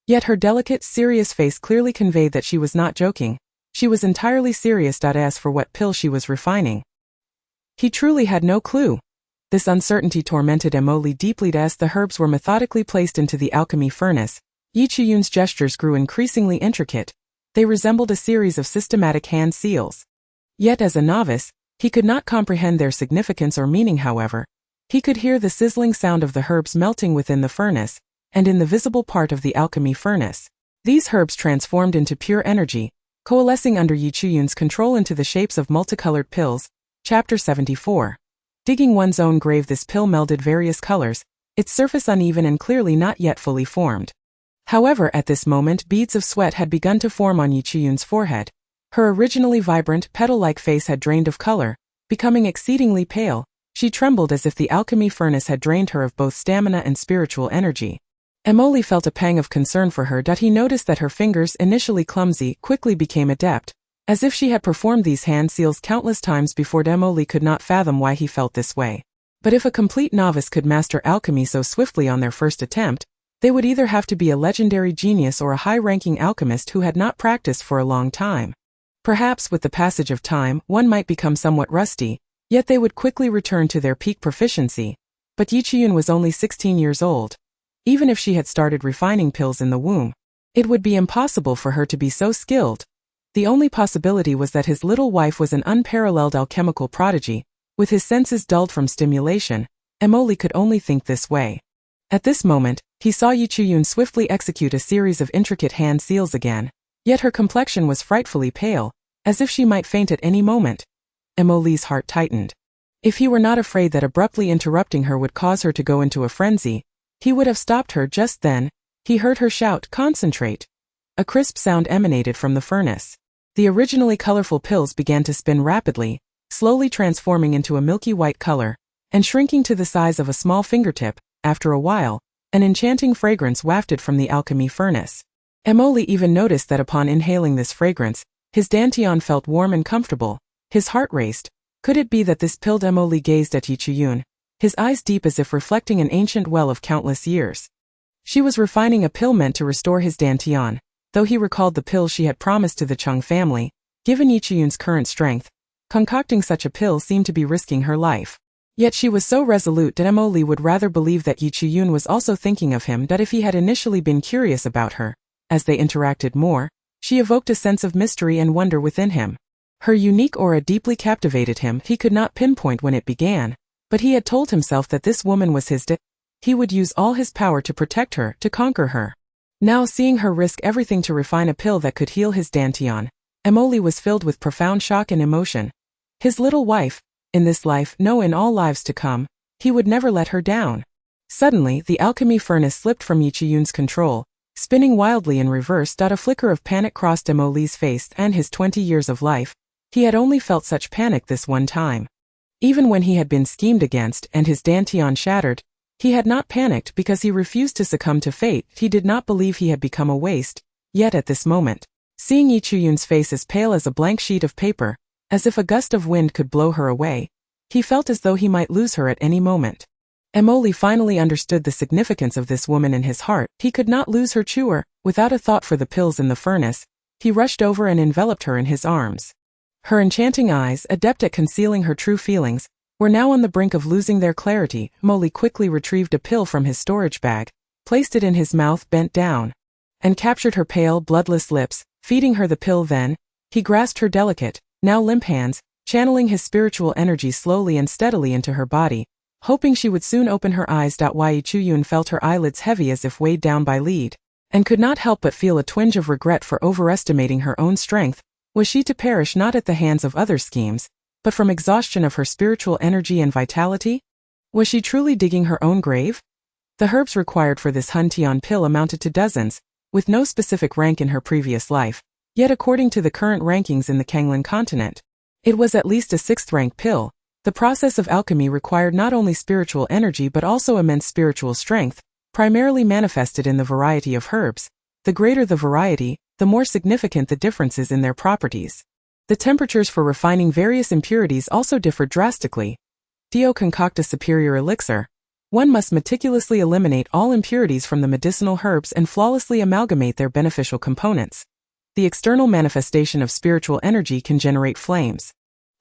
Yet her delicate, serious face clearly conveyed that she was not joking. She was entirely serious. As for what pill she was refining, he truly had no clue. This uncertainty tormented Emily deeply. As the herbs were methodically placed into the alchemy furnace, Yi Chuyun's gestures grew increasingly intricate. They resembled a series of systematic hand seals. Yet as a novice, he could not comprehend their significance or meaning. However, he could hear the sizzling sound of the herbs melting within the furnace, and in the visible part of the alchemy furnace. These herbs transformed into pure energy, coalescing under Yi Chuyun's control into the shapes of multicolored pills. Chapter 74. Digging one's own grave. This pill melded various colors, its surface uneven and clearly not yet fully formed. However, at this moment beads of sweat had begun to form on Yi Chuyun's forehead. Her originally vibrant, petal-like face had drained of color, becoming exceedingly pale. She trembled as if the alchemy furnace had drained her of both stamina and spiritual energy. Emily felt a pang of concern for her. He noticed that her fingers, initially clumsy, quickly became adept, as if she had performed these hand seals countless times before. Emily could not fathom why he felt this way. But if a complete novice could master alchemy so swiftly on their first attempt, they would either have to be a legendary genius or a high-ranking alchemist who had not practiced for a long time. Perhaps with the passage of time, one might become somewhat rusty, yet they would quickly return to their peak proficiency. But Yi Chuyun was only 16 years old. Even if she had started refining pills in the womb, it would be impossible for her to be so skilled. The only possibility was that his little wife was an unparalleled alchemical prodigy. With his senses dulled from stimulation, Emily could only think this way. At this moment, he saw Yi Chuyun swiftly execute a series of intricate hand seals again, yet her complexion was frightfully pale, as if she might faint at any moment. Emily's heart tightened. If he were not afraid that abruptly interrupting her would cause her to go into a frenzy, he would have stopped her just then. He heard her shout, "Concentrate!" A crisp sound emanated from the furnace. The originally colorful pills began to spin rapidly, slowly transforming into a milky white color, and shrinking to the size of a small fingertip. After a while, an enchanting fragrance wafted from the alchemy furnace. Emily even noticed that upon inhaling this fragrance, his dantian felt warm and comfortable. His heart raced. Could it be that this pilled? Emily gazed at Yi Chuyun, his eyes deep as if reflecting an ancient well of countless years. She was refining a pill meant to restore his dantian. Though he recalled the pill she had promised to the Chung family, given Yi Chuyun's current strength, concocting such a pill seemed to be risking her life. Yet she was so resolute that Emily would rather believe that Yi Chuyun was also thinking of him. That if he had initially been curious about her, as they interacted more, she evoked a sense of mystery and wonder within him. Her unique aura deeply captivated him. He could not pinpoint when it began, but he had told himself that this woman was his he would use all his power to protect her, to conquer her. Now seeing her risk everything to refine a pill that could heal his dantian, Emily was filled with profound shock and emotion. His little wife, in this life, no, in all lives to come, he would never let her down. Suddenly, the alchemy furnace slipped from Yi Chuyun's control, spinning wildly in reverse. A flicker of panic crossed Emily's face. And his 20 years of life, he had only felt such panic this one time. Even when he had been schemed against and his dantian shattered, he had not panicked because he refused to succumb to fate. He did not believe he had become a waste. Yet at this moment, seeing Yi Chuyun's face as pale as a blank sheet of paper, as if a gust of wind could blow her away, he felt as though he might lose her at any moment. Emily finally understood the significance of this woman in his heart. He could not lose her chewer. Without a thought for the pills in the furnace, he rushed over and enveloped her in his arms. Her enchanting eyes, adept at concealing her true feelings, were now on the brink of losing their clarity. Emily quickly retrieved a pill from his storage bag, placed it in his mouth, bent down, and captured her pale, bloodless lips, feeding her the pill. Then, he grasped her delicate, now limp hands, channeling his spiritual energy slowly and steadily into her body, hoping she would soon open her eyes. Yi Chuyun felt her eyelids heavy as if weighed down by lead, and could not help but feel a twinge of regret for overestimating her own strength. Was she to perish not at the hands of other schemes, but from exhaustion of her spiritual energy and vitality? Was she truly digging her own grave? The herbs required for this Huntion pill amounted to dozens, with no specific rank in her previous life, yet according to the current rankings in the Kanglan continent, it was at least a 6th-rank pill. The process of alchemy required not only spiritual energy but also immense spiritual strength, primarily manifested in the variety of herbs. The greater the variety, the more significant the differences in their properties. The temperatures for refining various impurities also differed drastically. To concoct a superior elixir, one must meticulously eliminate all impurities from the medicinal herbs and flawlessly amalgamate their beneficial components. The external manifestation of spiritual energy can generate flames,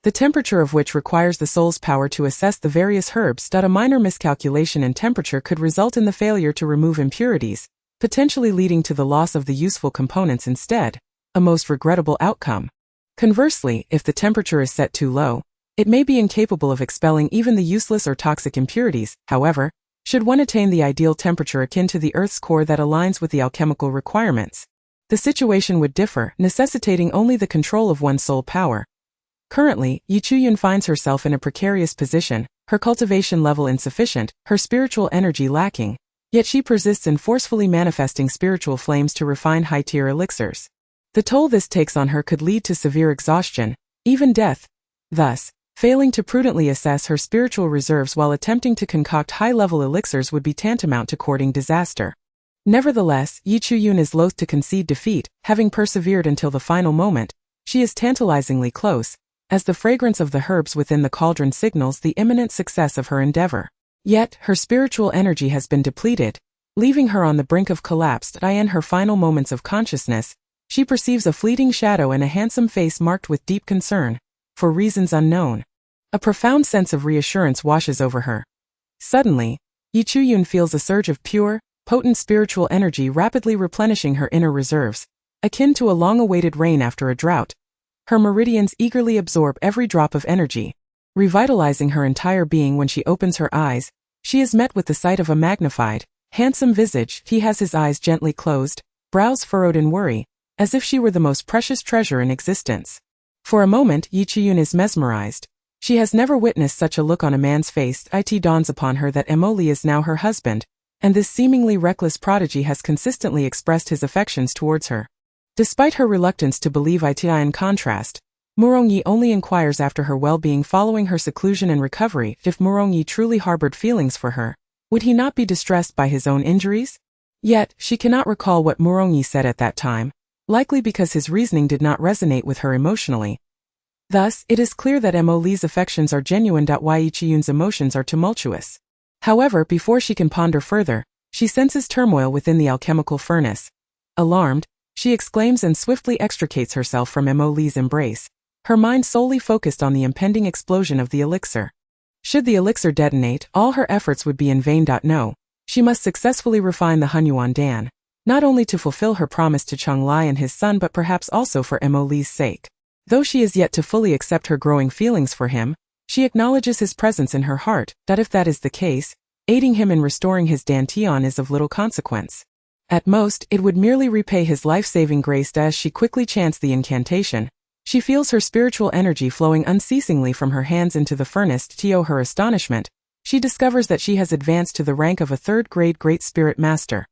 the temperature of which requires the soul's power to assess the various herbs. A minor miscalculation in temperature could result in the failure to remove impurities, potentially leading to the loss of the useful components instead, a most regrettable outcome. Conversely, if the temperature is set too low, it may be incapable of expelling even the useless or toxic impurities. However, should one attain the ideal temperature akin to the Earth's core that aligns with the alchemical requirements, the situation would differ, necessitating only the control of one's soul power. Currently, Yi Chuyun finds herself in a precarious position, her cultivation level insufficient, her spiritual energy lacking, yet she persists in forcefully manifesting spiritual flames to refine high-tier elixirs. The toll this takes on her could lead to severe exhaustion, even death. Thus, failing to prudently assess her spiritual reserves while attempting to concoct high-level elixirs would be tantamount to courting disaster. Nevertheless, Yi Chuyun is loath to concede defeat, having persevered until the final moment. She is tantalizingly close, as the fragrance of the herbs within the cauldron signals the imminent success of her endeavor. Yet, her spiritual energy has been depleted, leaving her on the brink of collapse. In her final moments of consciousness, she perceives a fleeting shadow and a handsome face marked with deep concern, for reasons unknown. A profound sense of reassurance washes over her. Suddenly, Yi Chuyun feels a surge of pure, potent spiritual energy rapidly replenishing her inner reserves, akin to a long-awaited rain after a drought. Her meridians eagerly absorb every drop of energy, revitalizing her entire being. When she opens her eyes, she is met with the sight of a magnified, handsome visage. He has his eyes gently closed, brows furrowed in worry, as if she were the most precious treasure in existence. For a moment, Yi Chuyun is mesmerized. She has never witnessed such a look on a man's face. It dawns upon her that Emoli is now her husband, and this seemingly reckless prodigy has consistently expressed his affections towards her. Despite her reluctance to believe it. In contrast, Murongyi only inquires after her well-being following her seclusion and recovery. If Murongyi truly harbored feelings for her, would he not be distressed by his own injuries? Yet, she cannot recall what Murongyi said at that time, likely because his reasoning did not resonate with her emotionally. Thus, it is clear that Emoli's affections are genuine. Yi Chuyun's emotions are tumultuous. However, before she can ponder further, she senses turmoil within the alchemical furnace. Alarmed, she exclaims and swiftly extricates herself from Emoli's embrace, her mind solely focused on the impending explosion of the elixir. Should the elixir detonate, all her efforts would be in vain. No, she must successfully refine the Hunyuan Dan, not only to fulfill her promise to Chonglai and his son but perhaps also for Emoli's sake. Though she is yet to fully accept her growing feelings for him, she acknowledges his presence in her heart. If that is the case, aiding him in restoring his dantian is of little consequence. At most, it would merely repay his life-saving grace. As she quickly chants the incantation, she feels her spiritual energy flowing unceasingly from her hands into the furnace. To her astonishment, she discovers that she has advanced to the rank of a 3rd-grade Great Spirit Master.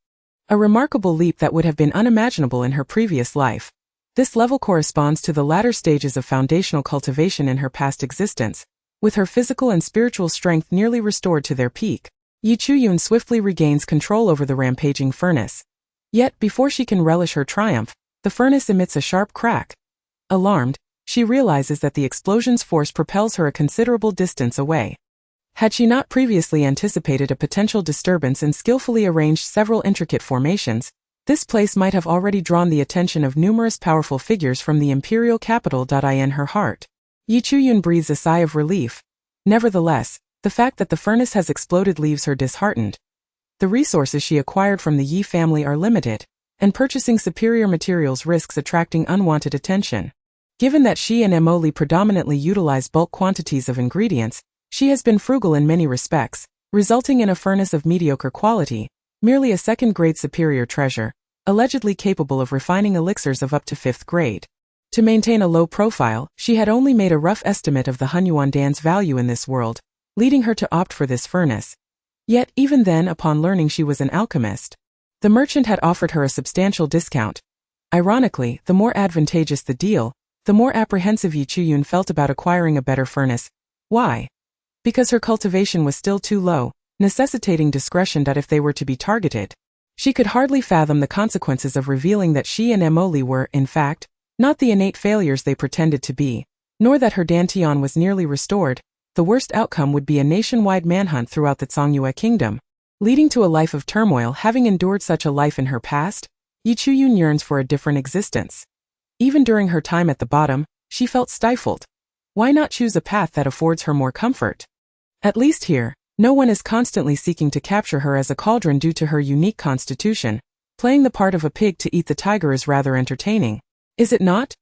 A remarkable leap that would have been unimaginable in her previous life. This level corresponds to the latter stages of foundational cultivation in her past existence, with her physical and spiritual strength nearly restored to their peak. Yi Chuyun swiftly regains control over the rampaging furnace. Yet, before she can relish her triumph, the furnace emits a sharp crack. Alarmed, she realizes that the explosion's force propels her a considerable distance away. Had she not previously anticipated a potential disturbance and skillfully arranged several intricate formations, this place might have already drawn the attention of numerous powerful figures from the imperial capital. In her heart, Yi Chuyun breathes a sigh of relief. Nevertheless, the fact that the furnace has exploded leaves her disheartened. The resources she acquired from the Yi family are limited, and purchasing superior materials risks attracting unwanted attention. Given that she and Emoli predominantly utilize bulk quantities of ingredients, she has been frugal in many respects, resulting in a furnace of mediocre quality, merely a 2nd-grade superior treasure, allegedly capable of refining elixirs of up to 5th grade. To maintain a low profile, she had only made a rough estimate of the Hunyuan Dan's value in this world, leading her to opt for this furnace. Yet, even then, upon learning she was an alchemist, the merchant had offered her a substantial discount. Ironically, the more advantageous the deal, the more apprehensive Yi Chuyun felt about acquiring a better furnace. Why? Because her cultivation was still too low, necessitating discretion that if they were to be targeted. She could hardly fathom the consequences of revealing that she and Emily were, in fact, not the innate failures they pretended to be, nor that her dantian was nearly restored. The worst outcome would be a nationwide manhunt throughout the Zhongyue kingdom, leading to a life of turmoil. Having endured such a life in her past, Yi Chuyun yearns for a different existence. Even during her time at the bottom, she felt stifled. Why not choose a path that affords her more comfort? At least here, no one is constantly seeking to capture her as a cauldron due to her unique constitution. Playing the part of a pig to eat the tiger is rather entertaining. Is it not?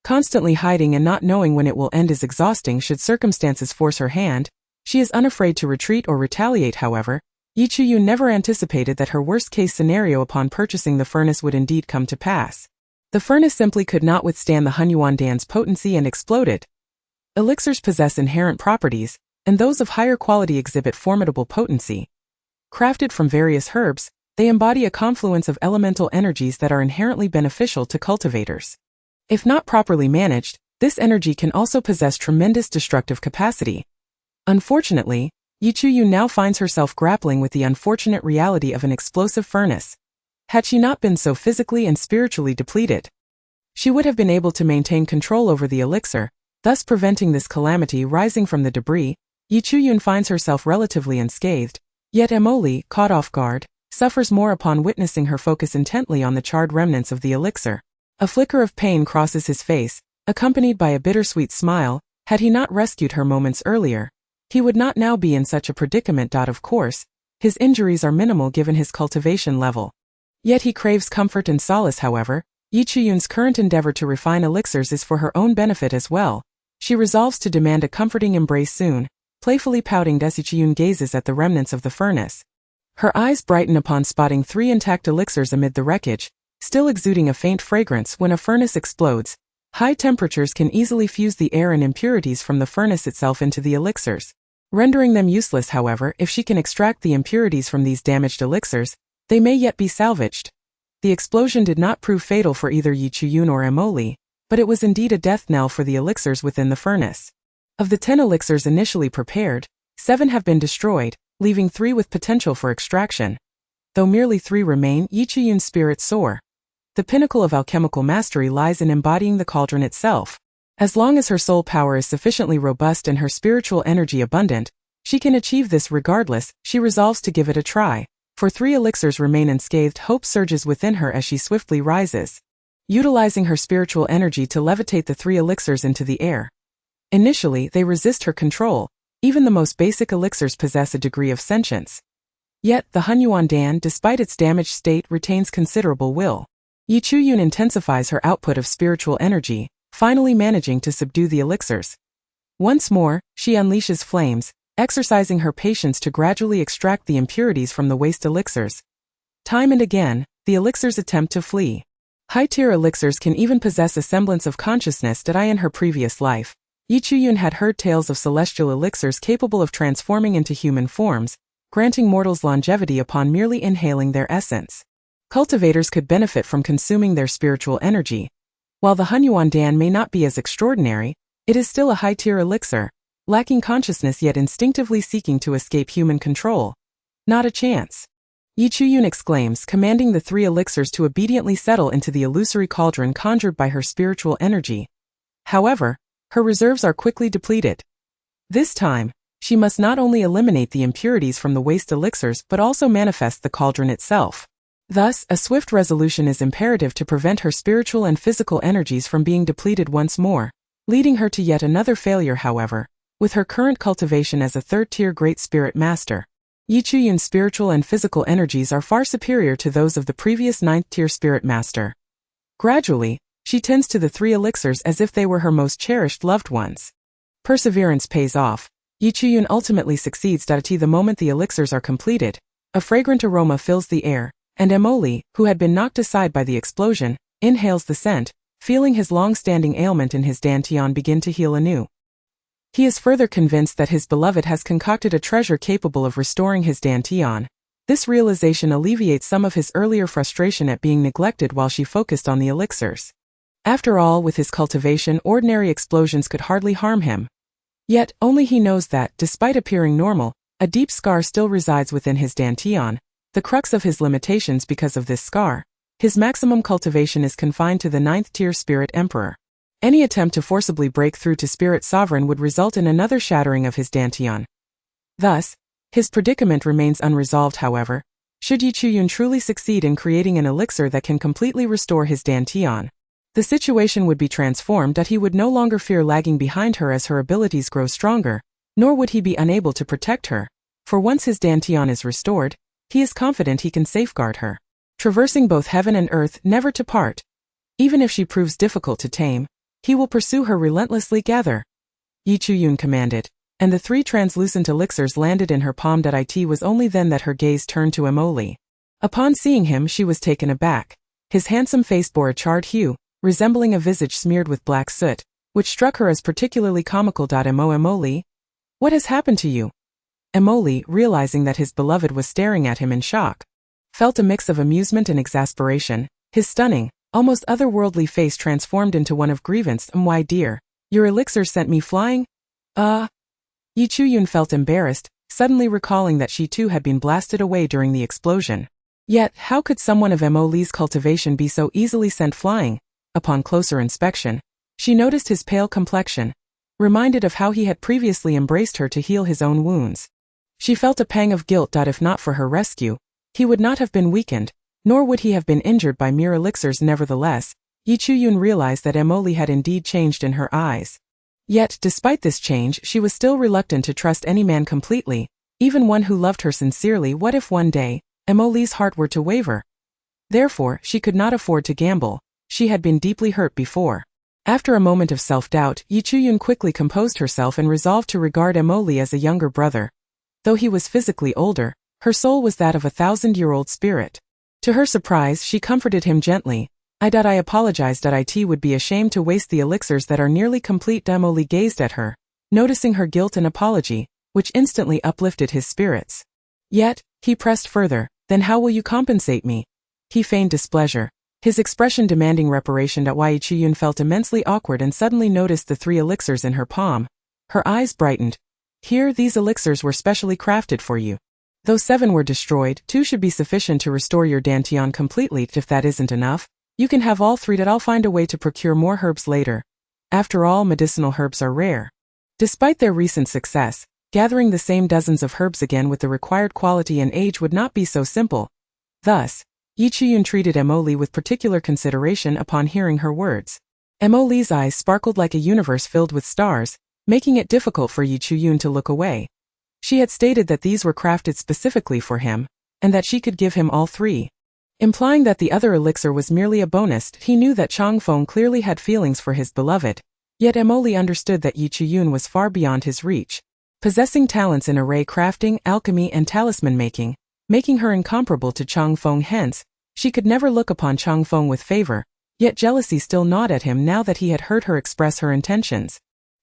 Constantly hiding and not knowing when it will end is exhausting should circumstances force her hand. She is unafraid to retreat or retaliate. However, Yi Chuyun never anticipated that her worst-case scenario upon purchasing the furnace would indeed come to pass. The furnace simply could not withstand the Hunyuan Dan's potency and exploded. Elixirs possess inherent properties, and those of higher quality exhibit formidable potency. Crafted from various herbs, they embody a confluence of elemental energies that are inherently beneficial to cultivators. If not properly managed, this energy can also possess tremendous destructive capacity. Unfortunately, Yi Chuyun now finds herself grappling with the unfortunate reality of an explosive furnace. Had she not been so physically and spiritually depleted, she would have been able to maintain control over the elixir, thus preventing this calamity rising from the debris. Yi Chuyun finds herself relatively unscathed, yet Emily, caught off guard, suffers more upon witnessing her focus intently on the charred remnants of the elixir. A flicker of pain crosses his face, accompanied by a bittersweet smile. Had he not rescued her moments earlier, he would not now be in such a predicament. Of course, his injuries are minimal given his cultivation level. Yet he craves comfort and solace. However, Yi Chuyun's current endeavor to refine elixirs is for her own benefit as well. She resolves to demand a comforting embrace soon. Playfully pouting as Yi Chuyun gazes at the remnants of the furnace. Her eyes brighten upon spotting 3 intact elixirs amid the wreckage, still exuding a faint fragrance. When a furnace explodes, high temperatures can easily fuse the air and impurities from the furnace itself into the elixirs, rendering them useless. However, if she can extract the impurities from these damaged elixirs, they may yet be salvaged. The explosion did not prove fatal for either Yi Chuyun or Emily, but it was indeed a death knell for the elixirs within the furnace. Of the 10 elixirs initially prepared, 7 have been destroyed, leaving 3 with potential for extraction. Though merely 3 remain, Yi Chuyun's spirits soar. The pinnacle of alchemical mastery lies in embodying the cauldron itself. As long as her soul power is sufficiently robust and her spiritual energy abundant, she can achieve this. Regardless, she resolves to give it a try. For 3 elixirs remain unscathed. Hope surges within her as she swiftly rises, utilizing her spiritual energy to levitate the 3 elixirs into the air. Initially, they resist her control. Even the most basic elixirs possess a degree of sentience. Yet, the Hunyuan Dan, despite its damaged state, retains considerable will. Yi Chuyun intensifies her output of spiritual energy, finally managing to subdue the elixirs. Once more, she unleashes flames, exercising her patience to gradually extract the impurities from the waste elixirs. Time and again, the elixirs attempt to flee. High-tier elixirs can even possess a semblance of consciousness. In her previous life, Yi Chuyun had heard tales of celestial elixirs capable of transforming into human forms, granting mortals longevity upon merely inhaling their essence. Cultivators could benefit from consuming their spiritual energy. While the Hunyuan Dan may not be as extraordinary, it is still a high-tier elixir, lacking consciousness yet instinctively seeking to escape human control. Not a chance. Yi Chuyun exclaims, commanding the 3 elixirs to obediently settle into the illusory cauldron conjured by her spiritual energy. However, her reserves are quickly depleted. This time, she must not only eliminate the impurities from the waste elixirs but also manifest the cauldron itself. Thus, a swift resolution is imperative to prevent her spiritual and physical energies from being depleted once more, leading her to yet another failure. However, with her current cultivation as a 3rd-tier Great Spirit Master, Yi Chuyun's spiritual and physical energies are far superior to those of the previous 9th-tier Spirit Master. Gradually, she tends to the 3 elixirs as if they were her most cherished loved ones. Perseverance pays off. Yi Chuyun ultimately succeeds. The moment the elixirs are completed, a fragrant aroma fills the air, and Emily, who had been knocked aside by the explosion, inhales the scent, feeling his long-standing ailment in his dantian begin to heal anew. He is further convinced that his beloved has concocted a treasure capable of restoring his dantian. This realization alleviates some of his earlier frustration at being neglected while she focused on the elixirs. After all, with his cultivation, ordinary explosions could hardly harm him. Yet, only he knows that, despite appearing normal, a deep scar still resides within his dantian, the crux of his limitations. Because of this scar, his maximum cultivation is confined to the 9th-tier Spirit Emperor. Any attempt to forcibly break through to Spirit Sovereign would result in another shattering of his dantian. Thus, his predicament remains unresolved. However, should Yi Chuyun truly succeed in creating an elixir that can completely restore his dantian, the situation would be transformed that he would no longer fear lagging behind her as her abilities grow stronger, nor would he be unable to protect her, for once his dantian is restored, he is confident he can safeguard her, traversing both heaven and earth, never to part. Even if she proves difficult to tame, he will pursue her relentlessly. Gather, Yi Chuyun commanded, and the 3 translucent elixirs landed in her palm. It was only then that her gaze turned to Emoli. Upon seeing him, she was taken aback. His handsome face bore a charred hue, resembling a visage smeared with black soot, which struck her as particularly comical. Emoli, what has happened to you? Emoli, realizing that his beloved was staring at him in shock, felt a mix of amusement and exasperation. His stunning, almost otherworldly face transformed into one of grievance. Why, dear, your elixir sent me flying? Yi Chuyun felt embarrassed, suddenly recalling that she too had been blasted away during the explosion. Yet, how could someone of Emoli's cultivation be so easily sent flying? Upon closer inspection, she noticed his pale complexion, reminded of how he had previously embraced her to heal his own wounds. She felt a pang of guilt. If not for her rescue, he would not have been weakened, nor would he have been injured by mere elixirs. Nevertheless, Yi Chuyun realized that Emoli had indeed changed in her eyes. Yet, despite this change, she was still reluctant to trust any man completely, even one who loved her sincerely. What if one day, Emoli's heart were to waver? Therefore, she could not afford to gamble. She had been deeply hurt before. After a moment of self-doubt, Yi Chuyun quickly composed herself and resolved to regard Emoli as a younger brother. Though he was physically older, her soul was that of a 1,000-year-old spirit. To her surprise, she comforted him gently. I apologized. It would be a shame to waste the elixirs that are nearly complete. Emoli gazed at her, noticing her guilt and apology, which instantly uplifted his spirits. Yet, he pressed further, then how will you compensate me? He feigned displeasure, his expression demanding reparation. Yi Chuyun felt immensely awkward and suddenly noticed the 3 elixirs in her palm. Her eyes brightened. Here, these elixirs were specially crafted for you. Though 7 were destroyed, 2 should be sufficient to restore your dantian completely. If that isn't enough, you can have all 3. I'll find a way to procure more herbs later. After all, medicinal herbs are rare. Despite their recent success, gathering the same dozens of herbs again with the required quality and age would not be so simple. Thus, Yi Chuyun treated Emoli with particular consideration upon hearing her words. Emoli's eyes sparkled like a universe filled with stars, making it difficult for Yi Chuyun to look away. She had stated that these were crafted specifically for him, and that she could give him all 3. Implying that the other elixir was merely a bonus. He knew that Changfeng clearly had feelings for his beloved, yet Emoli understood that Yi Chuyun was far beyond his reach, possessing talents in array crafting, alchemy and talisman making, making her incomparable to Changfeng. Hence, she could never look upon Changfeng with favor, yet jealousy still gnawed at him now that he had heard her express her intentions.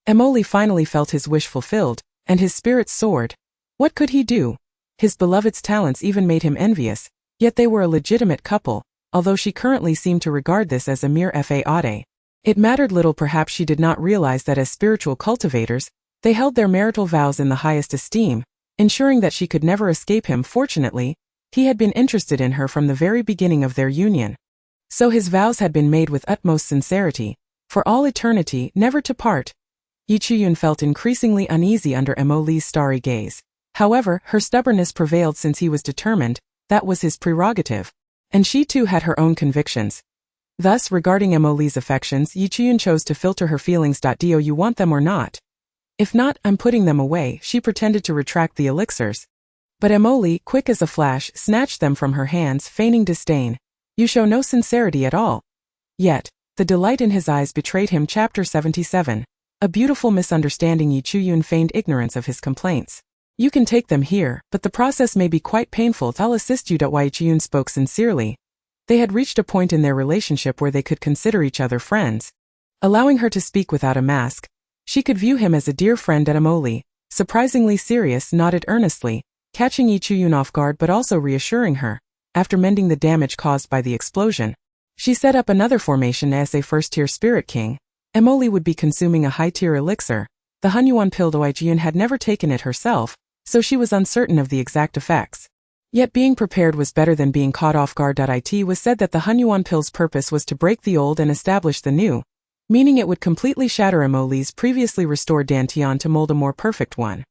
Emoli finally felt his wish fulfilled, and his spirits soared. What could he do? His beloved's talents even made him envious. Yet they were a legitimate couple, although she currently seemed to regard this as a mere fade. It mattered little. Perhaps she did not realize that as spiritual cultivators, they held their marital vows in the highest esteem, ensuring that she could never escape him. Fortunately, he had been interested in her from the very beginning of their union. So his vows had been made with utmost sincerity, for all eternity, never to part. Yi Chuyun felt increasingly uneasy under Emoli's starry gaze. However, her stubbornness prevailed since he was determined. That was his prerogative. And she too had her own convictions. Thus, regarding Emoli's affections, Yi Chuyun chose to filter her feelings. Do you want them or not? If not, I'm putting them away. She pretended to retract the elixirs. But Emoli, quick as a flash, snatched them from her hands, feigning disdain. You show no sincerity at all. Yet, the delight in his eyes betrayed him. Chapter 77. A beautiful misunderstanding. Yi Chuyun feigned ignorance of his complaints. You can take them here, but the process may be quite painful. I'll assist you. Yi Chuyun spoke sincerely. They had reached a point in their relationship where they could consider each other friends. Allowing her to speak without a mask, She could view him as a dear friend at Emoli, surprisingly serious, nodded earnestly, catching Yi Chuyun off guard but also reassuring her. After mending the damage caused by the explosion, she set up another formation as a first-tier spirit king. Emoli would be consuming a high-tier elixir. The Hunyuan pill Yi Chuyun had never taken it herself, so she was uncertain of the exact effects. Yet being prepared was better than being caught off guard. It was said that the Hunyuan pill's purpose was to break the old and establish the new, meaning it would completely shatter Emoli's previously restored dantian to mold a more perfect one.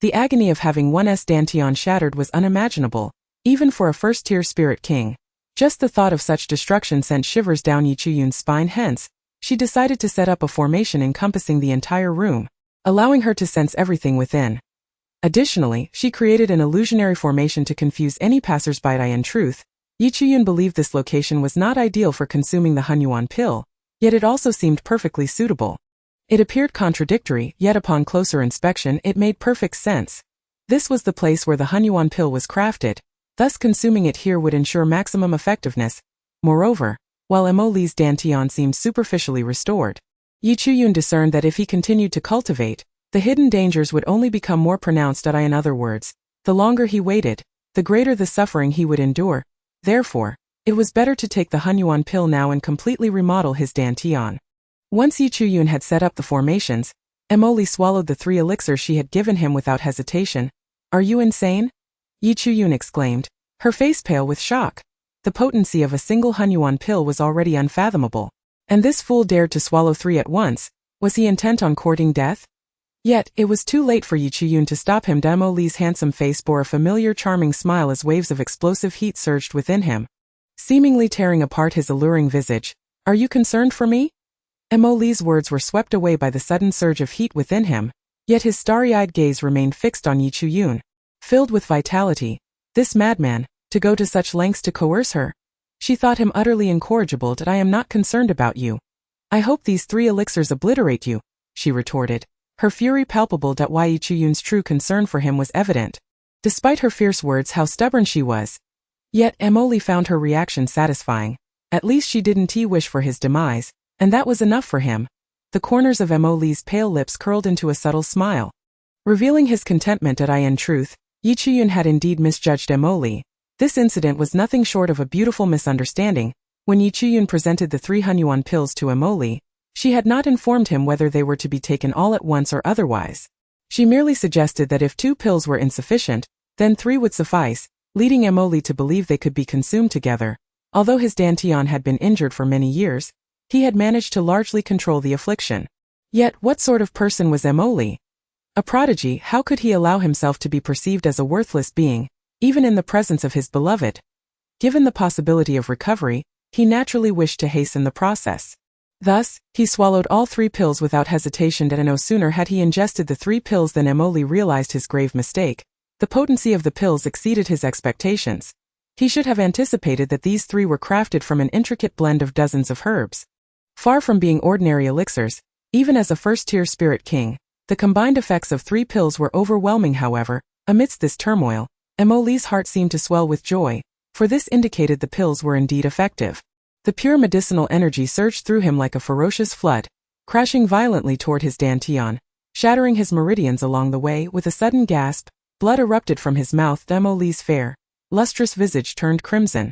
The agony of having one's dantian shattered was unimaginable, even for a first-tier spirit king. Just the thought of such destruction sent shivers down Yi Chuyun's spine. Hence, she decided to set up a formation encompassing the entire room, allowing her to sense everything within. Additionally, she created an illusionary formation to confuse any passersby. In truth, Yi Chuyun believed this location was not ideal for consuming the Hunyuan pill, yet it also seemed perfectly suitable. It appeared contradictory, yet upon closer inspection it made perfect sense. This was the place where the Hunyuan pill was crafted, thus consuming it here would ensure maximum effectiveness. Moreover, while Emoli's dantian seemed superficially restored, Yi Chuyun discerned that if he continued to cultivate, the hidden dangers would only become more pronounced. In other words, the longer he waited, the greater the suffering he would endure. Therefore, it was better to take the Hunyuan pill now and completely remodel his dantian. Once Yi Chuyun had set up the formations, Emoli swallowed the 3 elixirs she had given him without hesitation. "Are you insane?" Yi Chuyun exclaimed, her face pale with shock. The potency of a single Hunyuan pill was already unfathomable, and this fool dared to swallow 3 at once. Was he intent on courting death? Yet, it was too late for Yi Chuyun to stop him. Emoli's handsome face bore a familiar charming smile as waves of explosive heat surged within him, seemingly tearing apart his alluring visage. "Are you concerned for me?" Emoli's words were swept away by the sudden surge of heat within him, yet his starry-eyed gaze remained fixed on Yi Chuyun. Filled with vitality, this madman, to go to such lengths to coerce her. She thought him utterly incorrigible. "I am not concerned about you. I hope these 3 elixirs obliterate you," she retorted, her fury palpable. Why Yi Chuyun's true concern for him was evident, despite her fierce words. How stubborn she was. Yet Emoli found her reaction satisfying. At least she didn't wish for his demise, and that was enough for him. The corners of Emoli's pale lips curled into a subtle smile, revealing his contentment. In truth, Yi Chuyun had indeed misjudged Emoli. This incident was nothing short of a beautiful misunderstanding. When Yi Chuyun presented the 3 Hunyuan pills to Emoli, she had not informed him whether they were to be taken all at once or otherwise. She merely suggested that if 2 pills were insufficient, then 3 would suffice, leading Emoli to believe they could be consumed together. Although his dantian had been injured for many years, he had managed to largely control the affliction. Yet, what sort of person was Emoli? A prodigy. How could he allow himself to be perceived as a worthless being, even in the presence of his beloved? Given the possibility of recovery, he naturally wished to hasten the process. Thus, he swallowed all 3 pills without hesitation. And no sooner had he ingested the 3 pills than Emoli realized his grave mistake. The potency of the pills exceeded his expectations. He should have anticipated that these 3 were crafted from an intricate blend of dozens of herbs. Far from being ordinary elixirs, even as a first-tier spirit king, the combined effects of 3 pills were overwhelming. However, amidst this turmoil, Emoli's heart seemed to swell with joy, for this indicated the pills were indeed effective. The pure medicinal energy surged through him like a ferocious flood, crashing violently toward his dantian, shattering his meridians along the way. With a sudden gasp, blood erupted from his mouth. Emoli's fair, lustrous visage turned crimson,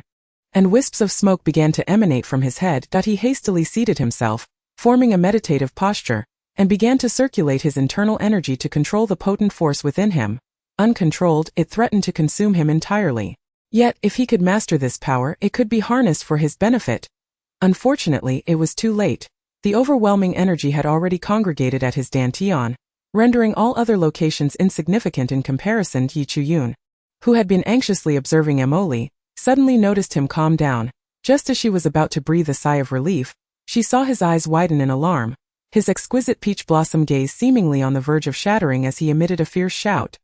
and wisps of smoke began to emanate from his head. He hastily seated himself, forming a meditative posture, and began to circulate his internal energy to control the potent force within him. Uncontrolled, it threatened to consume him entirely. Yet, if he could master this power, it could be harnessed for his benefit. Unfortunately, it was too late. The overwhelming energy had already congregated at his dantian, rendering all other locations insignificant in comparison. Yi Chuyun, who had been anxiously observing Emoli, suddenly noticed him calm down. Just as she was about to breathe a sigh of relief, she saw his eyes widen in alarm, his exquisite peach blossom gaze seemingly on the verge of shattering as he emitted a fierce shout.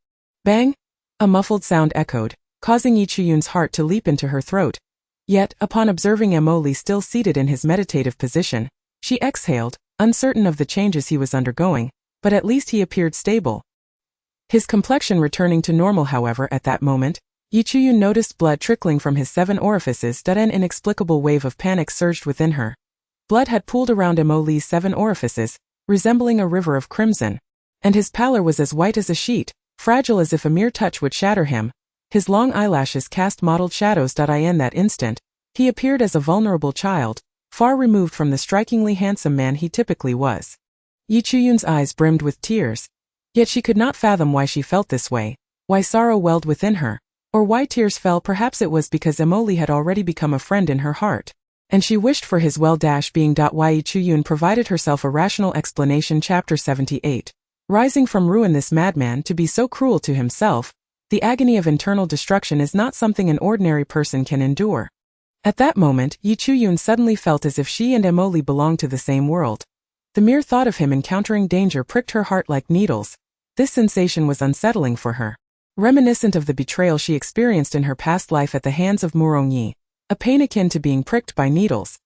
Bang! A muffled sound echoed, causing Yi Chuyun's heart to leap into her throat. Yet, upon observing Emoli still seated in his meditative position, she exhaled, uncertain of the changes he was undergoing, but at least he appeared stable. His complexion returning to normal. However, at that moment, Yi Chuyun noticed blood trickling from his 7 orifices. An inexplicable wave of panic surged within her. Blood had pooled around Emoli's 7 orifices, resembling a river of crimson. And his pallor was as white as a sheet, fragile as if a mere touch would shatter him. His long eyelashes cast mottled shadows. In that instant, he appeared as a vulnerable child, far removed from the strikingly handsome man he typically was. Yi Chuyun's eyes brimmed with tears. Yet she could not fathom why she felt this way, why sorrow welled within her, or why tears fell. Perhaps it was because Emily had already become a friend in her heart, and she wished for his well-being. Yi Chuyun provided herself a rational explanation. Chapter 78. Rising from ruin, this madman to be so cruel to himself, the agony of internal destruction is not something an ordinary person can endure. At that moment, Yi Chuyun suddenly felt as if she and Emily belonged to the same world. The mere thought of him encountering danger pricked her heart like needles. This sensation was unsettling for her, reminiscent of the betrayal she experienced in her past life at the hands of Murongyi, a pain akin to being pricked by needles.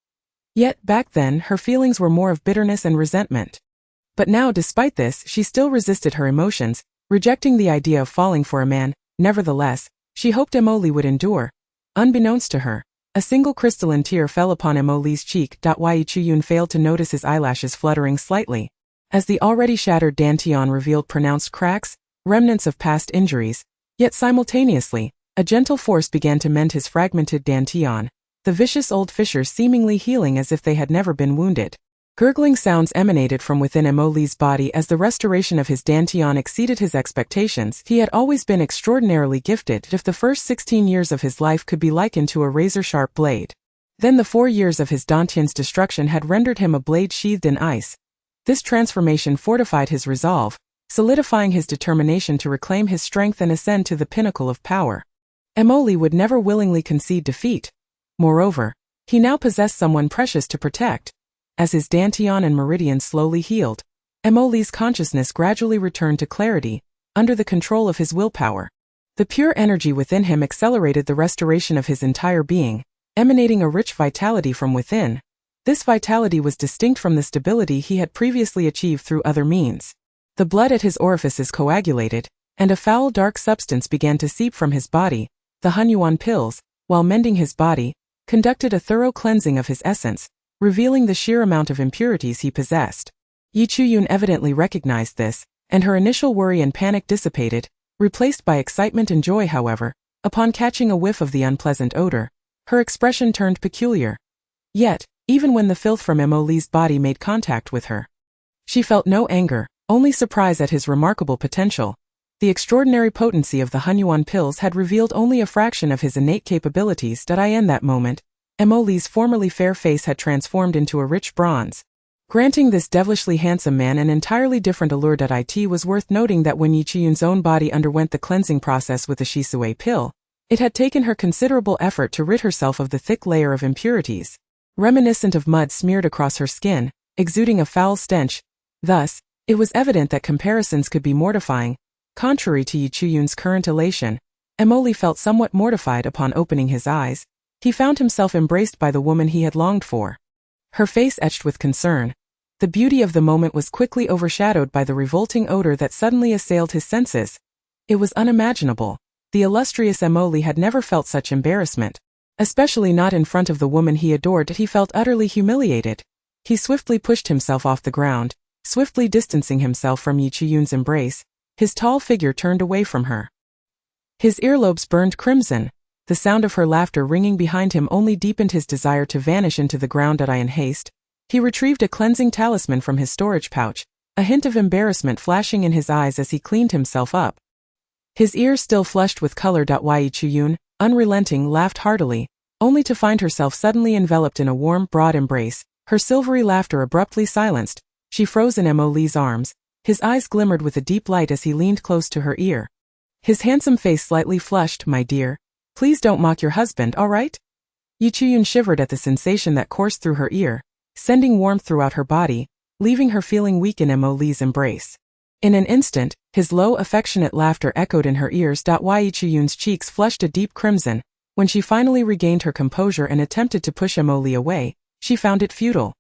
Yet, back then, her feelings were more of bitterness and resentment. But now, despite this, she still resisted her emotions, rejecting the idea of falling for a man. Nevertheless, she hoped Emily would endure. Unbeknownst to her, a single crystalline tear fell upon Emily's cheek. Yi Chuyun failed to notice his eyelashes fluttering slightly, as the already shattered dantian revealed pronounced cracks, remnants of past injuries. Yet simultaneously, a gentle force began to mend his fragmented dantian, the vicious old fissures seemingly healing as if they had never been wounded. Gurgling sounds emanated from within Emily's body as the restoration of his dantian exceeded his expectations. He had always been extraordinarily gifted. If the first 16 years of his life could be likened to a razor-sharp blade, then the 4 years of his dantian's destruction had rendered him a blade sheathed in ice. This transformation fortified his resolve, solidifying his determination to reclaim his strength and ascend to the pinnacle of power. Emily would never willingly concede defeat. Moreover, he now possessed someone precious to protect. As his dantian and meridian slowly healed, Emily's consciousness gradually returned to clarity, under the control of his willpower. The pure energy within him accelerated the restoration of his entire being, emanating a rich vitality from within. This vitality was distinct from the stability he had previously achieved through other means. The blood at his orifices coagulated, and a foul dark substance began to seep from his body. The Hunyuan pills, while mending his body, conducted a thorough cleansing of his essence, revealing the sheer amount of impurities he possessed. Yi Chuyun evidently recognized this, and her initial worry and panic dissipated, replaced by excitement and joy. However, upon catching a whiff of the unpleasant odor, her expression turned peculiar. Yet, even when the filth from Emily's body made contact with her, she felt no anger, only surprise at his remarkable potential. The extraordinary potency of the Hunyuan pills had revealed only a fraction of his innate capabilities. In that moment, Emily's formerly fair face had transformed into a rich bronze, granting this devilishly handsome man an entirely different allure. It was worth noting that when Yi Chuyun's own body underwent the cleansing process with the Shisui pill, it had taken her considerable effort to rid herself of the thick layer of impurities, reminiscent of mud smeared across her skin, exuding a foul stench. Thus, it was evident that comparisons could be mortifying. Contrary to Yi Chuyun's current elation, Emily felt somewhat mortified upon opening his eyes. He found himself embraced by the woman he had longed for, her face etched with concern. The beauty of the moment was quickly overshadowed by the revolting odor that suddenly assailed his senses. It was unimaginable. The illustrious Emily had never felt such embarrassment, especially not in front of the woman he adored. He felt utterly humiliated. He swiftly pushed himself off the ground, swiftly distancing himself from Yi Chuyun's embrace. His tall figure turned away from her. His earlobes burned crimson. The sound of her laughter ringing behind him only deepened his desire to vanish into the ground. In haste, he retrieved a cleansing talisman from his storage pouch, a hint of embarrassment flashing in his eyes as he cleaned himself up. His ears still flushed with color. Yi Chuyun, unrelenting, laughed heartily, only to find herself suddenly enveloped in a warm, broad embrace. Her silvery laughter abruptly silenced. She froze in Emily's arms. His eyes glimmered with a deep light as he leaned close to her ear. His handsome face slightly flushed. "My dear, please don't mock your husband, all right?" Yi Chuyun shivered at the sensation that coursed through her ear, sending warmth throughout her body, leaving her feeling weak in Emily's embrace. In an instant, his low, affectionate laughter echoed in her ears. Yi Chuyun's cheeks flushed a deep crimson. When she finally regained her composure and attempted to push Emily away, she found it futile.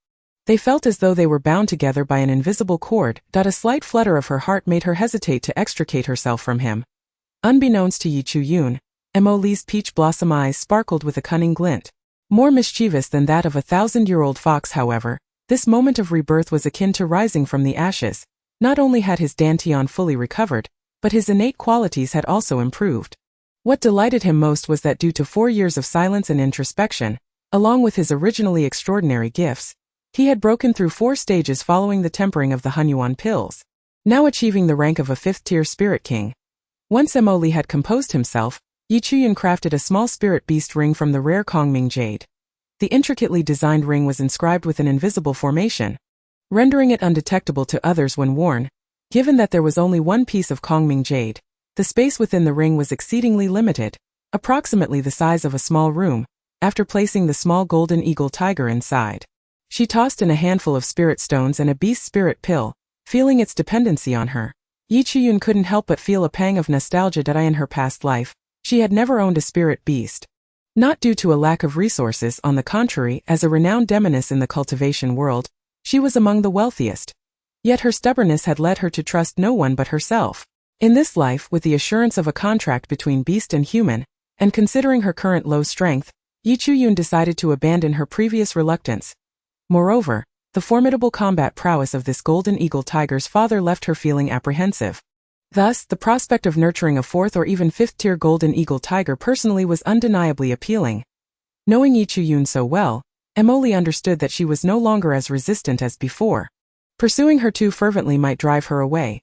They felt as though they were bound together by an invisible cord. A slight flutter of her heart made her hesitate to extricate herself from him. Unbeknownst to Yi Chuyun, Emily's peach blossom eyes sparkled with a cunning glint. More mischievous than that of a 1,000-year-old fox, however, This moment of rebirth was akin to rising from the ashes. Not only had his dantian fully recovered, but his innate qualities had also improved. What delighted him most was that due to 4 years of silence and introspection, along with his originally extraordinary gifts, he had broken through 4 stages following the tempering of the Hunyuan pills, now achieving the rank of a 5th-tier spirit king. Once Emoli had composed himself, Yi Chuyun crafted a small spirit beast ring from the rare Kongming jade. The intricately designed ring was inscribed with an invisible formation, rendering it undetectable to others when worn. Given that there was only one piece of Kongming jade, the space within the ring was exceedingly limited, approximately the size of a small room. After placing the small golden eagle tiger inside, she tossed in a handful of spirit stones and a beast spirit pill, feeling its dependency on her. Yi Chuyun couldn't help but feel a pang of nostalgia that in her past life, she had never owned a spirit beast. Not due to a lack of resources, on the contrary, as a renowned Demoness in the cultivation world, she was among the wealthiest. Yet her stubbornness had led her to trust no one but herself. In this life, with the assurance of a contract between beast and human, and considering her current low strength, Yi Chuyun decided to abandon her previous reluctance. Moreover, the formidable combat prowess of this golden eagle tiger's father left her feeling apprehensive. Thus, the prospect of nurturing a 4th or even 5th-tier golden eagle tiger personally was undeniably appealing. Knowing Yi Chuyun so well, Emoli understood that she was no longer as resistant as before. Pursuing her too fervently might drive her away.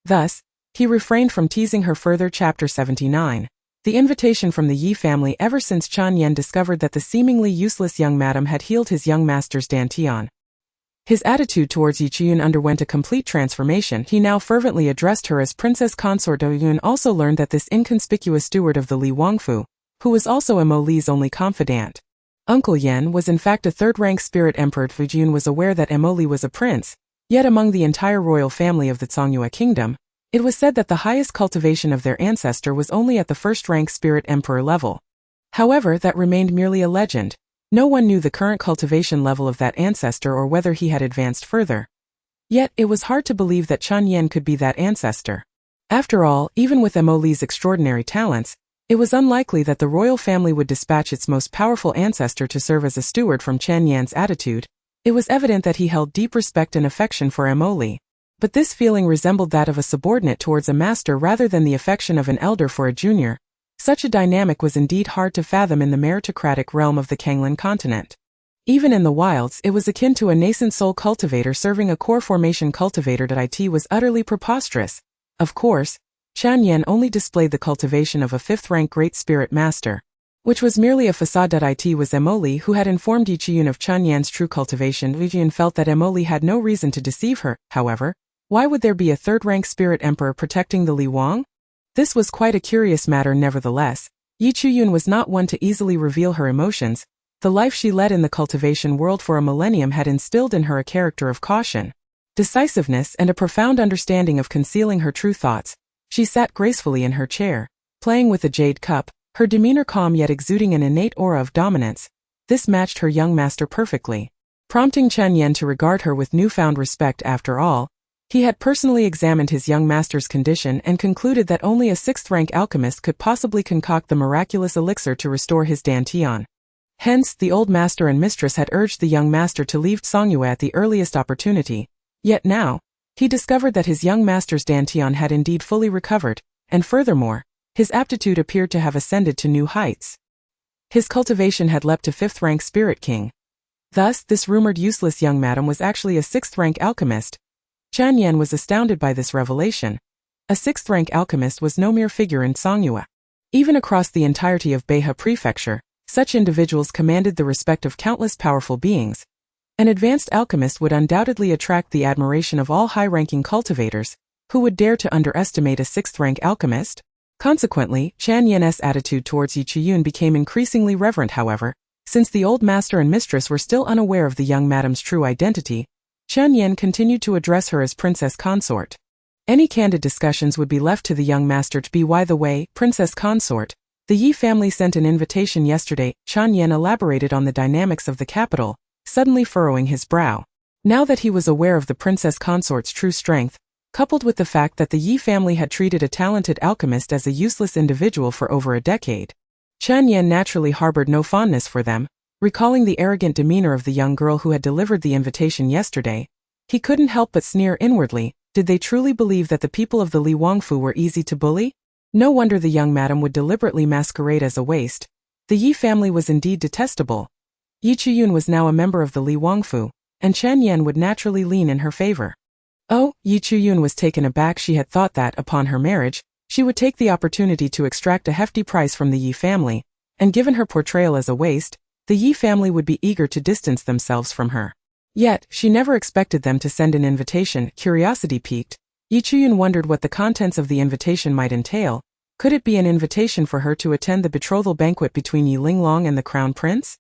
Thus, he refrained from teasing her further. Chapter 79. The invitation from the Yi family. Ever since Chan Yen discovered that the seemingly useless young madam had healed his young master's dantian, his attitude towards Yi Chuyun underwent a complete transformation. He now fervently addressed her as Princess Consort. Yun also learned that this inconspicuous steward of the Li Wangfu, who was also Emoli's only confidant, Uncle Yen, was in fact a 3rd-rank spirit emperor. Yun was aware that Emoli was a prince, yet among the entire royal family of the Songyue kingdom, it was said that the highest cultivation of their ancestor was only at the 1st-rank spirit emperor level. However, that remained merely a legend. No one knew the current cultivation level of that ancestor or whether he had advanced further. Yet, it was hard to believe that Chan Yen could be that ancestor. After all, even with Emoli's extraordinary talents, it was unlikely that the royal family would dispatch its most powerful ancestor to serve as a steward. From Chan Yan's attitude, it was evident that he held deep respect and affection for Emoli. But this feeling resembled that of a subordinate towards a master rather than the affection of an elder for a junior. Such a dynamic was indeed hard to fathom in the meritocratic realm of the Kanglan continent. Even in the wilds, it was akin to a nascent soul cultivator serving a core formation cultivator. It was utterly preposterous. Of course, Chan Yen only displayed the cultivation of a 5th-rank Great Spirit Master, which was merely a facade. It was Emoli who had informed Yi Chuyun of Chan Yan's true cultivation. Yi Chuyun felt that Emoli had no reason to deceive her. However, why would there be a 3rd-rank spirit emperor protecting the Li Wang? This was quite a curious matter. Nevertheless, Yi Chuyun was not one to easily reveal her emotions. The life she led in the cultivation world for a millennium had instilled in her a character of caution, decisiveness, and a profound understanding of concealing her true thoughts. She sat gracefully in her chair, playing with a jade cup, her demeanor calm yet exuding an innate aura of dominance. This matched her young master perfectly, prompting Chan Yen to regard her with newfound respect. After all, he had personally examined his young master's condition and concluded that only a 6th-rank alchemist could possibly concoct the miraculous elixir to restore his dantian. Hence, the old master and mistress had urged the young master to leave Songyue at the earliest opportunity. Yet now, he discovered that his young master's dantian had indeed fully recovered, and furthermore, his aptitude appeared to have ascended to new heights. His cultivation had leapt to 5th-rank spirit king. Thus, this rumored useless young madam was actually a 6th-rank alchemist. Chan Yen was astounded by this revelation. A 6th-rank alchemist was no mere figure in Songyue. Even across the entirety of Beha Prefecture, such individuals commanded the respect of countless powerful beings. An advanced alchemist would undoubtedly attract the admiration of all high-ranking cultivators. Who would dare to underestimate a 6th-rank alchemist? Consequently, Chan Yen's attitude towards Yi Chuyun became increasingly reverent. However, since the old master and mistress were still unaware of the young madam's true identity, Chan Yen continued to address her as Princess Consort. Any candid discussions would be left to the young master to be. By the way, Princess Consort, the Yi family sent an invitation yesterday. Chan Yen elaborated on the dynamics of the capital, suddenly furrowing his brow. Now that he was aware of the Princess Consort's true strength, coupled with the fact that the Yi family had treated a talented alchemist as a useless individual for over a decade, Chan Yen naturally harbored no fondness for them. Recalling the arrogant demeanor of the young girl who had delivered the invitation yesterday, he couldn't help but sneer inwardly. Did they truly believe that the people of the Li Wangfu were easy to bully? No wonder the young madam would deliberately masquerade as a waste. The Yi family was indeed detestable. Yi Chuyun was now a member of the Li Wangfu, and Chen Yan would naturally lean in her favor. Oh, Yi Chuyun was taken aback. She had thought that, upon her marriage, she would take the opportunity to extract a hefty price from the Yi family, and given her portrayal as a waste, the Yi family would be eager to distance themselves from her. Yet, she never expected them to send an invitation. Curiosity piqued, Yi Chuyun wondered what the contents of the invitation might entail. Could it be an invitation for her to attend the betrothal banquet between Yi Linglong and the crown prince?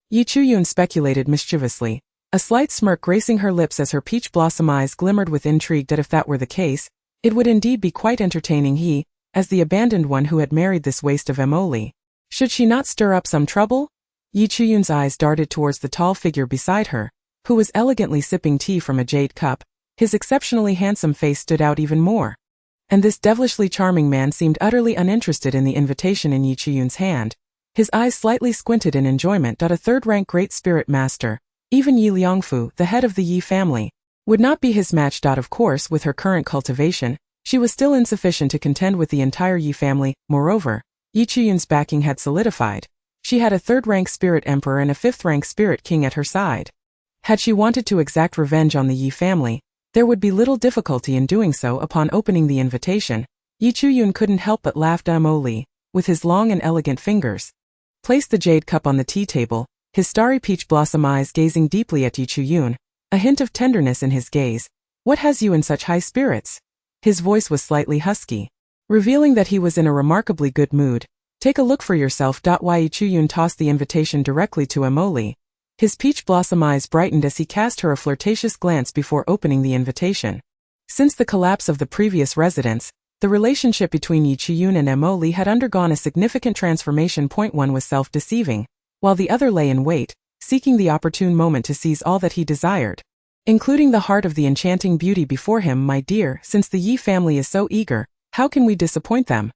Yi Chuyun speculated mischievously, a slight smirk gracing her lips as her peach blossom eyes glimmered with intrigue that if that were the case, it would indeed be quite entertaining. He, as the abandoned one who had married this waste of Emoli, should she not stir up some trouble? Yi Chuyun's eyes darted towards the tall figure beside her, who was elegantly sipping tea from a jade cup. His exceptionally handsome face stood out even more. And this devilishly charming man seemed utterly uninterested in the invitation in Yi Chuyun's hand. His eyes slightly squinted in enjoyment. A third-rank great spirit master, even Yi Liangfu, the head of the Yi family, would not be his match. Of course, with her current cultivation, she was still insufficient to contend with the entire Yi family. Moreover, Yi Chuyun's backing had solidified. She had a third-rank spirit emperor and a fifth-rank spirit king at her side. Had she wanted to exact revenge on the Yi family, there would be little difficulty in doing so. Upon opening the invitation, Yi Chuyun couldn't help but laugh. Emoli, with his long and elegant fingers, placed the jade cup on the tea table, his starry peach blossom eyes gazing deeply at Yi Chuyun, a hint of tenderness in his gaze. What has you in such high spirits? His voice was slightly husky, revealing that he was in a remarkably good mood. Take a look for yourself. Yi Chuyun tossed the invitation directly to Emoli. His peach blossom eyes brightened as he cast her a flirtatious glance before opening the invitation. Since the collapse of the previous residence, the relationship between Yi Chuyun and Emoli had undergone a significant transformation. One was self-deceiving, while the other lay in wait, seeking the opportune moment to seize all that he desired, including the heart of the enchanting beauty before him. My dear, since the Yi family is so eager, how can we disappoint them?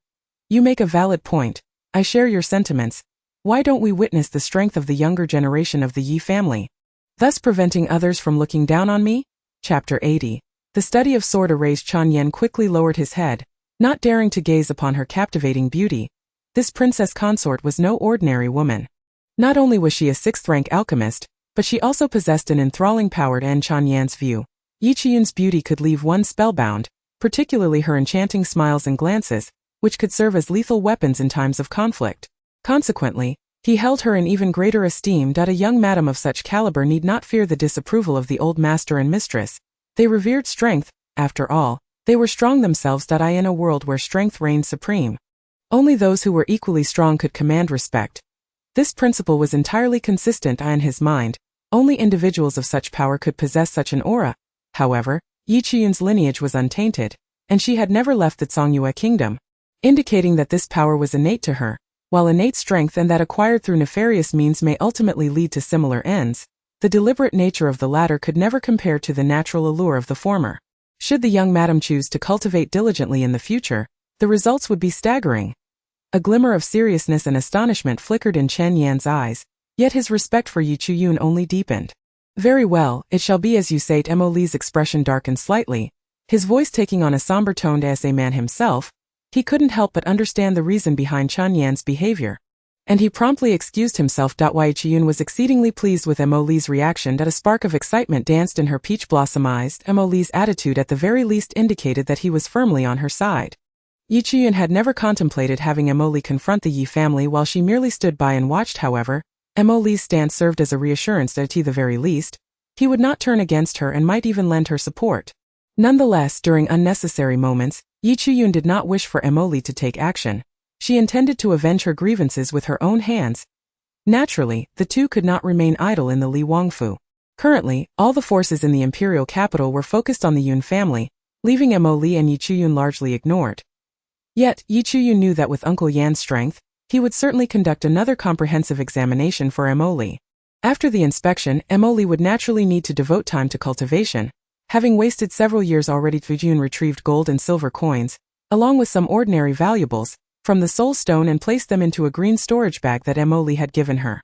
You make a valid point. I share your sentiments. Why don't we witness the strength of the younger generation of the Yi family, thus preventing others from looking down on me? Chapter 80. The study of sword arrays. Chen Yan quickly lowered his head, not daring to gaze upon her captivating beauty. This princess consort was no ordinary woman. Not only was she a sixth-rank alchemist, but she also possessed an enthralling power. In Chen Yan's view, Yi Chuyun's beauty could leave one spellbound, particularly her enchanting smiles and glances, which could serve as lethal weapons in times of conflict. Consequently, he held her in even greater esteem. A young madam of such caliber need not fear the disapproval of the old master and mistress. They revered strength. After all, they were strong themselves. In a world where strength reigned supreme, only those who were equally strong could command respect. This principle was entirely consistent in his mind. Only individuals of such power could possess such an aura. However, Yi Chuyun's lineage was untainted, and she had never left the Zhongyue kingdom, indicating that this power was innate to her. While innate strength and that acquired through nefarious means may ultimately lead to similar ends, the deliberate nature of the latter could never compare to the natural allure of the former. Should the young madam choose to cultivate diligently in the future, the results would be staggering. A glimmer of seriousness and astonishment flickered in Chen Yan's eyes, yet his respect for Yi Chuyun only deepened. Very well, it shall be as you say. Emoli's expression darkened slightly, his voice taking on a somber tone. As a man himself, he couldn't help but understand the reason behind Chen Yan's behavior, and he promptly excused himself. Yi Chuyun was exceedingly pleased with Emoli's reaction. A spark of excitement danced in her peach blossom eyes. Emoli's attitude at the very least indicated that he was firmly on her side. Yi Chuyun had never contemplated having Emoli confront the Yi family while she merely stood by and watched. However, Emoli's stance served as a reassurance that at the very least, he would not turn against her and might even lend her support. Nonetheless, during unnecessary moments, Yi Chuyun did not wish for Emoli to take action. She intended to avenge her grievances with her own hands. Naturally, the two could not remain idle in the Li Wangfu. Currently, all the forces in the imperial capital were focused on the Yun family, leaving Emoli and Yi Chuyun largely ignored. Yet, Yi Chuyun knew that with Uncle Yan's strength, he would certainly conduct another comprehensive examination for Emoli. After the inspection, Emoli would naturally need to devote time to cultivation. Having wasted several years already, Yi Chuyun retrieved gold and silver coins, along with some ordinary valuables, from the soul stone and placed them into a green storage bag that Emoli had given her.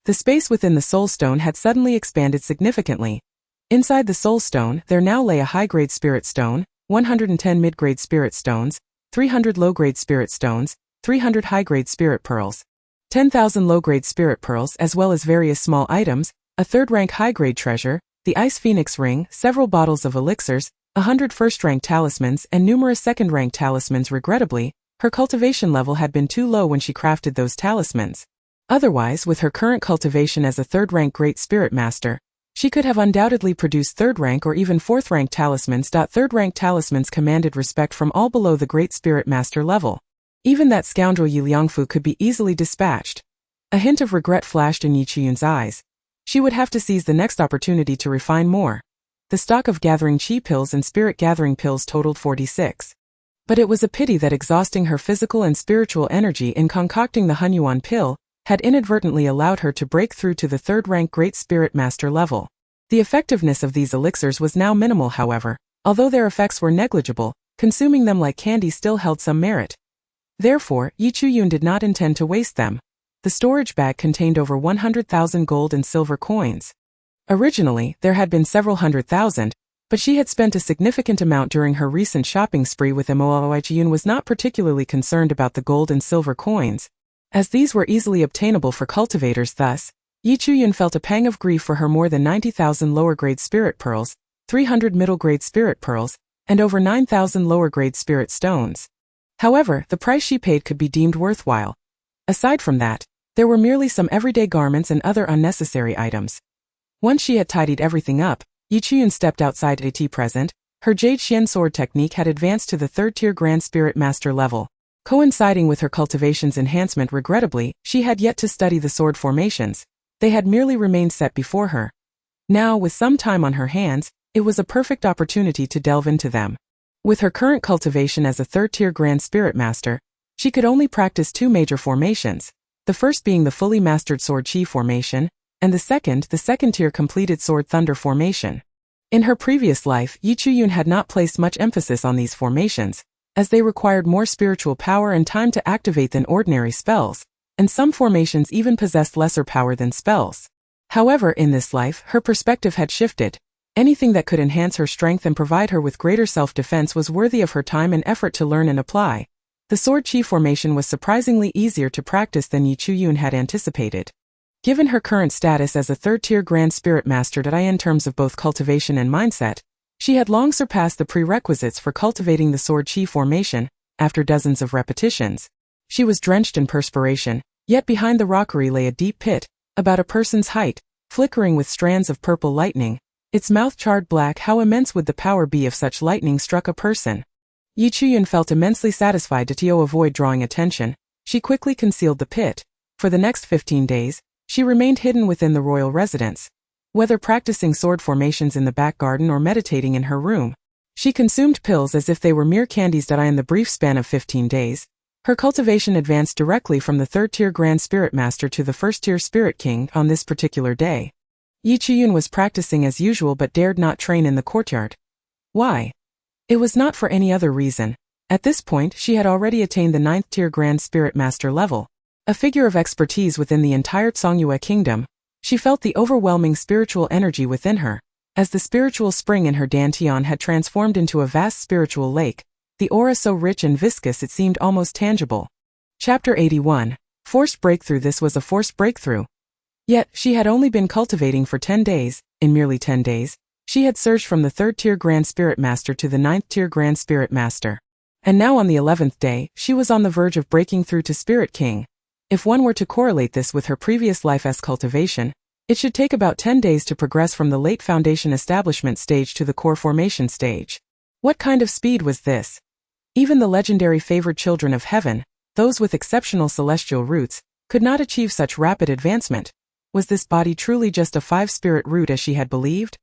The space within the soul stone had suddenly expanded significantly. Inside the soul stone, there now lay a high-grade spirit stone, 110 mid-grade spirit stones, 300 low-grade spirit stones, 300 high-grade spirit pearls, 10,000 low-grade spirit pearls, as well as various small items, a third-rank high-grade treasure, the Ice Phoenix ring, several bottles of elixirs, 100 first-rank talismans, and numerous second-rank talismans. Regrettably, her cultivation level had been too low when she crafted those talismans. Otherwise, with her current cultivation as a third-rank Great Spirit Master, she could have undoubtedly produced third-rank or even fourth-rank talismans. Third-rank talismans commanded respect from all below the Great Spirit Master level. Even that scoundrel Yi Liangfu could be easily dispatched. A hint of regret flashed in Yi Chuyun's eyes. She would have to seize the next opportunity to refine more. The stock of gathering chi pills and spirit gathering pills totaled 46. But it was a pity that exhausting her physical and spiritual energy in concocting the Hunyuan pill had inadvertently allowed her to break through to the third-rank Great Spirit Master level. The effectiveness of these elixirs was now minimal, however. Although their effects were negligible, consuming them like candy still held some merit. Therefore, Yi Chuyun did not intend to waste them. The storage bag contained over 100,000 gold and silver coins. Originally, there had been several 100,000, but she had spent a significant amount during her recent shopping spree with them. Yi Chuyun was not particularly concerned about the gold and silver coins, as these were easily obtainable for cultivators. Thus, Yi Chuyun felt a pang of grief for her more than 90,000 lower-grade spirit pearls, 300 middle-grade spirit pearls, and over 9,000 lower-grade spirit stones. However, the price she paid could be deemed worthwhile. Aside from that, there were merely some everyday garments and other unnecessary items. Once she had tidied everything up, Yi Chuyun stepped outside AT present. Her Jade Xian sword technique had advanced to the third-tier Grand Spirit Master level. Coinciding with her cultivation's enhancement, regrettably, she had yet to study the sword formations. They had merely remained set before her. Now, with some time on her hands, it was a perfect opportunity to delve into them. With her current cultivation as a third-tier Grand Spirit Master, she could only practice two major formations, the first being the fully mastered Sword Chi formation, and the second-tier completed Sword Thunder formation. In her previous life, Yi Chuyun had not placed much emphasis on these formations, as they required more spiritual power and time to activate than ordinary spells, and some formations even possessed lesser power than spells. However, in this life, her perspective had shifted. Anything that could enhance her strength and provide her with greater self-defense was worthy of her time and effort to learn and apply. The Sword Chi formation was surprisingly easier to practice than Yi Chuyun had anticipated. Given her current status as a third-tier Grand Spirit Master in terms of both cultivation and mindset, she had long surpassed the prerequisites for cultivating the Sword Chi formation. After dozens of repetitions, she was drenched in perspiration, yet behind the rockery lay a deep pit, about a person's height, flickering with strands of purple lightning, its mouth charred black. How immense would the power be if such lightning struck a person? Yi Chuyun felt immensely satisfied to avoid drawing attention. She quickly concealed the pit. For the next 15 days, she remained hidden within the royal residence. Whether practicing sword formations in the back garden or meditating in her room, she consumed pills as if they were mere candies. In the brief span of 15 days, her cultivation advanced directly from the third-tier Grand Spirit Master to the first-tier Spirit King. On this particular day, Yi Chuyun was practicing as usual but dared not train in the courtyard. Why? It was not for any other reason. At this point, she had already attained the 9th-tier Grand Spirit Master level. A figure of expertise within the entire Songyue kingdom, she felt the overwhelming spiritual energy within her, as the spiritual spring in her dantian had transformed into a vast spiritual lake, the aura so rich and viscous it seemed almost tangible. Chapter 81. Forced breakthrough. This was a forced breakthrough. Yet, she had only been cultivating for 10 days. In merely 10 days, she had surged from the 3rd-tier Grand Spirit Master to the 9th-tier Grand Spirit Master. And now on the 11th day, she was on the verge of breaking through to Spirit King. If one were to correlate this with her previous life's cultivation, it should take about 10 days to progress from the late foundation establishment stage to the core formation stage. What kind of speed was this? Even the legendary favored children of heaven, those with exceptional celestial roots, could not achieve such rapid advancement. Was this body truly just a 5-spirit root as she had believed?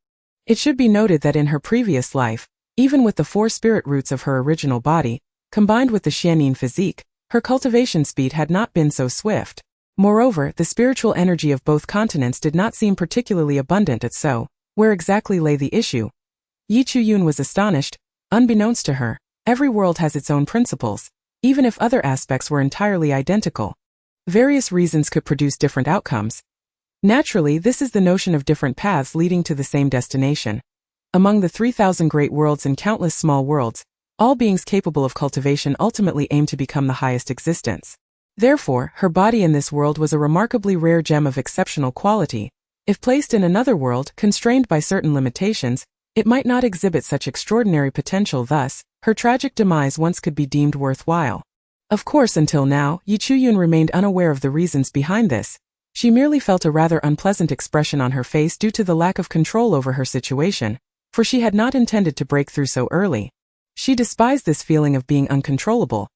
It should be noted that in her previous life, even with the 4 spirit roots of her original body, combined with the Xianyin physique, her cultivation speed had not been so swift. Moreover, the spiritual energy of both continents did not seem particularly abundant. So, where exactly lay the issue? Yi Chuyun was astonished. Unbeknownst to her, every world has its own principles, even if other aspects were entirely identical. Various reasons could produce different outcomes. Naturally, this is the notion of different paths leading to the same destination. Among the 3,000 great worlds and countless small worlds, all beings capable of cultivation ultimately aim to become the highest existence. Therefore, her body in this world was a remarkably rare gem of exceptional quality. If placed in another world, constrained by certain limitations, it might not exhibit such extraordinary potential. Thus, her tragic demise once could be deemed worthwhile. Of course, until now, Yi Chuyun remained unaware of the reasons behind this. She merely felt a rather unpleasant expression on her face due to the lack of control over her situation, for she had not intended to break through so early. She despised this feeling of being uncontrollable.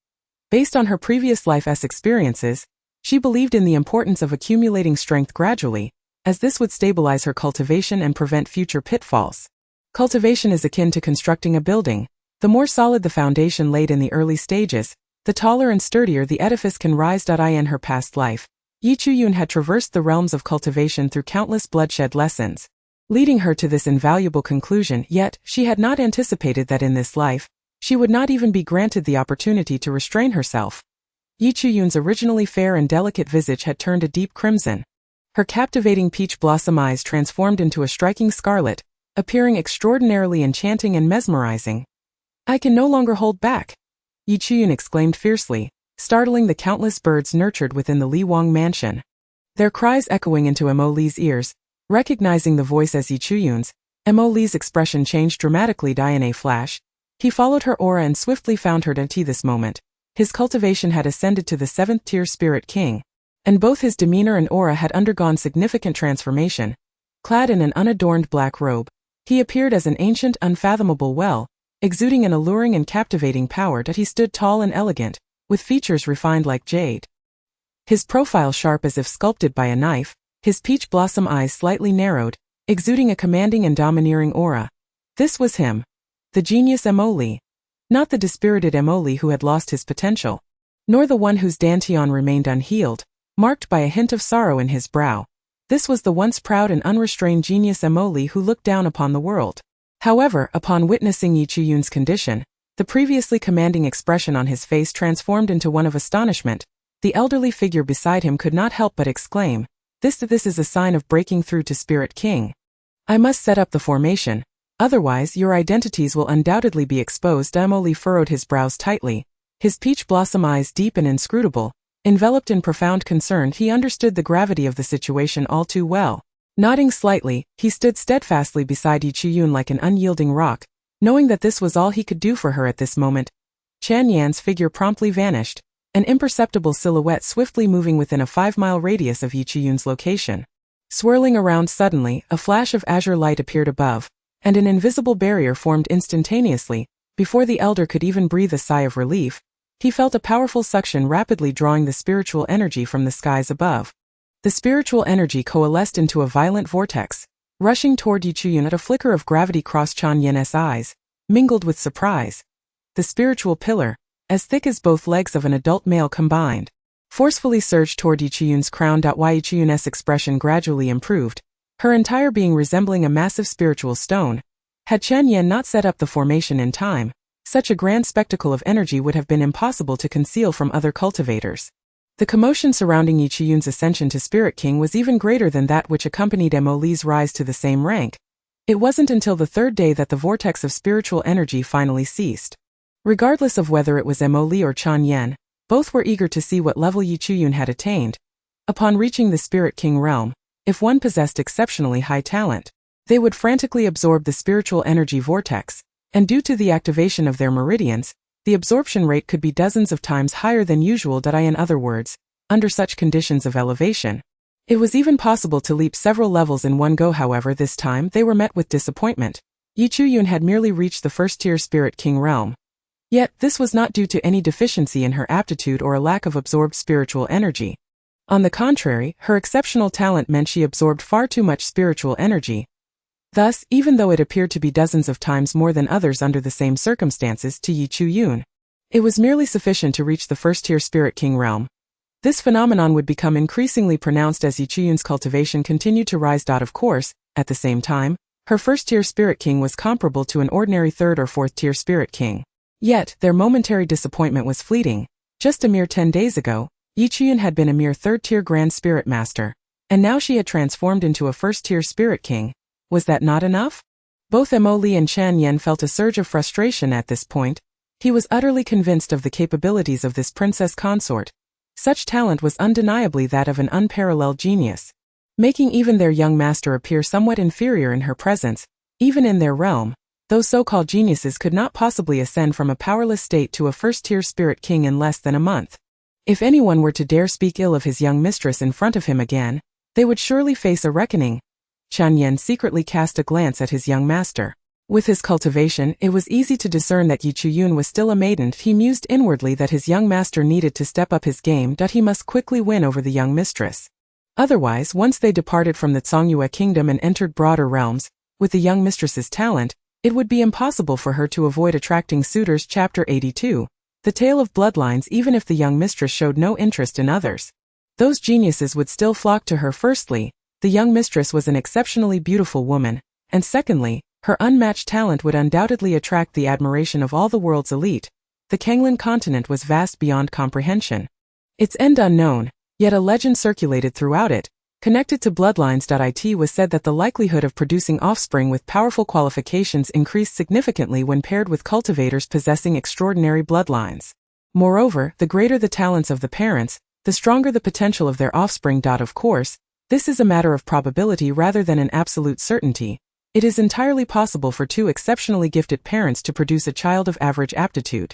Based on her previous life's experiences, she believed in the importance of accumulating strength gradually, as this would stabilize her cultivation and prevent future pitfalls. Cultivation is akin to constructing a building. The more solid the foundation laid in the early stages, the taller and sturdier the edifice can rise. In her past life, Yi Chuyun had traversed the realms of cultivation through countless bloodshed lessons, leading her to this invaluable conclusion. Yet, she had not anticipated that in this life, she would not even be granted the opportunity to restrain herself. Yi Chuyun's originally fair and delicate visage had turned a deep crimson. Her captivating peach blossom eyes transformed into a striking scarlet, appearing extraordinarily enchanting and mesmerizing. "I can no longer hold back," Yi Chuyun exclaimed fiercely, startling the countless birds nurtured within the Li Wang mansion. Their cries echoing into Mo Li's ears. Recognizing the voice as Yi Chuyun's, Mo Li's expression changed dramatically. In a flash, he followed her aura and swiftly found her at this moment. His cultivation had ascended to the 7th tier Spirit King, and both his demeanor and aura had undergone significant transformation. Clad in an unadorned black robe, he appeared as an ancient, unfathomable well, exuding an alluring and captivating power. He stood tall and elegant, with features refined like jade. His profile sharp as if sculpted by a knife, his peach blossom eyes slightly narrowed, exuding a commanding and domineering aura. This was him. The genius Mo Li. Not the dispirited Mo Li who had lost his potential, nor the one whose dantian remained unhealed, marked by a hint of sorrow in his brow. This was the once proud and unrestrained genius Mo Li who looked down upon the world. However, upon witnessing Yi Chuyun's condition, the previously commanding expression on his face transformed into one of astonishment. The elderly figure beside him could not help but exclaim, This is a sign of breaking through to Spirit King. I must set up the formation, otherwise your identities will undoubtedly be exposed." Mo Li furrowed his brows tightly, his peach blossom eyes deep and inscrutable. Enveloped in profound concern, he understood the gravity of the situation all too well. Nodding slightly, he stood steadfastly beside Yi Chuyun like an unyielding rock, knowing that this was all he could do for her at this moment. Chan Yan's figure promptly vanished, an imperceptible silhouette swiftly moving within a 5-mile radius of Yi Chuyun's location. Swirling around suddenly, a flash of azure light appeared above, and an invisible barrier formed instantaneously. Before the elder could even breathe a sigh of relief, he felt a powerful suction rapidly drawing the spiritual energy from the skies above. The spiritual energy coalesced into a violent vortex, rushing toward Yi Chuyun. At a flicker of gravity crossed Chan Yan's eyes, mingled with surprise. The spiritual pillar, as thick as both legs of an adult male combined, forcefully surged toward Yi Chuyun's crown. Yi Chuyun's expression gradually improved, her entire being resembling a massive spiritual stone. Had Chan Yan not set up the formation in time, such a grand spectacle of energy would have been impossible to conceal from other cultivators. The commotion surrounding Yi Chuyun's ascension to Spirit King was even greater than that which accompanied Mo Li's rise to the same rank. It wasn't until the 3rd day that the vortex of spiritual energy finally ceased. Regardless of whether it was Mo Li or Chan Yan, both were eager to see what level Yi Chuyun had attained. Upon reaching the Spirit King realm, if one possessed exceptionally high talent, they would frantically absorb the spiritual energy vortex, and due to the activation of their meridians, the absorption rate could be dozens of times higher than usual. In other words, under such conditions of elevation, it was even possible to leap several levels in one go. However, this time they were met with disappointment. Yi Chuyun had merely reached the 1st-tier Spirit King realm. Yet, this was not due to any deficiency in her aptitude or a lack of absorbed spiritual energy. On the contrary, her exceptional talent meant she absorbed far too much spiritual energy. Thus, even though it appeared to be dozens of times more than others under the same circumstances to Yi Chuyun, it was merely sufficient to reach the 1st-tier Spirit King realm. This phenomenon would become increasingly pronounced as Yi Chuyun's cultivation continued to rise. Of course, at the same time, her 1st-tier Spirit King was comparable to an ordinary 3rd or 4th-tier Spirit King. Yet, their momentary disappointment was fleeting. Just a mere 10 days ago, Yi Chuyun had been a mere 3rd-tier Grand Spirit Master, And now she had transformed into a first-tier spirit king. Was that not enough? Both Emily and Chan Yen felt a surge of frustration at this point. He was utterly convinced of the capabilities of this princess consort. Such talent was undeniably that of an unparalleled genius, making even their young master appear somewhat inferior in her presence. Even in their realm, those so-called geniuses could not possibly ascend from a powerless state to a first-tier spirit king in less than a month. If anyone were to dare speak ill of his young mistress in front of him again, they would surely face a reckoning. Chan Yen secretly cast a glance at his young master. With his cultivation, it was easy to discern that Yi Chuyun was still a maiden. He mused inwardly that his young master needed to step up his game. He must quickly win over the young mistress. Otherwise, once they departed from the Songyue kingdom and entered broader realms, with the young mistress's talent, it would be impossible for her to avoid attracting suitors. Chapter 82. The Tale of Bloodlines. Even if the young mistress showed no interest in others, those geniuses would still flock to her. Firstly, the young mistress was an exceptionally beautiful woman, and secondly, her unmatched talent would undoubtedly attract the admiration of all the world's elite. The Kanglan continent was vast beyond comprehension. Its end unknown, yet a legend circulated throughout it. Connected to bloodlines. It was said that the likelihood of producing offspring with powerful qualifications increased significantly when paired with cultivators possessing extraordinary bloodlines. Moreover, the greater the talents of the parents, the stronger the potential of their offspring. Of course, this is a matter of probability rather than an absolute certainty. It is entirely possible for two exceptionally gifted parents to produce a child of average aptitude.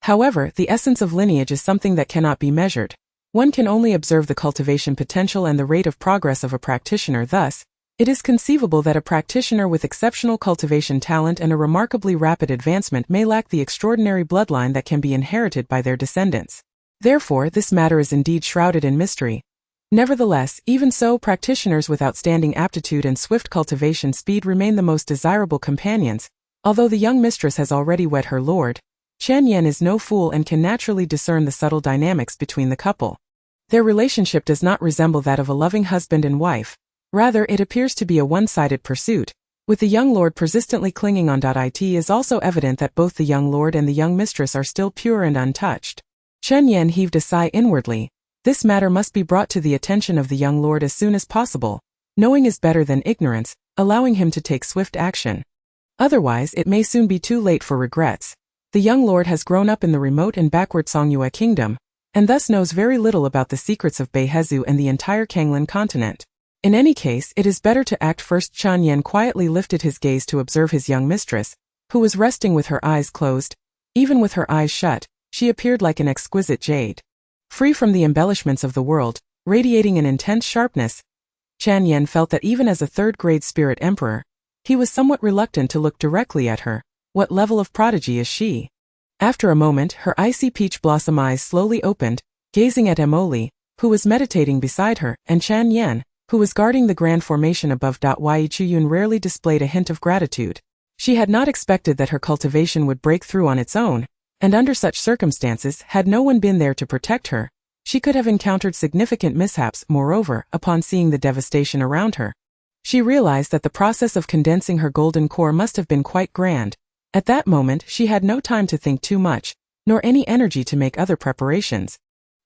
However, the essence of lineage is something that cannot be measured. One can only observe the cultivation potential and the rate of progress of a practitioner. Thus, it is conceivable that a practitioner with exceptional cultivation talent and a remarkably rapid advancement may lack the extraordinary bloodline that can be inherited by their descendants. Therefore, this matter is indeed shrouded in mystery. Nevertheless, even so, practitioners with outstanding aptitude and swift cultivation speed remain the most desirable companions. Although the young mistress has already wed her lord, Chan Yen is no fool and can naturally discern the subtle dynamics between the couple. Their relationship does not resemble that of a loving husband and wife. Rather, it appears to be a one-sided pursuit, with the young lord persistently clinging on. It is also evident that both the young lord and the young mistress are still pure and untouched. Chen Yen heaved a sigh inwardly. This matter must be brought to the attention of the young lord as soon as possible. Knowing is better than ignorance, allowing him to take swift action. Otherwise, it may soon be too late for regrets. The young lord has grown up in the remote and backward Songyue kingdom, and thus knows very little about the secrets of Beihezu and the entire Kanglan continent. In any case, it is better to act first. Chan Yen quietly lifted his gaze to observe his young mistress, who was resting with her eyes closed. Even with her eyes shut, she appeared like an exquisite jade, free from the embellishments of the world, radiating an intense sharpness. Chan Yen felt that even as a third-grade spirit emperor, he was somewhat reluctant to look directly at her. What level of prodigy is she? After a moment, her icy peach blossom eyes slowly opened, gazing at Emily, who was meditating beside her, and Chan Yen, who was guarding the grand formation above. Yi Chuyun rarely displayed a hint of gratitude. She had not expected that her cultivation would break through on its own, and under such circumstances, had no one been there to protect her, she could have encountered significant mishaps. Moreover, upon seeing the devastation around her, she realized that the process of condensing her golden core must have been quite grand. At that moment, she had no time to think too much, nor any energy to make other preparations,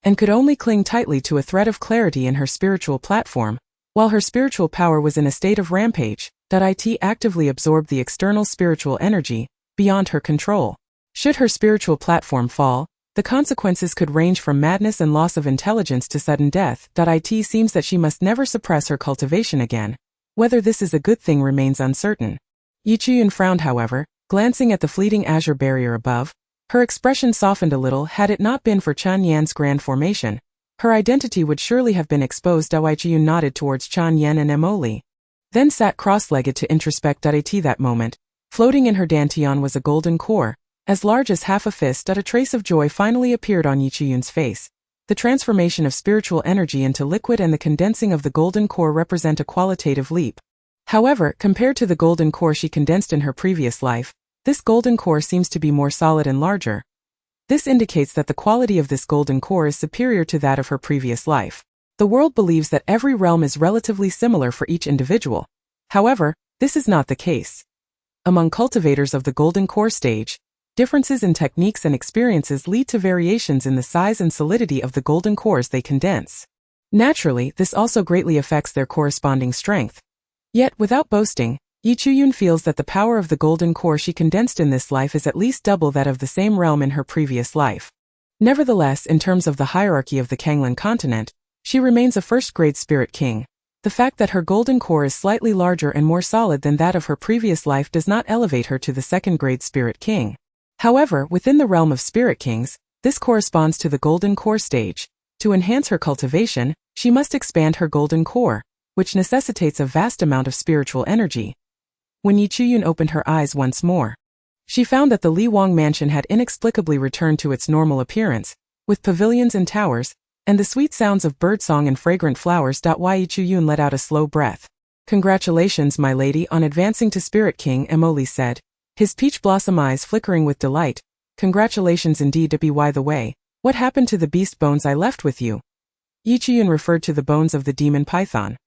and could only cling tightly to a thread of clarity in her spiritual platform. While her spiritual power was in a state of rampage, It actively absorbed the external spiritual energy, beyond her control. Should her spiritual platform fall, the consequences could range from madness and loss of intelligence to sudden death. It seems that she must never suppress her cultivation again. Whether this is a good thing remains uncertain. Yi Chuyun frowned, however, glancing at the fleeting azure barrier above. Her expression softened a little. Had it not been for Chan Yan's grand formation, her identity would surely have been exposed. Yi Chuyun nodded towards Chan Yan and Emily, then sat cross-legged to introspect. It that moment, floating in her dantian was a golden core, as large as half a fist. A trace of joy finally appeared on Yi Chuyun's face. The transformation of spiritual energy into liquid and the condensing of the golden core represent a qualitative leap. However, compared to the golden core she condensed in her previous life, this golden core seems to be more solid and larger. This indicates that the quality of this golden core is superior to that of her previous life. The world believes that every realm is relatively similar for each individual. However, this is not the case. Among cultivators of the golden core stage, differences in techniques and experiences lead to variations in the size and solidity of the golden cores they condense. Naturally, this also greatly affects their corresponding strength. Yet, without boasting, Yi Chuyun feels that the power of the golden core she condensed in this life is at least double that of the same realm in her previous life. Nevertheless, in terms of the hierarchy of the Kanglan continent, she remains a first-grade spirit king. The fact that her golden core is slightly larger and more solid than that of her previous life does not elevate her to the second-grade spirit king. However, within the realm of spirit kings, this corresponds to the golden core stage. To enhance her cultivation, she must expand her golden core, which necessitates a vast amount of spiritual energy. When Yi Chuyun opened her eyes once more, she found that the Li Wang mansion had inexplicably returned to its normal appearance, with pavilions and towers, and the sweet sounds of birdsong and fragrant flowers. Yi Chuyun let out a slow breath. "Congratulations, my lady, on advancing to Spirit King," Emoli said, his peach blossom eyes flickering with delight. "Congratulations indeed. By the way, what happened to the beast bones I left with you?" Yi Chuyun referred to the bones of the demon python.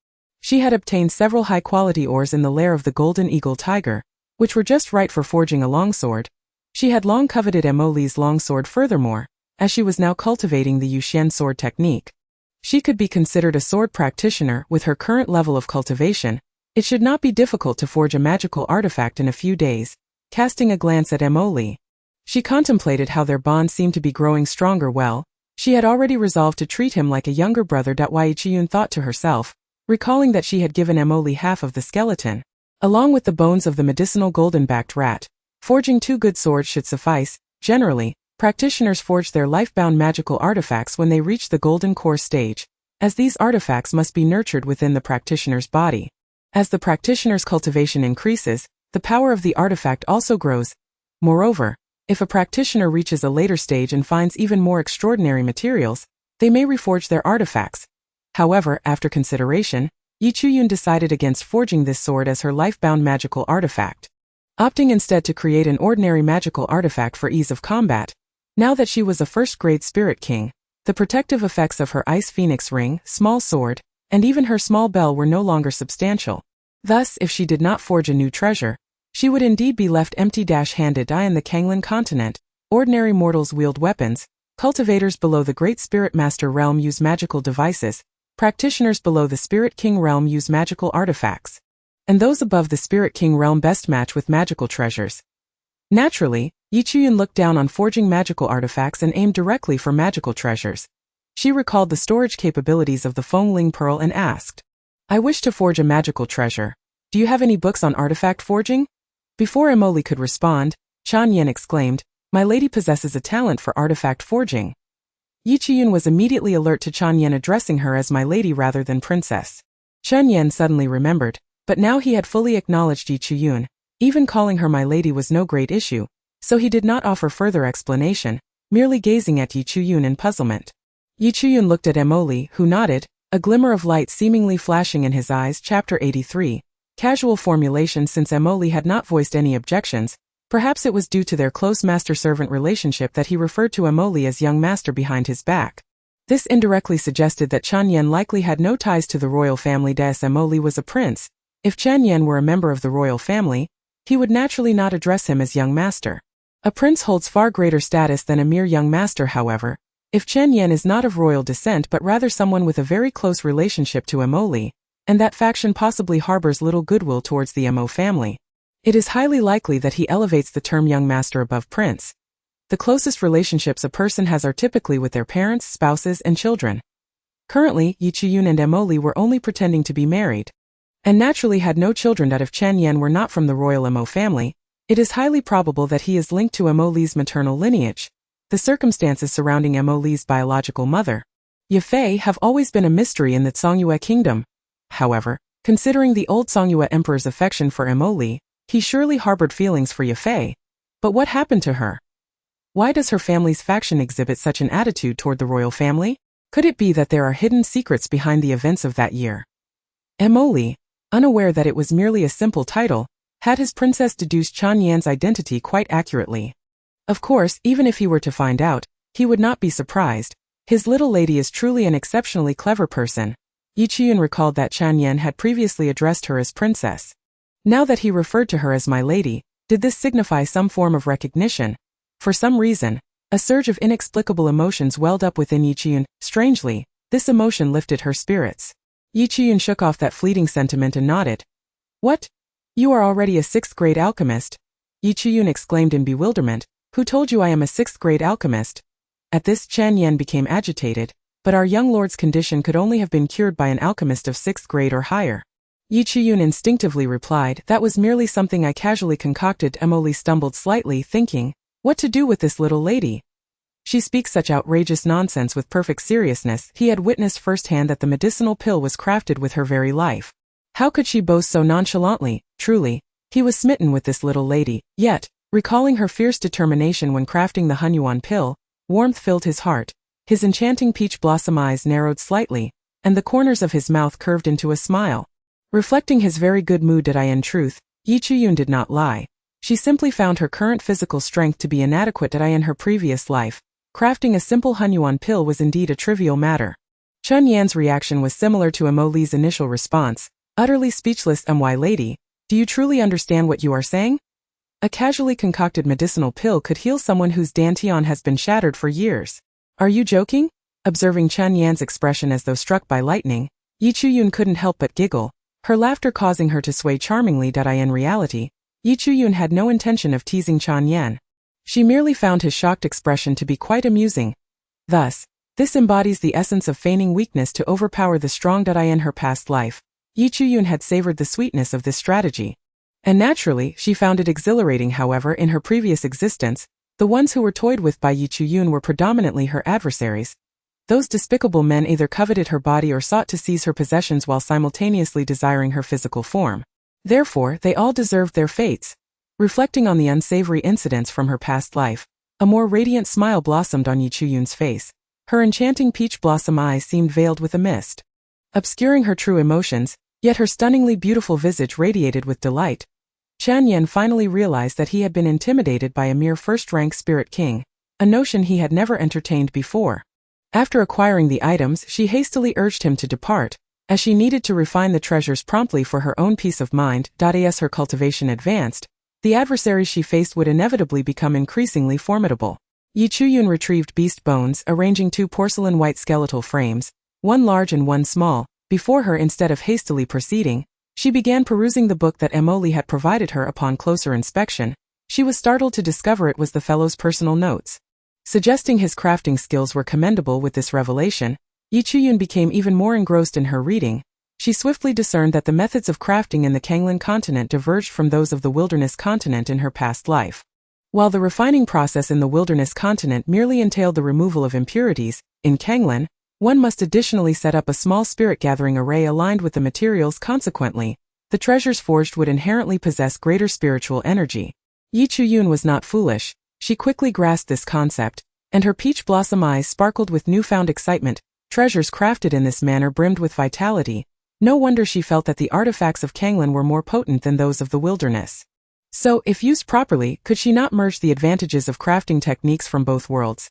She had obtained several high-quality ores in the lair of the golden eagle tiger, which were just right for forging a longsword. She had long coveted Emoli's longsword. Furthermore, as she was now cultivating the Yuxian sword technique, she could be considered a sword practitioner. With her current level of cultivation, it should not be difficult to forge a magical artifact in a few days. Casting a glance at Emoli, she contemplated how their bond seemed to be growing stronger. Well, she had already resolved to treat him like a younger brother. Yi Chuyun thought to herself, recalling that she had given Emoli half of the skeleton, along with the bones of the medicinal golden-backed rat. Forging 2 good swords should suffice. Generally, practitioners forge their life-bound magical artifacts when they reach the golden core stage, as these artifacts must be nurtured within the practitioner's body. As the practitioner's cultivation increases, the power of the artifact also grows. Moreover, if a practitioner reaches a later stage and finds even more extraordinary materials, they may reforge their artifacts. However, after consideration, Yi Chuyun decided against forging this sword as her life-bound magical artifact, opting instead to create an ordinary magical artifact for ease of combat. Now that she was a first-grade spirit king, the protective effects of her ice phoenix ring, small sword, and even her small bell were no longer substantial. Thus, if she did not forge a new treasure, she would indeed be left empty-handed. In the Kanglan continent, ordinary mortals wield weapons, cultivators below the Great Spirit Master realm use magical devices, practitioners below the Spirit King realm use magical artifacts, and those above the Spirit King realm best match with magical treasures. Naturally, Yi Chuyun looked down on forging magical artifacts and aimed directly for magical treasures. She recalled the storage capabilities of the Fengling Pearl and asked, "I wish to forge a magical treasure. Do you have any books on artifact forging?" Before Emoli could respond, Chan Yen exclaimed, "My lady possesses a talent for artifact forging." Yi Chuyun was immediately alert to Chan Yen addressing her as my lady rather than princess. Chan Yen suddenly remembered, but now he had fully acknowledged Yi Chuyun. Even calling her my lady was no great issue, so he did not offer further explanation, merely gazing at Yi Chuyun in puzzlement. Yi Chuyun looked at Emoli, who nodded, a glimmer of light seemingly flashing in his eyes. Chapter 83. Casual formulation. Since Emoli had not voiced any objections, perhaps it was due to their close master-servant relationship that he referred to Emoli as young master behind his back. This indirectly suggested that Chan Yen likely had no ties to the royal family. As Emoli was a prince, if Chan Yen were a member of the royal family, he would naturally not address him as young master. A prince holds far greater status than a mere young master. However, if Chen Yen is not of royal descent but rather someone with a very close relationship to Emoli, and that faction possibly harbors little goodwill towards the Mo family, it is highly likely that he elevates the term young master above prince. The closest relationships a person has are typically with their parents, spouses, and children. Currently, Yi Chuyun and Emoli were only pretending to be married, and naturally had no children. That if Chen Yen were not from the royal Mo family, it is highly probable that he is linked to Emoli's maternal lineage. The circumstances surrounding Emoli's biological mother, Ye Fei, have always been a mystery in the Songyue kingdom. However, considering the old Songyue emperor's affection for Emoli, he surely harbored feelings for Ye Fei. But what happened to her? Why does her family's faction exhibit such an attitude toward the royal family? Could it be that there are hidden secrets behind the events of that year? Emoli, unaware that it was merely a simple title, had his princess deduce Chan Yan's identity quite accurately. Of course, even if he were to find out, he would not be surprised. His little lady is truly an exceptionally clever person. Yi Chuyun recalled that Chan Yan had previously addressed her as princess. Now that he referred to her as my lady, did this signify some form of recognition? For some reason, a surge of inexplicable emotions welled up within Yi Chuyun. Strangely, This emotion lifted her spirits. Yi Chiyun shook off that fleeting sentiment and nodded. What? You are already a 6th grade alchemist? Yi Chiyun exclaimed in bewilderment. Who told you I am a 6th grade alchemist? At this, Chen Yan became agitated, but our young lord's condition could only have been cured by an alchemist of 6th grade or higher. Yi Chiyun instinctively replied, that was merely something I casually concocted. Emily stumbled slightly, thinking, what to do with this little lady? She speaks such outrageous nonsense with perfect seriousness. He had witnessed firsthand that the medicinal pill was crafted with her very life. How could she boast so nonchalantly? Truly, he was smitten with this little lady. Yet, recalling her fierce determination when crafting the Hunyuan pill, warmth filled his heart. His enchanting peach blossom eyes narrowed slightly, and the corners of his mouth curved into a smile. Reflecting his very good mood, in truth, Yi Chiyun did not lie. She simply found her current physical strength to be inadequate in her previous life. Crafting a simple Hunyuan pill was indeed a trivial matter. Chun Yan's reaction was similar to Emoli's initial response, utterly speechless. My lady, do you truly understand what you are saying? A casually concocted medicinal pill could heal someone whose dantian has been shattered for years. Are you joking? Observing Chun Yan's expression as though struck by lightning, Yi Chiyun couldn't help but giggle, her laughter causing her to sway charmingly. In reality, Yi Chiyun had no intention of teasing Chun Yan. She merely found his shocked expression to be quite amusing. Thus, this embodies the essence of feigning weakness to overpower the strong. In her past life, Yi Chiyun had savored the sweetness of this strategy. And naturally, she found it exhilarating. However, in her previous existence, the ones who were toyed with by Yi Chiyun were predominantly her adversaries. Those despicable men either coveted her body or sought to seize her possessions while simultaneously desiring her physical form. Therefore, they all deserved their fates. Reflecting on the unsavory incidents from her past life, a more radiant smile blossomed on Yi Chiyun's face. Her enchanting peach blossom eyes seemed veiled with a mist, obscuring her true emotions, yet her stunningly beautiful visage radiated with delight. Chen Yan finally realized that he had been intimidated by a mere first-rank spirit king, a notion he had never entertained before. After acquiring the items, she hastily urged him to depart, as she needed to refine the treasures promptly for her own peace of mind. As her cultivation advanced, the adversaries she faced would inevitably become increasingly formidable. Yi Chiyun retrieved beast bones, arranging 2 porcelain white skeletal frames, one large and one small, before her. Instead of hastily proceeding, she began perusing the book that Emoli had provided her. Upon closer inspection, she was startled to discover it was the fellow's personal notes. Suggesting his crafting skills were commendable. With this revelation, Yi Chiyun became even more engrossed in her reading. She swiftly discerned that the methods of crafting in the Kanglan continent diverged from those of the wilderness continent in her past life. While the refining process in the wilderness continent merely entailed the removal of impurities, in Kanglan, one must additionally set up a small spirit-gathering array aligned with the materials. Consequently, the treasures forged would inherently possess greater spiritual energy. Yi Chiyun was not foolish. She quickly grasped this concept, and her peach blossom eyes sparkled with newfound excitement. Treasures crafted in this manner brimmed with vitality. No wonder she felt that the artifacts of Kanglan were more potent than those of the wilderness. So, if used properly, could she not merge the advantages of crafting techniques from both worlds?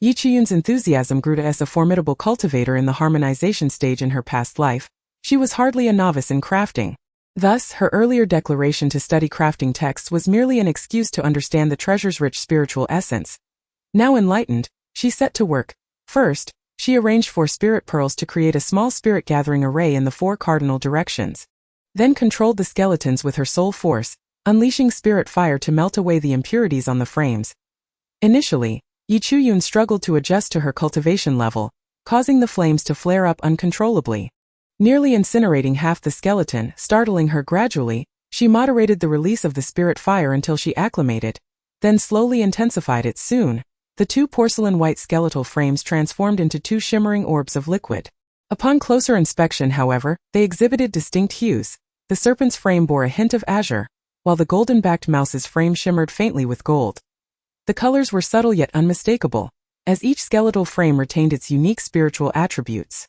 Yi Chiyun's enthusiasm grew as a formidable cultivator in the harmonization stage. In her past life, she was hardly a novice in crafting. Thus, her earlier declaration to study crafting texts was merely an excuse to understand the treasure's rich spiritual essence. Now enlightened, she set to work. First, she arranged 4 spirit pearls to create a small spirit-gathering array in the 4 cardinal directions. Then controlled the skeletons with her soul force, unleashing spirit fire to melt away the impurities on the frames. Initially, Yi Chiyun struggled to adjust to her cultivation level, causing the flames to flare up uncontrollably. Nearly incinerating half the skeleton, startling her gradually, she moderated the release of the spirit fire until she acclimated, then slowly intensified it. Soon, the 2 porcelain white skeletal frames transformed into 2 shimmering orbs of liquid. Upon closer inspection, however, they exhibited distinct hues. The serpent's frame bore a hint of azure, while the golden-backed mouse's frame shimmered faintly with gold. The colors were subtle yet unmistakable, as each skeletal frame retained its unique spiritual attributes.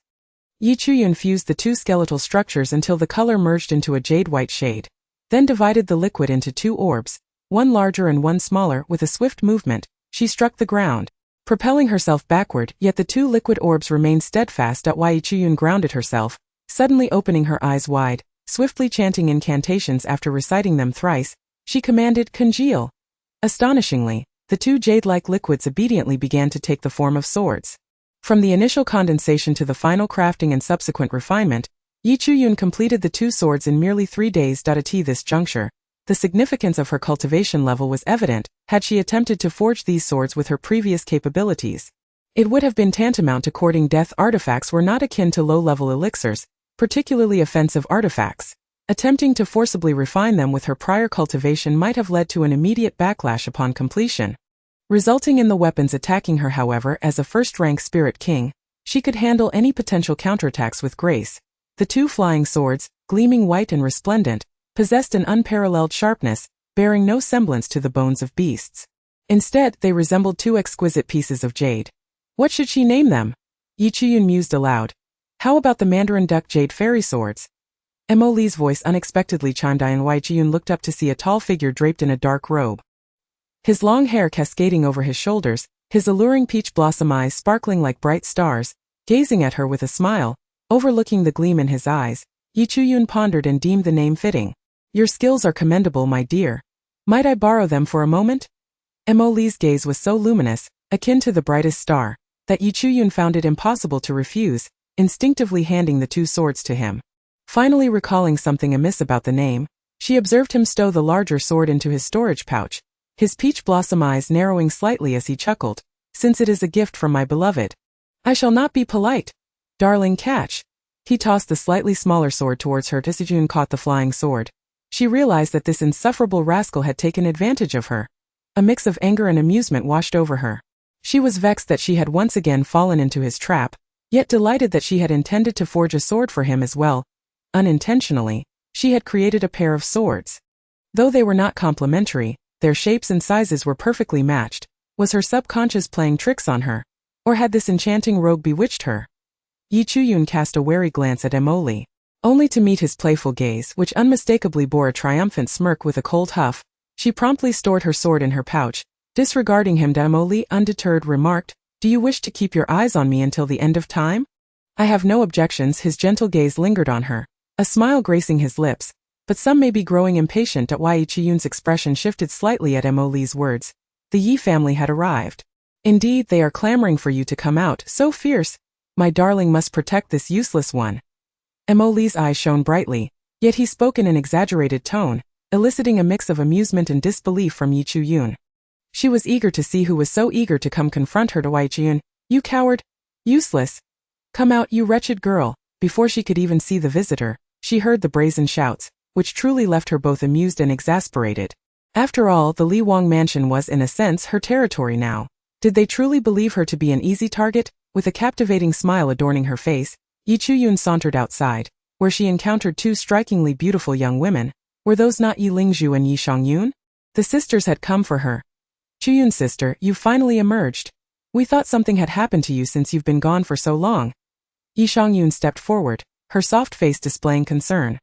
Yi Chiyun fused the 2 skeletal structures until the color merged into a jade-white shade, then divided the liquid into 2 orbs, one larger and one smaller. With a swift movement, she struck the ground, propelling herself backward, yet the 2 liquid orbs remained steadfast. Yi Chiyun grounded herself, suddenly opening her eyes wide, swiftly chanting incantations. After reciting them thrice, she commanded, "Congeal." Astonishingly, the 2 jade-like liquids obediently began to take the form of swords. From the initial condensation to the final crafting and subsequent refinement, Yi Chuyun completed the 2 swords in merely 3 days. At this juncture, the significance of her cultivation level was evident. Had she attempted to forge these swords with her previous capabilities, it would have been tantamount to courting death. Artifacts were not akin to low-level elixirs, particularly offensive artifacts. Attempting to forcibly refine them with her prior cultivation might have led to an immediate backlash upon completion, resulting in the weapons attacking her. However, as a first-rank spirit king, she could handle any potential counterattacks with grace. The 2 flying swords, gleaming white and resplendent, possessed an unparalleled sharpness, bearing no semblance to the bones of beasts. Instead, they resembled 2 exquisite pieces of jade. What should she name them? Yi Chuyun mused aloud. How about the Mandarin Duck Jade Fairy Swords? Mo Li's voice unexpectedly chimed in. Yi Chuyun looked up to see a tall figure draped in a dark robe. His long hair cascading over his shoulders, his alluring peach blossom eyes sparkling like bright stars, gazing at her with a smile, overlooking the gleam in his eyes. Yi Chuyun pondered and deemed the name fitting. Your skills are commendable, my dear. Might I borrow them for a moment? Mo Li's gaze was so luminous, akin to the brightest star, that Yi Chuyun found it impossible to refuse, instinctively handing the 2 swords to him. Finally recalling something amiss about the name, she observed him stow the larger sword into his storage pouch, his peach blossom eyes narrowing slightly as he chuckled. Since it is a gift from my beloved, I shall not be polite. Darling, catch. He tossed the slightly smaller sword towards her. As Yi Chuyun caught the flying sword, she realized that this insufferable rascal had taken advantage of her. A mix of anger and amusement washed over her. She was vexed that she had once again fallen into his trap, yet delighted that she had intended to forge a sword for him as well. Unintentionally, she had created a pair of swords. Though they were not complementary, their shapes and sizes were perfectly matched. Was her subconscious playing tricks on her? Or had this enchanting rogue bewitched her? Yi Chuyun cast a wary glance at Mo Li, only to meet his playful gaze, which unmistakably bore a triumphant smirk. With a cold huff, she promptly stored her sword in her pouch. Disregarding him, Mo Li, undeterred, remarked, Do you wish to keep your eyes on me until the end of time? I have no objections. His gentle gaze lingered on her, a smile gracing his lips, but some may be growing impatient at why Yi Chuyun's expression shifted slightly at Mo Li's words. The Yi family had arrived. Indeed, they are clamoring for you to come out. So fierce. My darling must protect this useless one. Mo Li's eyes shone brightly, yet he spoke in an exaggerated tone, eliciting a mix of amusement and disbelief from Yi Chuyun. She was eager to see who was so eager to come confront her. To Yi Chuyun, You coward! Useless! Come out, you wretched girl! Before she could even see the visitor, she heard the brazen shouts, which truly left her both amused and exasperated. After all, the Li Wang mansion was in a sense her territory now. Did they truly believe her to be an easy target? With a captivating smile adorning her face, Yi Chuyun sauntered outside, where she encountered 2 strikingly beautiful young women. Were those not Yi Lingzhu and Yi Shangyun? The sisters had come for her. Chuyun sister, you finally emerged. We thought something had happened to you since you've been gone for so long. Yi Shangyun stepped forward, her soft face displaying concern,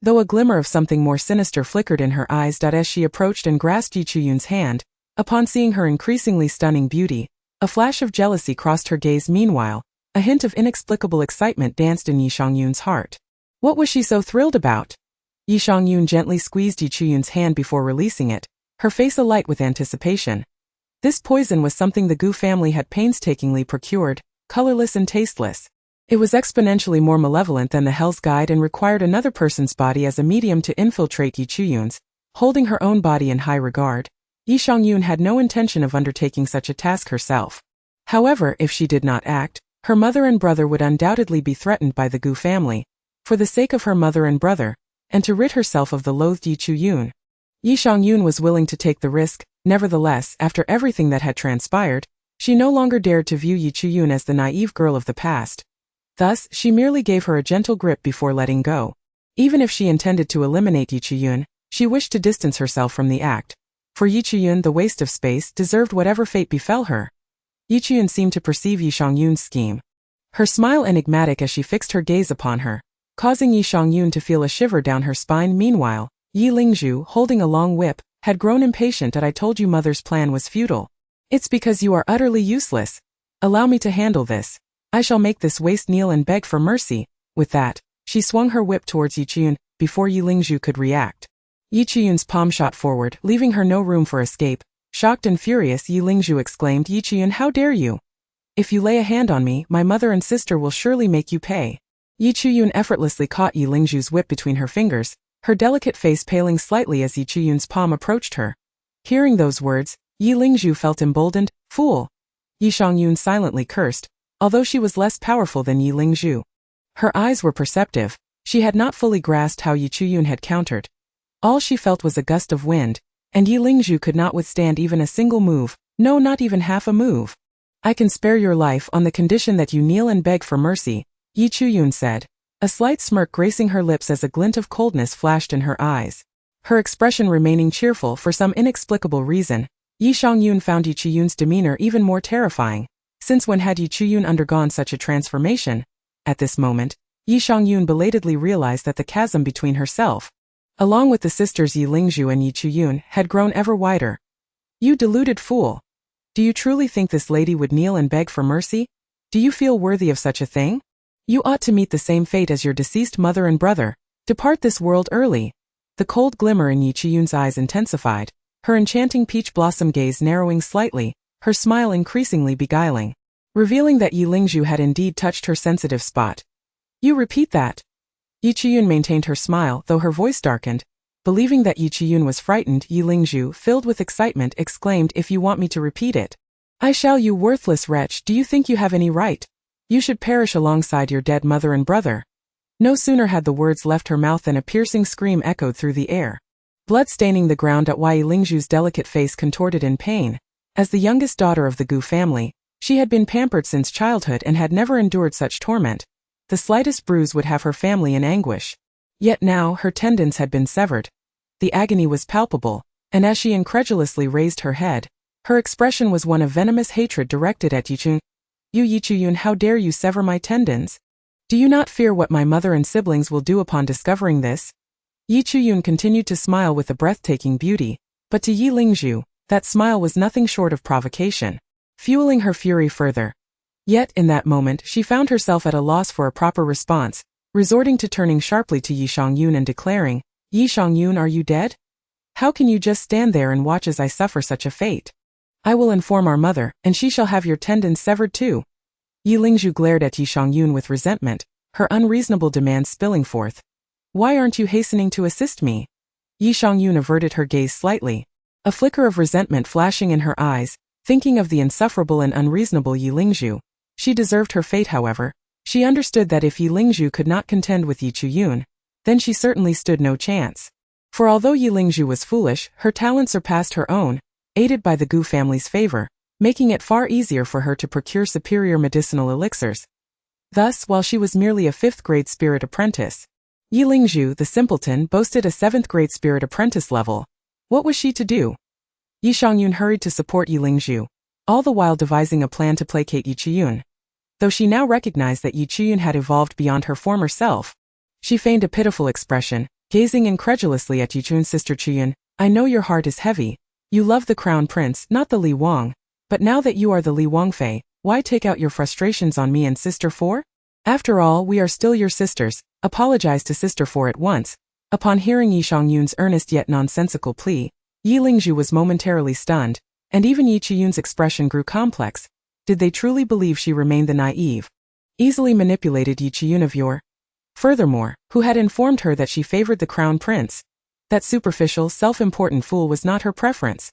though a glimmer of something more sinister flickered in her eyes. As she approached and grasped Yi Chuyun's hand, upon seeing her increasingly stunning beauty, a flash of jealousy crossed her gaze. Meanwhile, a hint of inexplicable excitement danced in Yi Shangyun's heart. What was she so thrilled about? Yi Shangyun gently squeezed Yi Chuyun's hand before releasing it, her face alight with anticipation. This poison was something the Gu family had painstakingly procured, colorless and tasteless. It was exponentially more malevolent than the Hell's Guide and required another person's body as a medium to infiltrate Yi Chuyun's. Holding her own body in high regard, Yi Shangyun had no intention of undertaking such a task herself. However, if she did not act, her mother and brother would undoubtedly be threatened by the Gu family. For the sake of her mother and brother, and to rid herself of the loathed Yi Chuyun, Yi Shangyun was willing to take the risk. Nevertheless, after everything that had transpired, she no longer dared to view Yi Chuyun as the naive girl of the past. Thus, she merely gave her a gentle grip before letting go. Even if she intended to eliminate Yi Chuyun, she wished to distance herself from the act. For Yi Chuyun, the waste of space deserved whatever fate befell her. Yi Chuyun seemed to perceive Yi Shangyun's scheme. Her smile enigmatic as she fixed her gaze upon her, causing Yi Shangyun to feel a shiver down her spine. Meanwhile, Yi Lingzhu, holding a long whip, had grown impatient. I told you mother's plan was futile. It's because you are utterly useless. Allow me to handle this. I shall make this waste kneel and beg for mercy. With that, she swung her whip towards Yi Chuyun, before Yi Lingzhu could react. Yi Chuyun's palm shot forward, leaving her no room for escape. Shocked and furious, Yi Lingzhu exclaimed, Yi Chuyun, how dare you? If you lay a hand on me, my mother and sister will surely make you pay. Yi Chuyun effortlessly caught Yi Lingzhu's whip between her fingers, her delicate face paling slightly as Yi Chuyun's palm approached her. Hearing those words, Yi Lingzhu felt emboldened. Fool! Yi Xiangyun silently cursed, although she was less powerful than Yi Lingzhu. Her eyes were perceptive. She had not fully grasped how Yi Chuyun had countered. All she felt was a gust of wind, and Yi Lingzhu could not withstand even a single move, no, not even half a move. I can spare your life on the condition that you kneel and beg for mercy, Yi Chuyun said, a slight smirk gracing her lips as a glint of coldness flashed in her eyes. Her expression remaining cheerful for some inexplicable reason, Yi Xiangyun found Yi Chuyun's demeanor even more terrifying, since when had Yi Chuyun undergone such a transformation? At this moment, Yi Xiangyun belatedly realized that the chasm between herself, along with the sisters Yi Lingzhu and Yi Chuyun, had grown ever wider. You deluded fool! Do you truly think this lady would kneel and beg for mercy? Do you feel worthy of such a thing? You ought to meet the same fate as your deceased mother and brother. Depart this world early. The cold glimmer in Yi Chuyun's eyes intensified, her enchanting peach blossom gaze narrowing slightly, her smile increasingly beguiling, revealing that Yi Lingzhu had indeed touched her sensitive spot. You repeat that? Yi Chuyun maintained her smile, though her voice darkened. Believing that Yi Chuyun was frightened, Yi Lingzhu, filled with excitement, exclaimed, if you want me to repeat it. I shall, you worthless wretch. Do you think you have any right? You should perish alongside your dead mother and brother. No sooner had the words left her mouth than a piercing scream echoed through the air, blood staining the ground at Yi Lingzhu's delicate face contorted in pain. As the youngest daughter of the Gu family, she had been pampered since childhood and had never endured such torment. The slightest bruise would have her family in anguish. Yet now her tendons had been severed. The agony was palpable, and as she incredulously raised her head, her expression was one of venomous hatred directed at Yi Chuyun. You Yi Chuyun, how dare you sever my tendons? Do you not fear what my mother and siblings will do upon discovering this? Yi Chuyun continued to smile with a breathtaking beauty, but to Yi Lingzhu, that smile was nothing short of provocation, fueling her fury further. Yet in that moment she found herself at a loss for a proper response, resorting to turning sharply to Yi Xiangyun and declaring, Yi Xiangyun, are you dead? How can you just stand there and watch as I suffer such a fate? I will inform our mother, and she shall have your tendons severed too. Yi Lingzhu glared at Yi Xiangyun with resentment, her unreasonable demands spilling forth. Why aren't you hastening to assist me? Yi Xiangyun averted her gaze slightly, a flicker of resentment flashing in her eyes, thinking of the insufferable and unreasonable Yi Lingzhu. She deserved her fate, however. She understood that if Yi Lingzhu could not contend with Yi Chuyun, then she certainly stood no chance. For although Yi Lingzhu was foolish, her talent surpassed her own, aided by the Gu family's favor, making it far easier for her to procure superior medicinal elixirs. Thus, while she was merely a 5th-grade spirit apprentice, Yi Lingzhu, the simpleton, boasted a 7th-grade spirit apprentice level. What was she to do? Yi Xiangyun hurried to support Yi Lingzhu, all the while devising a plan to placate Yi Chuyun. Though she now recognized that Yi Chuyun had evolved beyond her former self, she feigned a pitiful expression, gazing incredulously at Yi Chuyun's sister Chuyun. I know your heart is heavy. You love the crown prince, not the Li Wang. But now that you are the Li Wangfei, why take out your frustrations on me and sister for? After all, we are still your sisters. Apologize to sister for at once. Upon hearing Yi Xiangyun's earnest yet nonsensical plea, Yi Lingzhu was momentarily stunned, and even Yi Chuyun's expression grew complex. Did they truly believe she remained the naive, easily manipulated Yi Chuyun of yore? Furthermore, who had informed her that she favored the crown prince? That superficial, self-important fool was not her preference.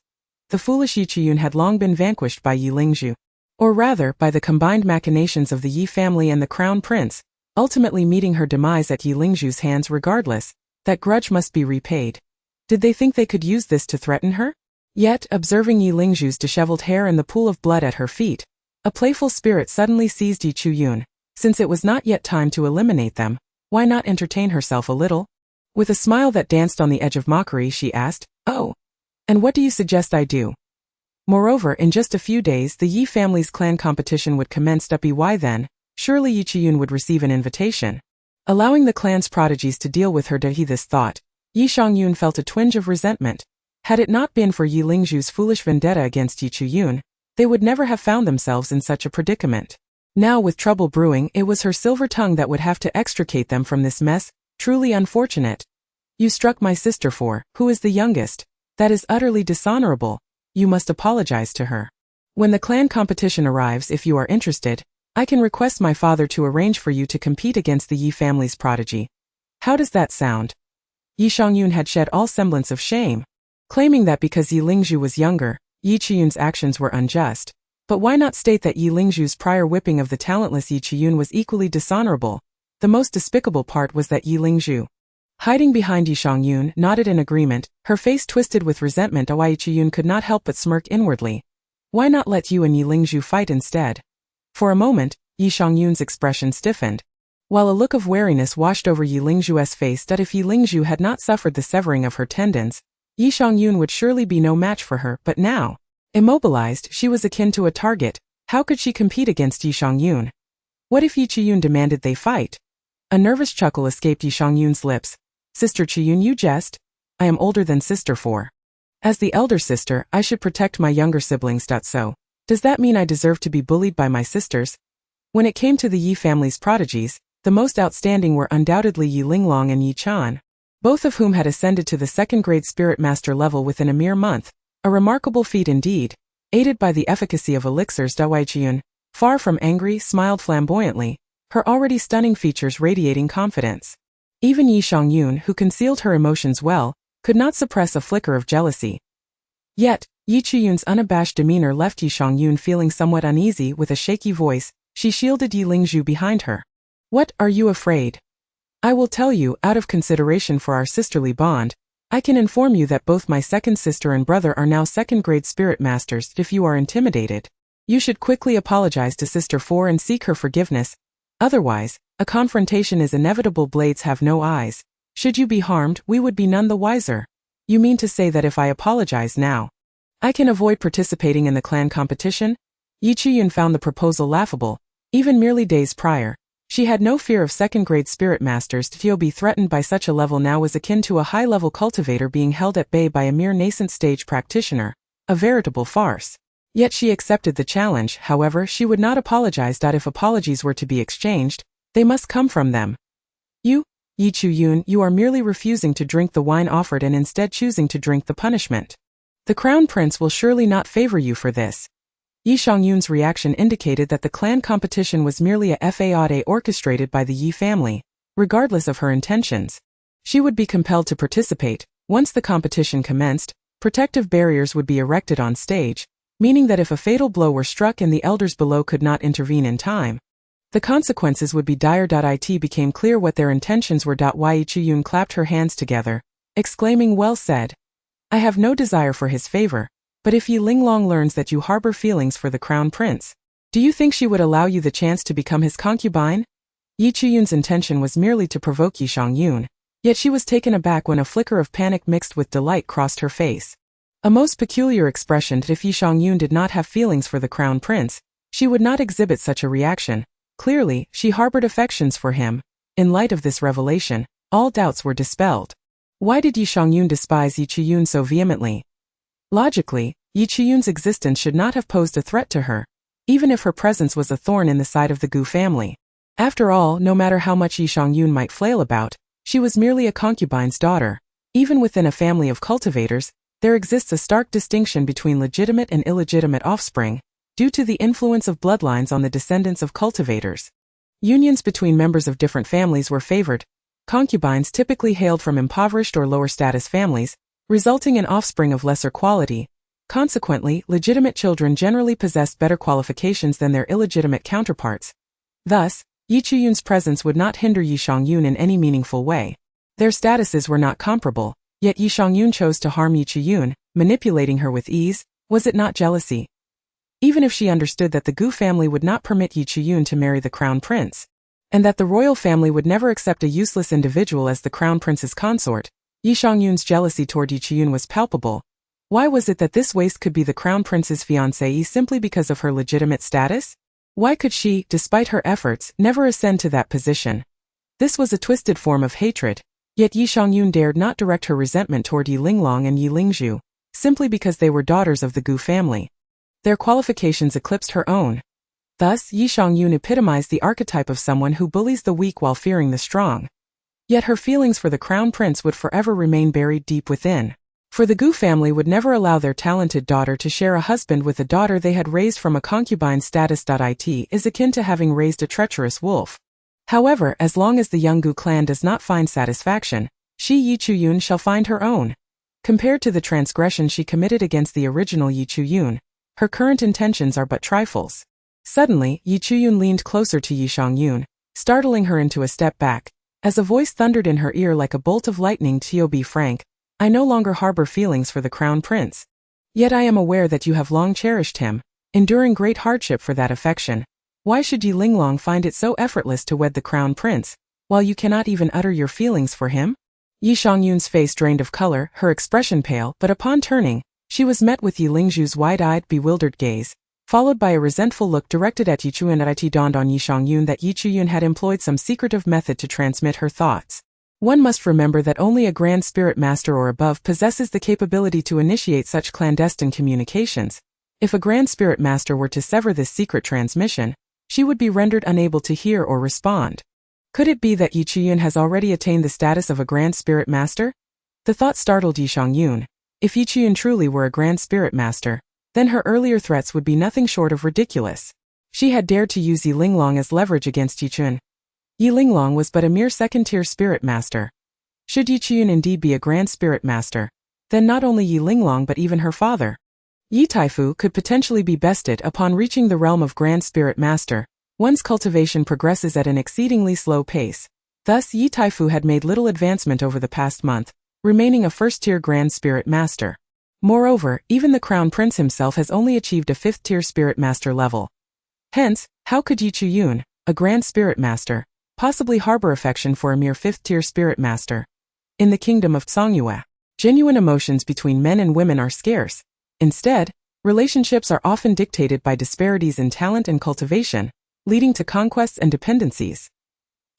The foolish Yi Chuyun had long been vanquished by Yi Lingzhu, or rather, by the combined machinations of the Yi family and the crown prince, ultimately meeting her demise at Yi Lingzhu's hands regardless. That grudge must be repaid. Did they think they could use this to threaten her? Yet, observing Yi Lingzhu's disheveled hair and the pool of blood at her feet, a playful spirit suddenly seized Yi Chuyun. Since it was not yet time to eliminate them, why not entertain herself a little? With a smile that danced on the edge of mockery, she asked, Oh, and what do you suggest I do? Moreover, in just a few days the Yi family's clan competition would commence. Why then? Surely Yi Chuyun would receive an invitation. Allowing the clan's prodigies to deal with her. This thought, Yi Xiangyun felt a twinge of resentment. Had it not been for Yi Lingzhu's foolish vendetta against Yi Chuyun, they would never have found themselves in such a predicament. Now, with trouble brewing, it was her silver tongue that would have to extricate them from this mess. Truly unfortunate. You struck my sister who is the youngest. That is utterly dishonorable. You must apologize to her. When the clan competition arrives, if you are interested, I can request my father to arrange for you to compete against the Yi family's prodigy. How does that sound? Yi Xiangyun had shed all semblance of shame, claiming that because Yi Lingzhu was younger, Yi Qiyun's actions were unjust. But why not state that Yi Lingzhu's prior whipping of the talentless Yi Qiyun was equally dishonorable? The most despicable part was that Yi Lingzhu, hiding behind Yi Xiangyun, nodded in agreement, her face twisted with resentment. Yi Qiyun could not help but smirk inwardly. Why not let you and Yi Lingzhu fight instead? For a moment, Yi Xiangyun's expression stiffened, while a look of wariness washed over Yi Lingzhu's face. That if Yi Lingzhu had not suffered the severing of her tendons, Yi Xiangyun would surely be no match for her. But now, immobilized, she was akin to a target. How could she compete against Yi Xiangyun? What if Yi Qiyun demanded they fight? A nervous chuckle escaped Yi Xiangyun's lips. Sister Qiyun, you jest? I am older than Sister 4. As the elder sister, I should protect my younger siblings. So, does that mean I deserve to be bullied by my sisters? When it came to the Yi family's prodigies, the most outstanding were undoubtedly Yi Linglong and Yi Chan, both of whom had ascended to the second-grade spirit master level within a mere month, a remarkable feat indeed, aided by the efficacy of elixirs. Yi Qiyun, far from angry, smiled flamboyantly, her already stunning features radiating confidence. Even Yi Xiangyun, who concealed her emotions well, could not suppress a flicker of jealousy. Yet, Yi Qiyun's unabashed demeanor left Yi Xiangyun feeling somewhat uneasy. With a shaky voice, she shielded Yi Lingzhu behind her. What, are you afraid? I will tell you, out of consideration for our sisterly bond, I can inform you that both my second sister and brother are now second-grade spirit masters. If you are intimidated, you should quickly apologize to Sister 4 and seek her forgiveness. Otherwise, a confrontation is inevitable. Blades have no eyes. Should you be harmed, we would be none the wiser. You mean to say that if I apologize now, I can avoid participating in the clan competition? Yi Qiyun found the proposal laughable. Even merely days prior, she had no fear of second-grade spirit masters. To be threatened by such a level now was akin to a high-level cultivator being held at bay by a mere nascent stage practitioner, a veritable farce. Yet she accepted the challenge. However, she would not apologize. If apologies were to be exchanged, they must come from them. You, Yi Qiyun, you are merely refusing to drink the wine offered and instead choosing to drink the punishment. The crown prince will surely not favor you for this. Yi Xiangyun's reaction indicated that the clan competition was merely a faude orchestrated by the Yi family. Regardless of her intentions, she would be compelled to participate. Once the competition commenced, protective barriers would be erected on stage, meaning that if a fatal blow were struck and the elders below could not intervene in time, the consequences would be dire. It became clear what their intentions were. Yi Qiyun clapped her hands together, exclaiming, well said. I have no desire for his favor, but if Yi Linglong learns that you harbor feelings for the crown prince, do you think she would allow you the chance to become his concubine? Yi Qiyun's intention was merely to provoke Yi Xiangyun, yet she was taken aback when a flicker of panic mixed with delight crossed her face. A most peculiar expression. If Yi Xiangyun did not have feelings for the crown prince, she would not exhibit such a reaction. Clearly, she harbored affections for him. In light of this revelation, all doubts were dispelled. Why did Yi Xiangyun despise Yi Qiyun so vehemently? Logically, Yi Qiyun's existence should not have posed a threat to her, even if her presence was a thorn in the side of the Gu family. After all, no matter how much Yi Xiangyun might flail about, she was merely a concubine's daughter. Even within a family of cultivators, there exists a stark distinction between legitimate and illegitimate offspring, due to the influence of bloodlines on the descendants of cultivators. Unions between members of different families were favored. Concubines typically hailed from impoverished or lower status families, resulting in offspring of lesser quality. Consequently, legitimate children generally possessed better qualifications than their illegitimate counterparts. Thus, Yi Qiyun's presence would not hinder Yi Xiangyun in any meaningful way. Their statuses were not comparable, yet Yi Xiangyun chose to harm Yi Qiyun, manipulating her with ease. Was it not jealousy? Even if she understood that the Gu family would not permit Yi Qiyun to marry the crown prince, and that the royal family would never accept a useless individual as the crown prince's consort, Yi Xiangyun's jealousy toward Yi Qiyun was palpable. Why was it that this waste could be the crown prince's fiancée simply because of her legitimate status? Why could she, despite her efforts, never ascend to that position? This was a twisted form of hatred, yet Yi Xiangyun dared not direct her resentment toward Yi Linglong and Yi Lingzhu, simply because they were daughters of the Gu family. Their qualifications eclipsed her own. Thus, Yi Xiangyun epitomized the archetype of someone who bullies the weak while fearing the strong. Yet her feelings for the crown prince would forever remain buried deep within. For the Gu family would never allow their talented daughter to share a husband with a daughter they had raised from a concubine status. It is akin to having raised a treacherous wolf. However, as long as the young Gu clan does not find satisfaction, she Yi Chuyun shall find her own. Compared to the transgression she committed against the original Yi Chuyun, her current intentions are but trifles. Suddenly, Yi Chuyun leaned closer to Yi Shangyun, startling her into a step back, as a voice thundered in her ear like a bolt of lightning. To be frank, I no longer harbor feelings for the crown prince. Yet I am aware that you have long cherished him, enduring great hardship for that affection. Why should Yi Linglong find it so effortless to wed the crown prince, while you cannot even utter your feelings for him? Yi Shangyun's face drained of color, her expression pale, but upon turning, she was met with Yi Lingzhu's wide-eyed, bewildered gaze, followed by a resentful look directed at Yi Chuyun. It dawned on Yi Shangyun that Yi Chuyun had employed some secretive method to transmit her thoughts. One must remember that only a Grand Spirit Master or above possesses the capability to initiate such clandestine communications. If a Grand Spirit Master were to sever this secret transmission, she would be rendered unable to hear or respond. Could it be that Yi Chuyun has already attained the status of a Grand Spirit Master? The thought startled Yi Shangyun. If Yi Chuyun truly were a Grand Spirit Master, then her earlier threats would be nothing short of ridiculous. She had dared to use Yi Linglong as leverage against Yi Chuyun. Yi Linglong was but a mere second-tier Spirit Master. Should Yi Chuyun indeed be a Grand Spirit Master, then not only Yi Linglong but even her father, Yi Taifu, could potentially be bested. Upon reaching the realm of Grand Spirit Master, one's cultivation progresses at an exceedingly slow pace. Thus, Yi Taifu had made little advancement over the past month, remaining a first-tier Grand Spirit Master. Moreover, even the Crown Prince himself has only achieved a fifth-tier Spirit Master level. Hence, how could Yi Chuyun, a Grand Spirit Master, possibly harbor affection for a mere fifth-tier Spirit Master? In the kingdom of Songyue, genuine emotions between men and women are scarce. Instead, relationships are often dictated by disparities in talent and cultivation, leading to conquests and dependencies.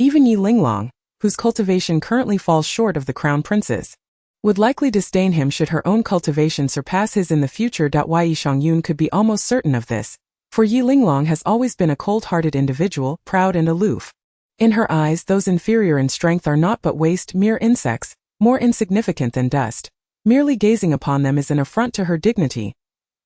Even Yi Linglong, whose cultivation currently falls short of the Crown Prince's, would likely disdain him should her own cultivation surpass his in the future. Yi Shangyun could be almost certain of this, for Yi Linglong has always been a cold-hearted individual, proud and aloof. In her eyes, those inferior in strength are naught but waste, mere insects, more insignificant than dust. Merely gazing upon them is an affront to her dignity.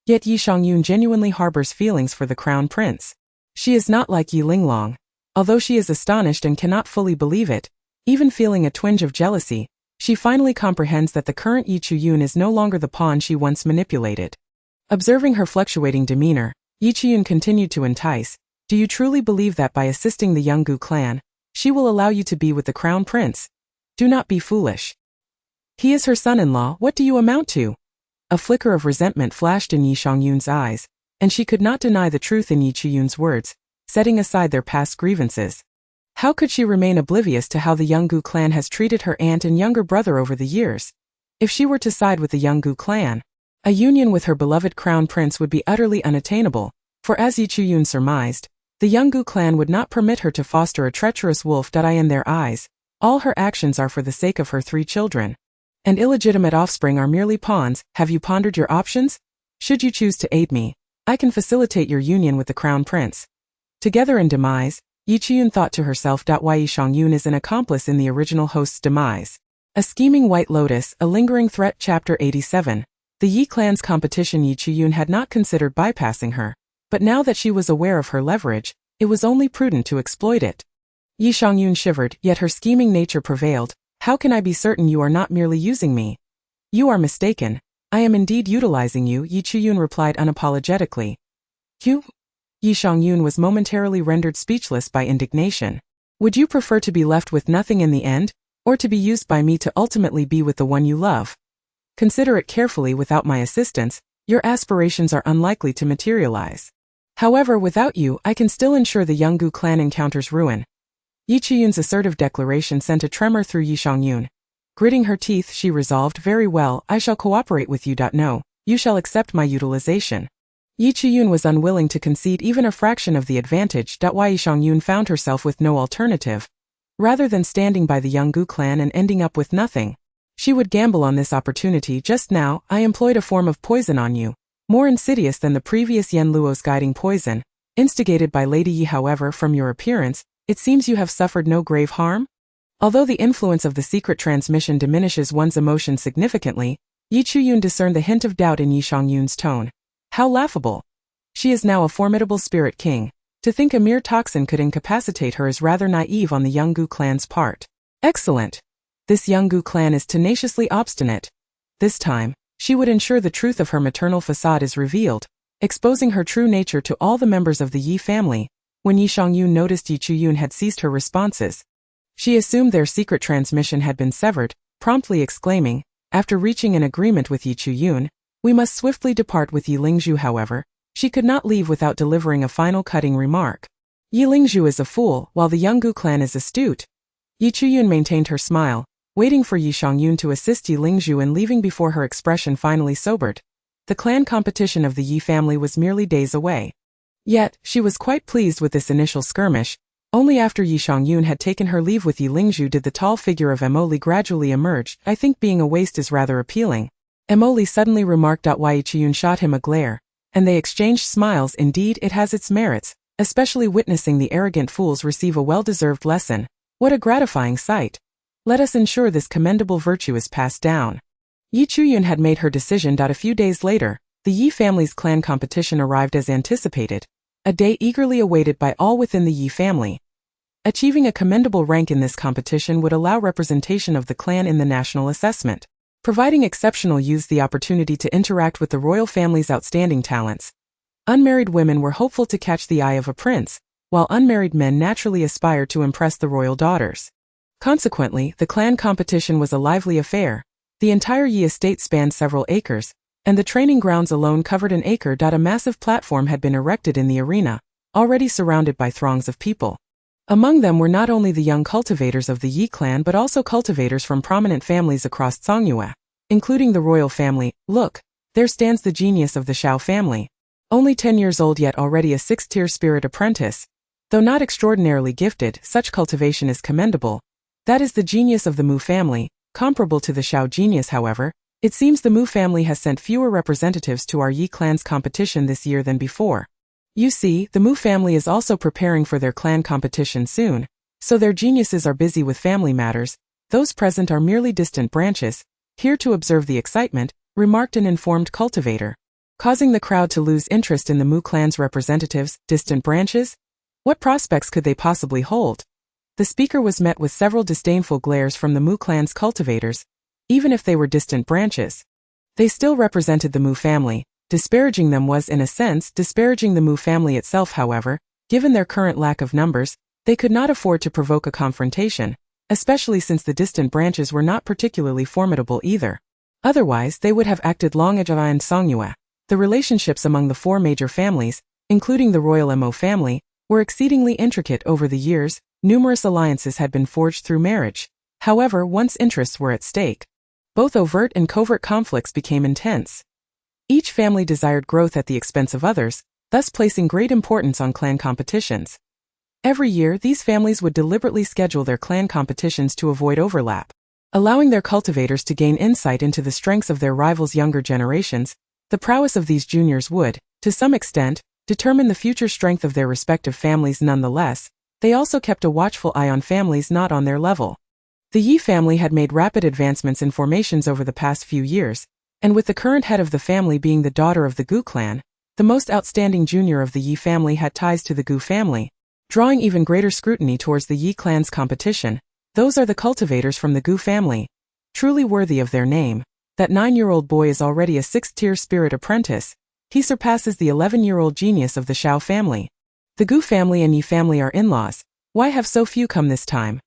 Yet Yi Shangyun genuinely harbors feelings for the Crown Prince. She is not like Yi Linglong. Although she is astonished and cannot fully believe it, even feeling a twinge of jealousy, she finally comprehends that the current Yi Chuyun is no longer the pawn she once manipulated. Observing her fluctuating demeanor, Yi Chuyun continued to entice. Do you truly believe that by assisting the young Gu clan, she will allow you to be with the Crown Prince? Do not be foolish. He is her son-in-law. What do you amount to? A flicker of resentment flashed in Yi Shangyun's eyes, and she could not deny the truth in Yi Chuyun's words, setting aside their past grievances. How could she remain oblivious to how the young Gu clan has treated her aunt and younger brother over the years? If she were to side with the young Gu clan, a union with her beloved Crown Prince would be utterly unattainable, for as Yi Chuyun surmised, the young Gu clan would not permit her to foster a treacherous wolf. In their eyes, all her actions are for the sake of her 3 children. And illegitimate offspring are merely pawns. Have you pondered your options? Should you choose to aid me, I can facilitate your union with the Crown Prince. Together in demise, Yi Chuyun thought to herself. Yi Shangyun is an accomplice in the original host's demise. A scheming white lotus, a lingering threat. Chapter 87. The Yi clan's competition. Yi Chuyun had not considered bypassing her, but now that she was aware of her leverage, it was only prudent to exploit it. Yi Shangyun shivered, yet her scheming nature prevailed. How can I be certain you are not merely using me? You are mistaken. I am indeed utilizing you, Yi Chuyun replied unapologetically. You? Yi Shangyun was momentarily rendered speechless by indignation. Would you prefer to be left with nothing in the end, or to be used by me to ultimately be with the one you love? Consider it carefully. Without my assistance, your aspirations are unlikely to materialize. However, without you, I can still ensure the young Gu clan encounters ruin. Yi Chuyun's assertive declaration sent a tremor through Yi Shangyun. Gritting her teeth, she resolved, very well, I shall cooperate with you. No, you shall accept my utilization. Yi Chuyun was unwilling to concede even a fraction of the advantage. Yi Shangyun found herself with no alternative. Rather than standing by the young Gu clan and ending up with nothing, she would gamble on this opportunity. Just now, I employed a form of poison on you, more insidious than the previous Yen Luo's guiding poison, instigated by Lady Yi. However, from your appearance, it seems you have suffered no grave harm? Although the influence of the secret transmission diminishes one's emotions significantly, Yi Chuyun discerned the hint of doubt in Yi Shangyun's tone. How laughable. She is now a formidable spirit king. To think a mere toxin could incapacitate her is rather naive on the Younggu clan's part. Excellent. This Younggu clan is tenaciously obstinate. This time, she would ensure the truth of her maternal facade is revealed, exposing her true nature to all the members of the Yi family. When Yi Shangyun noticed Yi Chuyun had ceased her responses, she assumed their secret transmission had been severed, promptly exclaiming, after reaching an agreement with Yi Chuyun, "We must swiftly depart with Yi Lingzhu." However, she could not leave without delivering a final cutting remark. Yi Lingzhu is a fool, while the Younggu clan is astute. Yi Chuyun maintained her smile, waiting for Yi Shangyun to assist Yi Lingzhu in leaving before her expression finally sobered. The clan competition of the Yi family was merely days away. Yet, she was quite pleased with this initial skirmish. Only after Yi Shangyun had taken her leave with Yi Lingzhu did the tall figure of Emoli gradually emerge. "I think being a waste is rather appealing." Emoli suddenly remarked. Why Yi Chuyun shot him a glare, and they exchanged smiles. Indeed, it has its merits, especially witnessing the arrogant fools receive a well-deserved lesson. What a gratifying sight. Let us ensure this commendable virtue is passed down. Yi Chuyun had made her decision. A few days later, the Yi family's clan competition arrived as anticipated, a day eagerly awaited by all within the Yi family. Achieving a commendable rank in this competition would allow representation of the clan in the national assessment, providing exceptional youths the opportunity to interact with the royal family's outstanding talents. Unmarried women were hopeful to catch the eye of a prince, while unmarried men naturally aspired to impress the royal daughters. Consequently, the clan competition was a lively affair. The entire Yi estate spanned several acres, and the training grounds alone covered an acre. A massive platform had been erected in the arena, already surrounded by throngs of people. Among them were not only the young cultivators of the Yi clan but also cultivators from prominent families across Zhongyue, including the royal family. Look, there stands the genius of the Shao family. Only 10 years old yet already a 6th-tier spirit apprentice. Though not extraordinarily gifted, such cultivation is commendable. That is the genius of the Mu family, comparable to the Shao genius. However, it seems the Mu family has sent fewer representatives to our Yi clan's competition this year than before. You see, the Mu family is also preparing for their clan competition soon, so their geniuses are busy with family matters. Those present are merely distant branches, here to observe the excitement, remarked an informed cultivator, causing the crowd to lose interest in the Mu clan's representatives. Distant branches? What prospects could they possibly hold? The speaker was met with several disdainful glares from the Mu clan's cultivators. Even if they were distant branches, they still represented the Mu family. Disparaging them was, in a sense, disparaging the Mu family itself. However, given their current lack of numbers, they could not afford to provoke a confrontation, especially since the distant branches were not particularly formidable either. Otherwise, they would have acted long ago in Zhongyue. The relationships among the four major families, including the royal Mo family, were exceedingly intricate over the years. Numerous alliances had been forged through marriage. However, once interests were at stake, both overt and covert conflicts became intense. Each family desired growth at the expense of others, thus placing great importance on clan competitions. Every year, these families would deliberately schedule their clan competitions to avoid overlap, allowing their cultivators to gain insight into the strengths of their rivals' younger generations. The prowess of these juniors would, to some extent, determine the future strength of their respective families. Nonetheless, they also kept a watchful eye on families not on their level. The Yi family had made rapid advancements in formations over the past few years, and with the current head of the family being the daughter of the Gu clan, the most outstanding junior of the Yi family had ties to the Gu family, drawing even greater scrutiny towards the Yi clan's competition. Those are the cultivators from the Gu family, truly worthy of their name. That 9-year-old boy is already a 6th-tier spirit apprentice. He surpasses the 11-year-old genius of the Shao family. The Gu family and Yi family are in-laws. Why have so few come this time?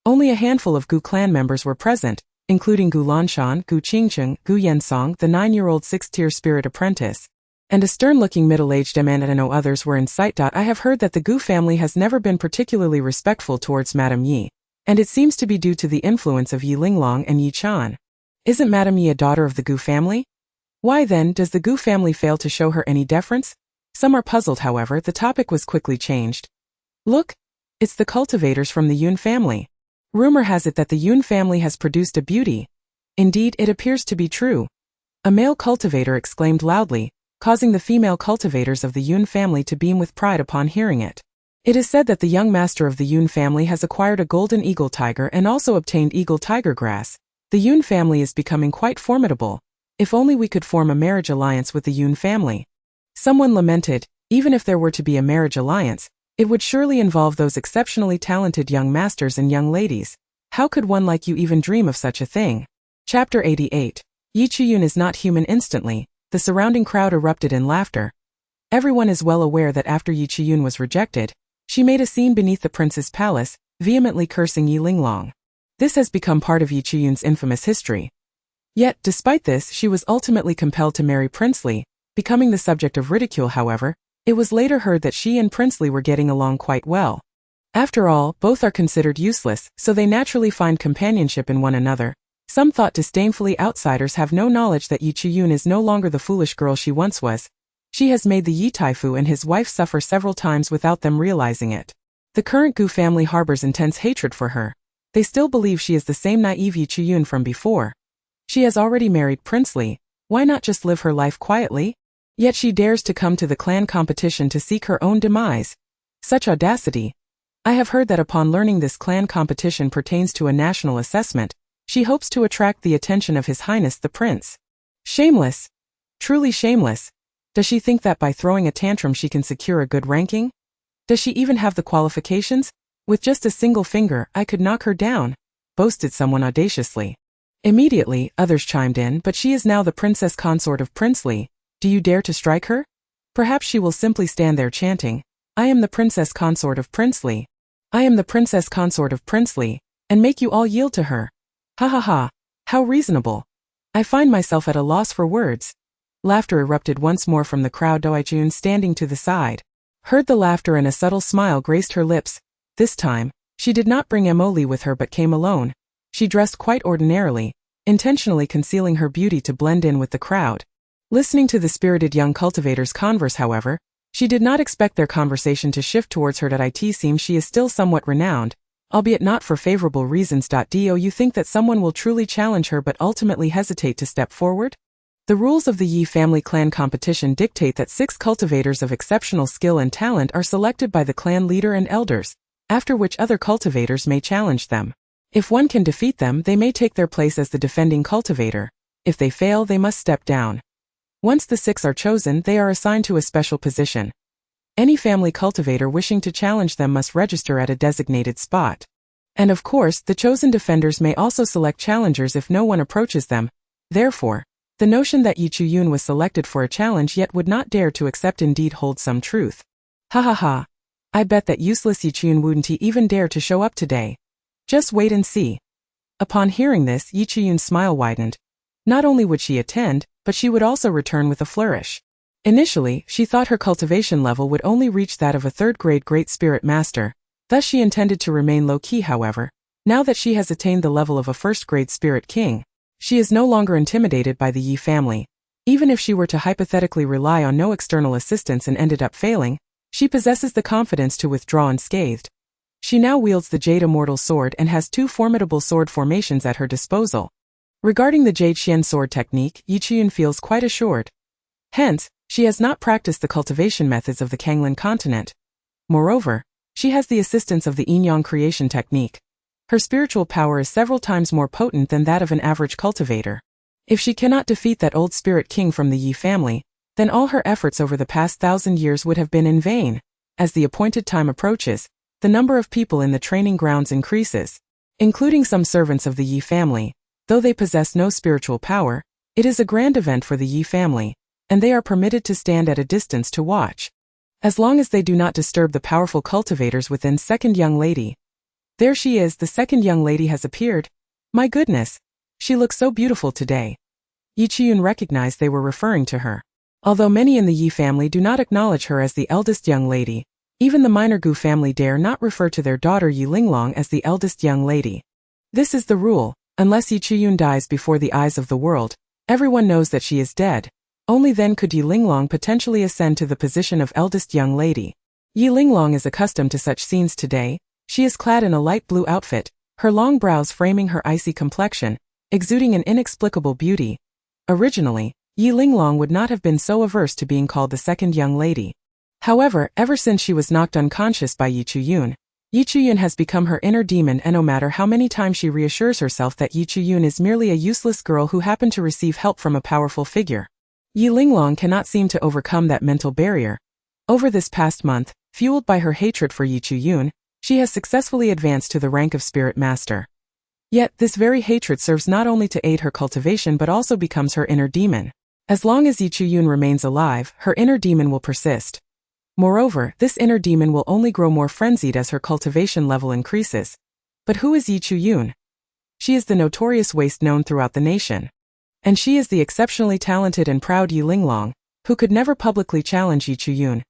Only a handful of Gu clan members were present, including Gu Lanshan, Gu Qingcheng, Gu Yensong, the 9-year-old 6th-tier spirit apprentice, and a stern-looking middle-aged man. And no others were in sight. I have heard that the Gu family has never been particularly respectful towards Madame Yi, and it seems to be due to the influence of Yi Linglong and Yi Chan. Isn't Madame Yi a daughter of the Gu family? Why then does the Gu family fail to show her any deference? Some are puzzled. However, the topic was quickly changed. Look, it's the cultivators from the Yun family. Rumor has it that the Yun family has produced a beauty. Indeed, it appears to be true. A male cultivator exclaimed loudly, causing the female cultivators of the Yun family to beam with pride upon hearing it. It is said that the young master of the Yun family has acquired a golden eagle tiger and also obtained eagle tiger grass. The Yun family is becoming quite formidable. If only we could form a marriage alliance with the Yun family. Someone lamented, even if there were to be a marriage alliance, it would surely involve those exceptionally talented young masters and young ladies. How could one like you even dream of such a thing? Chapter 88. Yi Chiyun is not human. Instantly, the surrounding crowd erupted in laughter. Everyone is well aware that after Yi Chiyun was rejected, she made a scene beneath the prince's palace, vehemently cursing Yi Linglong. This has become part of Yi Chiyun's infamous history. Yet, despite this, she was ultimately compelled to marry Prince Li, becoming the subject of ridicule. However, it was later heard that she and Prince Li were getting along quite well. After all, both are considered useless, so they naturally find companionship in one another. Some thought disdainfully outsiders have no knowledge that Yi Chiyun is no longer the foolish girl she once was. She has made the Yi Taifu and his wife suffer several times without them realizing it. The current Gu family harbors intense hatred for her. They still believe she is the same naive Yi Chiyun from before. She has already married Prince Li. Why not just live her life quietly? Yet she dares to come to the clan competition to seek her own demise. Such audacity. I have heard that upon learning this clan competition pertains to a national assessment, she hopes to attract the attention of His Highness the Prince. Shameless. Truly shameless. Does she think that by throwing a tantrum she can secure a good ranking? Does she even have the qualifications? With just a single finger, I could knock her down, boasted someone audaciously. Immediately, others chimed in, but she is now the princess consort of Prince Li. Do you dare to strike her? Perhaps she will simply stand there chanting, I am the princess consort of Prince Li. I am the princess consort of Prince Li, and make you all yield to her. Ha ha ha, how reasonable. I find myself at a loss for words. Laughter erupted once more from the crowd. Doijun, standing to the side, heard the laughter and a subtle smile graced her lips. This time, she did not bring Emoli with her but came alone. She dressed quite ordinarily, intentionally concealing her beauty to blend in with the crowd. Listening to the spirited young cultivators converse, however, she did not expect their conversation to shift towards her. It seems she is still somewhat renowned, albeit not for favorable reasons. Do you think that someone will truly challenge her but ultimately hesitate to step forward? The rules of the Yi family clan competition dictate that 6 cultivators of exceptional skill and talent are selected by the clan leader and elders, after which other cultivators may challenge them. If one can defeat them, they may take their place as the defending cultivator. If they fail, they must step down. Once the 6 are chosen, they are assigned to a special position. Any family cultivator wishing to challenge them must register at a designated spot. And of course, the chosen defenders may also select challengers if no one approaches them. Therefore, the notion that Yi Chiyun was selected for a challenge yet would not dare to accept indeed holds some truth. Ha ha ha. I bet that useless Yi Chiyun wouldn't even dare to show up today. Just wait and see. Upon hearing this, Yi Chiyun's smile widened. Not only would she attend, but she would also return with a flourish. Initially, she thought her cultivation level would only reach that of a 3rd-grade Great Spirit Master, thus she intended to remain low-key. However, now that she has attained the level of a 1st-grade Spirit King, she is no longer intimidated by the Yi family. Even if she were to hypothetically rely on no external assistance and ended up failing, she possesses the confidence to withdraw unscathed. She now wields the Jade Immortal Sword and has 2 formidable sword formations at her disposal. Regarding the Jade Xian sword technique, Yi Chiyun feels quite assured. Hence, she has not practiced the cultivation methods of the Kanglin continent. Moreover, she has the assistance of the Yin-Yang creation technique. Her spiritual power is several times more potent than that of an average cultivator. If she cannot defeat that old Spirit King from the Yi family, then all her efforts over the past 1,000 years would have been in vain. As the appointed time approaches, the number of people in the training grounds increases, including some servants of the Yi family. Though they possess no spiritual power, it is a grand event for the Yi family, and they are permitted to stand at a distance to watch. As long as they do not disturb the powerful cultivators within. Second young lady. There she is, the second young lady has appeared. My goodness, she looks so beautiful today. Yi Chiyun recognized they were referring to her. Although many in the Yi family do not acknowledge her as the eldest young lady, even the minor Gu family dare not refer to their daughter Yi Linglong as the eldest young lady. This is the rule. Unless Yi Chiyun dies before the eyes of the world, everyone knows that she is dead. Only then could Yi Linglong potentially ascend to the position of eldest young lady. Yi Linglong is accustomed to such scenes today. She is clad in a light blue outfit, her long brows framing her icy complexion, exuding an inexplicable beauty. Originally, Yi Linglong would not have been so averse to being called the second young lady. However, ever since she was knocked unconscious by Yi Chiyun, Yi Chuyun has become her inner demon, and no matter how many times she reassures herself that Yi Chuyun is merely a useless girl who happened to receive help from a powerful figure, Yi Linglong cannot seem to overcome that mental barrier. Over this past month, fueled by her hatred for Yi Chuyun, she has successfully advanced to the rank of Spirit Master. Yet, this very hatred serves not only to aid her cultivation but also becomes her inner demon. As long as Yi Chuyun remains alive, her inner demon will persist. Moreover, this inner demon will only grow more frenzied as her cultivation level increases. But who is Yi Chuyun? She is the notorious waste known throughout the nation. And she is the exceptionally talented and proud Yi Linglong, who could never publicly challenge Yi Chuyun.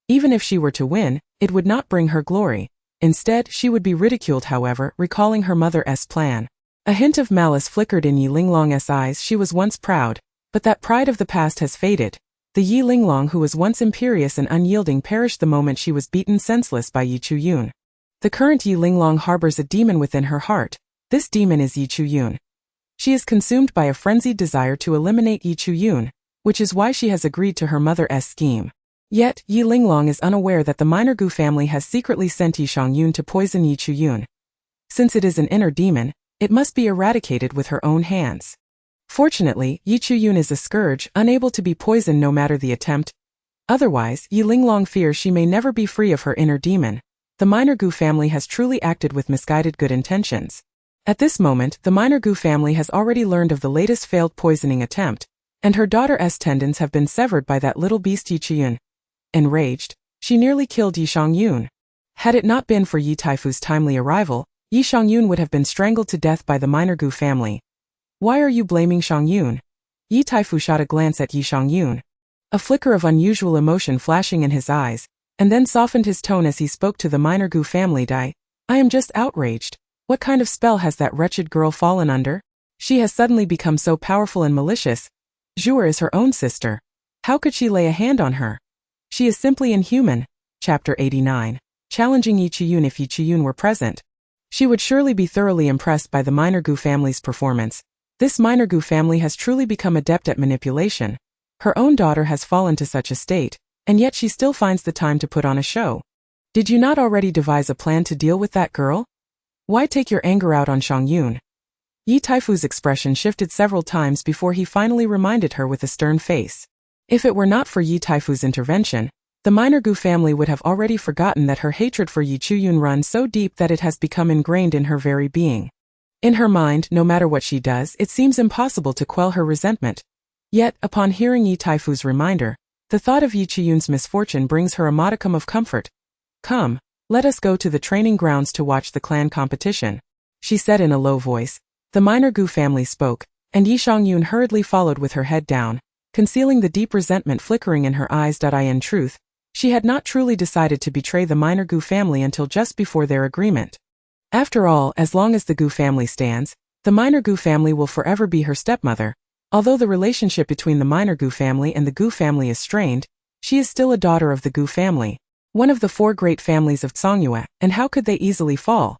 Even if she were to win, it would not bring her glory. Instead, she would be ridiculed, however, recalling her mother's plan. A hint of malice flickered in Yi Linglong's eyes. She was once proud, but that pride of the past has faded. The Yi Linglong who was once imperious and unyielding perished the moment she was beaten senseless by Yi Chuyun. The current Yi Linglong harbors a demon within her heart. This demon is Yi Chuyun. She is consumed by a frenzied desire to eliminate Yi Chuyun, which is why she has agreed to her mother's scheme. Yet, Yi Linglong is unaware that the minor Gu family has secretly sent Yi Xiangyun to poison Yi Chuyun. Since it is an inner demon, it must be eradicated with her own hands. Fortunately, Yi Chuyun is a scourge, unable to be poisoned no matter the attempt. Otherwise, Yi Linglong fears she may never be free of her inner demon. The minor Gu family has truly acted with misguided good intentions. At this moment, the minor Gu family has already learned of the latest failed poisoning attempt, and her daughter's tendons have been severed by that little beast Yi Chuyun. Enraged, she nearly killed Yi Xiangyun. Had it not been for Yi Taifu's timely arrival, Yi Xiangyun would have been strangled to death by the minor Gu family. Why are you blaming Xiangyun? Yi Taifu shot a glance at Yi Xiangyun, a flicker of unusual emotion flashing in his eyes, and then softened his tone as he spoke to the minor Gu family. I am just outraged. What kind of spell has that wretched girl fallen under? She has suddenly become so powerful and malicious. Zhuer is her own sister. How could she lay a hand on her? She is simply inhuman. Chapter 89. Challenging Yi Chuyun. If Yi Chuyun were present, she would surely be thoroughly impressed by the minor Gu family's performance. This minor Gu family has truly become adept at manipulation. Her own daughter has fallen to such a state, and yet she still finds the time to put on a show. Did you not already devise a plan to deal with that girl? Why take your anger out on Xiangyun? Yi Taifu's expression shifted several times before he finally reminded her with a stern face. If it were not for Yi Taifu's intervention, the minor Gu family would have already forgotten that her hatred for Yi Chuyun runs so deep that it has become ingrained in her very being. In her mind, no matter what she does, it seems impossible to quell her resentment. Yet, upon hearing Yi Taifu's reminder, the thought of Yi Chuyun's misfortune brings her a modicum of comfort. Come, let us go to the training grounds to watch the clan competition, she said in a low voice. The minor Gu family spoke, and Yi Xiangyun hurriedly followed with her head down, concealing the deep resentment flickering in her eyes. In truth, she had not truly decided to betray the minor Gu family until just before their agreement. After all, as long as the Gu family stands, the minor Gu family will forever be her stepmother. Although the relationship between the minor Gu family and the Gu family is strained, she is still a daughter of the Gu family, one of the four great families of Songyue, and how could they easily fall?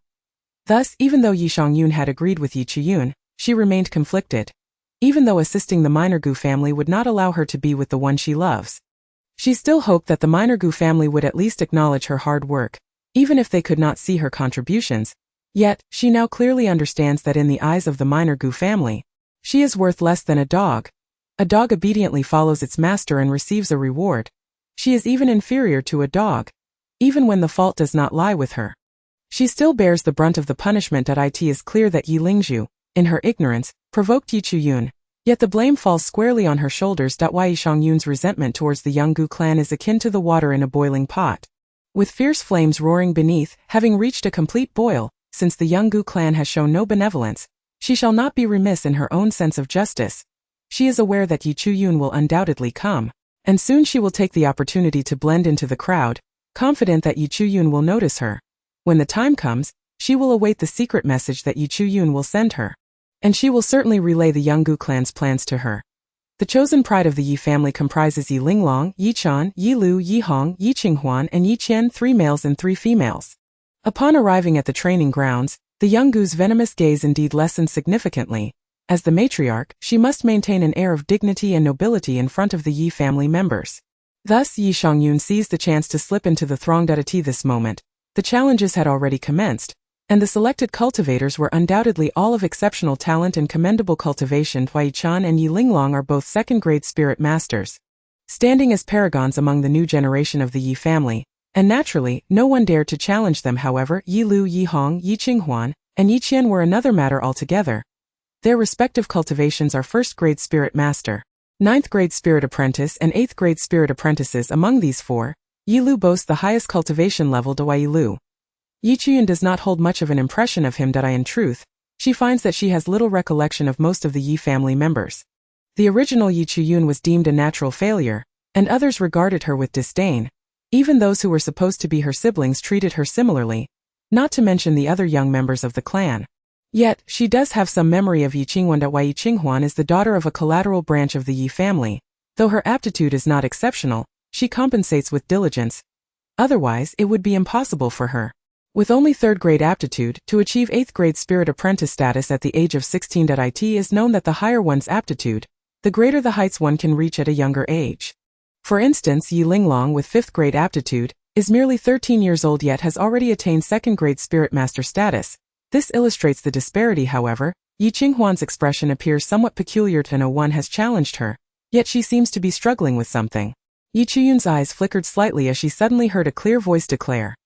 Thus, even though Yi Xiangyun had agreed with Yi Chuyun, she remained conflicted. Even though assisting the minor Gu family would not allow her to be with the one she loves, she still hoped that the minor Gu family would at least acknowledge her hard work, even if they could not see her contributions. Yet, she now clearly understands that in the eyes of the minor Gu family, she is worth less than a dog. A dog obediently follows its master and receives a reward. She is even inferior to a dog. Even when the fault does not lie with her, she still bears the brunt of the punishment. It is clear that Yi Lingzhu, in her ignorance, provoked Yi Chuyun, yet the blame falls squarely on her shoulders. Yi Xiangyun's resentment towards the young Gu clan is akin to the water in a boiling pot, with fierce flames roaring beneath. Having reached a complete boil, since the young Gu clan has shown no benevolence, she shall not be remiss in her own sense of justice. She is aware that Yi Chuyun will undoubtedly come, and soon she will take the opportunity to blend into the crowd, confident that Yi Chuyun will notice her. When the time comes, she will await the secret message that Yi Chuyun will send her, and she will certainly relay the young Gu clan's plans to her. The chosen pride of the Yi family comprises Yi Linglong, Yi Chan, Yi Lu, Yi Hong, Yi Qinghuan, and Yi Qian, 3 males and 3 females. Upon arriving at the training grounds, the young Gu's venomous gaze indeed lessened significantly. As the matriarch, she must maintain an air of dignity and nobility in front of the Yi family members. Thus, Yi Xiangyun seized the chance to slip into the throng. At this moment, The challenges had already commenced, and the selected cultivators were undoubtedly all of exceptional talent and commendable cultivation. Yi Chan and Yi Linglong are both second-grade spirit masters, standing as paragons among the new generation of the Yi family, and naturally, no one dared to challenge them. However, Yi Lu, Yi Hong, Yi Qinghuan, and Yi Qian were another matter altogether. Their respective cultivations are first-grade spirit master, ninth-grade spirit apprentice, and eighth-grade spirit apprentices. Among these four, Yi Lu boasts the highest cultivation level. Yi Lu. Yi Chuyun does not hold much of an impression of him. In truth, she finds that she has little recollection of most of the Yi family members. The original Yi Chuyun was deemed a natural failure, and others regarded her with disdain. Even those who were supposed to be her siblings treated her similarly, not to mention the other young members of the clan. Yet, she does have some memory of Yi Qinghuan. Yi Qinghuan is the daughter of a collateral branch of the Yi family. Though her aptitude is not exceptional, she compensates with diligence. Otherwise, it would be impossible for her, with only third-grade aptitude, to achieve eighth-grade spirit apprentice status at the age of 16. It is known that the higher one's aptitude, the greater the heights one can reach at a younger age. For instance, Yi Linglong with fifth-grade aptitude is merely 13 years old yet has already attained second-grade spirit master status. This illustrates the disparity. However, Yi Qinghuan's expression appears somewhat peculiar. No one has challenged her, yet she seems to be struggling with something. Yi Chuyun's eyes flickered slightly as she suddenly heard a clear voice declare,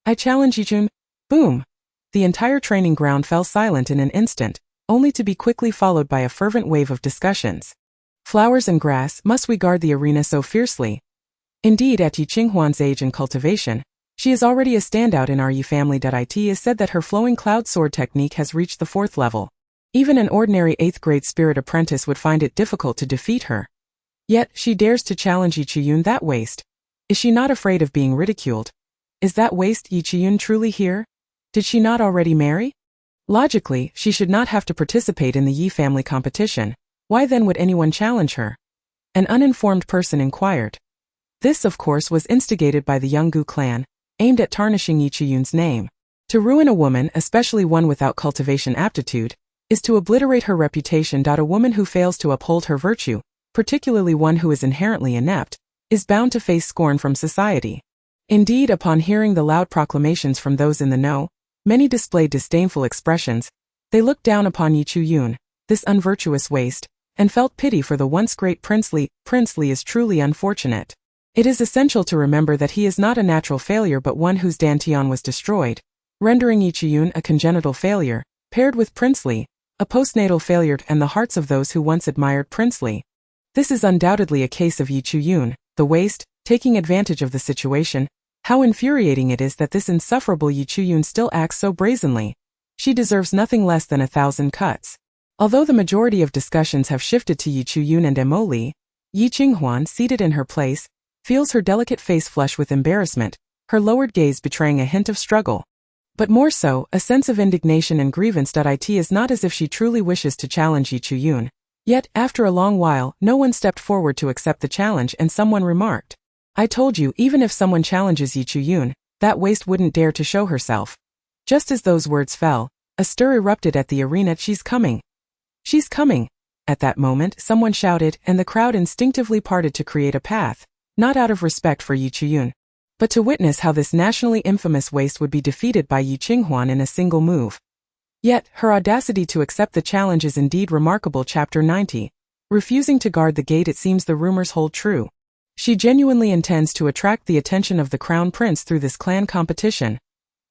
"I challenge Yi Chun." Boom! The entire training ground fell silent in an instant, only to be quickly followed by a fervent wave of discussions. Flowers and grass, must we guard the arena so fiercely? Indeed, at Yi Qinghuan's age and cultivation, she is already a standout in our Yi family. It is said that her flowing cloud sword technique has reached the 4th level. Even an ordinary 8th-grade spirit apprentice would find it difficult to defeat her. Yet, she dares to challenge Yi Chuyun. That waste. Is she not afraid of being ridiculed? Is that waste Yi Chuyun truly here? Did she not already marry? Logically, she should not have to participate in the Yi family competition. Why then would anyone challenge her? An uninformed person inquired. This, of course, was instigated by the Yungu clan, aimed at tarnishing Yi Chuyun's name. To ruin a woman, especially one without cultivation aptitude, is to obliterate her reputation. A woman who fails to uphold her virtue, particularly one who is inherently inept, is bound to face scorn from society. Indeed, upon hearing the loud proclamations from those in the know, many displayed disdainful expressions. They looked down upon Yi Chuyun, this unvirtuous waste, and felt pity for the once great Princely. Princely is truly unfortunate. It is essential to remember that he is not a natural failure but one whose dantian was destroyed, rendering Yi Chuyun a congenital failure, paired with Princely, a postnatal failure, and the hearts of those who once admired Princely. This is undoubtedly a case of Yi Chuyun, the waste, taking advantage of the situation. How infuriating it is that this insufferable Yi Chuyun still acts so brazenly. She deserves nothing less than 1,000 cuts. Although the majority of discussions have shifted to Yi Chuyun and Emo Li, Yi Qinghuan, seated in her place, feels her delicate face flush with embarrassment, her lowered gaze betraying a hint of struggle. But more so, a sense of indignation and grievance. It is not as if she truly wishes to challenge Yi Chuyun. Yet, after a long while, no one stepped forward to accept the challenge and someone remarked, "I told you, even if someone challenges Yi Chuyun, that waste wouldn't dare to show herself." Just as those words fell, a stir erupted at the arena. "She's coming! She's coming!" At that moment, someone shouted, and the crowd instinctively parted to create a path, not out of respect for Yi Chuyun, but to witness how this nationally infamous waste would be defeated by Yi Qinghuan in a single move. Yet, her audacity to accept the challenge is indeed remarkable. Chapter 90. Refusing to guard the gate. It seems the rumors hold true. She genuinely intends to attract the attention of the crown prince through this clan competition.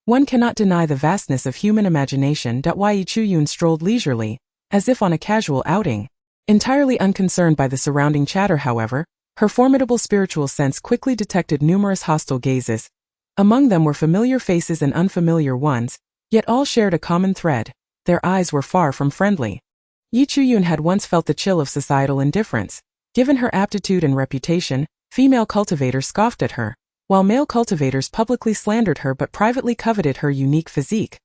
One cannot deny the vastness of human imagination. Yi Chuyun strolled leisurely, as if on a casual outing. Entirely unconcerned by the surrounding chatter, however, her formidable spiritual sense quickly detected numerous hostile gazes. Among them were familiar faces and unfamiliar ones, yet all shared a common thread. Their eyes were far from friendly. Yi Chuyun had once felt the chill of societal indifference. Given her aptitude and reputation, female cultivators scoffed at her, while male cultivators publicly slandered her but privately coveted her unique physique.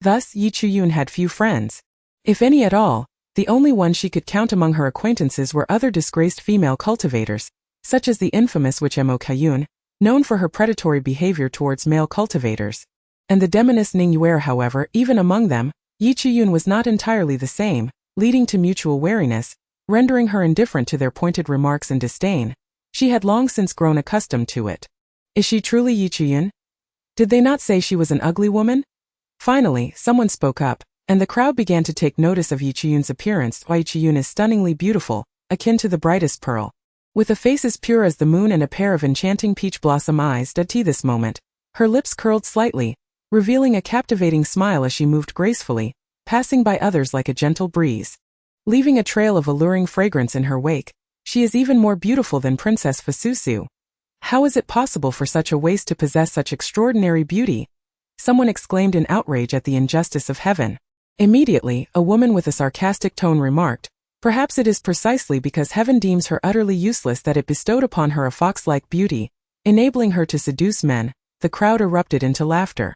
Thus, Yi Chuyun had few friends. If any at all, the only ones she could count among her acquaintances were other disgraced female cultivators, such as the infamous Witch Mo Kayun, known for her predatory behavior towards male cultivators, and the Demoness Ning Yuer. However, even among them, Yi Chuyun was not entirely the same, leading to mutual wariness, rendering her indifferent to their pointed remarks and disdain. She had long since grown accustomed to it. Is she truly Yi Chuyun? Did they not say she was an ugly woman? Finally, someone spoke up, and the crowd began to take notice of Yi Chiyun's appearance. Yi Chiyun is stunningly beautiful, akin to the brightest pearl. With a face as pure as the moon and a pair of enchanting peach blossom eyes. At this moment, her lips curled slightly, revealing a captivating smile as she moved gracefully, passing by others like a gentle breeze. Leaving a trail of alluring fragrance in her wake, she is even more beautiful than Princess Fususu. How is it possible for such a waist to possess such extraordinary beauty? Someone exclaimed in outrage at the injustice of heaven. Immediately, a woman with a sarcastic tone remarked, "Perhaps it is precisely because heaven deems her utterly useless that it bestowed upon her a fox-like beauty, enabling her to seduce men." The crowd erupted into laughter.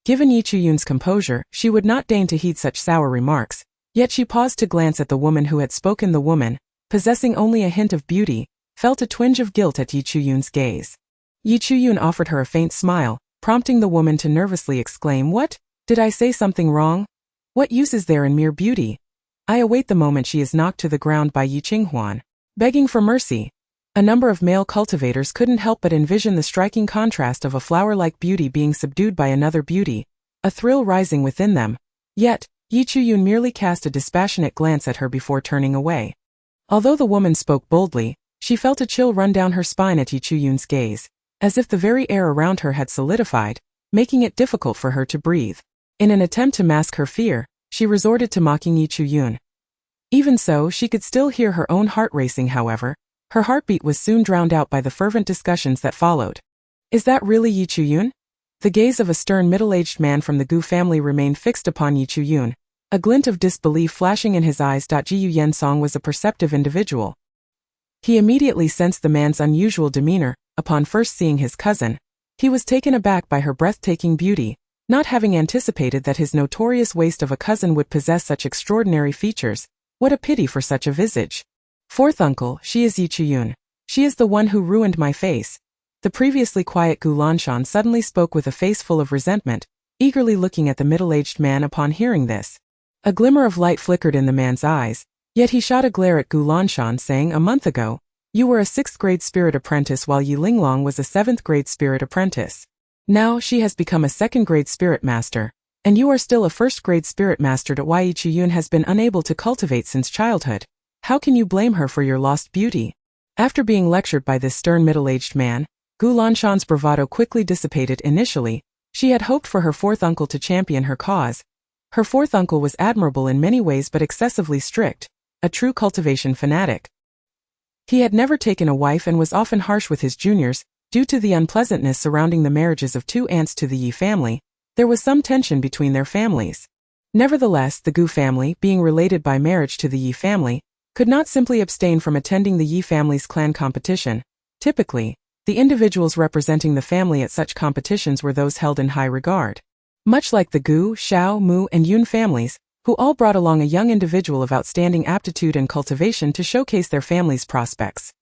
Given Yi Chiyun's composure, she would not deign to heed such sour remarks, yet she paused to glance at the woman who had spoken. The woman, possessing only a hint of beauty, felt a twinge of guilt at Yi Chiyun's gaze. Yi Chiyun offered her a faint smile, prompting the woman to nervously exclaim, "What? Did I say something wrong? What use is there in mere beauty?" I await the moment she is knocked to the ground by Yi Qinghuan, begging for mercy. A number of male cultivators couldn't help but envision the striking contrast of a flower-like beauty being subdued by another beauty, a thrill rising within them. Yet, Yi Chiyun merely cast a dispassionate glance at her before turning away. Although the woman spoke boldly, she felt a chill run down her spine at Yi Chiyun's gaze, as if the very air around her had solidified, making it difficult for her to breathe. In an attempt to mask her fear, she resorted to mocking Yi Chiyun. Even so, she could still hear her own heart racing. However, her heartbeat was soon drowned out by the fervent discussions that followed. "Is that really Yi Chiyun?" The gaze of a stern middle-aged man from the Gu family remained fixed upon Yi Chiyun, a glint of disbelief flashing in his eyes. Jiyu Yensong was a perceptive individual. He immediately sensed the man's unusual demeanor. Upon first seeing his cousin, he was taken aback by her breathtaking beauty, not having anticipated that his notorious waist of a cousin would possess such extraordinary features. What a pity for such a visage. "Fourth uncle, she is Yi Chiyun. She is the one who ruined my face." The previously quiet Gu Lanshan suddenly spoke with a face full of resentment, eagerly looking at the middle-aged man. Upon hearing this, a glimmer of light flickered in the man's eyes, yet he shot a glare at Gu Lanshan, saying, "A month ago, you were a 6th-grade spirit apprentice while Yi Linglong was a 7th-grade spirit apprentice. Now she has become a 2nd-grade spirit master, and you are still a 1st-grade spirit master. That Yi Chiyun has been unable to cultivate since childhood. How can you blame her for your lost beauty?" After being lectured by this stern middle-aged man, Gu Lanshan's bravado quickly dissipated. Initially, she had hoped for her fourth uncle to champion her cause. Her fourth uncle was admirable in many ways but excessively strict, a true cultivation fanatic. He had never taken a wife and was often harsh with his juniors. Due to the unpleasantness surrounding the marriages of 2 aunts to the Yi family, there was some tension between their families. Nevertheless, the Gu family, being related by marriage to the Yi family, could not simply abstain from attending the Yi family's clan competition. Typically, the individuals representing the family at such competitions were those held in high regard. Much like the Gu, Xiao, Mu, and Yun families, who all brought along a young individual of outstanding aptitude and cultivation to showcase their family's prospects.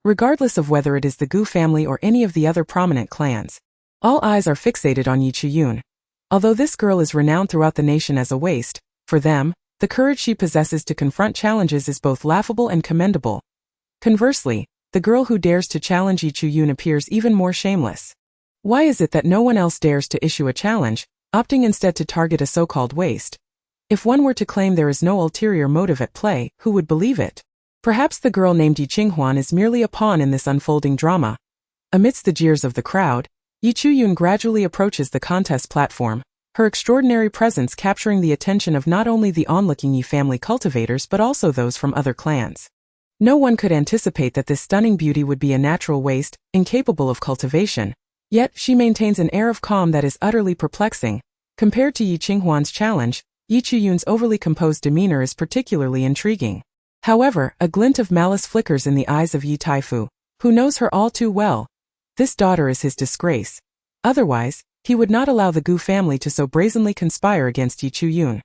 Regardless of whether it is the Gu family or any of the other prominent clans, all eyes are fixated on Yi Chiyun. Although this girl is renowned throughout the nation as a waste, for them, the courage she possesses to confront challenges is both laughable and commendable. Conversely, the girl who dares to challenge Yi Chiyun appears even more shameless. Why is it that no one else dares to issue a challenge, opting instead to target a so-called waste? If one were to claim there is no ulterior motive at play, who would believe it? Perhaps the girl named Yi Qinghuan is merely a pawn in this unfolding drama. Amidst the jeers of the crowd, Yi Chiyun gradually approaches the contest platform, her extraordinary presence capturing the attention of not only the onlooking Yi family cultivators but also those from other clans. No one could anticipate that this stunning beauty would be a natural waste, incapable of cultivation, yet she maintains an air of calm that is utterly perplexing. Compared to Yi Qinghuan's challenge, Yi Chiyun's overly composed demeanor is particularly intriguing. However, a glint of malice flickers in the eyes of Yi Taifu, who knows her all too well. This daughter is his disgrace. Otherwise, he would not allow the Gu family to so brazenly conspire against Yi Chiyun.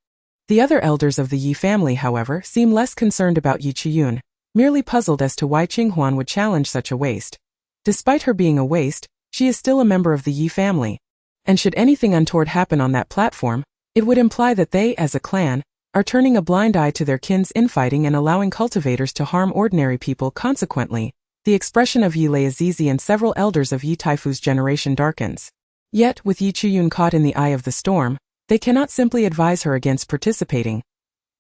The other elders of the Yi family, however, seem less concerned about Yi Chiyun, merely puzzled as to why Qinghuan would challenge such a waste. Despite her being a waste, she is still a member of the Yi family. And should anything untoward happen on that platform, it would imply that they, as a clan, are turning a blind eye to their kin's infighting and allowing cultivators to harm ordinary people. Consequently, the expression of Yi Leiazizi and several elders of Yi Taifu's generation darkens. Yet, with Yi Chuyun caught in the eye of the storm, they cannot simply advise her against participating.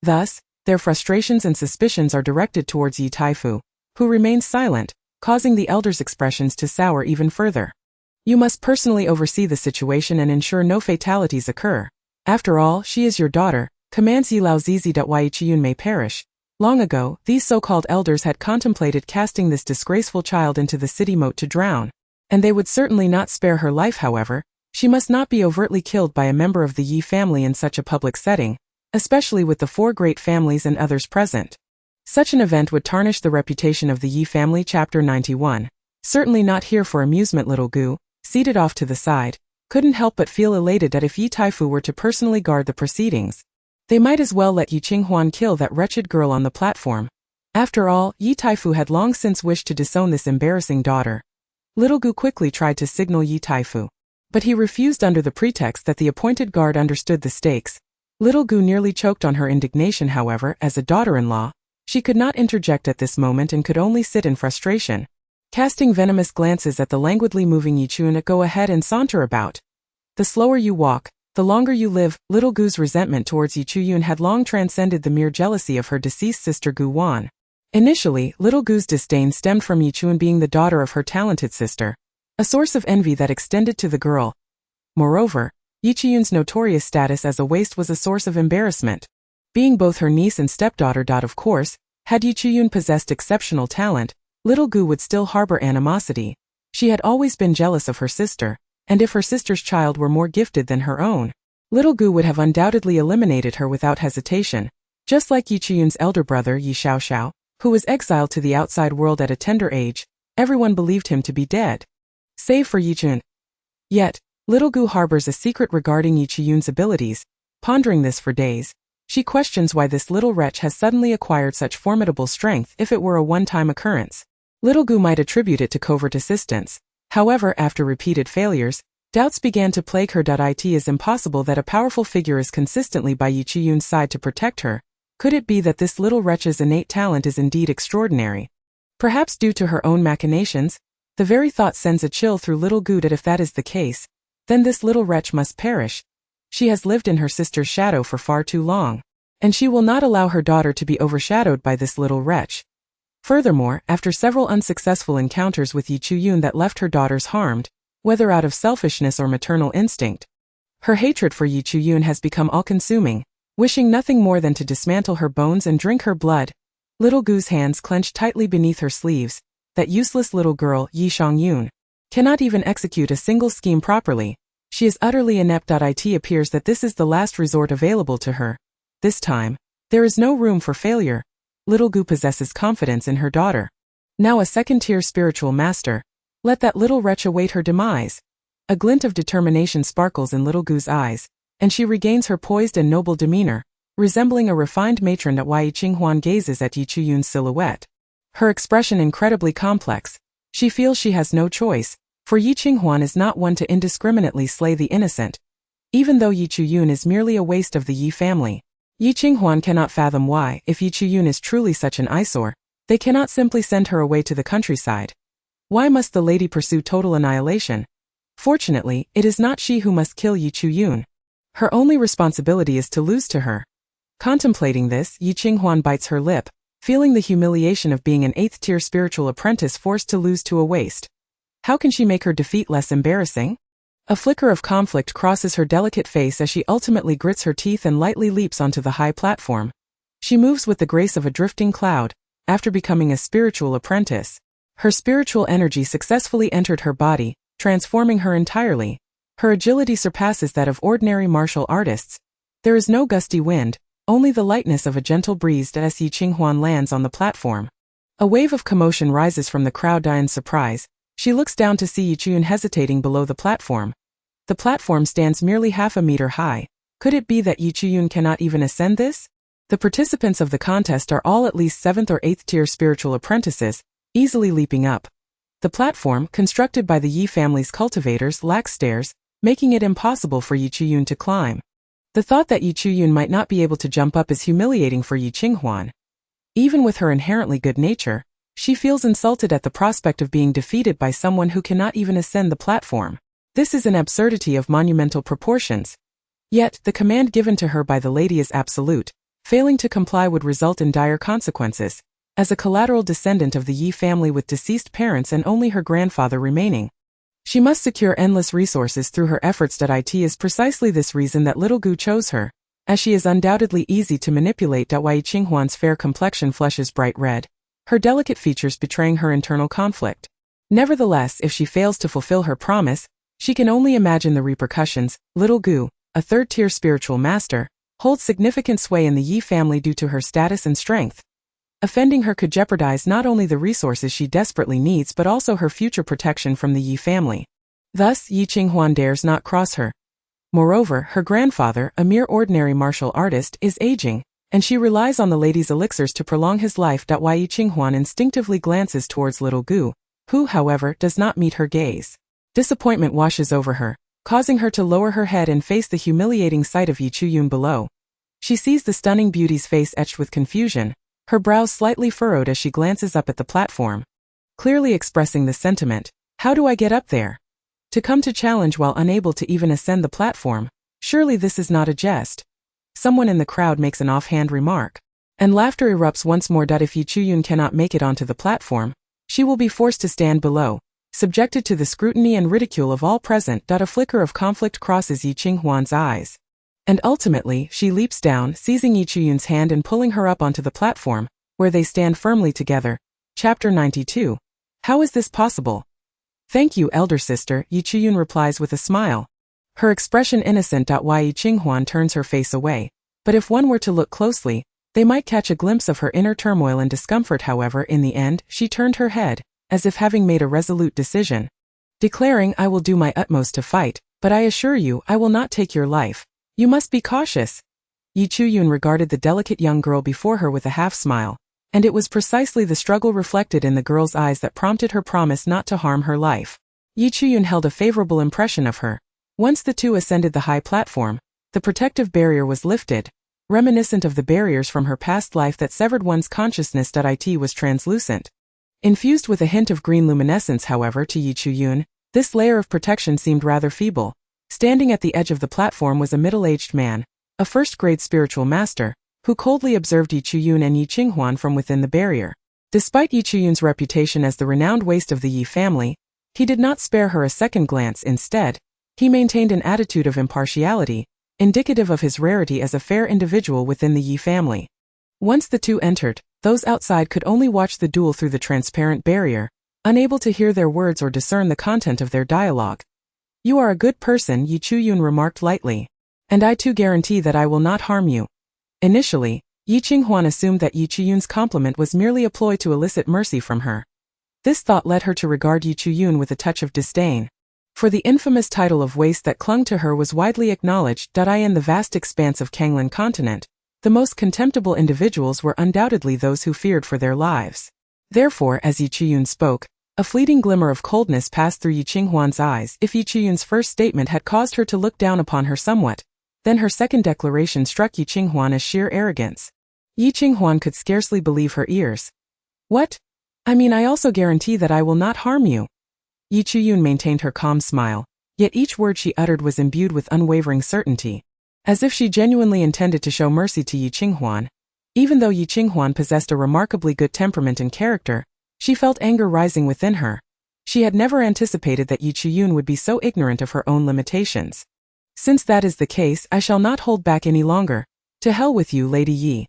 Thus, their frustrations and suspicions are directed towards Yi Taifu, who remains silent, causing the elders' expressions to sour even further. You must personally oversee the situation and ensure no fatalities occur. After all, she is your daughter, commands Yi Lao Zizi that Yi Chuyun may perish. Long ago, these so-called elders had contemplated casting this disgraceful child into the city moat to drown. And they would certainly not spare her life. However, she must not be overtly killed by a member of the Yi family in such a public setting, especially with the 4 great families and others present. Such an event would tarnish the reputation of the Yi family. Chapter 91. Certainly not here for amusement. Little Gu, seated off to the side, couldn't help but feel elated that if Yi Taifu were to personally guard the proceedings, they might as well let Yi Qinghuan kill that wretched girl on the platform. After all, Yi Taifu had long since wished to disown this embarrassing daughter. Little Gu quickly tried to signal Yi Taifu, but he refused under the pretext that the appointed guard understood the stakes. Little Gu nearly choked on her indignation. However, as a daughter-in-law, she could not interject at this moment and could only sit in frustration, casting venomous glances at the languidly moving Yi Chun. Go ahead and saunter about. The slower you walk, the longer you live. Little Gu's resentment towards Yi Chuyun had long transcended the mere jealousy of her deceased sister Gu Wan. Initially, Little Gu's disdain stemmed from Yi Chun being the daughter of her talented sister, a source of envy that extended to the girl. Moreover, Yi Chuyun's notorious status as a waste was a source of embarrassment. Being both her niece and stepdaughter. Of course, had Yi Chuyun possessed exceptional talent, Little Gu would still harbor animosity. She had always been jealous of her sister, and if her sister's child were more gifted than her own, Little Gu would have undoubtedly eliminated her without hesitation. Just like Yi Chuyun's elder brother Yi Xiaoxiao, who was exiled to the outside world at a tender age, everyone believed him to be dead, save for Yi Chun. Yet, Little Gu harbors a secret regarding Yi Chuyun's abilities. Pondering this for days, she questions why this little wretch has suddenly acquired such formidable strength. If it were a one-time occurrence, Little Gu might attribute it to covert assistance. However, after repeated failures, doubts began to plague her. It is impossible that a powerful figure is consistently by Yi Chuyun's side to protect her. Could it be that this little wretch's innate talent is indeed extraordinary? Perhaps due to her own machinations? The very thought sends a chill through Little Gu. That if that is the case, then this little wretch must perish. She has lived in her sister's shadow for far too long, and she will not allow her daughter to be overshadowed by this little wretch. Furthermore, after several unsuccessful encounters with Yi Chuyun that left her daughters harmed, whether out of selfishness or maternal instinct, her hatred for Yi Chuyun has become all-consuming, wishing nothing more than to dismantle her bones and drink her blood. Little Gu's hands clenched tightly beneath her sleeves. That useless little girl, Yi Xiangyun, cannot even execute a single scheme properly. She is utterly inept. It appears that this is the last resort available to her. This time, there is no room for failure. Little Gu possesses confidence in her daughter. Now a second-tier spiritual master, let that little wretch await her demise. A glint of determination sparkles in Little Gu's eyes, and she regains her poised and noble demeanor, resembling a refined matron. That Yi Qinghuan gazes at Yi Chuyun's silhouette, her expression incredibly complex. She feels she has no choice, for Yi Qinghuan is not one to indiscriminately slay the innocent. Even though Yi Chuyun is merely a waste of the Yi family, Yi Qinghuan cannot fathom why, if Yi Chuyun is truly such an eyesore, they cannot simply send her away to the countryside. Why must the lady pursue total annihilation? Fortunately, it is not she who must kill Yi Chuyun. Her only responsibility is to lose to her. Contemplating this, Yi Qinghuan bites her lip, feeling the humiliation of being an 8th-tier spiritual apprentice forced to lose to a waste. How can she make her defeat less embarrassing? A flicker of conflict crosses her delicate face as she ultimately grits her teeth and lightly leaps onto the high platform. She moves with the grace of a drifting cloud. After becoming a spiritual apprentice, her spiritual energy successfully entered her body, transforming her entirely. Her agility surpasses that of ordinary martial artists. There is no gusty wind, only the lightness of a gentle breeze as Yi Qinghuan lands on the platform. A wave of commotion rises from the crowd. In surprise, she looks down to see Yi Chuyun hesitating below the platform. The platform stands merely half a meter high. Could it be that Yi Chuyun cannot even ascend this? The participants of the contest are all at least 7th or 8th tier spiritual apprentices, easily leaping up. The platform, constructed by the Yi family's cultivators, lacks stairs, making it impossible for Yi Chuyun to climb. The thought that Yi Chuyun might not be able to jump up is humiliating for Yi Qinghuan. Even with her inherently good nature, she feels insulted at the prospect of being defeated by someone who cannot even ascend the platform. This is an absurdity of monumental proportions. Yet, the command given to her by the lady is absolute. Failing to comply would result in dire consequences. As a collateral descendant of the Yi family with deceased parents and only her grandfather remaining, she must secure endless resources through her efforts. It is precisely this reason that little Gu chose her, as she is undoubtedly easy to manipulate. Yi Qinghuan's fair complexion flushes bright red, her delicate features betraying her internal conflict. Nevertheless, if she fails to fulfill her promise, she can only imagine the repercussions. Little Gu, a third-tier spiritual master, holds significant sway in the Yi family due to her status and strength. Offending her could jeopardize not only the resources she desperately needs but also her future protection from the Yi family. Thus, Yi Qinghuan dares not cross her. Moreover, her grandfather, a mere ordinary martial artist, is aging, and she relies on the lady's elixirs to prolong his life. Yi Qinghuan instinctively glances towards little Gu, who, however, does not meet her gaze. Disappointment washes over her, causing her to lower her head and face the humiliating sight of Yi Chuyun below. She sees the stunning beauty's face etched with confusion, her brows slightly furrowed as she glances up at the platform, clearly expressing the sentiment, "How do I get up there?" To come to challenge while unable to even ascend the platform, surely this is not a jest. Someone in the crowd makes an offhand remark, and laughter erupts once more. If Yi Chuyun cannot make it onto the platform, she will be forced to stand below, subjected to the scrutiny and ridicule of all present. A flicker of conflict crosses Yi Qinghuan's eyes, and ultimately, she leaps down, seizing Yi Chuyun's hand and pulling her up onto the platform, where they stand firmly together. Chapter 92. How is this possible? Thank you, elder sister, Yi Chuyun replies with a smile. Her expression innocent. Yi Qinghuan turns her face away, but if one were to look closely, they might catch a glimpse of her inner turmoil and discomfort. However, in the end, she turned her head, as if having made a resolute decision, declaring, "I will do my utmost to fight, but I assure you, I will not take your life. You must be cautious." Yi Chuyun regarded the delicate young girl before her with a half-smile, and it was precisely the struggle reflected in the girl's eyes that prompted her promise not to harm her life. Yi Chuyun held a favorable impression of her. Once the two ascended the high platform, the protective barrier was lifted, reminiscent of the barriers from her past life that severed one's consciousness. It was translucent, infused with a hint of green luminescence. However, to Yi Chuyun, this layer of protection seemed rather feeble. Standing at the edge of the platform was a middle-aged man, a first-grade spiritual master, who coldly observed Yi Chuyun and Yi Qinghuan from within the barrier. Despite Yi Chuyun's reputation as the renowned waste of the Yi family, he did not spare her a second glance. Instead, he maintained an attitude of impartiality, indicative of his rarity as a fair individual within the Yi family. Once the two entered, those outside could only watch the duel through the transparent barrier, unable to hear their words or discern the content of their dialogue. "You are a good person," Yi Chuyun remarked lightly, "and I too guarantee that I will not harm you." Initially, Yi Qinghuan assumed that Yi Chuyun's compliment was merely a ploy to elicit mercy from her. This thought led her to regard Yi Chuyun with a touch of disdain, for the infamous title of waste that clung to her was widely acknowledged. In the vast expanse of Kanglan continent, the most contemptible individuals were undoubtedly those who feared for their lives. Therefore, as Yi Chuyun spoke, a fleeting glimmer of coldness passed through Yi Qinghuan's eyes. If Yi Chuyun's first statement had caused her to look down upon her somewhat, then her second declaration struck Yi Qinghuan as sheer arrogance. Yi Qinghuan could scarcely believe her ears. "What? I mean, I also guarantee that I will not harm you." Yi Chuyun maintained her calm smile, yet each word she uttered was imbued with unwavering certainty, as if she genuinely intended to show mercy to Yi Qinghuan. Even though Yi Qinghuan possessed a remarkably good temperament and character, she felt anger rising within her. She had never anticipated that Yi Chuyun would be so ignorant of her own limitations. "Since that is the case, I shall not hold back any longer. To hell with you, Lady Yi."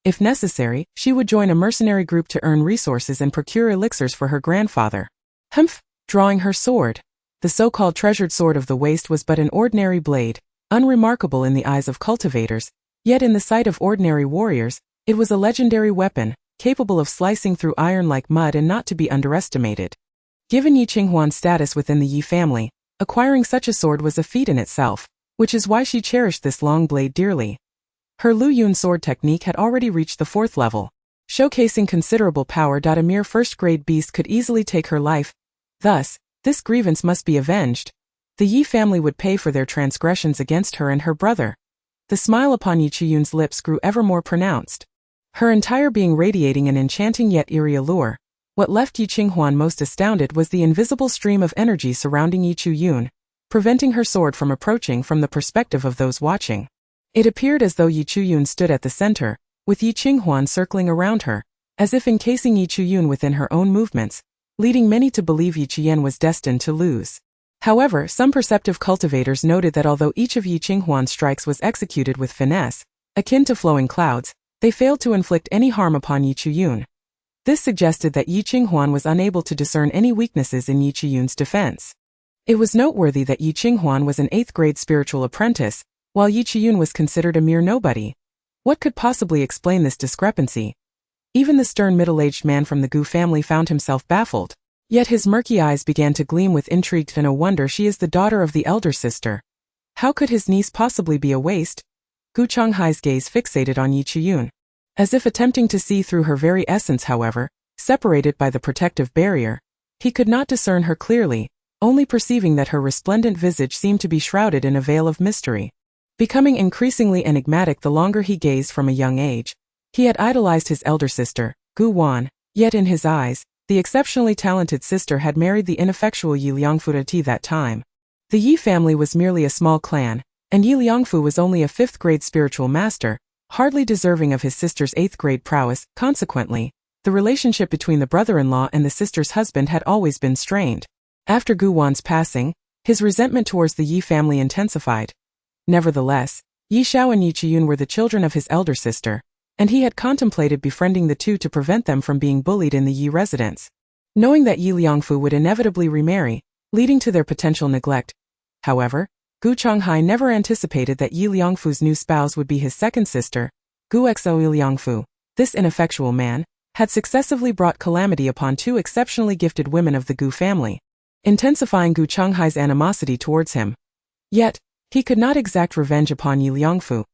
If necessary, she would join a mercenary group to earn resources and procure elixirs for her grandfather. Humph! Drawing her sword. The so-called treasured sword of the waste was but an ordinary blade, unremarkable in the eyes of cultivators, yet in the sight of ordinary warriors, it was a legendary weapon, capable of slicing through iron like mud and not to be underestimated. Given Yi Qinghuan's status within the Yi family, acquiring such a sword was a feat in itself, which is why she cherished this long blade dearly. Her Lu Yun sword technique had already reached the 4th level, showcasing considerable power. A mere first-grade beast could easily take her life. Thus, this grievance must be avenged. The Yi family would pay for their transgressions against her and her brother. The smile upon Yi Chuyun's lips grew ever more pronounced, her entire being radiating an enchanting yet eerie allure. What left Yi Qinghuan most astounded was the invisible stream of energy surrounding Yi Chuyun, preventing her sword from approaching from the perspective of those watching. It appeared as though Yi Chuyun stood at the center, with Yi Qinghuan circling around her, as if encasing Yi Chuyun within her own movements, leading many to believe Yi Qian was destined to lose. However, some perceptive cultivators noted that although each of Yi Qinghuan's strikes was executed with finesse, akin to flowing clouds, they failed to inflict any harm upon Yi Chuyun. This suggested that Yi Qinghuan was unable to discern any weaknesses in Yi Chuyun's defense. It was noteworthy that Yi Qinghuan was an 8th-grade spiritual apprentice, while Yi Chuyun was considered a mere nobody. What could possibly explain this discrepancy? Even the stern middle-aged man from the Gu family found himself baffled. Yet his murky eyes began to gleam with intrigue. No wonder she is the daughter of the elder sister. How could his niece possibly be a waste? Gu Chonghai's gaze fixated on Yi Chuyun. As if attempting to see through her very essence, however, separated by the protective barrier, he could not discern her clearly, only perceiving that her resplendent visage seemed to be shrouded in a veil of mystery. Becoming increasingly enigmatic the longer he gazed from a young age, he had idolized his elder sister, Gu Wan, yet in his eyes, the exceptionally talented sister had married the ineffectual Yi Liangfu at that time. The Yi family was merely a small clan, and Yi Liangfu was only a 5th-grade spiritual master, hardly deserving of his sister's 8th-grade prowess. Consequently, the relationship between the brother-in-law and the sister's husband had always been strained. After Gu Wan's passing, his resentment towards the Yi family intensified. Nevertheless, Yi Xiao and Yi Chuyun were the children of his elder sister, and he had contemplated befriending the two to prevent them from being bullied in the Yi residence. Knowing that Yi Liangfu would inevitably remarry, leading to their potential neglect, however, Gu Chonghai never anticipated that Yi Liangfu's new spouse would be his second sister, Gu Xo Yi Liangfu. This ineffectual man had successively brought calamity upon 2 exceptionally gifted women of the Gu family, intensifying Gu Chonghai's animosity towards him. Yet, he could not exact revenge upon Yi Liangfu.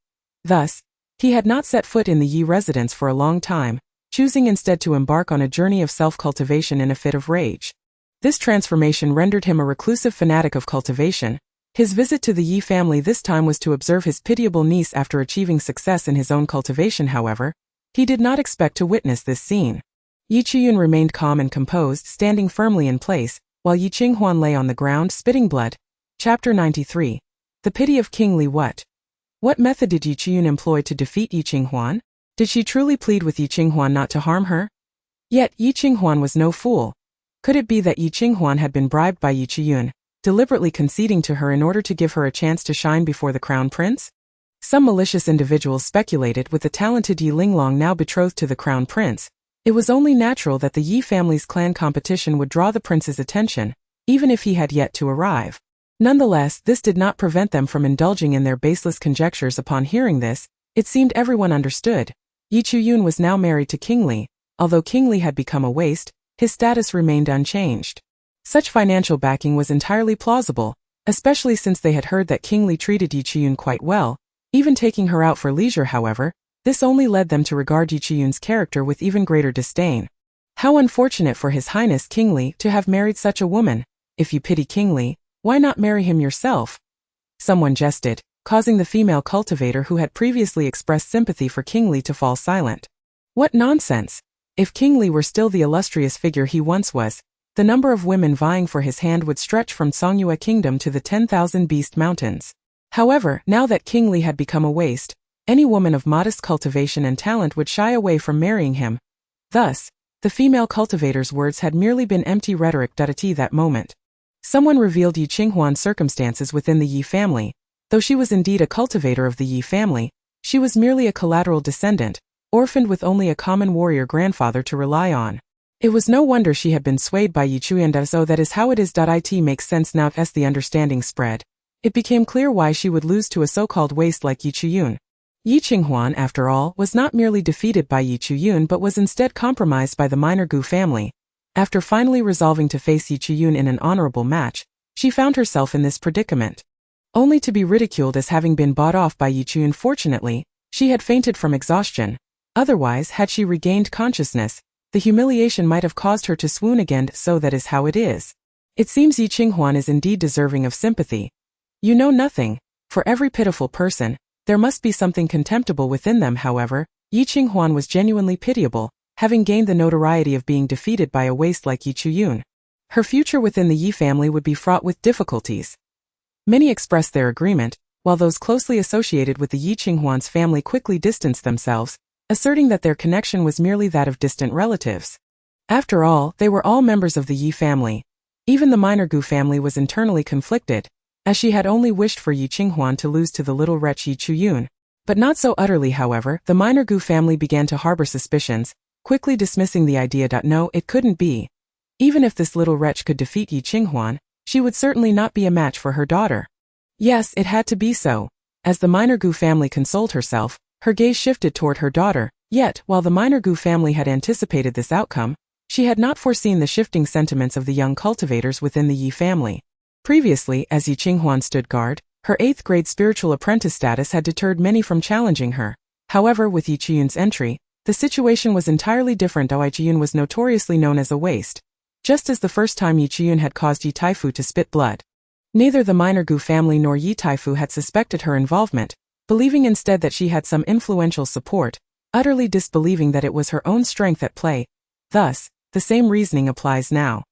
Thus, he had not set foot in the Yi residence for a long time, choosing instead to embark on a journey of self-cultivation in a fit of rage. This transformation rendered him a reclusive fanatic of cultivation. His visit to the Yi family this time was to observe his pitiable niece after achieving success in his own cultivation. However, he did not expect to witness this scene. Yi Chuyun remained calm and composed, standing firmly in place, while Yi Qinghuan lay on the ground spitting blood. Chapter 93. The Pity of King Li. What method did Yi Chuyun employ to defeat Yi Qinghuan? Did she truly plead with Yi Qinghuan not to harm her? Yet Yi Qinghuan was no fool. Could it be that Yi Qinghuan had been bribed by Yi Chuyun, deliberately conceding to her in order to give her a chance to shine before the crown prince? Some malicious individuals speculated, with the talented Yi Linglong now betrothed to the crown prince, it was only natural that the Yi family's clan competition would draw the prince's attention, even if he had yet to arrive. Nonetheless, this did not prevent them from indulging in their baseless conjectures. Upon hearing this, it seemed everyone understood. Yi Chuyun was now married to King Li. Although King Li had become a waste, his status remained unchanged. Such financial backing was entirely plausible, especially since they had heard that King Li treated Yi Chuyun quite well, even taking her out for leisure. However, this only led them to regard Yi Chuyun's character with even greater disdain. How unfortunate for His Highness King Li to have married such a woman. If you pity King Li, why not marry him yourself? Someone jested, causing the female cultivator who had previously expressed sympathy for King Li to fall silent. What nonsense! If King Li were still the illustrious figure he once was, the number of women vying for his hand would stretch from Songyue Kingdom to the 10,000 Beast Mountains. However, now that King Li had become a waste, any woman of modest cultivation and talent would shy away from marrying him. Thus, the female cultivator's words had merely been empty rhetoric. At that moment, someone revealed Yi Qinghuan's circumstances within the Yi family. Though she was indeed a cultivator of the Yi family, she was merely a collateral descendant, orphaned with only a common warrior grandfather to rely on. It was no wonder she had been swayed by Yi Chuyun. So that is how it is. It makes sense now. As the understanding spread, it became clear why she would lose to a so-called waste like Yi Chuyun. Yi Qinghuan, after all, was not merely defeated by Yi Chuyun but was instead compromised by the minor Gu family. After finally resolving to face Yi Chuyun in an honorable match, she found herself in this predicament, only to be ridiculed as having been bought off by Yi Chuyun. Fortunately, she had fainted from exhaustion. Otherwise, had she regained consciousness, the humiliation might have caused her to swoon again. So that is how it is. It seems Yi Qinghuan is indeed deserving of sympathy. You know nothing. For every pitiful person, there must be something contemptible within them. However, Yi Qinghuan was genuinely pitiable, having gained the notoriety of being defeated by a waste like Yi Chuyun. Her future within the Yi family would be fraught with difficulties. Many expressed their agreement, while those closely associated with the Yi Qinghuan's family quickly distanced themselves, asserting that their connection was merely that of distant relatives. After all, they were all members of the Yi family. Even the minor Gu family was internally conflicted, as she had only wished for Yi Qinghuan to lose to the little wretch Yi Chuyun. But not so utterly, however. The minor Gu family began to harbor suspicions, quickly dismissing the idea that no, it couldn't be. Even if this little wretch could defeat Yi Qinghuan, she would certainly not be a match for her daughter. Yes, it had to be so. As the minor Gu family consoled herself, her gaze shifted toward her daughter. Yet, while the minor Gu family had anticipated this outcome, she had not foreseen the shifting sentiments of the young cultivators within the Yi family. Previously, as Yi Qinghuan stood guard, her 8th grade spiritual apprentice status had deterred many from challenging her. However, with Yi Chuyun's entry, the situation was entirely different. Yi Chuyun was notoriously known as a waste. Just as the first time Yi Chuyun had caused Yi Taifu to spit blood. Neither the minor Gu family nor Yi Taifu had suspected her involvement, believing instead that she had some influential support, utterly disbelieving that it was her own strength at play. Thus, the same reasoning applies now.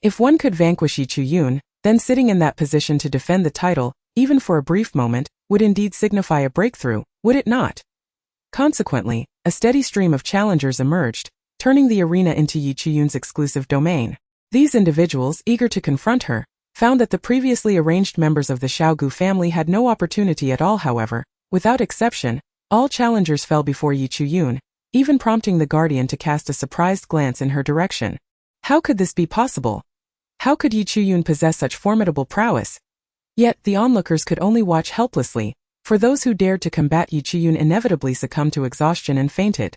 If one could vanquish Yi Chuyun, then sitting in that position to defend the title, even for a brief moment, would indeed signify a breakthrough, would it not? Consequently, a steady stream of challengers emerged, turning the arena into Yi Chuyun's exclusive domain. These individuals, eager to confront her, found that the previously arranged members of the Xiaogu family had no opportunity at all. However, without exception, all challengers fell before Yi Chuyun, even prompting the guardian to cast a surprised glance in her direction. How could this be possible? How could Yi Chuyun possess such formidable prowess? Yet the onlookers could only watch helplessly, for those who dared to combat Yi Chuyun inevitably succumbed to exhaustion and fainted.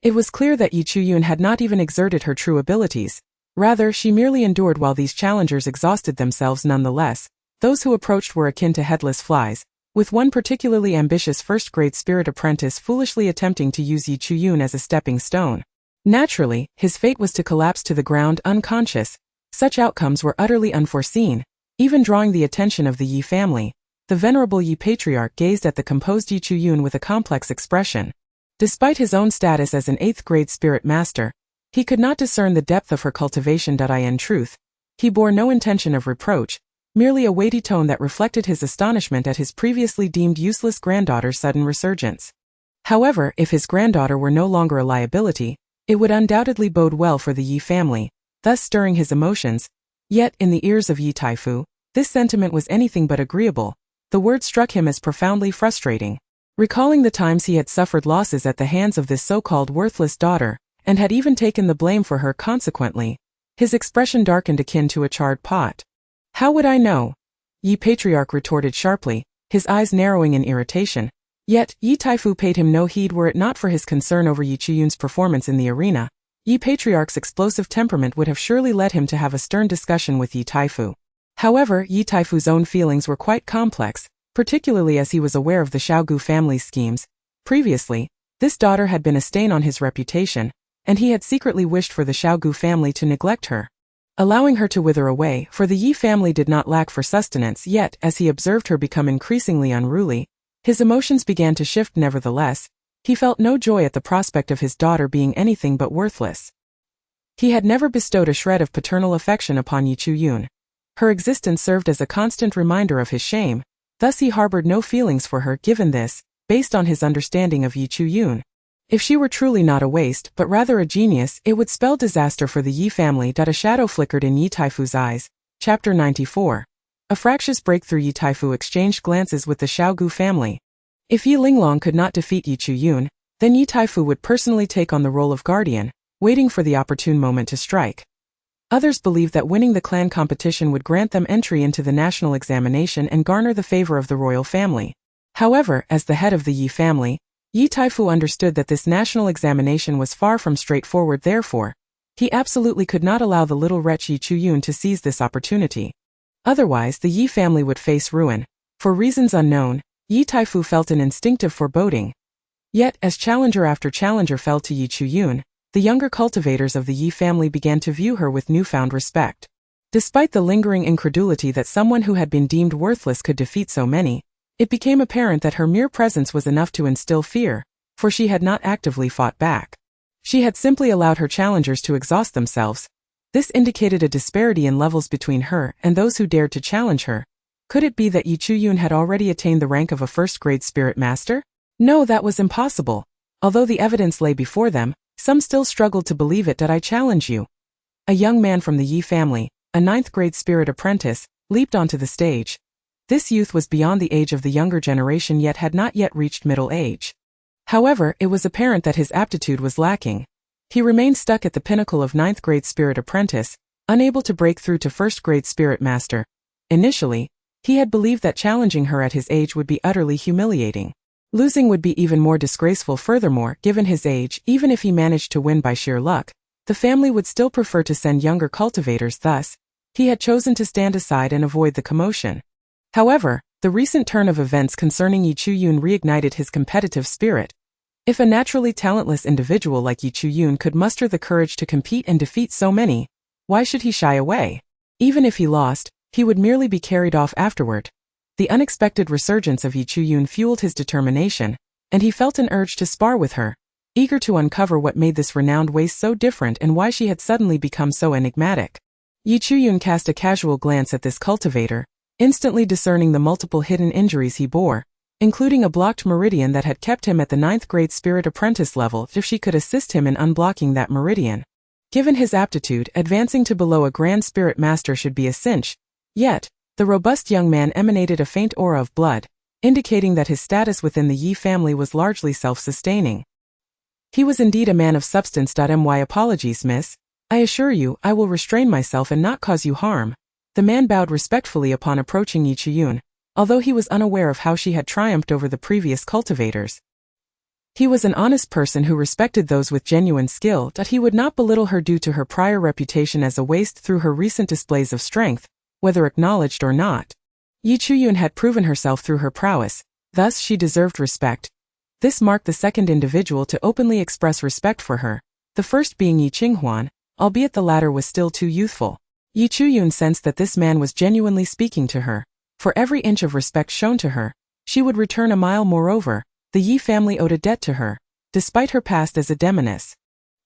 It was clear that Yi Chuyun had not even exerted her true abilities. Rather, she merely endured while these challengers exhausted themselves nonetheless. Those who approached were akin to headless flies, with one particularly ambitious first-grade spirit apprentice foolishly attempting to use Yi Chuyun as a stepping stone. Naturally, his fate was to collapse to the ground unconscious. Such outcomes were utterly unforeseen, even drawing the attention of the Yi family. The venerable Yi patriarch gazed at the composed Yi Chuyun with a complex expression. Despite his own status as an 8th-grade spirit master, he could not discern the depth of her cultivation. In truth, he bore no intention of reproach, merely a weighty tone that reflected his astonishment at his previously deemed useless granddaughter's sudden resurgence. However, if his granddaughter were no longer a liability, it would undoubtedly bode well for the Yi family, thus stirring his emotions. Yet, in the ears of Yi Taifu, this sentiment was anything but agreeable. The word struck him as profoundly frustrating. Recalling the times he had suffered losses at the hands of this so-called worthless daughter, and had even taken the blame for her consequently, his expression darkened akin to a charred pot. How would I know? Yi patriarch retorted sharply, his eyes narrowing in irritation. Yet, Yi Taifu paid him no heed. Were it not for his concern over Yi Chuyun's performance in the arena, Yi patriarch's explosive temperament would have surely led him to have a stern discussion with Yi Taifu. However, Yi Taifu's own feelings were quite complex, particularly as he was aware of the Xiaogu family's schemes. Previously, this daughter had been a stain on his reputation, and he had secretly wished for the Xiaogu family to neglect her, allowing her to wither away, for the Yi family did not lack for sustenance. Yet, as he observed her become increasingly unruly, his emotions began to shift. Nevertheless, he felt no joy at the prospect of his daughter being anything but worthless. He had never bestowed a shred of paternal affection upon Yi Chuyun. Her existence served as a constant reminder of his shame, thus he harbored no feelings for her. Given this, based on his understanding of Yi Chuyun, if she were truly not a waste, but rather a genius, it would spell disaster for the Yi family. A shadow flickered in Yi Taifu's eyes. Chapter 94. A fractious breakthrough. Yi Taifu exchanged glances with the Xiaogu family. If Yi Linglong could not defeat Yi Chuyun, then Yi Taifu would personally take on the role of guardian, waiting for the opportune moment to strike. Others believed that winning the clan competition would grant them entry into the national examination and garner the favor of the royal family. However, as the head of the Yi family, Yi Taifu understood that this national examination was far from straightforward. Therefore, he absolutely could not allow the little wretch Yi Chuyun to seize this opportunity. Otherwise, the Yi family would face ruin. For reasons unknown, Yi Taifu felt an instinctive foreboding. Yet, as challenger after challenger fell to Yi Chuyun, the younger cultivators of the Yi family began to view her with newfound respect. Despite the lingering incredulity that someone who had been deemed worthless could defeat so many, it became apparent that her mere presence was enough to instill fear, for she had not actively fought back. She had simply allowed her challengers to exhaust themselves. This indicated a disparity in levels between her and those who dared to challenge her. Could it be that Yi Chu-yun had already attained the rank of a first-grade spirit master? No, that was impossible. Although the evidence lay before them, some still struggled to believe it. I challenge you. A young man from the Yi family, a ninth-grade spirit apprentice, leaped onto the stage. This youth was beyond the age of the younger generation yet had not yet reached middle age. However, it was apparent that his aptitude was lacking. He remained stuck at the pinnacle of ninth-grade spirit apprentice, unable to break through to first-grade spirit master. Initially, he had believed that challenging her at his age would be utterly humiliating. Losing would be even more disgraceful. Furthermore, given his age, even if he managed to win by sheer luck, the family would still prefer to send younger cultivators. Thus, he had chosen to stand aside and avoid the commotion. However, the recent turn of events concerning Yi Chu-yun reignited his competitive spirit. If a naturally talentless individual like Yi Chu-yun could muster the courage to compete and defeat so many, why should he shy away? Even if he lost, he would merely be carried off afterward. The unexpected resurgence of Yi Chu-yun fueled his determination, and he felt an urge to spar with her, eager to uncover what made this renowned waste so different and why she had suddenly become so enigmatic. Yi Chu-yun cast a casual glance at this cultivator, instantly discerning the multiple hidden injuries he bore, including a blocked meridian that had kept him at the ninth-grade spirit apprentice level. If she could assist him in unblocking that meridian. Given his aptitude, advancing to below a grand spirit master should be a cinch. Yet, the robust young man emanated a faint aura of blood, indicating that his status within the Yi family was largely self-sustaining. He was indeed a man of substance. My apologies, miss. I assure you, I will restrain myself and not cause you harm. The man bowed respectfully upon approaching Yi Chu-yun, although he was unaware of how she had triumphed over the previous cultivators. He was an honest person who respected those with genuine skill. He would not belittle her due to her prior reputation as a waste through her recent displays of strength, whether acknowledged or not. Yi Chu-yun had proven herself through her prowess, thus she deserved respect. This marked the second individual to openly express respect for her, the first being Yi Qinghuan, albeit the latter was still too youthful. Yi Chu-yun sensed that this man was genuinely speaking to her. For every inch of respect shown to her, she would return a mile. Moreover, the Yi family owed a debt to her, despite her past as a Demoness.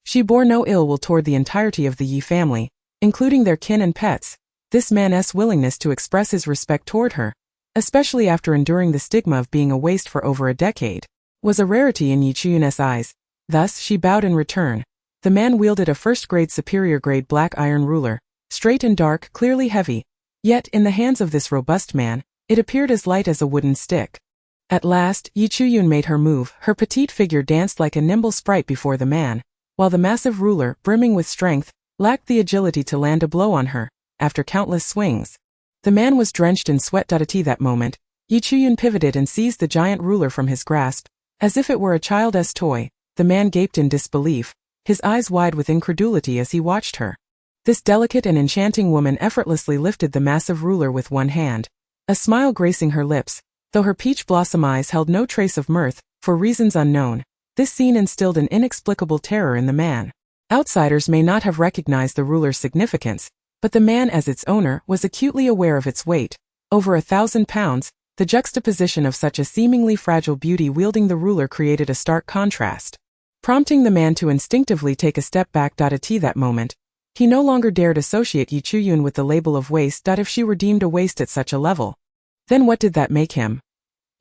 She bore no ill will toward the entirety of the Yi family, including their kin and pets. This man's willingness to express his respect toward her, especially after enduring the stigma of being a waste for over a decade, was a rarity in Yi Chu-yun's eyes. Thus, she bowed in return. The man wielded a first-grade superior-grade black iron ruler, straight and dark, clearly heavy. Yet, in the hands of this robust man, it appeared as light as a wooden stick. At last, Yi Chu-yun made her move. Her petite figure danced like a nimble sprite before the man, while the massive ruler, brimming with strength, lacked the agility to land a blow on her. After countless swings, the man was drenched in sweat. At that moment, Yi Chu-yun pivoted and seized the giant ruler from his grasp. As if it were a child's toy, the man gaped in disbelief, his eyes wide with incredulity as he watched her. This delicate and enchanting woman effortlessly lifted the massive ruler with one hand, a smile gracing her lips, though her peach blossom eyes held no trace of mirth. For reasons unknown, this scene instilled an inexplicable terror in the man. Outsiders may not have recognized the ruler's significance, but the man as its owner was acutely aware of its weight, over 1,000 pounds. The juxtaposition of such a seemingly fragile beauty wielding the ruler created a stark contrast, prompting the man to instinctively take a step back. At that moment, he no longer dared associate Yi Chu-yun with the label of waste. If she were deemed a waste at such a level, then what did that make him?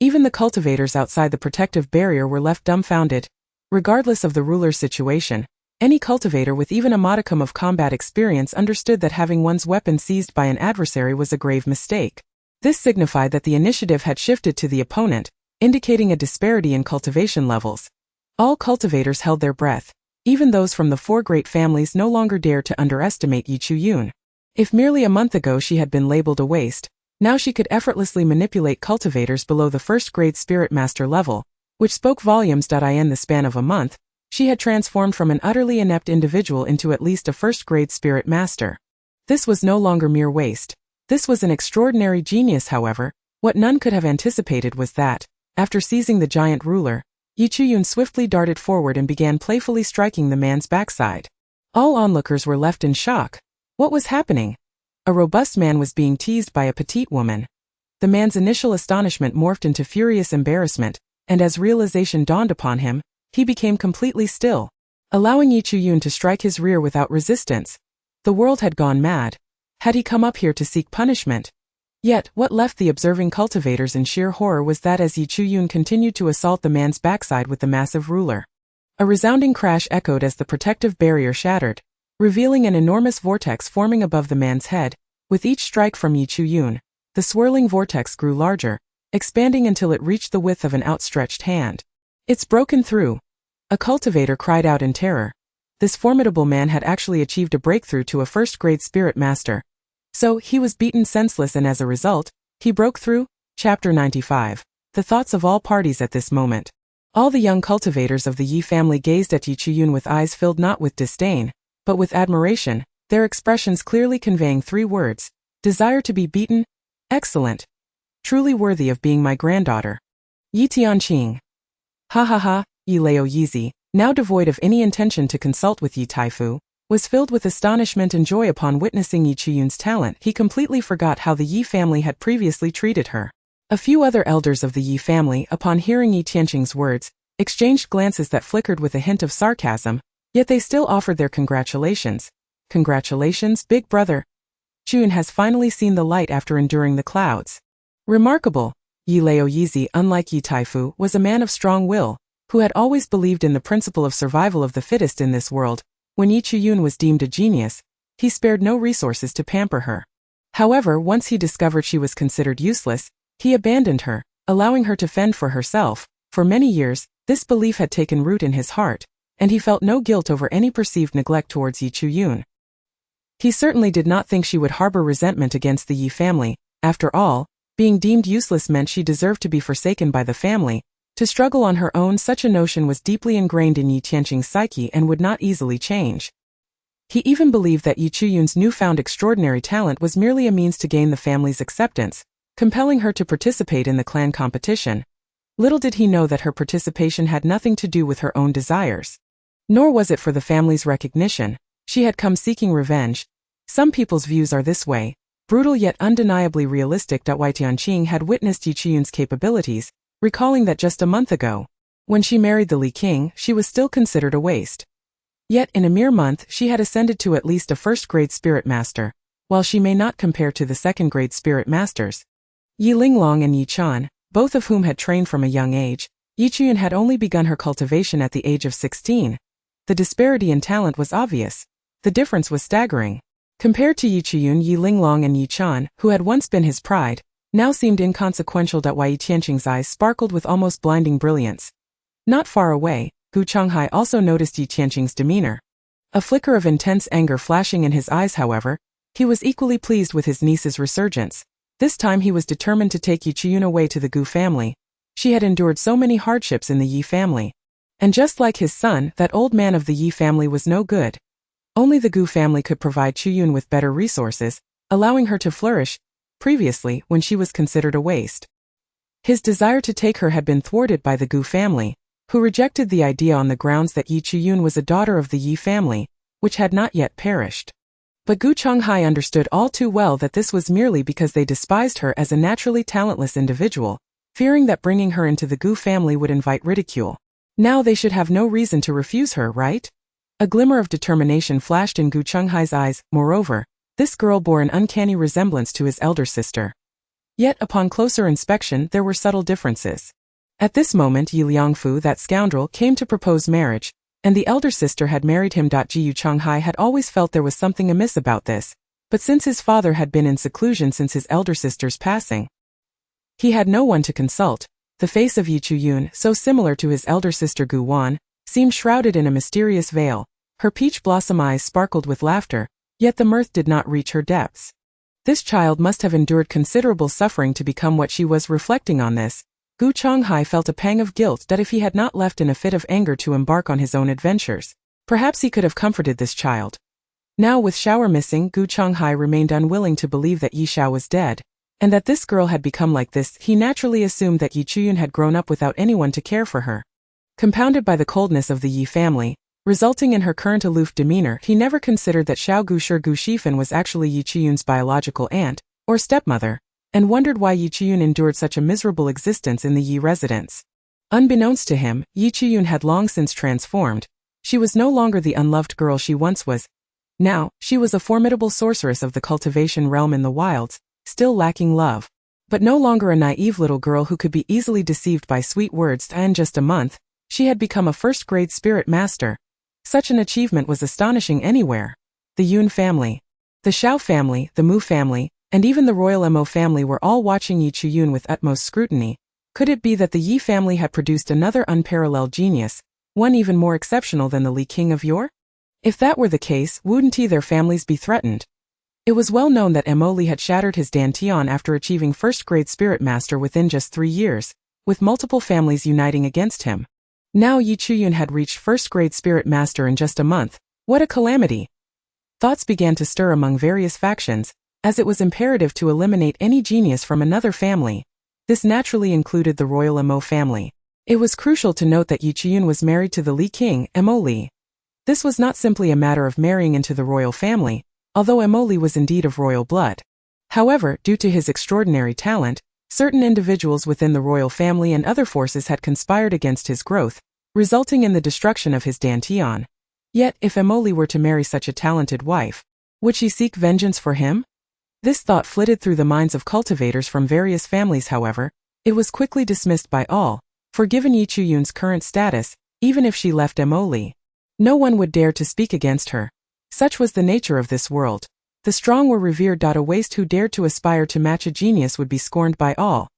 Even the cultivators outside the protective barrier were left dumbfounded. Regardless of the ruler's situation, any cultivator with even a modicum of combat experience understood that having one's weapon seized by an adversary was a grave mistake. This signified that the initiative had shifted to the opponent, indicating a disparity in cultivation levels. All cultivators held their breath. Even those from the four great families no longer dared to underestimate Yi Chu-yun. If merely a month ago she had been labeled a waste, now she could effortlessly manipulate cultivators below the first-grade spirit master level, which spoke volumes. In the span of a month, she had transformed from an utterly inept individual into at least a first-grade spirit master. This was no longer mere waste. This was an extraordinary genius. However, what none could have anticipated was that, after seizing the giant ruler, Yi Chu-yun swiftly darted forward and began playfully striking the man's backside. All onlookers were left in shock. What was happening? A robust man was being teased by a petite woman. The man's initial astonishment morphed into furious embarrassment, and as realization dawned upon him, he became completely still, allowing Yi Chu-yun to strike his rear without resistance. The world had gone mad. Had he come up here to seek punishment? Yet, what left the observing cultivators in sheer horror was that as Yi Chu-yun continued to assault the man's backside with the massive ruler, a resounding crash echoed as the protective barrier shattered, revealing an enormous vortex forming above the man's head. With each strike from Yi Chu-yun, the swirling vortex grew larger, expanding until it reached the width of an outstretched hand. "It's broken through!" a cultivator cried out in terror. This formidable man had actually achieved a breakthrough to a first-grade spirit master. So, he was beaten senseless and as a result, he broke through? Chapter 95. The thoughts of all parties at this moment. All the young cultivators of the Yi family gazed at Yi Chu-yun with eyes filled not with disdain, but with admiration, their expressions clearly conveying three words: desire to be beaten, excellent, truly worthy of being my granddaughter. Yi Tianqing. Ha ha ha, Yi Lao Yizi, now devoid of any intention to consult with Yi Taifu, was filled with astonishment and joy upon witnessing Yi Chu-yun's talent. He completely forgot how the Yi family had previously treated her. A few other elders of the Yi family, upon hearing Yi Tianqing's words, exchanged glances that flickered with a hint of sarcasm, yet they still offered their congratulations. Congratulations, big brother. Chun has finally seen the light after enduring the clouds. Remarkable. Yi Lao Yizi, unlike Yi Taifu, was a man of strong will, who had always believed in the principle of survival of the fittest in this world. When Yi Chu-yun was deemed a genius, he spared no resources to pamper her. However, once he discovered she was considered useless, he abandoned her, allowing her to fend for herself. For many years, this belief had taken root in his heart, and he felt no guilt over any perceived neglect towards Yi Chu-yun. He certainly did not think she would harbor resentment against the Yi family. After all, being deemed useless meant she deserved to be forsaken by the family. To struggle on her own, such a notion was deeply ingrained in Yi Tianqing's psyche and would not easily change. He even believed that Yi Chu-yun's newfound extraordinary talent was merely a means to gain the family's acceptance, compelling her to participate in the clan competition. Little did he know that her participation had nothing to do with her own desires. Nor was it for the family's recognition. She had come seeking revenge. Some people's views are this way, brutal yet undeniably realistic. Wei Tianqing had witnessed Yi Chu-yun's capabilities, recalling that just a month ago, when she married the Li King, she was still considered a waste. Yet in a mere month she had ascended to at least a first-grade spirit master, while she may not compare to the second-grade spirit masters. Yi Linglong and Yi Chan, both of whom had trained from a young age, Yi Chu-yun had only begun her cultivation at the age of 16. The disparity in talent was obvious. The difference was staggering. Compared to Yi Chu-yun, Yi Linglong and Yi Chan, who had once been his pride, now seemed inconsequential. Yi Tianqing's eyes sparkled with almost blinding brilliance. Not far away, Gu Chonghai also noticed Yi Tianqing's demeanor. A flicker of intense anger flashing in his eyes. However, he was equally pleased with his niece's resurgence. This time he was determined to take Yi Chu-yun away to the Gu family. She had endured so many hardships in the Yi family. And just like his son, that old man of the Yi family was no good. Only the Gu family could provide Chu-yun with better resources, allowing her to flourish. Previously, when she was considered a waste, his desire to take her had been thwarted by the Gu family, who rejected the idea on the grounds that Yi Chu-yun was a daughter of the Yi family, which had not yet perished. But Gu Chonghai understood all too well that this was merely because they despised her as a naturally talentless individual, fearing that bringing her into the Gu family would invite ridicule. Now they should have no reason to refuse her, right? A glimmer of determination flashed in Gu Chonghai's eyes. Moreover, this girl bore an uncanny resemblance to his elder sister. Yet upon closer inspection there were subtle differences. At this moment Yi Liangfu, that scoundrel, came to propose marriage, and the elder sister had married him. Gu Chonghai had always felt there was something amiss about this, but since his father had been in seclusion since his elder sister's passing, he had no one to consult. The face of Yi Chu-yun, so similar to his elder sister Gu Wan, seemed shrouded in a mysterious veil. Her peach blossom eyes sparkled with laughter, yet the mirth did not reach her depths. This child must have endured considerable suffering to become what she was. Reflecting on this, Gu Chonghai felt a pang of guilt that if he had not left in a fit of anger to embark on his own adventures, perhaps he could have comforted this child. Now with Xiao missing, Gu Chonghai remained unwilling to believe that Yi Xiao was dead, and that this girl had become like this. He naturally assumed that Yi Chu-yun had grown up without anyone to care for her. Compounded by the coldness of the Yi family, resulting in her current aloof demeanor, he never considered that Xiao Gushi Gu Shifan was actually Yi Chu-yun's biological aunt, or stepmother, and wondered why Yi Chu-yun endured such a miserable existence in the Yi residence. Unbeknownst to him, Yi Chu-yun had long since transformed. She was no longer the unloved girl she once was. Now, she was a formidable sorceress of the cultivation realm in the wilds, still lacking love. But no longer a naive little girl who could be easily deceived by sweet words, and in just a month, she had become a first-grade spirit master. Such an achievement was astonishing anywhere. The Yun family, the Xiao family, the Mu family, and even the royal Mo family were all watching Yi Chuyun with utmost scrutiny. Could it be that the Yi family had produced another unparalleled genius, one even more exceptional than the Li King of yore? If that were the case, wouldn't their families be threatened? It was well known that Mo Li had shattered his dantian after achieving first-grade spirit master within just 3 years, with multiple families uniting against him. Now Yi Chuyun had reached first-grade spirit master in just a month. What a calamity! Thoughts began to stir among various factions, as it was imperative to eliminate any genius from another family. This naturally included the royal Mo family. It was crucial to note that Yi Chuyun was married to the Li King, Mo Li. This was not simply a matter of marrying into the royal family, although Mo Li was indeed of royal blood. However, due to his extraordinary talent, certain individuals within the royal family and other forces had conspired against his growth, resulting in the destruction of his dantian. Yet, if Mo Li were to marry such a talented wife, would she seek vengeance for him? This thought flitted through the minds of cultivators from various families. However, it was quickly dismissed by all, for given Yi Chuyun's current status, even if she left Mo Li, no one would dare to speak against her. Such was the nature of this world. The strong were revered. A waste who dared to aspire to match a genius would be scorned by all.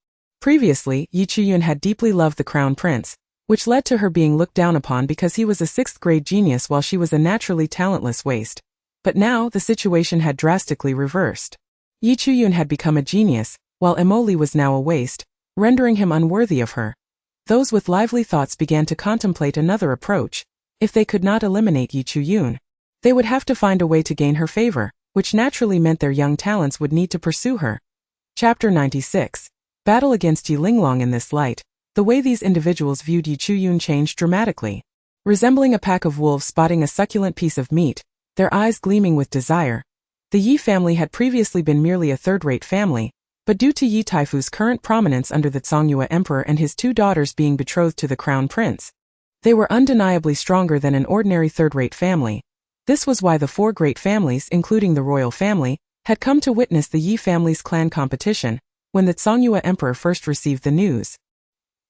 Previously, Yi Chuyun had deeply loved the crown prince, which led to her being looked down upon because he was a 6th-grade genius while she was a naturally talentless waste. But now the situation had drastically reversed. Yi Chuyun had become a genius, while Mo Li was now a waste, rendering him unworthy of her. Those with lively thoughts began to contemplate another approach. If they could not eliminate Yi Chuyun, they would have to find a way to gain her favor, which naturally meant their young talents would need to pursue her. Chapter 96. Battle against Yi Linglong. In this light, the way these individuals viewed Yi Chuyun changed dramatically. Resembling a pack of wolves spotting a succulent piece of meat, their eyes gleaming with desire. The Yi family had previously been merely a third-rate family, but due to Yi Taifu's current prominence under the Songyue emperor and his 2 daughters being betrothed to the crown prince, they were undeniably stronger than an ordinary third-rate family. This was why the 4 great families, including the royal family, had come to witness the Yi family's clan competition. When the Songyue emperor first received the news,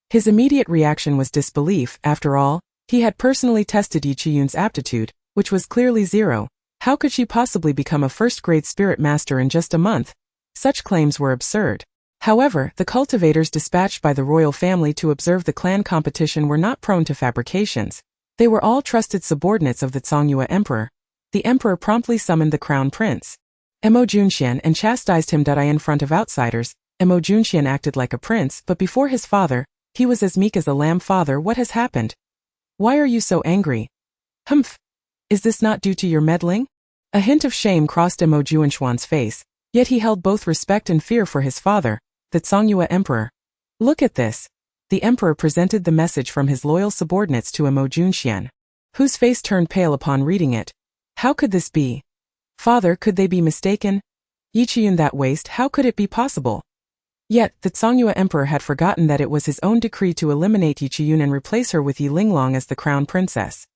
his immediate reaction was disbelief. After all, he had personally tested Yi Chuyun's aptitude, which was clearly 0. How could she possibly become a first-grade spirit master in just a month? Such claims were absurd. However, the cultivators dispatched by the royal family to observe the clan competition were not prone to fabrications. They were all trusted subordinates of the Songyue emperor. The emperor promptly summoned the crown prince, Mo Junxian, and chastised him. In front of outsiders, Mo Junxian acted like a prince, but before his father, he was as meek as a lamb. Father, what has happened? Why are you so angry? Humph! Is this not due to your meddling? A hint of shame crossed Mo Junxian's face, yet he held both respect and fear for his father, the Songyue emperor. Look at this. The emperor presented the message from his loyal subordinates to Mo Junxian, whose face turned pale upon reading it. How could this be? Father, could they be mistaken? Yi Chuyun, that waste, how could it be possible? Yet, the Songyue emperor had forgotten that it was his own decree to eliminate Yi Chuyun and replace her with Yi Linglong as the crown princess.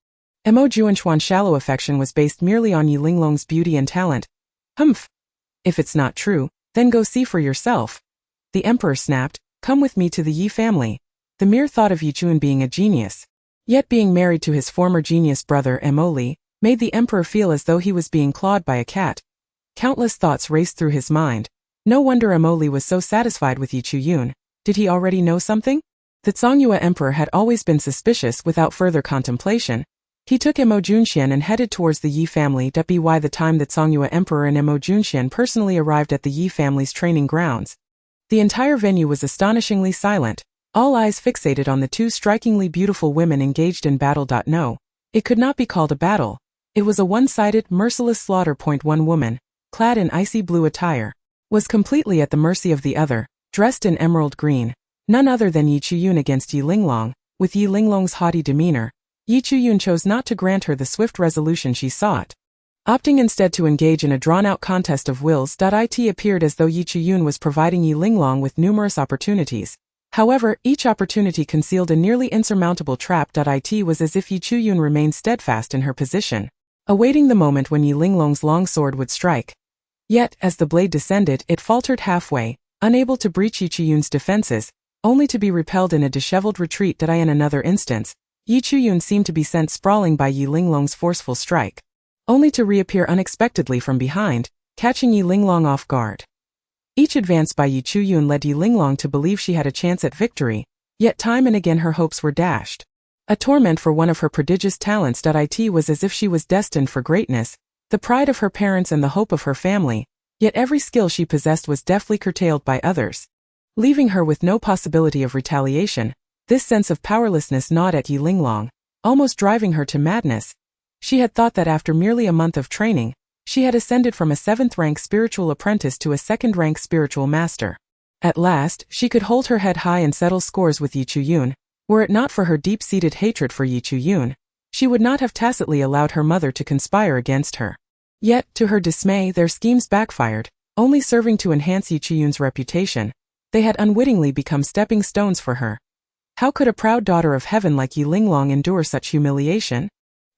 Mo Junxian's shallow affection was based merely on Yi Linglong's beauty and talent. Humph! If it's not true, then go see for yourself. The emperor snapped. Come with me to the Yi family. The mere thought of Yi Chuyun being a genius, yet being married to his former genius brother Mo Li, made the emperor feel as though he was being clawed by a cat. Countless thoughts raced through his mind. No wonder Mo Li was so satisfied with Yi Chuyun. Did he already know something? The Songyue emperor had always been suspicious. Without further contemplation, he took Mo Junxian and headed towards the Yi family. By the time the Songyue emperor and Mo Junxian personally arrived at the Yi family's training grounds, the entire venue was astonishingly silent, all eyes fixated on the 2 strikingly beautiful women engaged in battle. No, it could not be called a battle. It was a one-sided, merciless slaughter. One woman, clad in icy blue attire, was completely at the mercy of the other, dressed in emerald green. None other than Yi Chuyun against Yi Linglong. With Yi Linglong's haughty demeanor, Yi Chuyun chose not to grant her the swift resolution she sought, opting instead to engage in a drawn-out contest of wills. It appeared as though Yi Chuyun was providing Yi Linglong with numerous opportunities. However, each opportunity concealed a nearly insurmountable trap. It was as if Yi Chuyun remained steadfast in her position, awaiting the moment when Yi Linglong's long sword would strike. Yet, as the blade descended, it faltered halfway, unable to breach Yi Chuyun's defenses, only to be repelled in a disheveled retreat. In another instance, Yi Chuyun seemed to be sent sprawling by Yi Linglong's forceful strike, only to reappear unexpectedly from behind, catching Yi Linglong off guard. Each advance by Yi Chuyun led Yi Linglong to believe she had a chance at victory, yet time and again her hopes were dashed. A torment for one of her prodigious talents. It was as if she was destined for greatness, the pride of her parents and the hope of her family, yet every skill she possessed was deftly curtailed by others, leaving her with no possibility of retaliation. This sense of powerlessness gnawed at Yi Linglong, almost driving her to madness. She had thought that after merely a month of training, she had ascended from a 7th-rank spiritual apprentice to a 2nd-rank spiritual master. At last, she could hold her head high and settle scores with Yi Chuyun. Were it not for her deep-seated hatred for Yi Chuyun, she would not have tacitly allowed her mother to conspire against her. Yet, to her dismay, their schemes backfired, only serving to enhance Yi Chuyun's reputation. They had unwittingly become stepping stones for her. How could a proud daughter of heaven like Yi Linglong endure such humiliation?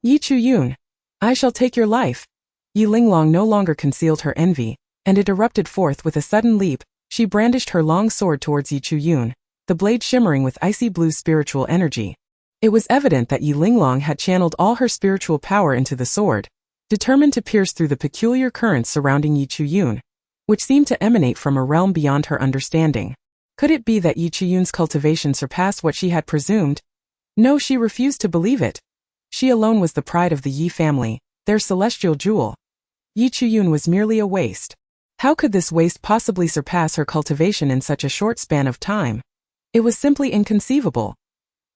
Yi Chuyun, I shall take your life. Yi Linglong no longer concealed her envy, and it erupted forth with a sudden leap. She brandished her long sword towards Yi Chuyun, the blade shimmering with icy blue spiritual energy. It was evident that Yi Linglong had channeled all her spiritual power into the sword, determined to pierce through the peculiar currents surrounding Yi Chuyun, which seemed to emanate from a realm beyond her understanding. Could it be that Yi Chuyun's cultivation surpassed what she had presumed? No, she refused to believe it. She alone was the pride of the Yi family, their celestial jewel. Yi Chuyun was merely a waste. How could this waste possibly surpass her cultivation in such a short span of time? It was simply inconceivable.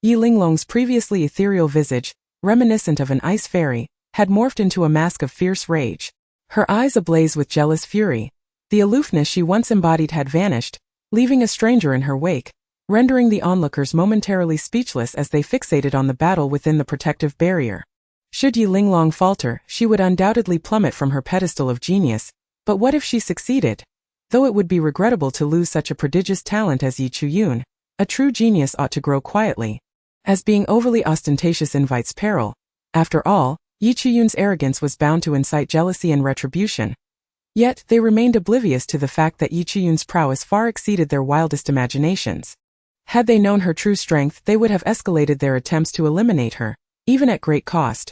Yi Linglong's previously ethereal visage, reminiscent of an ice fairy, had morphed into a mask of fierce rage. Her eyes ablaze with jealous fury. The aloofness she once embodied had vanished, leaving a stranger in her wake, rendering the onlookers momentarily speechless as they fixated on the battle within the protective barrier. Should Yi Linglong falter, she would undoubtedly plummet from her pedestal of genius, but what if she succeeded? Though it would be regrettable to lose such a prodigious talent as Yi Chuyun, a true genius ought to grow quietly, as being overly ostentatious invites peril. After all, Yi Chuyun's arrogance was bound to incite jealousy and retribution. Yet, they remained oblivious to the fact that Yi Chuyun's prowess far exceeded their wildest imaginations. Had they known her true strength, they would have escalated their attempts to eliminate her, even at great cost.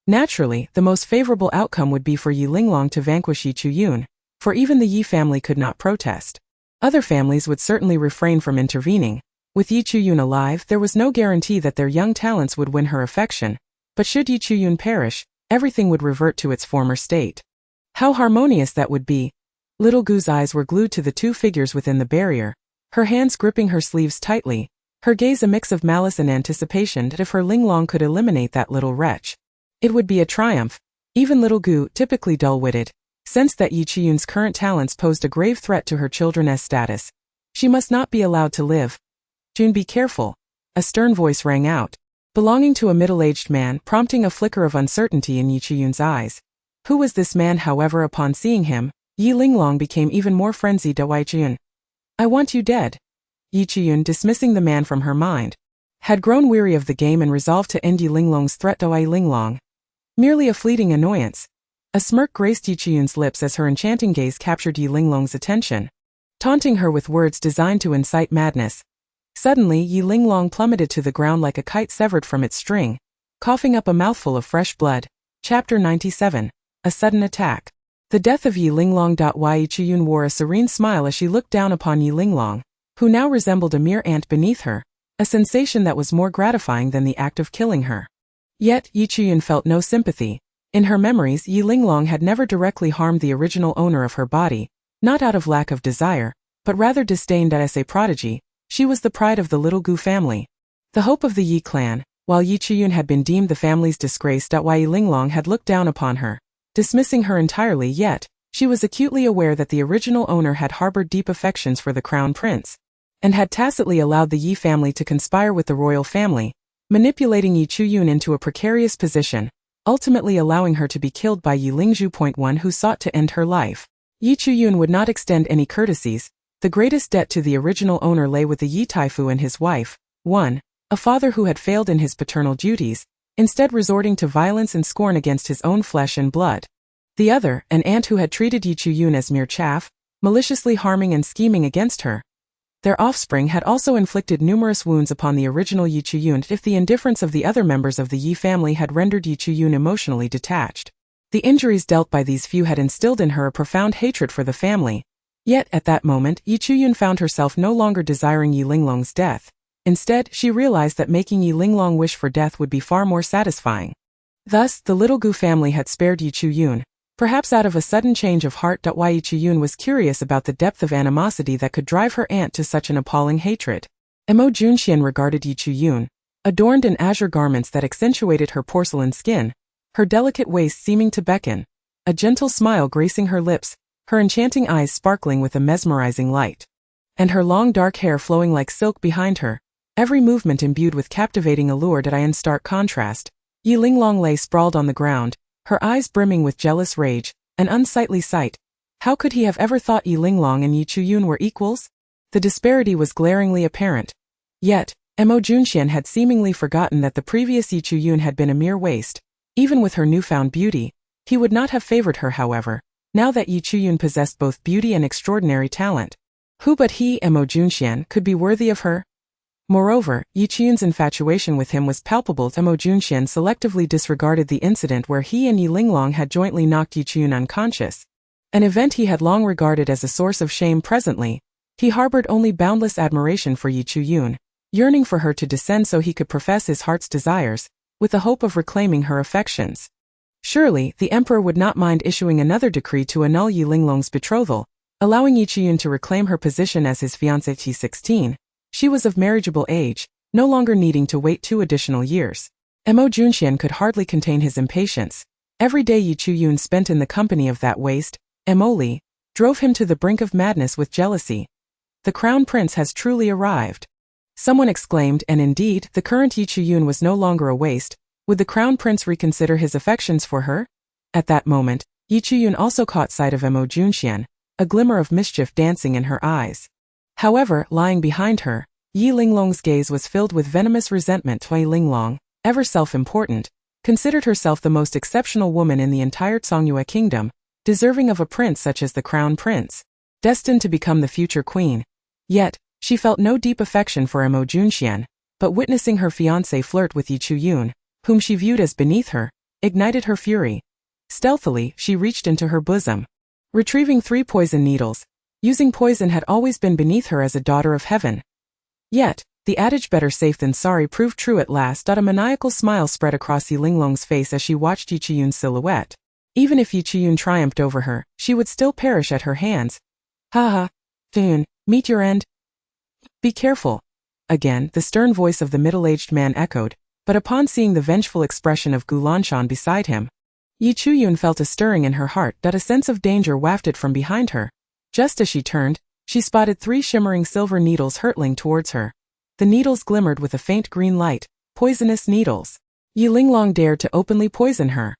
Naturally, the most favorable outcome would be for Yi Linglong to vanquish Yi Chuyun, for even the Yi family could not protest. Other families would certainly refrain from intervening. With Yi Chuyun alive, there was no guarantee that their young talents would win her affection, but should Yi Chuyun perish, everything would revert to its former state. How harmonious that would be! Little Gu's eyes were glued to the two figures within the barrier, her hands gripping her sleeves tightly, her gaze a mix of malice and anticipation. That if her Linglong could eliminate that little wretch, it would be a triumph. Even little Gu, typically dull-witted, sensed that Yi Chuyun's current talents posed a grave threat to her children's status. She must not be allowed to live. Jun, be careful. A stern voice rang out, belonging to a middle-aged man, prompting a flicker of uncertainty in Yi Chuyun's eyes. Who was this man? However, upon seeing him, Yi Linglong became even more frenzied. Yi Chuyun, I want you dead. Yi Chuyun, dismissing the man from her mind, had grown weary of the game and resolved to end Yi Linglong's threat. Yi Linglong, merely a fleeting annoyance. A smirk graced Yi Chuyun's lips as her enchanting gaze captured Yi Linglong's attention, taunting her with words designed to incite madness. Suddenly, Yi Linglong plummeted to the ground like a kite severed from its string, coughing up a mouthful of fresh blood. Chapter 97. A Sudden Attack. The death of Yi Linglong. Yi Chuyun wore a serene smile as she looked down upon Yi Linglong, who now resembled a mere ant beneath her, a sensation that was more gratifying than the act of killing her. Yet, Yi Chuyun felt no sympathy. In her memories, Yi Linglong had never directly harmed the original owner of her body, not out of lack of desire, but rather disdained. As a prodigy, she was the pride of the little Gu family, the hope of the Yi clan, while Yi Chuyun had been deemed the family's disgrace. Yi Linglong had looked down upon her, dismissing her entirely, yet she was acutely aware that the original owner had harbored deep affections for the crown prince, and had tacitly allowed the Yi family to conspire with the royal family, manipulating Yi Chuyun into a precarious position, ultimately allowing her to be killed by Yi Lingzhu. One who sought to end her life. Yi Chuyun would not extend any courtesies. The greatest debt to the original owner lay with the Yi Taifu and his wife, 1. A father who had failed in his paternal duties, instead resorting to violence and scorn against his own flesh and blood. The other, an aunt who had treated Yi Chu-yun as mere chaff, maliciously harming and scheming against her. Their offspring had also inflicted numerous wounds upon the original Yi Chu-yun if the indifference of the other members of the Yi family had rendered Yi Chu-yun emotionally detached. The injuries dealt by these few had instilled in her a profound hatred for the family. Yet, at that moment, Yi Chu-yun found herself no longer desiring Yi Linglong's death. Instead, she realized that making Yi Linglong wish for death would be far more satisfying. Thus, the little Gu family had spared Yi Chu-yun, perhaps out of a sudden change of heart. Why Yi Chu-yun was curious about the depth of animosity that could drive her aunt to such an appalling hatred. Mo Junxian regarded Yi Chu-yun, adorned in azure garments that accentuated her porcelain skin, her delicate waist seeming to beckon, a gentle smile gracing her lips, her enchanting eyes sparkling with a mesmerizing light, and her long dark hair flowing like silk behind her, every movement imbued with captivating allure. In stark contrast, Yi Linglong lay sprawled on the ground, her eyes brimming with jealous rage, an unsightly sight. How could he have ever thought Yi Linglong and Yi Chu-yun were equals? The disparity was glaringly apparent. Yet, Mo Junxian had seemingly forgotten that the previous Yi Chu-yun had been a mere waste. Even with her newfound beauty, he would not have favored her. However, now that Yi Chu-yun possessed both beauty and extraordinary talent, who but he, Mo Junxian, could be worthy of her? Moreover, Yi Chu-yun's infatuation with him was palpable. Mo Junxian selectively disregarded the incident where he and Yi Linglong had jointly knocked Yi Chu-yun unconscious, an event he had long regarded as a source of shame. Presently, he harbored only boundless admiration for Yi Chu-yun, yearning for her to descend so he could profess his heart's desires, with the hope of reclaiming her affections. Surely, the emperor would not mind issuing another decree to annul Yi Linglong's betrothal, allowing Yi Chu-yun to reclaim her position as his fiancée. At 16, she was of marriageable age, no longer needing to wait 2 additional years. Mo Junxian could hardly contain his impatience. Every day Yi Chu-yun spent in the company of that waste, Mo Li, drove him to the brink of madness with jealousy. The crown prince has truly arrived. Someone exclaimed, and indeed, the current Yi Chu-yun was no longer a waste. Would the crown prince reconsider his affections for her? At that moment, Yi Chu-yun also caught sight of Mo Junxian, a glimmer of mischief dancing in her eyes. However, lying behind her, Yi Linglong's gaze was filled with venomous resentment. Yi Linglong, ever self-important, considered herself the most exceptional woman in the entire Songyue kingdom, deserving of a prince such as the crown prince, destined to become the future queen. Yet, she felt no deep affection for Mo Junxian, but witnessing her fiancé flirt with Yi Chu-yun, whom she viewed as beneath her, ignited her fury. Stealthily, she reached into her bosom, retrieving 3 poison needles. Using poison had always been beneath her as a daughter of heaven. Yet, the adage better safe than sorry proved true at last. A maniacal smile spread across Yi Linglong's face as she watched Yi Chu-yun's silhouette. Even if Yi Chu-yun triumphed over her, she would still perish at her hands. Ha ha, Chu-yun, meet your end. Be careful. Again, the stern voice of the middle-aged man echoed, but upon seeing the vengeful expression of Gu Lanshan beside him, Yi Chu-yun felt a stirring in her heart. A sense of danger wafted from behind her. Just as she turned, she spotted 3 shimmering silver needles hurtling towards her. The needles glimmered with a faint green light, poisonous needles. Yi Linglong dared to openly poison her.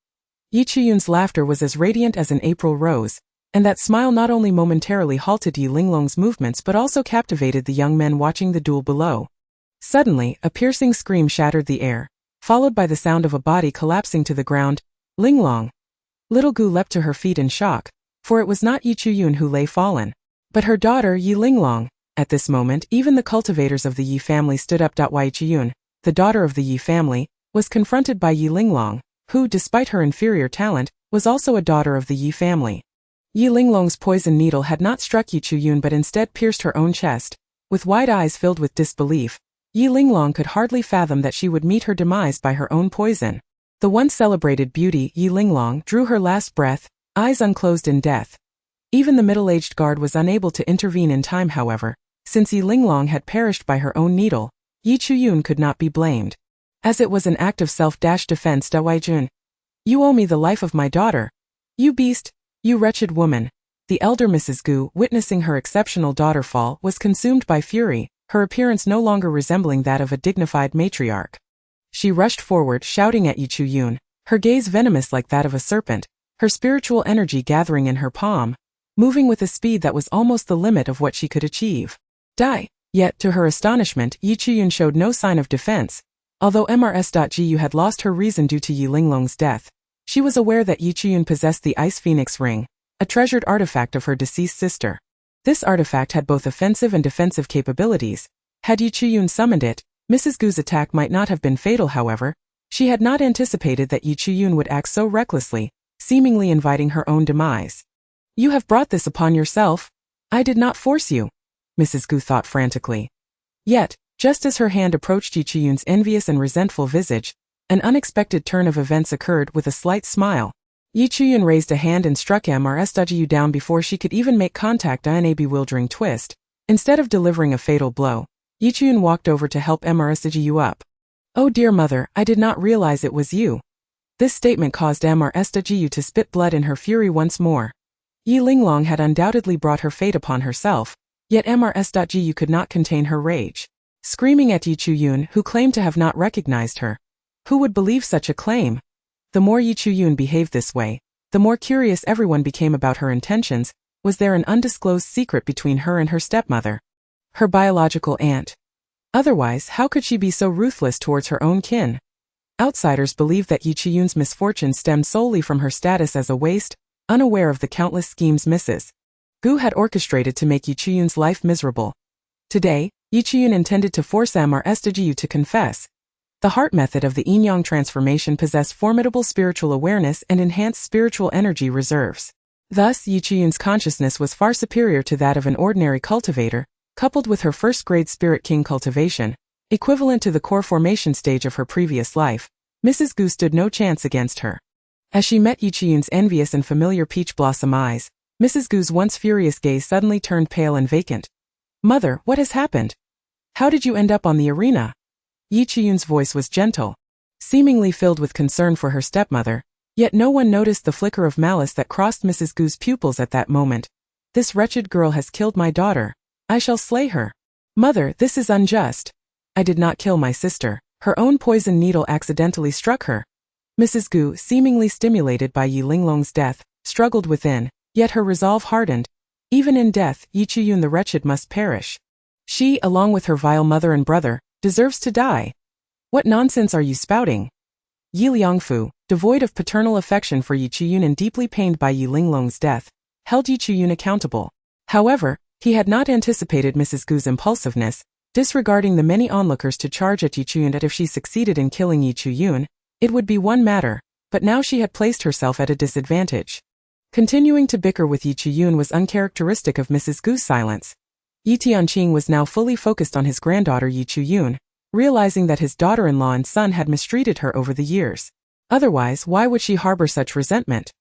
Yi Chu-yun's laughter was as radiant as an April rose, and that smile not only momentarily halted Yi Linglong's movements but also captivated the young men watching the duel below. Suddenly, a piercing scream shattered the air, followed by the sound of a body collapsing to the ground. Linglong. Little Gu leapt to her feet in shock, for it was not Yi Chu-yun who lay fallen, but her daughter Yi Linglong. At this moment, even the cultivators of the Yi family stood up. Yi Chu-yun, the daughter of the Yi family, was confronted by Yi Linglong, who, despite her inferior talent, was also a daughter of the Yi family. Yi Linglong's poison needle had not struck Yi Chu-yun but instead pierced her own chest. With wide eyes filled with disbelief, Yi Linglong could hardly fathom that she would meet her demise by her own poison. The once celebrated beauty Yi Linglong drew her last breath, eyes unclosed in death. Even the middle-aged guard was unable to intervene in time. However, since Yi Linglong had perished by her own needle, Yi Chu-yun could not be blamed, as it was an act of self-defense. Wai Jun, you owe me the life of my daughter. You beast, you wretched woman. The elder Mrs. Gu, witnessing her exceptional daughter fall, was consumed by fury, her appearance no longer resembling that of a dignified matriarch. She rushed forward, shouting at Yi Chu-yun, her gaze venomous like that of a serpent, her spiritual energy gathering in her palm, moving with a speed that was almost the limit of what she could achieve. Die! Yet, to her astonishment, Yi Chu-yun showed no sign of defense. Although Mrs.Gu had lost her reason due to Yi Linglong's death, She was aware that Yi Chuyun possessed the Ice Phoenix Ring, a treasured artifact of her deceased sister. This artifact had both offensive and defensive capabilities. Had Yi Chuyun summoned it, Mrs. Gu's attack might not have been fatal. However, she had not anticipated that Yi Chuyun would act so recklessly, seemingly inviting her own demise. "You have brought this upon yourself. I did not force you," Mrs. Gu thought frantically. Yet, just as her hand approached Yi Chuyun's envious and resentful visage, an unexpected turn of events occurred. With a slight smile, Yi Chuyun raised a hand and struck MRSW down before she could even make contact in a bewildering twist. Instead of delivering a fatal blow, Yi Chuyun walked over to help MRSW up. "Oh dear mother, I did not realize it was you." This statement caused MRSW to spit blood in her fury once more. Yi Linglong had undoubtedly brought her fate upon herself, yet MRSW could not contain her rage. Screaming at Yi Chuyun, who claimed to have not recognized her. Who would believe such a claim? The more Yi Chuyun behaved this way, the more curious everyone became about her intentions. Was there an undisclosed secret between her and her stepmother? Her biological aunt? Otherwise, how could she be so ruthless towards her own kin? Outsiders believed that Yi Chuyun's misfortune stemmed solely from her status as a waste, unaware of the countless schemes Mrs. Gu had orchestrated to make Yi Chuyun's life miserable. Today, Yi Chuyun intended to force MRSW to confess. The heart method of the yin-yang transformation possessed formidable spiritual awareness and enhanced spiritual energy reserves. Thus, Yi Chuyun's consciousness was far superior to that of an ordinary cultivator, coupled with her first-grade Spirit King cultivation, equivalent to the core formation stage of her previous life. Mrs. Gu stood no chance against her. As she met Yi Chuyun's envious and familiar peach blossom eyes, Mrs. Gu's once furious gaze suddenly turned pale and vacant. "Mother, what has happened? How did you end up on the arena?" Yi Chuyun's voice was gentle, seemingly filled with concern for her stepmother, yet no one noticed the flicker of malice that crossed Mrs. Gu's pupils at that moment. "This wretched girl has killed my daughter. I shall slay her." "Mother, this is unjust. I did not kill my sister. Her own poison needle accidentally struck her." Mrs. Gu, seemingly stimulated by Yi Linglong's death, struggled within, yet her resolve hardened. Even in death, Yi Chuyun the wretched must perish. She, along with her vile mother and brother, deserves to die. "What nonsense are you spouting?" Yi Liangfu, devoid of paternal affection for Yi Chuyun and deeply pained by Yi Linglong's death, held Yi Chuyun accountable. However, he had not anticipated Mrs. Gu's impulsiveness, disregarding the many onlookers to charge at Yi Chuyun that if she succeeded in killing Yi Chuyun, it would be one matter, but now she had placed herself at a disadvantage. Continuing to bicker with Yi Chuyun was uncharacteristic of Mrs. Gu's silence. Yi Tianqing was now fully focused on his granddaughter Yi Chuyun, realizing that his daughter-in-law and son had mistreated her over the years. Otherwise, why would she harbor such resentment?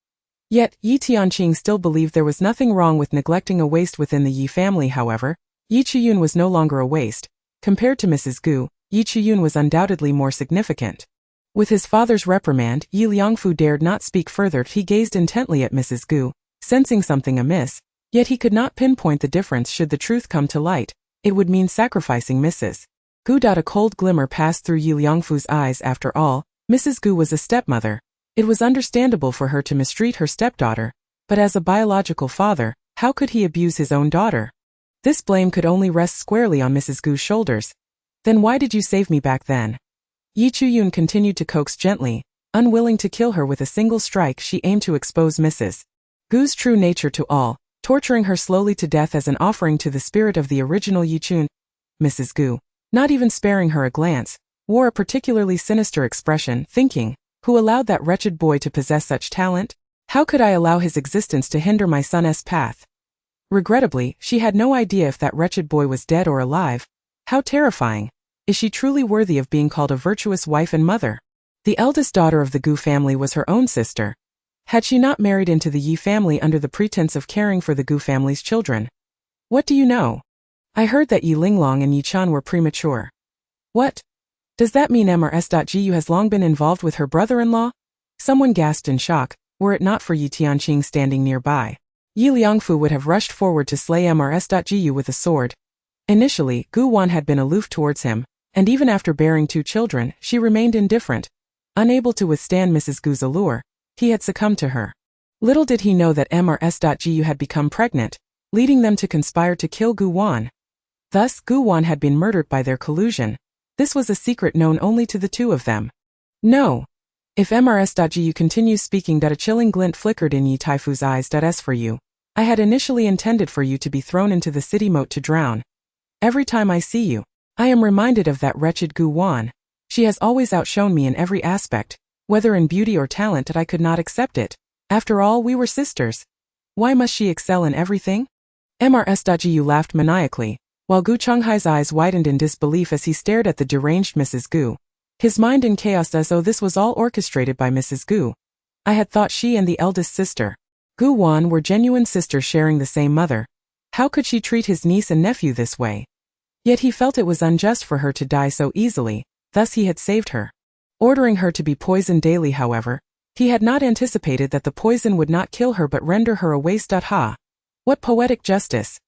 Yet, Yi Tianqing still believed there was nothing wrong with neglecting a waste within the Yi family. However, Yi Chuyun was no longer a waste. Compared to Mrs. Gu, Yi Chuyun was undoubtedly more significant. With his father's reprimand, Yi Liangfu dared not speak further. He gazed intently at Mrs. Gu, sensing something amiss, yet he could not pinpoint the difference. Should the truth come to light, it would mean sacrificing Mrs. Gu. A cold glimmer passed through Yi Liangfu's eyes. After all, Mrs. Gu was a stepmother. It was understandable for her to mistreat her stepdaughter, but as a biological father, how could he abuse his own daughter? This blame could only rest squarely on Mrs. Gu's shoulders. "Then why did you save me back then?" Yi Chuyun continued to coax gently, unwilling to kill her with a single strike. She aimed to expose Mrs. Gu's true nature to all, torturing her slowly to death as an offering to the spirit of the original Yi Chun. Mrs. Gu, not even sparing her a glance, wore a particularly sinister expression, thinking, who allowed that wretched boy to possess such talent? How could I allow his existence to hinder my son's path? Regrettably, she had no idea if that wretched boy was dead or alive. How terrifying! Is she truly worthy of being called a virtuous wife and mother? The eldest daughter of the Gu family was her own sister. Had she not married into the Yi family under the pretense of caring for the Gu family's children? What do you know? I heard that Yi Linglong and Yi Chan were premature. What? Does that mean MRS.Gu has long been involved with her brother-in-law? Someone gasped in shock, were it not for Yi Tianqing standing nearby. Yi Liangfu would have rushed forward to slay MRS.Gu with a sword. Initially, Gu Wan had been aloof towards him, and even after bearing 2 children, she remained indifferent. Unable to withstand Mrs. Gu's allure, he had succumbed to her. Little did he know that MRS.Gu had become pregnant, leading them to conspire to kill Gu Wan. Thus, Gu Wan had been murdered by their collusion. This was a secret known only to the 2 of them. No. If MRS.GU continues speaking, a chilling glint flickered in Yi Taifu's eyes. As for you, I had initially intended for you to be thrown into the city moat to drown. Every time I see you, I am reminded of that wretched Gu Wan. She has always outshone me in every aspect, whether in beauty or talent, that I could not accept it. After all, we were sisters. Why must she excel in everything? MRS.GU laughed maniacally, while Gu Chonghai's eyes widened in disbelief as he stared at the deranged Mrs. Gu. His mind in chaos, as though this was all orchestrated by Mrs. Gu. I had thought she and the eldest sister, Gu Wan, were genuine sisters sharing the same mother. How could she treat his niece and nephew this way? Yet he felt it was unjust for her to die so easily, thus he had saved her. Ordering her to be poisoned daily, however, he had not anticipated that the poison would not kill her but render her a waste. Ha! What poetic justice!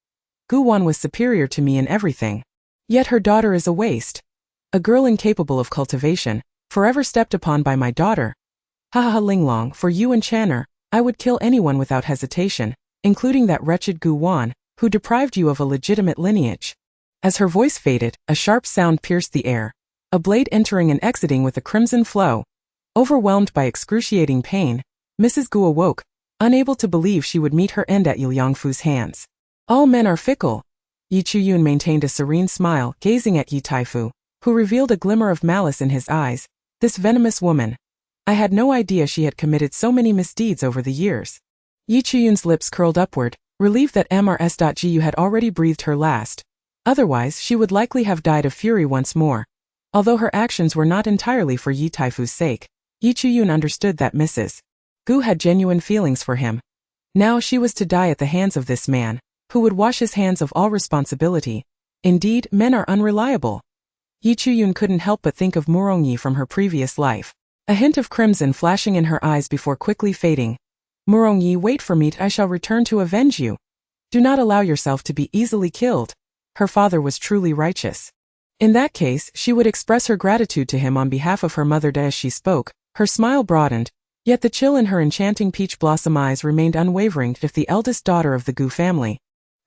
Gu Wan was superior to me in everything. Yet her daughter is a waste. A girl incapable of cultivation, forever stepped upon by my daughter. Ha ha ha, Linglong, for you and Channer, I would kill anyone without hesitation, including that wretched Gu Wan, who deprived you of a legitimate lineage. As her voice faded, a sharp sound pierced the air, a blade entering and exiting with a crimson flow. Overwhelmed by excruciating pain, Mrs. Gu awoke, unable to believe she would meet her end at Yi Yangfu's hands. All men are fickle. Yi Chuyun maintained a serene smile, gazing at Yi Taifu, who revealed a glimmer of malice in his eyes. This venomous woman. I had no idea she had committed so many misdeeds over the years. Yi Chuyun's lips curled upward, relieved that MRS.GU had already breathed her last. Otherwise, she would likely have died of fury once more. Although her actions were not entirely for Yi Taifu's sake, Yi Chuyun understood that Mrs. Gu had genuine feelings for him. Now she was to die at the hands of this man, who would wash his hands of all responsibility. Indeed, men are unreliable. Yi Chuyun couldn't help but think of Murongyi from her previous life, a hint of crimson flashing in her eyes before quickly fading. Murongyi, wait for me, I shall return to avenge you. Do not allow yourself to be easily killed. Her father was truly righteous. In that case, she would express her gratitude to him on behalf of her mother. As she spoke, her smile broadened, yet the chill in her enchanting peach blossom eyes remained unwavering. If the eldest daughter of the Gu family,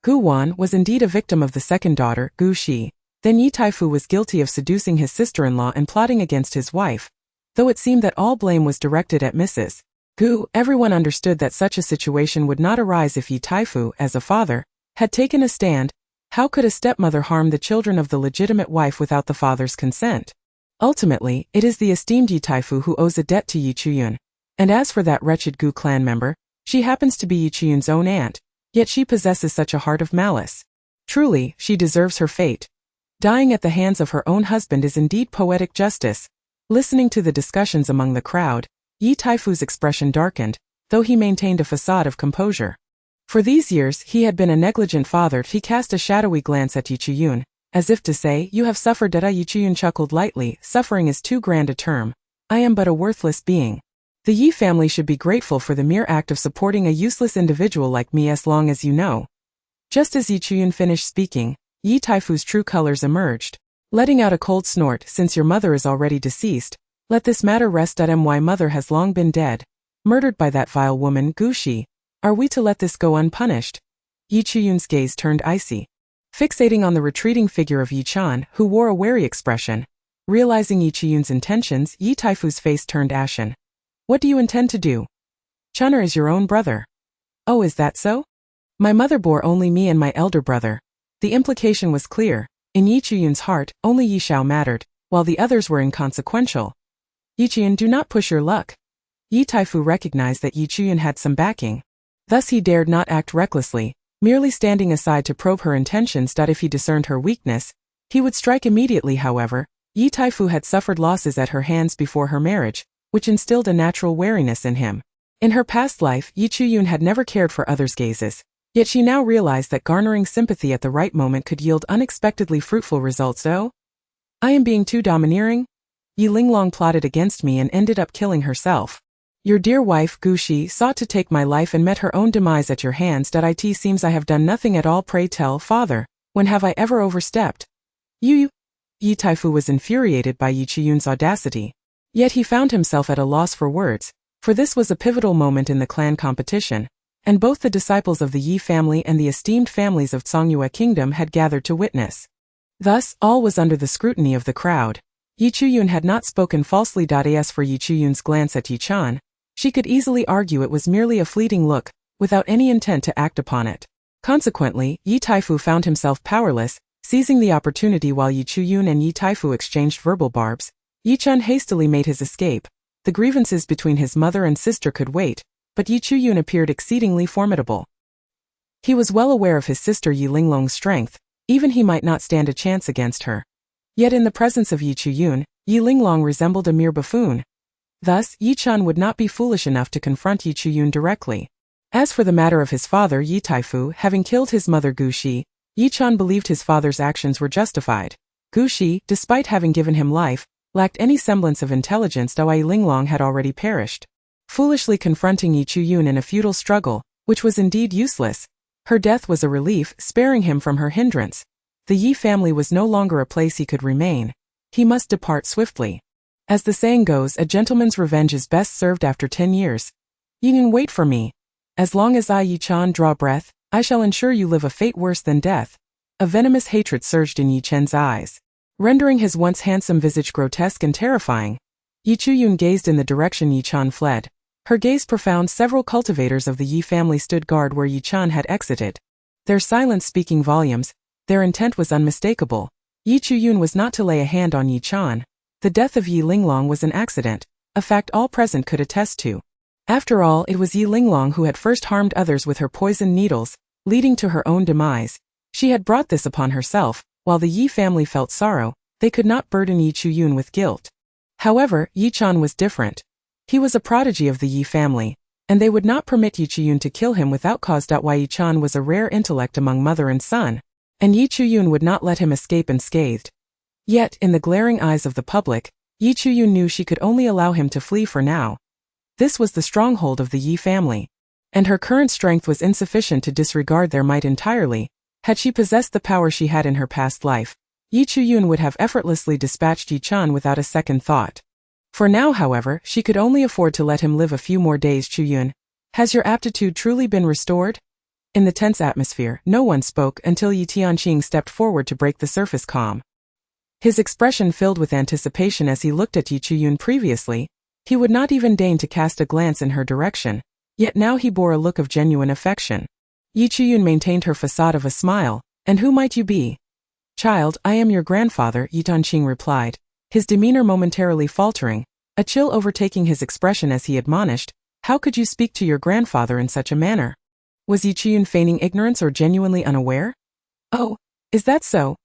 Gu Wan, was indeed a victim of the second daughter, Gu Shi, then Yi Taifu was guilty of seducing his sister-in-law and plotting against his wife. Though it seemed that all blame was directed at Mrs. Gu, everyone understood that such a situation would not arise if Yi Taifu, as a father, had taken a stand. How could a stepmother harm the children of the legitimate wife without the father's consent? Ultimately, it is the esteemed Yi Taifu who owes a debt to Yi Chuyun. And as for that wretched Gu clan member, she happens to be Yi Chuyun's own aunt, yet she possesses such a heart of malice. Truly, she deserves her fate. Dying at the hands of her own husband is indeed poetic justice. Listening to the discussions among the crowd, Yi Taifu's expression darkened, though he maintained a facade of composure. For these years, he had been a negligent father. He cast a shadowy glance at Yi Chuyun, as if to say, "You have suffered." Yi Chuyun chuckled lightly, "Suffering is too grand a term. I am but a worthless being. The Yi family should be grateful for the mere act of supporting a useless individual like me, as long as you know." Just as Yi Chuyun finished speaking, Yi Taifu's true colors emerged, letting out a cold snort. "Since your mother is already deceased, let this matter rest. My mother has long been dead, murdered by that vile woman, Gu Shi. Are we to let this go unpunished?" Yi Chuyun's gaze turned icy. Fixating on the retreating figure of Yi Chan, who wore a wary expression. Realizing Yi Chuyun's intentions, Yi Taifu's face turned ashen. "What do you intend to do? Chun'er is your own brother." "Oh, is that so? My mother bore only me and my elder brother." The implication was clear. In Yi Chuyun's heart, only Yi Xiao mattered, while the others were inconsequential. "Yi Chuyun, do not push your luck." Yi Taifu recognized that Yi Chuyun had some backing. Thus he dared not act recklessly, merely standing aside to probe her intentions. If he discerned her weakness, he would strike immediately. However, Yi Taifu had suffered losses at her hands before her marriage, which instilled a natural wariness in him. In her past life, Yi Chuyun had never cared for others' gazes, yet she now realized that garnering sympathy at the right moment could yield unexpectedly fruitful results. "Oh? I am being too domineering? Yi Linglong plotted against me and ended up killing herself. Your dear wife, Gu Shi, sought to take my life and met her own demise at your hands. It seems I have done nothing at all. Pray tell, father, when have I ever overstepped?" Yi Taifu was infuriated by Yi Chuyun's audacity. Yet he found himself at a loss for words, for this was a pivotal moment in the clan competition, and both the disciples of the Yi family and the esteemed families of Songyue Kingdom had gathered to witness. Thus, all was under the scrutiny of the crowd. Yi Chuyun had not spoken falsely. As for Yi Chuyun's glance at Yi Chan, she could easily argue it was merely a fleeting look, without any intent to act upon it. Consequently, Yi Taifu found himself powerless. Seizing the opportunity while Yi Chuyun and Yi Taifu exchanged verbal barbs, Yi Chan hastily made his escape. The grievances between his mother and sister could wait, but Yi Chuyun appeared exceedingly formidable. He was well aware of his sister Yi Linglong's strength, even he might not stand a chance against her. Yet in the presence of Yi Chuyun, Yi Linglong resembled a mere buffoon. Thus, Yi Chan would not be foolish enough to confront Yi Chuyun directly. As for the matter of his father Yi Taifu having killed his mother Gu Shi, Yi Chan believed his father's actions were justified. Gu Shi, despite having given him life, lacked any semblance of intelligence. Yi Linglong had already perished. Foolishly confronting Yi Chuyun in a futile struggle, which was indeed useless. Her death was a relief, sparing him from her hindrance. The Yi family was no longer a place he could remain. He must depart swiftly. As the saying goes, a gentleman's revenge is best served after 10 years. You can wait for me. As long as I Yi Chan draw breath, I shall ensure you live a fate worse than death. A venomous hatred surged in Yi Chen's eyes, rendering his once handsome visage grotesque and terrifying. Yi Chuyun gazed in the direction Yi Chan fled. Her gaze profound. Several cultivators of the Yi family stood guard where Yi Chan had exited. Their silence speaking volumes, their intent was unmistakable. Yi Chuyun was not to lay a hand on Yi Chan. The death of Yi Linglong was an accident, a fact all present could attest to. After all, it was Yi Linglong who had first harmed others with her poisoned needles, leading to her own demise. She had brought this upon herself. While the Yi family felt sorrow, they could not burden Yi Chuyun with guilt. However, Yi Chan was different. He was a prodigy of the Yi family, and they would not permit Yi Chuyun to kill him without cause. Yi Chan was a rare intellect among mother and son, and Yi Chuyun would not let him escape unscathed. Yet, in the glaring eyes of the public, Yi Chuyun knew she could only allow him to flee for now. This was the stronghold of the Yi family, and her current strength was insufficient to disregard their might entirely. Had she possessed the power she had in her past life, Yi Chuyun would have effortlessly dispatched Yi Chan without a second thought. For now, however, she could only afford to let him live a few more days. Chuyun, has your aptitude truly been restored? In the tense atmosphere, no one spoke until Yi Tianqing stepped forward to break the surface calm. His expression filled with anticipation as he looked at Yi Chuyun. Previously, he would not even deign to cast a glance in her direction, yet now he bore a look of genuine affection. Yi Chuyun maintained her facade of a smile. And who might you be? Child, I am your grandfather, Yi Tianqing replied, his demeanor momentarily faltering, a chill overtaking his expression as he admonished, how could you speak to your grandfather in such a manner? Was Yi Chuyun feigning ignorance or genuinely unaware? Oh, is that so?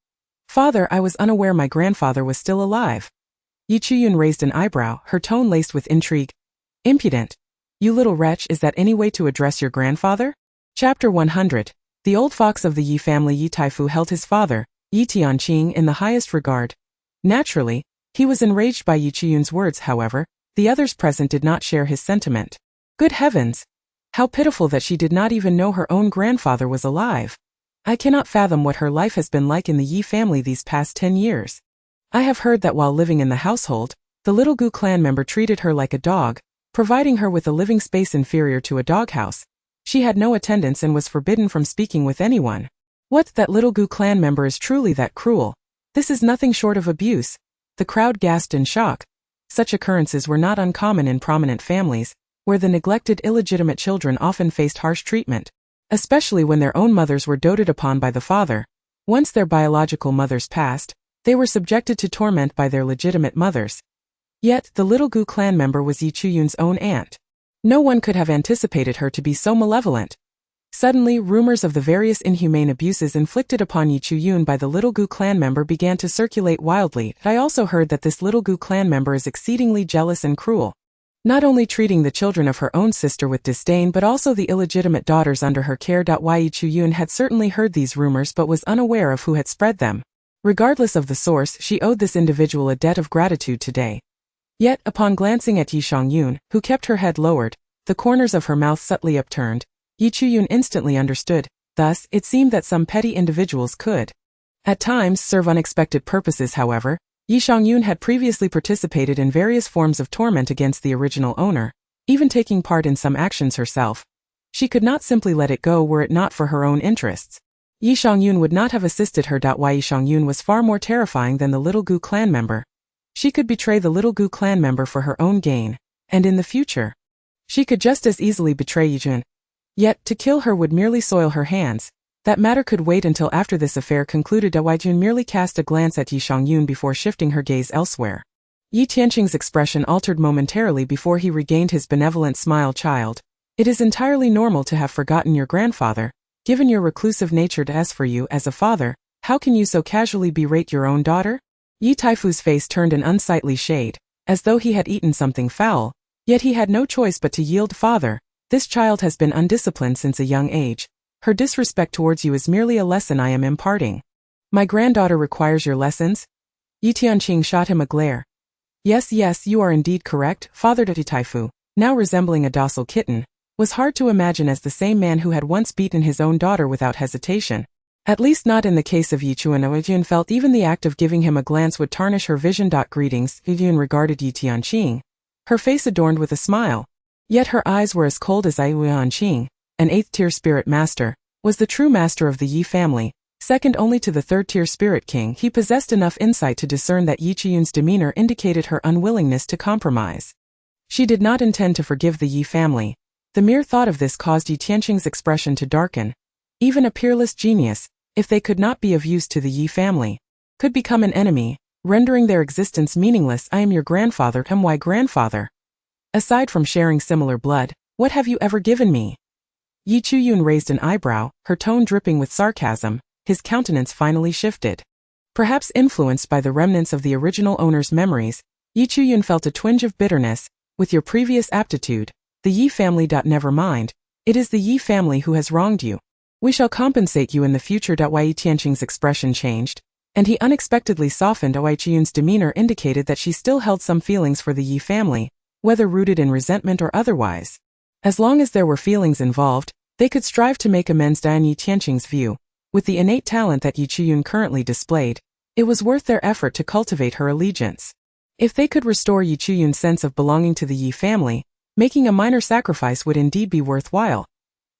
Father, I was unaware my grandfather was still alive. Yi Chuyun raised an eyebrow, her tone laced with intrigue. Impudent. You little wretch, is that any way to address your grandfather? Chapter 100. The old fox of the Yi family Yi Taifu held his father, Yi Tianqing, in the highest regard. Naturally, he was enraged by Yi Chuyun's words. However, the others present did not share his sentiment. Good heavens! How pitiful that she did not even know her own grandfather was alive. I cannot fathom what her life has been like in the Yi family these past 10 years. I have heard that while living in the household, the little Gu clan member treated her like a dog, providing her with a living space inferior to a doghouse. She had no attendance and was forbidden from speaking with anyone. What, that little Gu clan member is truly that cruel? This is nothing short of abuse. The crowd gasped in shock. Such occurrences were not uncommon in prominent families, where the neglected illegitimate children often faced harsh treatment, especially when their own mothers were doted upon by the father. Once their biological mothers passed, they were subjected to torment by their legitimate mothers. Yet, the little Gu clan member was Yi Chuyun's own aunt. No one could have anticipated her to be so malevolent. Suddenly, rumors of the various inhumane abuses inflicted upon Yi Chuyun by the little Gu clan member began to circulate wildly. I also heard that this little Gu clan member is exceedingly jealous and cruel, not only treating the children of her own sister with disdain but also the illegitimate daughters under her care. Yi Chuyun had certainly heard these rumors but was unaware of who had spread them. Regardless of the source, she owed this individual a debt of gratitude today. Yet, upon glancing at Yi Xiangyun, who kept her head lowered, the corners of her mouth subtly upturned, Yi Chuyun instantly understood. Thus, it seemed that some petty individuals could, at times, serve unexpected purposes. However, Yi Xiangyun had previously participated in various forms of torment against the original owner, even taking part in some actions herself. She could not simply let it go were it not for her own interests. Yi Xiangyun would not have assisted her. Yi Xiangyun was far more terrifying than the little Gu clan member. She could betray the little Gu clan member for her own gain, and in the future, she could just as easily betray Yijun. Yet, to kill her would merely soil her hands. That matter could wait until after this affair concluded. Weijun merely cast a glance at Yi Shangyun before shifting her gaze elsewhere. Yi Tianqing's expression altered momentarily before he regained his benevolent smile. Child, it is entirely normal to have forgotten your grandfather. Given your reclusive nature, as for you as a father, how can you so casually berate your own daughter? Yi Taifu's face turned an unsightly shade, as though he had eaten something foul, yet he had no choice but to yield. Father, this child has been undisciplined since a young age. Her disrespect towards you is merely a lesson I am imparting. My granddaughter requires your lessons? Yi Tianqing shot him a glare. Yes, you are indeed correct, Father. Yi Taifu, now resembling a docile kitten, was hard to imagine as the same man who had once beaten his own daughter without hesitation. At least not in the case of Yi Chuan. Weijun felt even the act of giving him a glance would tarnish her vision. Greetings, Weijun regarded Yi Tianqing, her face adorned with a smile. Yet her eyes were as cold as Yi Tianqing, an 8th-tier spirit master, was the true master of the Yi family, second only to the 3rd-tier spirit king. He possessed enough insight to discern that Yi Chiyun's demeanor indicated her unwillingness to compromise. She did not intend to forgive the Yi family. The mere thought of this caused Yi Tianqing's expression to darken. Even a peerless genius, if they could not be of use to the Yi family, could become an enemy, rendering their existence meaningless. I am your grandfather. My grandfather. Aside from sharing similar blood, what have you ever given me? Yi Chuyun raised an eyebrow, her tone dripping with sarcasm. His countenance finally shifted. Perhaps influenced by the remnants of the original owner's memories, Yi Chuyun felt a twinge of bitterness. With your previous aptitude, the Yi family. Never mind, it is the Yi family who has wronged you. We shall compensate you in the future. Yi Tianqing's expression changed, and he unexpectedly softened. Yi Chuyun's demeanor indicated that she still held some feelings for the Yi family, whether rooted in resentment or otherwise. As long as there were feelings involved, they could strive to make amends. In Yi Tianqing's view, with the innate talent that Yi Chuyun currently displayed, it was worth their effort to cultivate her allegiance. If they could restore Yi Chuyun's sense of belonging to the Yi family, making a minor sacrifice would indeed be worthwhile.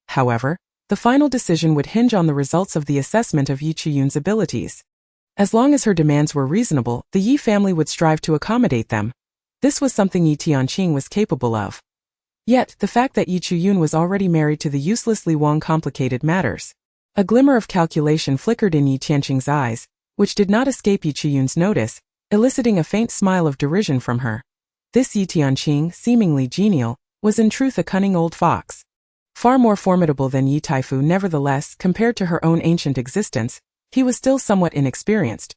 However, the final decision would hinge on the results of the assessment of Yi Chuyun's abilities. As long as her demands were reasonable, the Yi family would strive to accommodate them. This was something Yi Tianqing was capable of. Yet, the fact that Yi Chuyun was already married to the useless Li Wang complicated matters. A glimmer of calculation flickered in Yi Tianqing's eyes, which did not escape Yi Chuyun's notice, eliciting a faint smile of derision from her. This Yi Tianqing, seemingly genial, was in truth a cunning old fox. Far more formidable than Yi Taifu. Nevertheless, compared to her own ancient existence, he was still somewhat inexperienced.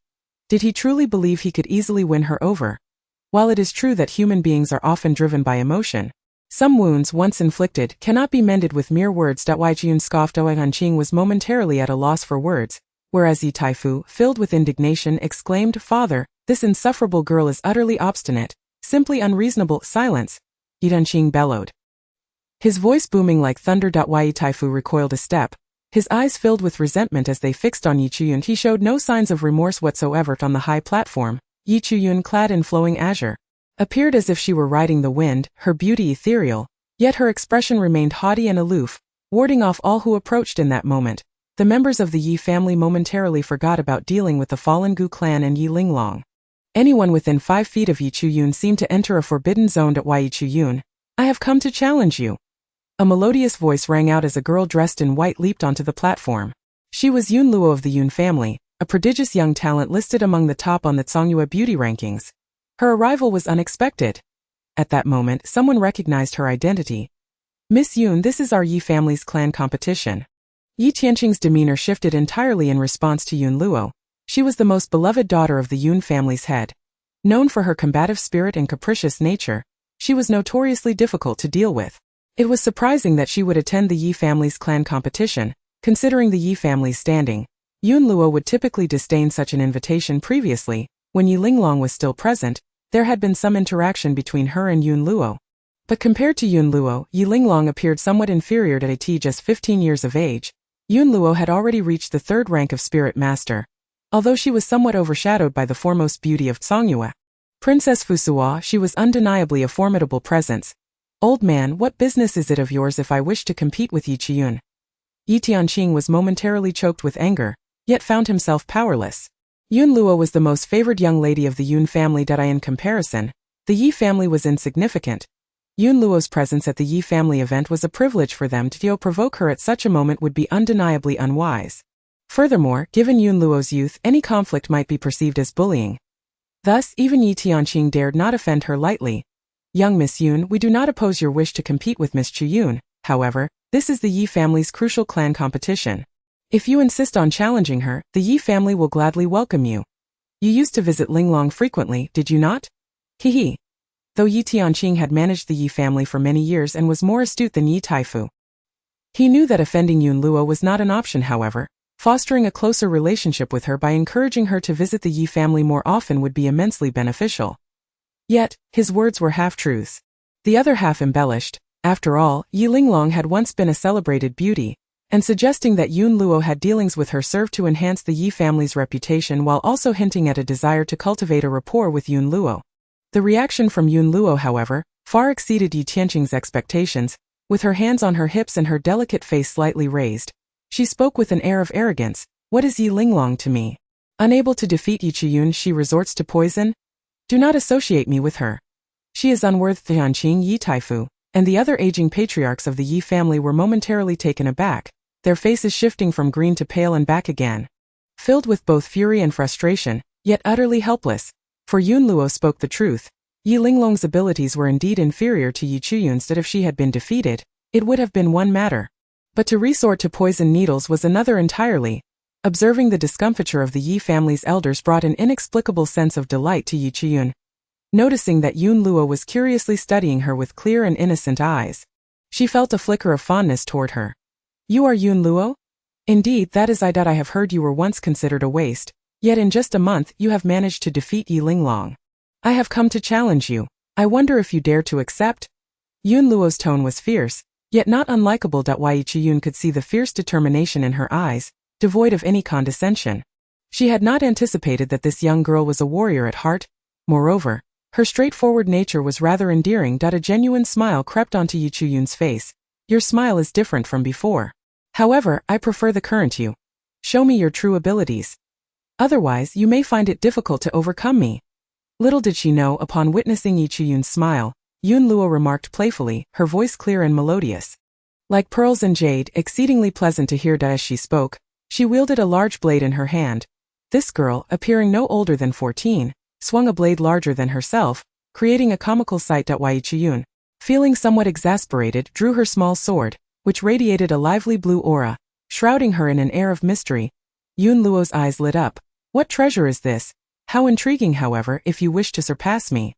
Did he truly believe he could easily win her over? While it is true that human beings are often driven by emotion, some wounds once inflicted cannot be mended with mere words. Weijun scoffed. Yi Tianqing was momentarily at a loss for words, whereas Yi Taifu, filled with indignation, exclaimed, Father, this insufferable girl is utterly obstinate, simply unreasonable. Silence, Yi Tianqing bellowed, his voice booming like thunder. Yi Taifu recoiled a step, his eyes filled with resentment as they fixed on Yi Chuyun. He showed no signs of remorse whatsoever. On the high platform, Yi Chuyun, clad in flowing azure, appeared as if she were riding the wind, her beauty ethereal, yet her expression remained haughty and aloof, warding off all who approached. In that moment, the members of the Yi family momentarily forgot about dealing with the fallen Gu clan and Yi Linglong. Anyone within 5 feet of Yi Chuyun seemed to enter a forbidden zone. Yi Chuyun, I have come to challenge you. A melodious voice rang out as a girl dressed in white leaped onto the platform. She was Yun Luo of the Yun family, a prodigious young talent listed among the top on the Tsangyue beauty rankings. Her arrival was unexpected. At that moment, someone recognized her identity. Miss Yun, this is our Yi family's clan competition. Yi Tianqing's demeanor shifted entirely in response to Yun Luo. She was the most beloved daughter of the Yun family's head. Known for her combative spirit and capricious nature, she was notoriously difficult to deal with. It was surprising that she would attend the Yi family's clan competition, considering the Yi family's standing. Yun Luo would typically disdain such an invitation. Previously, when Yi Linglong was still present, there had been some interaction between her and Yun Luo. But compared to Yun Luo, Yi Linglong appeared somewhat inferior. At just 15 years of age, Yun Luo had already reached the 3rd rank of Spirit Master, although she was somewhat overshadowed by the foremost beauty of Tsangyue. Princess Fusua, she was undeniably a formidable presence. Old man, what business is it of yours if I wish to compete with Yi Chuyun? Yi Tianqing was momentarily choked with anger, yet found himself powerless. Yun Luo was the most favored young lady of the Yun family. In comparison, the Yi family was insignificant. Yun Luo's presence at the Yi family event was a privilege for them. To provoke her at such a moment would be undeniably unwise. Furthermore, given Yun Luo's youth, any conflict might be perceived as bullying. Thus, even Yi Tianqing dared not offend her lightly. Young Miss Yun, we do not oppose your wish to compete with Miss Chu Yun. However, this is the Yi family's crucial clan competition. If you insist on challenging her, the Yi family will gladly welcome you. You used to visit Linglong frequently, did you not? Hehe. Though Yi Tianqing had managed the Yi family for many years and was more astute than Yi Taifu, he knew that offending Yun Luo was not an option. However, fostering a closer relationship with her by encouraging her to visit the Yi family more often would be immensely beneficial. Yet, his words were half-truths. The other half embellished. After all, Yi Linglong had once been a celebrated beauty, and suggesting that Yun Luo had dealings with her served to enhance the Yi family's reputation while also hinting at a desire to cultivate a rapport with Yun Luo. The reaction from Yun Luo, however, far exceeded Yi Tianqing's expectations. With her hands on her hips and her delicate face slightly raised, she spoke with an air of arrogance. What is Yi Linglong to me? Unable to defeat Yi Chiyun, she resorts to poison? Do not associate me with her. She is unworthy. Tianqing, Yi Taifu, and the other aging patriarchs of the Yi family were momentarily taken aback, their faces shifting from green to pale and back again. Filled with both fury and frustration, yet utterly helpless. For Yun Luo spoke the truth. Yi Linglong's abilities were indeed inferior to Yi Chuyun's. That if she had been defeated, it would have been one matter. But to resort to poison needles was another entirely. Observing the discomfiture of the Yi family's elders brought an inexplicable sense of delight to Yi Chuyun. Noticing that Yun Luo was curiously studying her with clear and innocent eyes, she felt a flicker of fondness toward her. You are Yun Luo? Indeed, that is I have heard you were once considered a waste, yet in just a month you have managed to defeat Yi Linglong. I have come to challenge you. I wonder if you dare to accept? Yun Luo's tone was fierce, yet not unlikable. Yi Chiyun could see the fierce determination in her eyes, devoid of any condescension. She had not anticipated that this young girl was a warrior at heart. Moreover, her straightforward nature was rather endearing. A genuine smile crept onto Yi Chiyun's face. Your smile is different from before. However, I prefer the current you. Show me your true abilities. Otherwise, you may find it difficult to overcome me. Little did she know, upon witnessing Yi Chiyun's smile, Yun Luo remarked playfully, her voice clear and melodious. Like pearls and jade, exceedingly pleasant to hear. As she spoke, she wielded a large blade in her hand. This girl, appearing no older than 14, swung a blade larger than herself, creating a comical sight. Yi Chiyun, feeling somewhat exasperated, drew her small sword, which radiated a lively blue aura, shrouding her in an air of mystery. Yun Luo's eyes lit up. What treasure is this? How intriguing. However, if you wish to surpass me,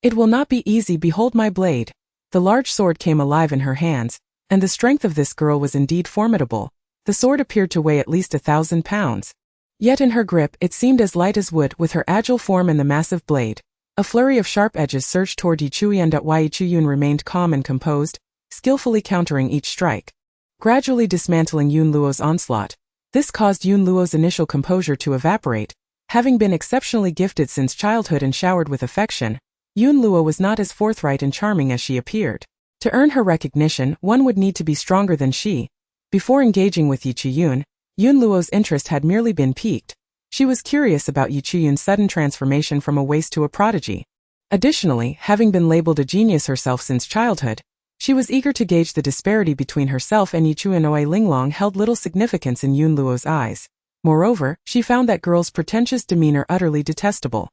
it will not be easy. Behold my blade. The large sword came alive in her hands, and the strength of this girl was indeed formidable. The sword appeared to weigh at least 1,000 pounds. Yet in her grip it seemed as light as wood. With her agile form and the massive blade, a flurry of sharp edges surged toward Yi Chuyun. Yi Chuyun remained calm and composed, skillfully countering each strike, gradually dismantling Yun Luo's onslaught. This caused Yun Luo's initial composure to evaporate. Having been exceptionally gifted since childhood and showered with affection, Yun Luo was not as forthright and charming as she appeared. To earn her recognition, one would need to be stronger than she. Before engaging with Yi Chiyun, Yun Luo's interest had merely been piqued. She was curious about Yi Chiyun's sudden transformation from a waste to a prodigy. Additionally, having been labeled a genius herself since childhood, she was eager to gauge the disparity between herself and Yi Chiyun. Yi Linglong held little significance in Yun Luo's eyes. Moreover, she found that girl's pretentious demeanor utterly detestable.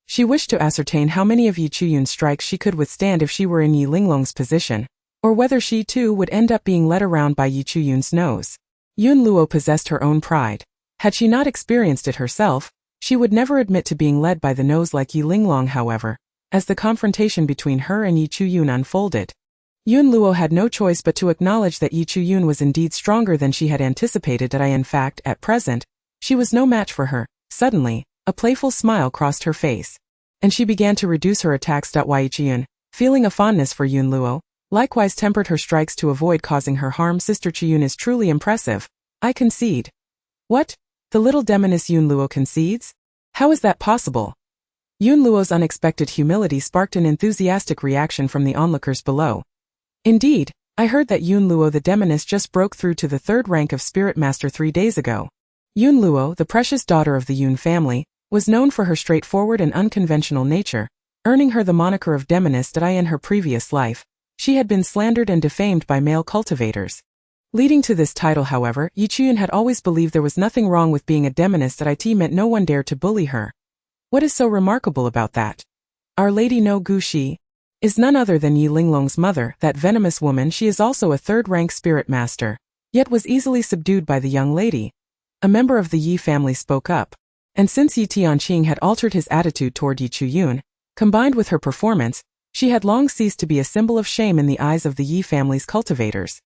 She wished to ascertain how many of Yi Chiyun's strikes she could withstand if she were in Yi Linglong's position, or whether she too would end up being led around by Yi Chiyun's nose. Yun Luo possessed her own pride. Had she not experienced it herself, she would never admit to being led by the nose like Yi Linglong. However, as the confrontation between her and Yi Chiyun unfolded, Yun Luo had no choice but to acknowledge that Yi Chiyun was indeed stronger than she had anticipated. In fact, at present, she was no match for her. Suddenly, a playful smile crossed her face, and she began to reduce her attacks. Yi Chiyun, feeling a fondness for Yun Luo, likewise tempered her strikes to avoid causing her harm. Sister Chiyun is truly impressive. I concede. What? The little Demoness Yun Luo concedes? How is that possible? Yun Luo's unexpected humility sparked an enthusiastic reaction from the onlookers below. Indeed, I heard that Yun Luo the Demoness just broke through to the 3rd rank of Spirit Master 3 days ago. Yun Luo, the precious daughter of the Yun family, was known for her straightforward and unconventional nature, earning her the moniker of Demoness. In her previous life, she had been slandered and defamed by male cultivators. Leading to this title, however, Yi Chuyun had always believed there was nothing wrong with being a Demoness. It meant no one dared to bully her. What is so remarkable about that? Our Lady No Gu Shi is none other than Yi Linglong's mother, that venomous woman. She is also a third-rank spirit master, yet was easily subdued by the young lady. A member of the Yi family spoke up, and since Yi Tianqing had altered his attitude toward Yi Chuyun, combined with her performance, she had long ceased to be a symbol of shame in the eyes of the Yi family's cultivators,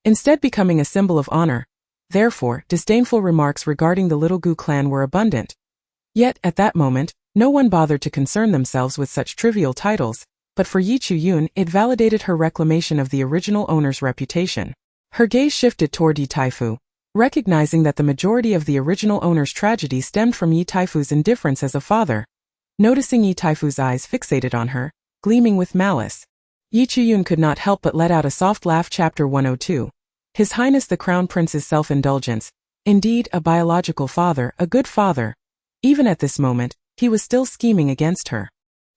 instead becoming a symbol of honor. Therefore, disdainful remarks regarding the Little Gu clan were abundant. Yet, at that moment, no one bothered to concern themselves with such trivial titles, but for Yi Chuyun, it validated her reclamation of the original owner's reputation. Her gaze shifted toward Yi Taifu, recognizing that the majority of the original owner's tragedy stemmed from Yi Taifu's indifference as a father. Noticing Yi Taifu's eyes fixated on her, gleaming with malice, Yi Chuyun could not help but let out a soft laugh. Chapter 102. His Highness the Crown Prince's self-indulgence. Indeed, a biological father, a good father. Even at this moment, he was still scheming against her.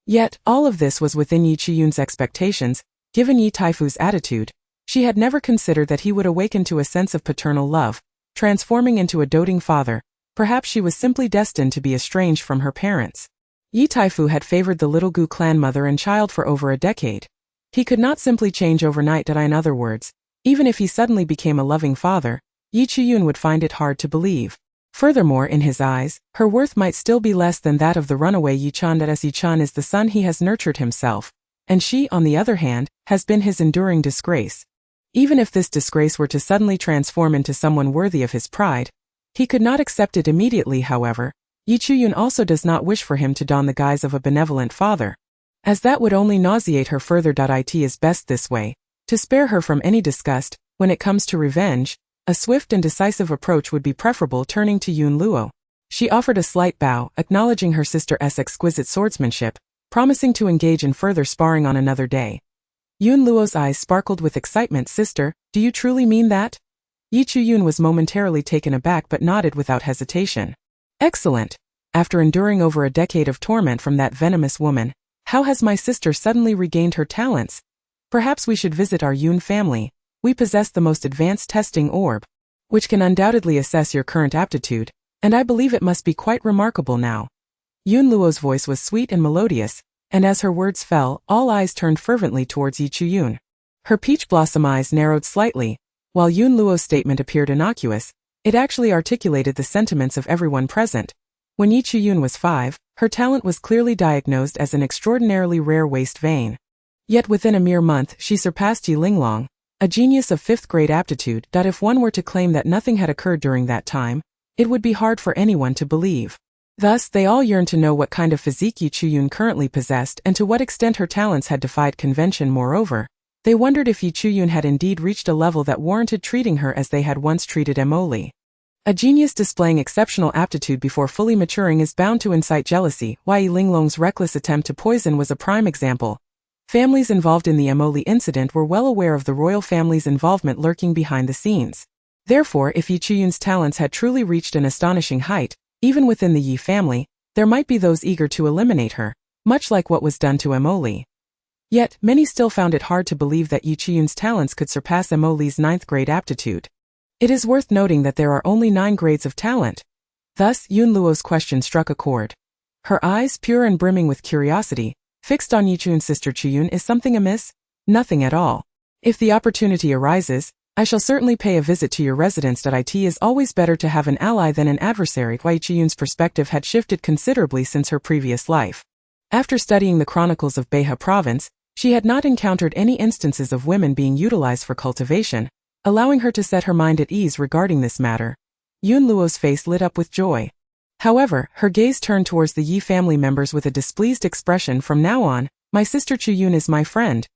Yet, all of this was within Yi Chuyun's expectations. Given Yi Taifu's attitude, she had never considered that he would awaken to a sense of paternal love, transforming into a doting father. Perhaps she was simply destined to be estranged from her parents. Yi Taifu had favored the Little Gu clan mother and child for over a decade. He could not simply change overnight. In other words, even if he suddenly became a loving father, Yi Chuyun would find it hard to believe. Furthermore, in his eyes, her worth might still be less than that of the runaway Yi Chan. Yi Chan is the son he has nurtured himself, and she, on the other hand, has been his enduring disgrace. Even if this disgrace were to suddenly transform into someone worthy of his pride, he could not accept it immediately. However, Yi Chuyun also does not wish for him to don the guise of a benevolent father, as that would only nauseate her further. It is best this way, to spare her from any disgust. When it comes to revenge, a swift and decisive approach would be preferable. Turning to Yun Luo, she offered a slight bow, acknowledging her sister's exquisite swordsmanship, promising to engage in further sparring on another day. Yun Luo's eyes sparkled with excitement. Sister, do you truly mean that? Yi Chuyun was momentarily taken aback but nodded without hesitation. Excellent. After enduring over a decade of torment from that venomous woman, how has my sister suddenly regained her talents? Perhaps we should visit our Yun family. We possess the most advanced testing orb, which can undoubtedly assess your current aptitude, and I believe it must be quite remarkable now. Yun Luo's voice was sweet and melodious, and as her words fell, all eyes turned fervently towards Yi Chuyun. Her peach blossom eyes narrowed slightly. While Yun Luo's statement appeared innocuous, it actually articulated the sentiments of everyone present. When Yi Chuyun was 5, her talent was clearly diagnosed as an extraordinarily rare waist vein. Yet within a mere month she surpassed Yi Linglong, a genius of 5th-grade aptitude. If one were to claim that nothing had occurred during that time, it would be hard for anyone to believe. Thus, they all yearned to know what kind of physique Yi Chuyun currently possessed and to what extent her talents had defied convention. Moreover, they wondered if Yi Chuyun had indeed reached a level that warranted treating her as they had once treated Emily. A genius displaying exceptional aptitude before fully maturing is bound to incite jealousy. Yi Linglong's reckless attempt to poison was a prime example. Families involved in the Emily incident were well aware of the royal family's involvement lurking behind the scenes. Therefore, if Yi Chuyun's talents had truly reached an astonishing height, even within the Yi family, there might be those eager to eliminate her, much like what was done to Emily. Yet, many still found it hard to believe that Yi Chuyun's talents could surpass Emily's 9th-grade aptitude. It is worth noting that there are only 9 grades of talent. Thus, Yun Luo's question struck a chord. Her eyes, pure and brimming with curiosity, fixed on Yi Chuyun's sister. Chuyun, is something amiss? Nothing at all. If the opportunity arises, I shall certainly pay a visit to your residence. It is always better to have an ally than an adversary. Yi Chuyun's perspective had shifted considerably since her previous life. After studying the chronicles of Beha province, she had not encountered any instances of women being utilized for cultivation, allowing her to set her mind at ease regarding this matter. Yun Luo's face lit up with joy. However, her gaze turned towards the Yi family members with a displeased expression. From now on, my sister Chuyun is my friend.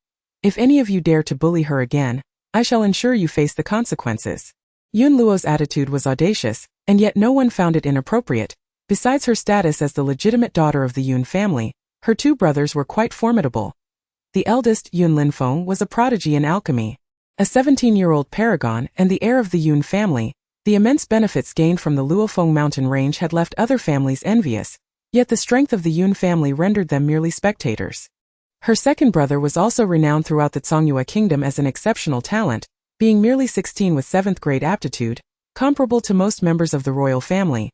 If any of you dare to bully her again, I shall ensure you face the consequences. Yun Luo's attitude was audacious, and yet no one found it inappropriate. Besides her status as the legitimate daughter of the Yun family, her 2 brothers were quite formidable. The eldest, Yun Linfeng, was a prodigy in alchemy. A 17-year-old paragon and the heir of the Yun family, the immense benefits gained from the Luofeng mountain range had left other families envious. Yet the strength of the Yun family rendered them merely spectators. Her second brother was also renowned throughout the Songhua kingdom as an exceptional talent, being merely 16 with 7th grade aptitude, comparable to most members of the royal family.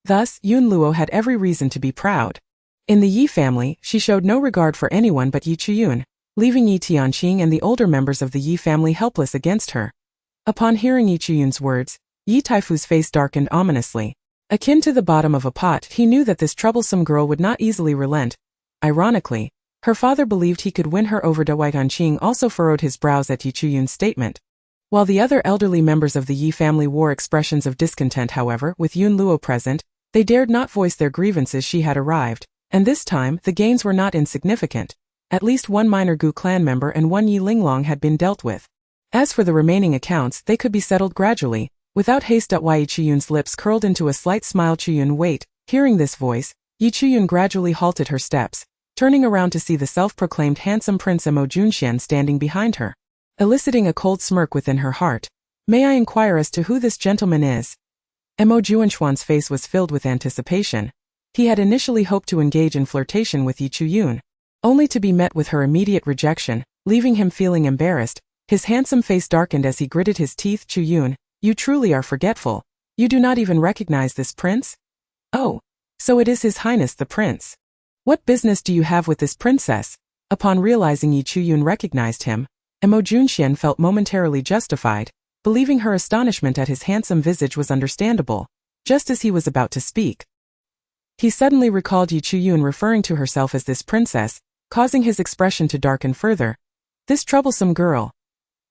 Thus, Yun Luo had every reason to be proud. In the Yi family, she showed no regard for anyone but Yi Chuyun, leaving Yi Tianqing and the older members of the Yi family helpless against her. Upon hearing Yi Chuyun's words, Yi Taifu's face darkened ominously. Akin to the bottom of a pot, he knew that this troublesome girl would not easily relent. Ironically, her father believed he could win her over. Wei Tianqing also furrowed his brows at Yi Chuyun's statement. While the other elderly members of the Yi family wore expressions of discontent, however, with Yun Luo present, they dared not voice their grievances. She had arrived, and this time the gains were not insignificant. At least one minor Gu clan member and one Yi Linglong had been dealt with. As for the remaining accounts, they could be settled gradually, without haste. Yi Chuyun's lips curled into a slight smile. Chuyun, wait. Hearing this voice, Yi Chuyun gradually halted her steps, turning around to see the self-proclaimed handsome Prince Mo Junxian standing behind her, eliciting a cold smirk within her heart. May I inquire as to who this gentleman is? Mo Junxian's face was filled with anticipation. He had initially hoped to engage in flirtation with Yi Chuyun, only to be met with her immediate rejection, leaving him feeling embarrassed. His handsome face darkened as he gritted his teeth. Chuyun, you truly are forgetful. You do not even recognize this prince? Oh, so it is His Highness the Prince. What business do you have with this princess? Upon realizing Yi Chuyun recognized him, Mo Junxian felt momentarily justified, believing her astonishment at his handsome visage was understandable. Just as he was about to speak, he suddenly recalled Yi Chuyun referring to herself as this princess, causing his expression to darken further. This troublesome girl.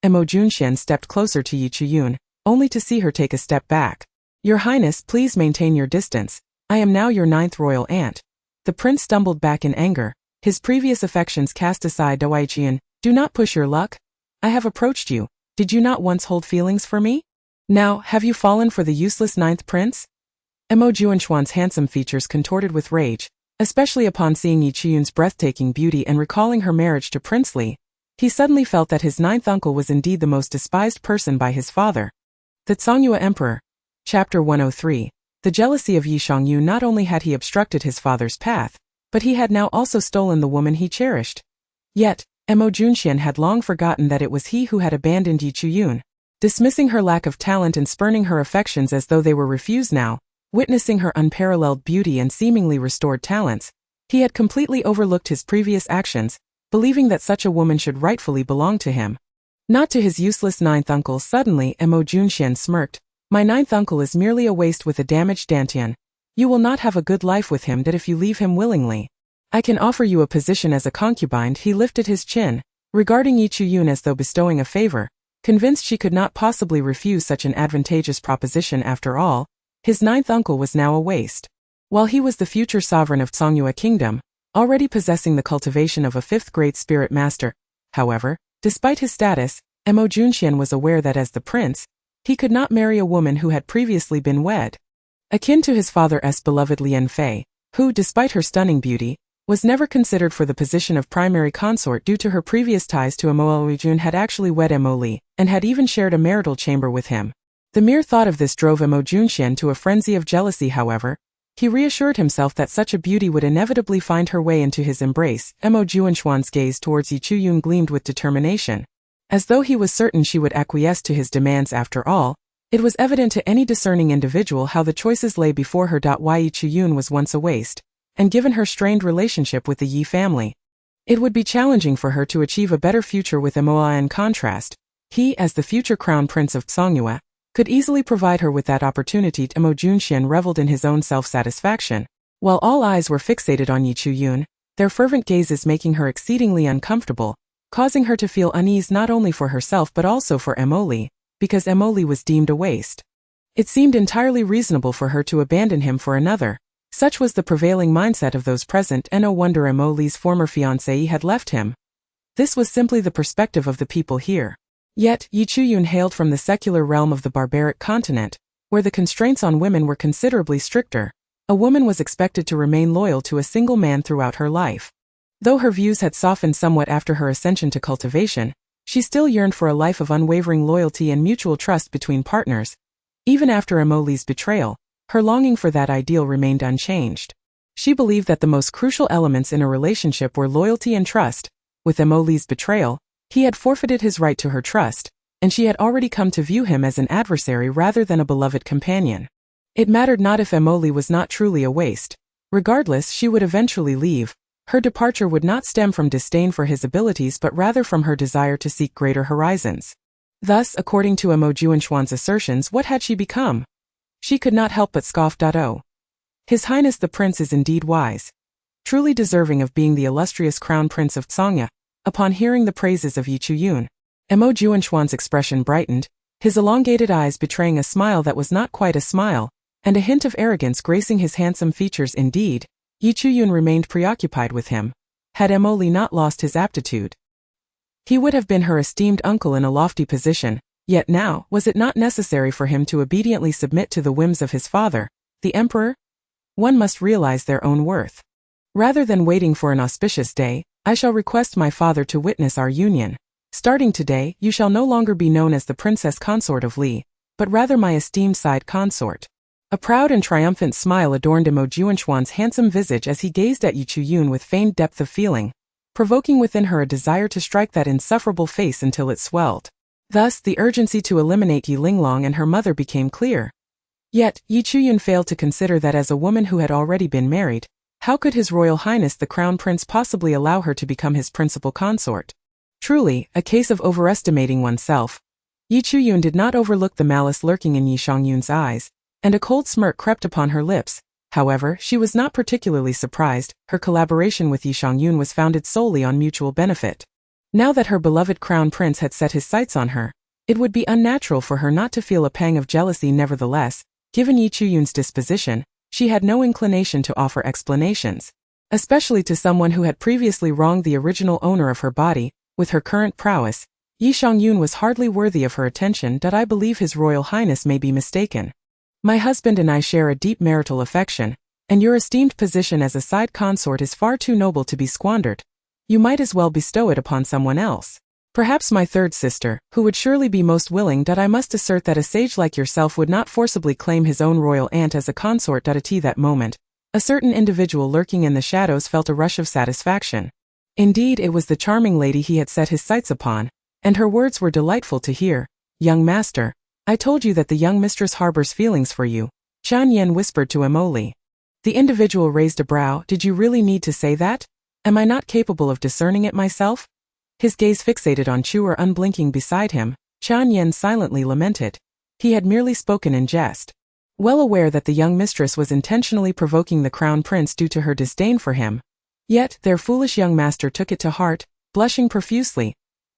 Mo Junxian stepped closer to Yi Chuyun, only to see her take a step back. Your Highness, please maintain your distance. I am now your 9th royal aunt. The prince stumbled back in anger, his previous affections cast aside. Wei Jian, do not push your luck. I have approached you. Did you not once hold feelings for me? Now, have you fallen for the useless 9th prince? Mo Junxian's handsome features contorted with rage, especially upon seeing Yi Chuyun's breathtaking beauty and recalling her marriage to Prince Li. He suddenly felt that his 9th uncle was indeed the most despised person by his father. The Songhua Emperor. Chapter 103. The jealousy of Yi Shangyu. Not only had he obstructed his father's path, but he had now also stolen the woman he cherished. Yet, Mo Junxian had long forgotten that it was he who had abandoned Yi Chuyun. Dismissing her lack of talent and spurning her affections as though they were refused now, witnessing her unparalleled beauty and seemingly restored talents, he had completely overlooked his previous actions, believing that such a woman should rightfully belong to him, not to his useless 9th uncle. Suddenly, Mo Junxian smirked. My 9th uncle is merely a waste with a damaged dantian. You will not have a good life with him that if you leave him willingly. I can offer you a position as a concubine. He lifted his chin, regarding Yi Chuyun as though bestowing a favor, convinced she could not possibly refuse such an advantageous proposition. After all, his 9th uncle was now a waste. While he was the future sovereign of Songhua kingdom, already possessing the cultivation of a 5th grade spirit master, however, despite his status, Mo Junxian was aware that as the prince, he could not marry a woman who had previously been wed. Akin to his father's beloved Lian Fei, who, despite her stunning beauty, was never considered for the position of primary consort due to her previous ties to Mo Jun, had actually wed Mo Li, and had even shared a marital chamber with him. The mere thought of this drove Mo Junxian to a frenzy of jealousy. However, he reassured himself that such a beauty would inevitably find her way into his embrace. Mo Junxian's gaze towards Yi Chuyun gleamed with determination, as though he was certain she would acquiesce to his demands. After all, it was evident to any discerning individual how the choices lay before her. Yi Chuyun was once a waste, and given her strained relationship with the Yi family, it would be challenging for her to achieve a better future with Mo. In contrast, he, as the future crown prince of Songhua, could easily provide her with that opportunity. Mo Junxian reveled in his own self-satisfaction, while all eyes were fixated on Yi Chuyun, their fervent gazes making her exceedingly uncomfortable, causing her to feel unease not only for herself but also for Mo Li, because Mo Li was deemed a waste. It seemed entirely reasonable for her to abandon him for another. Such was the prevailing mindset of those present. No wonder Mo Li's former fiancée had left him. This was simply the perspective of the people here. Yet, Yi Chuyun hailed from the secular realm of the barbaric continent, where the constraints on women were considerably stricter. A woman was expected to remain loyal to a single man throughout her life. Though her views had softened somewhat after her ascension to cultivation, she still yearned for a life of unwavering loyalty and mutual trust between partners. Even after Mo Li's betrayal, her longing for that ideal remained unchanged. She believed that the most crucial elements in a relationship were loyalty and trust. With Emoli's betrayal, he had forfeited his right to her trust, and she had already come to view him as an adversary rather than a beloved companion. It mattered not if Emoli was not truly a waste. Regardless, she would eventually leave. Her departure would not stem from disdain for his abilities but rather from her desire to seek greater horizons. Thus, according to Emo Juanchuan's assertions, what had she become? She could not help but scoff. Oh. His Highness the Prince is indeed wise. Truly deserving of being the illustrious Crown Prince of Tsongya. Upon hearing the praises of Yi Chuyun, Emo Juanchuan's expression brightened, his elongated eyes betraying a smile that was not quite a smile, and a hint of arrogance gracing his handsome features. Indeed, Yi Chuyun remained preoccupied with him. Had Emoli not lost his aptitude, he would have been her esteemed uncle in a lofty position, yet now, was it not necessary for him to obediently submit to the whims of his father, the emperor? One must realize their own worth. Rather than waiting for an auspicious day, I shall request my father to witness our union. Starting today, you shall no longer be known as the princess consort of Li, but rather my esteemed side consort. A proud and triumphant smile adorned Emo Juanchuan's handsome visage as he gazed at Yi Chuyun with feigned depth of feeling, provoking within her a desire to strike that insufferable face until it swelled. Thus, the urgency to eliminate Yi Linglong and her mother became clear. Yet, Yi Chuyun failed to consider that as a woman who had already been married, how could His Royal Highness the Crown Prince possibly allow her to become his principal consort? Truly, a case of overestimating oneself. Yi Chuyun did not overlook the malice lurking in Yi Xiangyun's eyes, and a cold smirk crept upon her lips. However, she was not particularly surprised. Her collaboration with Yi Xiangyun was founded solely on mutual benefit. Now that her beloved Crown Prince had set his sights on her, it would be unnatural for her not to feel a pang of jealousy. Nevertheless, given Yi Chuyun's disposition, she had no inclination to offer explanations, especially to someone who had previously wronged the original owner of her body. With her current prowess, Yi Xiangyun was hardly worthy of her attention. I believe His Royal Highness may be mistaken. My husband and I share a deep marital affection, and your esteemed position as a side consort is far too noble to be squandered. You might as well bestow it upon someone else. Perhaps my third sister, who would surely be most willing. I must assert that a sage like yourself would not forcibly claim his own royal aunt as a consort. At that moment, a certain individual lurking in the shadows felt a rush of satisfaction. Indeed, it was the charming lady he had set his sights upon, and her words were delightful to hear. Young master, I told you that the young mistress harbors feelings for you, Chan Yen whispered to Emoli. The individual raised a brow. Did you really need to say that? Am I not capable of discerning it myself? His gaze fixated on Chuer unblinking beside him. Chan Yen silently lamented. He had merely spoken in jest. Well aware that the young mistress was intentionally provoking the Crown Prince due to her disdain for him. Yet, their foolish young master took it to heart, blushing profusely.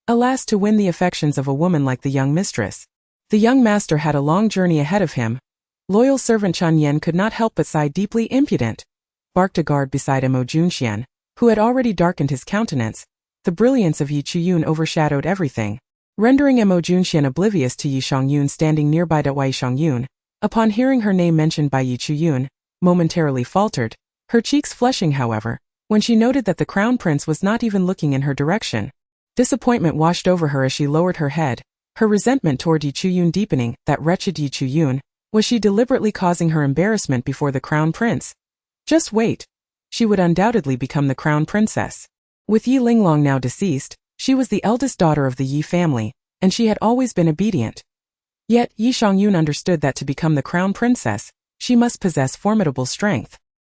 Alas, to win the affections of a woman like the young mistress. The young master had a long journey ahead of him. Loyal servant Chan Yen could not help but sigh deeply. Impudent, barked a guard beside Emo Junxian, who had already darkened his countenance. The brilliance of Yi Chuyun overshadowed everything, rendering Emo Junxian oblivious to Yi Xiangyun standing nearby. Yi Xiangyun, upon hearing her name mentioned by Yi Chuyun, momentarily faltered, her cheeks flushing however, when she noted that the Crown Prince was not even looking in her direction. Disappointment washed over her as she lowered her head, her resentment toward Yi Chuyun deepening. That wretched Yi Chuyun, was she deliberately causing her embarrassment before the Crown Prince? Just wait. She would undoubtedly become the Crown Princess. With Yi Linglong now deceased, she was the eldest daughter of the Yi family, and she had always been obedient. Yet, Yi Xiangyun understood that to become the Crown Princess, she must possess formidable strength.